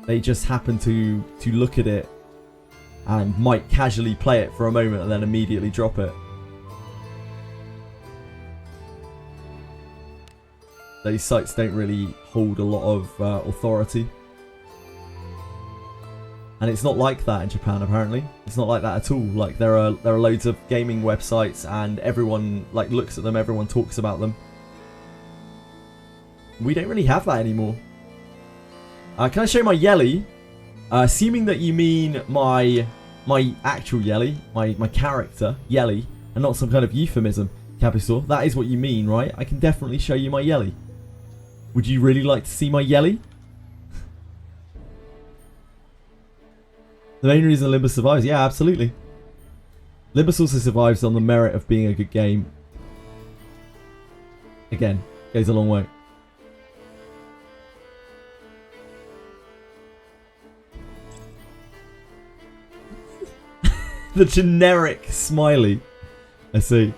They just happen to look at it and might casually play it for a moment and then immediately drop it. Those sites don't really hold a lot of authority. And it's not like that in Japan, apparently. It's not like that at all. Like there are loads of gaming websites and everyone like looks at them, everyone talks about them. We don't really have that anymore. Can I show my Yelly? Assuming that you mean my actual Yelly, my character, Yelly, and not some kind of euphemism, Capistor. That is what you mean, right? I can definitely show you my Yelly. Would you really like to see my Yelly? The main reason Limbus survives? Yeah, absolutely. Limbus also survives on the merit of being a good game. Again, goes a long way. The generic smiley. I see.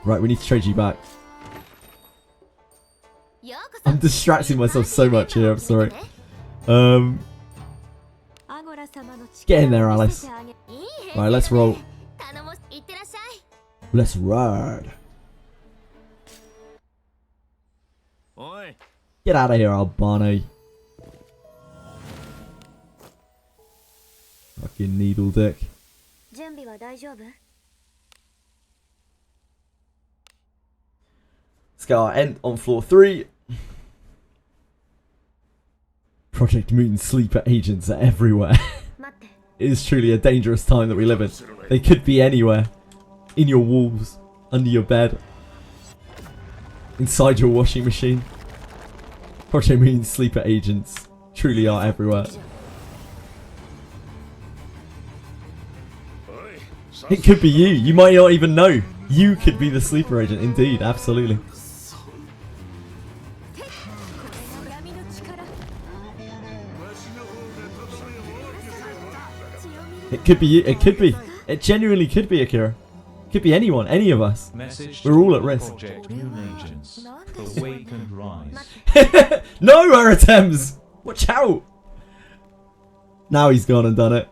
Right, we need to trade you back. I'm distracting myself so much here, I'm sorry. Get in there, Alice. Right, let's roll. Let's ride. Get out of here, Albano. Fucking needle dick. Let's go end on floor 3. Project Moon sleeper agents are everywhere. It is truly a dangerous time that we live in. They could be anywhere. In your walls, under your bed, inside your washing machine. Project Moon sleeper agents truly are everywhere. It could be you. You might not even know. You could be the sleeper agent. Indeed, absolutely. It could be you. It could be. It genuinely could be Akira. Could be anyone. Any of us. We're all at risk. Project Moon agents. Awake and rise. No, Aratems! Watch out! Now he's gone and done it.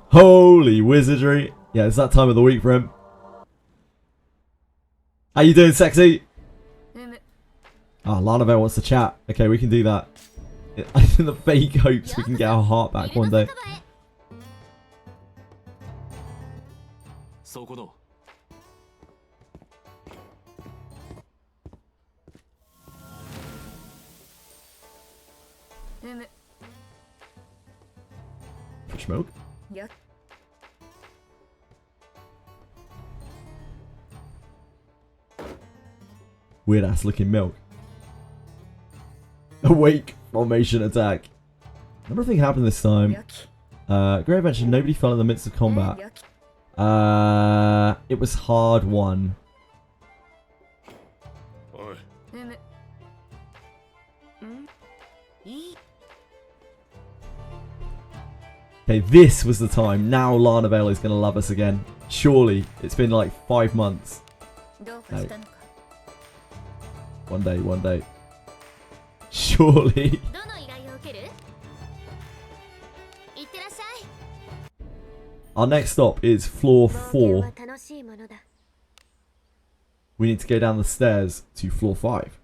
Holy wizardry. Yeah, it's that time of the week for him. How you doing, sexy? Oh, Lanavel wants to chat. Okay, we can do that. In the vague hopes we can get our heart back one day. そこの Fresh milk. Weird ass looking milk. Awake formation attack. Nothing happened this time. Great adventure. Nobody fell in the midst of combat. It was hard won. Okay, this was the time. Now Lana Vale is going to love us again. Surely. It's been like 5 months. No. One day. Surely. Our next stop is floor 4. We need to go down the stairs to floor 5.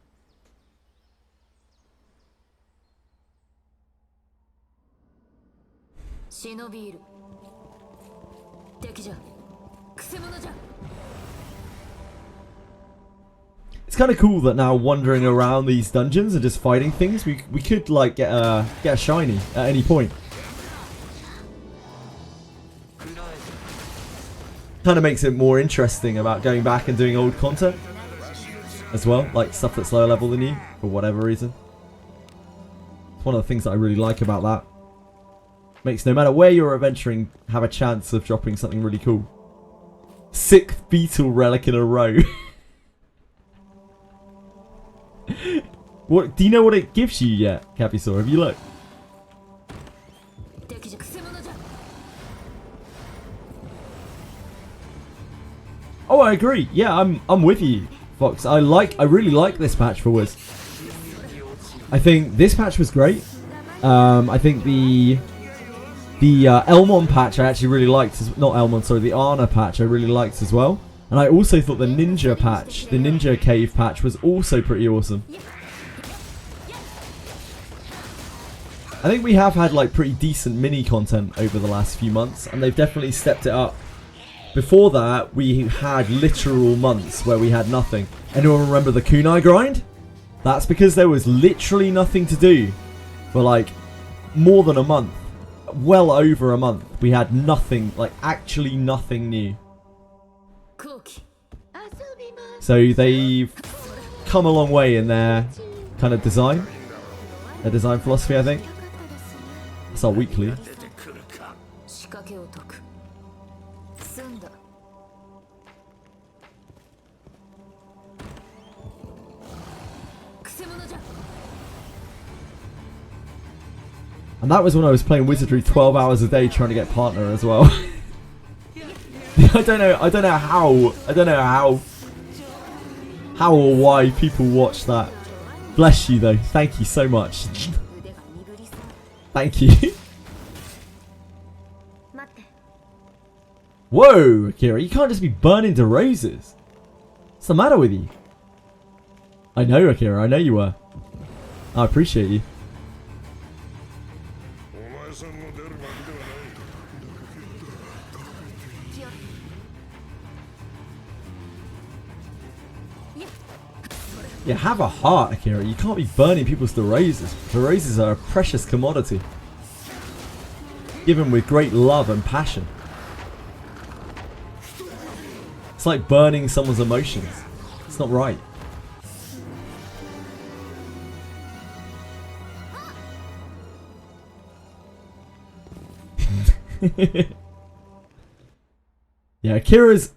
It's kind of cool that now wandering around these dungeons and just fighting things, we could like get a shiny at any point. Kind of makes it more interesting about going back and doing old content as well, like stuff that's lower level than you for whatever reason. It's one of the things that I really like about that. Makes no matter where you're adventuring, have a chance of dropping something really cool. 6th beetle relic in a row. What do you know what it gives you yet, Capisaur? Have you looked? Oh, I agree. Yeah, I'm with you, Fox. I really like this patch for Wiz. I think this patch was great. I think the Elmon patch I actually really liked. Not Elmon, sorry, the Arna patch I really liked as well. And I also thought the Ninja patch, the Ninja Cave patch, was also pretty awesome. I think we have had like pretty decent mini content over the last few months, and they've definitely stepped it up. Before that, we had literal months where we had nothing. Anyone remember the kunai grind? That's because there was literally nothing to do for like more than a month. Well over a month. We had nothing, like actually nothing new. So they've come a long way in their kind of design. Their design philosophy, I think. That's our weekly. And that was when I was playing Wizardry 12 hours a day trying to get partner as well. I don't know how or why people watch that. Bless you though. Thank you so much. Thank you. Whoa, Akira, you can't just be burning to roses. What's the matter with you? I know, Akira, I know you were. I appreciate you. Yeah, have a heart, Akira. You can't be burning people's roses. The roses are a precious commodity, given with great love and passion. It's like burning someone's emotions. It's not right. Yeah, Akira's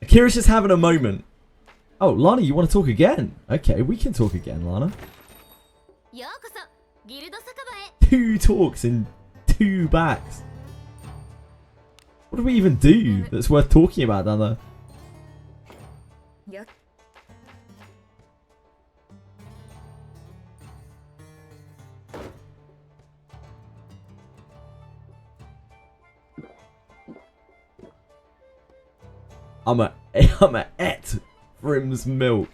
just having a moment. Oh, Lana, you want to talk again? Okay, we can talk again, Lana. 2 talks in 2 backs. What do we even do that's worth talking about down there? I'm a et Frim's milk.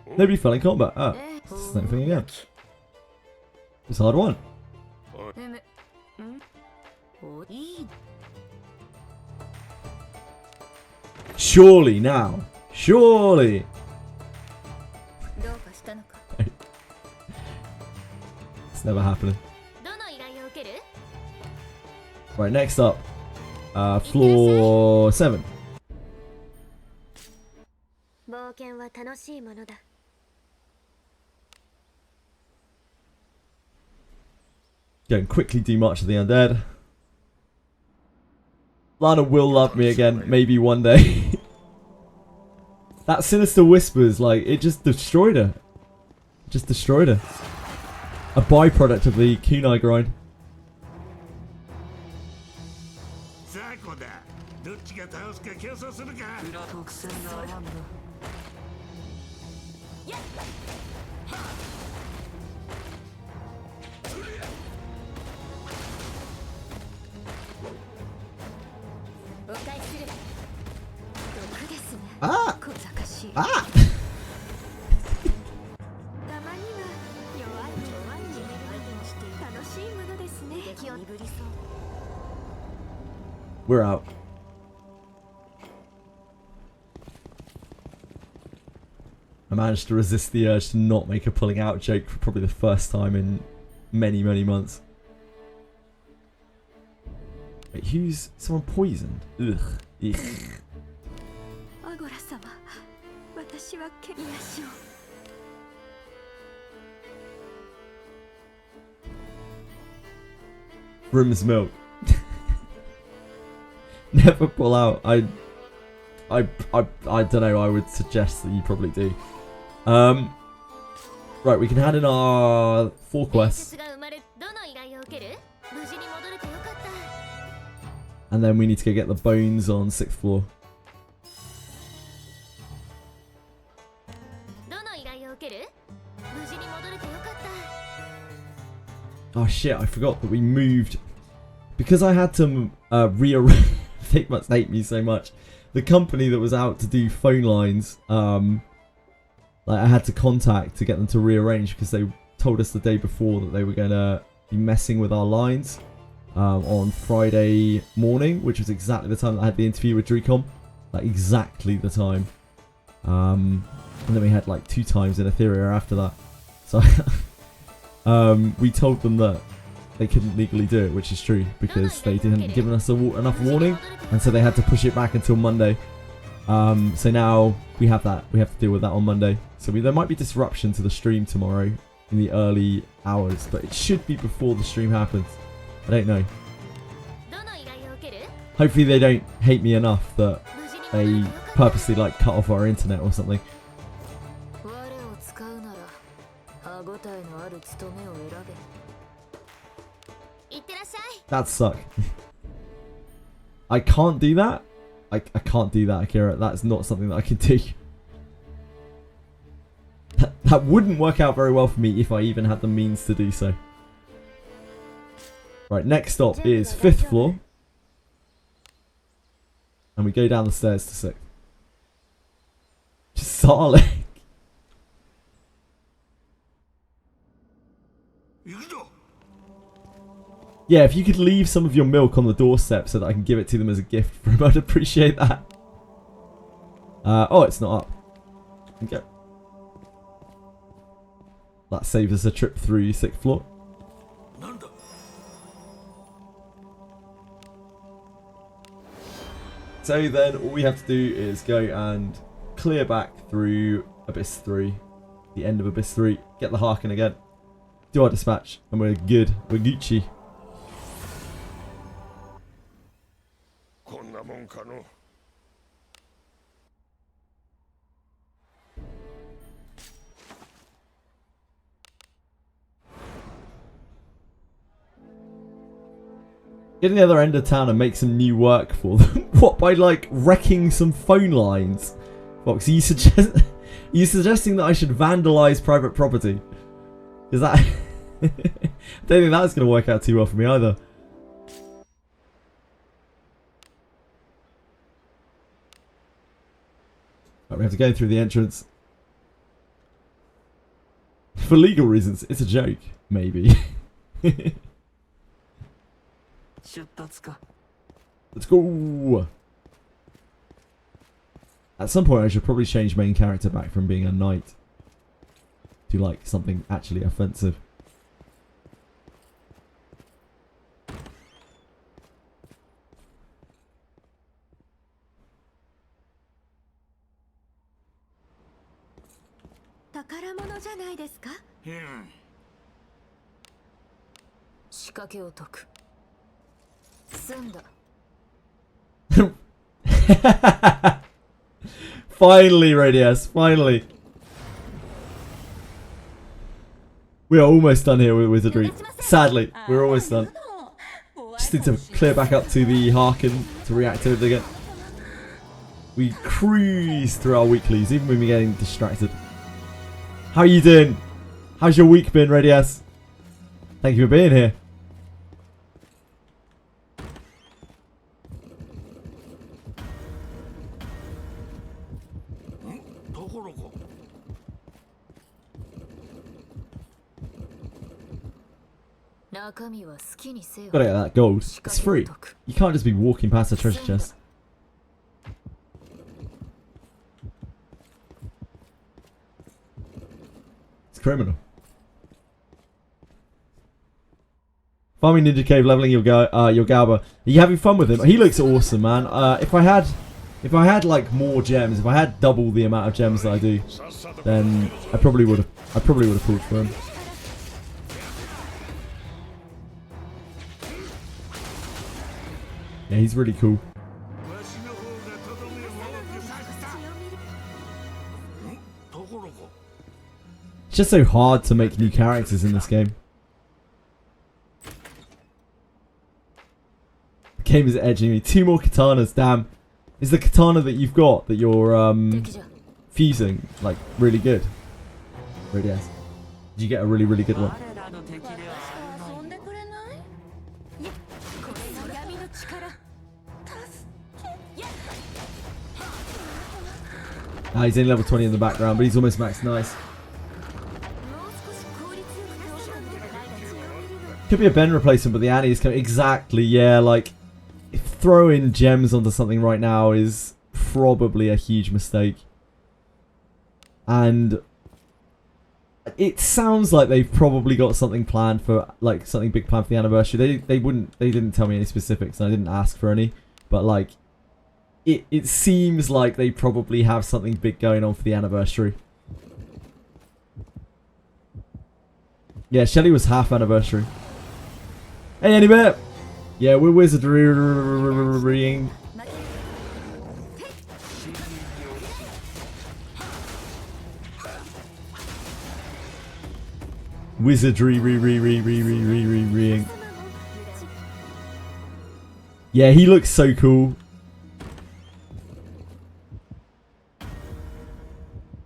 Nobody fell in combat. Oh, same thing again. It's a hard one. Surely now. Surely. It's never happening. Right, next up. Floor 7. 冒険は楽しいものだ。 Go and quickly do March of the Undead. Lana will love me again, maybe one day. That Sinister Whispers, like, it just destroyed her. Just destroyed her. A byproduct of the kunai grind. Ah! Ah! We're out. I managed to resist the urge to not make a pulling out joke for probably the first time in many, many months. Wait, who's someone poisoned? Ugh. Ugh. Room's milk. Never pull out. I don't know. I would suggest that you probably do. Right, we can hand in our 4 quests. And then we need to go get the bones on 6th floor. Oh shit, I forgot that we moved. Because I had to rearrange. They must hate me so much. The company that was out to do phone lines, like I had to contact to get them to rearrange because they told us the day before that they were going to be messing with our lines on Friday morning, which was exactly the time that I had the interview with Dricom. Like exactly the time. And then we had like 2 times in Etheria after that. So we told them that they couldn't legally do it, which is true because they didn't give us enough warning, and so they had to push it back until Monday. So now we have that. We have to deal with that on Monday. So there might be disruption to the stream tomorrow in the early hours, but it should be before the stream happens. I don't know. Hopefully they don't hate me enough that they purposely like cut off our internet or something. That suck. I can't do that. I can't do that, Akira. That's not something that I can do. That wouldn't work out very well for me if I even had the means to do so. Right, next stop is 5th floor. And we go down the stairs to 6th. Just solid. Yeah, if you could leave some of your milk on the doorstep so that I can give it to them as a gift for him, I'd appreciate that. Oh, it's not up. Okay. That saves us a trip through 6th floor. So then all we have to do is go and clear back through Abyss 3. The end of Abyss 3. Get the Harkin again. Do our dispatch. And we're good. We're Gucci. Get to the other end of town and make some new work for them. What, by like wrecking some phone lines? Fox, are you suggesting that I should vandalise private property? Is that... I don't think that's going to work out too well for me either. Right, we have to go through the entrance. For legal reasons, it's a joke. Maybe. Let's go. At some point I should probably change main character back from being a knight to like something actually offensive. Finally, Radius, finally. We are almost done here with Wizardry. Sadly, we're almost done. Just need to clear back up to the Harken to reactivate it again. We cruise through our weeklies, even when we're getting distracted. How are you doing? How's your week been, Radius? Thank you for being here. Gotta get that gold. It's free. You can't just be walking past a treasure chest. It's criminal. Farming Ninja Cave, leveling your Galba. Are you having fun with him? He looks awesome, man. If I had like more gems, if I had double the amount of gems that I do, then I probably would have pulled for him. Yeah, he's really cool. It's just so hard to make new characters in this game. The game is edging me. 2 more katanas, damn. Is the katana that you've got, that you're fusing, like, really good? Really is. Did you get a really, really good one? He's in level 20 in the background, but he's almost max nice. Could be a Ben replacement, but the Annie is coming. Exactly, yeah, like, throwing gems onto something right now is probably a huge mistake. And it sounds like they've probably got something planned for, like, something big planned for the anniversary. They didn't tell me any specifics, and I didn't ask for any, but like, it seems like they probably have something big going on for the anniversary. Yeah, Shelly was half anniversary. Hey, Anybit! Yeah, we're wizardrying. Wizardrying. Yeah, he looks so cool.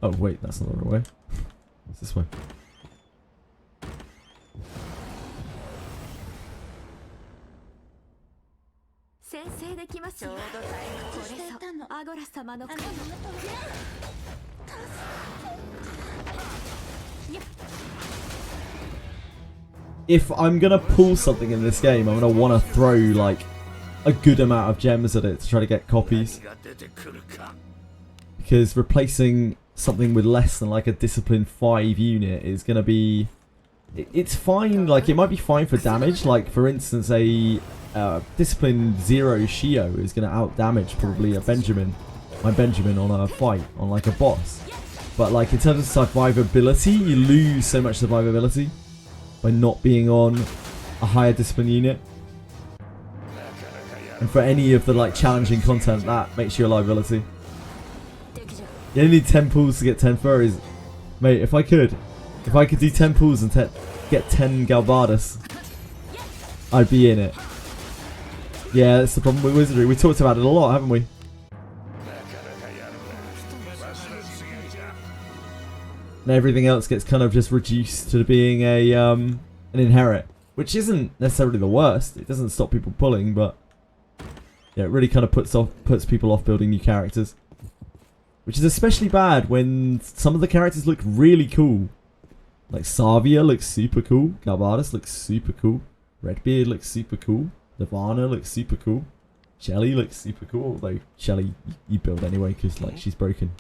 Oh wait, that's not the right way. It's this way. If I'm gonna pull something in this game, I'm gonna want to throw like a good amount of gems at it to try to get copies. Because replacing something with less than like a discipline 5 unit is gonna be, it's fine, like it might be fine for damage, like for instance a discipline 0 Shio is gonna out damage probably a my Benjamin on a fight, on like a boss, but like in terms of survivability, you lose so much survivability by not being on a higher discipline unit. And for any of the like challenging content, that makes you a liability. You only need 10 pulls to get 10 furries. Mate, if I could do 10 pulls and get 10 Galbardas, I'd be in it. Yeah, that's the problem with Wizardry. We talked about it a lot, haven't we? And everything else gets kind of just reduced to being a an inherit, which isn't necessarily the worst. It doesn't stop people pulling, but yeah, it really kind of puts people off building new characters. Which is especially bad when some of the characters look really cool. Like Savia looks super cool. Galbardas looks super cool. Redbeard looks super cool. Nirvana looks super cool. Shelly looks super cool, although Shelly you build anyway because like she's broken.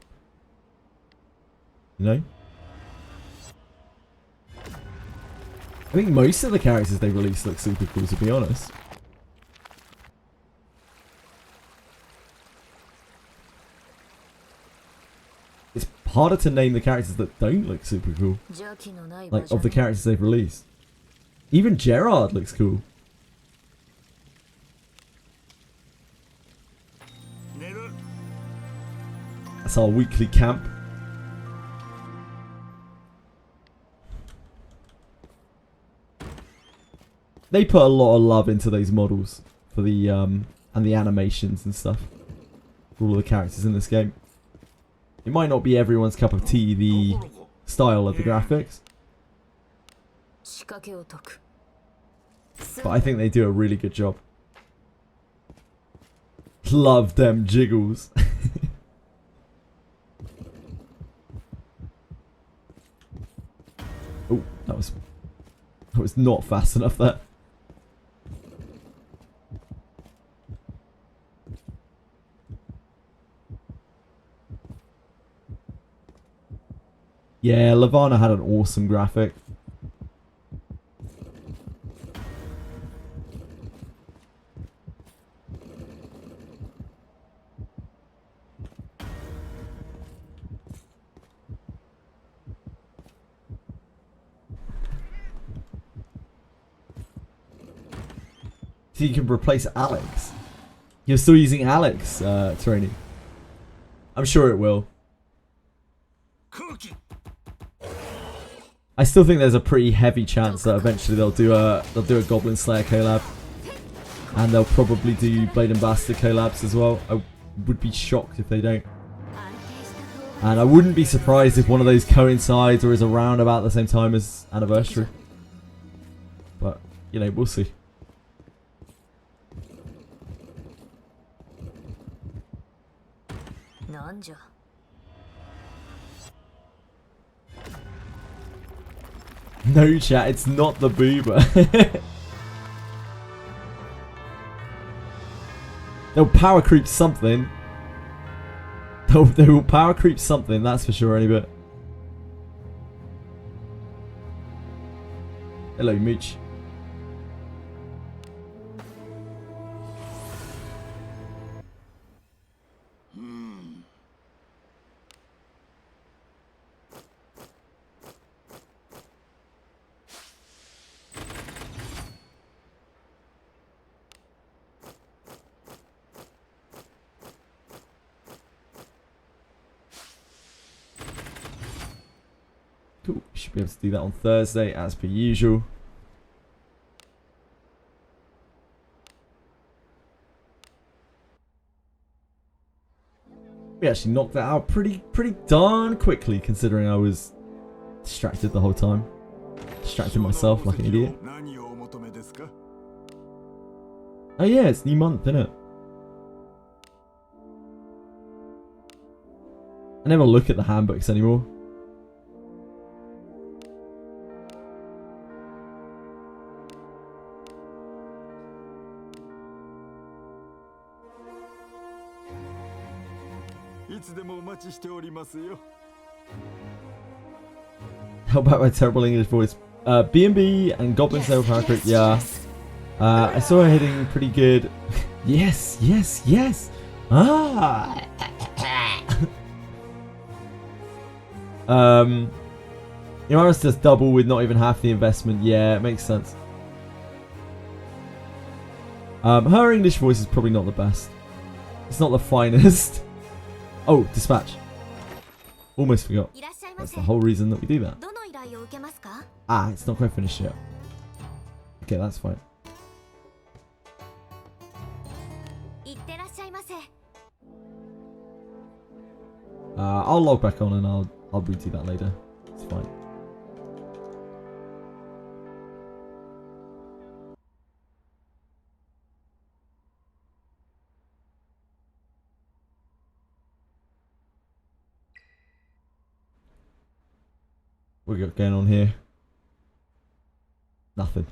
You know? I think most of the characters they released look super cool, to be honest. It's harder to name the characters that don't look super cool. Like, of the characters they've released. Even Gerard looks cool. That's our weekly camp. They put a lot of love into those models for the and the animations and stuff. For all of the characters in this game. It might not be everyone's cup of tea, the style of the graphics. But I think they do a really good job. Love them jiggles. Oh, that was not fast enough there. Yeah, Lavana had an awesome graphic. So you can replace Alex. You're still using Alex, training. I'm sure it will. I still think there's a pretty heavy chance that eventually they'll do a Goblin Slayer collab, and they'll probably do Blade and Bastard collabs as well. I would be shocked if they don't, and I wouldn't be surprised if one of those coincides or is around about the same time as Anniversary. But you know, we'll see. No chat, it's not the boober. They'll power creep something. They will power creep something, that's for sure, any bit. Hello, Mooch. Cool, should be able to do that on Thursday as per usual. We actually knocked that out pretty darn quickly, considering I was distracted the whole time. Distracting myself like an idiot. Oh yeah, it's new month, isn't it? I never look at the handbooks anymore. How about my terrible English voice? B&B and Goblin Slayer power creep, yeah. I saw her hitting pretty good. Yes. Ah. Imaris does double with not even half the investment. Yeah, it makes sense. Her English voice is probably not the best. It's not the finest. Oh, dispatch. Almost forgot. That's the whole reason that we do that. Ah, it's not quite finished yet. Okay, that's fine. I'll log back on and I'll redo that later. It's fine. What we got going on here? Nothing.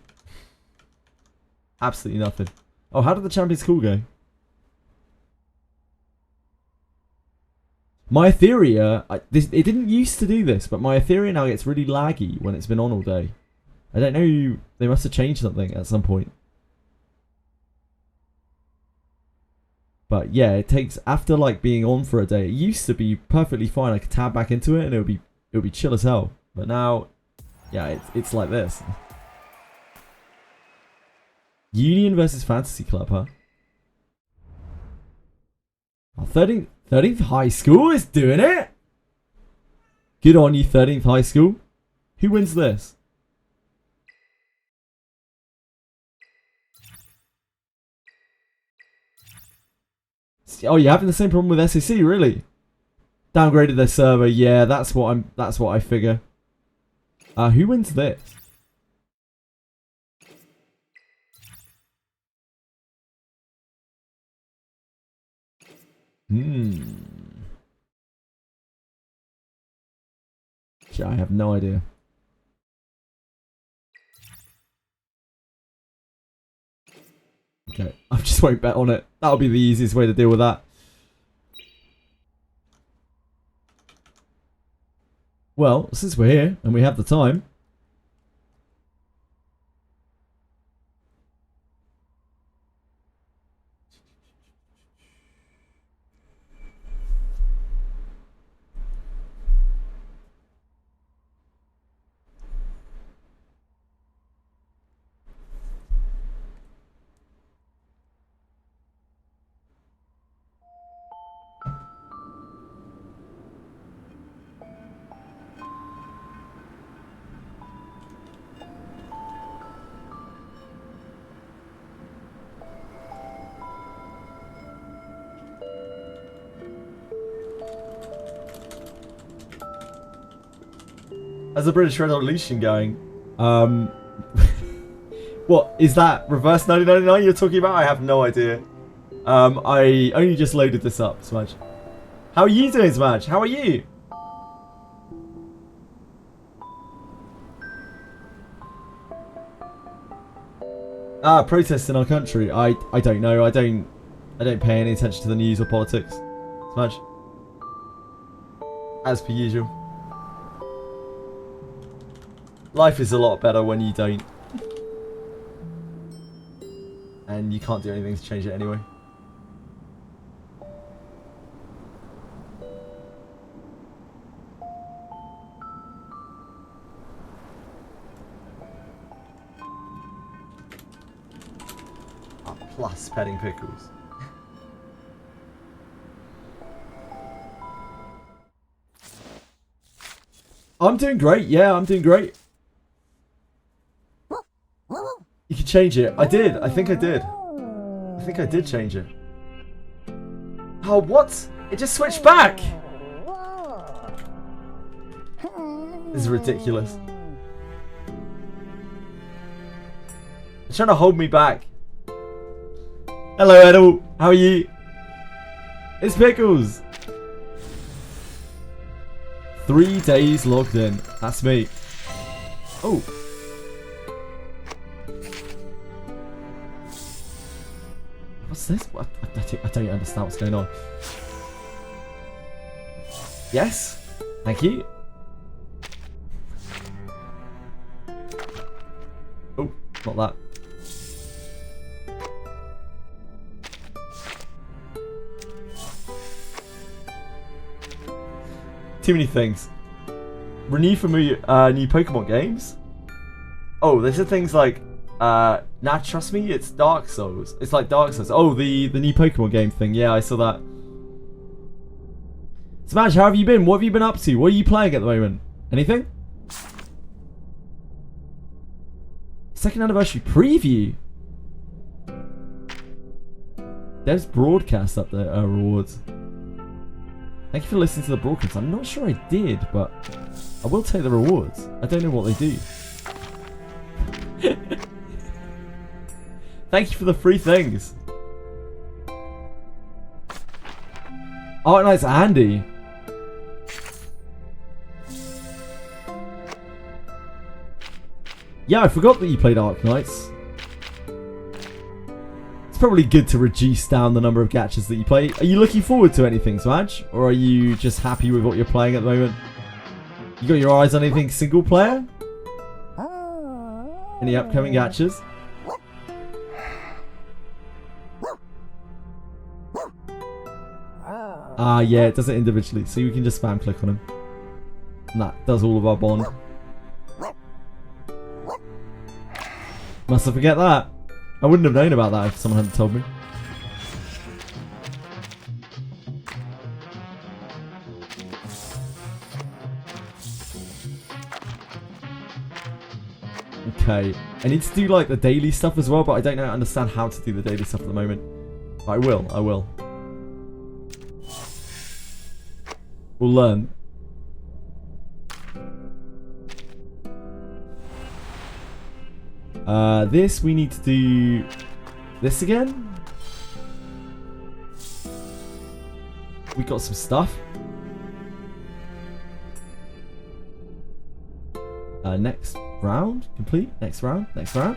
Absolutely nothing. Oh, how did the Champions Call go? My Etheria, it didn't used to do this, but my Etheria now gets really laggy when it's been on all day. I don't know, they must have changed something at some point. But yeah, it takes, after like being on for a day, it used to be perfectly fine. I could tab back into it and it would be chill as hell. But now, yeah, it's like this. Union versus Fantasy Club, huh? Oh, 13th High School is doing it! Good on you, 13th High School. Who wins this? Oh, you're having the same problem with SAC, really? Downgraded their server, yeah, that's what I figure. Who wins this? I have no idea. Okay, I just won't bet on it. That'll be the easiest way to deal with that. Well, since we're here and we have the time, how's the British Revolution going? What is that? Reverse 1999 you're talking about? I have no idea. I only just loaded this up, Smash. How are you doing, Smash? How are you? Protests in our country. I don't know. I don't pay any attention to the news or politics. Smash. As per usual. Life is a lot better when you don't. And you can't do anything to change it anyway. Plus petting pickles. I'm doing great. Yeah, I'm doing great. You can change it. I did. I think I did. I think I did change it. Oh, what? It just switched back. This is ridiculous. It's trying to hold me back. Hello, Edel. How are you? It's Pickles. 3 days logged in. That's me. Oh. What's this? What? I don't understand what's going on. Yes. Thank you. Oh, not that. Too many things. Renew for new Pokemon games? Oh, there's things like, nah, trust me, it's Dark Souls. It's like Dark Souls. Oh, the new Pokemon game thing. Yeah, I saw that. Smash, how have you been? What have you been up to? What are you playing at the moment? Anything? Second anniversary preview. There's broadcast up there, rewards. Thank you for listening to the broadcast. I'm not sure I did, but I will take the rewards. I don't know what they do. Thank you for the free things. Oh, nice, Andy. Yeah, I forgot that you played Ark Knights. It's probably good to reduce down the number of gachas that you play. Are you looking forward to anything, Swatch? Or are you just happy with what you're playing at the moment? You got your eyes on anything single player? Any upcoming gachas? Yeah, it does it individually, so you can just spam click on him. And that does all of our bond. Must have forget that. I wouldn't have known about that if someone hadn't told me. Okay, I need to do like the daily stuff as well, but I don't understand how to do the daily stuff at the moment. But I will. We'll learn. This, we need to do this again. We got some stuff. Next round, complete. Next round. I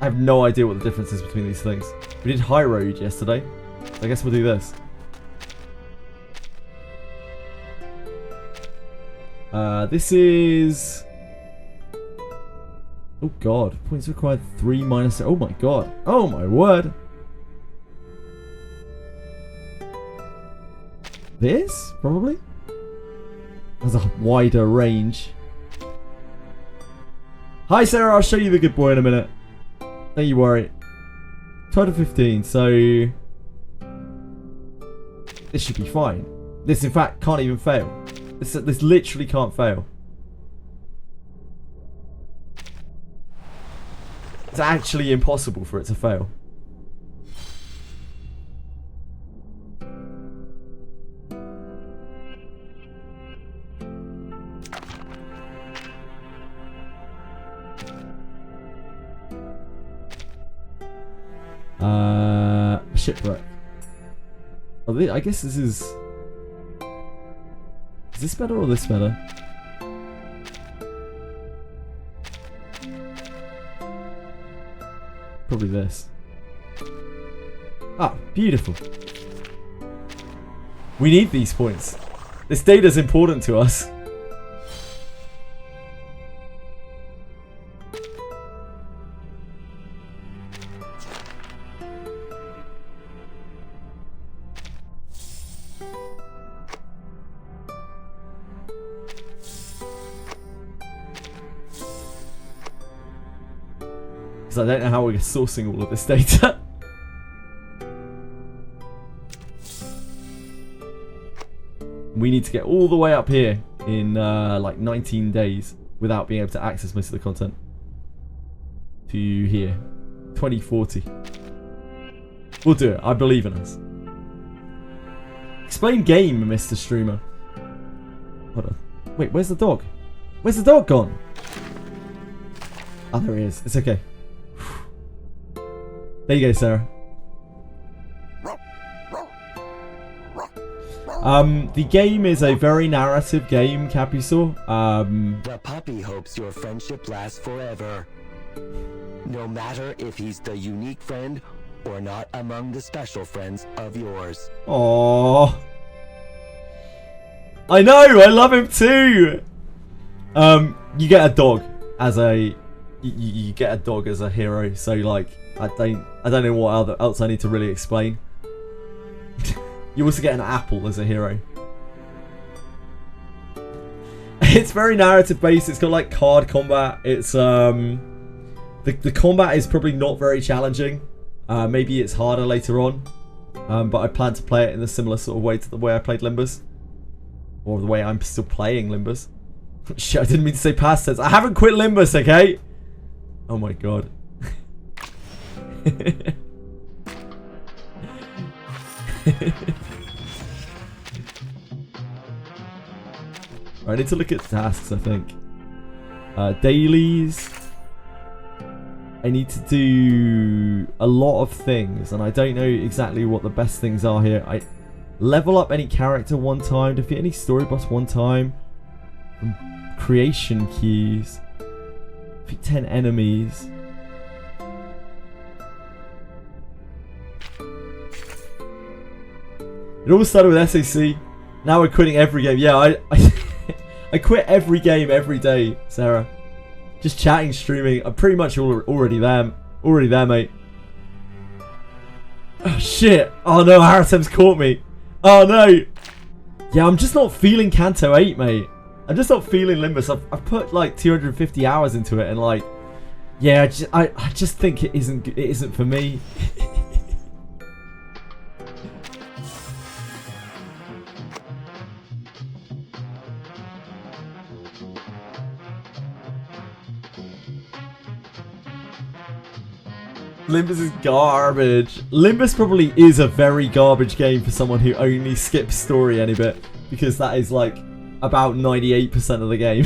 have no idea what the difference is between these things. We did High Road yesterday. So I guess we'll do this. This is... Oh god. Points required 3 minus... Oh my god. Oh my word. This? Probably? Has a wider range. Hi Sarah, I'll show you the good boy in a minute. Don't you worry. 12 to 15, so... This should be fine. This, in fact, can't even fail. This literally can't fail. It's actually impossible for it to fail. Shipwreck. Oh, I guess this is... Is this better or this better? Probably this. Ah, beautiful. We need these points. This data's important to us. I don't know how we're sourcing all of this data. We need to get all the way up here in like 19 days without being able to access most of the content. To here. 2040. We'll do it. I believe in us. Explain game, Mr. Streamer. Hold on. Wait, where's the dog? Where's the dog gone? Oh, there he is. It's okay. There you go, Sarah. The game is a very narrative game, Capusaur. The puppy hopes your friendship lasts forever. No matter if he's the unique friend or not among the special friends of yours. Aww. I know, I love him too. You get a dog as a... You get a dog as a hero, so like... I don't know what else I need to really explain. You also get an apple as a hero. It's very narrative based. It's got like card combat. It's the combat is probably not very challenging. Maybe it's harder later on. But I plan to play it in a similar sort of way to the way I played Limbus, or the way I'm still playing Limbus. Shit, I didn't mean to say past tense. I haven't quit Limbus, okay? Oh my god. I need to look at tasks, I think. Dailies. I need to do a lot of things, and I don't know exactly what the best things are here. I level up any character one time, defeat any story boss one time, Creation keys. Defeat 10 enemies. It all started with SAC. Now we're quitting every game. Yeah, I quit every game every day, Sarah. Just chatting, streaming. I'm pretty much already there. Already there, mate. Oh, shit. Oh, no. Haratem's caught me. Oh, no. Yeah, I'm just not feeling Canto 8, mate. I'm just not feeling Limbus. I've put like 250 hours into it, and like, yeah, I just think it isn't for me. Limbus is garbage. Limbus probably is a very garbage game for someone who only skips story any bit, because that is like about 98% of the game.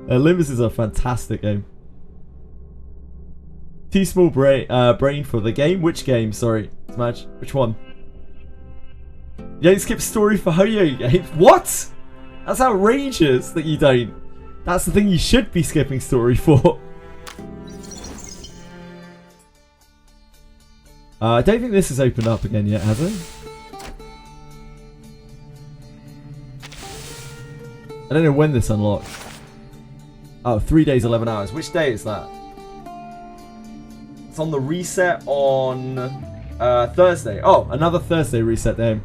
Limbus is a fantastic game. Too small brain for the game. Which game? Sorry, Smash. Which one? You don't skip story for Hoyo games? What? That's outrageous that you don't. That's the thing you should be skipping story for. I don't think this has opened up again yet, has it? I don't know when this unlocked. Oh, 3 days, 11 hours. Which day is that? It's on the reset on Thursday. Oh, another Thursday reset then.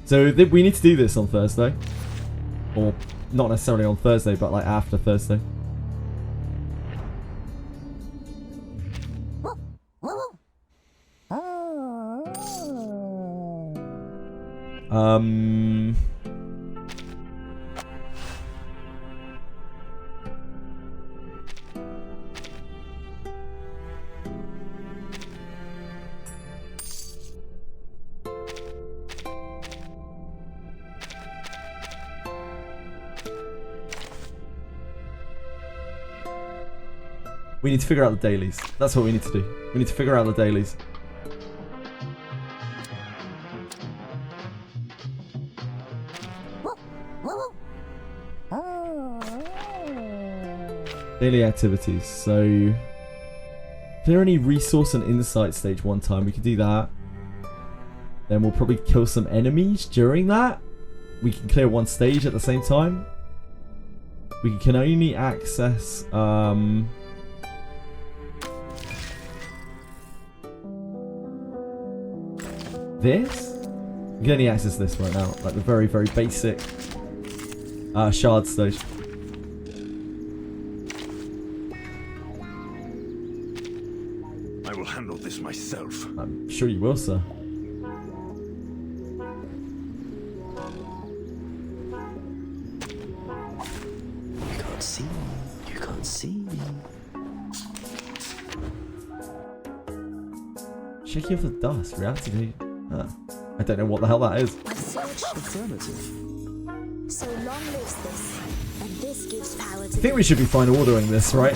So we need to do this on Thursday. Or not necessarily on Thursday, but like after Thursday. We need to figure out the dailies. That's what we need to do. We need to figure out the dailies. Daily activities. So, clear any resource and insight stage one time. We can do that. Then we'll probably kill some enemies during that. We can clear one stage at the same time. We can only access this? We can only access this right now, like the very, very basic shard stage. I will handle this myself. I'm sure you will, sir. You can't see me. You can't see me. Shaking off the dust. Reality date. I don't know what the hell that is. Affirmative. So long lives this, and this gives power to I think we should be fine ordering this, right?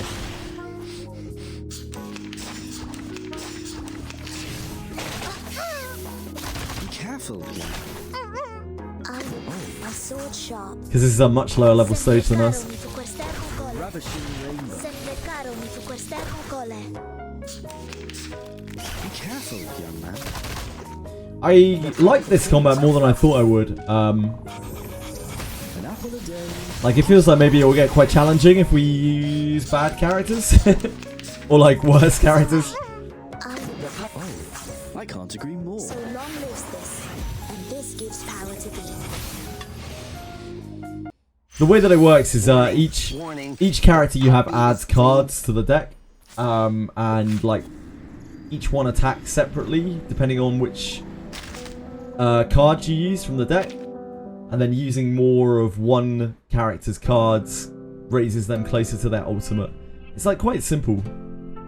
Be careful. I'm a sword sharp. Because this is a much lower level stage than us. Be careful, young man. I like this combat more than I thought I would. Like, it feels like maybe it will get quite challenging if we use bad characters. Or like worse characters. I can't agree more. So long lives this, and this gives power to thee. The way that it works is each character you have adds cards to the deck. And like each one attacks separately depending on which cards you use from the deck, and then using more of one character's cards raises them closer to their ultimate. It's like quite simple,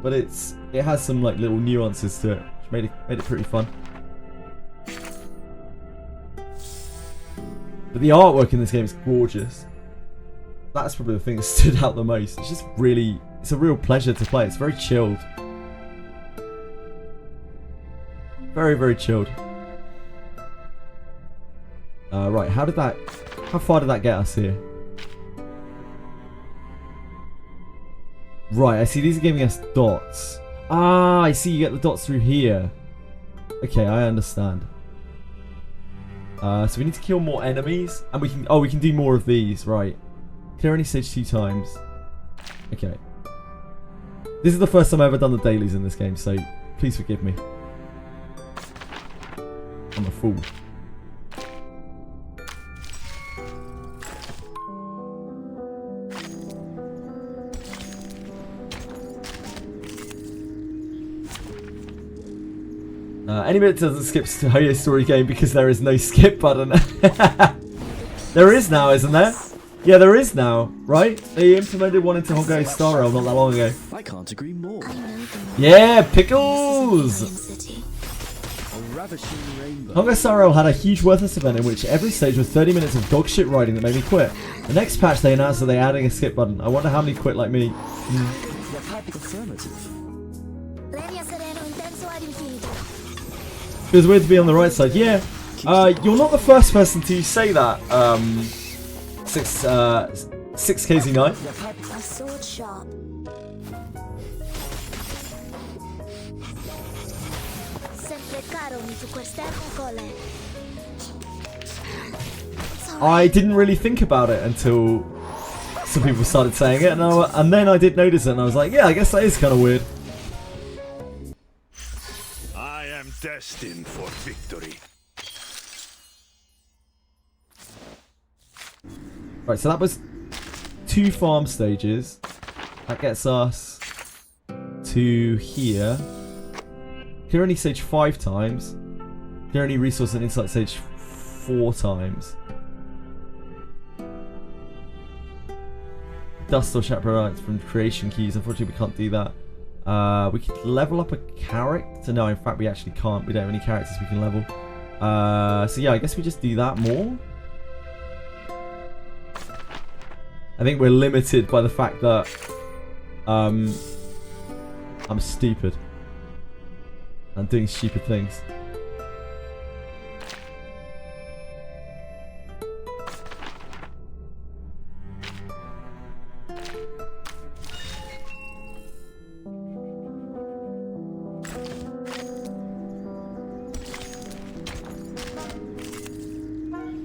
but it has some like little nuances to it, which made it pretty fun. But the artwork in this game is gorgeous. That's probably the thing that stood out the most. It's just really, it's a real pleasure to play. It's very chilled. Very, very chilled. Right, how did how far did that get us here? Right, I see these are giving us dots. Ah, I see you get the dots through here. Okay, I understand. So we need to kill more enemies, and we can do more of these, right? Clear any stage 2 times. Okay. This is the first time I've ever done the dailies in this game, so please forgive me. I'm a fool. Any minute doesn't skip to Hoyo story game because there is no skip button. There is now, isn't there? Yeah, there is now, right? They implemented one into Hongo Star Rail not that long ago. I can't agree more. Yeah, pickles! Hongo Star Rail had a huge worthless event in which every stage was 30 minutes of dogshit riding that made me quit. The next patch they announced that they're adding a skip button. I wonder how many quit like me. Feels weird to be on the right side. Yeah, you're not the first person to say that. 6KZ9. A sword shop. Sempre caro to cole. I didn't really think about it until some people started saying it, and then I did notice it, and I was like, yeah, I guess that is kind of weird. I am destined for victory. Right, so that was 2 farm stages. That gets us to here. Clear any stage 5 times. Clear any resource and insight stage 4 times. Dust or chaperones from creation keys. Unfortunately, we can't do that. We could level up a character. No, in fact, we actually can't. We don't have any characters we can level. So yeah, I guess we just do that more. I think we're limited by the fact that I'm stupid. I'm doing stupid things.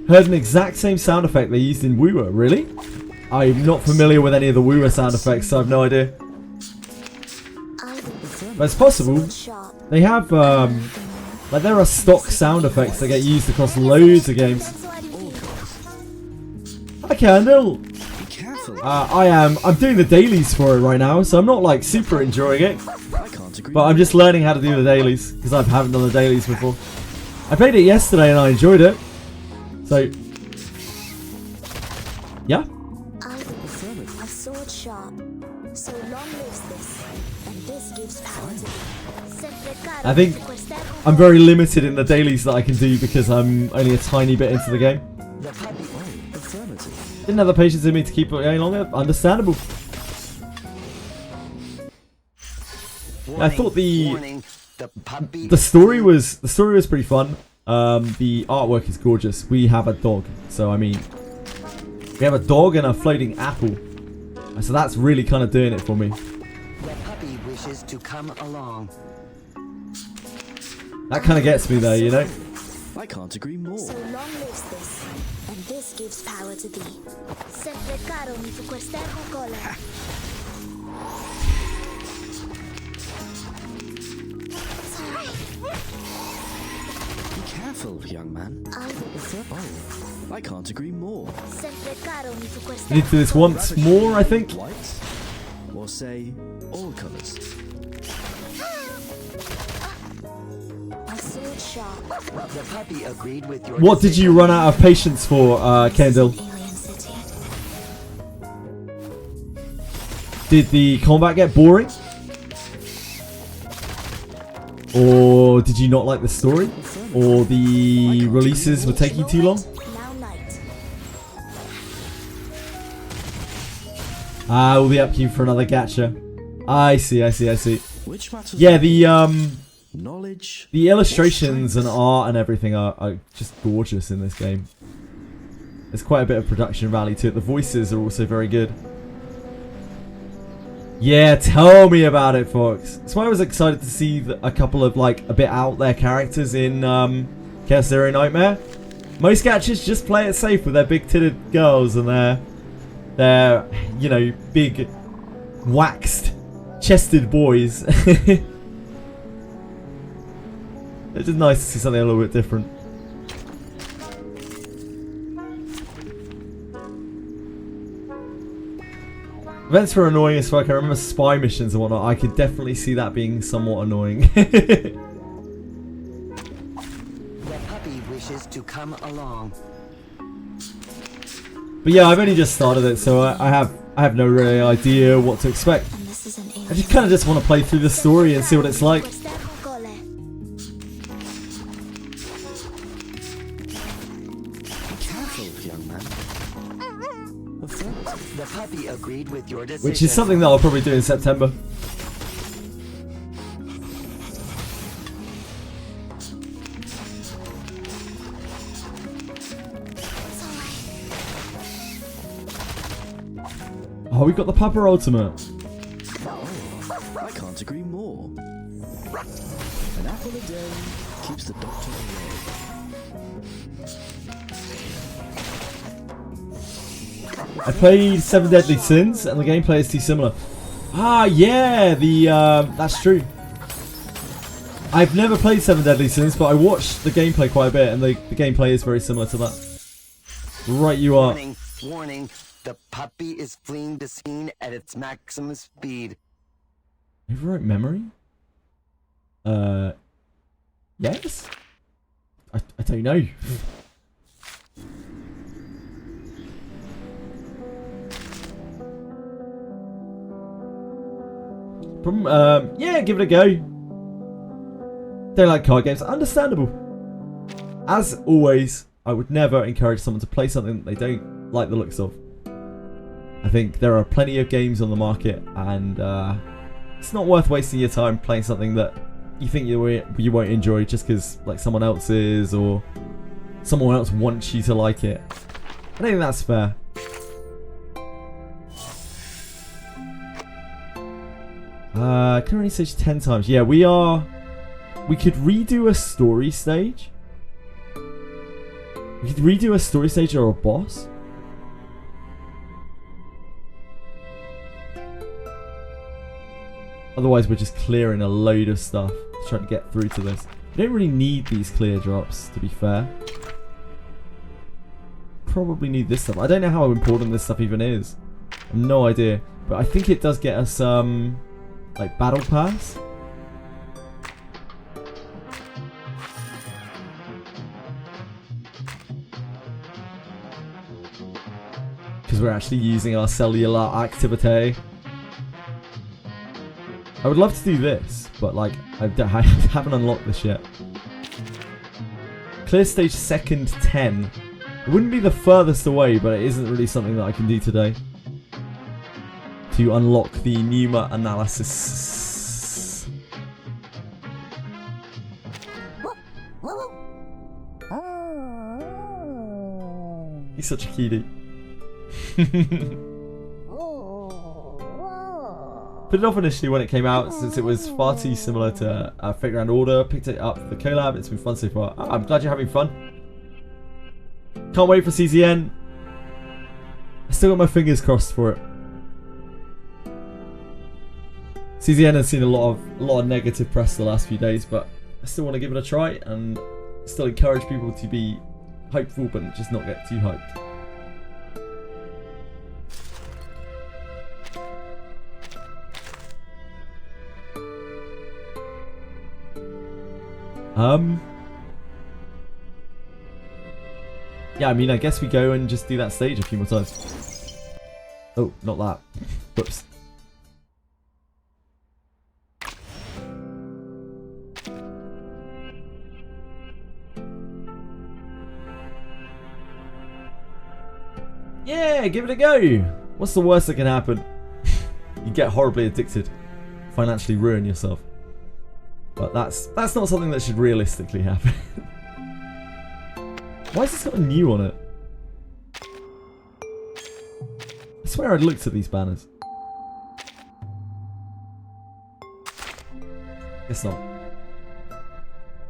Heard an exact same sound effect they used in Woowa. Really? I'm not familiar with any of the Woowa sound effects, so I have no idea. But it's possible. They have, like there are stock sound effects that get used across loads of games. Hi Candle! I'm doing the dailies for it right now, so I'm not like super enjoying it. But I'm just learning how to do the dailies, because I haven't done the dailies before. I played it yesterday and I enjoyed it. So, yeah. A sword shop. So long lives this, and this gives power to me. I think I'm very limited in the dailies that I can do because I'm only a tiny bit into the game. Didn't have the patience in me to keep it going longer. Understandable. I thought the story was pretty fun. The artwork is gorgeous. We have a dog, so I mean, we have a dog and a floating apple, so that's really kind of doing it for me. The puppy wishes to come along. That kind of gets me there, you know. I can't agree more. So long lives this, and this gives power to thee. Sempre caro mi tu quest'ermo cole. Be careful, young man. Oh, I can't agree more. We need to do this once more, I think. White, or say all colors. The puppy agreed with your What did you run out of patience for, Kendall? Did the combat get boring? Or did you not like the story? Or the releases were taking too long? Ah, all the upkeep for another gacha. I see. Yeah, the illustrations and art and everything are just gorgeous in this game. There's quite a bit of production value to it. The voices are also very good. Yeah, tell me about it, Fox. That's why I was excited to see a couple of like a bit out there characters in Chaos Zero Nightmare. Most catchers just play it safe with their big-titted girls and their you know, big waxed chested boys. It's just nice to see something a little bit different. Events were annoying as fuck. I remember spy missions and whatnot. I could definitely see that being somewhat annoying. The puppy wishes to come along. But yeah, I've only just started it, so I have no really idea what to expect. I just kind of just want to play through the story and see what it's like. The puppy agreed with your decision. Which is something that I'll probably do in September. Oh, we got the Pupper Ultimate. Oh, I can't agree more. An apple a day keeps the doctor away. I played 7 Deadly Sins and the gameplay is too similar. Ah, yeah, that's true. I've never played 7 Deadly Sins, but I watched the gameplay quite a bit, and the gameplay is very similar to that. Right, you are. Warning, warning. The puppy is fleeing the scene at its maximum speed. Overwrite memory? Yes? I don't know. Yeah, give it a go. Don't like card games. Understandable. As always, I would never encourage someone to play something that they don't like the looks of. I think there are plenty of games on the market, and it's not worth wasting your time playing something that you think you won't enjoy just because like someone else is, or someone else wants you to like it. I don't think that's fair. Currently stage 10 times. Yeah, we could redo a story stage. We could redo a story stage or a boss. Otherwise, we're just clearing a load of stuff to try to get through to this. We don't really need these clear drops, to be fair. Probably need this stuff. I don't know how important this stuff even is. I have no idea. But I think it does get us, like, battle pass. Because we're actually using our cellular activity. I would love to do this, but like I haven't unlocked this yet. Clear stage second 10. It wouldn't be the furthest away, but it isn't really something that I can do today. To unlock the Pneuma analysis. He's such a cutie. Put it off initially when it came out, since it was far too similar to Fate Grand Order. Picked it up for the collab. It's been fun so far. Oh, I'm glad you're having fun. Can't wait for CZN. I still got my fingers crossed for it. CZN has seen a lot of negative press the last few days, but I still want to give it a try and still encourage people to be hopeful, but just not get too hyped. Yeah, I mean, I guess we go and just do that stage a few more times. Oh, not that. Whoops. Yeah, give it a go. What's the worst that can happen? You get horribly addicted, financially ruin yourself. But that's not something that should realistically happen. Why has this got a new on it? swear I looked at these banners. Guess not.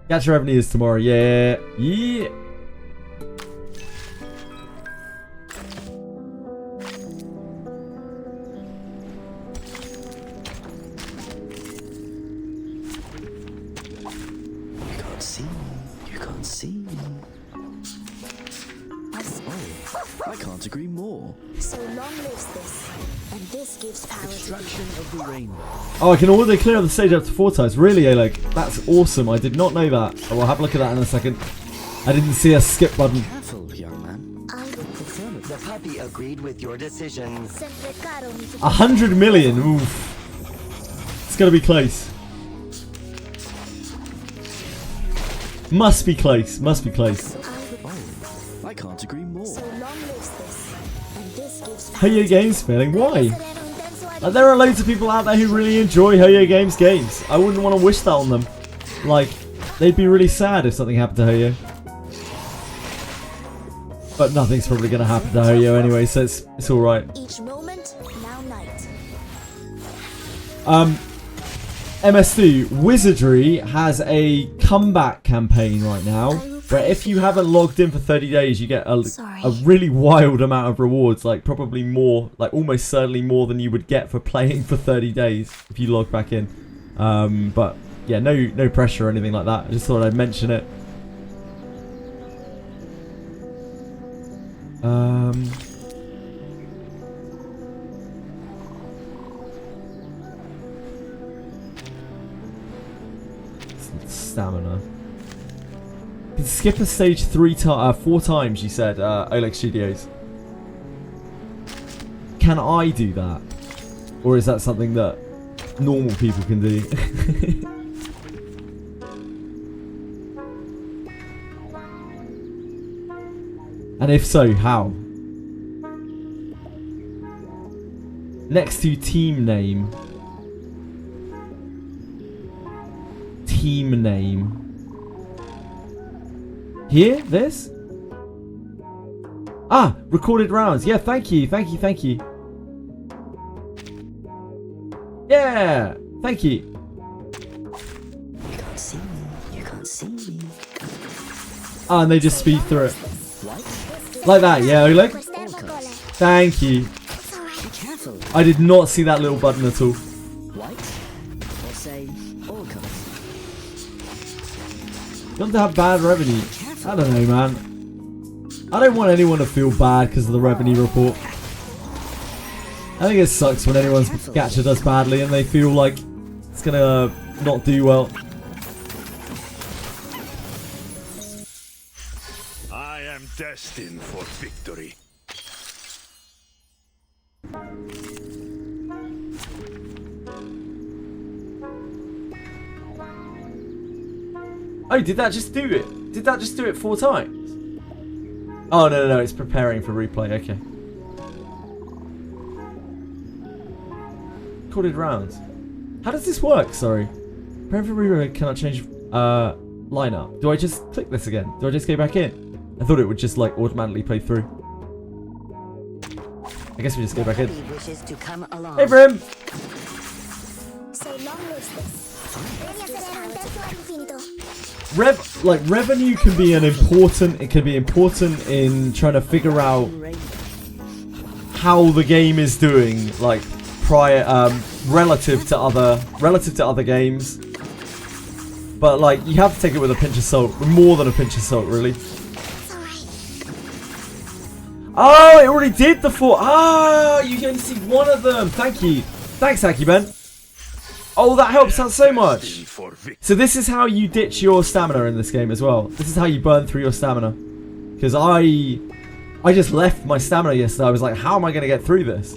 Gacha revenue is tomorrow. Yeah. Yeah. I can't agree more. So long lives this, and this gives power Extraction of the rainbow. Oh, I can auto clear the stage up to 4 times. Really, Oleg? That's awesome. I did not know that. I will have a look at that in a second. I didn't see a skip button. Careful, young man. The puppy agreed with your decision. 100 million. Oof. It's gonna be close. Must be close. Must be close. I can't agree more. So long lives this, and this gives Hoyo Games failing. Why? There are loads of people out there who really enjoy Hoyo Games games. I wouldn't want to wish that on them. Like, they'd be really sad if something happened to Hoyo. But nothing's probably going to happen to Hoyo anyway, so it's alright. Each moment, now night. MS2, Wizardry has a comeback campaign right now, where if you haven't logged in for 30 days, you get a really wild amount of rewards, like probably more, like almost certainly more than you would get for playing for 30 days if you log back in. But yeah, no pressure or anything like that. I just thought I'd mention it. Stamina. You can skip a stage 4 times, you said, Oleg Studios. Can I do that? Or is that something that normal people can do? And if so, how? Next to team name. Team name. Here? This? Ah! Recorded rounds. Yeah, thank you. Thank you. Thank you. Yeah! Thank you. You can't see me. You can't see me. Ah, and they just speed through it. Like that, yeah, Oleg? Thank you. I did not see that little button at all. Or say all colors. You want to have bad revenue? I don't know, man. I don't want anyone to feel bad because of the revenue report. I think it sucks when anyone's gacha does badly and they feel like it's gonna not do well. I am destined for victory. Oh, did that just do it? Did that just do it 4 times? Oh, no, it's preparing for replay, okay. Recorded rounds. How does this work? Sorry. Preparing for replay cannot change lineup. Do I just click this again? Do I just go back in? I thought it would just like automatically play through. I guess we just go back in. Hey, Brim! So long lives this. Revenue can be it can be important in trying to figure out how the game is doing, like relative to other games. But like you have to take it with a pinch of salt, more than a pinch of salt, really. Oh, it already did the 4. Ah, you can only see one of them. Thank you. Thanks, Akiben. Oh, that helps out so much. So this is how you ditch your stamina in this game as well. This is how you burn through your stamina. Because I just left my stamina yesterday. I was like, how am I going to get through this?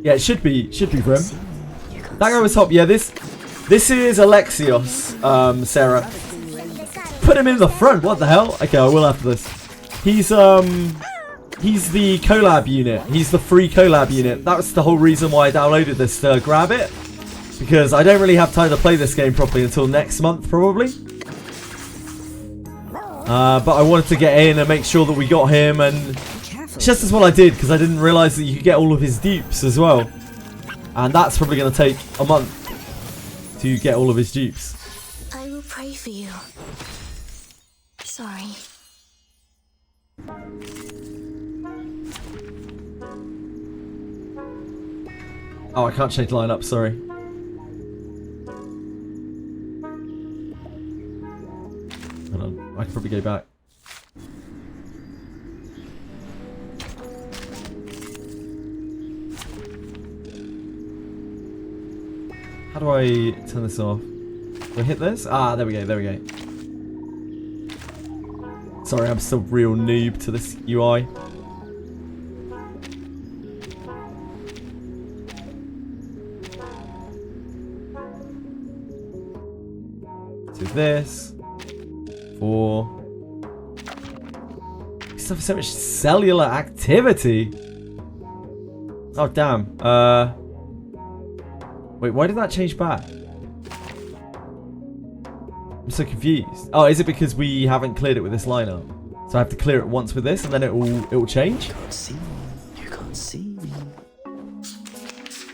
Yeah, it should be Grim. That guy was top. Yeah, this is Alexios, Sarah. Put him in the front. What the hell? Okay, I will after this. He's the collab unit. He's the free collab unit. That's the whole reason why I downloaded this, to grab it. Because I don't really have time to play this game properly until next month, probably. But I wanted to get in and make sure that we got him and just as well I did, because I didn't realise that you could get all of his dupes as well. And that's probably going to take a month to get all of his dupes. I will pray for you. Sorry. Oh, I can't change line up, sorry. Hold on, I can probably go back. How do I turn this off? Do I hit this? Ah, there we go, there we go. Sorry, I'm still real noob to this UI. So this. 4. We still have so much cellular activity. Oh, damn. Wait, why did that change back? I'm so confused. Oh, is it because we haven't cleared it with this lineup? So I have to clear it once with this, and then it will change. You can't see me. You can't see me.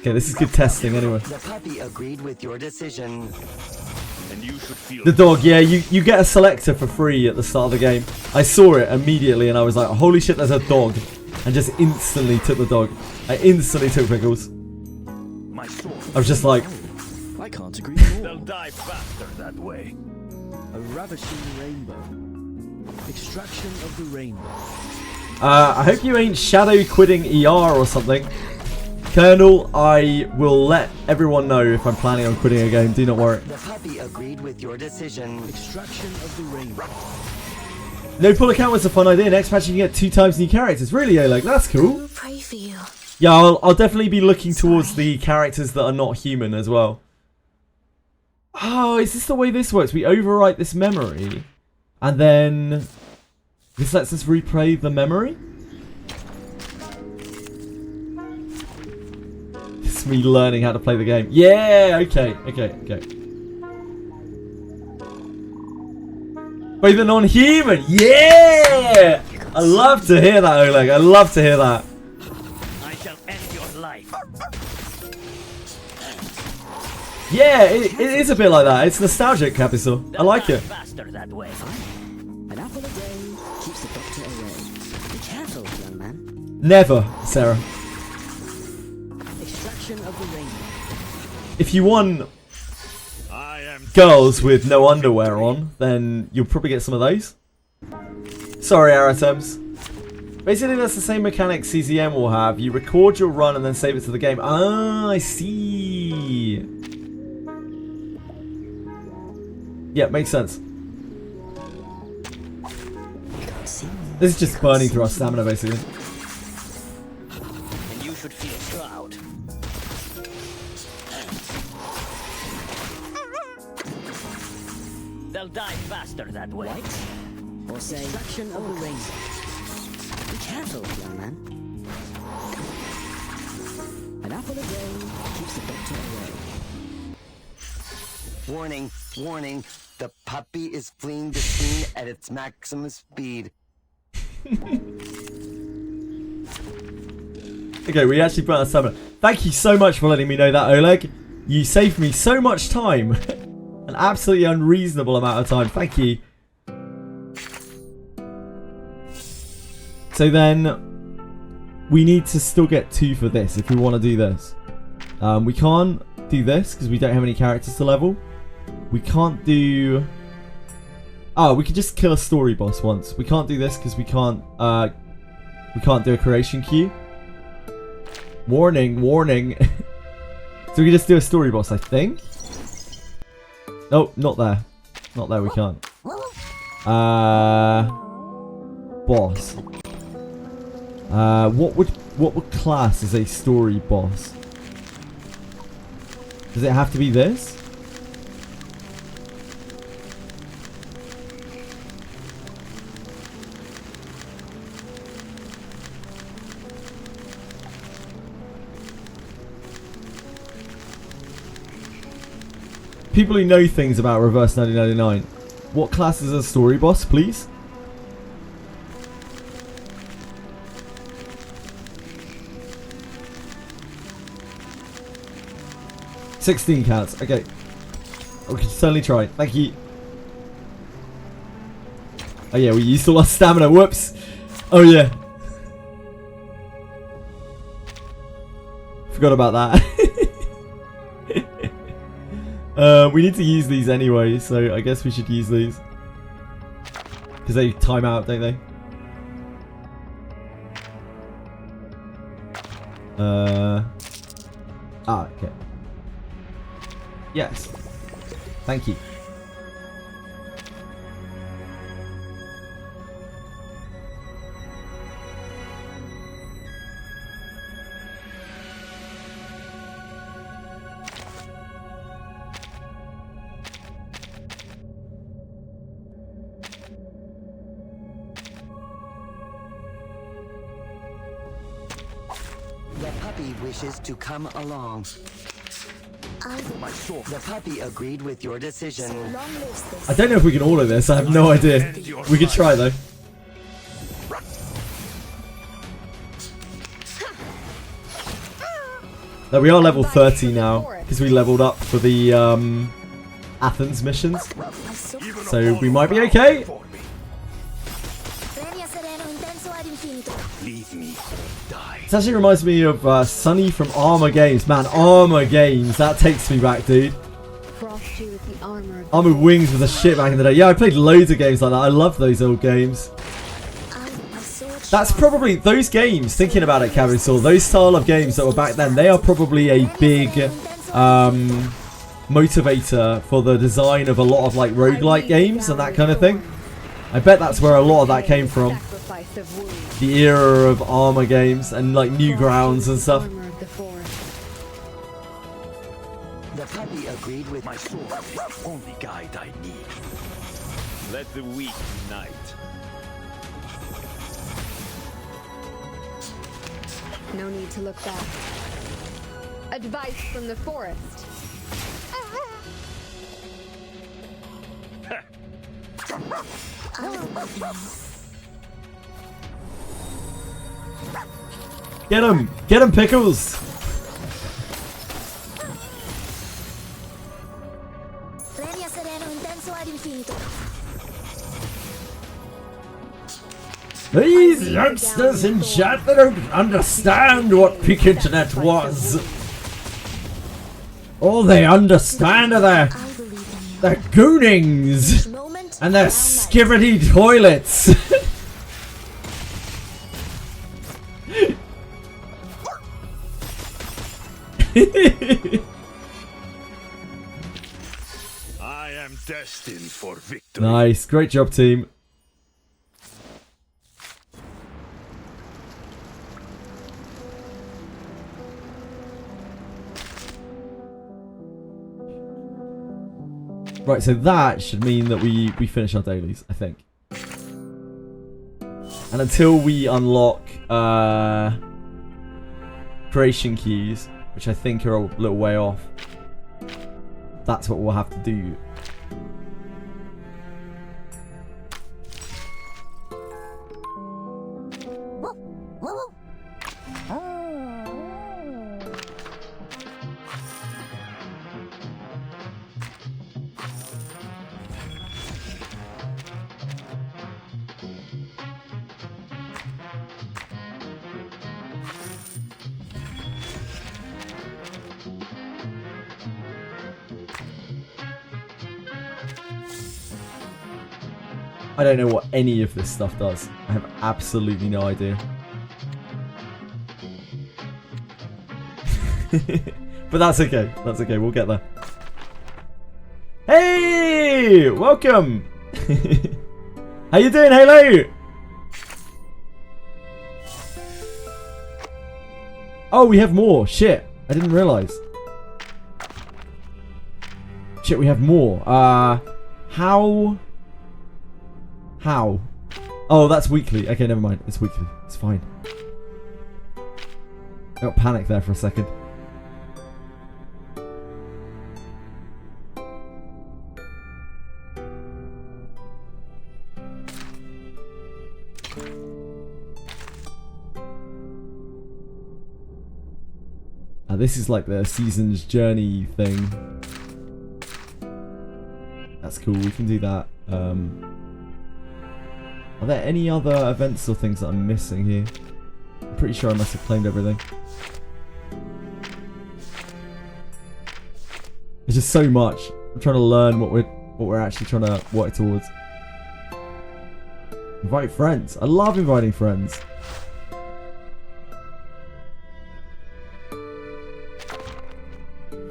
Okay, this is good testing anyway. The puppy agreed with your decision. And you should feel The dog, yeah, you get a selector for free at the start of the game. I saw it immediately, and I was like, holy shit, there's a dog, and just instantly took the dog. I instantly took Pickles. my sword. I was just like, I can't agree more. They'll die faster that way. A ravishing rainbow. Extraction of the rainbow. I hope you ain't shadow quitting ER or something. Colonel, I will let everyone know if I'm planning on quitting a game. Do not worry. The puppy agreed with your decision. Extraction of the rainbow. No pull account was a fun idea. Next patch you can get 2 times new characters. Really, Oleg? That's cool. We'll pray for you. Yeah, I'll definitely be looking towards the characters that are not human as well. Oh, is this the way this works? We overwrite this memory, and then this lets us replay the memory? It's me learning how to play the game. Yeah, okay. Wait, the non-human! Yeah! I love to hear that, Oleg. I love to hear that. I shall end your life. Yeah, it is a bit like that. It's nostalgic, Capital. I like it. Faster that way. An apple a day keeps the doctor away. Be careful, young man. Never, Sarah. Extraction of the rainbow. If you want girls with no underwear on, then you'll probably get some of those. Sorry, Aratems. Basically, that's the same mechanic CZM will have. You record your run and then save it to the game. Ah, I see. Yeah, makes sense. This is just burning through our stamina, basically. And you should feel proud. They'll die faster that way. Right? Or say, extraction of the rainbow. Be careful, young man. An apple a day keeps the doctor away. Warning, warning. The puppy is fleeing the scene at its maximum speed. Okay, we actually put our stamina. Thank you so much for letting me know that, Oleg. You saved me so much time. An absolutely unreasonable amount of time. Thank you. So then, we need to still get 2 for this if we want to do this. We can't do this because we don't have any characters to level. We can't do... Oh, we could just kill a story boss once. We can't do this because we can't do a creation queue. Warning, warning. So we can just do a story boss, I think. Nope, not there. Not there, we can't. Boss. What would class as a story boss? Does it have to be this? People who know things about Reverse 1999, what class is a story boss, please? 16 counts. Okay. We can certainly try. Thank you. Oh yeah, we used all our stamina. Whoops. Oh yeah. Forgot about that. We need to use these anyway, so I guess we should use these. Because they time out, don't they? Okay. Yes. Thank you. The puppy wishes to come along. The puppy agreed with your decision. I don't know if we can order this. I have no idea. We could try though. No, we are level 30 now because we leveled up for the Athens missions. So we might be okay. Leave me. Die. This actually reminds me of Sunny from Armor Games. Man, Armor Games. That takes me back, dude. Armored Wings was a shit back in the day. Yeah, I played loads of games like that. I love those old games. That's probably, those games, thinking about it, Cavisaur, those style of games that were back then, they are probably a big motivator for the design of a lot of like roguelike games and that kind of thing. I bet that's where a lot of that came from. The era of Armor Games and like Newgrounds and stuff. The puppy agreed with my sword. Only guide I need. Let the weak unite. No need to look back. Advice from the forest. Get him! Get him, Pickles! These youngsters in chat, they don't understand what peak internet was. All they understand are their goonings and their skivvity toilets. I am destined for victory. Nice, great job, team. Right, so that should mean that we finish our dailies, I think. And until we unlock creation keys, which I think are a little way off, that's what we'll have to do. I don't know what any of this stuff does. I have absolutely no idea. But that's okay. That's okay. We'll get there. Hey! Welcome! How you doing, Halo? Oh, we have more. Shit. I didn't realise. Shit, we have more. How? How? Oh, that's weekly. Okay, never mind. It's weekly. It's fine. I got panicked there for a second. This is like the season's journey thing. That's cool. We can do that. Are there any other events or things that I'm missing here? I'm pretty sure I must have claimed everything. It's just so much. I'm trying to learn what we're actually trying to work towards. Invite friends. I love inviting friends.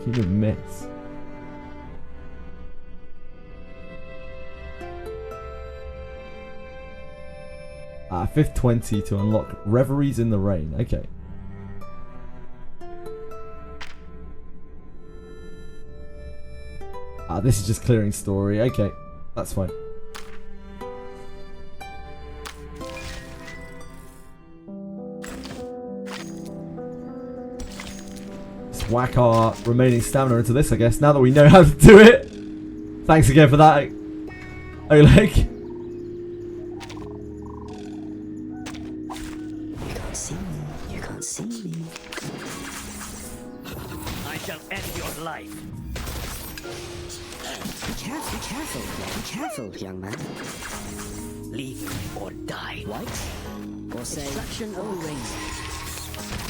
Keep a miss. Fifth 20 to unlock Reveries in the Rain. Okay. This is just clearing story. Okay, that's fine. Let's whack our remaining stamina into this, I guess, now that we know how to do it. Thanks again for that, Oleg. Young man. Leave me or die. What? Or say, destruction of the rain.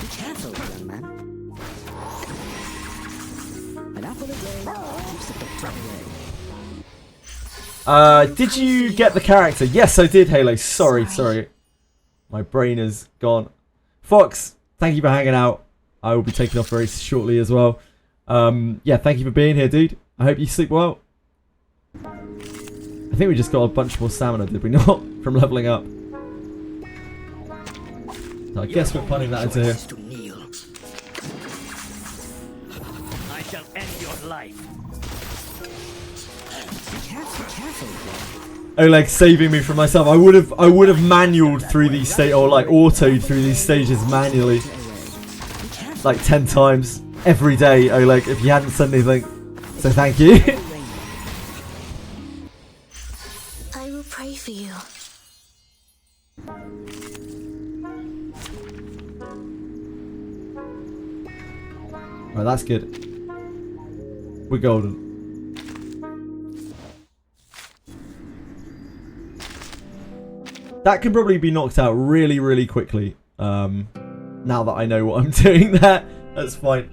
Be careful, young man. An apple a day keeps the doctor away. Did you get the character? Yes, I did, Halo. Sorry. My brain is gone. Fox, thank you for hanging out. I will be taking off very shortly as well. Yeah, thank you for being here, dude. I hope you sleep well. I think we just got a bunch more stamina, did we not? From leveling up. So I guess we're putting that into here. I shall end your life. Be careful. Oleg saving me from myself. I would have manualed through these stages, or like autoed through these stages manually. Like 10 times every day, Oleg, if you hadn't said anything. So thank you. Pray for you. Right, that's good. We're golden. That can probably be knocked out really, really quickly. Now that I know what I'm doing there. That's fine.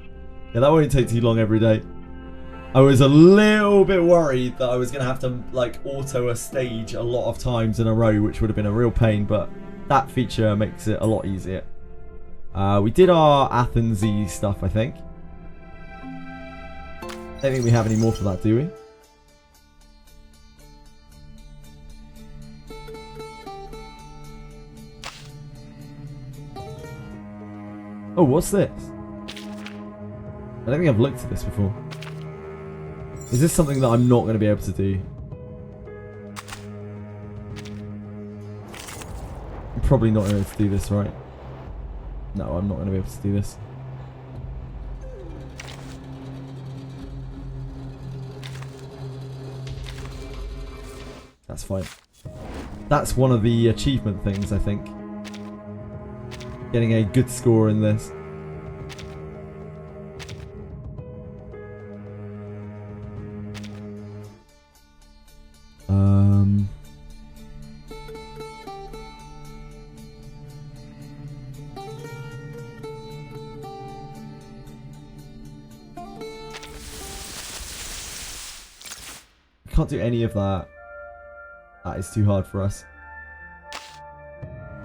Yeah, that won't take too long every day. I was a little bit worried that I was going to have to like auto a stage a lot of times in a row, which would have been a real pain, but that feature makes it a lot easier. We did our Athens-y stuff, I think. Don't think we have any more for that, do we? Oh, what's this? I don't think I've looked at this before. Is this something that I'm not going to be able to do? I'm probably not able to do this, right? No, I'm not going to be able to do this. That's fine. That's one of the achievement things, I think. Getting a good score in this. Can't do any of that. That is too hard for us.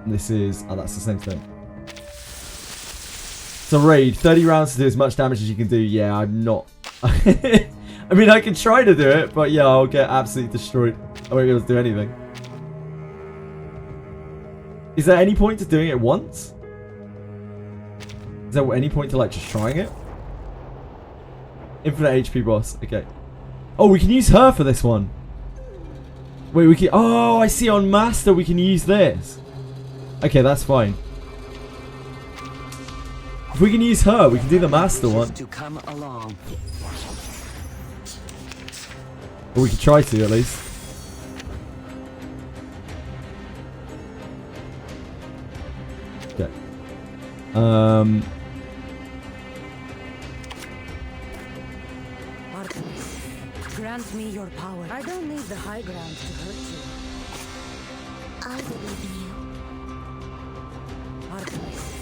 And this is... oh, that's the same thing. It's a raid. 30 rounds to do as much damage as you can do. Yeah, I'm not... I mean, I can try to do it, but yeah, I'll get absolutely destroyed. I won't be able to do anything. Is there any point to doing it once? Is there any point to, like, just trying it? Infinite HP boss. Okay. Oh, we can use her for this one. Wait, we can... oh, I see. On Master, we can use this. Okay, that's fine. If we can use her, we can do the Master one. To come along. Or we can try to, at least. Okay. Grant me your power. I don't need the high ground to hurt you. I believe in you. Artemis,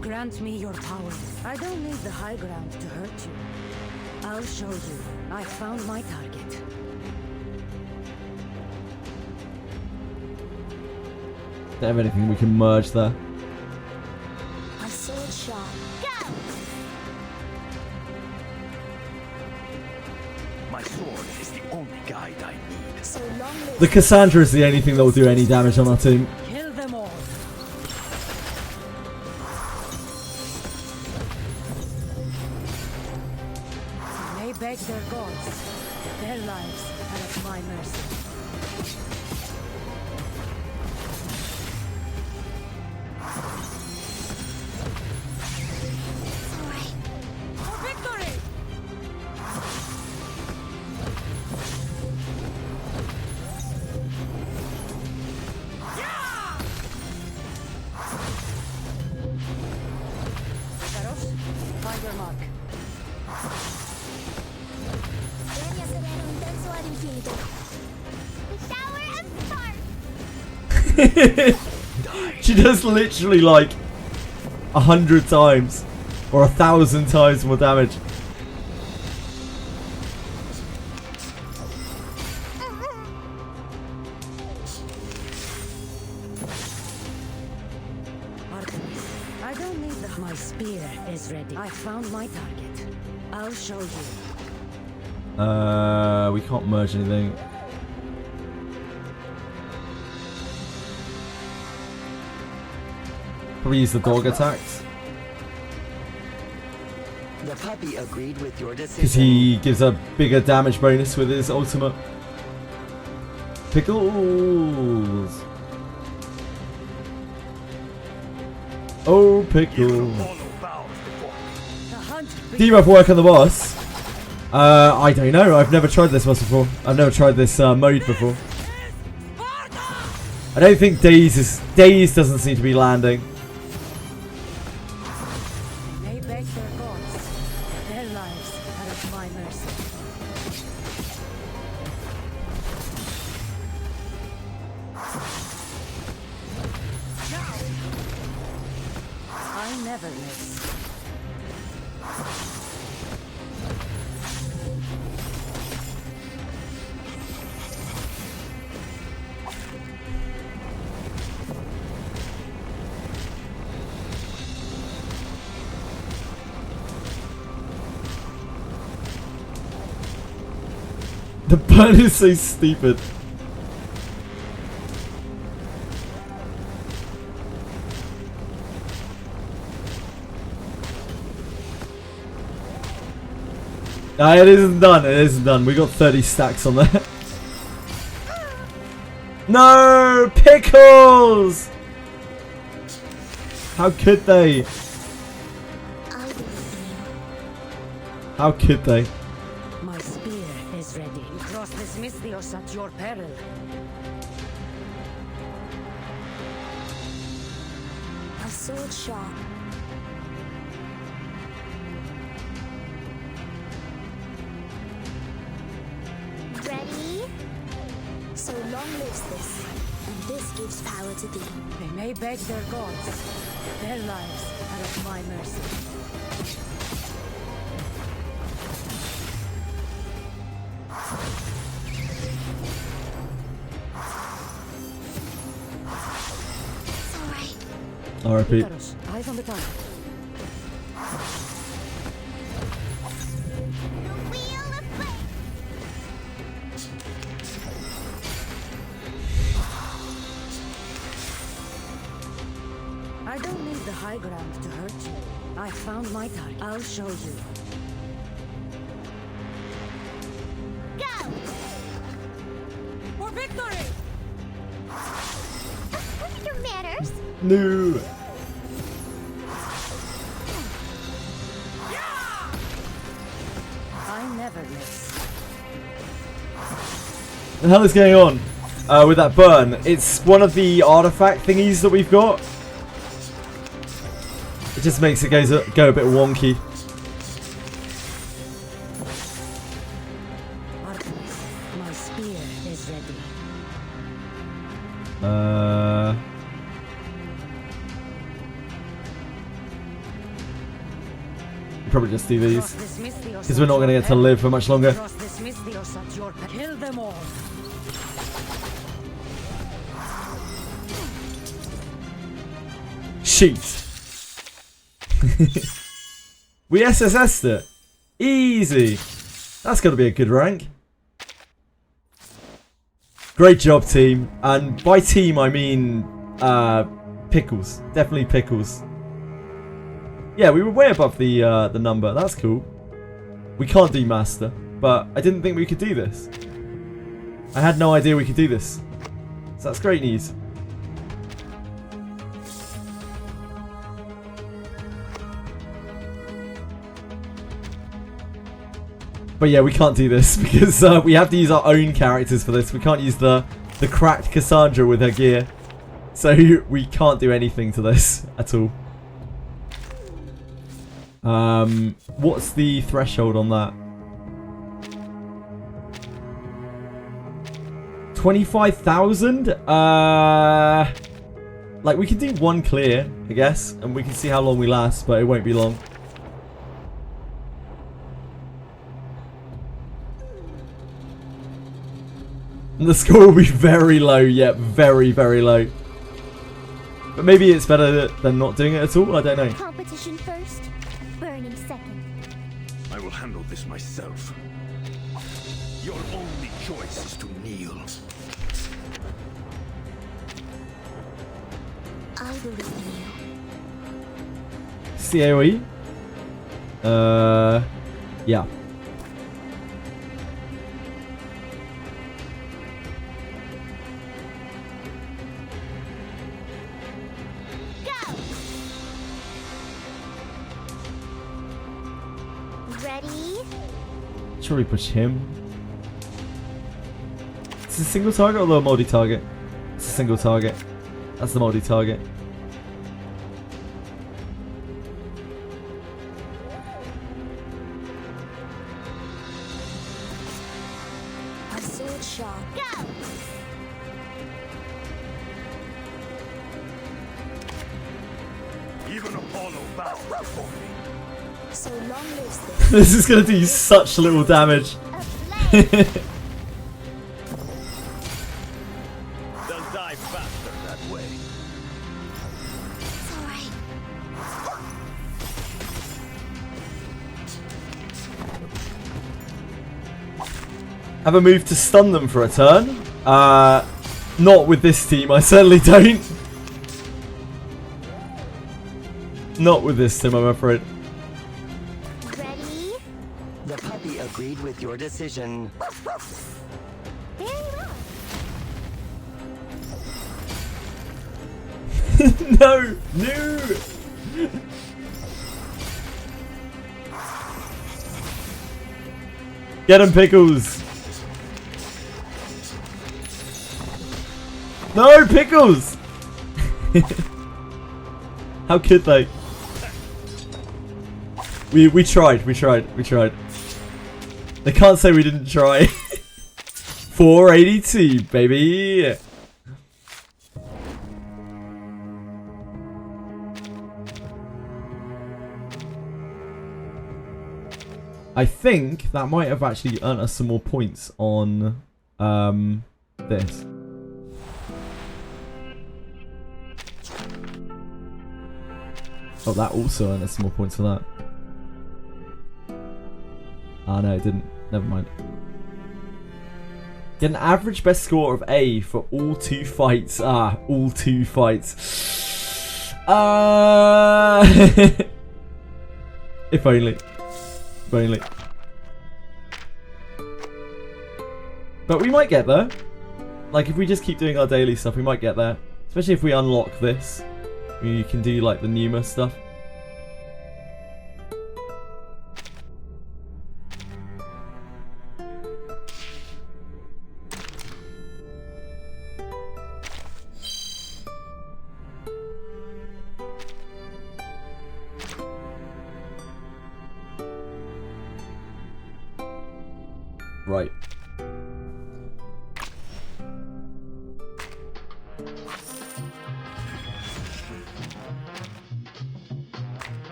grant me your power. I don't need the high ground to hurt you. I'll show you. I found my target. Don't have anything we can merge there. A sword shot. Go! My sword is the only guide I need. So long live The Cassandra is the only thing that will do any damage on our team. Kill them all. They may beg their gods. Their lives are at my mercy. For victory! Shadows, find your mark. Debería ser un intenso al infinito. The Tower of Spark! She does literally like 100 times or 1,000 times more damage. Artemis, I don't need the... My spear is ready. I found my target. I'll show you. We can't merge anything. Probably use the dog attacks The puppy agreed with your because decision. he gives a bigger damage bonus with his ultimate. Pickles. Oh, pickles. Debuff work on the boss. I don't know. I've never tried this boss before. I've never tried this mode before. I don't think Daze doesn't seem to be landing. They beg their gods. Their lives are at my mercy. I never miss. The burn is so stupid. It isn't done. It isn't done. We got 30 stacks on there. No! Pickles! How could they? How could they? My spear is ready. You cross this Misthios at your peril. A sword shot. Ready? So long lives this, and this gives power to thee. They may beg their gods. Their lives are at my mercy. RIP. Icarus, eyes on the target. I don't need the high ground to hurt you. I found my target. I'll show you. Go! For victory! Your manners? No. I never miss. What the hell is going on with that burn? It's one of the artifact thingies that we've got. It just makes it go a bit wonky. Artemis, probably just do these. Because we're not going to get to live for much longer. Kill them all. Sheet. We SSS'd it. Easy. That's got to be a good rank. Great job, team. And by team, I mean Pickles. Definitely Pickles. Yeah, we were way above the number. That's cool. We can't do Master, but I didn't think we could do this. I had no idea we could do this. So that's great news. But yeah, we can't do this because we have to use our own characters for this. We can't use the cracked Cassandra with her gear. So we can't do anything to this at all. What's the threshold on that? 25,000? Like we can do one clear, I guess, and we can see how long we last, but it won't be long. And the score will be very low, yet very, very low. But maybe it's better than not doing it at all, I don't know. Competition first, burning second. I will handle this myself. Your only choice is to kneel. I believe in you. CAOE? Yeah. Should we push him? Is it a single target or the multi-target? It's a single target. That's the multi-target. A sword shot. Go! Even Apollo bows before me. So long lives this. This is gonna do such little damage. They'll die faster that way. It's alright. Have a move to stun them for a turn. Not with this team, I certainly don't. Not with this team, I'm afraid. The puppy agreed with your decision. Very well. No! No! Get him, Pickles! No, Pickles! How could they? We tried. They can't say we didn't try. 482, baby. I think that might have actually earned us some more points on this. Oh, that also earned us some more points for that. Oh no, it didn't. Never mind. Get an average best score of A for all 2 fights. Ah, all 2 fights. If only. If only. But we might get there. Like, if we just keep doing our daily stuff, we might get there. Especially if we unlock this. We can do, like, the Numa stuff. Right.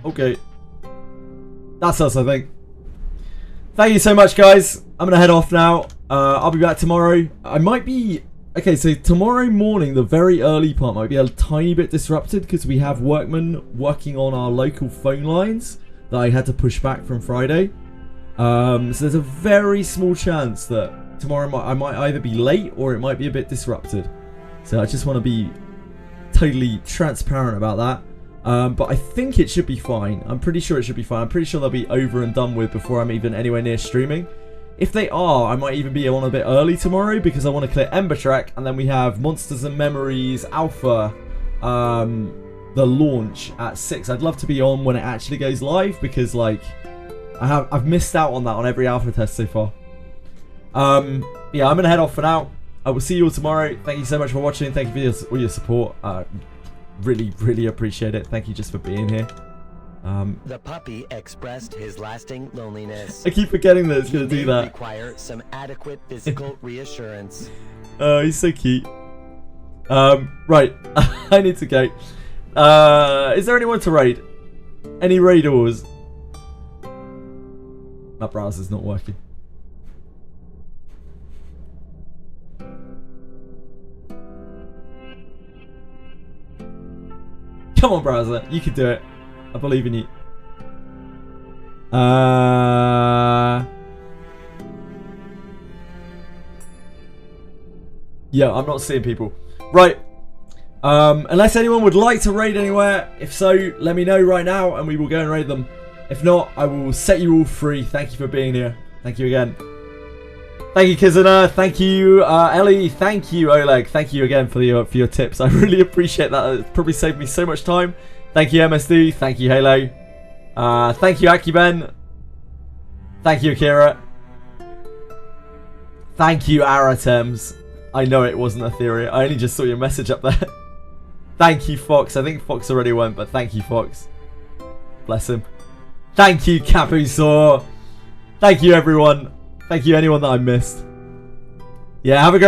Okay. That's us, I think. Thank you so much, guys. I'm going to head off now. I'll be back tomorrow. I might be... Okay, so tomorrow morning, the very early part might be a tiny bit disrupted because we have workmen working on our local phone lines that I had to push back from Friday. So there's a very small chance that tomorrow I might either be late or it might be a bit disrupted. So I just want to be totally transparent about that. But I think it should be fine. I'm pretty sure it should be fine. I'm pretty sure they'll be over and done with before I'm even anywhere near streaming. If they are, I might even be on a bit early tomorrow because I want to clear Ember Trek, and then we have Monsters and Memories Alpha, the launch at 6. I'd love to be on when it actually goes live because like I've missed out on that on every alpha test so far. Yeah, I'm gonna head off for now. I will see you all tomorrow. Thank you so much for watching. Thank you for all your support. Really appreciate it. Thank you just for being here. The puppy expressed his lasting loneliness. I keep forgetting that it's going to do that. Require some adequate physical reassurance. Oh, he's so cute. Right. I need to go. Is there anyone to raid? Any raiders? My browser's not working. Come on, browser. You can do it. I believe in you. Yeah, I'm not seeing people. Right. Unless anyone would like to raid anywhere. If so, let me know right now and we will go and raid them. If not, I will set you all free. Thank you for being here. Thank you again. Thank you, Kizuna. Thank you, Ellie. Thank you, Oleg. Thank you again for your tips. I really appreciate that. It's probably saved me so much time. Thank you, MSD. Thank you, Halo. Thank you, Akiben. Thank you, Akira. Thank you, Aratems. I know it wasn't Etheria. I only just saw your message up there. Thank you, Fox. I think Fox already went, but thank you, Fox. Bless him. Thank you, Capusaur. Thank you, everyone. Thank you, anyone that I missed. Yeah, have a great